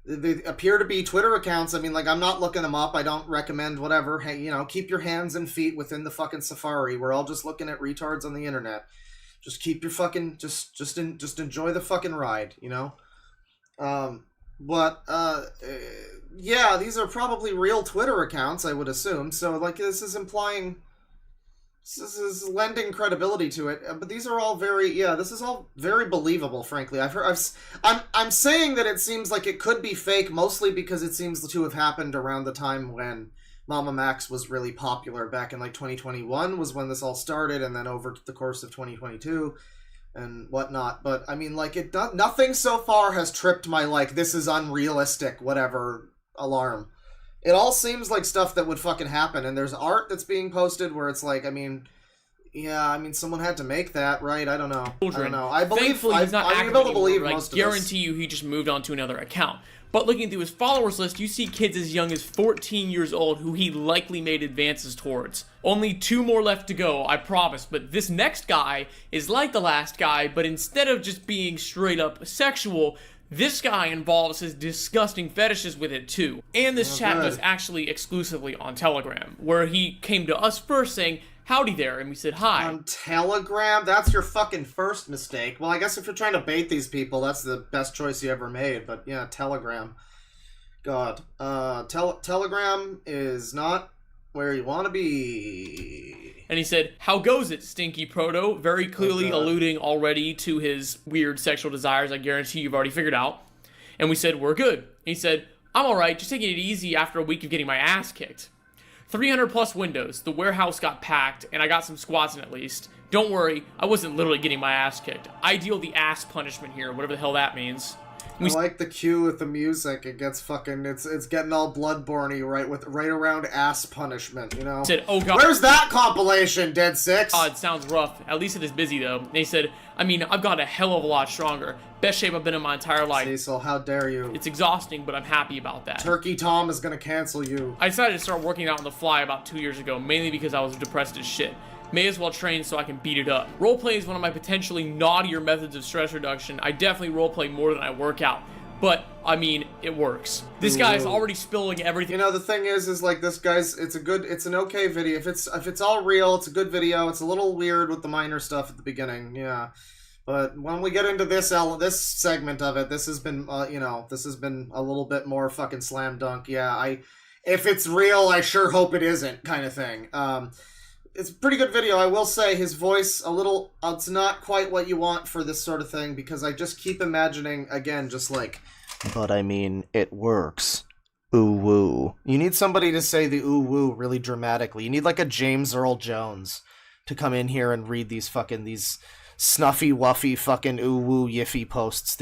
they appear to be Twitter accounts. I mean, like, I'm not looking them up. I don't recommend whatever. Hey, you know, keep your hands and feet within the fucking Safari. We're all just looking at retards on the internet. Just keep your fucking, just enjoy the fucking ride, you know? Yeah, these are probably real Twitter accounts, I would assume. So, like, this is lending credibility to it, but these are all this is all very believable, frankly. I'm saying that it seems like it could be fake, mostly because it seems to have happened around the time when Mama Max was really popular, back in, like, 2021 was when this all started, and then over the course of 2022 and whatnot. But, I mean, like, nothing so far has tripped my, like, this is unrealistic, whatever, alarm. It all seems like stuff that would fucking happen, and there's art that's being posted where it's like, I mean, yeah, I mean, someone had to make that, right? I don't know. I believe, Thankfully, he's not I'm active able to anymore, believe but most I guarantee you he just moved on to another account. But looking through his followers list, you see kids as young as 14 years old who he likely made advances towards. Only 2 more left to go, I promise, but this next guy is like the last guy, but instead of just being straight up sexual, This guy involves his disgusting fetishes with it too. And this chat good. was actually exclusively on Telegram, where he came to us first saying, howdy there, and we said hi. On Telegram? That's your fucking first mistake. Well, I guess if you're trying to bait these people, that's the best choice you ever made. But yeah, Telegram. God. Telegram is not where you want to be. And he said, how goes it, Stinky Proto? Very clearly alluding already to his weird sexual desires, I guarantee you've already figured out. And we said, we're good. And he said, I'm alright, just taking it easy after a week of getting my ass kicked. 300 plus windows, the warehouse got packed, and I got some squats in at least. Don't worry, I wasn't literally getting my ass kicked. I deal the ass punishment here, whatever the hell that means. I like the cue with the music. It gets fucking, it's getting all Bloodborne-y right around ass punishment, you know? Said, oh god. Where's that compilation, Dead Six? It sounds rough. At least it is busy though. And he said, I mean, I've got a hell of a lot stronger. Best shape I've been in my entire life. Cecil, how dare you? It's exhausting, but I'm happy about that. Turkey Tom is gonna cancel you. I decided to start working out on the fly about 2 years ago, mainly because I was depressed as shit. May as well train so I can beat it up. Roleplay is one of my potentially naughtier methods of stress reduction. I definitely roleplay more than I work out. But, I mean, it works. This guy's already spilling everything. You know, the thing is like this guy's, it's an okay video. If it's all real, it's a good video. It's a little weird with the minor stuff at the beginning, yeah. But when we get into this segment of it, this has been, this has been a little bit more fucking slam dunk. Yeah, if it's real, I sure hope it isn't, kind of thing. It's a pretty good video. I will say his voice it's not quite what you want for this sort of thing, because I just keep imagining, again, just like... But I mean, it works. Ooh woo. You need somebody to say the ooh woo really dramatically. You need like a James Earl Jones to come in here and read these snuffy wuffy fucking ooh woo yiffy posts.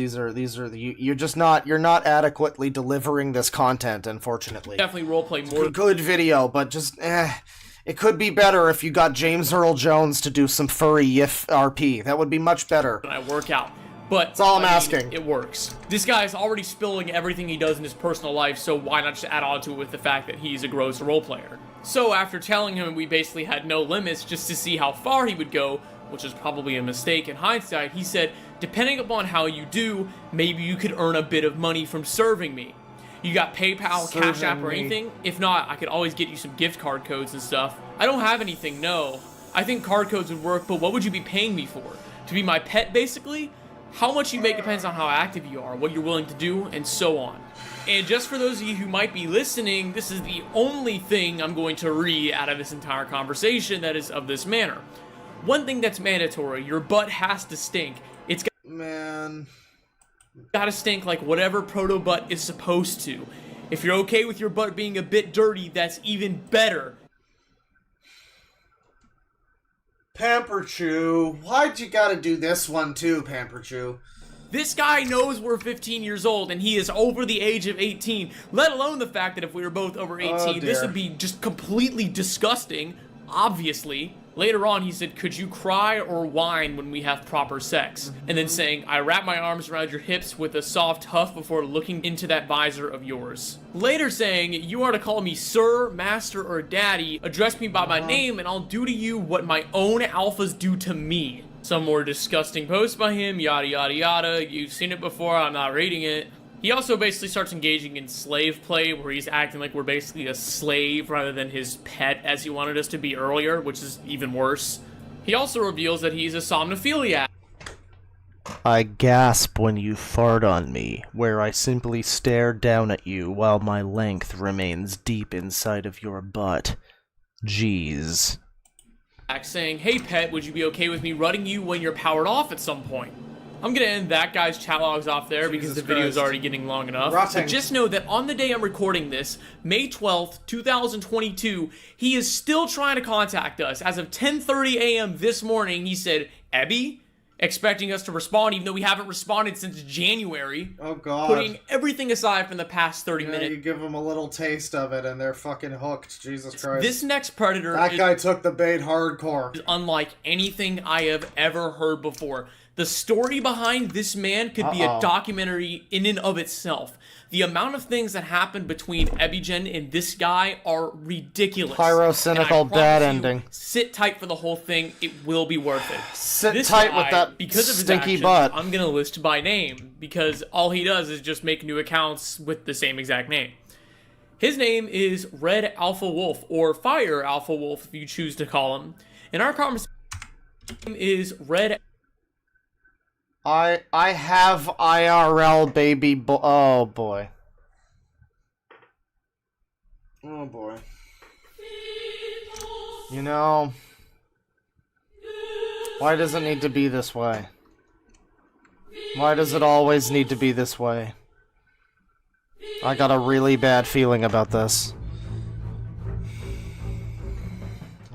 You're not adequately delivering this content, unfortunately. Definitely roleplay more. Good video, but just it could be better if you got James Earl Jones to do some furry yiff RP. That would be much better. When I work out. But that's all I'm asking. It works. This guy is already spilling everything he does in his personal life, so why not just add on to it with the fact that he's a gross role player? So after telling him we basically had no limits just to see how far he would go, which is probably a mistake in hindsight, he said, depending upon how you do, maybe you could earn a bit of money from serving me. You got PayPal, Cash App, or anything? If not, I could always get you some gift card codes and stuff. I don't have anything, no. I think card codes would work, but what would you be paying me for? To be my pet, basically? How much you make depends on how active you are, what you're willing to do, and so on. And just for those of you who might be listening, this is the only thing I'm going to read out of this entire conversation that is of this manner. One thing that's mandatory, your butt has to stink. It's gotta stink like whatever proto butt is supposed to. If you're okay with your butt being a bit dirty, that's even better. Pamperchew, why'd you gotta do this one too, Pamperchew? This guy knows we're 15 years old and he is over the age of 18, let alone the fact that if we were both over 18, this would be just completely disgusting, obviously. Later on, he said, could you cry or whine when we have proper sex? And then saying, I wrap my arms around your hips with a soft huff before looking into that visor of yours. Later saying, you are to call me sir, master, or daddy, address me by my name, and I'll do to you what my own alphas do to me. Some more disgusting posts by him, yada yada yada. You've seen it before, I'm not reading it. He also basically starts engaging in slave play, where he's acting like we're basically a slave rather than his pet as he wanted us to be earlier, which is even worse. He also reveals that he's a somnophiliac. I gasp when you fart on me, where I simply stare down at you while my length remains deep inside of your butt. Jeez. Saying, hey pet, would you be okay with me rutting you when you're powered off at some point? I'm gonna end that guy's chat logs off there because the video is already getting long enough. But just know that on the day I'm recording this, May 12th, 2022, he is still trying to contact us. As of 10:30 a.m. this morning, he said, Ebby? Expecting us to respond, even though we haven't responded since January. Oh god. Putting everything aside from the past 30 minutes. You give them a little taste of it and they're fucking hooked. Jesus Christ. This next predator... That guy took the bait hardcore. ...is unlike anything I have ever heard before. The story behind this man could be a documentary in and of itself. The amount of things that happened between Ebigen and this guy are ridiculous. Pyrocynical bad ending. Sit tight for the whole thing. It will be worth it. Sit tight with that because of his stinky actions, butt. I'm going to list by name because all he does is just make new accounts with the same exact name. His name is Red Alpha Wolf, or Fire Alpha Wolf if you choose to call him. And our conversation is Red. I have IRL baby oh boy. Oh boy. You know, why does it need to be this way? Why does it always need to be this way? I got a really bad feeling about this.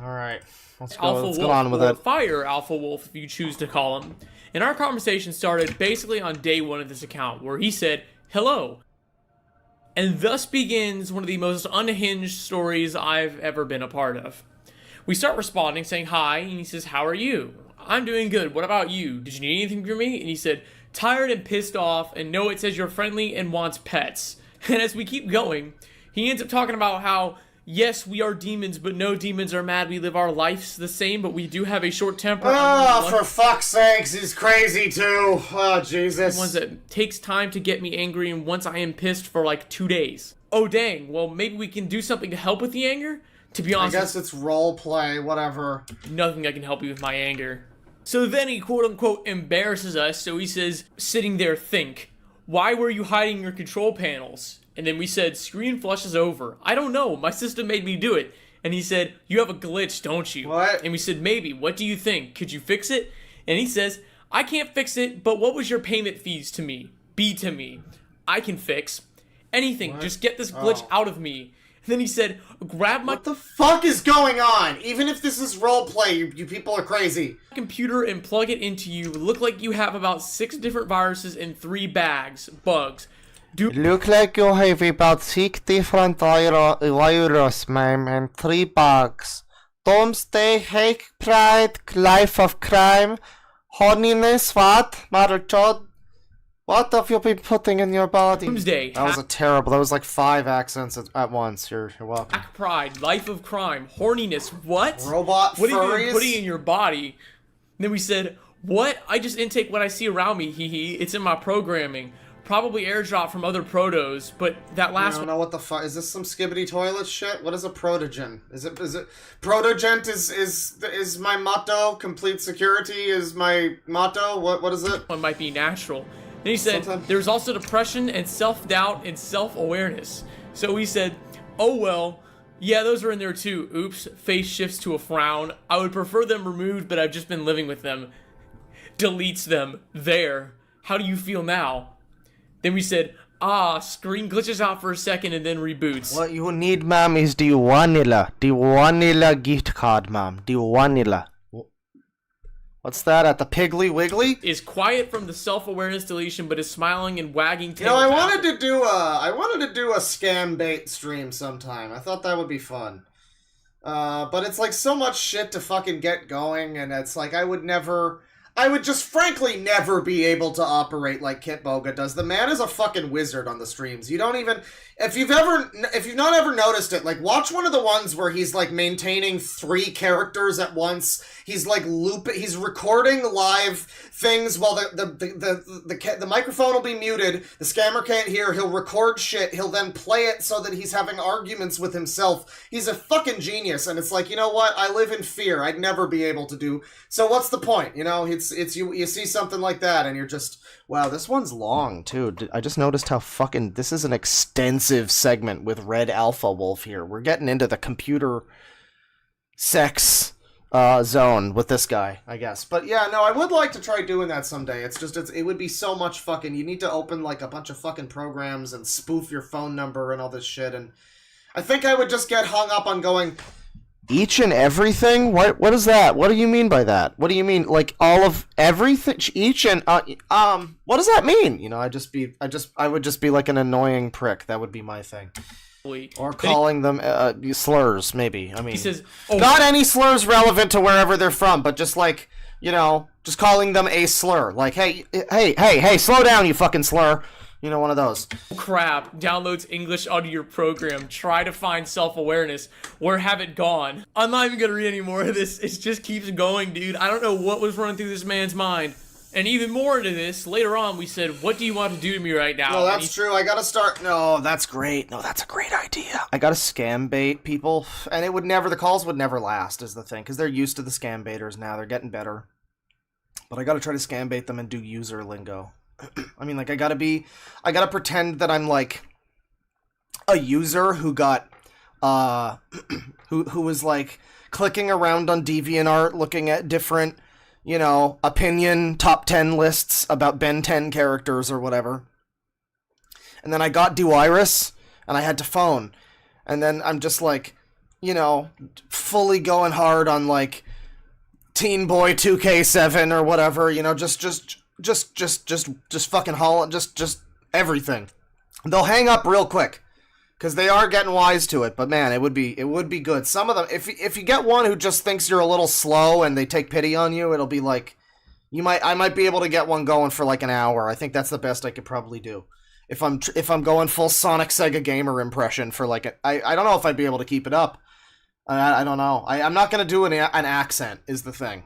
Alright, let's go on with it. Fire Alpha Wolf if you choose to call him. And our conversation started basically on day one of this account, where he said, hello. And thus begins one of the most unhinged stories I've ever been a part of. We start responding, saying hi, and he says, how are you? I'm doing good, what about you? Did you need anything from me? And he said, tired and pissed off, and no, it says you're friendly and wants pets. And as we keep going, he ends up talking about how, yes, we are demons, but no demons are mad. We live our lives the same, but we do have a short temper. Oh, for fuck's sakes, he's crazy too. Oh, Jesus. Ones that takes time to get me angry, and once I am pissed for like 2 days. Oh, dang. Well, maybe we can do something to help with the anger? To be honest, I guess it's role play, whatever. Nothing that can help you with my anger. So then he quote-unquote embarrasses us, so he says, sitting there, think. Why were you hiding your control panels? And then we said, screen flushes over. I don't know, my system made me do it. And he said, you have a glitch, don't you? What? And we said, maybe. What do you think? Could you fix it? And he says, I can't fix it, but what was your payment fees to me? Be to me. I can fix anything. What? Just get this glitch out of me. And then he said, grab my... What the fuck is going on? Even if this is roleplay, you people are crazy. Computer and plug it into you. Look like you have about 6 different viruses in 3 bags. Bugs. Look like you have about 6 different virus, ma'am, and 3 bugs. Doomsday, hate, pride, life of crime, horniness, what? Mother chod? What have you been putting in your body? Doomsday. That was a terrible, that was like 5 accents at once. You're welcome. Hack pride, life of crime, horniness, what? Robot what furries? are you putting in your body? And then we said, what? I just intake what I see around me, hee hee. It's in my programming. Probably airdrop from other protos, but that last I don't know what the fuck is this, some skibbity toilet shit? What is a protogen? Is it protogent is my motto? Complete security is my motto? What is it? One might be natural. And he said, there's also depression and self-doubt and self-awareness. So he said, oh well, yeah, those are in there too. Oops, face shifts to a frown. I would prefer them removed, but I've just been living with them. Deletes them. There. How do you feel now? Then we said, screen glitches out for a second and then reboots. What you need, ma'am, is the vanilla gift card, ma'am. The vanilla. What's that at the Piggly Wiggly? Is quiet from the self-awareness deletion, but is smiling and wagging tail. You know, I wanted to do a scam bait stream sometime. I thought that would be fun. But it's like so much shit to fucking get going, and it's like I would just frankly never be able to operate like Kit Boga does. The man is a fucking wizard on the streams. You don't even, if you've not ever noticed it, like watch one of the ones where he's like maintaining 3 characters at once. He's like he's recording live things while the microphone will be muted. The scammer can't hear. He'll record shit. He'll then play it so that he's having arguments with himself. He's a fucking genius. And it's like, you know what? I live in fear. I'd never be able to do. So what's the point? You know, it's you see something like that and you're just, wow, this one's long too. I just noticed how fucking, this is an extensive segment with Red Alpha Wolf here. We're getting into the computer sex zone with this guy, I guess. But yeah, no, I would like to try doing that someday. It's just, it would be so much fucking, you need to open like a bunch of fucking programs and spoof your phone number and all this shit, and I think I would just get hung up on going, each and everything? What is that? What do you mean by that? What do you mean, like all of everything? Each and what does that mean? You know, I would just be like an annoying prick. That would be my thing. Or calling them slurs, maybe. I mean, he says, not any slurs relevant to wherever they're from, but just like you know, just calling them a slur. Like, hey, slow down, you fucking slur. You know, one of those. Crap, downloads English onto your program. Try to find self-awareness. Where have it gone? I'm not even gonna read any more of this. It just keeps going, dude. I don't know what was running through this man's mind. And even more into this, later on we said, what do you want to do to me right now? No, that's true. I gotta start. No, that's great. No, that's a great idea. I gotta scam bait people. And it would never, the calls would never last, is the thing. Because they're used to the scam baiters now. They're getting better. But I gotta try to scam bait them and do user lingo. I mean, like, I gotta pretend that I'm, like, a user who got, who was, like, clicking around on DeviantArt, looking at different, you know, opinion top 10 lists about Ben 10 characters or whatever. And then I got Duiris, and I had to phone. And then I'm just, like, you know, fully going hard on, like, Teen Boy 2K7 or whatever, you know, just fucking Holland, just everything. They'll hang up real quick, because they are getting wise to it. But man, it would be good. Some of them, if you get one who just thinks you're a little slow and they take pity on you, it'll be like, I might be able to get one going for like an hour. I think that's the best I could probably do. If I'm going full Sonic Sega Gamer impression for like I don't know if I'd be able to keep it up. I don't know. I'm not gonna do an accent is the thing.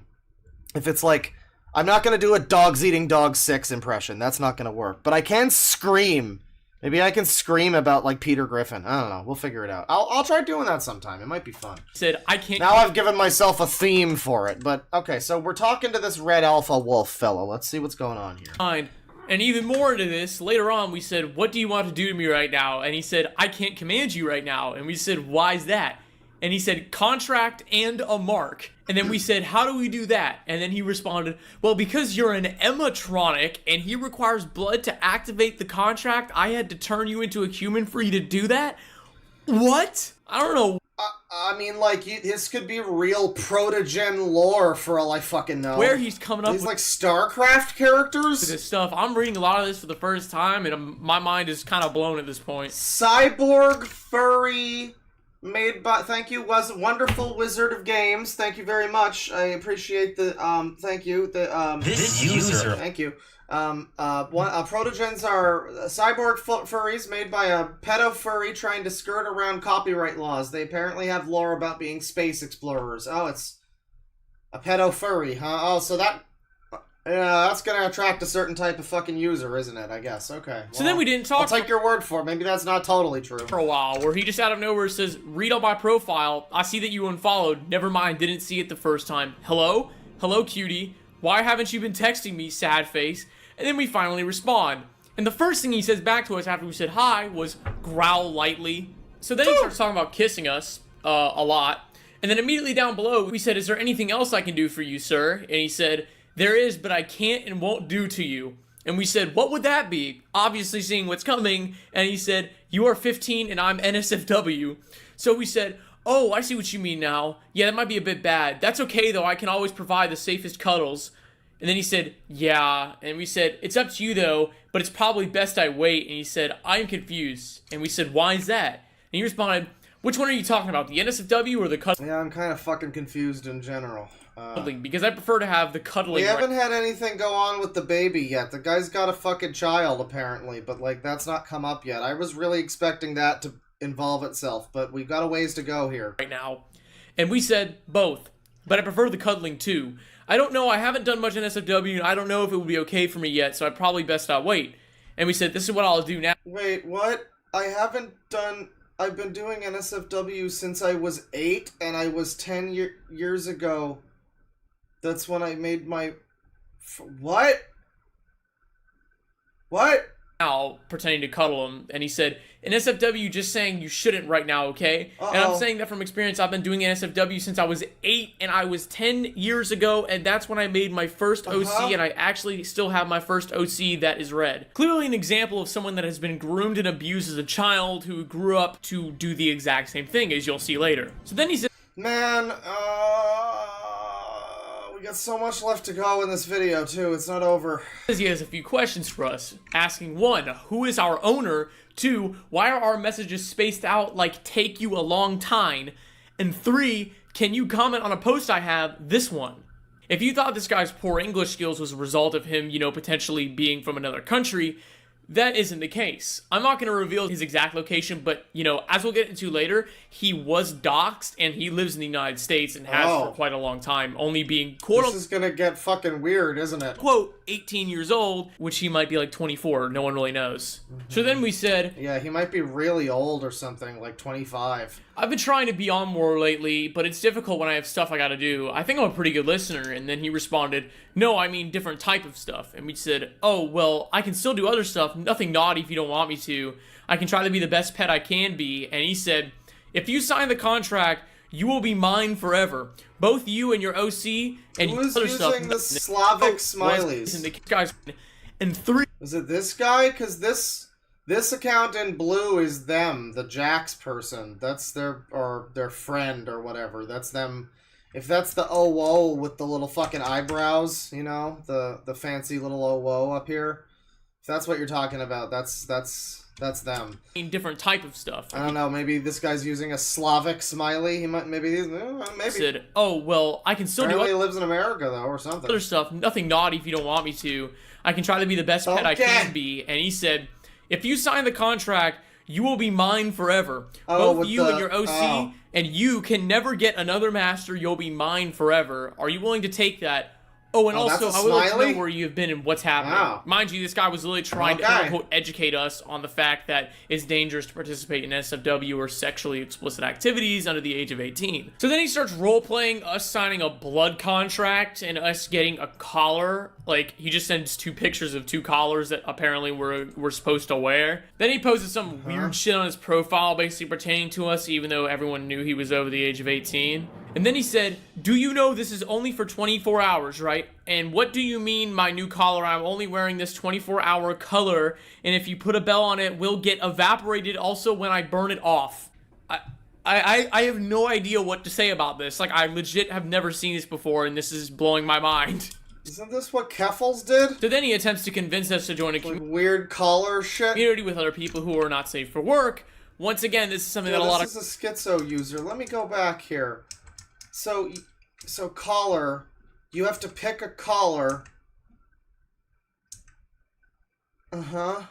If it's like, I'm not going to do a Dogs Eating Dogs 6 impression. That's not going to work. But I can scream. Maybe I can scream about, like, Peter Griffin. I don't know. We'll figure it out. I'll try doing that sometime. It might be fun. Said, I can't... Now I've given myself a theme for it. But, okay, so we're talking to this Red Alpha Wolf fellow. Let's see what's going on here. And even more into this, later on we said, what do you want to do to me right now? And he said, I can't command you right now. And we said, why is that? And he said, contract and a mark. And then we said, how do we do that? And then he responded, well, because you're an Ematronic and he requires blood to activate the contract, I had to turn you into a human for you to do that? What? I don't know. I mean, like, this could be real protogen lore for all I fucking know. Where he's coming up with like, StarCraft characters? This stuff. I'm reading a lot of this for the first time, and my mind is kind of blown at this point. Cyborg furry... made by, thank you, was wonderful Wizard of Games. Thank you very much. I appreciate the, thank you. This user. Thank you. Protogens are cyborg furries made by a pedo furry trying to skirt around copyright laws. They apparently have lore about being space explorers. Oh, it's a pedo furry, huh? Oh, so that's gonna attract a certain type of fucking user, isn't it? I guess. Okay. So then we didn't talk. I'll take your word for it. Maybe that's not totally true. For a while, where he just out of nowhere says, read on my profile. I see that you unfollowed. Never mind, didn't see it the first time. Hello? Hello, cutie. Why haven't you been texting me, sad face? And then we finally respond. And the first thing he says back to us after we said hi was, growl lightly. So then he starts talking about kissing us, a lot. And then immediately down below, we said, is there anything else I can do for you, sir? And he said, there is, but I can't and won't do to you. And we said, what would that be? Obviously seeing what's coming. And he said, you are 15 and I'm NSFW. So we said, oh, I see what you mean now. Yeah, that might be a bit bad. That's okay, though. I can always provide the safest cuddles. And then he said, yeah. And we said, it's up to you, though, but it's probably best I wait. And he said, I'm confused. And we said, why is that? And he responded, which one are you talking about, the NSFW or the cuddling? Yeah, I'm kind of fucking confused in general. Because I prefer to have the cuddling. We haven't had anything go on with the baby yet. The guy's got a fucking child, apparently, but, like, that's not come up yet. I was really expecting that to involve itself, but we've got a ways to go here. Right now. And we said both, but I prefer the cuddling, too. I don't know, I haven't done much in SFW, and I don't know if it would be okay for me yet, so I probably best not wait. And we said, this is what I'll do now. Wait, what? I've been doing NSFW since I was 8, and I was 10 years ago. That's when I made my... What? What? Now, pretending to cuddle him, and he said, NSFW just saying you shouldn't right now, okay? And I'm saying that from experience. I've been doing NSFW since I was 8, and I was 10 years ago, and that's when I made my first OC, and I actually still have my first OC that is red. Clearly an example of someone that has been groomed and abused as a child who grew up to do the exact same thing, as you'll see later. So then he said, man, we got so much left to go in this video, too. It's not over. He has a few questions for us, asking 1, who is our owner? 2, why are our messages spaced out like take you a long time? And 3, can you comment on a post I have, this one? If you thought this guy's poor English skills was a result of him, potentially being from another country, that isn't the case. I'm not going to reveal his exact location, but, as we'll get into later, he was doxxed, and he lives in the United States and has for quite a long time, only being, quote, this is going to get fucking weird, isn't it? quote, 18 years old, which he might be like 24, no one really knows. So then we said... Yeah, he might be really old or something, like 25. I've been trying to be on more lately, but it's difficult when I have stuff I gotta do. I think I'm a pretty good listener, and then he responded, no, I mean different type of stuff. And we said, oh, well, I can still do other stuff, nothing naughty if you don't want me to. I can try to be the best pet I can be. And he said, if you sign the contract, you will be mine forever. Both you and your OC and Who's other stuff. using the Slavic smileys? And the guys, and three. Is it this guy? Because this account in blue is them, the Jax person. That's their friend or whatever. That's them. If that's the OO with the little fucking eyebrows, the fancy little OO up here. If that's what you're talking about, that's them. Different type of stuff. I don't know. Maybe this guy's using a Slavic smiley. He might. Maybe. Said, oh well, I can still Apparently do. He lives in America though, or something. Other stuff. Nothing naughty if you don't want me to. I can try to be the best pet I can be. And he said, if you sign the contract, you will be mine forever. Both you and your OC, and you can never get another master. You'll be mine forever. Are you willing to take that? Oh, and also, I would like to know where you've been and what's happening. Wow. Mind you, this guy was literally trying to, quote-unquote, educate us on the fact that it's dangerous to participate in SFW or sexually explicit activities under the age of 18. So then he starts role-playing us signing a blood contract and us getting a collar. Like, he just sends 2 pictures of 2 collars that apparently we're supposed to wear. Then he posted some weird shit on his profile basically pertaining to us, even though everyone knew he was over the age of 18. And then he said, do you know this is only for 24 hours, right? And what do you mean, my new collar? I'm only wearing this 24-hour color, and if you put a bell on it, will get evaporated also when I burn it off. I have no idea what to say about this. Like, I legit have never seen this before, and this is blowing my mind. Isn't this what Keffels did? So then he attempts to convince us to join a weird collar shit community with other people who are not safe for work. Once again, this is something that a lot of... This is a schizo user. Let me go back here. So collar, you have to pick a collar. Uh-huh.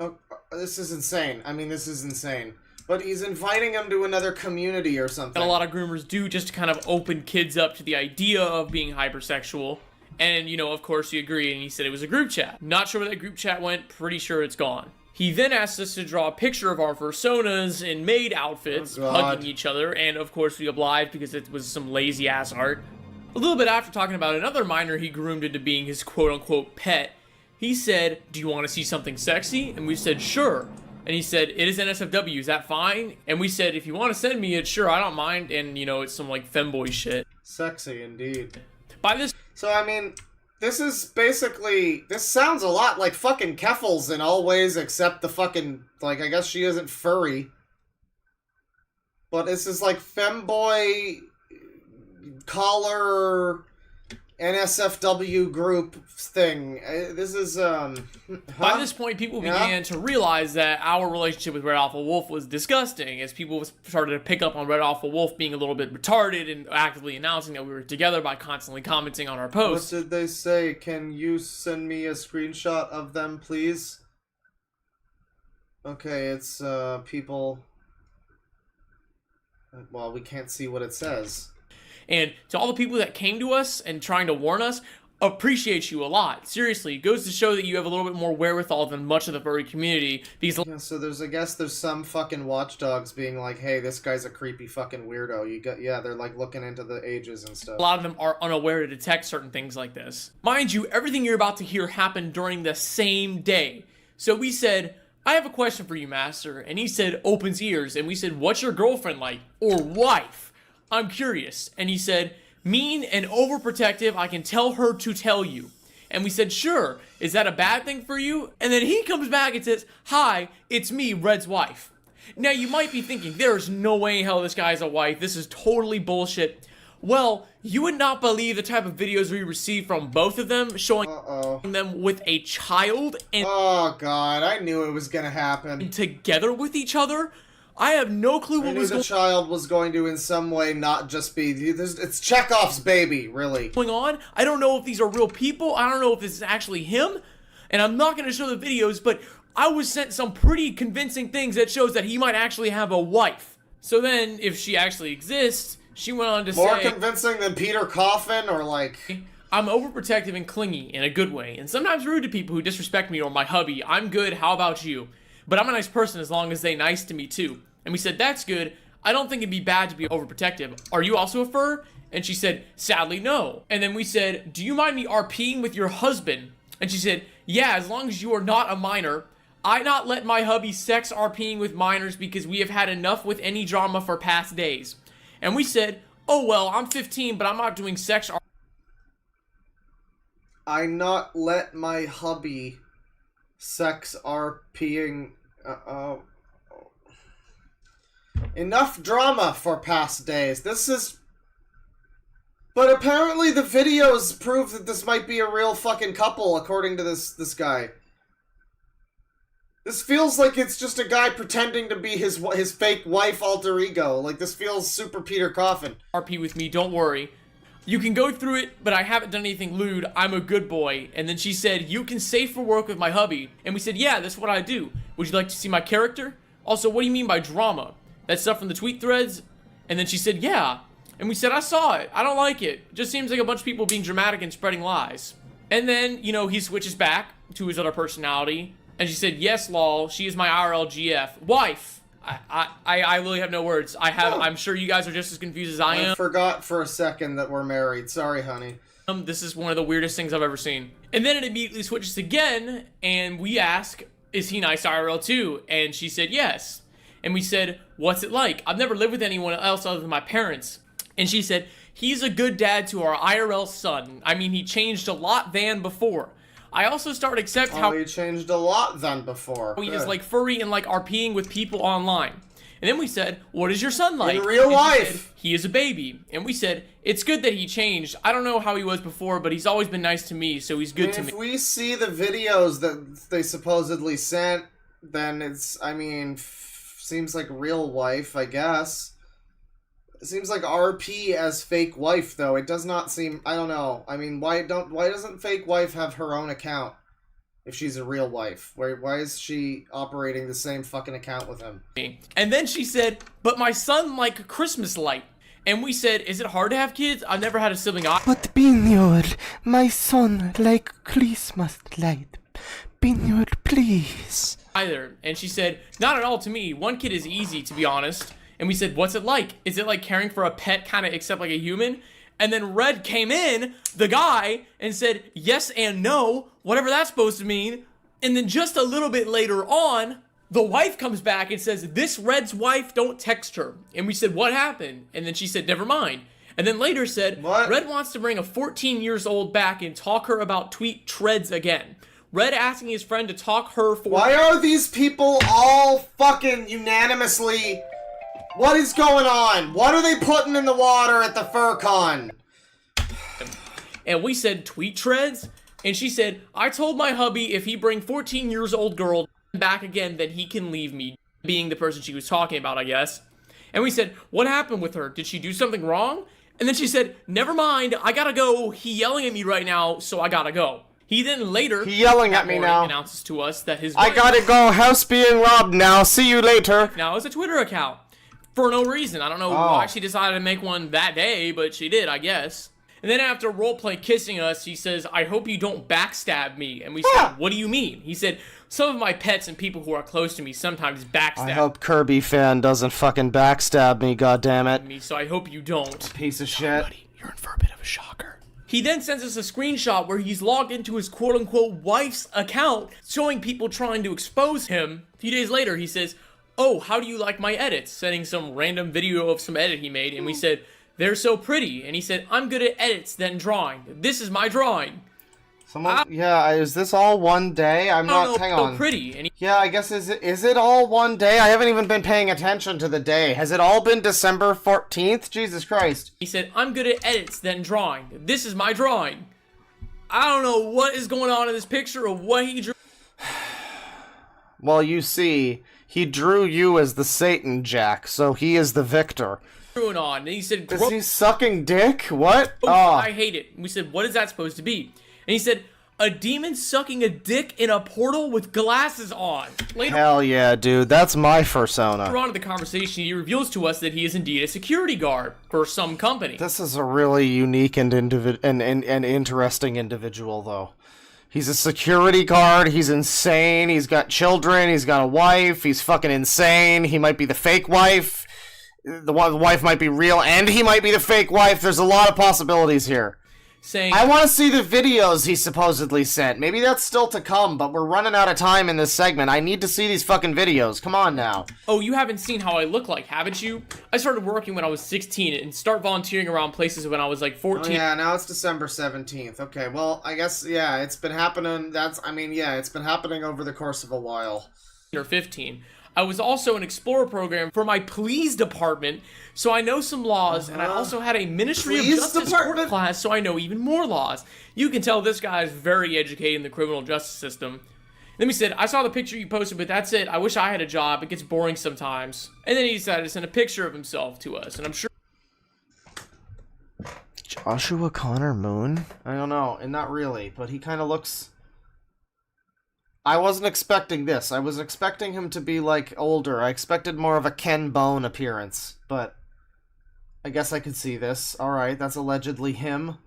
Oh, this is insane. I mean, this is insane. But he's inviting them to another community or something. And a lot of groomers do just to kind of open kids up to the idea of being hypersexual. And, of course, he agreed, and he said it was a group chat. Not sure where that group chat went. Pretty sure it's gone. He then asked us to draw a picture of our personas in maid outfits, hugging each other, and of course we obliged because it was some lazy-ass art. A little bit after talking about another minor he groomed into being his quote-unquote pet, he said, do you want to see something sexy? And we said, sure. And he said, it is NSFW, is that fine? And we said, if you want to send me it, sure, I don't mind, and, it's some, femboy shit. Sexy, indeed. By this... So, I mean... This is basically... This sounds a lot like fucking Keffels in all ways except the fucking... I guess she isn't furry. But this is like femboy... collar... NSFW group thing. This is, By this point, people began to realize that our relationship with Red Alpha Wolf was disgusting, as people started to pick up on Red Alpha Wolf being a little bit retarded and actively announcing that we were together by constantly commenting on our posts. What did they say? Can you send me a screenshot of them, please? Okay, it's, people... Well, we can't see what it says. And to all the people that came to us and trying to warn us, appreciate you a lot. Seriously, it goes to show that you have a little bit more wherewithal than much of the furry community. Because so there's some fucking watchdogs being like, hey, this guy's a creepy fucking weirdo. They're looking into the ages and stuff. A lot of them are unaware to detect certain things like this. Mind you, everything you're about to hear happened during the same day. So we said, I have a question for you, Master. And he said, opens ears. And we said, what's your girlfriend like? Or wife? I'm curious. And he said, mean and overprotective, I can tell her to tell you. And we said, sure, is that a bad thing for you? And then he comes back and says, hi, it's me, Red's wife. Now you might be thinking, there's no way in hell this guy's a wife, this is totally bullshit. Well, you would not believe the type of videos we received from both of them, showing them with a child and oh god, I knew it was gonna happen. Together with each other. I have no clue what was the child was going to in some way not just be... It's Chekhov's baby, really. going on. I don't know if these are real people. I don't know if this is actually him. And I'm not going to show the videos, but I was sent some pretty convincing things that shows that he might actually have a wife. So then, if she actually exists, she went on to say... More convincing than Peter Coffin, or like... I'm overprotective and clingy in a good way, and sometimes rude to people who disrespect me or my hubby. I'm good, how about you? But I'm a nice person as long as they're nice to me too. And we said, that's good. I don't think it'd be bad to be overprotective. Are you also a fur? And she said, sadly, no. And then we said, do you mind me RPing with your husband? And she said, yeah, as long as you are not a minor. I not let my hubby sex RPing with minors because we have had enough with any drama for past days. And we said, oh well, I'm 15, but I'm not doing sex RPing. I not let my hubby sex RPing... Enough drama for past days. This is... But apparently the videos prove that this might be a real fucking couple, according to this guy. This feels like it's just a guy pretending to be his fake wife alter ego. Like, this feels super Peter Coffin. RP with me, don't worry. You can go through it, but I haven't done anything lewd. I'm a good boy. And then she said, you can save for work with my hubby. And we said, yeah, that's what I do. Would you like to see my character? Also, what do you mean by drama? That stuff from the tweet threads? And then she said, yeah. And we said, I saw it. I don't like it. It just seems like a bunch of people being dramatic and spreading lies. And then, you know, he switches back to his other personality. And she said, yes, lol, she is my IRL GF. Wife! I really have no words. I'm sure you guys are just as confused as I am. I forgot for a second that we're married. Sorry, honey. This is one of the weirdest things I've ever seen. And then it immediately switches again, and we ask, is he nice IRL too? And she said, yes. And we said, what's it like? I've never lived with anyone else other than my parents. And she said, he's a good dad to our IRL son. I mean, he changed a lot than before. I also started to accept how he changed a lot than before. He is like furry and like RPing with people online. And then we said, what is your son like? In real life. Said, he is a baby. And we said, it's good that he changed. I don't know how he was before, but he's always been nice to me, so he's good to me. If we see the videos that they supposedly sent, then it's, I mean, seems like real wife, I guess. It seems like RP as fake wife, though. It does not seem... I don't know. I mean, why doesn't fake wife have her own account if she's a real wife? Why is she operating the same fucking account with him? And then she said, but my son like a Christmas light. And we said, is it hard to have kids? I've never had a sibling. But Binyor, my son like Christmas light. Binyor, please. Either. And she said, not at all to me. One kid is easy, to be honest. And we said, what's it like? Is it like caring for a pet kind of except like a human? And then Red came in, the guy, and said, yes and no, whatever that's supposed to mean. And then just a little bit later on, the wife comes back and says, this Red's wife, don't text her. And we said, what happened? And then she said, never mind. And then later said, what? Red wants to bring a 14 years old back and talk her about tweet treads again. Red asking his friend to talk her for... Why are these people all fucking unanimously... What is going on? What are they putting in the water at the FurCon? And we said, tweet treads? And she said, I told my hubby if he bring 14 years old girl back again, then he can leave me. Being the person she was talking about, I guess. And we said, what happened with her? Did she do something wrong? And then she said, never mind, I gotta go. He yelling at me right now, so I gotta go. He then later... He yelling at me now. ...announces to us that his... I gotta go, house being robbed now, see you later. Now is a Twitter account. For no reason. I don't know why she decided to make one that day, but she did, I guess. And then after roleplay kissing us, he says, I hope you don't backstab me. And we said, what do you mean? He said, some of my pets and people who are close to me sometimes backstab I hope Kirby fan doesn't fucking backstab me, goddammit. me, so I hope you don't. Piece of shit. Buddy, you're in for a bit of a shocker. He then sends us a screenshot where he's logged into his quote-unquote wife's account, showing people trying to expose him. A few days later, he says, oh, how do you like my edits? Sending some random video of some edit he made, and we said, they're so pretty. And he said, I'm good at edits than drawing. This is my drawing. Yeah, is this all one day? I'm not, hang on. So pretty. And yeah, I guess, is it all one day? I haven't even been paying attention to the day. Has it all been December 14th? Jesus Christ. He said, I'm good at edits than drawing. This is my drawing. I don't know what is going on in this picture or what he drew. Well, you see, he drew you as the Satan Jack, so he is the victor. Going on, and he said, Is he sucking dick? What? Oh, Oh. I hate it. We said, what is that supposed to be? And he said, a demon sucking a dick in a portal with glasses on. Later Hell yeah, dude. That's my persona. on in the conversation, he reveals to us that he is indeed a security guard for some company. This is a really unique and interesting individual, though. He's a security guard, he's insane, he's got children, he's got a wife, he's fucking insane, he might be the fake wife, the wife might be real, and he might be the fake wife. There's a lot of possibilities here. Saying, I want to see the videos he supposedly sent. Maybe that's still to come, but we're running out of time in this segment. I need to see these fucking videos. Come on now. oh, you haven't seen how I look like, haven't you? I started working when I was 16 and start volunteering around places when I was like 14. Oh, yeah, now it's December 17th. Okay, well, I guess, yeah, it's been happening. It's been happening over the course of a while. Or 15. I was also an Explorer program for my police department, so I know some laws, and I also had a Ministry of Justice court class, so I know even more laws. You can tell this guy is very educated in the criminal justice system. Then he said, I saw the picture you posted, but that's it. I wish I had a job. It gets boring sometimes. And then he decided to send a picture of himself to us, and I'm sure... Joshua Connor Moon? I don't know, and not really, but he kind of looks... I wasn't expecting this. I was expecting him to be, like, older. I expected more of a Ken Bone appearance, but I guess I could see this. Alright, that's allegedly him.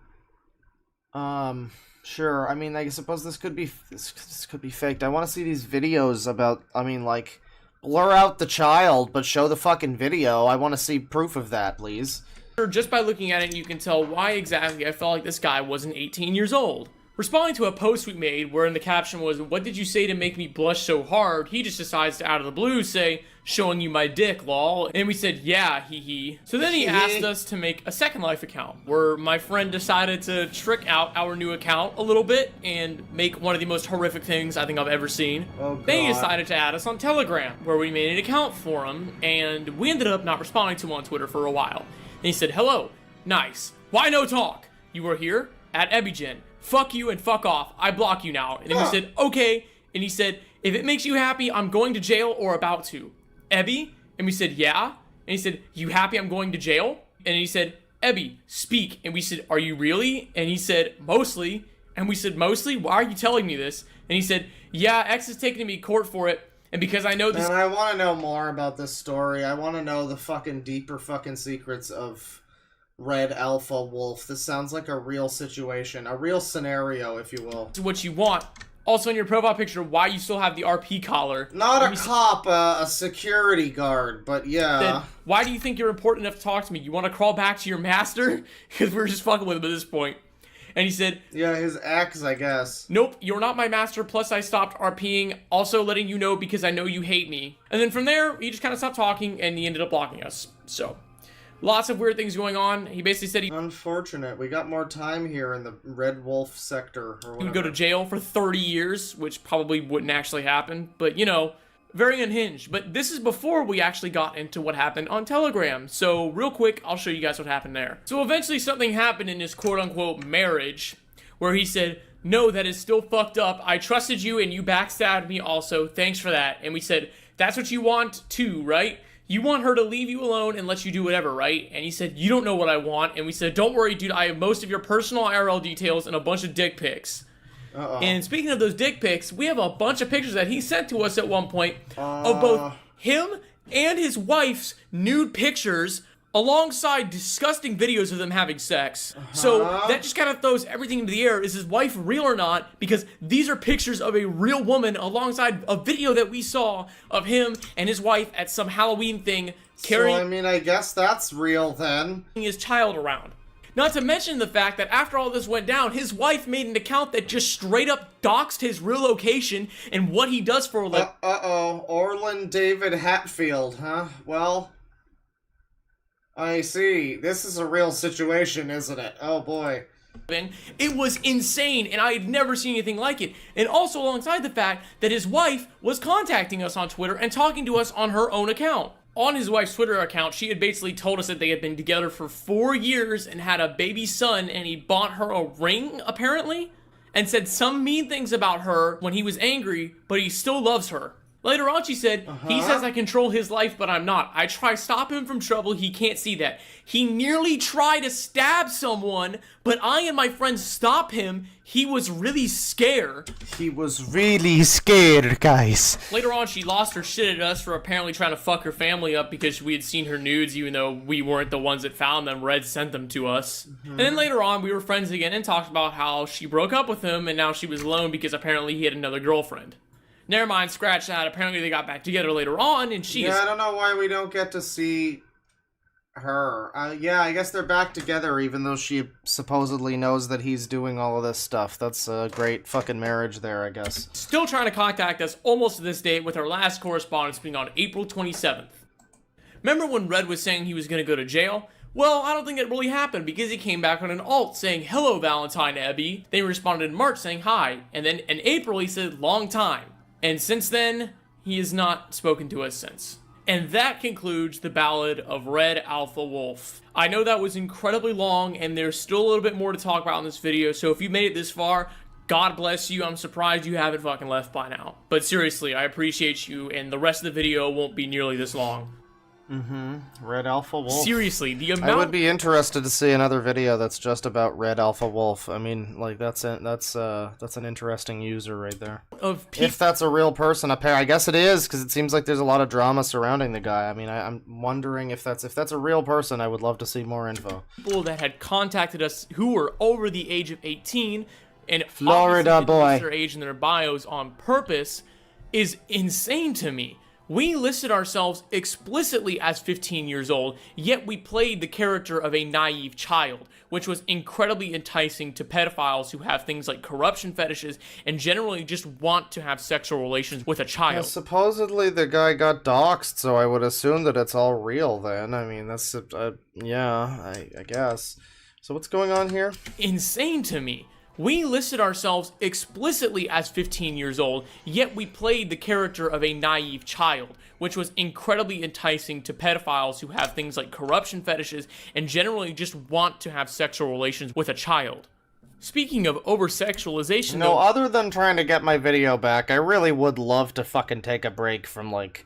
Sure. I mean, I suppose this could be faked. I want to see these videos about, I mean, like, blur out the child, but show the fucking video. I want to see proof of that, please. Just by looking at it, you can tell why exactly I felt like this guy wasn't 18 years old. Responding to a post we made, wherein the caption was, what did you say to make me blush so hard? He just decides to, out of the blue, say, showing you my dick, lol. And we said, yeah, hee hee. So then he asked us to make a Second Life account, where my friend decided to trick out our new account a little bit and make one of the most horrific things I think I've ever seen. Oh, God. Then he decided to add us on Telegram, where we made an account for him, and we ended up not responding to him on Twitter for a while. And he said, hello, nice. Why no talk? You were here at Ebigen. Fuck you and fuck off. I block you now. And then we said, okay. And he said, if it makes you happy, I'm going to jail or about to. Ebby? And we said, yeah. And he said, you happy I'm going to jail? And he said, Ebby, speak. And we said, are you really? And he said, mostly. And we said, mostly? Why are you telling me this? And he said, yeah, X is taking me to court for it. And because I know this... And I want to know more about this story. I want to know the fucking deeper fucking secrets of... Red Alpha Wolf. This sounds like a real situation, a real scenario, if you will. This is what you want. Also in your profile picture, why you still have the RP collar. Not a cop, a security guard, but yeah. Then why do you think you're important enough to talk to me? You want to crawl back to your master? Because we're just fucking with him at this point. And he said... Yeah, his ex, I guess. Nope, you're not my master, plus I stopped RPing, also letting you know because I know you hate me. And then from there, he just kind of stopped talking, and he ended up blocking us. So... Lots of weird things going on. He basically said he... Unfortunate. We got more time here in the Red Wolf sector, or whatever. He would go to jail for 30 years, which probably wouldn't actually happen. But, you know, very unhinged. But this is before we actually got into what happened on Telegram. So, real quick, I'll show you guys what happened there. So, eventually something happened in his quote-unquote marriage, where he said, no, that is still fucked up. I trusted you and you backstabbed me also. Thanks for that. And we said, that's what you want too, right? You want her to leave you alone and let you do whatever, right? And he said, you don't know what I want. And we said, don't worry, dude, I have most of your personal IRL details and a bunch of dick pics. And speaking of those dick pics, we have a bunch of pictures that he sent to us at one point of both him and his wife's nude pictures alongside disgusting videos of them having sex. So that just kind of throws everything into the air. Is his wife real or not? Because these are pictures of a real woman alongside a video that we saw of him and his wife at some Halloween thing carrying... So, I mean, I guess that's real then. ...his child around. Not to mention the fact that after all this went down, his wife made an account that just straight up doxed his real location and what he does for a living. Orland David Hatfield, huh? Well... I see. This is a real situation, isn't it? Oh boy. It was insane, and I had never seen anything like it. And also alongside the fact that his wife was contacting us on Twitter and talking to us on her own account. On his wife's Twitter account, she had basically told us that they had been together for 4 years and had a baby son, and he bought her a ring, apparently, and said some mean things about her when he was angry, but he still loves her. Later on, she said, he says I control his life, but I'm not. I try to stop him from trouble. He can't see that. He nearly tried to stab someone, but I and my friends stop him. He was really scared. He was really scared, guys. Later on, she lost her shit at us for apparently trying to fuck her family up because we had seen her nudes, even though we weren't the ones that found them. Red sent them to us. And then later on, we were friends again and talked about how she broke up with him and now she was alone because apparently he had another girlfriend. Never mind, scratch that. Apparently they got back together later on, and she I don't know why we don't get to see her. Yeah, I guess they're back together, even though she supposedly knows that he's doing all of this stuff. That's a great fucking marriage there, I guess. Still trying to contact us almost to this date, with our last correspondence being on April 27th. Remember when Red was saying he was going to go to jail? Well, I don't think it really happened because he came back on an alt saying, "Hello, Valentine Abbey." Then he responded in March saying hi. And then in April he said, "Long time." And since then, he has not spoken to us since. And that concludes the Ballad of Red Alpha Wolf. I know that was incredibly long, and there's still a little bit more to talk about in this video, so if you made it this far, God bless you. I'm surprised you haven't fucking left by now. But seriously, I appreciate you, and the rest of the video won't be nearly this long. Red Alpha Wolf. Seriously, the amount... I would be interested to see another video that's just about Red Alpha Wolf. I mean, like, that's an interesting user right there. If that's a real person, I guess it is, because it seems like there's a lot of drama surrounding the guy. I mean, I'm wondering if that's a real person. I would love to see more info. People that had contacted us who were over the age of 18 and Florida boy, their age in their bios on purpose is insane to me. We listed ourselves explicitly as 15 years old, yet we played the character of a naive child, which was incredibly enticing to pedophiles who have things like corruption fetishes and generally just want to have sexual relations with a child. Yeah, supposedly the guy got doxxed, so I would assume that it's all real then. I mean, that's, yeah, I guess. So what's going on here? Insane to me. We listed ourselves explicitly as 15 years old, yet we played the character of a naive child, which was incredibly enticing to pedophiles who have things like corruption fetishes and generally just want to have sexual relations with a child. Speaking of over-sexualization, No, other than trying to get my video back, I really would love to fucking take a break from, like,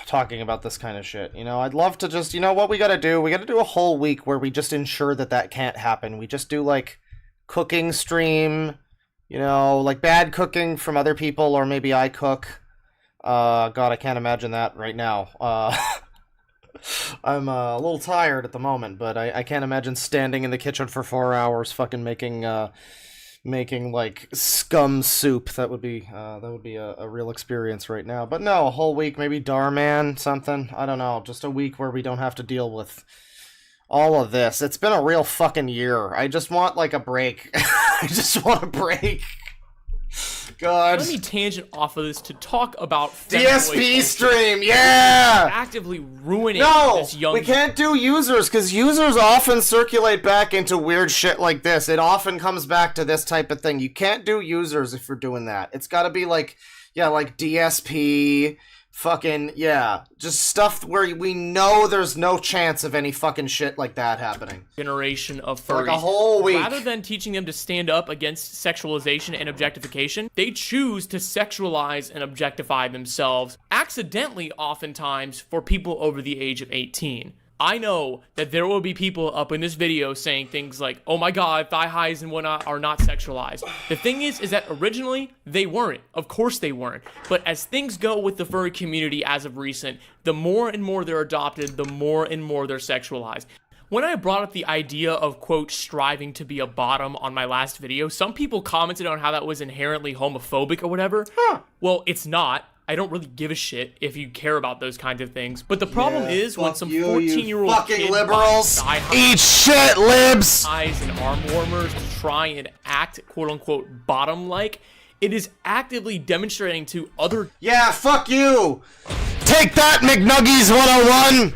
talking about this kind of shit. You know, I'd love to just, you know what we gotta do? We gotta do a whole week where we just ensure that that can't happen. We just do, like, cooking stream, you know, like bad cooking from other people, or maybe I cook. God, I can't imagine that right now. I'm a little tired at the moment, but I can't imagine standing in the kitchen for 4 hours fucking making like scum soup. That would be a real experience right now. But no, a whole week, maybe Darman, something. I don't know, just a week where we don't have to deal with all of this. It's been a real fucking year. I just want, like, a break. I just want a break. God. Let me tangent off of this to talk about DSP stream, yeah! Actively ruining this young... we can't do users, because users often circulate back into weird shit like this. It often comes back to this type of thing. You can't do users if you're doing that. It's gotta be like, yeah, like DSP... fucking, yeah, just stuff where we know there's no chance of any fucking shit like that happening. Generation of furries. Like a whole week. Rather than teaching them to stand up against sexualization and objectification, they choose to sexualize and objectify themselves, accidentally oftentimes, for people over the age of 18. I know that there will be people up in this video saying things like, "Oh my god, thigh highs and whatnot are not sexualized." The thing is that originally, they weren't. Of course they weren't. But as things go with the furry community as of recent, the more and more they're adopted, the more and more they're sexualized. When I brought up the idea of, quote, striving to be a bottom on my last video, some people commented on how that was inherently homophobic or whatever. Well, it's not. I don't really give a shit if you care about those kinds of things. But the problem is when some 14-year-old fucking liberals eat shit, libs, eyes and arm warmers to try and act quote-unquote bottom-like, it is actively demonstrating to other... Yeah, fuck you! Take that, McNuggies 101!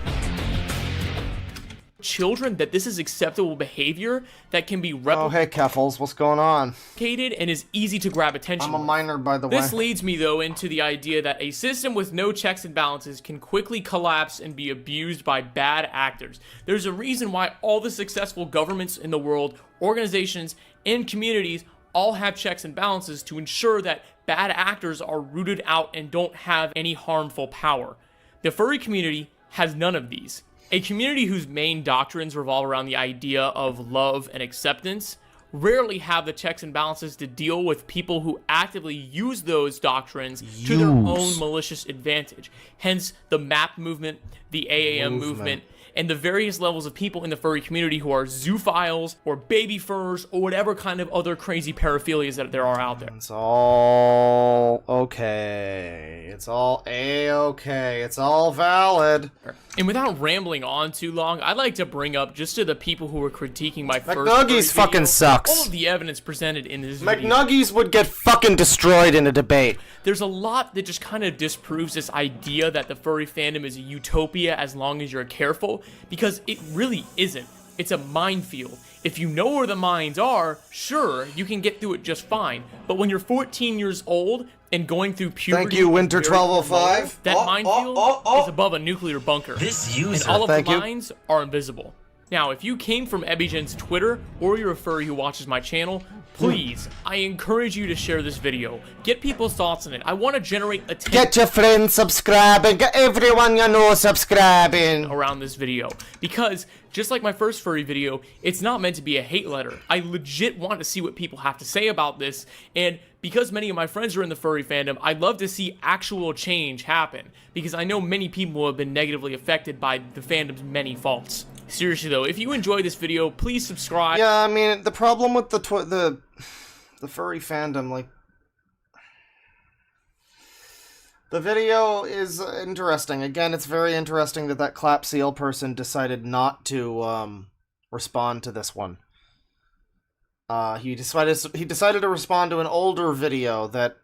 Children that this is acceptable behavior that can be replicated. Oh, hey, Keffels, what's going on? And is easy to grab attention. I'm a minor, by the way. This leads me, though, into the idea that a system with no checks and balances can quickly collapse and be abused by bad actors. There's a reason why all the successful governments in the world, organizations, and communities all have checks and balances to ensure that bad actors are rooted out and don't have any harmful power. The furry community has none of these. A community whose main doctrines revolve around the idea of love and acceptance rarely have the checks and balances to deal with people who actively use those doctrines to their own malicious advantage. Hence, the MAP movement, the AAM movement, and the various levels of people in the furry community who are zoophiles or baby furs or whatever kind of other crazy paraphilias that there are out there. It's all okay. It's all A-okay. It's all valid. And without rambling on too long, I'd like to bring up, just to the people who were critiquing my first McNuggies video, fucking sucks. all of the evidence presented in this video. McNuggies would get fucking destroyed in a debate. There's a lot that just kind of disproves this idea that the furry fandom is a utopia as long as you're careful, because it really isn't. It's a minefield. If you know where the mines are, sure, you can get through it just fine. But when you're 14 years old and going through puberty... Thank you, Winter 1205. That minefield is above a nuclear bunker. This user... And all of the mines are invisible. Now, if you came from Ebigen's Twitter, or you're a furry who watches my channel, please, I encourage you to share this video. Get people's thoughts on it. I want to generate attention. Get your friends subscribing. Get everyone you know subscribing. Around this video. Because, just like my first furry video, it's not meant to be a hate letter. I legit want to see what people have to say about this, and because many of my friends are in the furry fandom, I'd love to see actual change happen, because I know many people have been negatively affected by the fandom's many faults. Seriously though, if you enjoyed this video, please subscribe. Yeah, I mean, the problem with the furry fandom, like, the video is interesting. Again, it's very interesting that that Clap Seal person decided not to respond to this one. He decided to respond to an older video that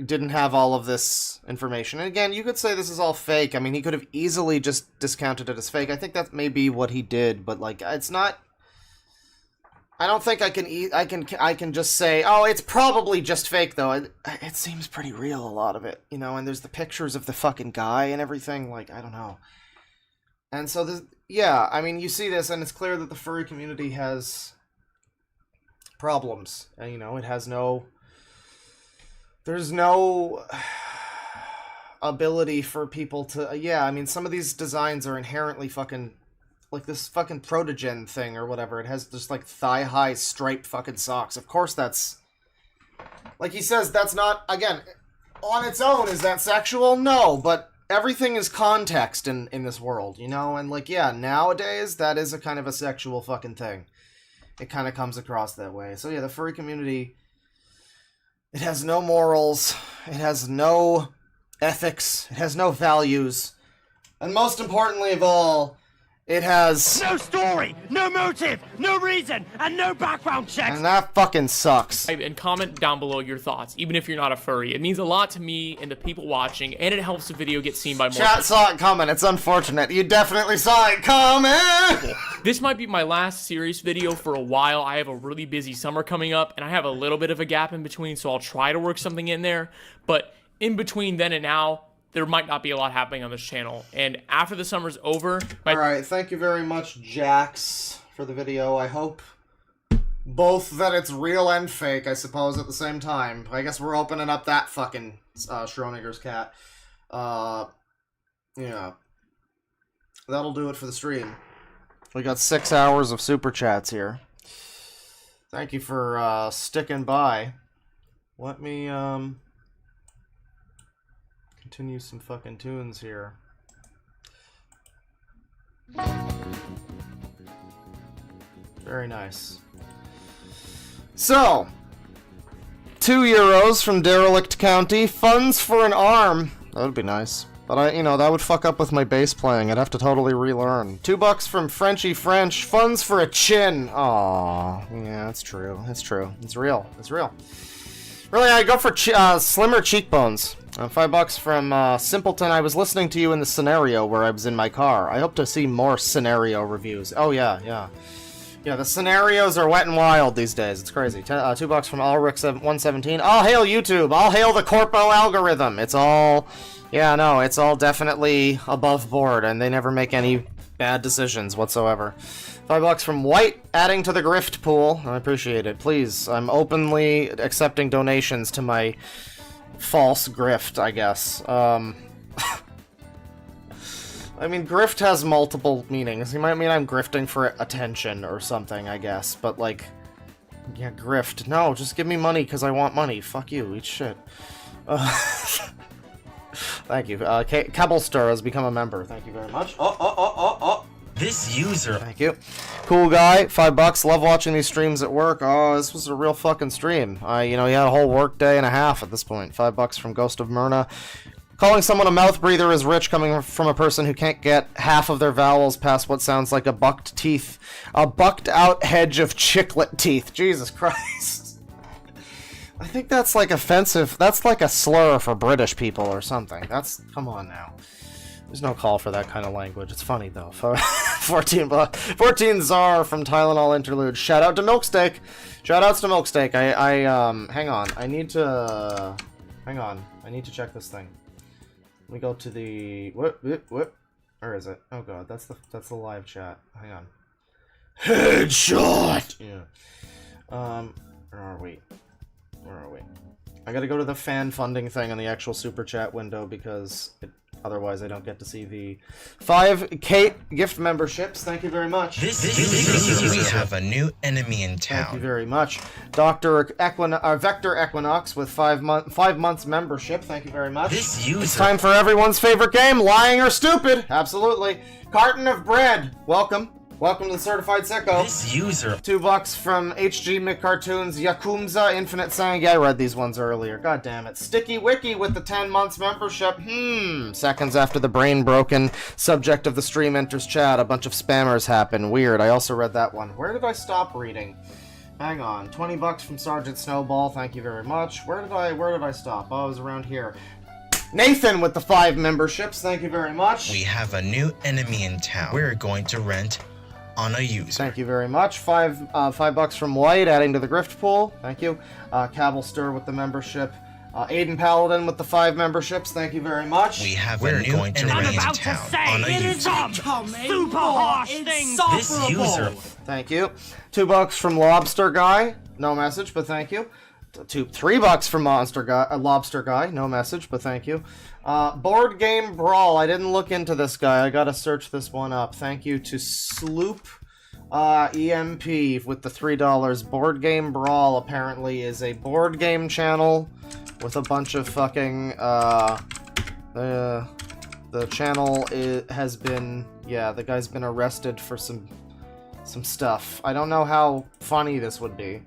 didn't have all of this information. And again, you could say this is all fake. I mean, he could have easily just discounted it as fake. I think that may be what he did, but like, it's not. I don't think I can just say, oh, it's probably just fake though. It seems pretty real, a lot of it, you know. And there's the pictures of the fucking guy and everything. Like, I don't know. And so this, yeah, I mean, you see this, and it's clear that the furry community has problems, and you know, it has no. There's no ability for people to... Yeah, I mean, some of these designs are inherently fucking... Like this fucking Protogen thing or whatever. It has just, like, thigh-high striped fucking socks. Of course that's... Like he says, that's not... Again, on its own, is that sexual? No, but everything is context in this world, you know? And, like, yeah, nowadays, that is a kind of a sexual fucking thing. It kind of comes across that way. So, yeah, the furry community... It has no morals, it has no ethics, it has no values, and most importantly of all, it has... No story, no motive, no reason, and no background checks! And that fucking sucks. And comment down below your thoughts, even if you're not a furry. It means a lot to me and the people watching, and it helps the video get seen by more people. Chat saw it coming, it's unfortunate. You definitely saw it coming! This might be my last serious video for a while. I have a really busy summer coming up, and I have a little bit of a gap in between, so I'll try to work something in there. But in between then and now, there might not be a lot happening on this channel. And after the summer's over... Alright, thank you very much, Jax, for the video. I hope both that it's real and fake, I suppose, at the same time. I guess we're opening up that fucking Schrodinger's cat. Yeah. That'll do it for the stream. We got 6 hours of super chats here. Thank you for sticking by. Let me continue some fucking tunes here. Very nice. So, €2 from Derelict County. Funds for an arm. That would be nice. But that would fuck up with my bass playing. I'd have to totally relearn. $2 from Frenchy French. Funds for a chin. Aww. Yeah, it's true. It's true. It's real. It's real. Really, I go for slimmer cheekbones. $5 from Simpleton. I was listening to you in the scenario where I was in my car. I hope to see more scenario reviews. Oh, yeah, yeah. Yeah, the scenarios are wet and wild these days. It's crazy. $2 from Ulrich117. All hail YouTube. All hail the Corpo algorithm. It's all... Yeah, no, it's all definitely above board, and they never make any bad decisions whatsoever. $5 from White, adding to the grift pool. I appreciate it. Please, I'm openly accepting donations to my false grift, I guess. I mean, grift has multiple meanings. He might mean I'm grifting for attention or something, I guess. But, like, yeah, grift. No, just give me money because I want money. Fuck you, eat shit. Thank you. Cabblestar has become a member. Thank you very much. This user. Thank you. Cool guy, $5. Love watching these streams at work. Oh, this was a real fucking stream. You know, he had a whole work day and a half at this point. $5 from Ghost of Myrna. Calling someone a mouth breather is rich, coming from a person who can't get half of their vowels past what sounds like a bucked teeth. A bucked out hedge of chiclet teeth. Jesus Christ. I think that's like offensive. That's like a slur for British people or something. Come on now. There's no call for that kind of language. It's funny though. 14 Czar from Tylenol Interlude. Shout out to Milksteak. Shout outs to Milksteak. Hang on. I need to check this thing. Let me go to the what? Where is it? Oh god, that's the live chat. Hang on. Headshot. Yeah. Where are we? I gotta go to the fan funding thing on the actual super chat window because otherwise I don't get to see the 5 Kate gift memberships. Thank you very much. We have a new enemy in town. Thank you very much. Vector Equinox with 5 months membership. Thank you very much. It's time for everyone's favorite game, Lying or Stupid. Absolutely. Carton of Bread. Welcome to the Certified Sicko. This user. $2 from HG McCartoons, Yakuza, Infinite Sang. Yeah, I read these ones earlier. God damn it. Sticky Wiki with the 10 months membership. Seconds after the brain broken subject of the stream enters chat, a bunch of spammers happen. Weird. I also read that one. Where did I stop reading? Hang on. $20 from Sergeant Snowball. Thank you very much. Where did I stop? Oh, it was around here. Nathan with the 5 memberships. Thank you very much. We have a new enemy in town. We're going to rent on a user. Thank you very much. $5 from White, adding to the grift pool. Thank you. Cabblestir with the membership. Aiden Paladin with the 5 memberships. Thank you very much. We have a new enemy in town on a user. Super harsh thing. This user. Thank you. $2 from Lobster Guy. No message, but thank you. $3 from Lobster Guy. No message, but thank you. Board Game Brawl. I didn't look into this guy. I gotta search this one up. Thank you to Sloop EMP with the $3. Board Game Brawl apparently is a board game channel with a bunch of fucking the channel has been, yeah, the guy's been arrested for some stuff. I don't know how funny this would be.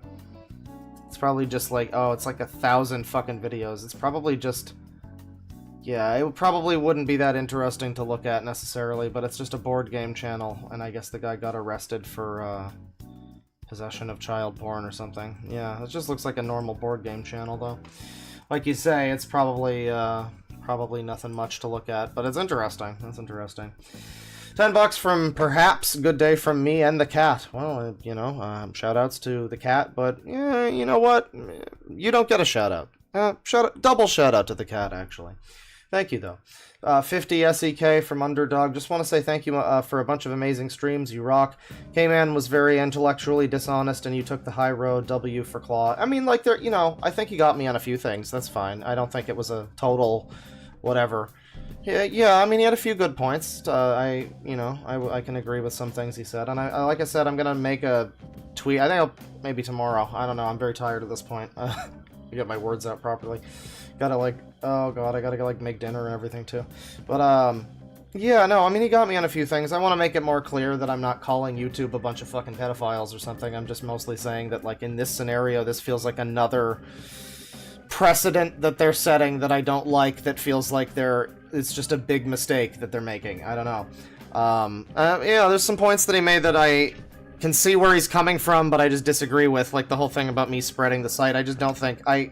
It's probably just like, oh, it's like 1,000 fucking videos. It's probably just, yeah, it probably wouldn't be that interesting to look at necessarily, but it's just a board game channel, and I guess the guy got arrested for possession of child porn or something. Yeah, it just looks like a normal board game channel, though. Like you say, it's probably nothing much to look at, but it's interesting. That's interesting. $10 from Perhaps. Good day from me and the cat. Well, you know, shout-outs to the cat, but yeah, you know what? You don't get a shout-out. Double shout-out to the cat, actually. Thank you, though. 50 SEK from Underdog. Just want to say thank you for a bunch of amazing streams. You rock. K-Man was very intellectually dishonest, and you took the high road. W for Claw. I mean, like, you know, I think he got me on a few things. That's fine. I don't think it was a total whatever. Yeah, I mean, he had a few good points. I can agree with some things he said. And like I said, I'm going to make a tweet. I think maybe tomorrow. I don't know. I'm very tired at this point. To get my words out properly. Gotta, like, oh god, I gotta go, like, make dinner and everything, too. But, yeah, no, I mean, he got me on a few things. I want to make it more clear that I'm not calling YouTube a bunch of fucking pedophiles or something. I'm just mostly saying that, like, in this scenario, this feels like another precedent that they're setting that I don't like, that feels like it's just a big mistake that they're making. I don't know. Yeah, there's some points that he made that I can see where he's coming from, but I just disagree with, like the whole thing about me spreading the site. I just don't think, I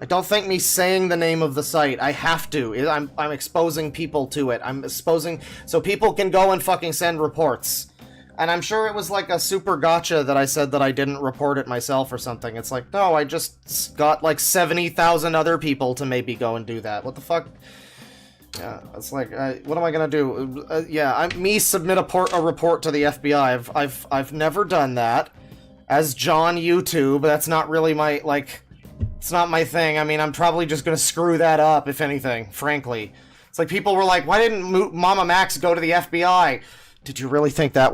don't think me saying the name of the site, I have to. I'm exposing people to it. I'm exposing, so people can go and fucking send reports. And I'm sure it was like a super gotcha that I said that I didn't report it myself or something. It's like, no, I just got like 70,000 other people to maybe go and do that. What the fuck? Yeah, it's like, what am I gonna do? Me submit a report to the FBI. I've never done that. As John YouTube, that's not really my, like, It's not my thing. I mean, I'm probably just gonna screw that up, if anything, frankly. It's like people were like, why didn't Mama Max go to the FBI? Did you really think that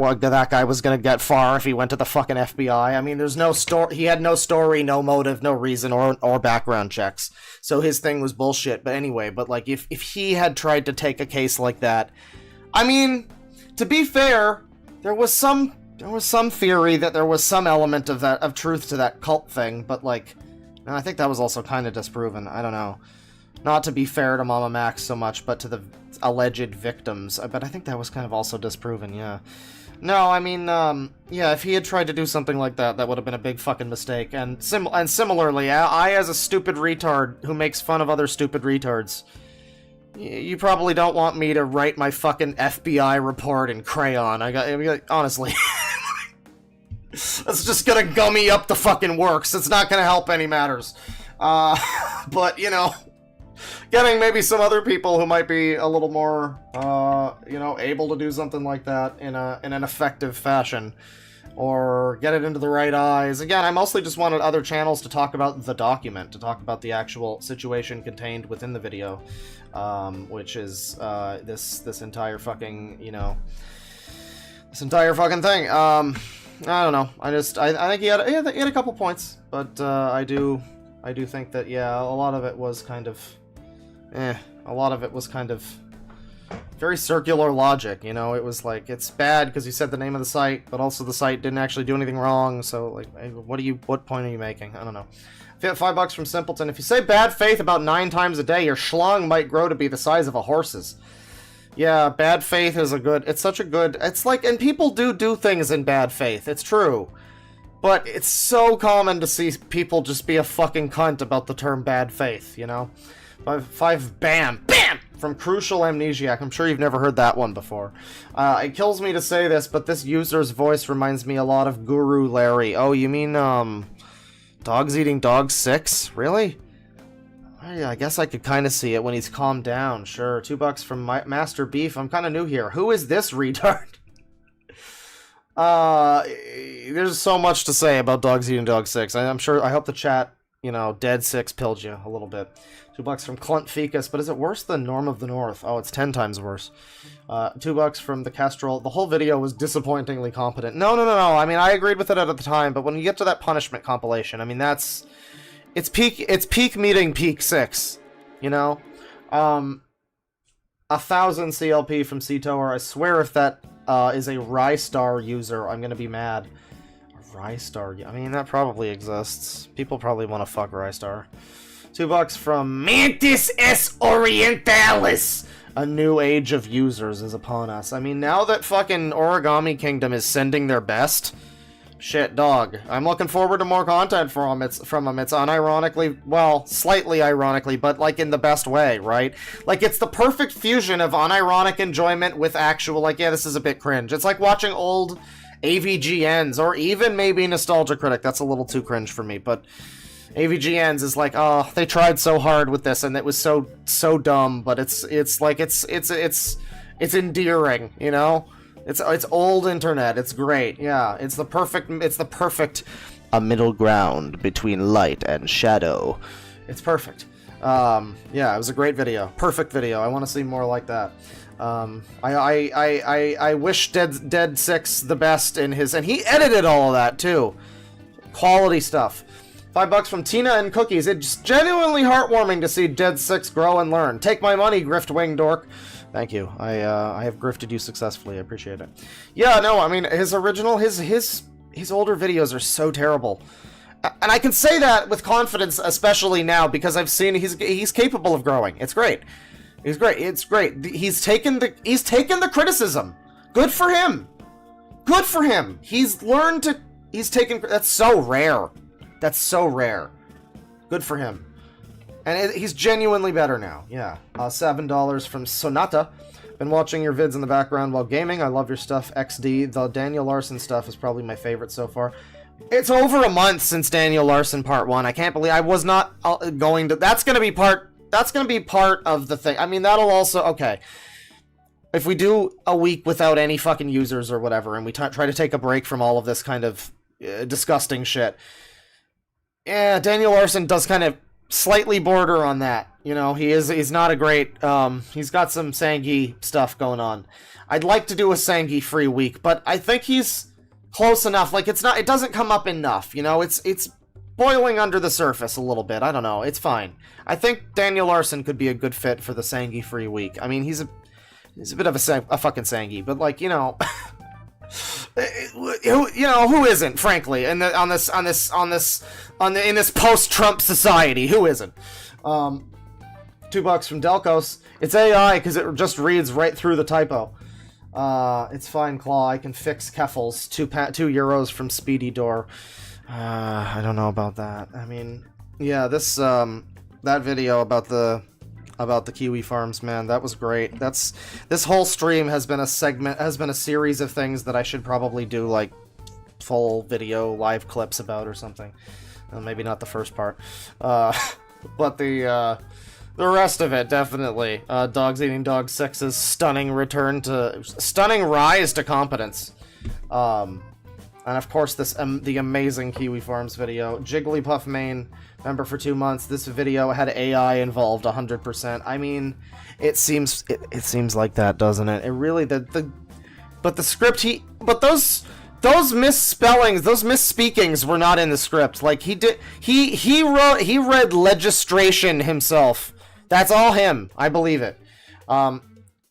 guy was gonna get far if he went to the fucking FBI? I mean, there's no story. He had no story, no motive, no reason, or background checks. So his thing was bullshit. But anyway, like if he had tried to take a case like that, I mean, to be fair, there was some theory that there was some element of truth to that cult thing. But like, I think that was also kind of disproven. I don't know. Not to be fair to Mama Max so much, but to the alleged victims. But I think that was kind of also disproven, yeah. No, I mean, yeah, if he had tried to do something like that, that would have been a big fucking mistake. And similarly, I as a stupid retard who makes fun of other stupid retards, you probably don't want me to write my fucking FBI report in crayon. Honestly. That's just gonna gummy up the fucking works. It's not gonna help any matters. But, you know, getting maybe some other people who might be a little more, you know, able to do something like that in an effective fashion, or get it into the right eyes. Again, I mostly just wanted other channels to talk about the document, to talk about the actual situation contained within the video, which is this entire fucking, you know, this entire fucking thing. I don't know. I think he had a couple points, but I do think that, yeah, a lot of it was kind of, a lot of it was kind of very circular logic, you know. It was like, it's bad because you said the name of the site, but also the site didn't actually do anything wrong, so, like, what point are you making? I don't know. $5 from Simpleton. If you say bad faith about 9 times a day, your schlong might grow to be the size of a horse's. Yeah, bad faith is it's like, and people do things in bad faith, it's true. But it's so common to see people just be a fucking cunt about the term bad faith, you know? Five, bam, from Crucial Amnesiac. I'm sure you've never heard that one before. It kills me to say this, but this user's voice reminds me a lot of Guru Larry. Oh, you mean, Dogs Eating Dogs 6? Really? I guess I could kind of see it when he's calmed down. Sure. $2 from Master Beef. I'm kind of new here. Who is this retard? There's so much to say about Dogs Eating Dog 6. I hope the chat, you know, Dead 6 pilled you a little bit. $2 from Clunt Ficus, but is it worse than Norm of the North? Oh, it's 10 times worse. $2 from the Kestrel. The whole video was disappointingly competent. No. I mean, I agreed with it at the time, but when you get to that punishment compilation, I mean, it's peak meeting peak 6, you know? 1,000 CLP from Ctower. I swear if that is a Rystar user, I'm gonna be mad. Rystar, I mean, that probably exists. People probably want to fuck Rystar. $2 from Mantis S. Orientalis. A new age of users is upon us. I mean, now that fucking Origami Kingdom is sending their best, shit, dog. I'm looking forward to more content from them. It's unironically, well, slightly ironically, but like in the best way, right? Like, it's the perfect fusion of unironic enjoyment with actual, like, yeah, this is a bit cringe. It's like watching old AVGNs, or even maybe Nostalgia Critic. That's a little too cringe for me, but AVGNs is like, oh, they tried so hard with this, and it was so dumb, but it's endearing, you know? It's old internet. It's great. Yeah, it's the perfect a middle ground between light and shadow. It's perfect. Yeah, it was a great video. Perfect video. I want to see more like that. I wish Dead 6 the best in his, and he edited all of that too. Quality stuff. $5 from Tina and Cookies. It's genuinely heartwarming to see Dead 6 grow and learn. Take my money, DeadwingDork. Thank you. I have grifted you successfully. I appreciate it. Yeah, no, I mean, his older videos are so terrible. And I can say that with confidence, especially now, because I've seen he's capable of growing. It's great. He's great. It's great. He's taken the criticism. Good for him. Good for him. He's taken, that's so rare. That's so rare. Good for him. And he's genuinely better now. Yeah. $7 from Sonata. Been watching your vids in the background while gaming. I love your stuff, XD. The Daniel Larson stuff is probably my favorite so far. It's over a month since Daniel Larson Part 1. I can't believe I was not going to... That's going to be part of the thing. I mean, that'll also... Okay. If we do a week without any fucking users or whatever, and we try to take a break from all of this kind of disgusting shit... Yeah, Daniel Larson does kind of slightly border on that. You know, he's not a great, he's got some Sangi stuff going on. I'd like to do a Sangi free week, but I think he's close enough. Like, it doesn't come up enough, you know? It's boiling under the surface a little bit. I don't know. It's fine. I think Daniel Larson could be a good fit for the Sangi free week. I mean, he's a bit of a fucking Sangi, but like, you know, who isn't, frankly, in this post-Trump society? Who isn't? $2 from Delcos. It's AI because it just reads right through the typo. It's fine, Claw. I can fix Keffels. €2 from Speedy Door. I don't know about that. I mean, yeah, this that video about the kiwi farms, man, that was great. This whole stream has been a series of things that I should probably do like full video live clips about or something. Maybe not the first part, but the rest of it definitely. Dogs Eating Dog 6's stunning rise to competence. And of course, the amazing Kiwi Farms video. Jigglypuff Main, member for 2 months. This video had AI involved 100%. I mean, it seems like that, doesn't it? It really but the script those misspellings, those misspeakings were not in the script. Like he read legistration himself. That's all him. I believe it.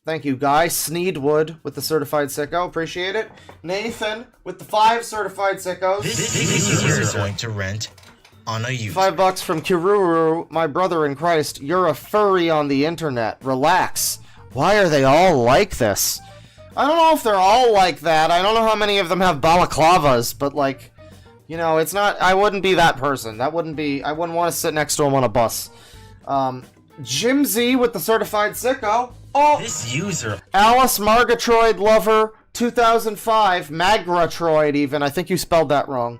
Thank you, Guy Sneedwood with the certified sicko. Appreciate it. Nathan with the 5 certified sickos. This user is going to rent on a user. $5 from Kiruru, my brother in Christ. You're a furry on the internet. Relax. Why are they all like this? I don't know if they're all like that. I don't know how many of them have balaclavas, but like, you know, it's not. I wouldn't be that person. I wouldn't want to sit next to him on a bus. Jim Z with the certified sicko. Oh, this user. Alice Margatroyd Lover 2005, Magratroyd even. I think you spelled that wrong.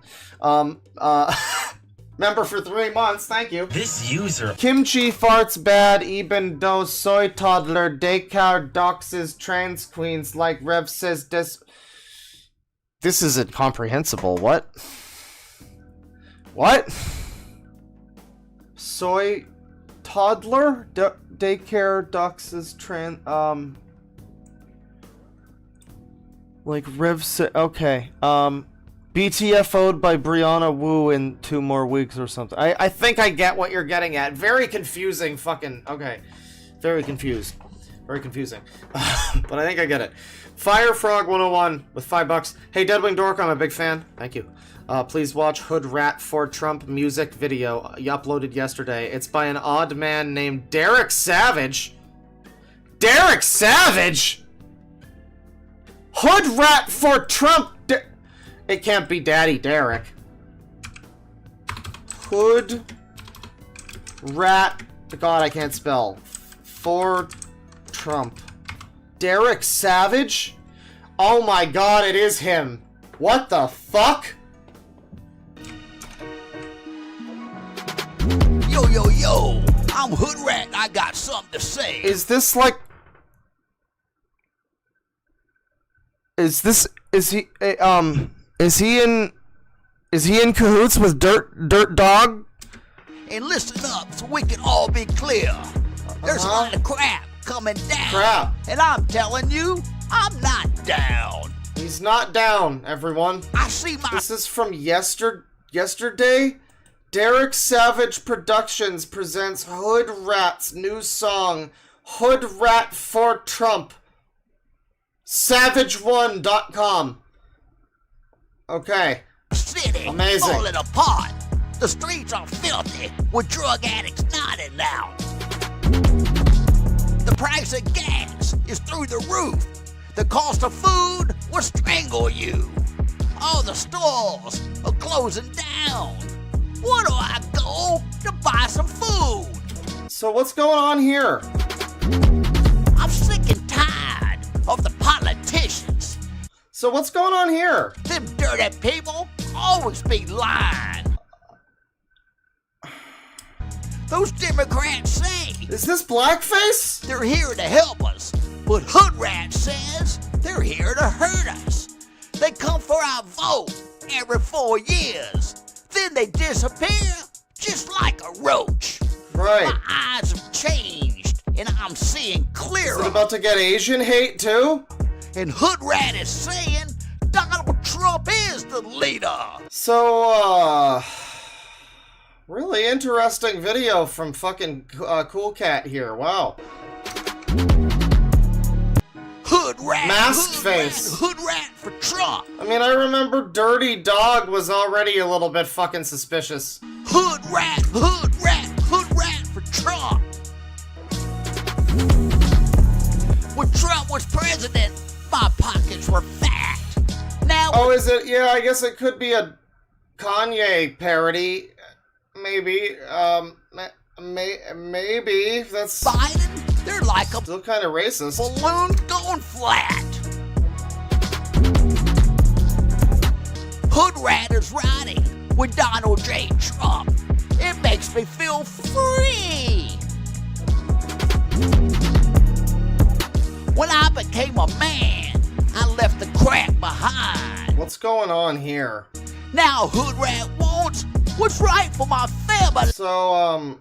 Member for 3 months, thank you. This user. Kimchi Farts Bad, Eben Do Soy Toddler, Daycare Doxes, Trans Queens, like Rev says this is incomprehensible. What? Soy Toddler? Daycare Doxes, like Rev said, okay. BTFO'd by Brianna Wu in 2 more weeks or something. I think I get what you're getting at. Very confusing fucking... Okay. Very confused. Very confusing. But I think I get it. Firefrog 101 with $5. Hey, DeadwingDork, I'm a big fan. Thank you. Please watch Hood Rat for Trump music video you uploaded yesterday. It's by an odd man named Derek Savage. Derek Savage? Hood Rat for Trump... It can't be Daddy Derek. Hood Rat... God, I can't spell. For Trump. Derek Savage? Oh my god, it is him. What the fuck? Yo, yo, yo! I'm Hood Rat. I got something to say. Is this like... Is he in cahoots with Dirt Dog? And listen up so we can all be clear. There's a lot of crap coming down. And I'm telling you, I'm not down. He's not down, everyone. I see my... This is from yesterday. Derek Savage Productions presents Hood Rat's new song, Hood Rat for Trump. Savage1.com. Okay. City amazing. Falling apart. The streets are filthy with drug addicts knotted out. The price of gas is through the roof. The cost of food will strangle you. All the stores are closing down. Where do I go to buy some food? So what's going on here? I'm sick and tired of the politicians. So what's going on here? Them dirty people always be lying. Those Democrats say... Is this blackface? They're here to help us. But Hood Rat says they're here to hurt us. They come for our vote every 4 years. Then they disappear just like a roach. Right. My eyes have changed, and I'm seeing clearer. Is it about to get Asian hate too? And Hood Rat is saying Donald Trump is the leader. So, really interesting video from fucking Cool Cat here. Wow. Hood Rat. Masked face. Hood Rat for Trump. I mean, I remember Dirty Dog was already a little bit fucking suspicious. Hood Rat. Hood Rat. Hood Rat for Trump. When Trump was president, my pockets were fat. Now. Oh, is it? Yeah, I guess it could be a Kanye parody. Maybe. Maybe. That's. Biden? They're like a still kind of racist. Balloon going flat. Hood Rat is riding with Donald J. Trump. It makes me feel free. When I became a man, I left the crack behind. What's going on here? Now Hood Rat wants what's right for my family. So,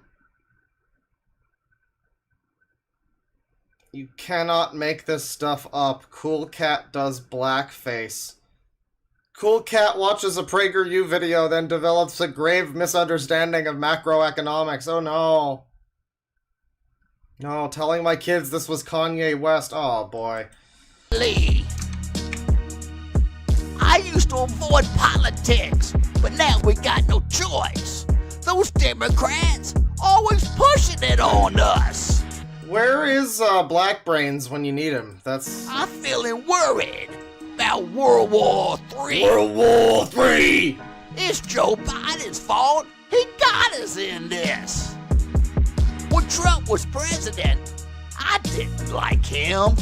you cannot make this stuff up. Cool Cat does blackface. Cool Cat watches a PragerU video, then develops a grave misunderstanding of macroeconomics. Oh no. No, telling my kids this was Kanye West. Oh boy. Lee. I used to avoid politics, but now we got no choice. Those Democrats always pushing it on us. Where is Black Brains when you need him? That's... I'm feeling worried about World War III. World War III! It's Joe Biden's fault. He got us in this. When Trump was president, I didn't like him.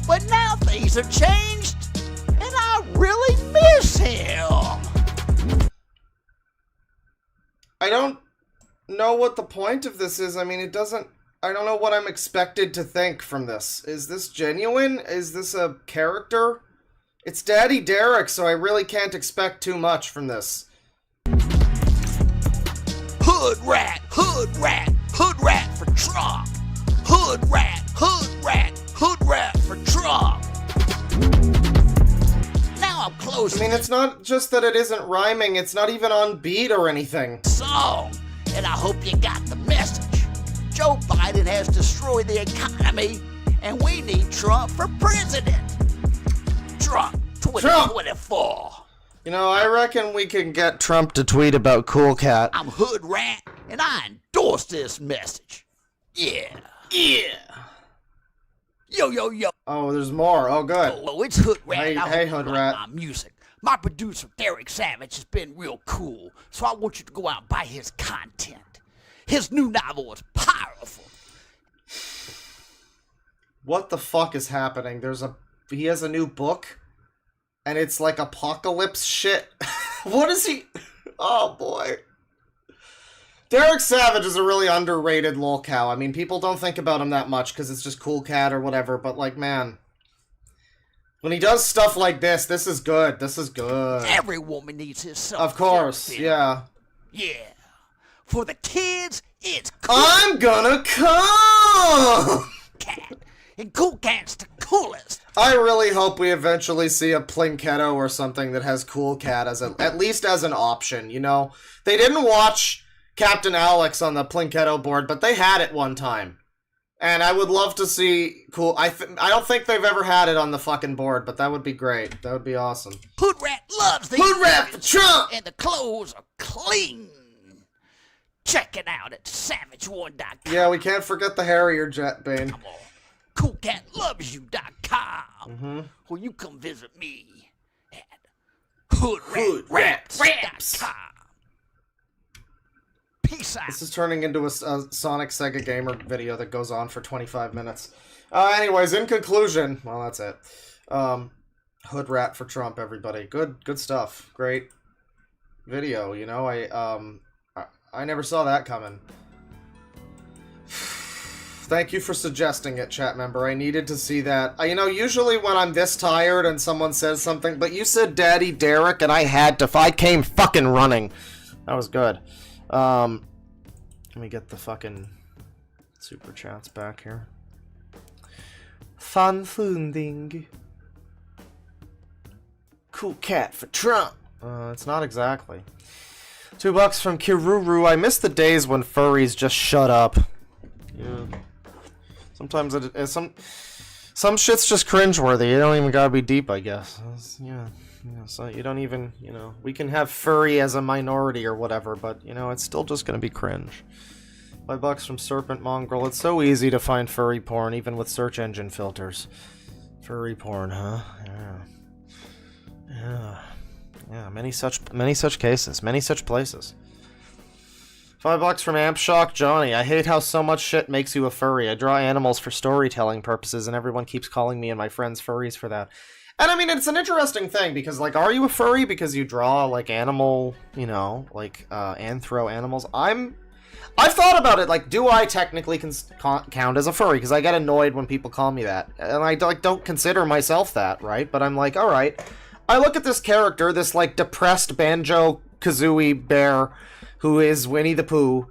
But now things have changed, and I really miss him. I don't know what the point of this is. I mean, it doesn't... I don't know what I'm expected to think from this. Is this genuine? Is this a character? It's Daddy Derek, so I really can't expect too much from this. Hood Rat, Hood Rat, Hood Rat for Trump. Hood Rat, Hood Rat, Hood Rat for Trump. Now I'm close. I mean, it's not just that it isn't rhyming, it's not even on beat or anything. Song, and I hope you got the message. Joe Biden has destroyed the economy, and we need Trump for president. Trump 2024. You know, I reckon we can get Trump to tweet about Cool Cat. I'm Hood Rat, and I endorse this message. Yeah. Yeah. Yo, yo, yo. Oh, there's more. Oh, good. Oh, it's Hood Rat. Hey, Hood Rat. My music. My producer, Derek Savage, has been real cool, so I want you to go out and buy his content. His new novel is powerful. What the fuck is happening? He has a new book, and it's like apocalypse shit. What is he? Oh boy. Derek Savage is a really underrated lolcow. I mean, people don't think about him that much because it's just Cool Cat or whatever, but like, man, when he does stuff like this is good. This is good. Every woman needs his self. Of course, yeah. Yeah. For the kids, it's cool. I'm gonna come! Cat. And Cool Cat's the coolest. I really hope we eventually see a Plinketto or something that has Cool Cat as at least as an option, you know? They didn't watch Captain Alex on the Plinketto board, but they had it one time. And I would love to see Cool... I don't think they've ever had it on the fucking board, but that would be great. That would be awesome. Hood Rat loves these. Hood Rat for Trump! And the clothes are clean. Check it out at SavageOne.com. Yeah, we can't forget the Harrier Jet, Bane. Come on. CoolCatLovesYou.com. Mm-hmm. Or you come visit me at HoodRatRaps.com. Peace out. This is turning into a Sonic Sega Gamer video that goes on for 25 minutes. Anyways, in conclusion, well, that's it. Hood Rat for Trump, everybody. Good stuff. Great video, you know? I never saw that coming. Thank you for suggesting it, chat member. I needed to see that. You know, usually when I'm this tired and someone says something, but you said Daddy Derek and I came fucking running. That was good. Let me get the fucking super chats back here. Fun funding. Cool cat for Trump. It's not exactly. $2 from Kiruru. I miss the days when furries just shut up. Yeah. Sometimes some shit's just cringeworthy. You don't even gotta be deep, I guess. Yeah. So you don't even, we can have furry as a minority or whatever, but, it's still just gonna be cringe. $5 from Serpent Mongrel. It's so easy to find furry porn, even with search engine filters. Furry porn, huh? Yeah, many such cases, many such places. $5 from Ampshock Johnny. I hate how so much shit makes you a furry. I draw animals for storytelling purposes, and everyone keeps calling me and my friends furries for that. And I mean, it's an interesting thing, because, like, are you a furry because you draw, like, animal, anthro animals? I've thought about it, like, do I technically count as a furry? Because I get annoyed when people call me that. And I, don't consider myself that, right? But I'm like, alright. I look at this character, this, like, depressed Banjo-Kazooie bear who is Winnie the Pooh,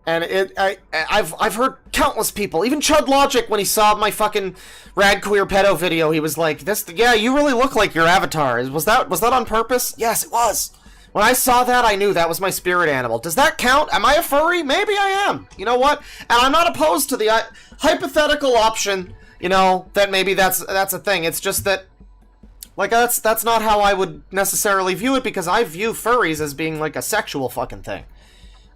and I've heard countless people, even Chud Logic, when he saw my fucking Rad Queer Pedo video, he was like, yeah, you really look like your avatar. Was that on purpose? Yes, it was. When I saw that, I knew that was my spirit animal. Does that count? Am I a furry? Maybe I am. You know what? And I'm not opposed to the hypothetical option, that maybe that's a thing. It's just that, like, that's not how I would necessarily view it, because I view furries as being, like, a sexual fucking thing.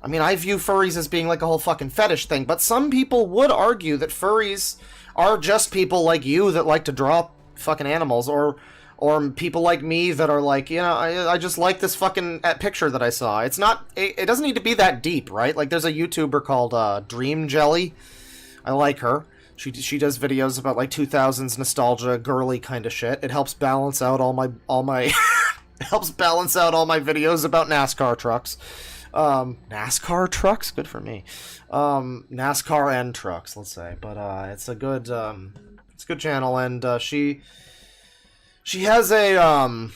I mean, I view furries as being, like, a whole fucking fetish thing, but some people would argue that furries are just people like you that like to draw fucking animals, or people like me that are like, I just like this fucking picture that I saw. It's not, it doesn't need to be that deep, right? Like, there's a YouTuber called Dream Jelly. I like her. She does videos about, like, 2000s nostalgia, girly kind of shit. It helps balance out all my it helps balance out all my videos about NASCAR trucks. NASCAR trucks? Good for me. NASCAR and trucks, let's say. But it's a good channel, and she has an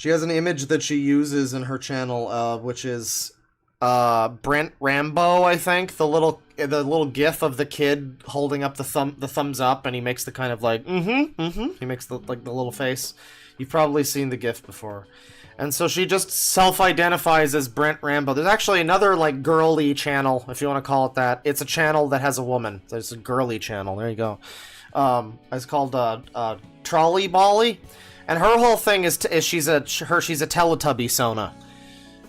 image that she uses in her channel, which is Brent Rambo, I think, the little gif of the kid holding up the thumbs up, and he makes the kind of like he makes the little face. You've probably seen the gif before. And so she just self-identifies as Brent Rambo. There's actually another, like, girly channel, if you want to call it that. It's a channel that has a woman. There's a girly channel. There you go. It's called Trolley Bolly, and her whole thing is she's a Teletubby Sona.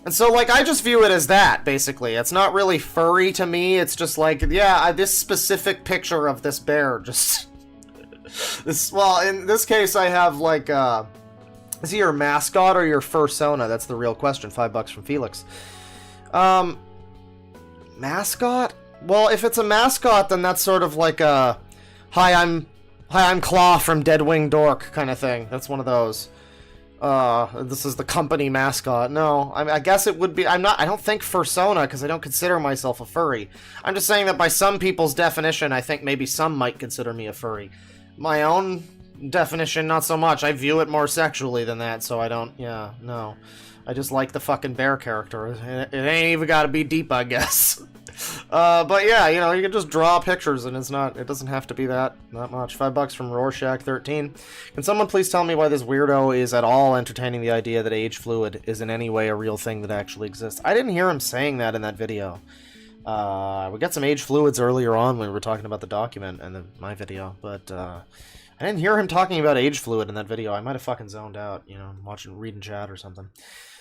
And so, like, I just view it as that, basically. It's not really furry to me. It's just like, yeah, this specific picture of this bear just... well, in this case, I have, like, is he your mascot or your fursona? That's the real question. $5 from Felix. Mascot? Well, if it's a mascot, then that's sort of like a... Hi, I'm Claw from DeadwingDork kind of thing. That's one of those. This is the company mascot. No, I guess it would be... I don't think fursona, because I don't consider myself a furry. I'm just saying that by some people's definition, I think maybe some might consider me a furry. My own definition, not so much. I view it more sexually than that, so I don't... Yeah, no. I just like the fucking bear character. It ain't even gotta be deep, I guess. But yeah, you can just draw pictures, and it doesn't have to be that much. $5 from Rorschach13. Can someone please tell me why this weirdo is at all entertaining the idea that age fluid is in any way a real thing that actually exists? I didn't hear him saying that in that video. We got some age fluids earlier on when we were talking about the document and my video, but I didn't hear him talking about age fluid in that video. I might have fucking zoned out, reading chat or something.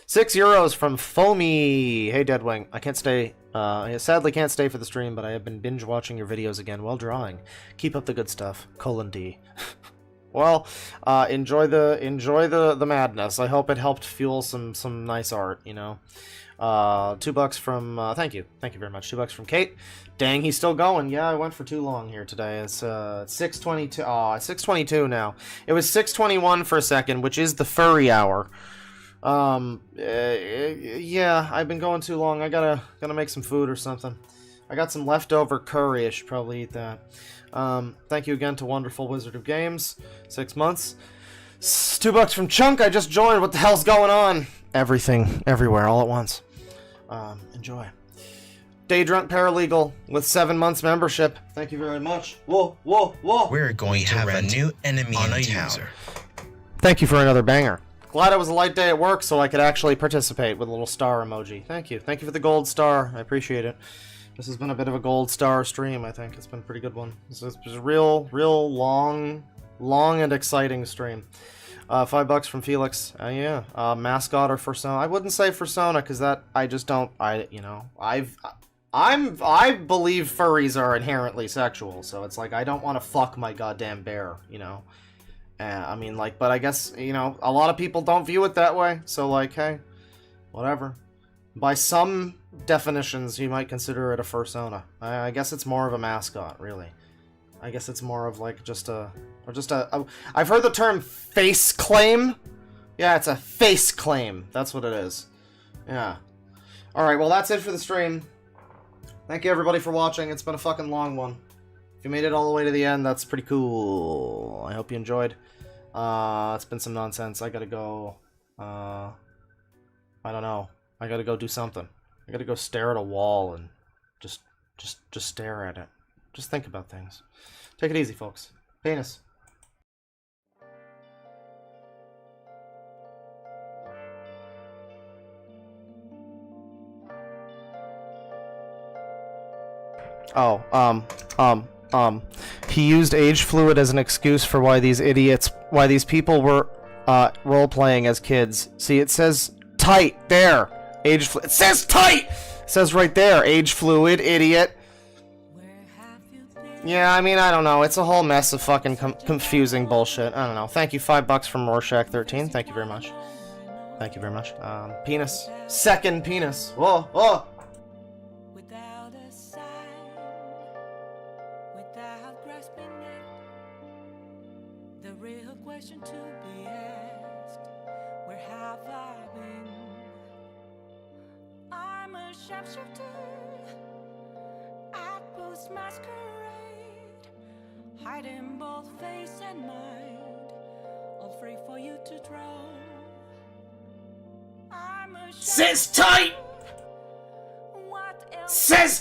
€6 from Foamy. Hey, Deadwing. I can't stay. I sadly can't stay for the stream, but I have been binge watching your videos again while drawing. Keep up the good stuff. D. Well, enjoy the madness. I hope it helped fuel some nice art. $2 from. Thank you very much. $2 from Kate. Dang, he's still going. Yeah, I went for too long here today. It's 6:22. Oh, it's 6:22 now. It was 6:21 for a second, which is the furry hour. Yeah, I've been going too long. I gotta make some food or something. I got some leftover curry. I should probably eat that. Thank you again to Wonderful Wizard of Games. 6 months. $2 from Chunk. I just joined. What the hell's going on? Everything, everywhere, all at once. Enjoy. Day Drunk Paralegal with 7 months membership. Thank you very much. Whoa, whoa, whoa. We're going to have a new enemy on a user. Thank you for another banger. Glad it was a light day at work so I could actually participate with a little star emoji. Thank you. Thank you for the gold star. I appreciate it. This has been a bit of a gold star stream, I think. It's been a pretty good one. This is a real long and exciting stream. $5 from Felix. Yeah. Mascot or Fursona? I wouldn't say Fursona because that I just don't. I believe furries are inherently sexual, so it's like I don't want to fuck my goddamn bear, you know. I mean, like, but I guess, you know, a lot of people don't view it that way, so like, hey, whatever. By some definitions, you might consider it a fursona. I guess it's more of a mascot, really. I guess it's more of like I've heard the term face claim. Yeah, it's a face claim. That's what it is. Yeah. Alright, well that's it for the stream. Thank you everybody for watching. It's been a fucking long one. If you made it all the way to the end, that's pretty cool. I hope you enjoyed. It's been some nonsense. I gotta go, I don't know. I gotta go do something. I gotta go stare at a wall and just stare at it. Just think about things. Take it easy, folks. Penis. He used age fluid as an excuse for why these people were role-playing as kids. See, it says tight there. Age fluid. It says tight! It says right there. Age fluid, idiot. Yeah, I mean, I don't know. It's a whole mess of fucking confusing bullshit. I don't know. Thank you, $5 from Rorschach13. Thank you very much. Thank you very much. Penis. Second penis. Whoa, whoa! Hiding both face and mind, all free for you to draw. I'm a Says tight! Says